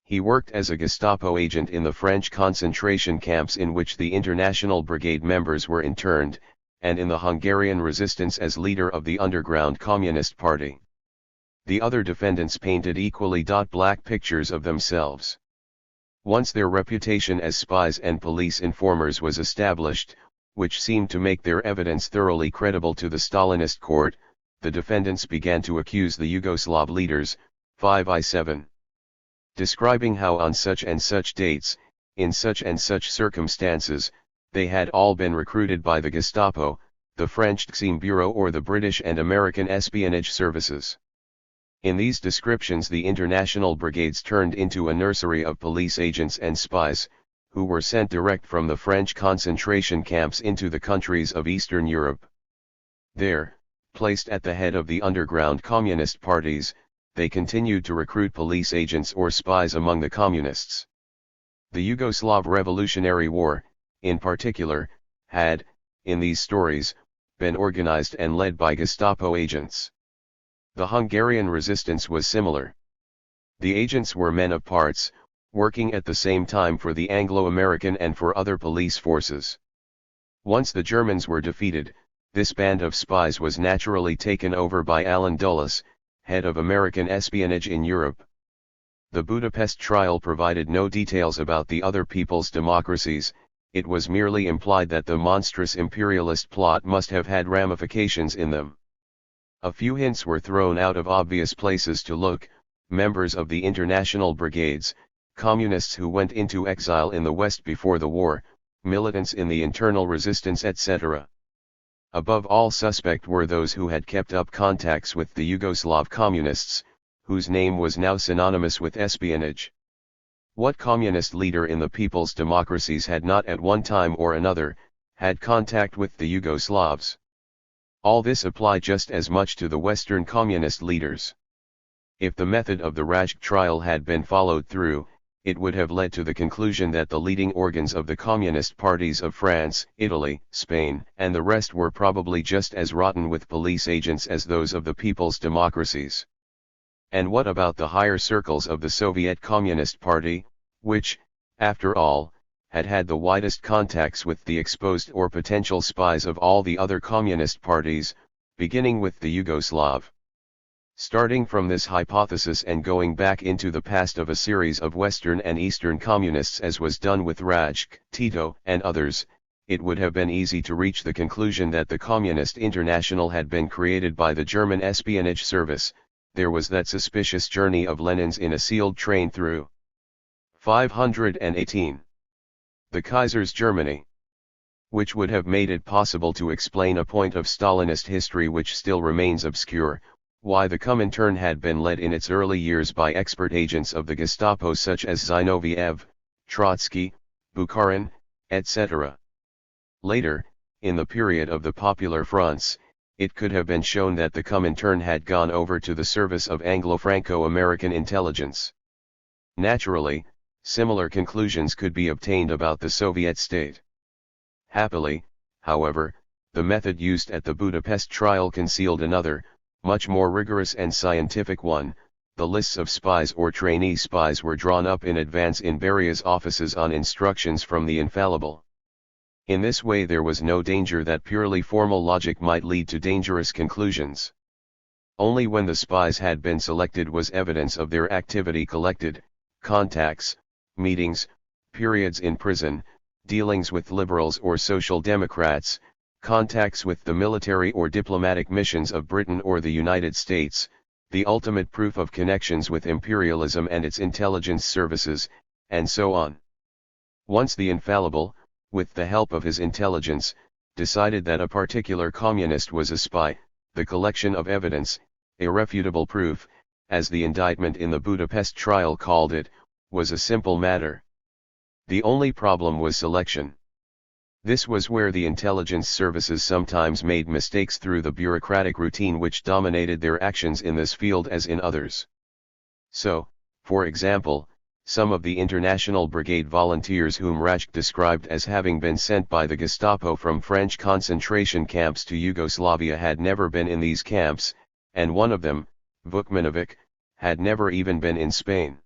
He worked as a Gestapo agent in the French concentration camps in which the International Brigade members were interned, and in the Hungarian resistance as leader of the underground Communist Party. The other defendants painted equally black pictures of themselves. Once their reputation as spies and police informers was established, which seemed to make their evidence thoroughly credible to the Stalinist court, the defendants began to accuse the Yugoslav leaders, 5I7. Describing how on such and such dates, in such and such circumstances, they had all been recruited by the Gestapo, the French Xime Bureau or the British and American espionage services. In these descriptions the international brigades turned into a nursery of police agents and spies, who were sent direct from the French concentration camps into the countries of Eastern Europe. There, placed at the head of the underground communist parties, they continued to recruit police agents or spies among the communists. The Yugoslav Revolutionary War, in particular, had, in these stories, been organized and led by Gestapo agents. The Hungarian resistance was similar. The agents were men of parts, working at the same time for the Anglo-American and for other police forces. Once the Germans were defeated, this band of spies was naturally taken over by Alan Dulles, head of American espionage in Europe. The Budapest trial provided no details about the other people's democracies, it was merely implied that the monstrous imperialist plot must have had ramifications in them. A few hints were thrown out of obvious places to look: members of the international brigades, communists who went into exile in the West before the war, militants in the internal resistance, etc. Above all, suspect were those who had kept up contacts with the Yugoslav communists, whose name was now synonymous with espionage. What communist leader in the people's democracies had not at one time or another had contact with the Yugoslavs? All this applied just as much to the Western communist leaders. If the method of the Rajk trial had been followed through, it would have led to the conclusion that the leading organs of the communist parties of France, Italy, Spain, and the rest were probably just as rotten with police agents as those of the people's democracies. And what about the higher circles of the Soviet Communist Party, which, after all, had had the widest contacts with the exposed or potential spies of all the other communist parties, beginning with the Yugoslav? Starting from this hypothesis and going back into the past of a series of Western and Eastern communists, as was done with Rajk, Tito, and others, it would have been easy to reach the conclusion that the Communist International had been created by the German espionage service. There was that suspicious journey of Lenin's in a sealed train through 518. The Kaiser's Germany, which would have made it possible to explain a point of Stalinist history which still remains obscure: why the Comintern had been led in its early years by expert agents of the Gestapo such as Zinoviev, Trotsky, Bukharin, etc. Later, in the period of the Popular Fronts, it could have been shown that the Comintern had gone over to the service of Anglo-Franco-American intelligence. Naturally, similar conclusions could be obtained about the Soviet state. Happily, however, the method used at the Budapest trial concealed another, much more rigorous and scientific one. The lists of spies or trainee spies were drawn up in advance in various offices on instructions from the infallible. In this way there was no danger that purely formal logic might lead to dangerous conclusions. Only when the spies had been selected was evidence of their activity collected: contacts, meetings, periods in prison, dealings with liberals or social democrats, contacts with the military or diplomatic missions of Britain or the United States, the ultimate proof of connections with imperialism and its intelligence services, and so on. Once the infallible, with the help of his intelligence, decided that a particular communist was a spy, the collection of evidence, irrefutable proof, as the indictment in the Budapest trial called it, was a simple matter. The only problem was selection. This was where the intelligence services sometimes made mistakes through the bureaucratic routine which dominated their actions in this field as in others. So, for example, some of the International Brigade volunteers whom Rajk described as having been sent by the Gestapo from French concentration camps to Yugoslavia had never been in these camps, and one of them, Vukmanovic, had never even been in Spain.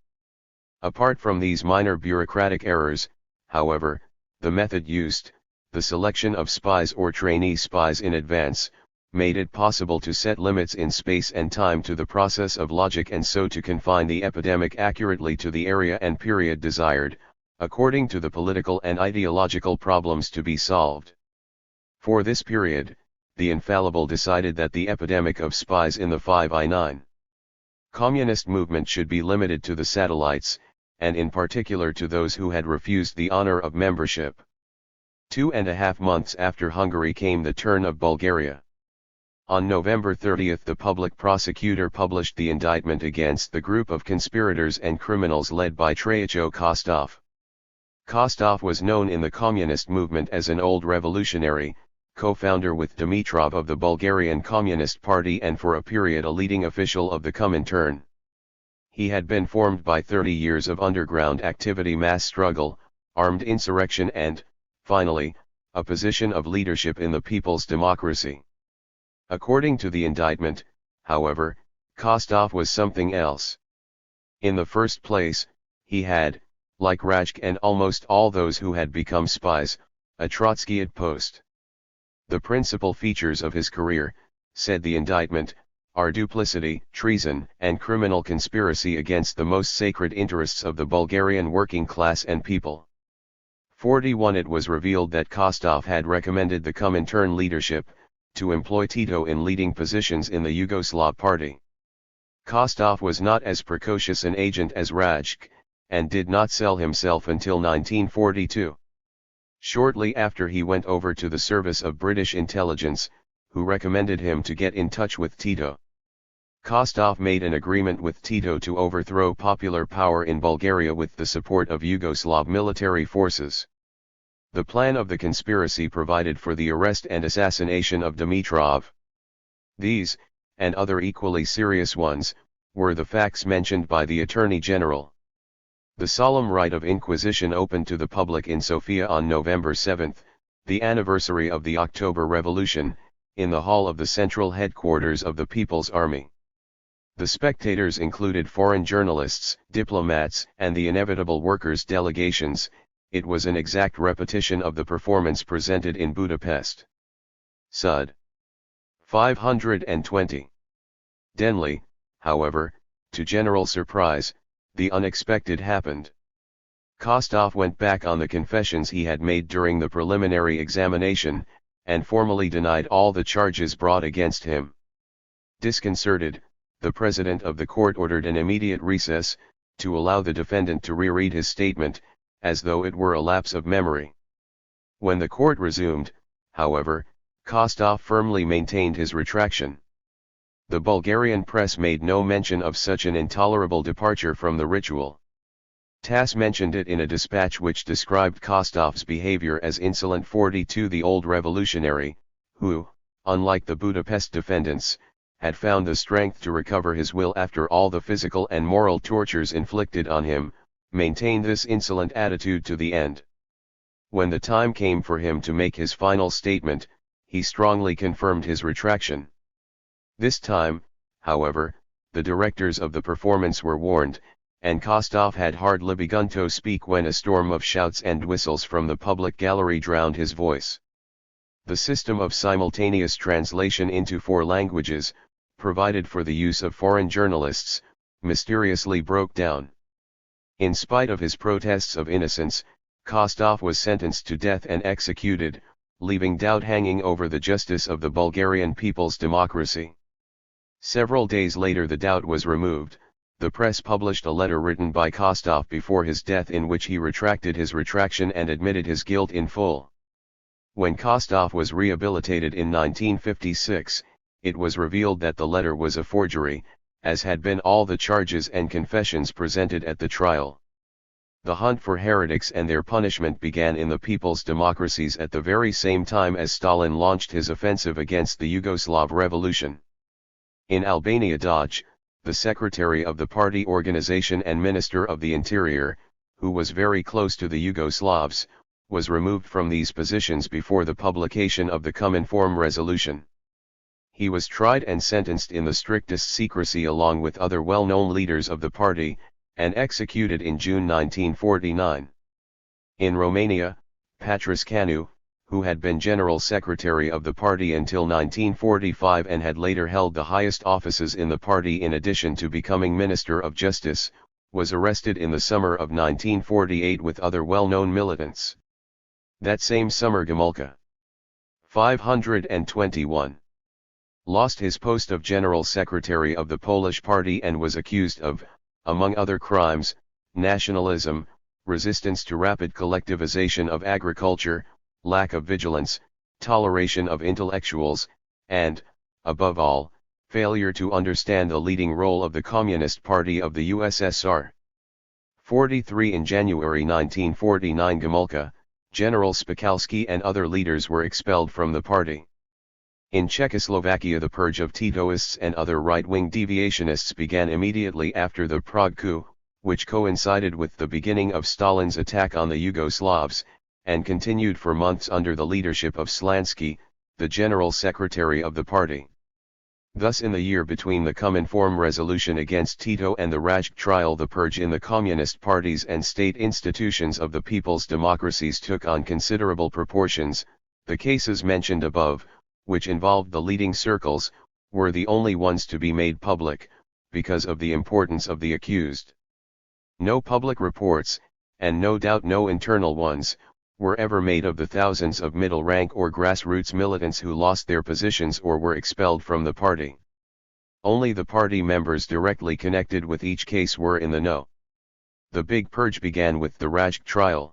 Apart from these minor bureaucratic errors, however, the method used, the selection of spies or trainee spies in advance, made it possible to set limits in space and time to the process of logic and so to confine the epidemic accurately to the area and period desired, according to the political and ideological problems to be solved. For this period, the infallible decided that the epidemic of spies in the 5i9 communist movement should be limited to the satellites, and in particular to those who had refused the honor of membership. 2.5 months after Hungary came the turn of Bulgaria. On November 30 the public prosecutor published the indictment against the group of conspirators and criminals led by Traicho Kostov. Kostov was known in the communist movement as an old revolutionary, co-founder with Dimitrov of the Bulgarian Communist Party and for a period a leading official of the Comintern. He had been formed by 30 years of underground activity, mass struggle, armed insurrection and, finally, a position of leadership in the people's democracy. According to the indictment, however, Kostov was something else. In the first place, he had, like Rajk and almost all those who had become spies, a Trotskyite post. The principal features of his career, said the indictment, are duplicity, treason, and criminal conspiracy against the most sacred interests of the Bulgarian working class and people. 41 It was revealed that Kostov had recommended the Comintern leadership to employ Tito in leading positions in the Yugoslav party. Kostov was not as precocious an agent as Rajk, and did not sell himself until 1942. Shortly after he went over to the service of British intelligence, who recommended him to get in touch with Tito. Kostov made an agreement with Tito to overthrow popular power in Bulgaria with the support of Yugoslav military forces. The plan of the conspiracy provided for the arrest and assassination of Dimitrov. These, and other equally serious ones, were the facts mentioned by the Attorney General. The solemn rite of Inquisition opened to the public in Sofia on November 7, the anniversary of the October Revolution, in the hall of the central headquarters of the People's Army. The spectators included foreign journalists, diplomats, and the inevitable workers' delegations. It was an exact repetition of the performance presented in Budapest. Sud. 520. Denly, however, to general surprise, the unexpected happened. Kostov went back on the confessions he had made during the preliminary examination, and formally denied all the charges brought against him. Disconcerted, the president of the court ordered an immediate recess, to allow the defendant to reread his statement, as though it were a lapse of memory. When the court resumed, however, Kostov firmly maintained his retraction. The Bulgarian press made no mention of such an intolerable departure from the ritual. TASS mentioned it in a dispatch which described Kostov's behavior as insolent. 42 The old revolutionary, who, unlike the Budapest defendants, had found the strength to recover his will after all the physical and moral tortures inflicted on him, maintained this insolent attitude to the end. When the time came for him to make his final statement, he strongly confirmed his retraction. This time, however, the directors of the performance were warned, and Kostov had hardly begun to speak when a storm of shouts and whistles from the public gallery drowned his voice. The system of simultaneous translation into 4 languages, provided for the use of foreign journalists, mysteriously broke down. In spite of his protests of innocence, Kostov was sentenced to death and executed, leaving doubt hanging over the justice of the Bulgarian people's democracy. Several days later the doubt was removed. The press published a letter written by Kostov before his death in which he retracted his retraction and admitted his guilt in full. When Kostov was rehabilitated in 1956, it was revealed that the letter was a forgery, as had been all the charges and confessions presented at the trial. The hunt for heretics and their punishment began in the people's democracies at the very same time as Stalin launched his offensive against the Yugoslav Revolution. In Albania, Doge, the secretary of the party organization and minister of the interior, who was very close to the Yugoslavs, was removed from these positions before the publication of the COMINFORM resolution. He was tried and sentenced in the strictest secrecy along with other well-known leaders of the party, and executed in June 1949. In Romania, Patrice Canu, who had been general secretary of the party until 1945 and had later held the highest offices in the party in addition to becoming Minister of Justice, was arrested in the summer of 1948 with other well-known militants. That same summer Gomulka, 521, lost his post of general secretary of the Polish party and was accused of, among other crimes, nationalism, resistance to rapid collectivization of agriculture, lack of vigilance, toleration of intellectuals, and, above all, failure to understand the leading role of the Communist Party of the USSR. 43 In January 1949 Gomulka, General Spakowski and other leaders were expelled from the party. In Czechoslovakia the purge of Titoists and other right-wing deviationists began immediately after the Prague coup, which coincided with the beginning of Stalin's attack on the Yugoslavs, and continued for months under the leadership of Slansky, the general secretary of the party. Thus in the year between the COMINFORM resolution against Tito and the Rajc trial the purge in the communist parties and state institutions of the people's democracies took on considerable proportions. The cases mentioned above, which involved the leading circles, were the only ones to be made public, because of the importance of the accused. No public reports, and no doubt no internal ones, were ever made of the thousands of middle-rank or grassroots militants who lost their positions or were expelled from the party. Only the party members directly connected with each case were in the know. The big purge began with the Rajc trial.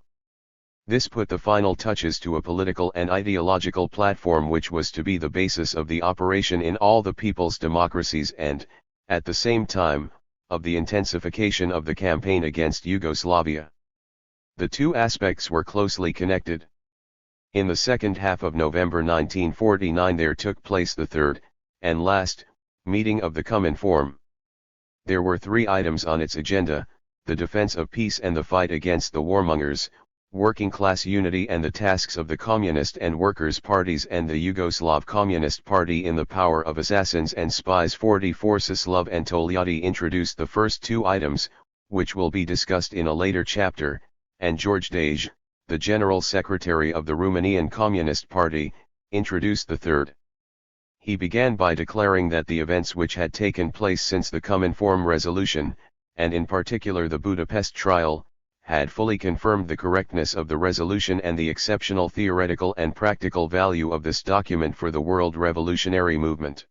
This put the final touches to a political and ideological platform which was to be the basis of the operation in all the people's democracies and, at the same time, of the intensification of the campaign against Yugoslavia. The two aspects were closely connected. In the second half of November 1949 there took place the third, and last, meeting of the COMINFORM. There were 3 items on its agenda: the defense of peace and the fight against the warmongers, working class unity and the tasks of the Communist and Workers' parties and the Yugoslav Communist Party in the power of assassins and spies. 44 Sislov and Togliatti introduced the first 2 items, which will be discussed in a later chapter, and George Dage, the General Secretary of the Romanian Communist Party, introduced the third. He began by declaring that the events which had taken place since the COMINFORM resolution, and in particular the Budapest trial, had fully confirmed the correctness of the resolution and the exceptional theoretical and practical value of this document for the world revolutionary movement.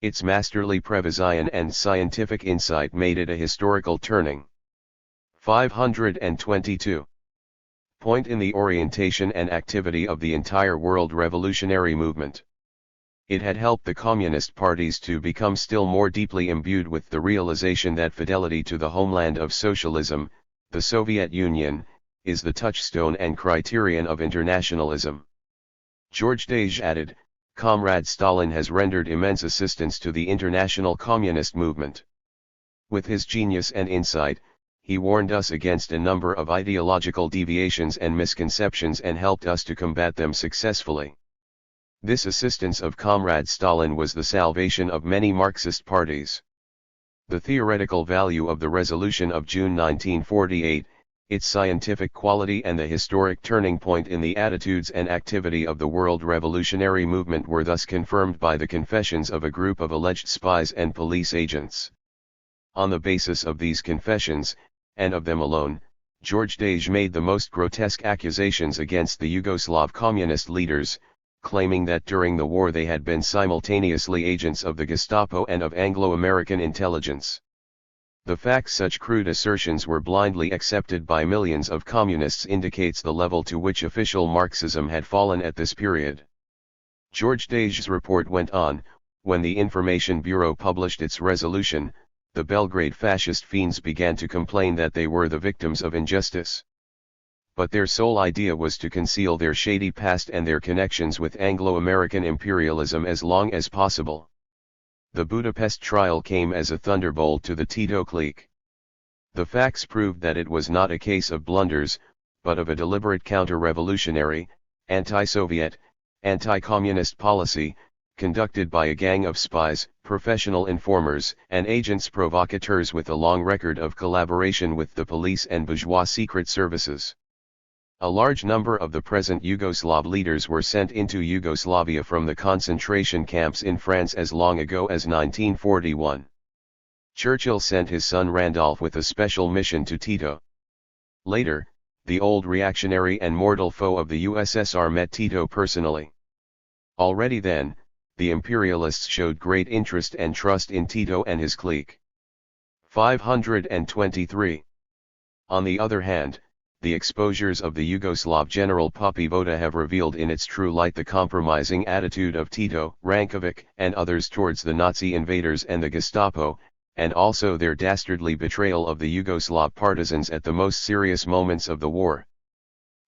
Its masterly prevision and scientific insight made it a historical turning. 522. Point in the orientation and activity of the entire world revolutionary movement. It had helped the communist parties to become still more deeply imbued with the realization that fidelity to the homeland of socialism, the Soviet Union, is the touchstone and criterion of internationalism. George Dage added, Comrade Stalin has rendered immense assistance to the international communist movement. With his genius and insight, he warned us against a number of ideological deviations and misconceptions and helped us to combat them successfully. This assistance of Comrade Stalin was the salvation of many Marxist parties. The theoretical value of the resolution of June 1948, its scientific quality and the historic turning point in the attitudes and activity of the world revolutionary movement were thus confirmed by the confessions of a group of alleged spies and police agents. On the basis of these confessions, and of them alone, George Dage made the most grotesque accusations against the Yugoslav communist leaders, claiming that during the war they had been simultaneously agents of the Gestapo and of Anglo-American intelligence. The fact such crude assertions were blindly accepted by millions of communists indicates the level to which official Marxism had fallen at this period. George Dage's report went on, when the Information Bureau published its resolution, the Belgrade fascist fiends began to complain that they were the victims of injustice. But their sole idea was to conceal their shady past and their connections with Anglo-American imperialism as long as possible. The Budapest trial came as a thunderbolt to the Tito clique. The facts proved that it was not a case of blunders, but of a deliberate counter-revolutionary, anti-Soviet, anti-communist policy, conducted by a gang of spies, professional informers, and agents provocateurs with a long record of collaboration with the police and bourgeois secret services. A large number of the present Yugoslav leaders were sent into Yugoslavia from the concentration camps in France as long ago as 1941. Churchill sent his son Randolph with a special mission to Tito. Later, the old reactionary and mortal foe of the USSR met Tito personally. Already then, the imperialists showed great interest and trust in Tito and his clique. 523. On the other hand, the exposures of the Yugoslav general Popi Vota have revealed in its true light the compromising attitude of Tito, Rankovic, and others towards the Nazi invaders and the Gestapo, and also their dastardly betrayal of the Yugoslav partisans at the most serious moments of the war.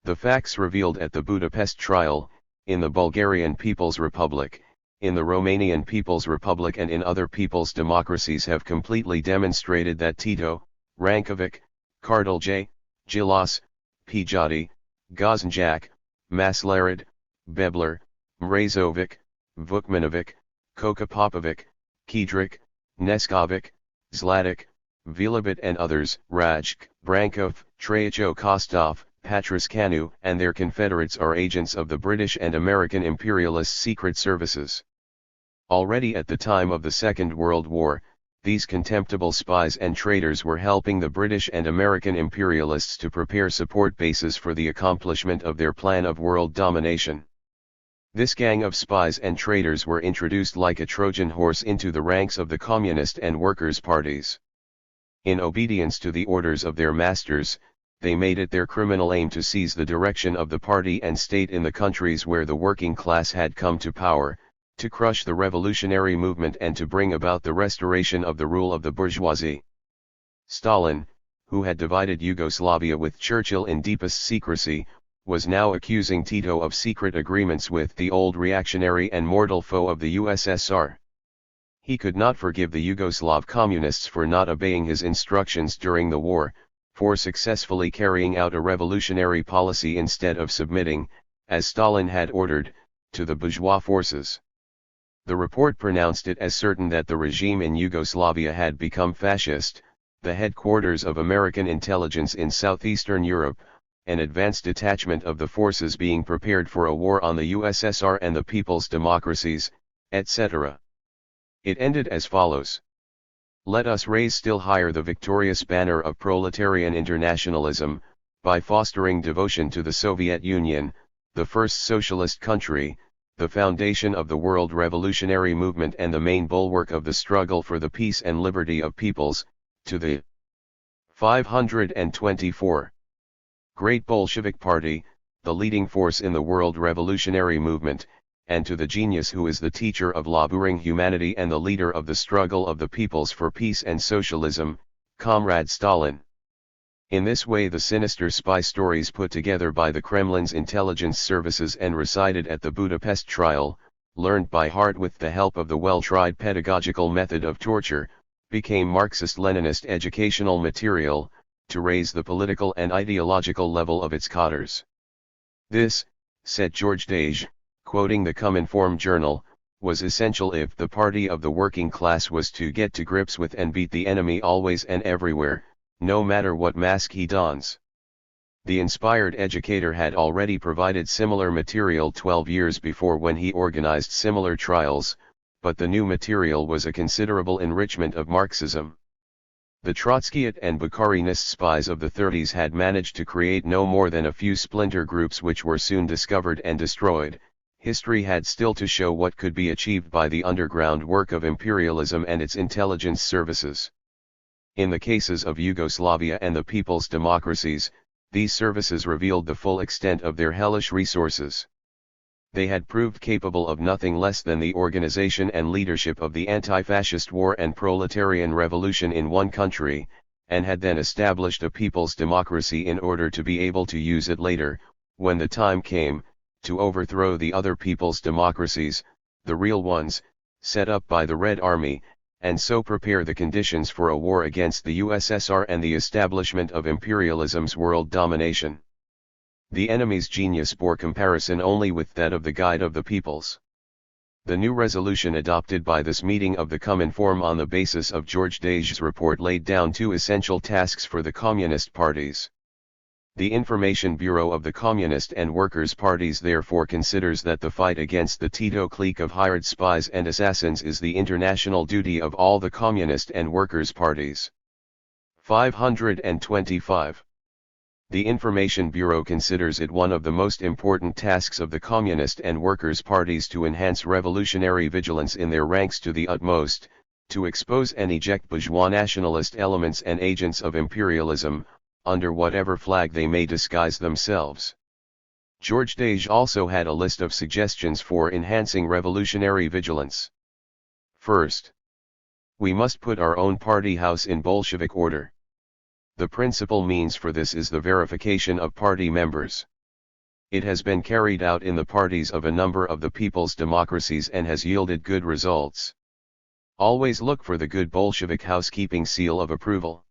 The facts revealed at the Budapest trial, in the Bulgarian People's Republic, in the Romanian People's Republic and in other people's democracies have completely demonstrated that Tito, Rankovic, Kardulj, Gilas, Pijati, Gozanjak, Maslarid, Bebler, Mrazovic, Vukmanovic, Koka Popovic, Kidrik, Neskovic, Zlatic, Vilabit and others, Rajk, Brankov, Trajacho Kostov, Patras Kanu and their confederates are agents of the British and American imperialist secret services. Already at the time of the Second World War, these contemptible spies and traitors were helping the British and American imperialists to prepare support bases for the accomplishment of their plan of world domination. This gang of spies and traitors were introduced like a Trojan horse into the ranks of the Communist and Workers' parties. In obedience to the orders of their masters, they made it their criminal aim to seize the direction of the party and state in the countries where the working class had come to power, to crush the revolutionary movement and to bring about the restoration of the rule of the bourgeoisie. Stalin, who had divided Yugoslavia with Churchill in deepest secrecy, was now accusing Tito of secret agreements with the old reactionary and mortal foe of the USSR. He could not forgive the Yugoslav communists for not obeying his instructions during the war, for successfully carrying out a revolutionary policy instead of submitting, as Stalin had ordered, to the bourgeois forces. The report pronounced it as certain that the regime in Yugoslavia had become fascist, the headquarters of American intelligence in southeastern Europe, an advanced detachment of the forces being prepared for a war on the USSR and the people's democracies, etc. It ended as follows. Let us raise still higher the victorious banner of proletarian internationalism, by fostering devotion to the Soviet Union, the first socialist country, the foundation of the world revolutionary movement and the main bulwark of the struggle for the peace and liberty of peoples, to the 524 Great Bolshevik Party, the leading force in the world revolutionary movement, and to the genius who is the teacher of laboring humanity and the leader of the struggle of the peoples for peace and socialism, Comrade Stalin. In this way the sinister spy stories put together by the Kremlin's intelligence services and recited at the Budapest trial, learned by heart with the help of the well-tried pedagogical method of torture, became Marxist-Leninist educational material, to raise the political and ideological level of its cadres. This, said George Dage, quoting the COMINFORM journal, was essential if the party of the working class was to get to grips with and beat the enemy always and everywhere, no matter what mask he dons. The inspired educator had already provided similar material 12 years before when he organized similar trials, but the new material was a considerable enrichment of Marxism. The Trotskyite and Bukharinist spies of the 30s had managed to create no more than a few splinter groups which were soon discovered and destroyed. History had still to show what could be achieved by the underground work of imperialism and its intelligence services. In the cases of Yugoslavia and the people's democracies, these services revealed the full extent of their hellish resources. They had proved capable of nothing less than the organization and leadership of the anti-fascist war and proletarian revolution in one country, and had then established a people's democracy in order to be able to use it later, when the time came, to overthrow the other people's democracies, the real ones, set up by the Red Army, and so prepare the conditions for a war against the USSR and the establishment of imperialism's world domination. The enemy's genius bore comparison only with that of the guide of the peoples. The new resolution adopted by this meeting of the COMINFORM on the basis of George Deje's report laid down two essential tasks for the communist parties. The Information Bureau of the Communist and Workers' Parties therefore considers that the fight against the Tito clique of hired spies and assassins is the international duty of all the Communist and Workers' Parties. 525. The Information Bureau considers it one of the most important tasks of the Communist and Workers' Parties to enhance revolutionary vigilance in their ranks to the utmost, to expose and eject bourgeois nationalist elements and agents of imperialism, under whatever flag they may disguise themselves. George Deje also had a list of suggestions for enhancing revolutionary vigilance. First, we must put our own party house in Bolshevik order. The principal means for this is the verification of party members. It has been carried out in the parties of a number of the people's democracies and has yielded good results. Always look for the good Bolshevik housekeeping seal of approval.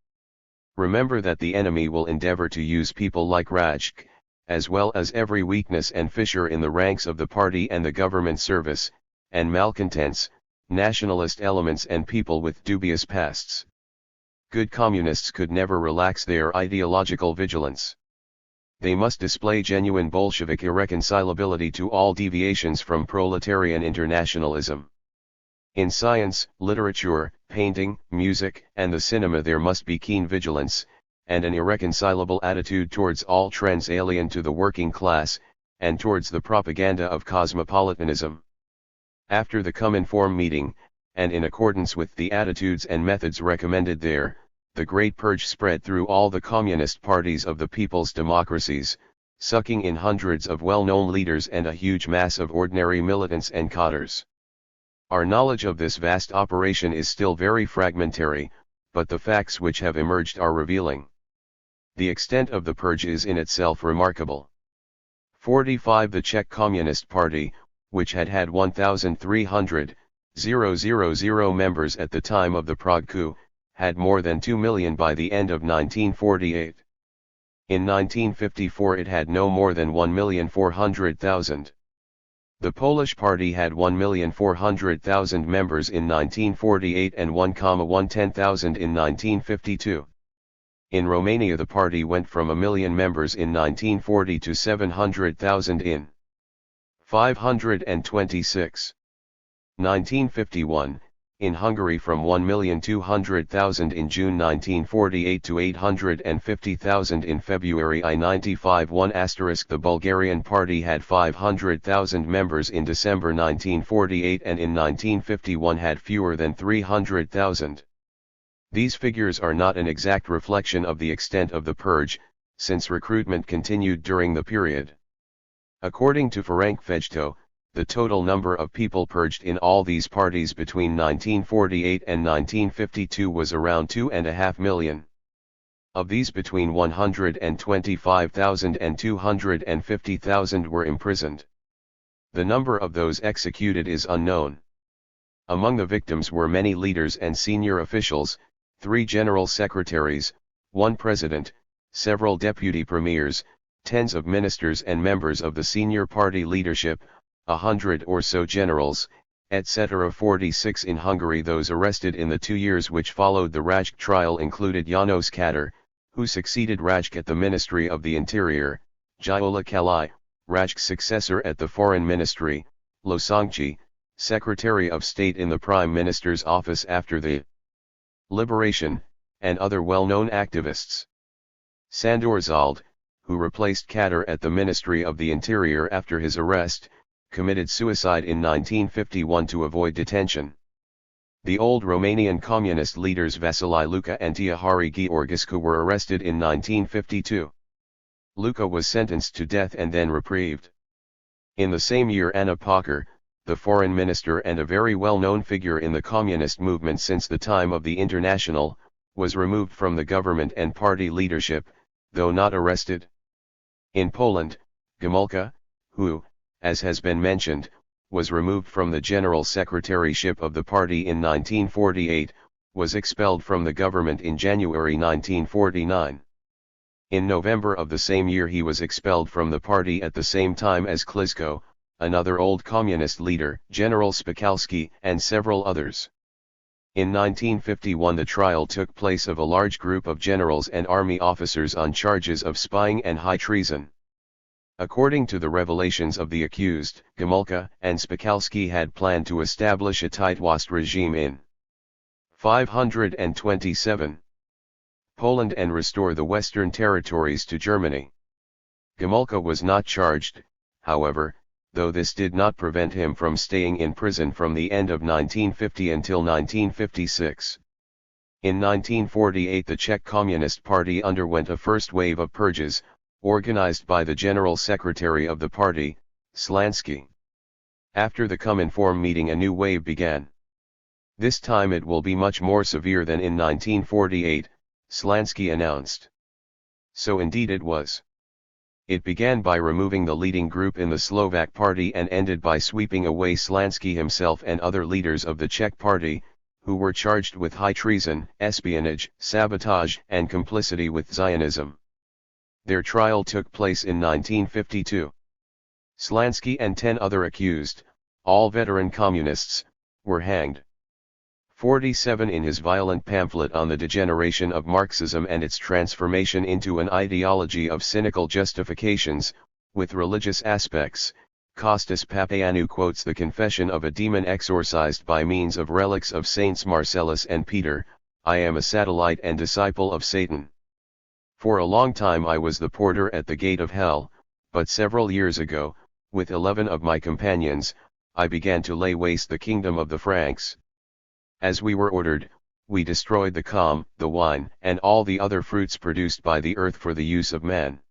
Remember that the enemy will endeavor to use people like Rajk, as well as every weakness and fissure in the ranks of the party and the government service, and malcontents, nationalist elements and people with dubious pasts. Good communists could never relax their ideological vigilance. They must display genuine Bolshevik irreconcilability to all deviations from proletarian internationalism. In science, literature, painting, music, and the cinema there must be keen vigilance, and an irreconcilable attitude towards all trends alien to the working class, and towards the propaganda of cosmopolitanism. After the COMINFORM meeting, and in accordance with the attitudes and methods recommended there, the Great Purge spread through all the communist parties of the people's democracies, sucking in hundreds of well-known leaders and a huge mass of ordinary militants and cadres. Our knowledge of this vast operation is still very fragmentary, but the facts which have emerged are revealing. The extent of the purge is in itself remarkable. 45 The Czech Communist Party, which had 1,300 members at the time of the Prague coup, had more than 2 million by the end of 1948. In 1954 it had no more than 1,400,000. The Polish Party had 1,400,000 members in 1948 and 1,110,000 in 1952. In Romania the party went from 1 million members in 1940 to 700,000 in 526. 1951, in Hungary from 1,200,000 in June 1948 to 850,000 in February 95. The Bulgarian party had 500,000 members in December 1948 and in 1951 had fewer than 300,000. These figures are not an exact reflection of the extent of the purge, since recruitment continued during the period. According to Ferenc Fejto, the total number of people purged in all these parties between 1948 and 1952 was around 2.5 million. Of these between 125,000 and 250,000 were imprisoned. The number of those executed is unknown. Among the victims were many leaders and senior officials, 3 general secretaries, 1 president, several deputy premiers, tens of ministers and members of the senior party leadership, 100 or so generals, etc. 46 in Hungary. Those arrested in the 2 years which followed the Rajk trial included János Kadar, who succeeded Rajk at the Ministry of the Interior, Gyula Kalai, Rajk's successor at the Foreign Ministry, Losongchi, Secretary of State in the Prime Minister's office after the liberation, and other well-known activists. Sandor Zald, who replaced Kadar at the Ministry of the Interior after his arrest, committed suicide in 1951 to avoid detention. The old Romanian communist leaders Vasile Luca and Tihari Gheorghescu were arrested in 1952. Luca was sentenced to death and then reprieved. In the same year Anna Pacher, the foreign minister and a very well-known figure in the communist movement since the time of the International, was removed from the government and party leadership, though not arrested. In Poland, Gomulka, who, as has been mentioned, was removed from the general secretaryship of the party in 1948, was expelled from the government in January 1949. In November of the same year he was expelled from the party at the same time as Klisko, another old communist leader, General Spakowski, and several others. In 1951 the trial took place of a large group of generals and army officers on charges of spying and high treason. According to the revelations of the accused, Gomulka and Spakowski had planned to establish a Tight-Wast regime in 527 Poland and restore the Western territories to Germany. Gomulka was not charged, however, though this did not prevent him from staying in prison from the end of 1950 until 1956. In 1948 the Czech Communist Party underwent a first wave of purges, organized by the General Secretary of the party, Slansky. After the COMINFORM meeting a new wave began. This time it will be much more severe than in 1948, Slansky announced. So indeed it was. It began by removing the leading group in the Slovak party and ended by sweeping away Slansky himself and other leaders of the Czech party, who were charged with high treason, espionage, sabotage, and complicity with Zionism. Their trial took place in 1952. Slansky and 10 other accused, all veteran communists, were hanged. 47 In his violent pamphlet on the degeneration of Marxism and its transformation into an ideology of cynical justifications, with religious aspects, Costas Papaioannou quotes the confession of a demon exorcised by means of relics of Saints Marcellus and Peter, "I am a satellite and disciple of Satan. For a long time I was the porter at the gate of hell, but several years ago, with 11 of my companions, I began to lay waste the kingdom of the Franks. As we were ordered, we destroyed the the wine, and all the other fruits produced by the earth for the use of man."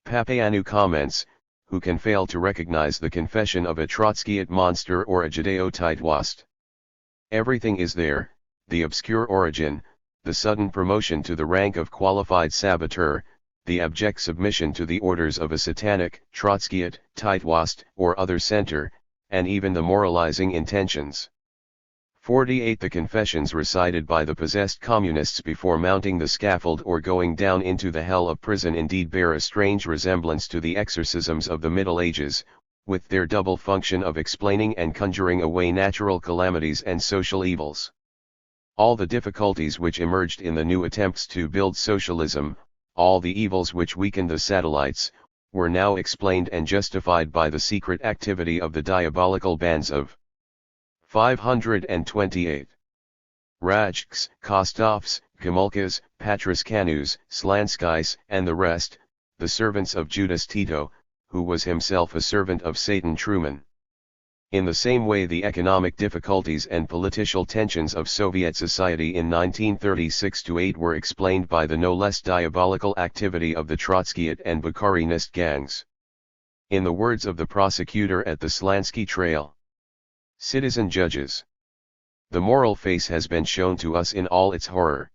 Papaioannou comments, "Who can fail to recognize the confession of a Trotskyite monster or a Judeo-Tight-Wast? Everything is there, the obscure origin, the sudden promotion to the rank of qualified saboteur, the abject submission to the orders of a satanic, Trotskyite, Tight-Wast, or other center, and even the moralizing intentions." 48 The confessions recited by the possessed communists before mounting the scaffold or going down into the hell of prison indeed bear a strange resemblance to the exorcisms of the Middle Ages, with their double function of explaining and conjuring away natural calamities and social evils. All the difficulties which emerged in the new attempts to build socialism, all the evils which weakened the satellites, were now explained and justified by the secret activity of the diabolical bands of 528. Rajks, Kostovs, Gomulkas, Patraskanus, Slanskys, and the rest, the servants of Judas Tito, who was himself a servant of Satan Truman. In the same way the economic difficulties and political tensions of Soviet society in 1936-8 were explained by the no less diabolical activity of the Trotskyite and Bukharinist gangs. In the words of the prosecutor at the Slansky trial, "Citizen judges, the moral face has been shown to us in all its horror.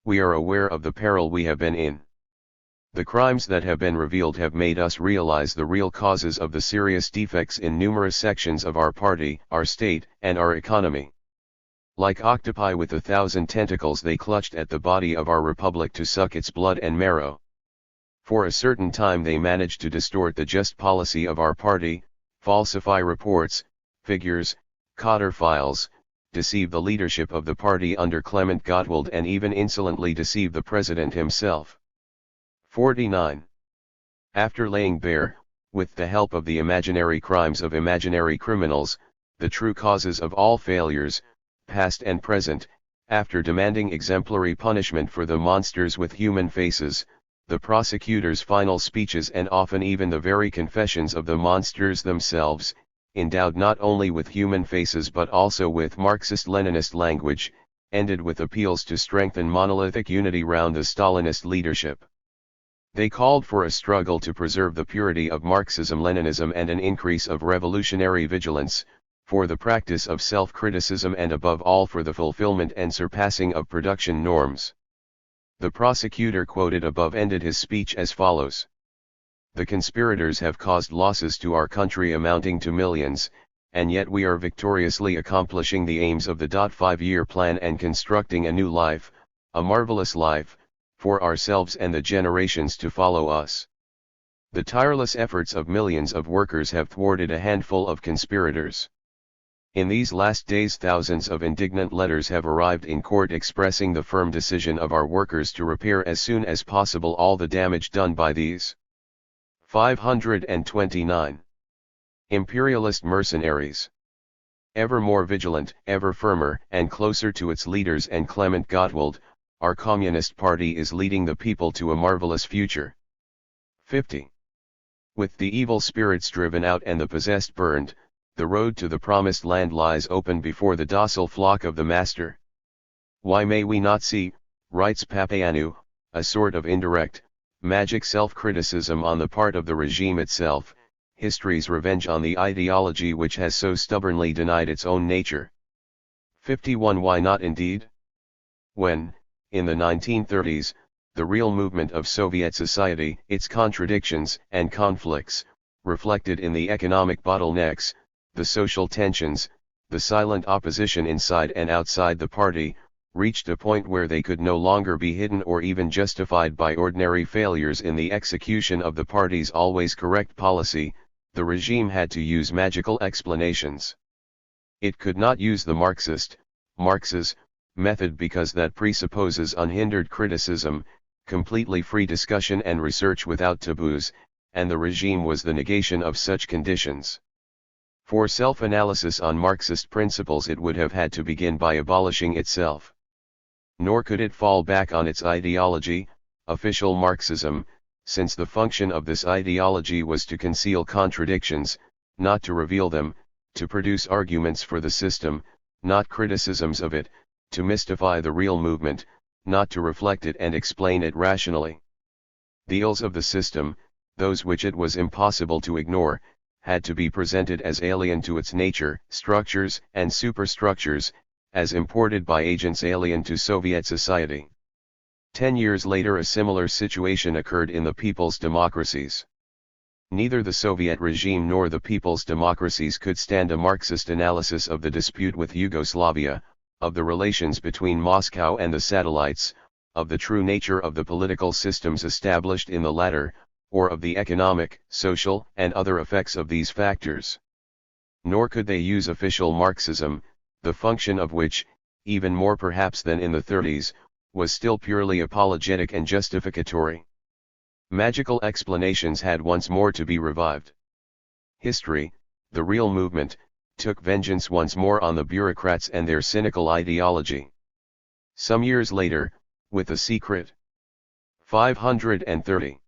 We are aware of the peril we have been in. The crimes that have been revealed have made us realize the real causes of the serious defects in numerous sections of our party, our state, and our economy. Like octopi with 1,000 tentacles they clutched at the body of our republic to suck its blood and marrow. For a certain time they managed to distort the just policy of our party, falsify reports, figures, cotter files, deceive the leadership of the party under Clement Gottwald and even insolently deceive the president himself." 49. After laying bare, with the help of the imaginary crimes of imaginary criminals, the true causes of all failures, past and present, after demanding exemplary punishment for the monsters with human faces, the prosecutor's final speeches and often even the very confessions of the monsters themselves, endowed not only with human faces but also with Marxist-Leninist language, ended with appeals to strengthen monolithic unity round the Stalinist leadership. They called for a struggle to preserve the purity of Marxism-Leninism and an increase of revolutionary vigilance, for the practice of self-criticism and above all for the fulfillment and surpassing of production norms. The prosecutor quoted above ended his speech as follows. The conspirators have caused losses to our country amounting to millions, and yet we are victoriously accomplishing the aims of the 5-year plan and constructing a new life, a marvelous life, for ourselves and the generations to follow us. The tireless efforts of millions of workers have thwarted a handful of conspirators. In these last days thousands of indignant letters have arrived in court expressing the firm decision of our workers to repair as soon as possible all the damage done by these 529 imperialist mercenaries. Ever more vigilant, ever firmer and closer to its leaders and Clement Gottwald, our Communist Party is leading the people to a marvelous future. 50. With the evil spirits driven out and the possessed burned, the road to the promised land lies open before the docile flock of the Master. Why may we not see, writes Papaioannou, a sort of indirect, magic self-criticism on the part of the regime itself, history's revenge on the ideology which has so stubbornly denied its own nature. 51. Why not indeed? When, in the 1930s, the real movement of Soviet society, its contradictions and conflicts, reflected in the economic bottlenecks, the social tensions, the silent opposition inside and outside the party, reached a point where they could no longer be hidden or even justified by ordinary failures in the execution of the party's always correct policy, the regime had to use magical explanations. It could not use the Marxist, Marx's, method because that presupposes unhindered criticism, completely free discussion and research without taboos, and the regime was the negation of such conditions. For self-analysis on Marxist principles it would have had to begin by abolishing itself. Nor could it fall back on its ideology, official Marxism, since the function of this ideology was to conceal contradictions, not to reveal them, to produce arguments for the system, not criticisms of it, to mystify the real movement, not to reflect it and explain it rationally. The ills of the system, those which it was impossible to ignore, had to be presented as alien to its nature, structures and superstructures, as imported by agents alien to Soviet society. 10 years later a similar situation occurred in the people's democracies. Neither the Soviet regime nor the people's democracies could stand a Marxist analysis of the dispute with Yugoslavia, of the relations between Moscow and the satellites, of the true nature of the political systems established in the latter, or of the economic, social, and other effects of these factors. Nor could they use official Marxism, the function of which, even more perhaps than in the 30s, was still purely apologetic and justificatory. Magical explanations had once more to be revived. History, the real movement, took vengeance once more on the bureaucrats and their cynical ideology. Some years later, with a secret 530